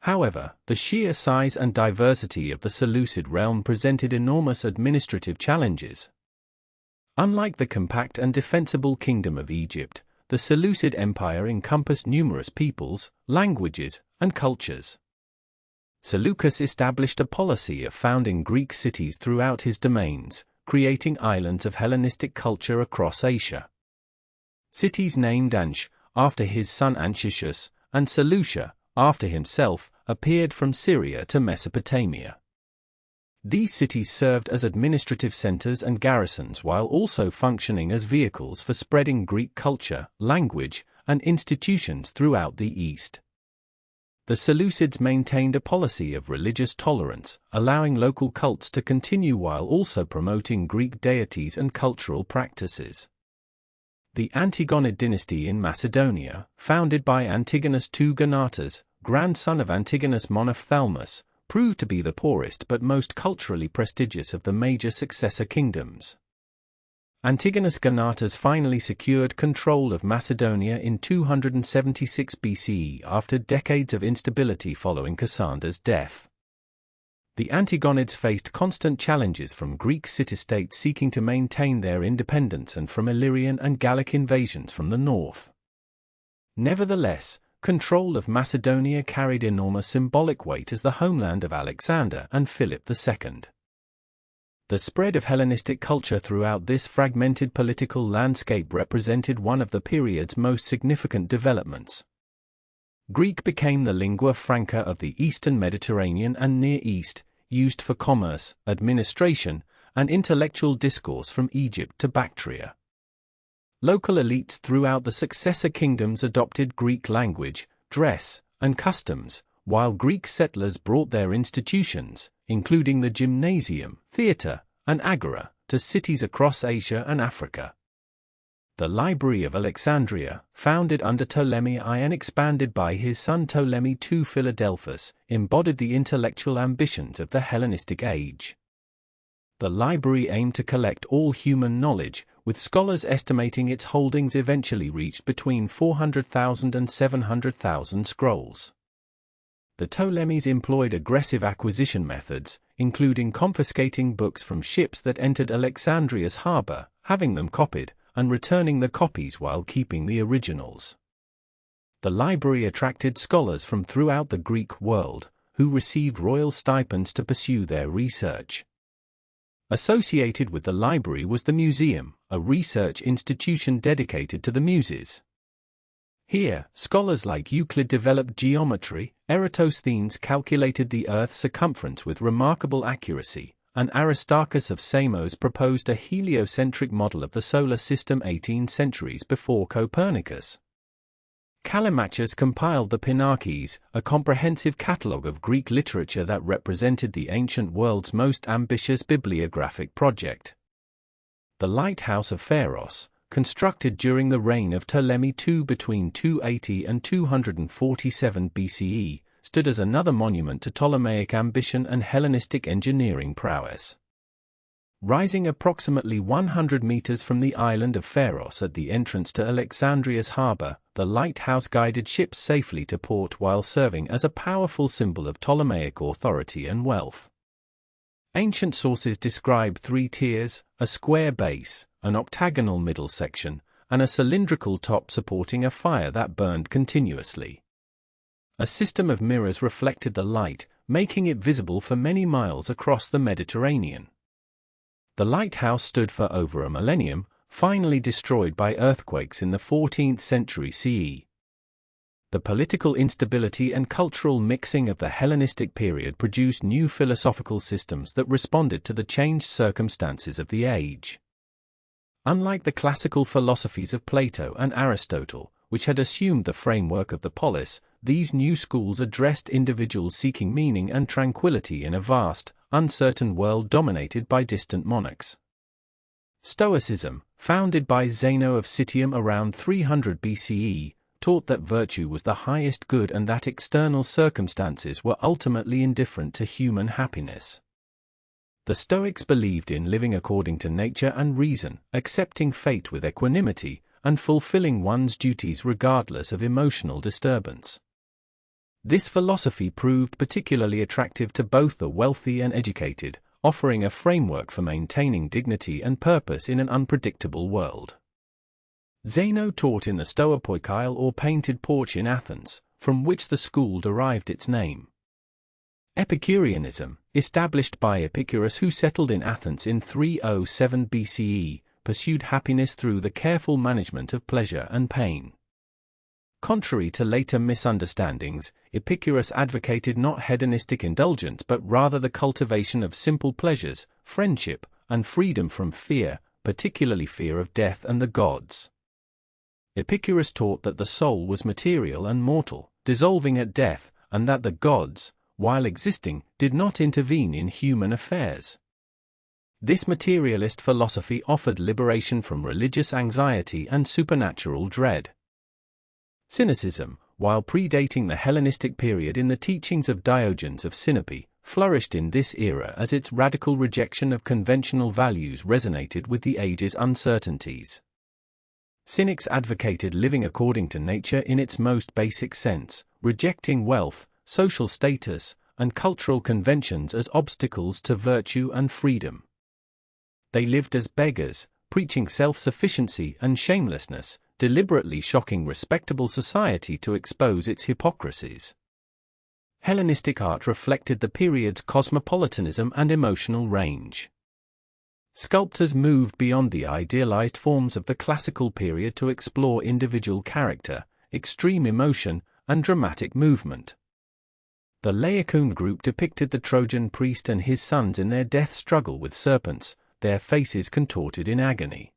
However, the sheer size and diversity of the Seleucid realm presented enormous administrative challenges. Unlike the compact and defensible Kingdom of Egypt, the Seleucid Empire encompassed numerous peoples, languages, and cultures. Seleucus established a policy of founding Greek cities throughout his domains, creating islands of Hellenistic culture across Asia. Cities named Ansh, after his son Antiochus, and Seleucia, after himself, appeared from Syria to Mesopotamia. These cities served as administrative centers and garrisons while also functioning as vehicles for spreading Greek culture, language, and institutions throughout the East. The Seleucids maintained a policy of religious tolerance, allowing local cults to continue while also promoting Greek deities and cultural practices. The Antigonid dynasty in Macedonia, founded by Antigonus II Gonatas, grandson of Antigonus Monophthalmus, proved to be the poorest but most culturally prestigious of the major successor kingdoms. Antigonus Gonatas finally secured control of Macedonia in 276 BCE after decades of instability following Cassander's death. The Antigonids faced constant challenges from Greek city-states seeking to maintain their independence and from Illyrian and Gallic invasions from the north. Nevertheless, control of Macedonia carried enormous symbolic weight as the homeland of Alexander and Philip II. The spread of Hellenistic culture throughout this fragmented political landscape represented one of the period's most significant developments. Greek became the lingua franca of the Eastern Mediterranean and Near East, used for commerce, administration, and intellectual discourse from Egypt to Bactria. Local elites throughout the successor kingdoms adopted Greek language, dress, and customs, while Greek settlers brought their institutions, including the gymnasium, theatre, and agora, to cities across Asia and Africa. The Library of Alexandria, founded under Ptolemy I and expanded by his son Ptolemy II Philadelphus, embodied the intellectual ambitions of the Hellenistic Age. The library aimed to collect all human knowledge, with scholars estimating its holdings eventually reached between 400,000 and 700,000 scrolls. The Ptolemies employed aggressive acquisition methods, including confiscating books from ships that entered Alexandria's harbor, having them copied, and returning the copies while keeping the originals. The library attracted scholars from throughout the Greek world, who received royal stipends to pursue their research. Associated with the library was the museum, a research institution dedicated to the Muses. Here, scholars like Euclid developed geometry, Eratosthenes calculated the Earth's circumference with remarkable accuracy, and Aristarchus of Samos proposed a heliocentric model of the solar system 18 centuries before Copernicus. Callimachus compiled the Pinarches, a comprehensive catalogue of Greek literature that represented the ancient world's most ambitious bibliographic project. The Lighthouse of Pharos, constructed during the reign of Ptolemy II between 280 and 247 BCE, stood as another monument to Ptolemaic ambition and Hellenistic engineering prowess. Rising approximately 100 meters from the island of Pharos at the entrance to Alexandria's harbor, the lighthouse guided ships safely to port while serving as a powerful symbol of Ptolemaic authority and wealth. Ancient sources describe 3 tiers, a square base, an octagonal middle section, and a cylindrical top supporting a fire that burned continuously. A system of mirrors reflected the light, making it visible for many miles across the Mediterranean. The lighthouse stood for over a millennium, finally destroyed by earthquakes in the 14th century CE. The political instability and cultural mixing of the Hellenistic period produced new philosophical systems that responded to the changed circumstances of the age. Unlike the classical philosophies of Plato and Aristotle, which had assumed the framework of the polis, these new schools addressed individuals seeking meaning and tranquility in a vast, uncertain world dominated by distant monarchs. Stoicism, founded by Zeno of Citium around 300 BCE, taught that virtue was the highest good and that external circumstances were ultimately indifferent to human happiness. The Stoics believed in living according to nature and reason, accepting fate with equanimity, and fulfilling one's duties regardless of emotional disturbance. This philosophy proved particularly attractive to both the wealthy and educated, offering a framework for maintaining dignity and purpose in an unpredictable world. Zeno taught in the Stoipoikile or painted porch in Athens, from which the school derived its name. Epicureanism, established by Epicurus who settled in Athens in 307 BCE, pursued happiness through the careful management of pleasure and pain. Contrary to later misunderstandings, Epicurus advocated not hedonistic indulgence but rather the cultivation of simple pleasures, friendship, and freedom from fear, particularly fear of death and the gods. Epicurus taught that the soul was material and mortal, dissolving at death, and that the gods, while existing, did not intervene in human affairs. This materialist philosophy offered liberation from religious anxiety and supernatural dread. Cynicism, while predating the Hellenistic period in the teachings of Diogenes of Sinope, flourished in this era as its radical rejection of conventional values resonated with the age's uncertainties. Cynics advocated living according to nature in its most basic sense, rejecting wealth, social status, and cultural conventions as obstacles to virtue and freedom. They lived as beggars, preaching self-sufficiency and shamelessness, deliberately shocking respectable society to expose its hypocrisies. Hellenistic art reflected the period's cosmopolitanism and emotional range. Sculptors moved beyond the idealized forms of the classical period to explore individual character, extreme emotion, and dramatic movement. The Laocoon group depicted the Trojan priest and his sons in their death struggle with serpents, their faces contorted in agony.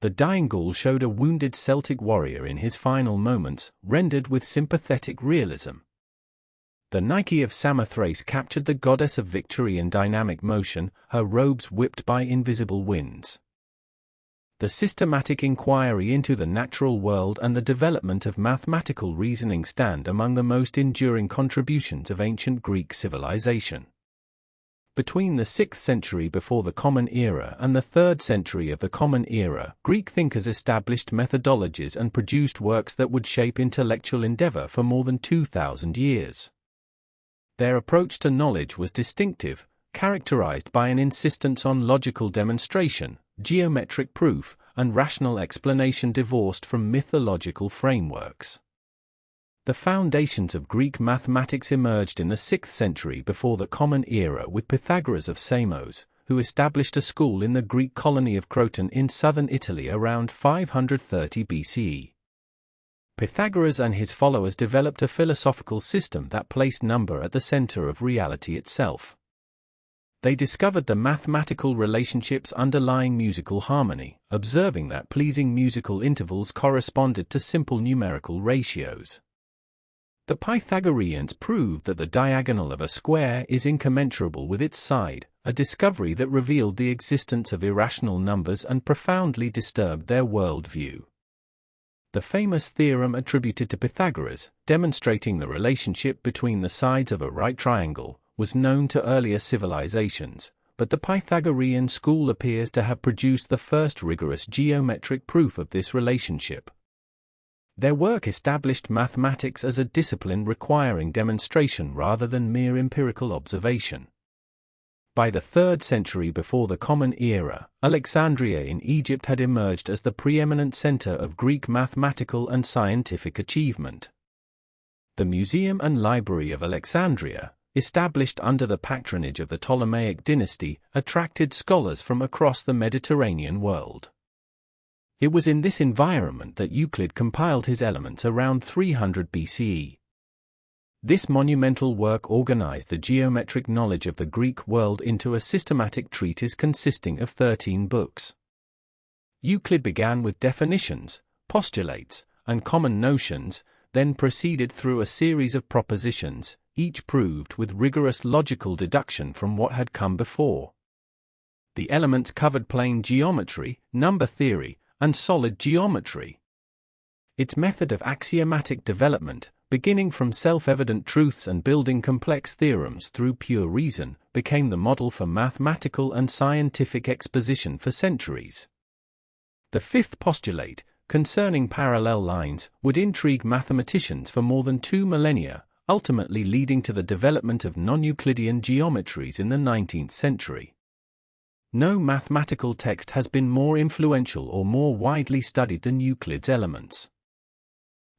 The Dying Gaul showed a wounded Celtic warrior in his final moments, rendered with sympathetic realism. The Nike of Samothrace captured the goddess of victory in dynamic motion, her robes whipped by invisible winds. The systematic inquiry into the natural world and the development of mathematical reasoning stand among the most enduring contributions of ancient Greek civilization. Between the 6th century before the Common Era and the 3rd century of the Common Era, Greek thinkers established methodologies and produced works that would shape intellectual endeavor for more than 2,000 years. Their approach to knowledge was distinctive, characterized by an insistence on logical demonstration, geometric proof, and rational explanation divorced from mythological frameworks. The foundations of Greek mathematics emerged in the 6th century before the Common Era with Pythagoras of Samos, who established a school in the Greek colony of Croton in southern Italy around 530 BCE. Pythagoras and his followers developed a philosophical system that placed number at the center of reality itself. They discovered the mathematical relationships underlying musical harmony, observing that pleasing musical intervals corresponded to simple numerical ratios. The Pythagoreans proved that the diagonal of a square is incommensurable with its side, a discovery that revealed the existence of irrational numbers and profoundly disturbed their worldview. The famous theorem attributed to Pythagoras, demonstrating the relationship between the sides of a right triangle, was known to earlier civilizations, but the Pythagorean school appears to have produced the first rigorous geometric proof of this relationship. Their work established mathematics as a discipline requiring demonstration rather than mere empirical observation. By the 3rd century before the Common Era, Alexandria in Egypt had emerged as the preeminent center of Greek mathematical and scientific achievement. The Museum and Library of Alexandria, established under the patronage of the Ptolemaic dynasty, attracted scholars from across the Mediterranean world. It was in this environment that Euclid compiled his Elements around 300 BCE. This monumental work organized the geometric knowledge of the Greek world into a systematic treatise consisting of 13 books. Euclid began with definitions, postulates, and common notions, then proceeded through a series of propositions, each proved with rigorous logical deduction from what had come before. The Elements covered plane geometry, number theory, and solid geometry. Its method of axiomatic development, beginning from self-evident truths and building complex theorems through pure reason, became the model for mathematical and scientific exposition for centuries. The 5th postulate, concerning parallel lines, would intrigue mathematicians for more than 2 millennia, ultimately leading to the development of non-Euclidean geometries in the 19th century. No mathematical text has been more influential or more widely studied than Euclid's Elements.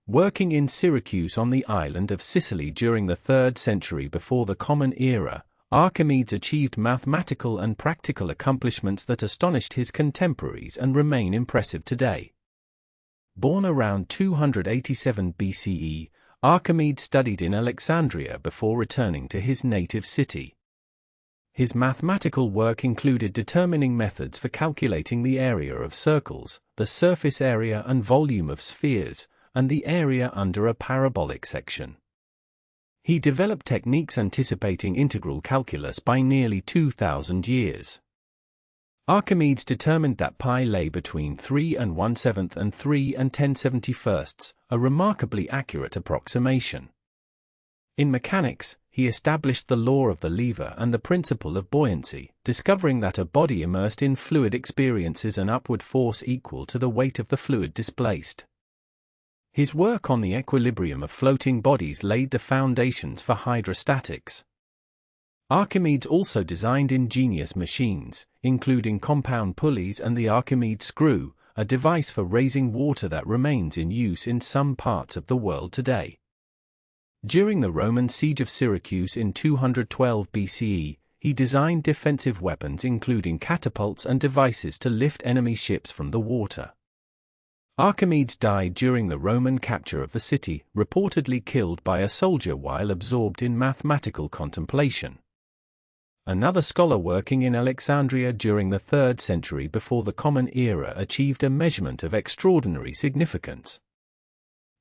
Working in Syracuse on the island of Sicily during the 3rd century before the Common Era, Archimedes achieved mathematical and practical accomplishments that astonished his contemporaries and remain impressive today. Born around 287 BCE, Archimedes studied in Alexandria before returning to his native city. His mathematical work included determining methods for calculating the area of circles, the surface area and volume of spheres, and the area under a parabolic section. He developed techniques anticipating integral calculus by nearly 2,000 years. Archimedes determined that pi lay between 3 1/7 and 3 10/71, a remarkably accurate approximation. In mechanics, he established the law of the lever and the principle of buoyancy, discovering that a body immersed in fluid experiences an upward force equal to the weight of the fluid displaced. His work on the equilibrium of floating bodies laid the foundations for hydrostatics. Archimedes also designed ingenious machines, including compound pulleys and the Archimedes screw, a device for raising water that remains in use in some parts of the world today. During the Roman siege of Syracuse in 212 BCE, he designed defensive weapons including catapults and devices to lift enemy ships from the water. Archimedes died during the Roman capture of the city, reportedly killed by a soldier while absorbed in mathematical contemplation. Another scholar working in Alexandria during the 3rd century before the Common Era achieved a measurement of extraordinary significance.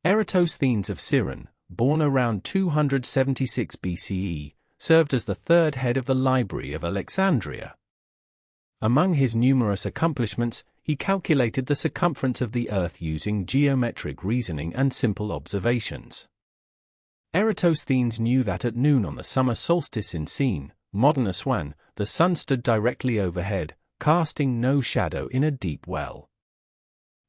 Eratosthenes of Cyrene, born around 276 BCE, served as the 3rd head of the Library of Alexandria. Among his numerous accomplishments, he calculated the circumference of the Earth using geometric reasoning and simple observations. Eratosthenes knew that at noon on the summer solstice in Sine, modern Aswan, the sun stood directly overhead, casting no shadow in a deep well.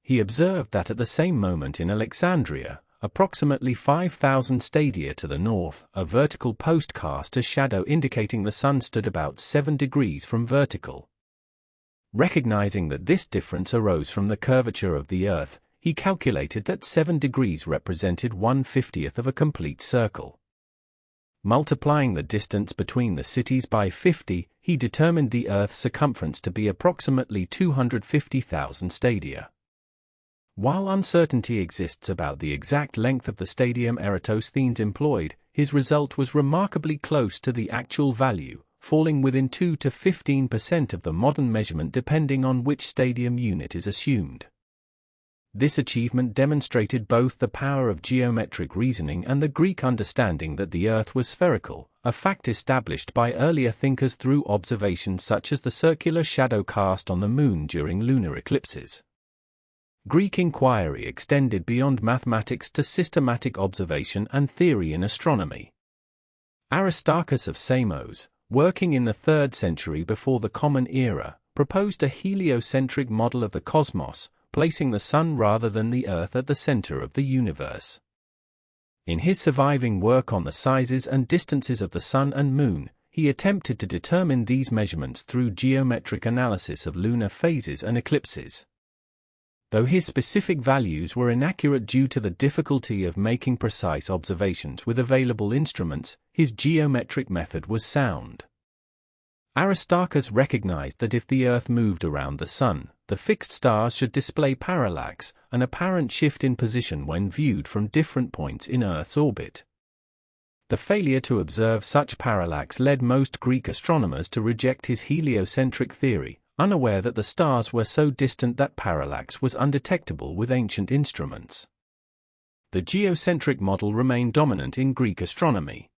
He observed that at the same moment in Alexandria, approximately 5,000 stadia to the north, a vertical post cast a shadow indicating the sun stood about 7 degrees from vertical. Recognizing that this difference arose from the curvature of the Earth, he calculated that 7 degrees represented 1/50th of a complete circle. Multiplying the distance between the cities by 50, he determined the Earth's circumference to be approximately 250,000 stadia. While uncertainty exists about the exact length of the stadium Eratosthenes employed, his result was remarkably close to the actual value, falling within 2 to 15% of the modern measurement depending on which stadium unit is assumed. This achievement demonstrated both the power of geometric reasoning and the Greek understanding that the Earth was spherical, a fact established by earlier thinkers through observations such as the circular shadow cast on the Moon during lunar eclipses. Greek inquiry extended beyond mathematics to systematic observation and theory in astronomy. Aristarchus of Samos, working in the 3rd century before the Common Era, proposed a heliocentric model of the cosmos, placing the Sun rather than the Earth at the center of the universe. In his surviving work on the sizes and distances of the Sun and Moon, he attempted to determine these measurements through geometric analysis of lunar phases and eclipses. Though his specific values were inaccurate due to the difficulty of making precise observations with available instruments, his geometric method was sound. Aristarchus recognized that if the Earth moved around the Sun, the fixed stars should display parallax, an apparent shift in position when viewed from different points in Earth's orbit. The failure to observe such parallax led most Greek astronomers to reject his heliocentric theory, unaware that the stars were so distant that parallax was undetectable with ancient instruments. The geocentric model remained dominant in Greek astronomy.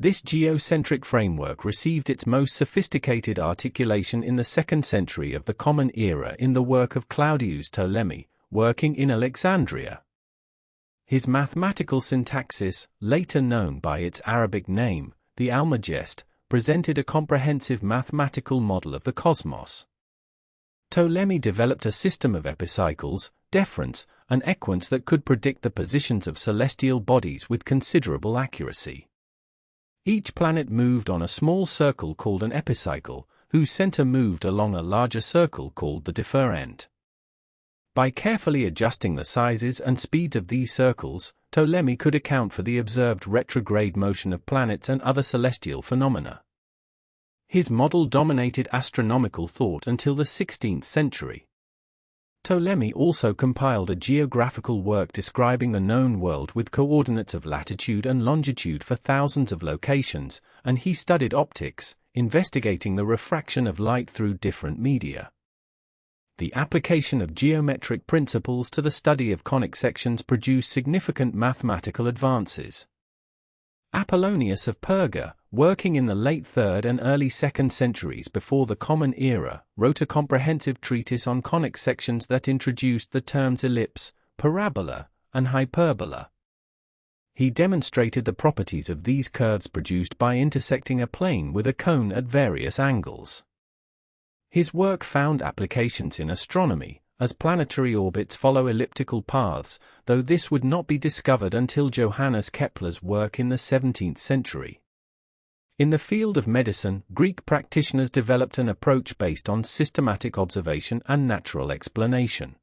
This geocentric framework received its most sophisticated articulation in the 2nd century of the Common Era in the work of Claudius Ptolemy, working in Alexandria. His mathematical syntaxis, later known by its Arabic name, the Almagest, presented a comprehensive mathematical model of the cosmos. Ptolemy developed a system of epicycles, deferents, and equants that could predict the positions of celestial bodies with considerable accuracy. Each planet moved on a small circle called an epicycle, whose center moved along a larger circle called the deferent. By carefully adjusting the sizes and speeds of these circles, Ptolemy could account for the observed retrograde motion of planets and other celestial phenomena. His model dominated astronomical thought until the 16th century. Ptolemy also compiled a geographical work describing the known world with coordinates of latitude and longitude for thousands of locations, and he studied optics, investigating the refraction of light through different media. The application of geometric principles to the study of conic sections produced significant mathematical advances. Apollonius of Perga, working in the late 3rd and early 2nd centuries before the Common Era, wrote a comprehensive treatise on conic sections that introduced the terms ellipse, parabola, and hyperbola. He demonstrated the properties of these curves produced by intersecting a plane with a cone at various angles. His work found applications in astronomy, as planetary orbits follow elliptical paths, though this would not be discovered until Johannes Kepler's work in the 17th century. In the field of medicine, Greek practitioners developed an approach based on systematic observation and natural explanation.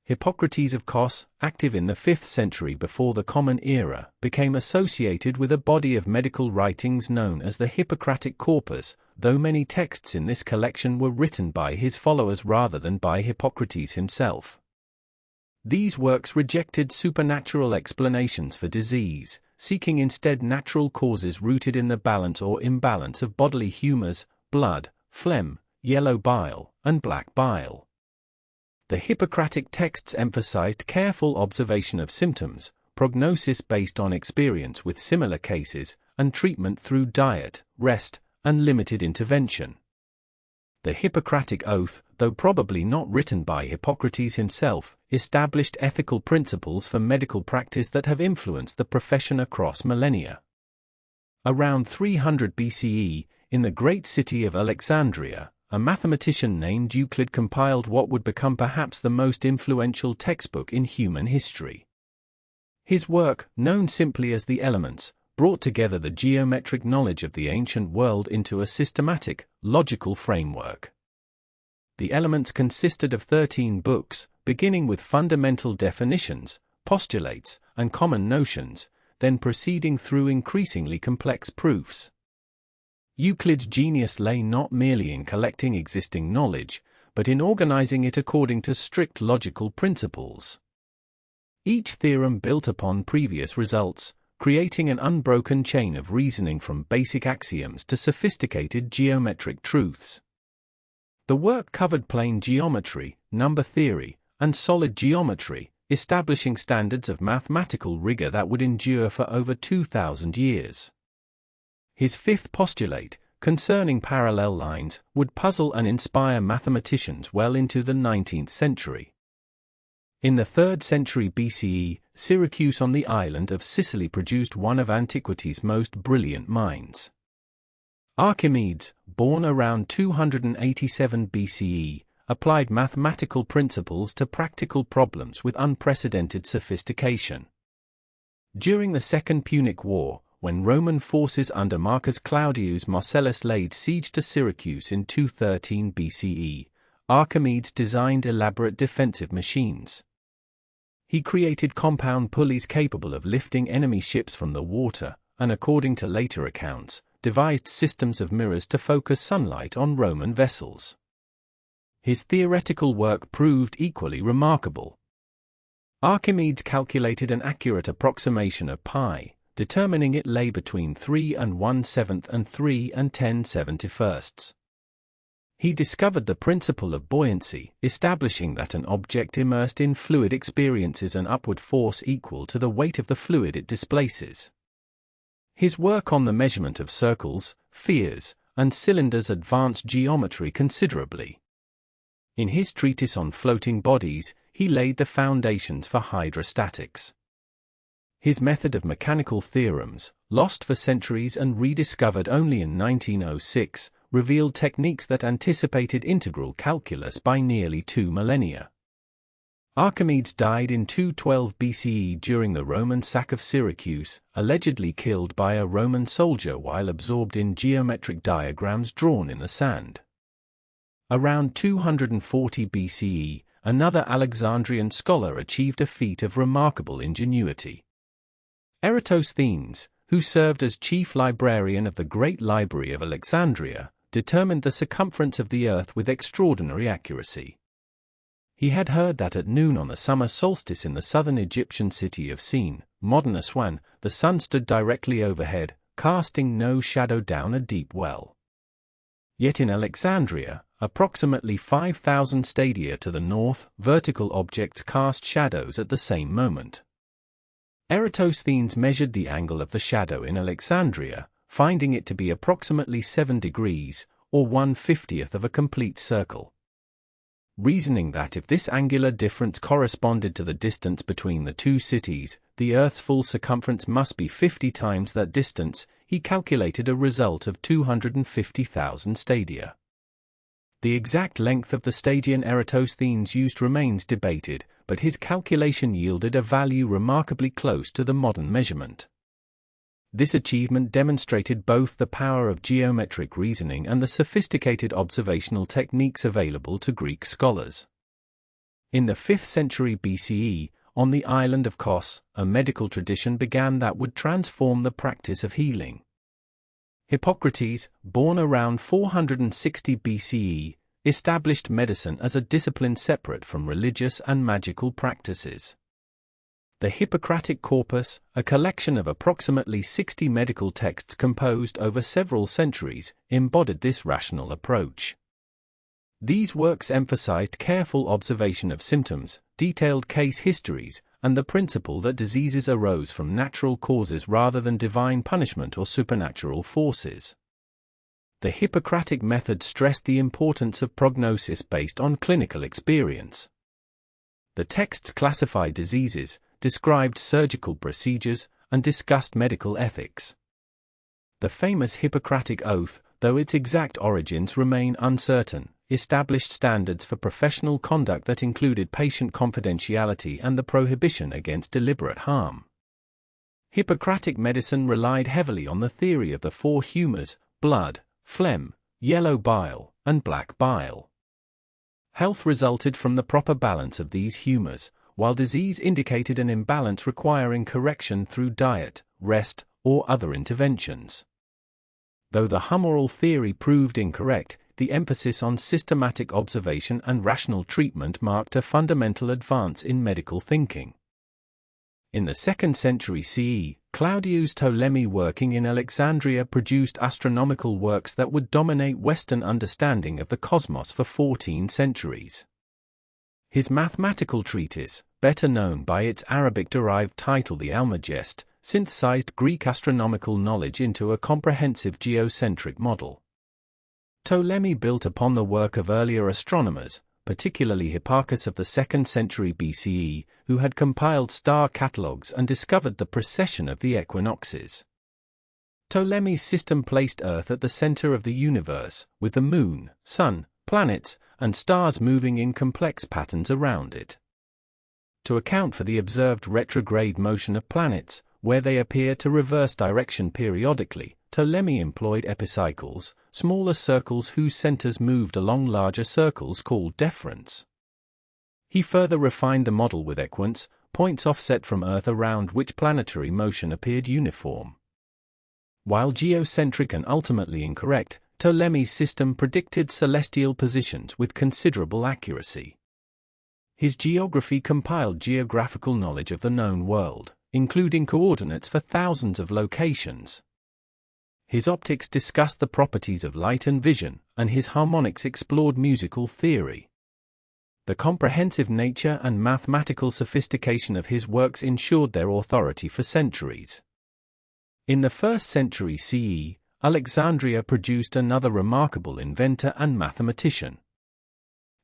Hippocrates of Kos, active in the 5th century before the Common Era, became associated with a body of medical writings known as the Hippocratic Corpus, though many texts in this collection were written by his followers rather than by Hippocrates himself. These works rejected supernatural explanations for disease, seeking instead natural causes rooted in the balance or imbalance of bodily humors, blood, phlegm, yellow bile, and black bile. The Hippocratic texts emphasized careful observation of symptoms, prognosis based on experience with similar cases, and treatment through diet, rest, and limited intervention. The Hippocratic Oath, though probably not written by Hippocrates himself, established ethical principles for medical practice that have influenced the profession across millennia. Around 300 BCE, in the great city of Alexandria, a mathematician named Euclid compiled what would become perhaps the most influential textbook in human history. His work, known simply as the Elements, brought together the geometric knowledge of the ancient world into a systematic, logical framework. The Elements consisted of 13 books, beginning with fundamental definitions, postulates, and common notions, then proceeding through increasingly complex proofs. Euclid's genius lay not merely in collecting existing knowledge, but in organizing it according to strict logical principles. Each theorem built upon previous results, creating an unbroken chain of reasoning from basic axioms to sophisticated geometric truths. The work covered plane geometry, number theory, and solid geometry, establishing standards of mathematical rigor that would endure for over 2,000 years. His fifth postulate, concerning parallel lines, would puzzle and inspire mathematicians well into the 19th century. In the 3rd century BCE, Syracuse on the island of Sicily produced one of antiquity's most brilliant minds. Archimedes, born around 287 BCE, applied mathematical principles to practical problems with unprecedented sophistication. During the Second Punic War, when Roman forces under Marcus Claudius Marcellus laid siege to Syracuse in 213 BCE, Archimedes designed elaborate defensive machines. He created compound pulleys capable of lifting enemy ships from the water, and according to later accounts, devised systems of mirrors to focus sunlight on Roman vessels. His theoretical work proved equally remarkable. Archimedes calculated an accurate approximation of pi, determining it lay between 3 and 1/7 and 3 and 10/71. He discovered the principle of buoyancy, establishing that an object immersed in fluid experiences an upward force equal to the weight of the fluid it displaces. His work on the measurement of circles, spheres, and cylinders advanced geometry considerably. In his treatise on floating bodies, he laid the foundations for hydrostatics. His method of mechanical theorems, lost for centuries and rediscovered only in 1906, revealed techniques that anticipated integral calculus by nearly 2 millennia. Archimedes died in 212 BCE during the Roman sack of Syracuse, allegedly killed by a Roman soldier while absorbed in geometric diagrams drawn in the sand. Around 240 BCE, another Alexandrian scholar achieved a feat of remarkable ingenuity. Eratosthenes, who served as chief librarian of the Great Library of Alexandria, determined the circumference of the earth with extraordinary accuracy. He had heard that at noon on the summer solstice in the southern Egyptian city of Sin, modern Aswan, the sun stood directly overhead, casting no shadow down a deep well. Yet in Alexandria, approximately 5,000 stadia to the north, vertical objects cast shadows at the same moment. Eratosthenes measured the angle of the shadow in Alexandria, finding it to be approximately 7 degrees, or 1/50th of a complete circle. Reasoning that if this angular difference corresponded to the distance between the two cities, the Earth's full circumference must be 50 times that distance, he calculated a result of 250,000 stadia. The exact length of the stadion Eratosthenes used remains debated, but his calculation yielded a value remarkably close to the modern measurement. This achievement demonstrated both the power of geometric reasoning and the sophisticated observational techniques available to Greek scholars. In the 5th century BCE, on the island of Kos, a medical tradition began that would transform the practice of healing. Hippocrates, born around 460 BCE, established medicine as a discipline separate from religious and magical practices. The Hippocratic Corpus, a collection of approximately 60 medical texts composed over several centuries, embodied this rational approach. These works emphasized careful observation of symptoms, detailed case histories, and the principle that diseases arose from natural causes rather than divine punishment or supernatural forces. The Hippocratic method stressed the importance of prognosis based on clinical experience. The texts classified diseases, described surgical procedures, and discussed medical ethics. The famous Hippocratic Oath, though its exact origins remain uncertain, established standards for professional conduct that included patient confidentiality and the prohibition against deliberate harm. Hippocratic medicine relied heavily on the theory of the 4 humors: blood, phlegm, yellow bile, and black bile. Health resulted from the proper balance of these humors, while disease indicated an imbalance requiring correction through diet, rest, or other interventions. Though the humoral theory proved incorrect, the emphasis on systematic observation and rational treatment marked a fundamental advance in medical thinking. In the 2nd century CE, Claudius Ptolemy working in Alexandria produced astronomical works that would dominate Western understanding of the cosmos for 14 centuries. His mathematical treatise, better known by its Arabic-derived title the Almagest, synthesized Greek astronomical knowledge into a comprehensive geocentric model. Ptolemy built upon the work of earlier astronomers, particularly Hipparchus of the 2nd century BCE, who had compiled star catalogues and discovered the precession of the equinoxes. Ptolemy's system placed Earth at the center of the universe, with the Moon, Sun, planets, and stars moving in complex patterns around it. To account for the observed retrograde motion of planets, where they appear to reverse direction periodically, Ptolemy employed epicycles, smaller circles whose centers moved along larger circles called deferents. He further refined the model with equants, points offset from Earth around which planetary motion appeared uniform. While geocentric and ultimately incorrect, Ptolemy's system predicted celestial positions with considerable accuracy. His geography compiled geographical knowledge of the known world, including coordinates for thousands of locations. His optics discussed the properties of light and vision, and his harmonics explored musical theory. The comprehensive nature and mathematical sophistication of his works ensured their authority for centuries. In the 1st century CE, Alexandria produced another remarkable inventor and mathematician.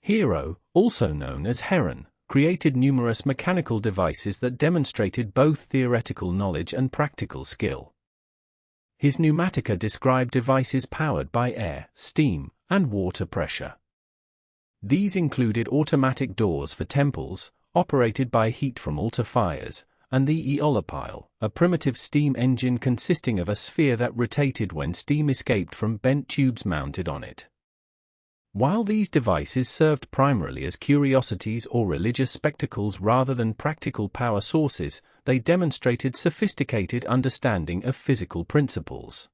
Hero, also known as Heron, created numerous mechanical devices that demonstrated both theoretical knowledge and practical skill. His pneumatica described devices powered by air, steam, and water pressure. These included automatic doors for temples, operated by heat from altar fires, and the eolipile, a primitive steam engine consisting of a sphere that rotated when steam escaped from bent tubes mounted on it. While these devices served primarily as curiosities or religious spectacles rather than practical power sources, they demonstrated sophisticated understanding of physical principles.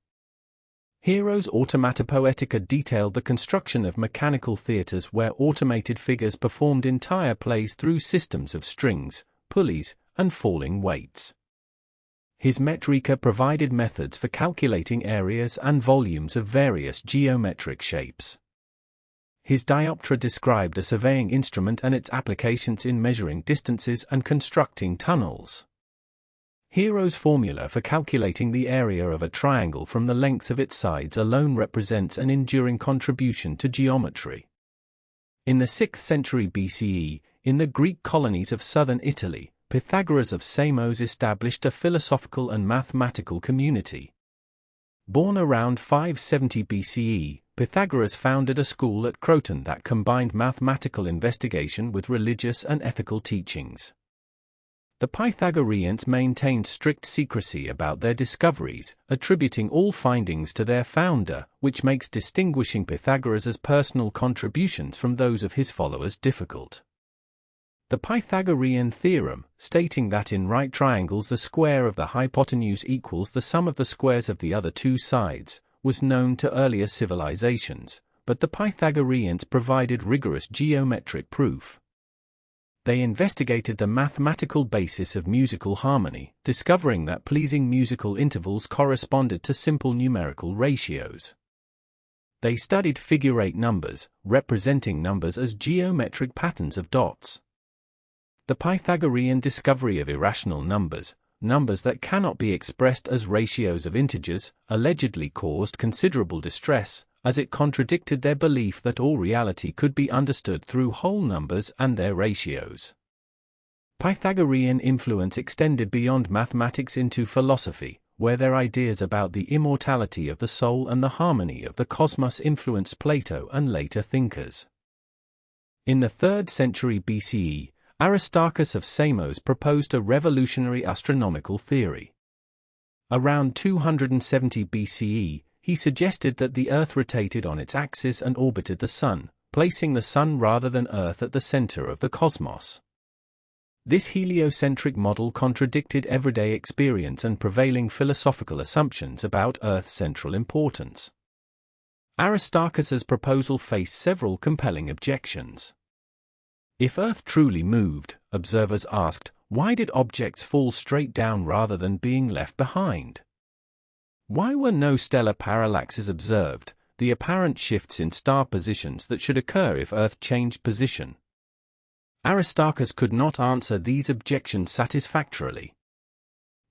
Hero's Automata Poetica detailed the construction of mechanical theaters where automated figures performed entire plays through systems of strings, pulleys, and falling weights. His Metrica provided methods for calculating areas and volumes of various geometric shapes. His Dioptra described a surveying instrument and its applications in measuring distances and constructing tunnels. Hero's formula for calculating the area of a triangle from the lengths of its sides alone represents an enduring contribution to geometry. In the 6th century BCE, in the Greek colonies of southern Italy, Pythagoras of Samos established a philosophical and mathematical community. Born around 570 BCE, Pythagoras founded a school at Croton that combined mathematical investigation with religious and ethical teachings. The Pythagoreans maintained strict secrecy about their discoveries, attributing all findings to their founder, which makes distinguishing Pythagoras' personal contributions from those of his followers difficult. The Pythagorean theorem, stating that in right triangles the square of the hypotenuse equals the sum of the squares of the other two sides, was known to earlier civilizations, but the Pythagoreans provided rigorous geometric proof. They investigated the mathematical basis of musical harmony, discovering that pleasing musical intervals corresponded to simple numerical ratios. They studied figure-8 numbers, representing numbers as geometric patterns of dots. The Pythagorean discovery of irrational numbers, numbers that cannot be expressed as ratios of integers, allegedly caused considerable distress, as it contradicted their belief that all reality could be understood through whole numbers and their ratios. Pythagorean influence extended beyond mathematics into philosophy, where their ideas about the immortality of the soul and the harmony of the cosmos influenced Plato and later thinkers. In the 3rd century BCE, Aristarchus of Samos proposed a revolutionary astronomical theory. Around 270 BCE, he suggested that the Earth rotated on its axis and orbited the Sun, placing the Sun rather than Earth at the center of the cosmos. This heliocentric model contradicted everyday experience and prevailing philosophical assumptions about Earth's central importance. Aristarchus's proposal faced several compelling objections. If Earth truly moved, observers asked, why did objects fall straight down rather than being left behind? Why were no stellar parallaxes observed, the apparent shifts in star positions that should occur if Earth changed position? Aristarchus could not answer these objections satisfactorily.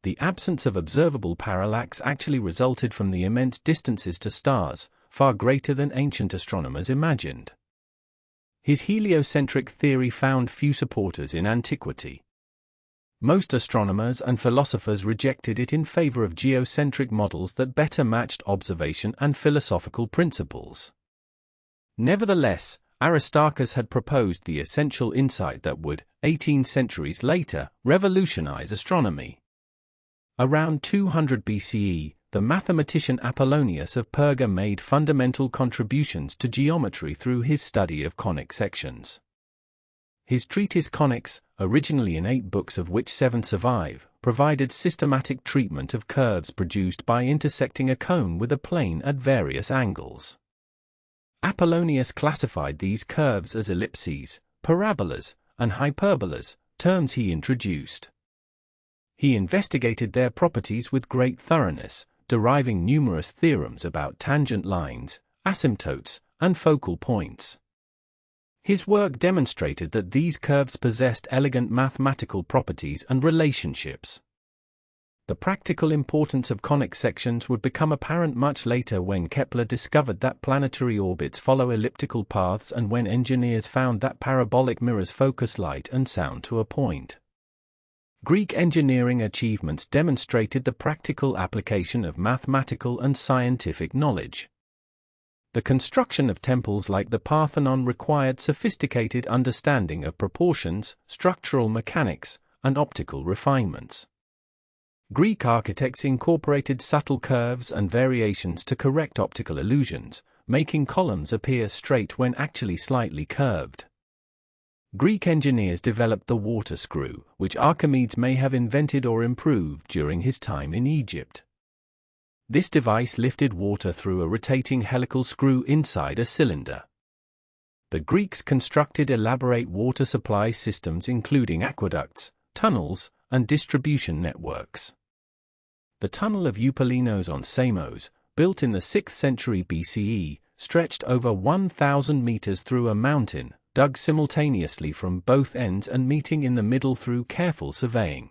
The absence of observable parallax actually resulted from the immense distances to stars, far greater than ancient astronomers imagined. His heliocentric theory found few supporters in antiquity. Most astronomers and philosophers rejected it in favor of geocentric models that better matched observation and philosophical principles. Nevertheless, Aristarchus had proposed the essential insight that would, 18 centuries later, revolutionize astronomy. Around 200 BCE, the mathematician Apollonius of Perga made fundamental contributions to geometry through his study of conic sections. His treatise Conics, originally in 8 books of which 7 survive, provided systematic treatment of curves produced by intersecting a cone with a plane at various angles. Apollonius classified these curves as ellipses, parabolas, and hyperbolas, terms he introduced. He investigated their properties with great thoroughness, deriving numerous theorems about tangent lines, asymptotes, and focal points. His work demonstrated that these curves possessed elegant mathematical properties and relationships. The practical importance of conic sections would become apparent much later when Kepler discovered that planetary orbits follow elliptical paths and when engineers found that parabolic mirrors focus light and sound to a point. Greek engineering achievements demonstrated the practical application of mathematical and scientific knowledge. The construction of temples like the Parthenon required sophisticated understanding of proportions, structural mechanics, and optical refinements. Greek architects incorporated subtle curves and variations to correct optical illusions, making columns appear straight when actually slightly curved. Greek engineers developed the water screw, which Archimedes may have invented or improved during his time in Egypt. This device lifted water through a rotating helical screw inside a cylinder. The Greeks constructed elaborate water supply systems including aqueducts, tunnels, and distribution networks. The tunnel of Eupalinos on Samos, built in the 6th century BCE, stretched over 1,000 meters through a mountain, dug simultaneously from both ends and meeting in the middle through careful surveying.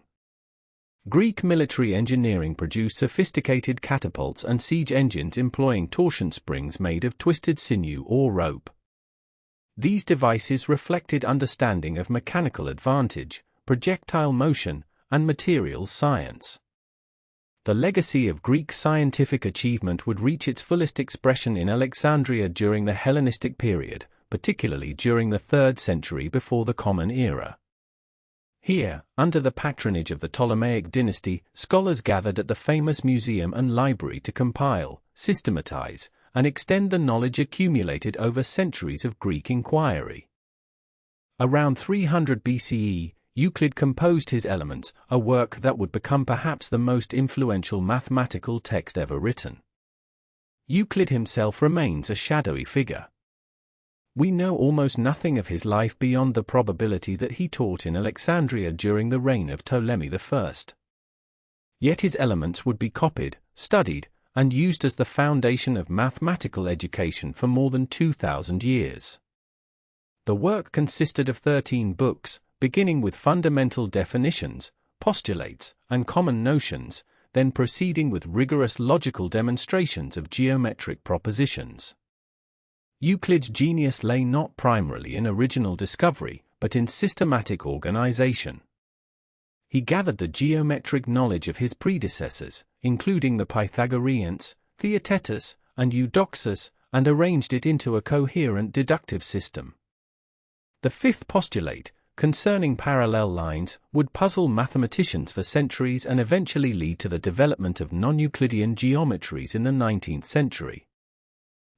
Greek military engineering produced sophisticated catapults and siege engines employing torsion springs made of twisted sinew or rope. These devices reflected understanding of mechanical advantage, projectile motion, and materials science. The legacy of Greek scientific achievement would reach its fullest expression in Alexandria during the Hellenistic period, particularly during the 3rd century before the Common Era. Here, under the patronage of the Ptolemaic dynasty, scholars gathered at the famous museum and library to compile, systematize, and extend the knowledge accumulated over centuries of Greek inquiry. Around 300 BCE, Euclid composed his Elements, a work that would become perhaps the most influential mathematical text ever written. Euclid himself remains a shadowy figure. We know almost nothing of his life beyond the probability that he taught in Alexandria during the reign of Ptolemy I. Yet his Elements would be copied, studied, and used as the foundation of mathematical education for more than 2,000 years. The work consisted of 13 books, beginning with fundamental definitions, postulates, and common notions, then proceeding with rigorous logical demonstrations of geometric propositions. Euclid's genius lay not primarily in original discovery, but in systematic organization. He gathered the geometric knowledge of his predecessors, including the Pythagoreans, Theaetetus, and Eudoxus, and arranged it into a coherent deductive system. The 5th postulate, concerning parallel lines, would puzzle mathematicians for centuries and eventually lead to the development of non-Euclidean geometries in the 19th century.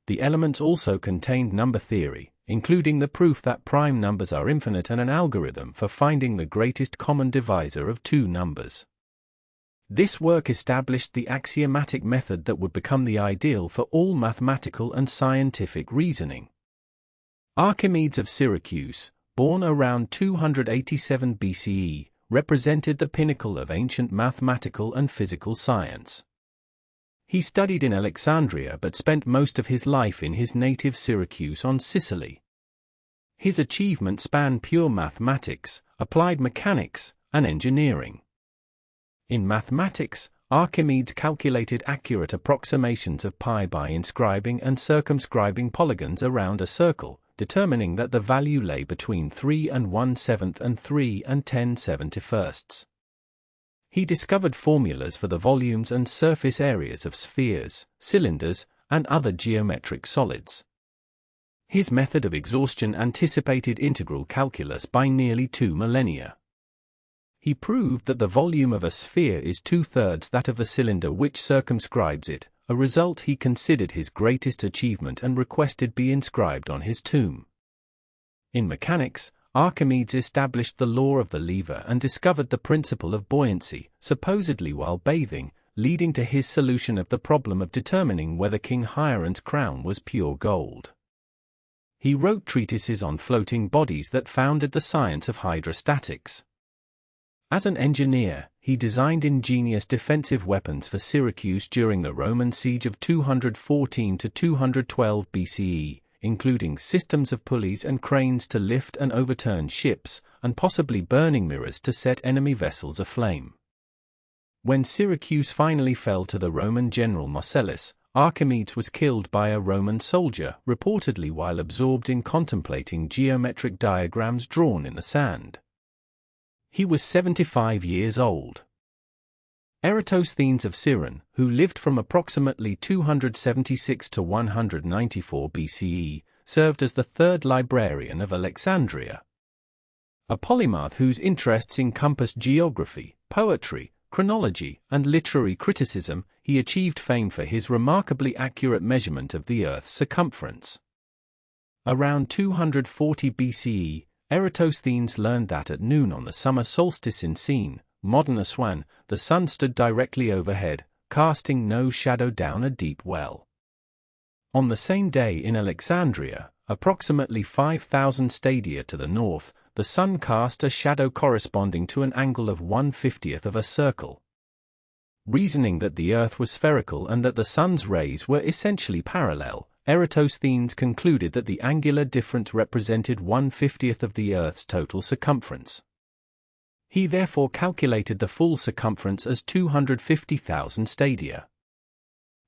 The Elements also contained number theory, including the proof that prime numbers are infinite and an algorithm for finding the greatest common divisor of two numbers. This work established the axiomatic method that would become the ideal for all mathematical and scientific reasoning. Archimedes of Syracuse, born around 287 BCE, represented the pinnacle of ancient mathematical and physical science. He studied in Alexandria but spent most of his life in his native Syracuse on Sicily. His achievements span pure mathematics, applied mechanics, and engineering. In mathematics, Archimedes calculated accurate approximations of pi by inscribing and circumscribing polygons around a circle, determining that the value lay between 3 and 1/7 and 3 and 10/71. He discovered formulas for the volumes and surface areas of spheres, cylinders, and other geometric solids. His method of exhaustion anticipated integral calculus by nearly 2 millennia. He proved that the volume of a sphere is 2/3 that of the cylinder which circumscribes it, a result he considered his greatest achievement and requested be inscribed on his tomb. In mechanics, Archimedes established the law of the lever and discovered the principle of buoyancy, supposedly while bathing, leading to his solution of the problem of determining whether King Hieron's crown was pure gold. He wrote treatises on floating bodies that founded the science of hydrostatics. As an engineer, he designed ingenious defensive weapons for Syracuse during the Roman siege of 214 to 212 BCE, including systems of pulleys and cranes to lift and overturn ships, and possibly burning mirrors to set enemy vessels aflame. When Syracuse finally fell to the Roman general Marcellus, Archimedes was killed by a Roman soldier, reportedly while absorbed in contemplating geometric diagrams drawn in the sand. He was 75 years old. Eratosthenes of Cyrene, who lived from approximately 276 to 194 BCE, served as the third librarian of Alexandria. A polymath whose interests encompassed geography, poetry, chronology, and literary criticism, he achieved fame for his remarkably accurate measurement of the Earth's circumference. Around 240 BCE, Eratosthenes learned that at noon on the summer solstice in Sine, modern Aswan, the sun stood directly overhead, casting no shadow down a deep well. On the same day in Alexandria, approximately 5,000 stadia to the north, the sun cast a shadow corresponding to an angle of 1/50th of a circle. Reasoning that the Earth was spherical and that the sun's rays were essentially parallel, Eratosthenes concluded that the angular difference represented 1/50th of the Earth's total circumference. He therefore calculated the full circumference as 250,000 stadia.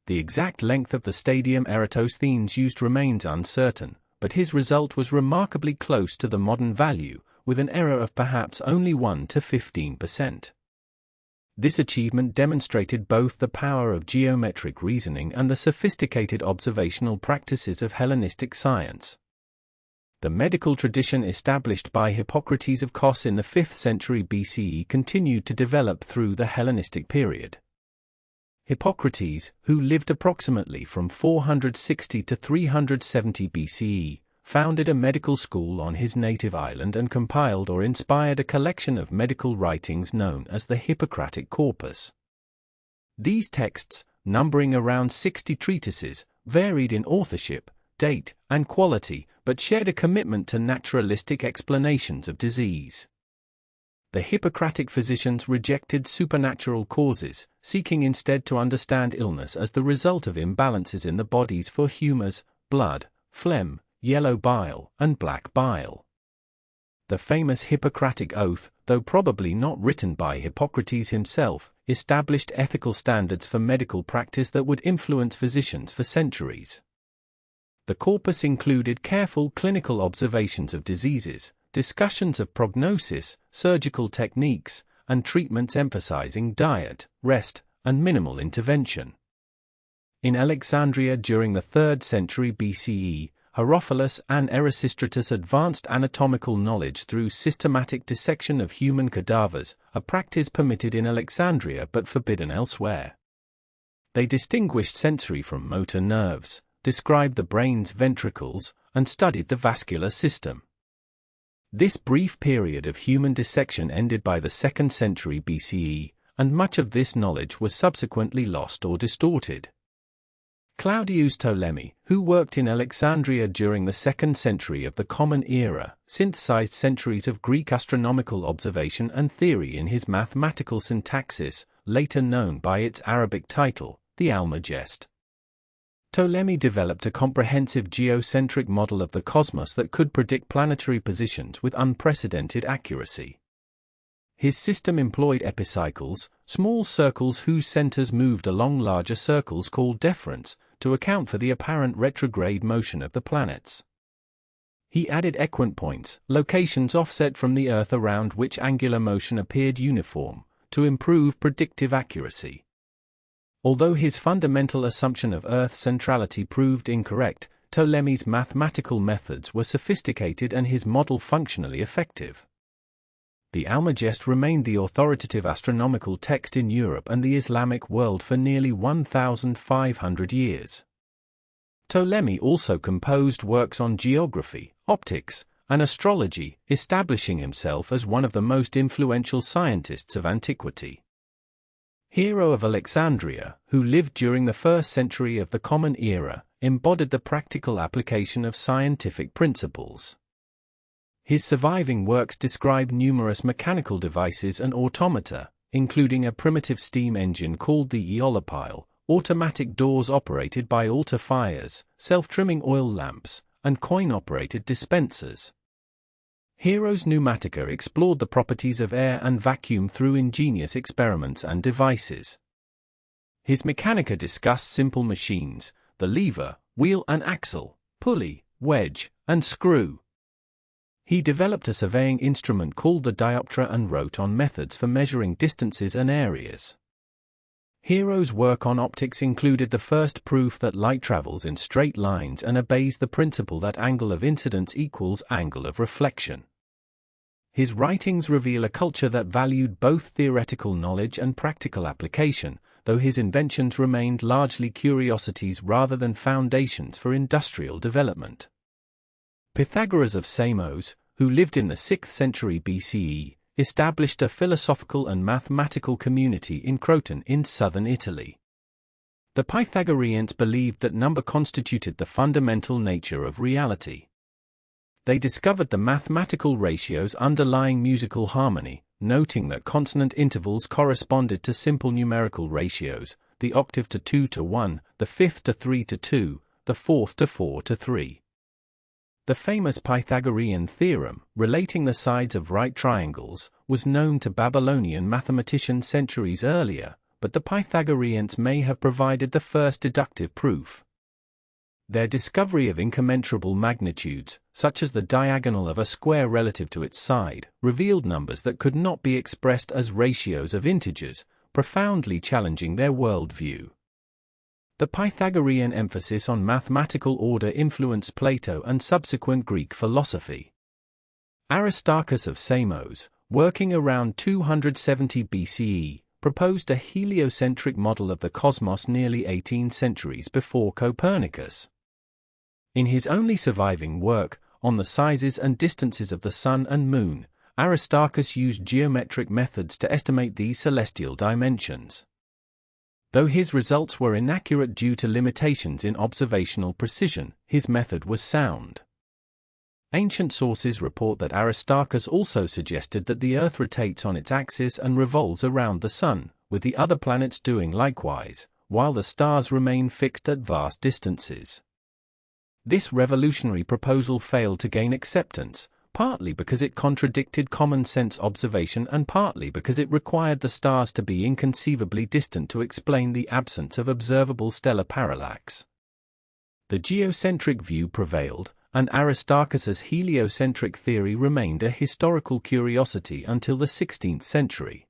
The exact length of the stadium Eratosthenes used remains uncertain, but his result was remarkably close to the modern value, with an error of perhaps only 1 to 15%. This achievement demonstrated both the power of geometric reasoning and the sophisticated observational practices of Hellenistic science. The medical tradition established by Hippocrates of Kos in the 5th century BCE continued to develop through the Hellenistic period. Hippocrates, who lived approximately from 460 to 370 BCE, founded a medical school on his native island and compiled or inspired a collection of medical writings known as the Hippocratic Corpus. These texts, numbering around 60 treatises, varied in authorship, date, and quality, but shared a commitment to naturalistic explanations of disease. The Hippocratic physicians rejected supernatural causes, seeking instead to understand illness as the result of imbalances in the bodies for humors, blood, phlegm, yellow bile, and black bile. The famous Hippocratic Oath, though probably not written by Hippocrates himself, established ethical standards for medical practice that would influence physicians for centuries. The corpus included careful clinical observations of diseases, discussions of prognosis, surgical techniques, and treatments emphasizing diet, rest, and minimal intervention. In Alexandria during the 3rd century BCE, Herophilus and Erasistratus advanced anatomical knowledge through systematic dissection of human cadavers, a practice permitted in Alexandria but forbidden elsewhere. They distinguished sensory from motor nerves, described the brain's ventricles, and studied the vascular system. This brief period of human dissection ended by the 2nd century BCE, and much of this knowledge was subsequently lost or distorted. Claudius Ptolemy, who worked in Alexandria during the 2nd century of the Common Era, synthesized centuries of Greek astronomical observation and theory in his mathematical syntaxis, later known by its Arabic title, the Almagest. Ptolemy developed a comprehensive geocentric model of the cosmos that could predict planetary positions with unprecedented accuracy. His system employed epicycles, small circles whose centers moved along larger circles called deferents, to account for the apparent retrograde motion of the planets. He added equant points, locations offset from the Earth around which angular motion appeared uniform, to improve predictive accuracy. Although his fundamental assumption of Earth centrality proved incorrect, Ptolemy's mathematical methods were sophisticated and his model functionally effective. The Almagest remained the authoritative astronomical text in Europe and the Islamic world for nearly 1,500 years. Ptolemy also composed works on geography, optics, and astrology, establishing himself as one of the most influential scientists of antiquity. Hero of Alexandria, who lived during the 1st century of the Common Era, embodied the practical application of scientific principles. His surviving works describe numerous mechanical devices and automata, including a primitive steam engine called the eolipile, automatic doors operated by altar fires, self-trimming oil lamps, and coin-operated dispensers. Hero's Pneumatica explored the properties of air and vacuum through ingenious experiments and devices. His Mechanica discussed simple machines, the lever, wheel and axle, pulley, wedge, and screw. He developed a surveying instrument called the dioptra and wrote on methods for measuring distances and areas. Hero's work on optics included the first proof that light travels in straight lines and obeys the principle that angle of incidence equals angle of reflection. His writings reveal a culture that valued both theoretical knowledge and practical application, though his inventions remained largely curiosities rather than foundations for industrial development. Pythagoras of Samos, who lived in the 6th century BCE, established a philosophical and mathematical community in Croton in southern Italy. The Pythagoreans believed that number constituted the fundamental nature of reality. They discovered the mathematical ratios underlying musical harmony, noting that consonant intervals corresponded to simple numerical ratios, the octave to 2 to 1, the fifth to 3 to 2, the fourth to 4 to 3. The famous Pythagorean theorem, relating the sides of right triangles, was known to Babylonian mathematicians centuries earlier, but the Pythagoreans may have provided the first deductive proof. Their discovery of incommensurable magnitudes, such as the diagonal of a square relative to its side, revealed numbers that could not be expressed as ratios of integers, profoundly challenging their worldview. The Pythagorean emphasis on mathematical order influenced Plato and subsequent Greek philosophy. Aristarchus of Samos, working around 270 BCE, proposed a heliocentric model of the cosmos nearly 18 centuries before Copernicus. In his only surviving work, On the Sizes and Distances of the Sun and Moon, Aristarchus used geometric methods to estimate these celestial dimensions. Though his results were inaccurate due to limitations in observational precision, his method was sound. Ancient sources report that Aristarchus also suggested that the Earth rotates on its axis and revolves around the Sun, with the other planets doing likewise, while the stars remain fixed at vast distances. This revolutionary proposal failed to gain acceptance, partly because it contradicted common-sense observation and partly because it required the stars to be inconceivably distant to explain the absence of observable stellar parallax. The geocentric view prevailed, and Aristarchus's heliocentric theory remained a historical curiosity until the 16th century.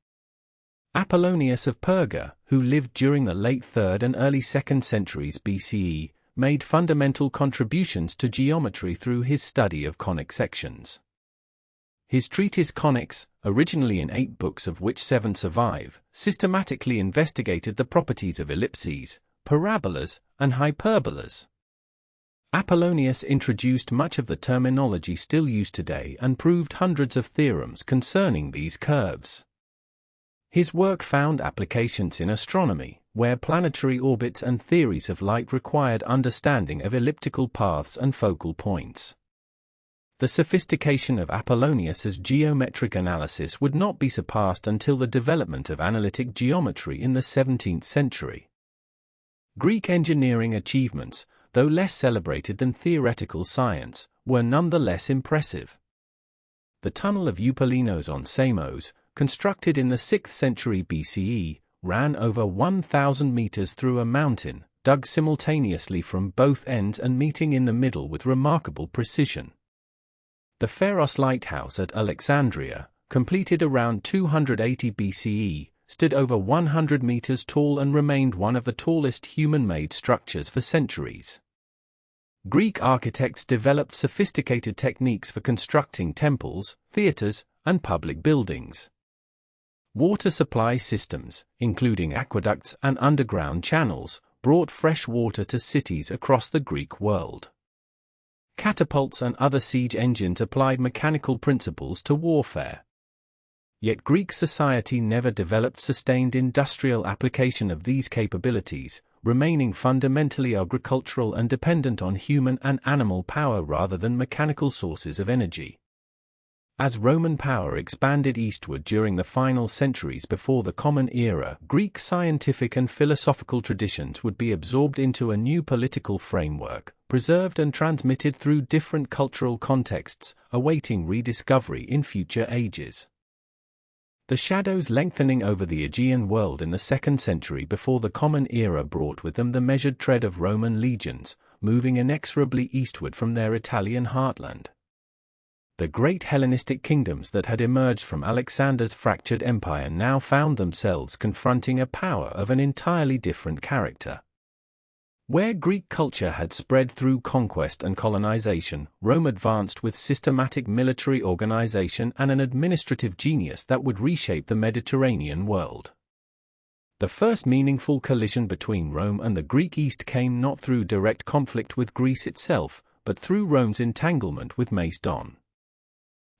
Apollonius of Perga, who lived during the late 3rd and early 2nd centuries BCE, made fundamental contributions to geometry through his study of conic sections. His treatise Conics, originally in 8 books of which 7 survive, systematically investigated the properties of ellipses, parabolas, and hyperbolas. Apollonius introduced much of the terminology still used today and proved hundreds of theorems concerning these curves. His work found applications in astronomy, where planetary orbits and theories of light required understanding of elliptical paths and focal points. The sophistication of Apollonius's geometric analysis would not be surpassed until the development of analytic geometry in the 17th century. Greek engineering achievements, though less celebrated than theoretical science, were nonetheless impressive. The tunnel of Eupalinos on Samos, constructed in the 6th century BCE, ran over 1,000 meters through a mountain, dug simultaneously from both ends and meeting in the middle with remarkable precision. The Pharos lighthouse at Alexandria, completed around 280 BCE, stood over 100 meters tall and remained one of the tallest human-made structures for centuries. Greek architects developed sophisticated techniques for constructing temples, theaters, and public buildings. Water supply systems, including aqueducts and underground channels, brought fresh water to cities across the Greek world. Catapults and other siege engines applied mechanical principles to warfare. Yet Greek society never developed sustained industrial application of these capabilities, remaining fundamentally agricultural and dependent on human and animal power rather than mechanical sources of energy. As Roman power expanded eastward during the final centuries before the Common Era, Greek scientific and philosophical traditions would be absorbed into a new political framework, preserved and transmitted through different cultural contexts, awaiting rediscovery in future ages. The shadows lengthening over the Aegean world in the 2nd century before the Common Era brought with them the measured tread of Roman legions, moving inexorably eastward from their Italian heartland. The great Hellenistic kingdoms that had emerged from Alexander's fractured empire now found themselves confronting a power of an entirely different character. Where Greek culture had spread through conquest and colonization, Rome advanced with systematic military organization and an administrative genius that would reshape the Mediterranean world. The first meaningful collision between Rome and the Greek East came not through direct conflict with Greece itself, but through Rome's entanglement with Macedon.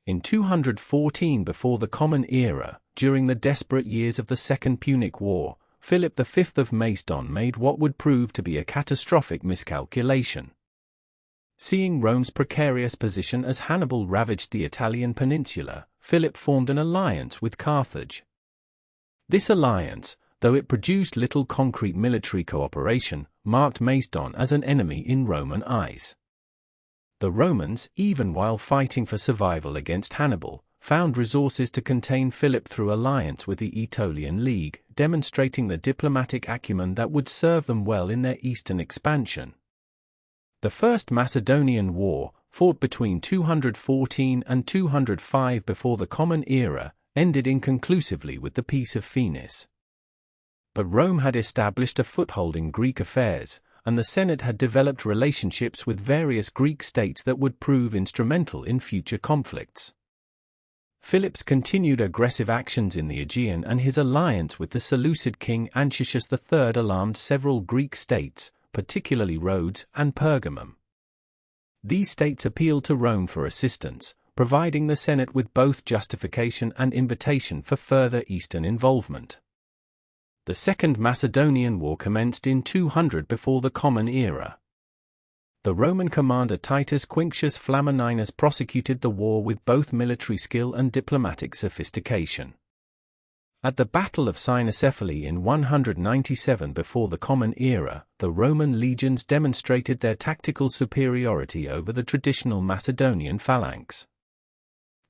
In 214 before the Common Era, during the desperate years of the Second Punic War, Philip V of Macedon made what would prove to be a catastrophic miscalculation. Seeing Rome's precarious position as Hannibal ravaged the Italian peninsula, Philip formed an alliance with Carthage. This alliance, though it produced little concrete military cooperation, marked Macedon as an enemy in Roman eyes. The Romans, even while fighting for survival against Hannibal, found resources to contain Philip through alliance with the Aetolian League, demonstrating the diplomatic acumen that would serve them well in their eastern expansion. The First Macedonian War, fought between 214 and 205 before the Common Era, ended inconclusively with the Peace of Phoenice. But Rome had established a foothold in Greek affairs, and the Senate had developed relationships with various Greek states that would prove instrumental in future conflicts. Philip's continued aggressive actions in the Aegean and his alliance with the Seleucid king Antiochus III alarmed several Greek states, particularly Rhodes and Pergamum. These states appealed to Rome for assistance, providing the Senate with both justification and invitation for further eastern involvement. The Second Macedonian War commenced in 200 before the Common Era. The Roman commander Titus Quinctius Flamininus prosecuted the war with both military skill and diplomatic sophistication. At the Battle of Cynocephaly in 197 before the Common Era, the Roman legions demonstrated their tactical superiority over the traditional Macedonian phalanx.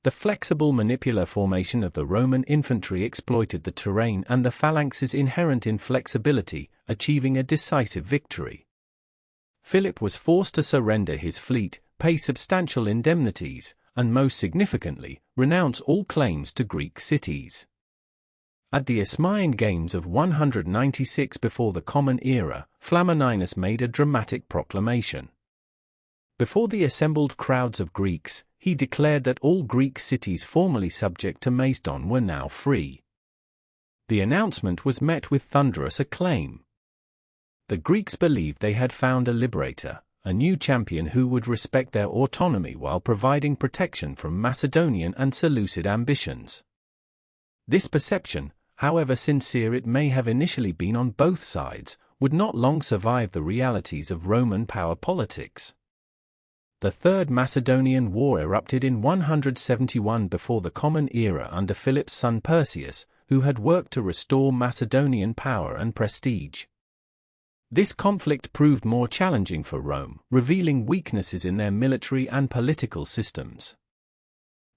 The flexible manipular formation of the Roman infantry exploited the terrain and the phalanx's inherent inflexibility, achieving a decisive victory. Philip was forced to surrender his fleet, pay substantial indemnities, and most significantly, renounce all claims to Greek cities. At the Isthmian Games of 196 before the Common Era, Flamininus made a dramatic proclamation. Before the assembled crowds of Greeks, he declared that all Greek cities formerly subject to Macedon were now free. The announcement was met with thunderous acclaim. The Greeks believed they had found a liberator, a new champion who would respect their autonomy while providing protection from Macedonian and Seleucid ambitions. This perception, however sincere it may have initially been on both sides, would not long survive the realities of Roman power politics. The Third Macedonian War erupted in 171 before the Common Era under Philip's son Perseus, who had worked to restore Macedonian power and prestige. This conflict proved more challenging for Rome, revealing weaknesses in their military and political systems.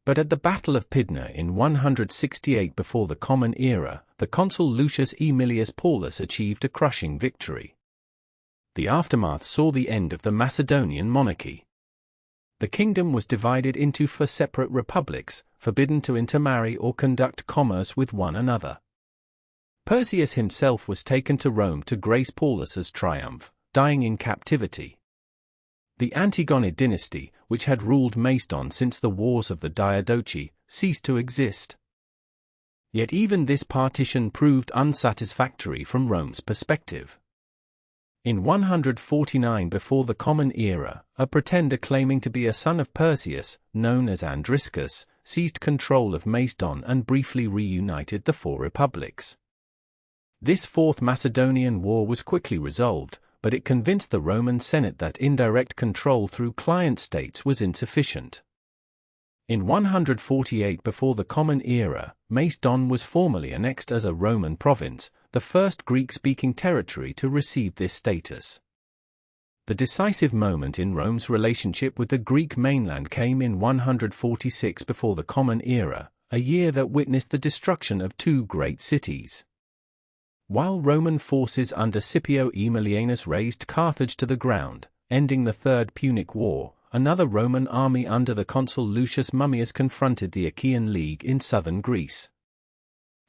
But at the Battle of Pydna in 168 before the Common Era, the consul Lucius Aemilius Paulus achieved a crushing victory. The aftermath saw the end of the Macedonian monarchy. The kingdom was divided into 4 separate republics, forbidden to intermarry or conduct commerce with one another. Perseus himself was taken to Rome to grace Paulus's triumph, dying in captivity. The Antigonid dynasty, which had ruled Macedon since the Wars of the Diadochi, ceased to exist. Yet even this partition proved unsatisfactory from Rome's perspective. In 149 before the Common Era, a pretender claiming to be a son of Perseus, known as Andriscus, seized control of Macedon and briefly reunited the 4 republics. This Fourth Macedonian War was quickly resolved, but it convinced the Roman Senate that indirect control through client states was insufficient. In 148 before the Common Era, Macedon was formally annexed as a Roman province, the first Greek-speaking territory to receive this status. The decisive moment in Rome's relationship with the Greek mainland came in 146 before the Common Era, a year that witnessed the destruction of 2 great cities. While Roman forces under Scipio Aemilianus razed Carthage to the ground, ending the Third Punic War, another Roman army under the consul Lucius Mummius confronted the Achaean League in southern Greece.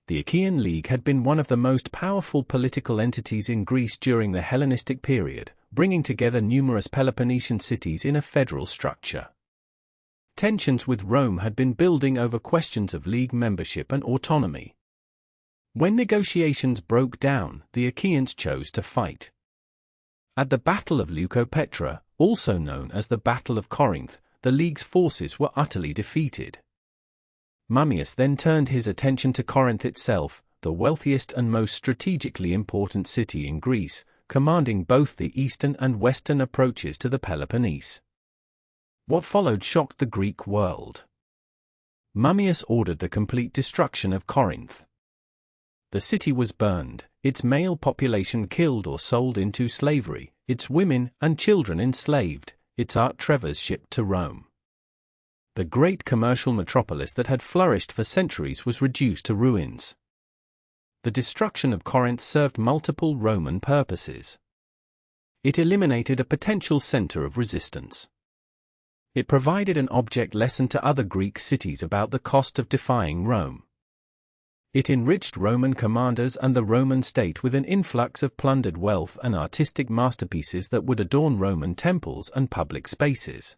The Achaean League had been one of the most powerful political entities in Greece during the Hellenistic period, bringing together numerous Peloponnesian cities in a federal structure. Tensions with Rome had been building over questions of league membership and autonomy. When negotiations broke down, the Achaeans chose to fight. At the Battle of Leucopetra, also known as the Battle of Corinth, the League's forces were utterly defeated. Mummius then turned his attention to Corinth itself, the wealthiest and most strategically important city in Greece, commanding both the eastern and western approaches to the Peloponnese. What followed shocked the Greek world. Mummius ordered the complete destruction of Corinth. The city was burned, its male population killed or sold into slavery, its women and children enslaved, its art treasures shipped to Rome. The great commercial metropolis that had flourished for centuries was reduced to ruins. The destruction of Corinth served multiple Roman purposes. It eliminated a potential center of resistance. It provided an object lesson to other Greek cities about the cost of defying Rome. It enriched Roman commanders and the Roman state with an influx of plundered wealth and artistic masterpieces that would adorn Roman temples and public spaces.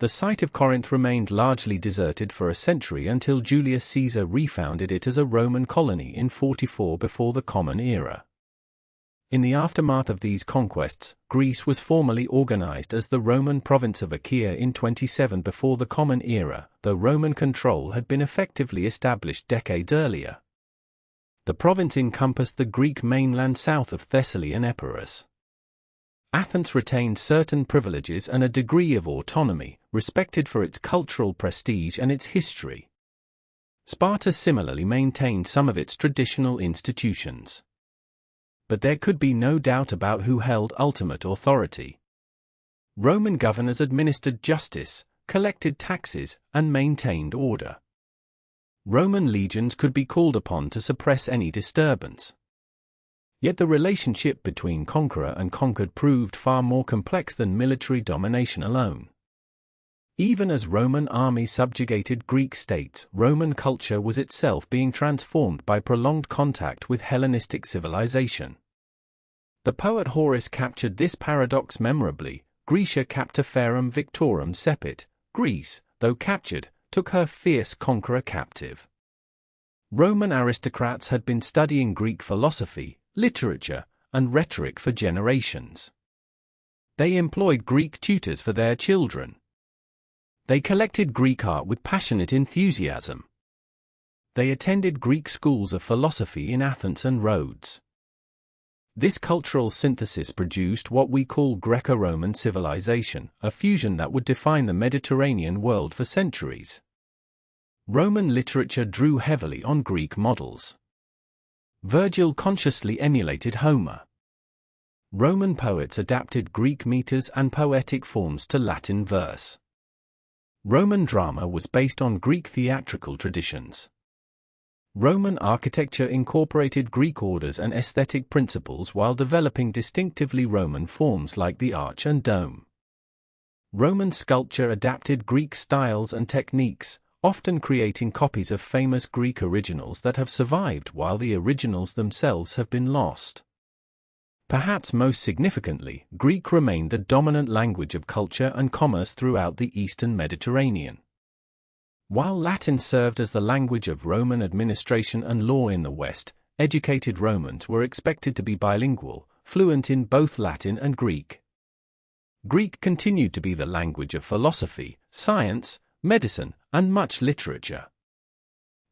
The site of Corinth remained largely deserted for a century until Julius Caesar refounded it as a Roman colony in 44 before the Common Era. In the aftermath of these conquests, Greece was formally organized as the Roman province of Achaea in 27 before the Common Era, though Roman control had been effectively established decades earlier. The province encompassed the Greek mainland south of Thessaly and Epirus. Athens retained certain privileges and a degree of autonomy, respected for its cultural prestige and its history. Sparta similarly maintained some of its traditional institutions. But there could be no doubt about who held ultimate authority. Roman governors administered justice, collected taxes, and maintained order. Roman legions could be called upon to suppress any disturbance. Yet the relationship between conqueror and conquered proved far more complex than military domination alone. Even as Roman armies subjugated Greek states, Roman culture was itself being transformed by prolonged contact with Hellenistic civilization. The poet Horace captured this paradox memorably: Graecia capta ferum victorum cepit. Greece, though captured, took her fierce conqueror captive. Roman aristocrats had been studying Greek philosophy, literature, and rhetoric for generations. They employed Greek tutors for their children. They collected Greek art with passionate enthusiasm. They attended Greek schools of philosophy in Athens and Rhodes. This cultural synthesis produced what we call Greco-Roman civilization, a fusion that would define the Mediterranean world for centuries. Roman literature drew heavily on Greek models. Virgil consciously emulated Homer. Roman poets adapted Greek meters and poetic forms to Latin verse. Roman drama was based on Greek theatrical traditions. Roman architecture incorporated Greek orders and aesthetic principles while developing distinctively Roman forms like the arch and dome. Roman sculpture adapted Greek styles and techniques, often creating copies of famous Greek originals that have survived while the originals themselves have been lost. Perhaps most significantly, Greek remained the dominant language of culture and commerce throughout the Eastern Mediterranean. While Latin served as the language of Roman administration and law in the West, educated Romans were expected to be bilingual, fluent in both Latin and Greek. Greek continued to be the language of philosophy, science, medicine, and much literature.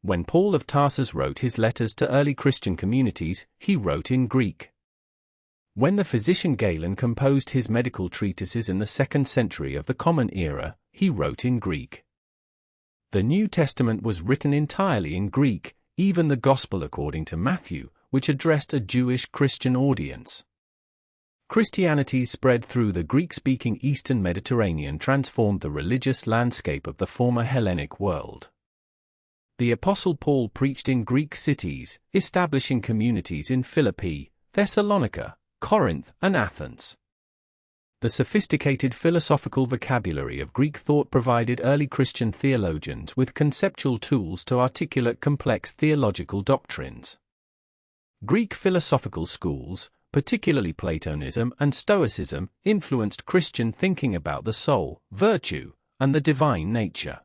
When Paul of Tarsus wrote his letters to early Christian communities, he wrote in Greek. When the physician Galen composed his medical treatises in the 2nd century of the Common Era, he wrote in Greek. The New Testament was written entirely in Greek, even the Gospel according to Matthew, which addressed a Jewish Christian audience. Christianity's spread through the Greek-speaking Eastern Mediterranean transformed the religious landscape of the former Hellenic world. The Apostle Paul preached in Greek cities, establishing communities in Philippi, Thessalonica, Corinth, and Athens. The sophisticated philosophical vocabulary of Greek thought provided early Christian theologians with conceptual tools to articulate complex theological doctrines. Greek philosophical schools, particularly Platonism and Stoicism, influenced Christian thinking about the soul, virtue, and the divine nature.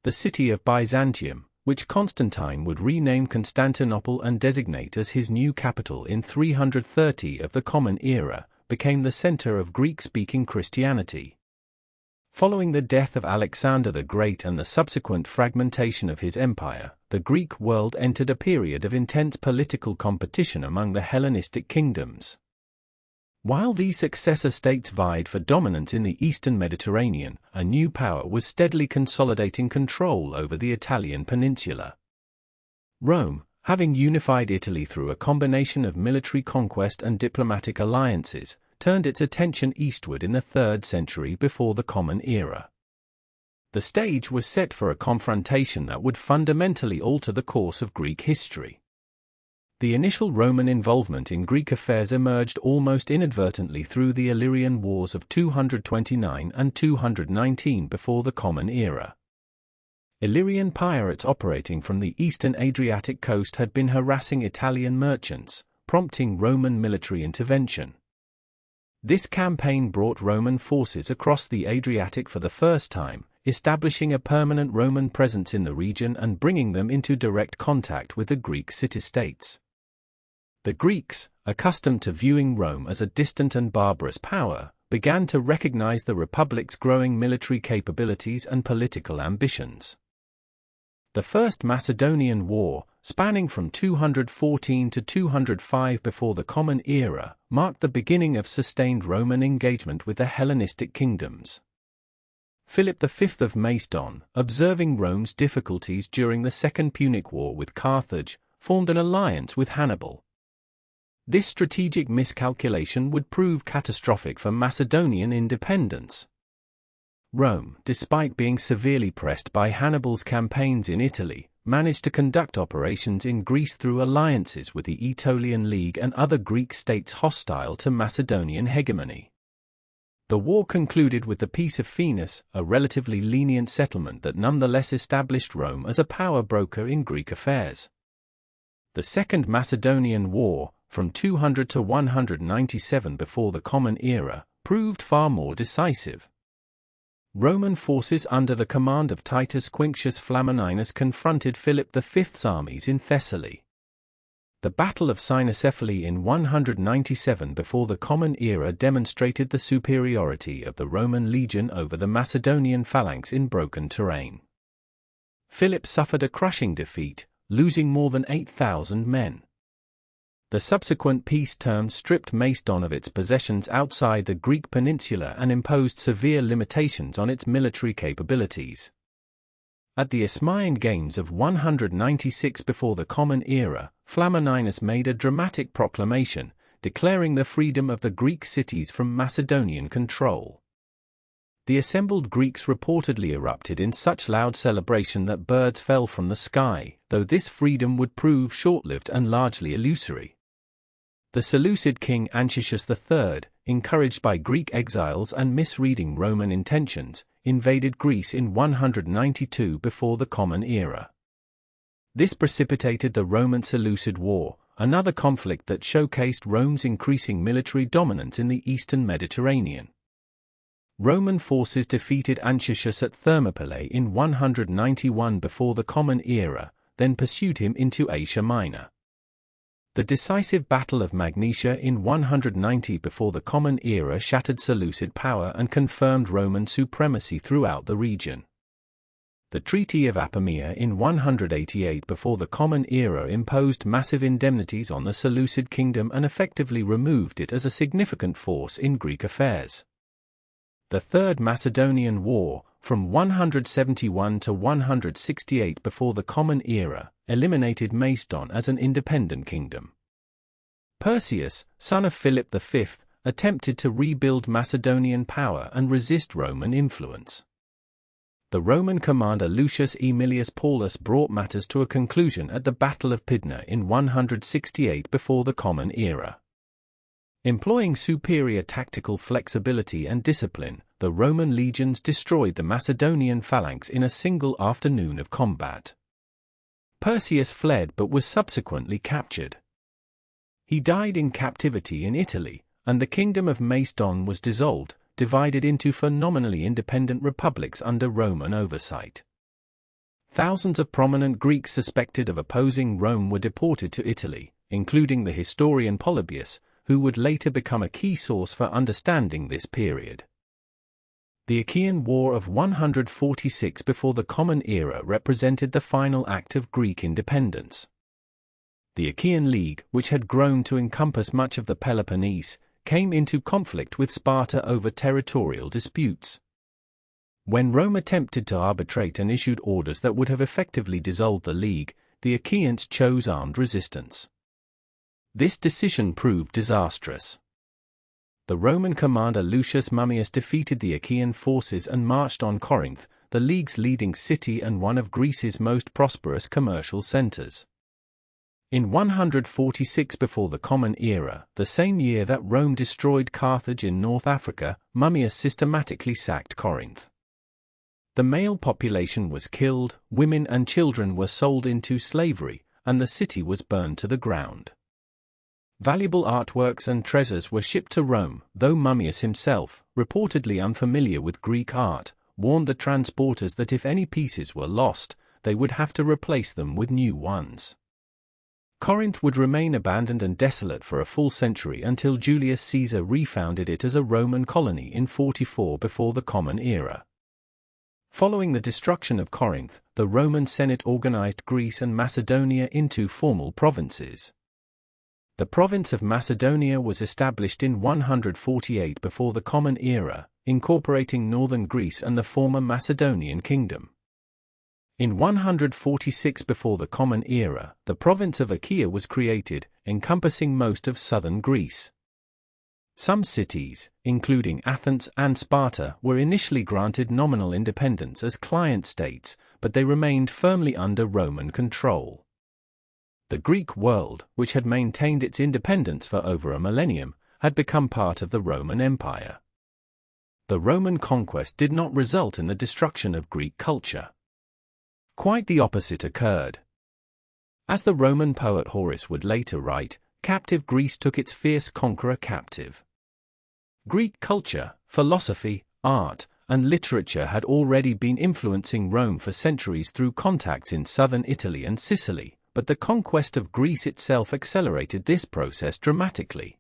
The city of Byzantium, which Constantine would rename Constantinople and designate as his new capital in 330 of the Common Era, became the center of Greek-speaking Christianity. Following the death of Alexander the Great and the subsequent fragmentation of his empire, the Greek world entered a period of intense political competition among the Hellenistic kingdoms. While these successor states vied for dominance in the Eastern Mediterranean, a new power was steadily consolidating control over the Italian peninsula. Rome, having unified Italy through a combination of military conquest and diplomatic alliances, turned its attention eastward in the 3rd century before the Common Era. The stage was set for a confrontation that would fundamentally alter the course of Greek history. The initial Roman involvement in Greek affairs emerged almost inadvertently through the Illyrian Wars of 229 and 219 before the Common Era. Illyrian pirates operating from the eastern Adriatic coast had been harassing Italian merchants, prompting Roman military intervention. This campaign brought Roman forces across the Adriatic for the first time, establishing a permanent Roman presence in the region and bringing them into direct contact with the Greek city-states. The Greeks, accustomed to viewing Rome as a distant and barbarous power, began to recognize the republic's growing military capabilities and political ambitions. The First Macedonian War, spanning from 214 to 205 before the Common Era, marked the beginning of sustained Roman engagement with the Hellenistic kingdoms. Philip V of Macedon, observing Rome's difficulties during the Second Punic War with Carthage, formed an alliance with Hannibal. This strategic miscalculation would prove catastrophic for Macedonian independence. Rome, despite being severely pressed by Hannibal's campaigns in Italy, managed to conduct operations in Greece through alliances with the Aetolian League and other Greek states hostile to Macedonian hegemony. The war concluded with the Peace of Phoenix, a relatively lenient settlement that nonetheless established Rome as a power broker in Greek affairs. The Second Macedonian War, from 200 to 197 before the Common Era, proved far more decisive. Roman forces under the command of Titus Quinctius Flamininus confronted Philip V's armies in Thessaly. The Battle of Cynocephaly in 197 before the Common Era demonstrated the superiority of the Roman legion over the Macedonian phalanx in broken terrain. Philip suffered a crushing defeat, losing more than 8,000 men. The subsequent peace terms stripped Macedon of its possessions outside the Greek peninsula and imposed severe limitations on its military capabilities. At the Isthmian Games of 196 before the Common Era, Flamininus made a dramatic proclamation, declaring the freedom of the Greek cities from Macedonian control. The assembled Greeks reportedly erupted in such loud celebration that birds fell from the sky, though this freedom would prove short-lived and largely illusory. The Seleucid king Antiochus III, encouraged by Greek exiles and misreading Roman intentions, invaded Greece in 192 before the Common Era. This precipitated the Roman-Seleucid War, another conflict that showcased Rome's increasing military dominance in the eastern Mediterranean. Roman forces defeated Antiochus at Thermopylae in 191 before the Common Era, then pursued him into Asia Minor. The decisive Battle of Magnesia in 190 before the Common Era shattered Seleucid power and confirmed Roman supremacy throughout the region. The Treaty of Apamea in 188 before the Common Era imposed massive indemnities on the Seleucid kingdom and effectively removed it as a significant force in Greek affairs. The Third Macedonian War, from 171 to 168 before the Common Era, eliminated Macedon as an independent kingdom. Perseus, son of Philip V, attempted to rebuild Macedonian power and resist Roman influence. The Roman commander Lucius Aemilius Paulus brought matters to a conclusion at the Battle of Pydna in 168 before the Common Era. Employing superior tactical flexibility and discipline, the Roman legions destroyed the Macedonian phalanx in a single afternoon of combat. Perseus fled but was subsequently captured. He died in captivity in Italy, and the kingdom of Macedon was dissolved, divided into phenomenally independent republics under Roman oversight. Thousands of prominent Greeks suspected of opposing Rome were deported to Italy, including the historian Polybius, who would later become a key source for understanding this period. The Achaean War of 146 before the Common Era represented the final act of Greek independence. The Achaean League, which had grown to encompass much of the Peloponnese, came into conflict with Sparta over territorial disputes. When Rome attempted to arbitrate and issued orders that would have effectively dissolved the League, the Achaeans chose armed resistance. This decision proved disastrous. The Roman commander Lucius Mummius defeated the Achaean forces and marched on Corinth, the League's leading city and one of Greece's most prosperous commercial centers. In 146 before the Common Era, the same year that Rome destroyed Carthage in North Africa, Mummius systematically sacked Corinth. The male population was killed, women and children were sold into slavery, and the city was burned to the ground. Valuable artworks and treasures were shipped to Rome, though Mummius himself, reportedly unfamiliar with Greek art, warned the transporters that if any pieces were lost, they would have to replace them with new ones. Corinth would remain abandoned and desolate for a full century until Julius Caesar refounded it as a Roman colony in 44 before the Common Era. Following the destruction of Corinth, the Roman Senate organized Greece and Macedonia into formal provinces. The province of Macedonia was established in 148 before the Common Era, incorporating northern Greece and the former Macedonian kingdom. In 146 before the Common Era, the province of Achaea was created, encompassing most of southern Greece. Some cities, including Athens and Sparta, were initially granted nominal independence as client states, but they remained firmly under Roman control. The Greek world, which had maintained its independence for over a millennium, had become part of the Roman Empire. The Roman conquest did not result in the destruction of Greek culture. Quite the opposite occurred. As the Roman poet Horace would later write, captive Greece took its fierce conqueror captive. Greek culture, philosophy, art, and literature had already been influencing Rome for centuries through contacts in southern Italy and Sicily, but the conquest of Greece itself accelerated this process dramatically.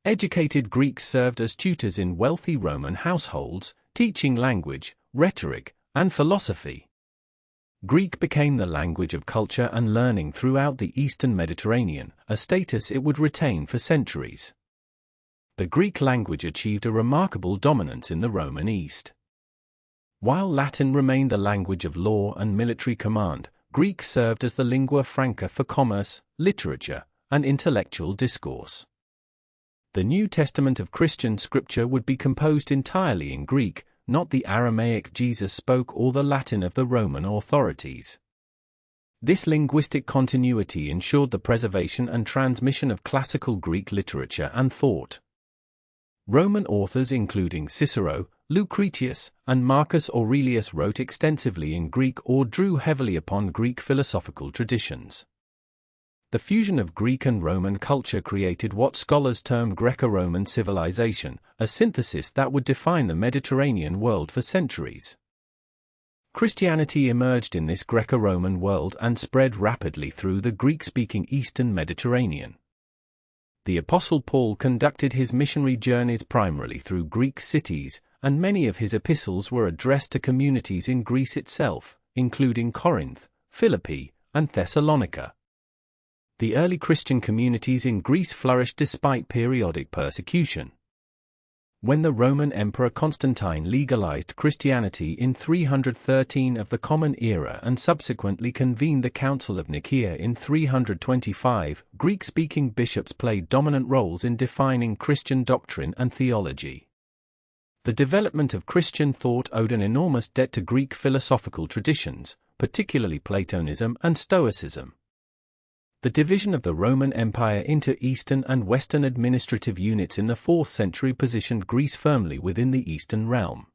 Educated Greeks served as tutors in wealthy Roman households, teaching language, rhetoric, and philosophy. Greek became the language of culture and learning throughout the Eastern Mediterranean, a status it would retain for centuries. The Greek language achieved a remarkable dominance in the Roman East. While Latin remained the language of law and military command, Greek served as the lingua franca for commerce, literature, and intellectual discourse. The New Testament of Christian scripture would be composed entirely in Greek, not the Aramaic Jesus spoke or the Latin of the Roman authorities. This linguistic continuity ensured the preservation and transmission of classical Greek literature and thought. Roman authors including Cicero, Lucretius, and Marcus Aurelius wrote extensively in Greek or drew heavily upon Greek philosophical traditions. The fusion of Greek and Roman culture created what scholars term Greco-Roman civilization, a synthesis that would define the Mediterranean world for centuries. Christianity emerged in this Greco-Roman world and spread rapidly through the Greek-speaking Eastern Mediterranean. The Apostle Paul conducted his missionary journeys primarily through Greek cities, and many of his epistles were addressed to communities in Greece itself, including Corinth, Philippi, and Thessalonica. The early Christian communities in Greece flourished despite periodic persecution. When the Roman Emperor Constantine legalized Christianity in 313 of the Common Era and subsequently convened the Council of Nicaea in 325, Greek-speaking bishops played dominant roles in defining Christian doctrine and theology. The development of Christian thought owed an enormous debt to Greek philosophical traditions, particularly Platonism and Stoicism. The division of the Roman Empire into Eastern and Western administrative units in the 4th century positioned Greece firmly within the Eastern realm.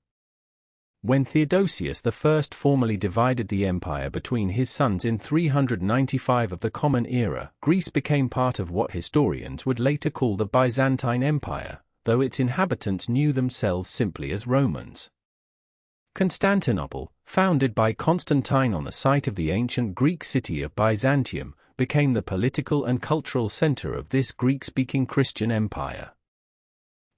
When Theodosius I formally divided the empire between his sons in 395 of the Common Era, Greece became part of what historians would later call the Byzantine Empire, though its inhabitants knew themselves simply as Romans. Constantinople, founded by Constantine on the site of the ancient Greek city of Byzantium, became the political and cultural center of this Greek-speaking Christian empire.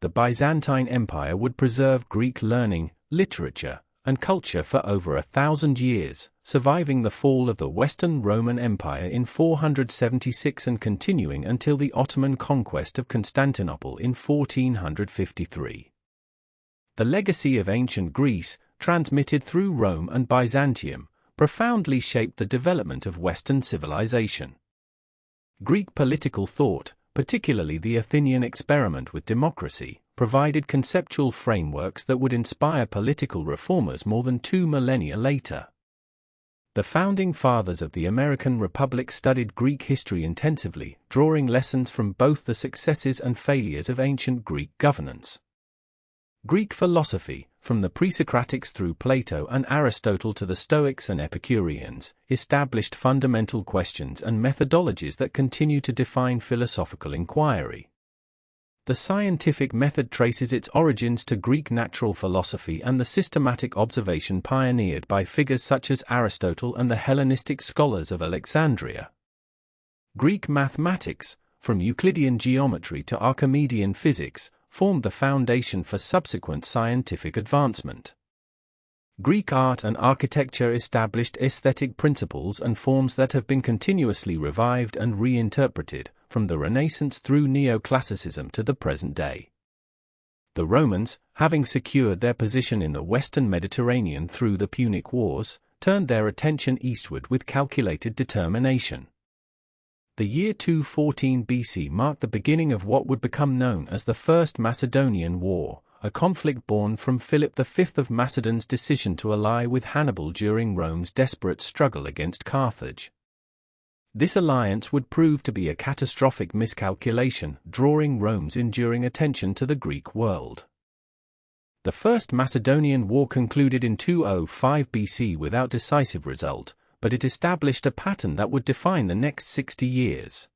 The Byzantine Empire would preserve Greek learning, literature, and culture for over 1,000 years, surviving the fall of the Western Roman Empire in 476 and continuing until the Ottoman conquest of Constantinople in 1453. The legacy of ancient Greece, transmitted through Rome and Byzantium, profoundly shaped the development of Western civilization. Greek political thought, particularly the Athenian experiment with democracy, provided conceptual frameworks that would inspire political reformers more than 2 millennia later. The founding fathers of the American Republic studied Greek history intensively, drawing lessons from both the successes and failures of ancient Greek governance. Greek philosophy, from the pre-Socratics through Plato and Aristotle to the Stoics and Epicureans, established fundamental questions and methodologies that continue to define philosophical inquiry. The scientific method traces its origins to Greek natural philosophy and the systematic observation pioneered by figures such as Aristotle and the Hellenistic scholars of Alexandria. Greek mathematics, from Euclidean geometry to Archimedean physics, formed the foundation for subsequent scientific advancement. Greek art and architecture established aesthetic principles and forms that have been continuously revived and reinterpreted, from the Renaissance through neoclassicism to the present day. The Romans, having secured their position in the Western Mediterranean through the Punic Wars, turned their attention eastward with calculated determination. The year 214 BC marked the beginning of what would become known as the First Macedonian War, a conflict born from Philip V of Macedon's decision to ally with Hannibal during Rome's desperate struggle against Carthage. This alliance would prove to be a catastrophic miscalculation, drawing Rome's enduring attention to the Greek world. The First Macedonian War concluded in 205 BC without decisive result, but it established a pattern that would define the next 60 years.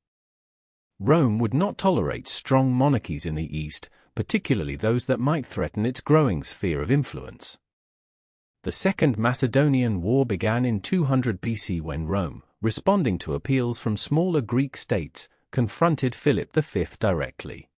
Rome would not tolerate strong monarchies in the East, particularly those that might threaten its growing sphere of influence. The Second Macedonian War began in 200 BC when Rome, responding to appeals from smaller Greek states, confronted Philip V directly.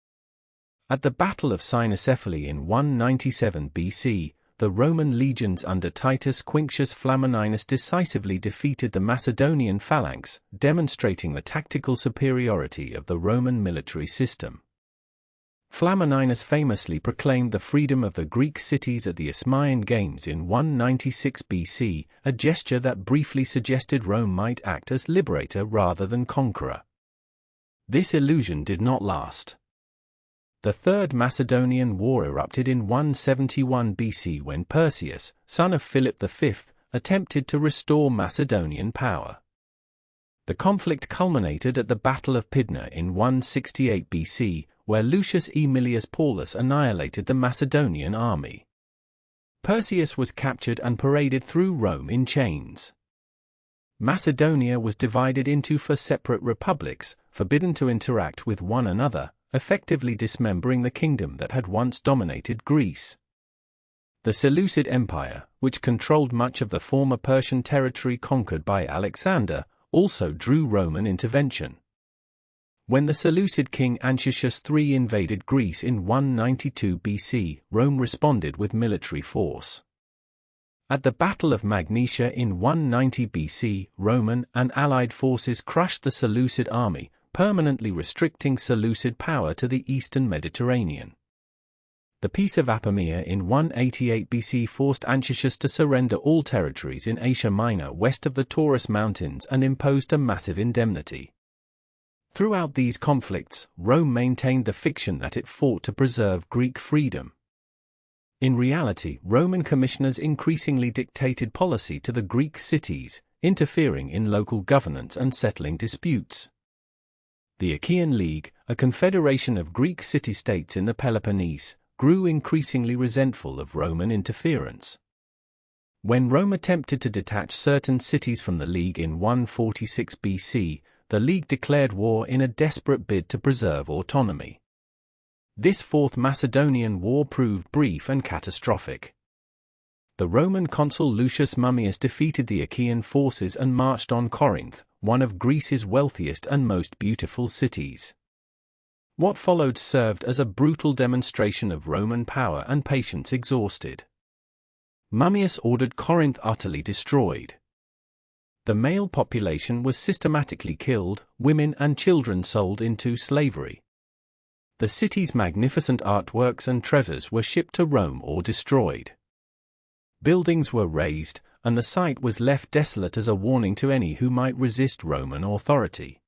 At the Battle of Cynoscephaly in 197 BC, the Roman legions under Titus Quinctius Flamininus decisively defeated the Macedonian phalanx, demonstrating the tactical superiority of the Roman military system. Flamininus famously proclaimed the freedom of the Greek cities at the Isthmian Games in 196 BC, a gesture that briefly suggested Rome might act as liberator rather than conqueror. This illusion did not last. The Third Macedonian War erupted in 171 BC when Perseus, son of Philip V, attempted to restore Macedonian power. The conflict culminated at the Battle of Pydna in 168 BC, where Lucius Aemilius Paulus annihilated the Macedonian army. Perseus was captured and paraded through Rome in chains. Macedonia was divided into four separate republics, forbidden to interact with one another, effectively dismembering the kingdom that had once dominated Greece. The Seleucid Empire, which controlled much of the former Persian territory conquered by Alexander, also drew Roman intervention. When the Seleucid king Anchises III invaded Greece in 192 BC, Rome responded with military force. At the Battle of Magnesia in 190 BC, Roman and allied forces crushed the Seleucid army, permanently restricting Seleucid power to the eastern Mediterranean. The Peace of Apamea in 188 BC forced Anchises to surrender all territories in Asia Minor west of the Taurus Mountains and imposed a massive indemnity. Throughout these conflicts, Rome maintained the fiction that it fought to preserve Greek freedom. In reality, Roman commissioners increasingly dictated policy to the Greek cities, interfering in local governance and settling disputes. The Achaean League, a confederation of Greek city-states in the Peloponnese, grew increasingly resentful of Roman interference. When Rome attempted to detach certain cities from the League in 146 BC, the League declared war in a desperate bid to preserve autonomy. This Fourth Macedonian War proved brief and catastrophic. The Roman consul Lucius Mummius defeated the Achaean forces and marched on Corinth, one of Greece's wealthiest and most beautiful cities. What followed served as a brutal demonstration of Roman power and patience exhausted. Mummius ordered Corinth utterly destroyed. The male population was systematically killed, women and children sold into slavery. The city's magnificent artworks and treasures were shipped to Rome or destroyed. Buildings were razed, and the site was left desolate as a warning to any who might resist Roman authority.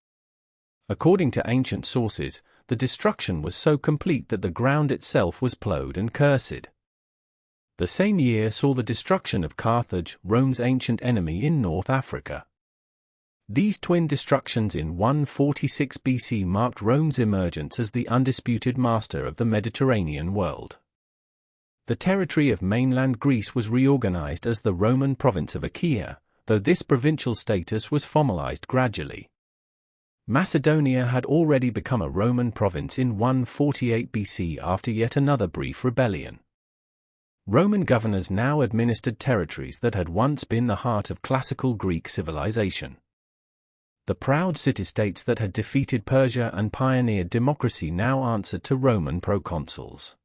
According to ancient sources, the destruction was so complete that the ground itself was plowed and cursed. The same year saw the destruction of Carthage, Rome's ancient enemy in North Africa. These twin destructions in 146 BC marked Rome's emergence as the undisputed master of the Mediterranean world. The territory of mainland Greece was reorganized as the Roman province of Achaea, though this provincial status was formalized gradually. Macedonia had already become a Roman province in 148 BC after yet another brief rebellion. Roman governors now administered territories that had once been the heart of classical Greek civilization. The proud city-states that had defeated Persia and pioneered democracy now answered to Roman proconsuls.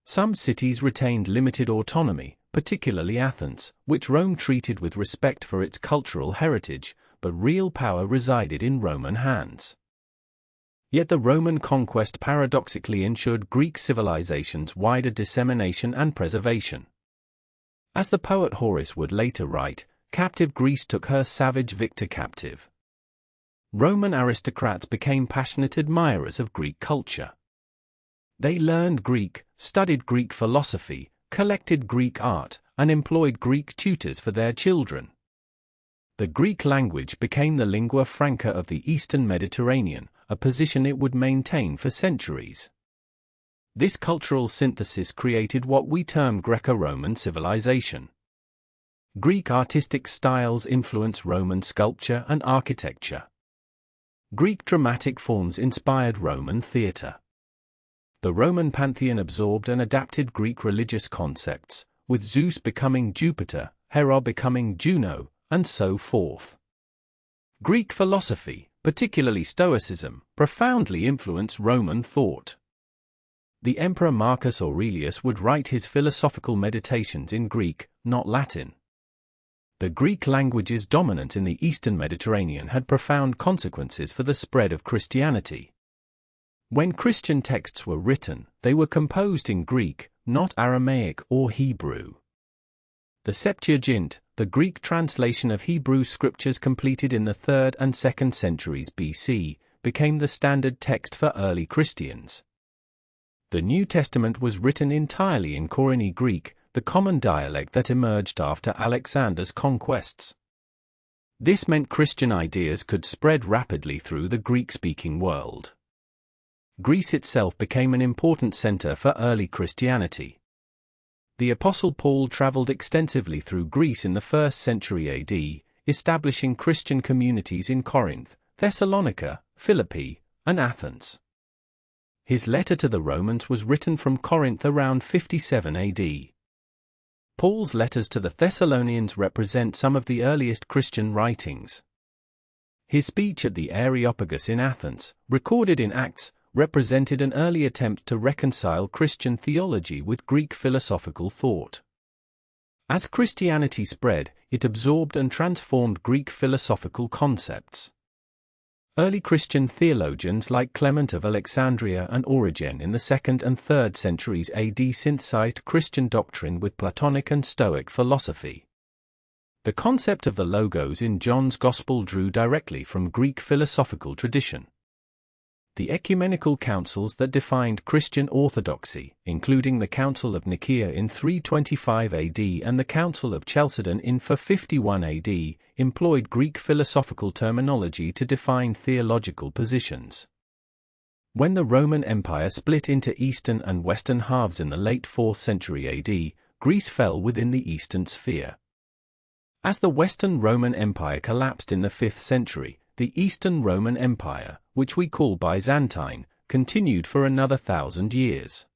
Some cities retained limited autonomy, particularly Athens, which Rome treated with respect for its cultural heritage, but real power resided in Roman hands. Yet the Roman conquest paradoxically ensured Greek civilization's wider dissemination and preservation. As the poet Horace would later write, captive Greece took her savage victor captive. Roman aristocrats became passionate admirers of Greek culture. They learned Greek, studied Greek philosophy, collected Greek art, and employed Greek tutors for their children. The Greek language became the lingua franca of the Eastern Mediterranean, a position it would maintain for centuries. This cultural synthesis created what we term Greco-Roman civilization. Greek artistic styles influenced Roman sculpture and architecture. Greek dramatic forms inspired Roman theatre. The Roman pantheon absorbed and adapted Greek religious concepts, with Zeus becoming Jupiter, Hera becoming Juno, and so forth. Greek philosophy, particularly Stoicism, profoundly influenced Roman thought. The Emperor Marcus Aurelius would write his philosophical meditations in Greek, not Latin. The Greek language's dominance in the Eastern Mediterranean had profound consequences for the spread of Christianity. When Christian texts were written, they were composed in Greek, not Aramaic or Hebrew. The Septuagint, the Greek translation of Hebrew scriptures completed in the 3rd and 2nd centuries BC, became the standard text for early Christians. The New Testament was written entirely in Koine Greek, the common dialect that emerged after Alexander's conquests. This meant Christian ideas could spread rapidly through the Greek-speaking world. Greece itself became an important center for early Christianity. The Apostle Paul traveled extensively through Greece in the 1st century AD, establishing Christian communities in Corinth, Thessalonica, Philippi, and Athens. His letter to the Romans was written from Corinth around 57 AD. Paul's letters to the Thessalonians represent some of the earliest Christian writings. His speech at the Areopagus in Athens, recorded in Acts, represented an early attempt to reconcile Christian theology with Greek philosophical thought. As Christianity spread, it absorbed and transformed Greek philosophical concepts. Early Christian theologians like Clement of Alexandria and Origen in the 2nd and 3rd centuries AD synthesized Christian doctrine with Platonic and Stoic philosophy. The concept of the logos in John's Gospel drew directly from Greek philosophical tradition. The ecumenical councils that defined Christian orthodoxy, including the Council of Nicaea in 325 AD and the Council of Chalcedon in 451 AD, employed Greek philosophical terminology to define theological positions. When the Roman Empire split into eastern and western halves in the late 4th century AD, Greece fell within the eastern sphere. As the Western Roman Empire collapsed in the 5th century, the Eastern Roman Empire, which we call Byzantine, continued for another 1,000 years.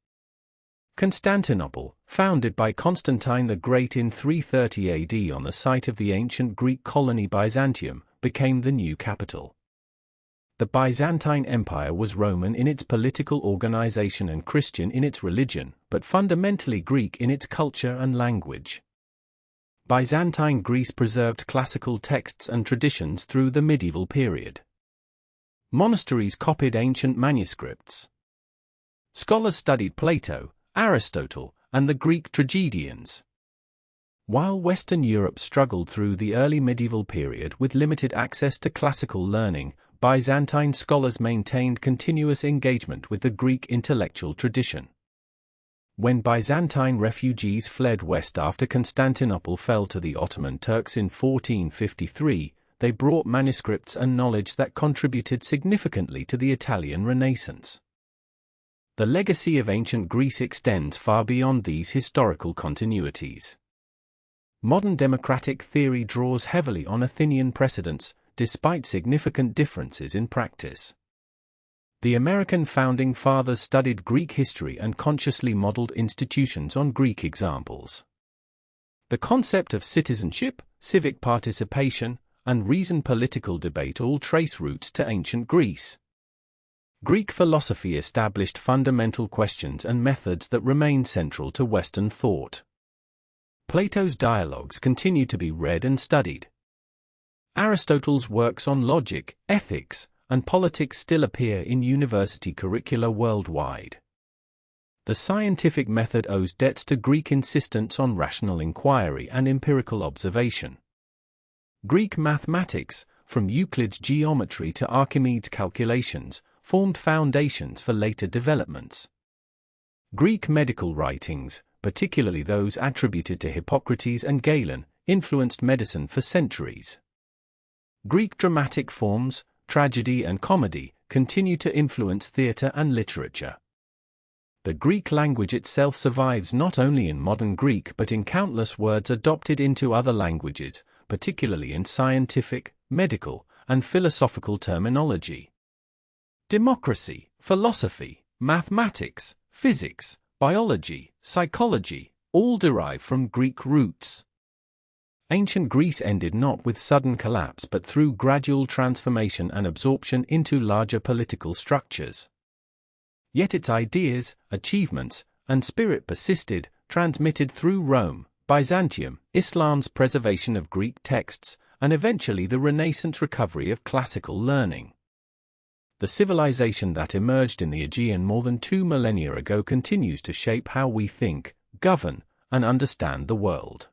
Constantinople, founded by Constantine the Great in 330 AD on the site of the ancient Greek colony Byzantium, became the new capital. The Byzantine Empire was Roman in its political organization and Christian in its religion, but fundamentally Greek in its culture and language. Byzantine Greece preserved classical texts and traditions through the medieval period. Monasteries copied ancient manuscripts. Scholars studied Plato, Aristotle, and the Greek tragedians. While Western Europe struggled through the early medieval period with limited access to classical learning, Byzantine scholars maintained continuous engagement with the Greek intellectual tradition. When Byzantine refugees fled west after Constantinople fell to the Ottoman Turks in 1453, they brought manuscripts and knowledge that contributed significantly to the Italian Renaissance. The legacy of ancient Greece extends far beyond these historical continuities. Modern democratic theory draws heavily on Athenian precedents, despite significant differences in practice. The American founding fathers studied Greek history and consciously modeled institutions on Greek examples. The concept of citizenship, civic participation, and reasoned political debate all trace roots to ancient Greece. Greek philosophy established fundamental questions and methods that remain central to Western thought. Plato's dialogues continue to be read and studied. Aristotle's works on logic, ethics, and politics still appear in university curricula worldwide. The scientific method owes debts to Greek insistence on rational inquiry and empirical observation. Greek mathematics, from Euclid's geometry to Archimedes' calculations, formed foundations for later developments. Greek medical writings, particularly those attributed to Hippocrates and Galen, influenced medicine for centuries. Greek dramatic forms, tragedy and comedy, continue to influence theatre and literature. The Greek language itself survives not only in modern Greek but in countless words adopted into other languages, particularly in scientific, medical, and philosophical terminology. Democracy, philosophy, mathematics, physics, biology, psychology, all derive from Greek roots. Ancient Greece ended not with sudden collapse but through gradual transformation and absorption into larger political structures. Yet its ideas, achievements, and spirit persisted, transmitted through Rome, Byzantium, Islam's preservation of Greek texts, and eventually the Renaissance recovery of classical learning. The civilization that emerged in the Aegean more than 2 millennia ago continues to shape how we think, govern, and understand the world.